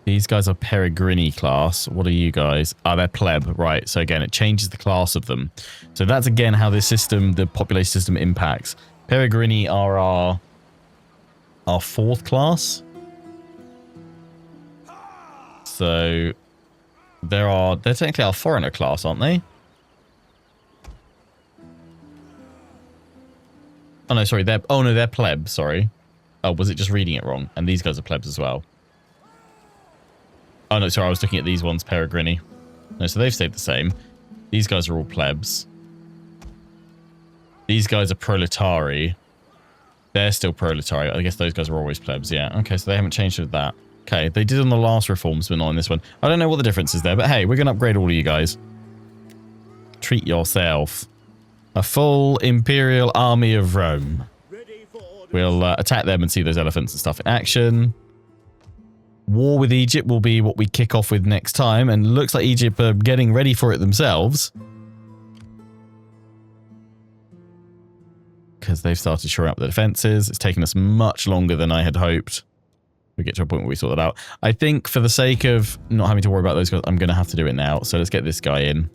these guys are Peregrini class. What are you guys? They're pleb, right? So again, it changes the class of them. So that's again how this system, the population system, impacts. Peregrini are our 4th class. So they're technically our foreigner class, aren't they? Oh no, sorry, they're pleb, sorry. Oh, was it just reading it wrong? And these guys are plebs as well. Oh no, sorry, I was looking at these ones, Peregrini. No, so they've stayed the same. These guys are all plebs. These guys are proletari. They're still proletari. I guess those guys are always plebs, yeah. Okay, so they haven't changed with that. Okay, they did on the last reforms, but not on this one. I don't know what the difference is there, but hey, we're going to upgrade all of you guys. Treat yourself. A full Imperial army of Rome. We'll attack them and see those elephants and stuff in action. War with Egypt will be what we kick off with next time, and looks like Egypt are getting ready for it themselves. Because they've started shoring up the defenses. It's taken us much longer than I had hoped. We get to a point where we sort that out. I think for the sake of not having to worry about those guys, I'm going to have to do it now. So let's get this guy in.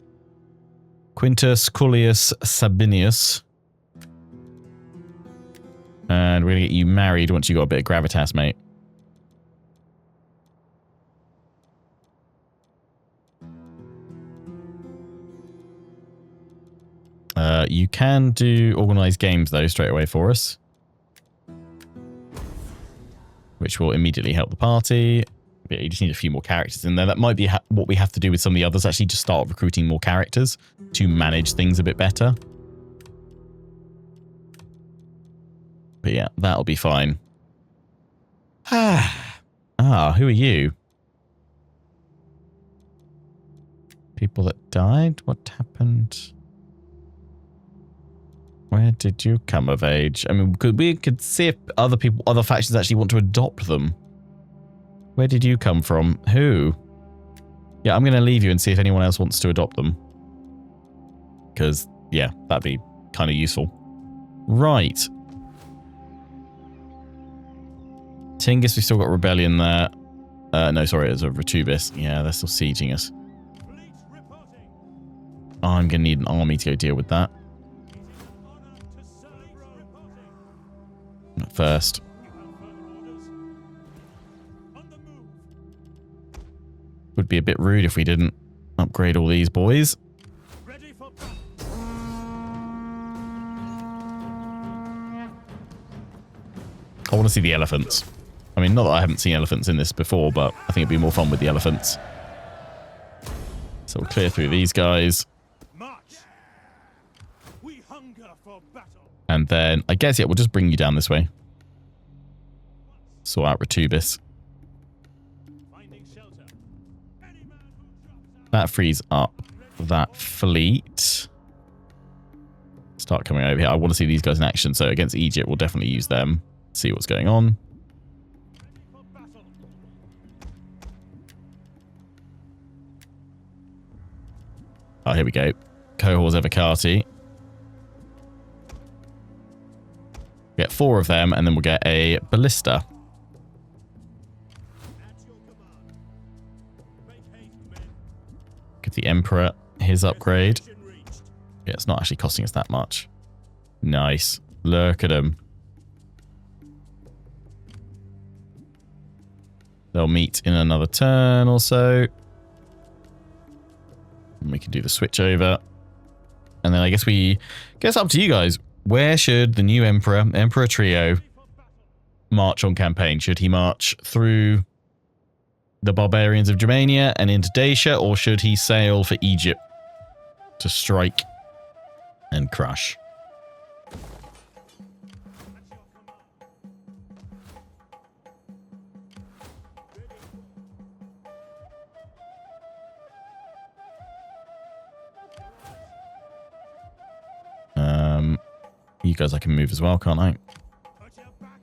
Quintus Cullius Sabinius. And we're going to get you married once you got a bit of gravitas, mate. You can do organized games, though, straight away for us. Which will immediately help the party. But you just need a few more characters in there. That might be what we have to do with some of the others. Actually, just start recruiting more characters to manage things a bit better. But yeah, that'll be fine. Who are you? People that died? What happened? Where did you come of age? I mean, we could see if other factions actually want to adopt them. Where did you come from? Who? Yeah, I'm going to leave you and see if anyone else wants to adopt them. Because, yeah, that'd be kind of useful. Right. Tingis, we've still got rebellion there. No, sorry, it's a Retubis. Yeah, they're still sieging us. Oh, I'm going to need an army to go deal with that. First. Would be a bit rude if we didn't upgrade all these boys. I want to see the elephants. I mean, not that I haven't seen elephants in this before, but I think it'd be more fun with the elephants. So we'll clear through these guys. And then, I guess, yeah, we'll just bring you down this way. Sort out Retubis. That frees up that fleet. Start coming over here. I want to see these guys in action. So against Egypt, we'll definitely use them. See what's going on. Oh, here we go. Cohors Evocati. Get 4 of them, and then we'll get a ballista. Give the Emperor his upgrade. Yeah, it's not actually costing us that much. Nice. Look at him. They'll meet in another turn or so. And we can do the switch over. And then I guess it's up to you guys. Where should the new Emperor Trio, march on campaign? Should he march through the barbarians of Germania and into Dacia, or should he sail for Egypt to strike and crush? You guys I can move as well, can't I? You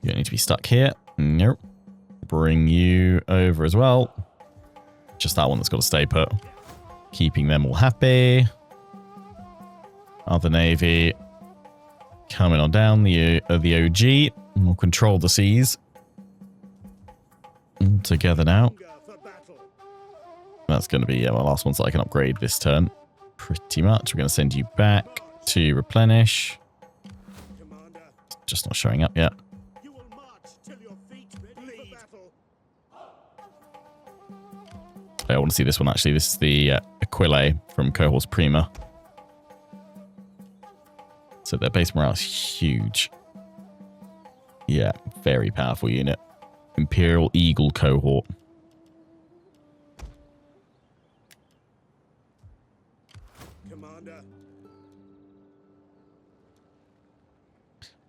don't need to be stuck here. Nope. Bring you over as well. Just that one that's got to stay put. Keeping them all happy. Other navy. Coming on down the OG. We'll control the seas. All together now. That's going to be my last one so I can upgrade this turn. Pretty much. We're going to send you back to replenish. Just not showing up yet. I want to see this one actually. This is the Aquile from Cohors Prima. So their base morale is huge. Yeah, very powerful unit. Imperial Eagle cohort.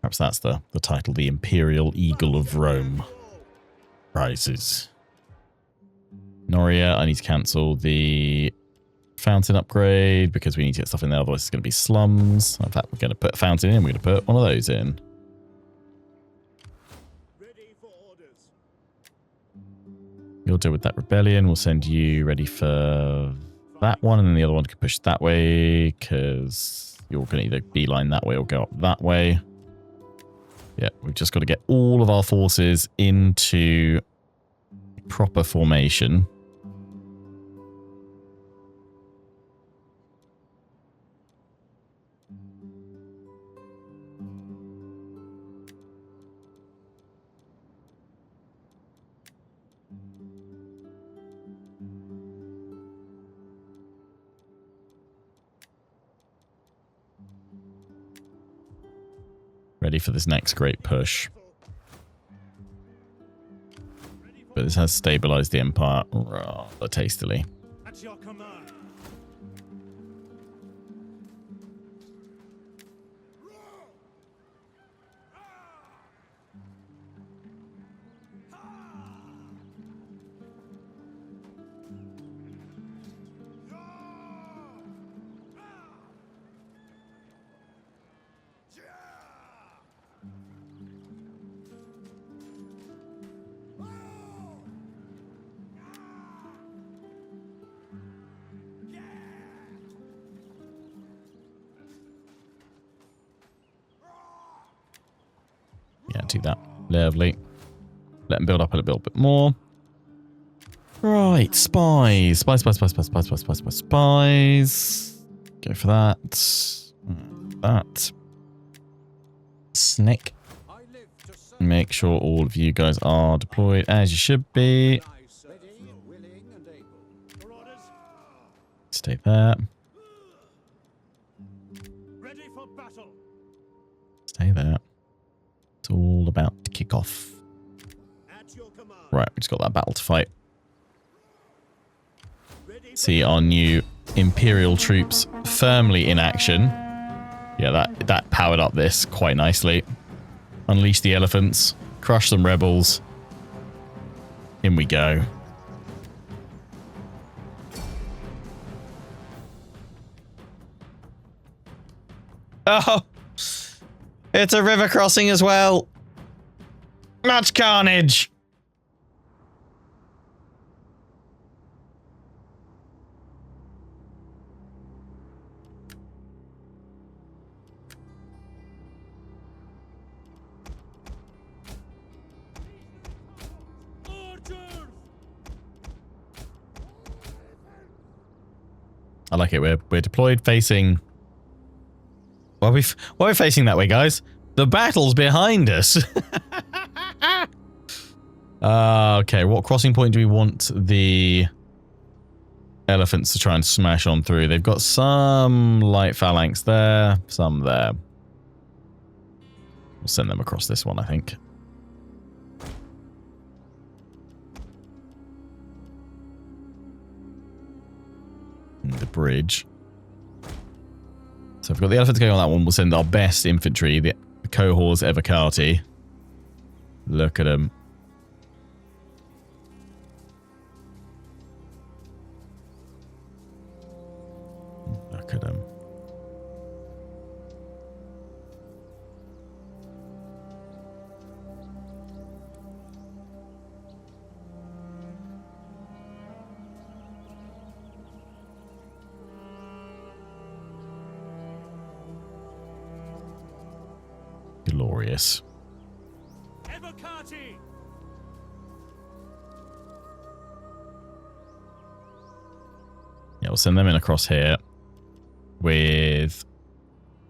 Perhaps that's the title, the Imperial Eagle of Rome. Rises. Noria, I need to cancel the fountain upgrade because we need to get stuff in there, otherwise it's going to be slums. In fact, we're going to put a fountain in, we're going to put one of those in. Ready for orders. You'll deal with that rebellion. We'll send you ready for that one, and then the other one can push that way, because you're going to either beeline that way or go up that way. Yeah, we've just got to get all of our forces into proper formation. Ready for this next great push. But this has stabilized the Empire rather tastily. At your command. Yeah, do that. Lovely. Let them build up a little bit more. Right, spies. Spies. Go for that. That. Snake. Make sure all of you guys are deployed as you should be. Stay there. Ready for battle. Stay there. It's all about to kick off. At your command. Right, we just got that battle to fight. See our new Imperial troops firmly in action. Yeah, that powered up this quite nicely. Unleash the elephants. Crush some rebels. In we go. Oh! It's a river crossing as well. Much carnage. I like it. We're deployed facing. Why are we facing that way, guys? The battle's behind us. Okay, what crossing point do we want the elephants to try and smash on through? They've got some light phalanx there, some there. We'll send them across this one, I think. The bridge. So if we've got the elephants going on that one, we'll send our best infantry, the cohorts Evocati. Look at them. Look at them. Glorious. Evocati. Yeah, we'll send them in across here with...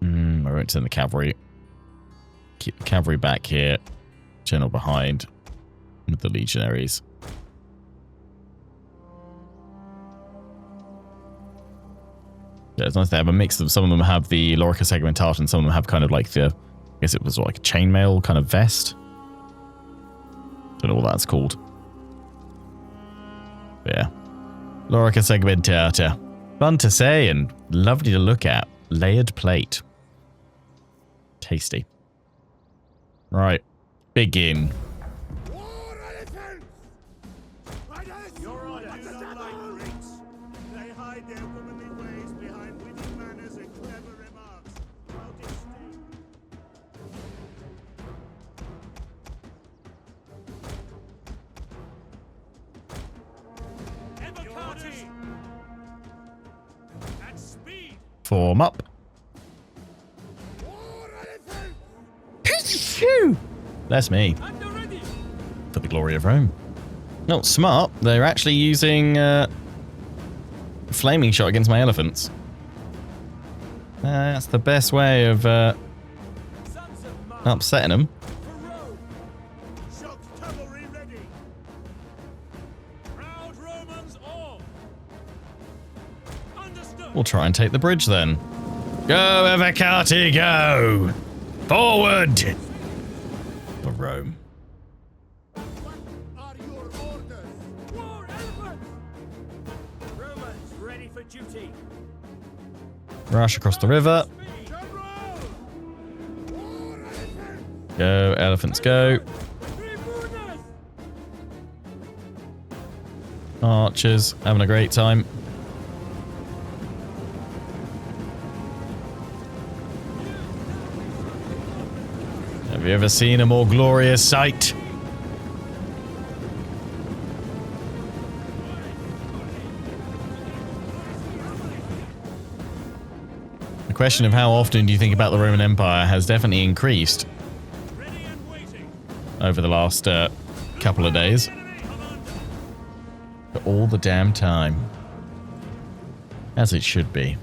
I won't send the cavalry. Keep the cavalry back here. General behind with the legionaries. Yeah, it's nice to have a mix of some of them have the Lorica segmentation, some of them have kind of like the, I guess it was like a chainmail kind of vest. Don't know what that's called. But yeah. Lorica segmentata. Fun to say and lovely to look at. Layered plate. Tasty. Right. Begin. War elephants! Riders! Your order. Do not like Greeks. They hide their womanly ways behind witty manners and clever remarks. While disdain. party! At speed! Form up. Phew! That's me. And ready! For the glory of Rome. Not smart. They're actually using flaming shot against my elephants. That's the best way of Sons of Mars upsetting them. for Rome! Shock cavalry ready. Proud Romans all! Understood! We'll try and take the bridge then. Go, Evocati, go! Forward! For Rome. What are your orders? War elephants! Romans ready for duty! Rush across the river. General! War elephant! Go, elephants, go. Tribunas! Archers, having a great time. Have you ever seen a more glorious sight? The question of how often do you think about the Roman Empire has definitely increased Ready and waiting! over the last couple of days. Enemy commander! But all the damn time. As it should be.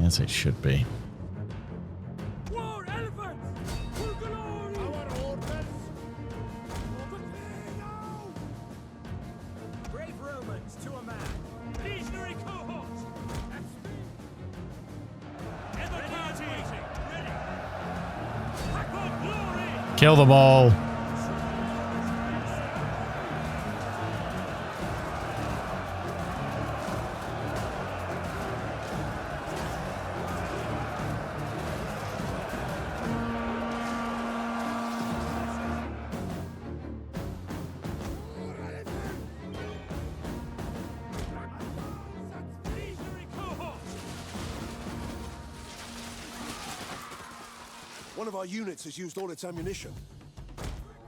As it should be. War elephants! For glory! Our orders? Brave Romans to a man! Legionary cohorts! At speed! Evocati! Ready! Pack of glory! Kill them all. Legionary cohorts! One of our units has used all its ammunition.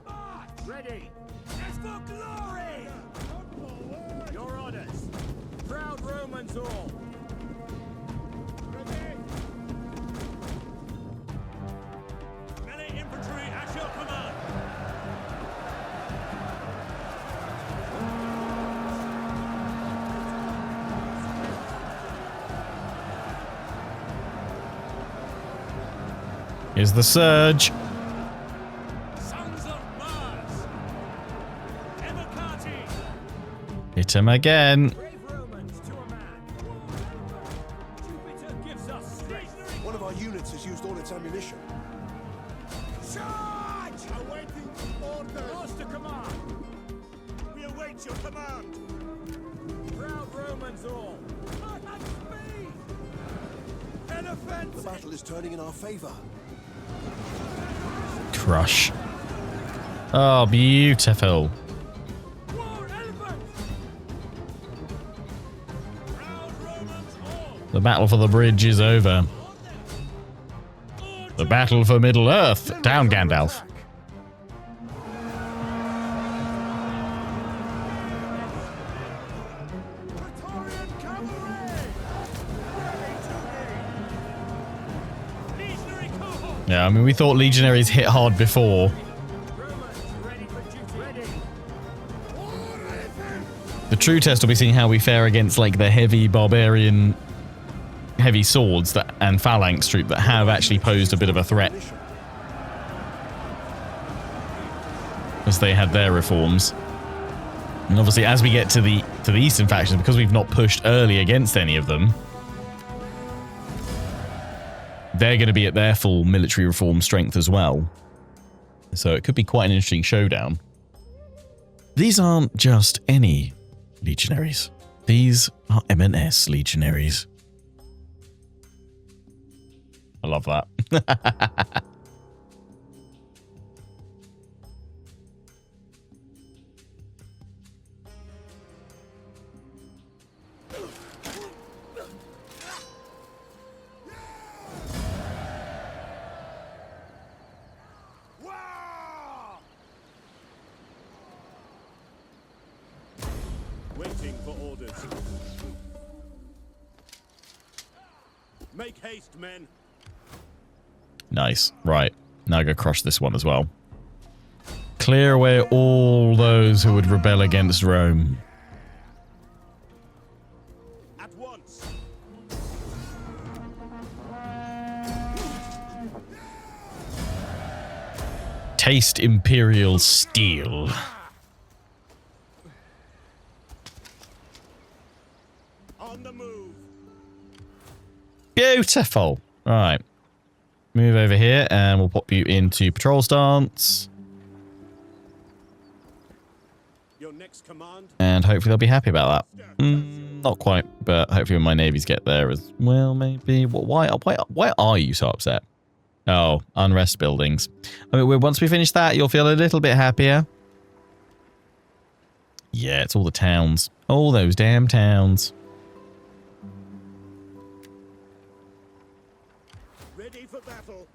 March! Ready! It's for glory! Your orders! Proud Romans all! Ready! Melee infantry at your command! Here's the surge. Sons of Mars! Evocati! Hit him again. Brave Romans to a man! Jupiter gives us strength! One of our units has used all its ammunition. Charge! Awaiting orders! Yours to command! We await your command. Proud Romans all! At speed! The Elephants! battle is turning in our favor. Crush. Oh, beautiful. War elephants! Proud Romans all! The battle for the bridge is over. The battle for Middle Earth. Down, Gandalf. Praetorian cavalry! Legionary cohort! Yeah, I mean, we thought legionaries hit hard before. Romans ready for duty! Ready! The true test will be seeing how we fare against, like, the heavy barbarian heavy swords that and phalanx troop that have actually posed a bit of a threat as they had their reforms. And obviously, as we get to the eastern factions, because we've not pushed early against any of them, they're going to be at their full military reform strength as well. So it could be quite an interesting showdown. These aren't just any legionaries. These are M&S legionaries. I love that. Waiting for orders. Make haste, men. Nice. Right. Now go crush this one as well. Clear away all those who would rebel against Rome. At once. Taste Imperial steel. On the move. Beautiful. Right. Move over here and we'll pop you into patrol stance. Your next command. And hopefully they'll be happy about that. Not quite, but hopefully when my navies get there as well, maybe. Why are you so upset? Oh, unrest buildings. I mean, once we finish that, you'll feel a little bit happier. Yeah, it's all the towns. All those damn towns. Ready for battle.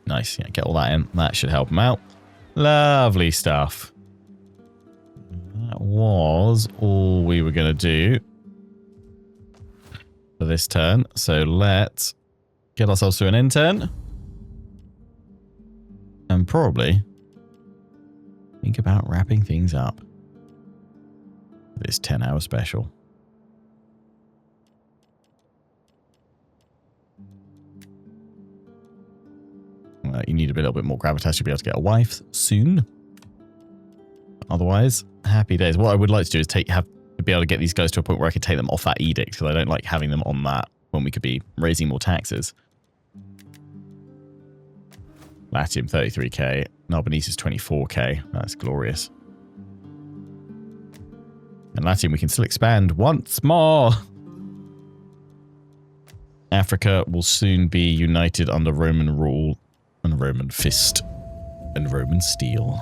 Nice. Yeah, get all that in. That should help them out. Lovely stuff. That was all we were going to do for this turn. So let's get ourselves to an end turn. And probably think about wrapping things up for this 10-hour special. You need a little bit more gravitas to be able to get a wife soon. Otherwise, happy days. What I would like to do is be able to get these guys to a point where I can take them off that edict, because I don't like having them on that when we could be raising more taxes. Latium 33k, Narbonese 24k. That's glorious. And Latium we can still expand once more. Africa will soon be united under Roman rule and Roman fist and Roman steel.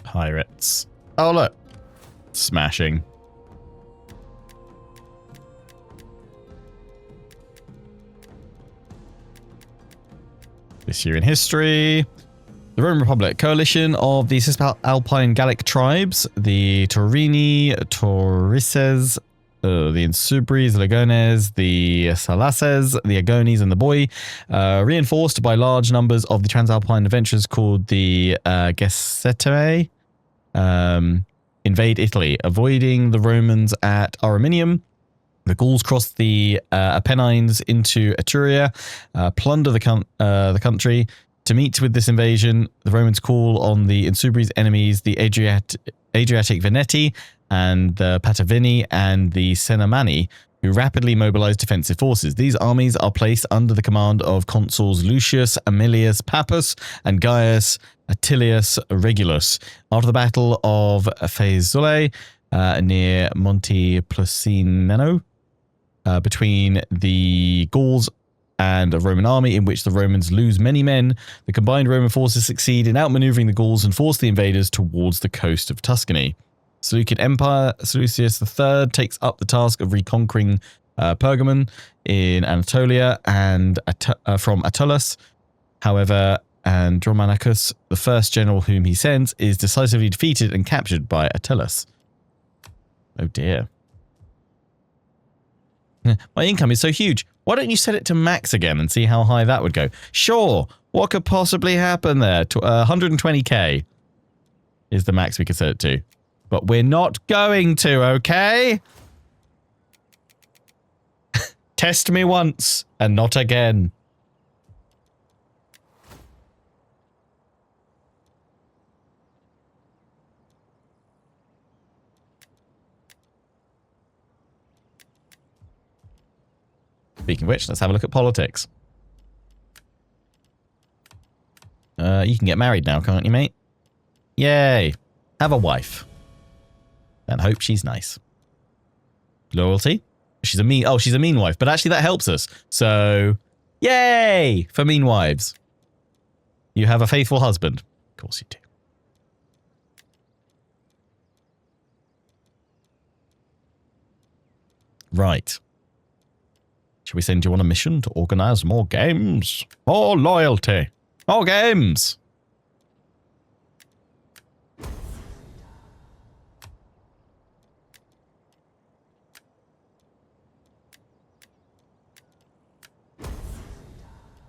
Pirates. Oh, look. Smashing. This year in history. The Roman Republic. Coalition of the Cisalpine Gallic tribes. The Torini, Torices, the Insubres, the Lagones, the Salaces, the Agones, and the Boii, reinforced by large numbers of the Transalpine adventurers called the Geseterae, invade Italy, avoiding the Romans at Arminium. The Gauls crossed the Apennines into Etruria, plunder the country. To meet with this invasion, the Romans call on the Insubres enemies, the Adriatic Veneti, and the Patavini and the Senamani, who rapidly mobilized defensive forces. These armies are placed under the command of consuls Lucius Aemilius Pappus and Gaius Attilius Regulus. After the Battle of Faesulae near Monte Plusinano, between the Gauls and a Roman army in which the Romans lose many men, the combined Roman forces succeed in outmaneuvering the Gauls and force the invaders towards the coast of Tuscany. Seleucid Empire, Seleucus III takes up the task of reconquering Pergamon in Anatolia and from Attalus However, Andromanicus, the first general whom he sends, is decisively defeated and captured by Attalus. Oh dear. My income is so huge. Why don't you set it to max again and see how high that would go? Sure. What could possibly happen there? 120k is the max we could set it to. But we're not going to, okay? Test me once and not again. Speaking of which, let's have a look at politics. You can get married now, can't you, mate? Yay. Have a wife. And hope she's nice. Loyalty? She's a mean wife, but actually that helps us. So, yay for mean wives. You have a faithful husband. Of course you do. Right. Shall we send you on a mission to organize more games? More loyalty. More games.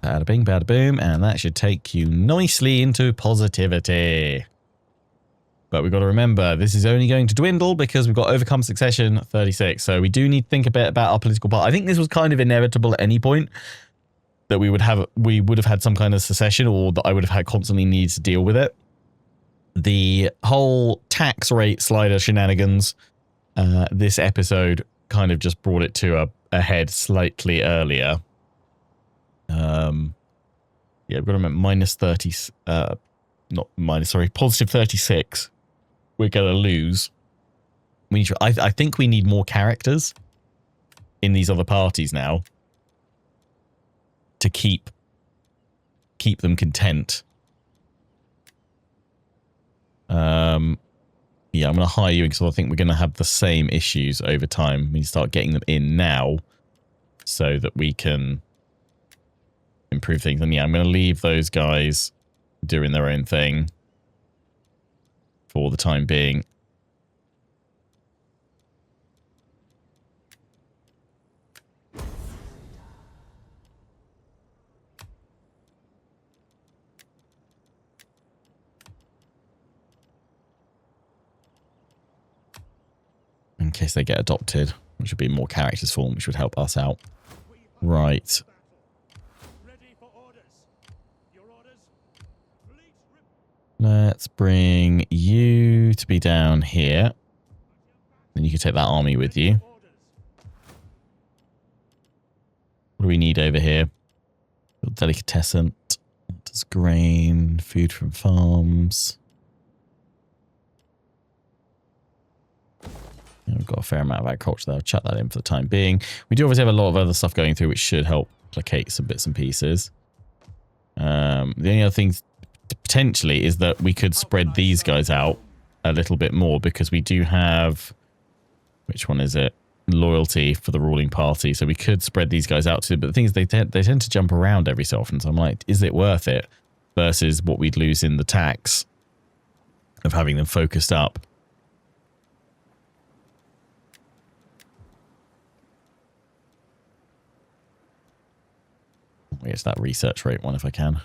Bada bing, bada boom, and that should take you nicely into positivity. But we've got to remember, this is only going to dwindle because we've got overcome Secession 36. So we do need to think a bit about our political part. I think this was kind of inevitable at any point that we would have had some kind of secession, or that I would have had constantly needs to deal with it. The whole tax rate slider shenanigans, this episode kind of just brought it to a head slightly earlier. Yeah, we've got to remember minus 30, not minus, sorry, positive 36. We're going to lose. We need to, I think we need more characters in these other parties now to keep them content. Yeah, I'm going to hire you because I think we're going to have the same issues over time. We need to start getting them in now so that we can improve things. And yeah, I'm going to leave those guys doing their own thing for the time being. In case they get adopted, which would be more characters for them, which would help us out. Right. Let's bring you to be down here. Then you can take that army with you. What do we need over here? Delicatessen. Does grain, food from farms. Yeah, we've got a fair amount of agriculture there. I'll chuck that in for the time being. We do obviously have a lot of other stuff going through, which should help placate some bits and pieces. The only other things potentially is that we could spread these guys out a little bit more, because we do have, which one is it? Loyalty for the ruling party. So we could spread these guys out too. But the thing is, they tend to jump around every so often. So I'm like, is it worth it versus what we'd lose in the tax of having them focused up? It's that research rate one if I can.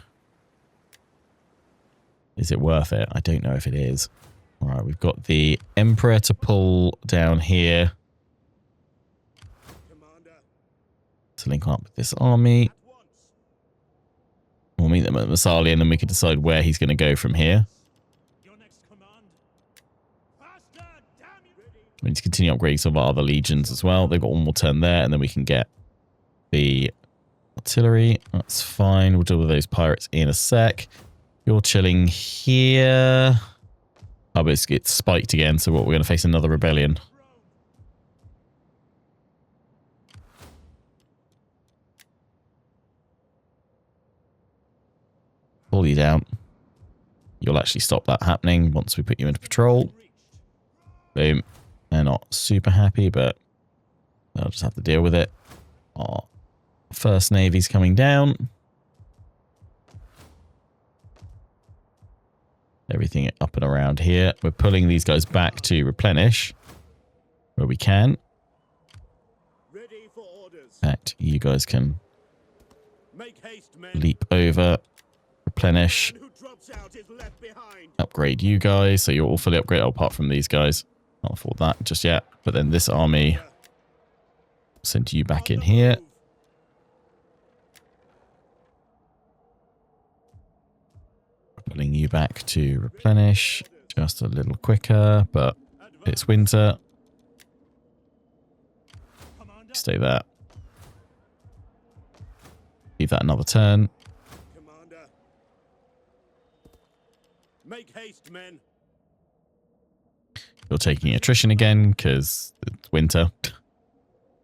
Is it worth it? I don't know if it is. All right, we've got the Emperor to pull down here to link up with this army. We'll meet them at Massalia, and then we can decide where he's going to go from here. We need to continue upgrading some of our other legions as well. They've got one more turn there, and then we can get the artillery. That's fine. We'll deal with those pirates in a sec. You're chilling here. Oh, but it's spiked again, so what, we're going to face another rebellion. Pull you down. You'll actually stop that happening once we put you into patrol. Boom. They're not super happy, but they'll just have to deal with it. Our first navy's coming down. everything up and around here. We're pulling these guys back to replenish where we can. Ready for orders. In fact, you guys can Make haste, men. leap over, replenish, Man who drops out is left behind. upgrade you guys. So you're all fully upgraded apart from these guys. Not afford that just yet. But then this army, send you back in here. Pulling you back to replenish just a little quicker, but it's winter. Stay there. Leave that another turn. Commander. Make haste, men. You're taking attrition again because it's winter.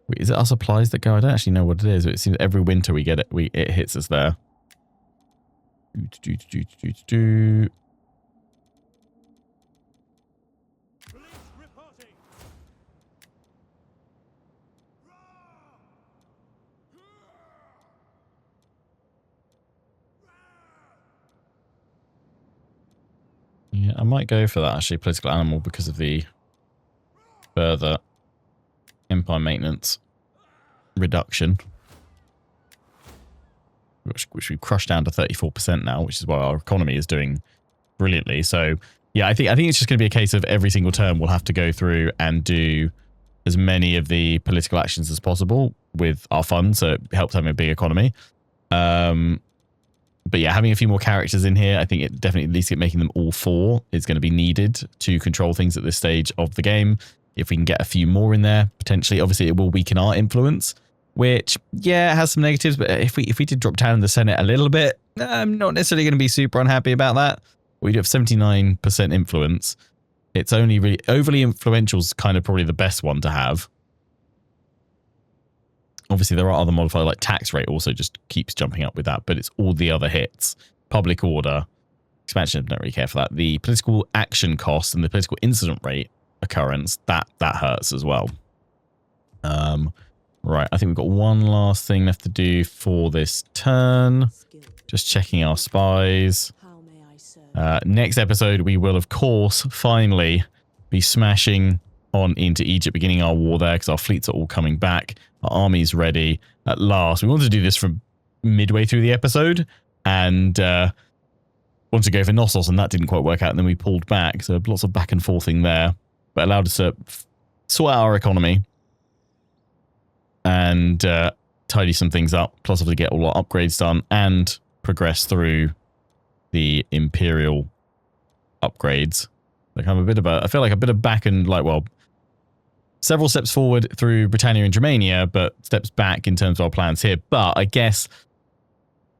Wait, is it our supplies that go? I don't actually know what it is. It seems every winter we get it. It hits us there. Police reporting. Yeah, I might go for that actually, political animal, because of the further empire maintenance reduction, which we've crushed down to 34% now, which is why our economy is doing brilliantly. So yeah, I think it's just going to be a case of every single term we'll have to go through and do as many of the political actions as possible with our funds, so it helps having a big economy. But yeah, having a few more characters in here, I think it definitely, at least making them all 4 is going to be needed to control things at this stage of the game. If we can get a few more in there, potentially, obviously it will weaken our influence, which, yeah, has some negatives, but if we did drop down in the Senate a little bit, I'm not necessarily going to be super unhappy about that. We do have 79% influence. It's only really, overly influential is kind of probably the best one to have. Obviously, there are other modifiers, like tax rate also just keeps jumping up with that, but it's all the other hits. Public order, expansion, I don't really care for that. The political action cost and the political incident rate occurrence, that hurts as well. Right, I think we've got one last thing left to do for this turn. Just checking our spies. How may I serve? Next episode, we will, of course, finally be smashing on into Egypt, beginning our war there, because our fleets are all coming back. Our army's ready at last. We wanted to do this from midway through the episode and wanted to go for Knossos, and that didn't quite work out, and then we pulled back. So lots of back and forthing there, but allowed us to sort out our economy and tidy some things up, plus obviously get all our upgrades done and progress through the Imperial upgrades. Like I'm a bit of a, I feel like a bit of back and like, well, several steps forward through Britannia and Germania, but steps back in terms of our plans here. But I guess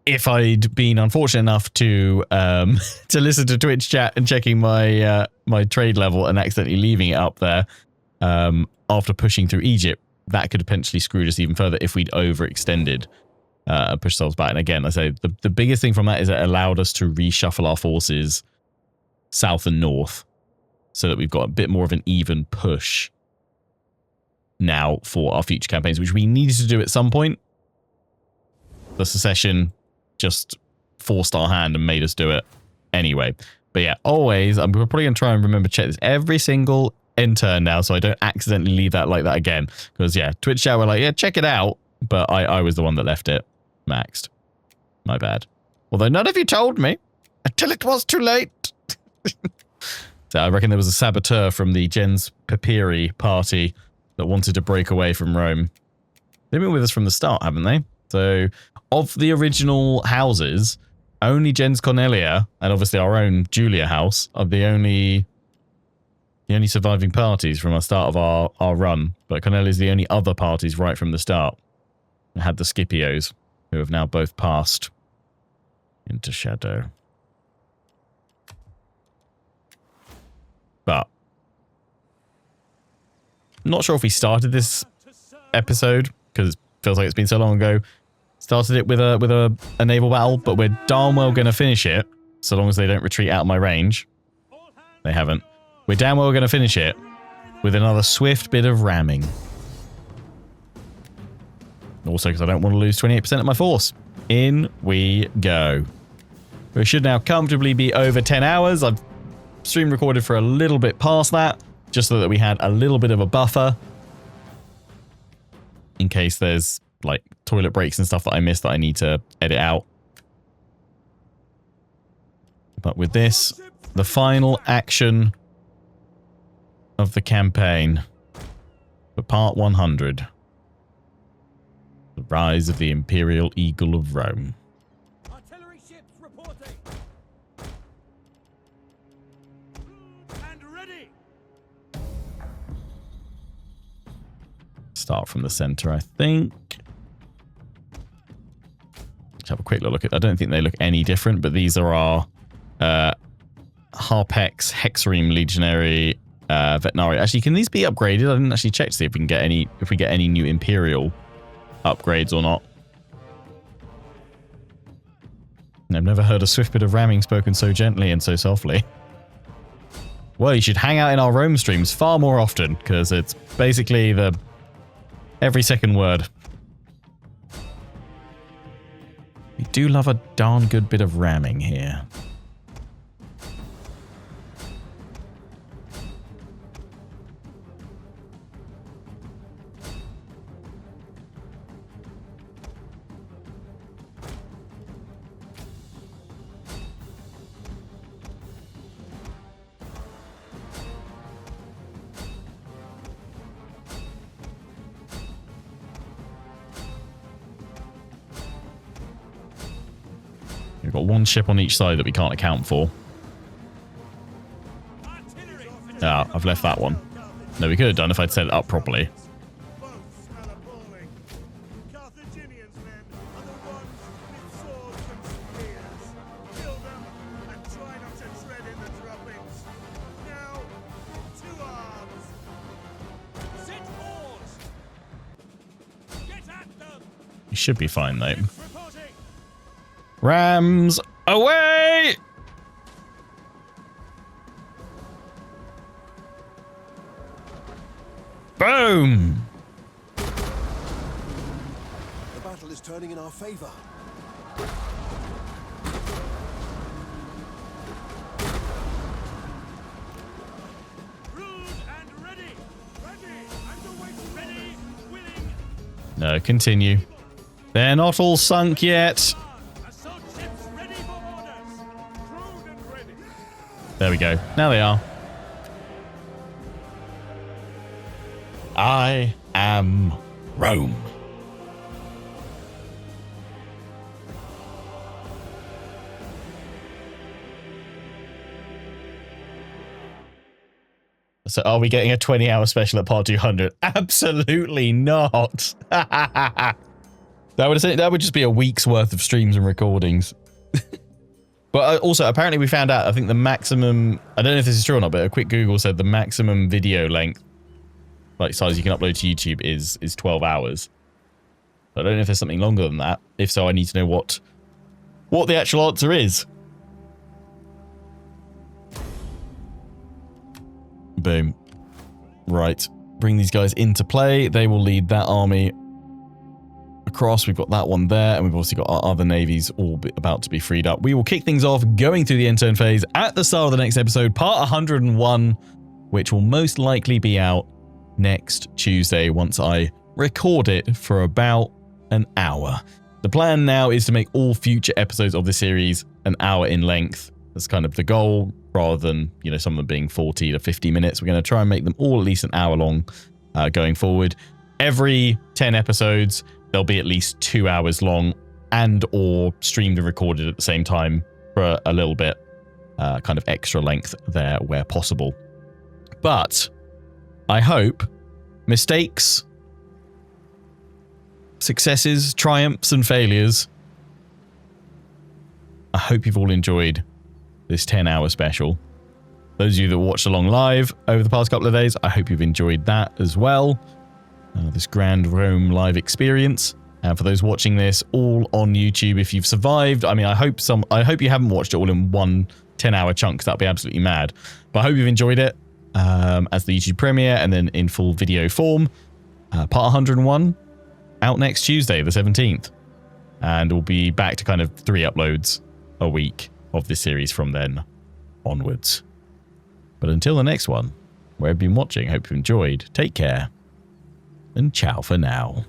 if I'd been unfortunate enough to to listen to Twitch chat and checking my my trade level and accidentally leaving it up there after pushing through Egypt, that could have potentially screwed us even further if we'd overextended and pushed ourselves back. And again, I say the biggest thing from that is it allowed us to reshuffle our forces south and north so that we've got a bit more of an even push now for our future campaigns, which we needed to do at some point. The Secession just forced our hand and made us do it anyway. But yeah, always, I'm probably going to try and remember to check this every single end turn now so I don't accidentally leave that like that again. Because yeah, Twitch chat were like, yeah, check it out. But I was the one that left it maxed. My bad. Although none of you told me until it was too late. So I reckon there was a saboteur from the Gens Papyri party that wanted to break away from Rome. They've been with us from the start, haven't they? So, of the original houses, only Gens Cornelia and obviously our own Julia house are the only surviving parties from the start of our run. But Cornelia's the only other parties right from the start. It had the Scipios, who have now both passed into shadow. But not sure if we started this episode because it feels like it's been so long ago. Started it with a naval battle, but we're darn well going to finish it so long as they don't retreat out of my range. They haven't. We're damn well going to finish it with another swift bit of ramming. Also because I don't want to lose 28% of my force. In we go. We should now comfortably be over 10 hours. I've stream recorded for a little bit past that, just so that we had a little bit of a buffer in case there's like toilet breaks and stuff that I missed that I need to edit out. But with this, the final action of the campaign for part 100. The rise of the Imperial Eagle of Rome. Artillery ships reporting. And ready. Start from the center, I think. Let's have a quick look at. I don't think they look any different, but these are our Harpex, Hexareme Legionary, Veterinary. Actually, can these be upgraded? I didn't actually check to see if we can get any. If we get any new Imperial upgrades or not. I've never heard a swift bit of ramming spoken so gently and so softly. Well, you should hang out in our Rome streams far more often, because it's basically the every second word. We do love a darn good bit of ramming here. We've got one ship on each side that we can't account for. Ah, I've left that one. No, we could have done if I'd set it up properly. Both smell appalling. Carthaginians' men are the ones with swords and spears. Kill them and try not to tread in the droppings. Now, to arms. Set oars. Get at them. We should be fine, though. Reporting. Rams away! Boom! The battle is turning in our favor. Rude and ready. Ready. Underway. Ready. Willing. No, continue. They're not all sunk yet. Assault ships ready for orders. Crewed and ready. There we go. Now they are. I am Rome. So are we getting a 20-hour special at part 200? Absolutely not. That would just be a week's worth of streams and recordings. But also, apparently we found out, I think the maximum, I don't know if this is true or not, but a quick Google said the maximum video length, like size you can upload to YouTube is 12 hours. I don't know if there's something longer than that. If so, I need to know what the actual answer is. Boom. Right. Bring these guys into play. They will lead that army across. We've got that one there, and we've also got our other navies all about to be freed up. We will kick things off going through the end turn phase at the start of the next episode, part 101, which will most likely be out next Tuesday once I record it for about an hour. The plan now is to make all future episodes of the series an hour in length. That's kind of the goal, rather than, you know, some of them being 40 to 50 minutes. We're going to try and make them all at least an hour long going forward. Every 10 episodes, they'll be at least 2 hours long and or streamed and recorded at the same time for a little bit, kind of extra length there where possible. But I hope mistakes, successes, triumphs and failures, I hope you've all enjoyed this 10-hour special. Those of you that watched along live over the past couple of days, I hope you've enjoyed that as well. This Grand Rome live experience. And for those watching this all on YouTube, if you've survived, I mean, I hope you haven't watched it all in one 10-hour chunk, because that'd be absolutely mad. But I hope you've enjoyed it as the YouTube premiere and then in full video form. Part 101 out next Tuesday, the 17th. And we'll be back to kind of 3 uploads a week of this series from then onwards. But until the next one, where you've been watching, hope you enjoyed. Take care. And ciao for now.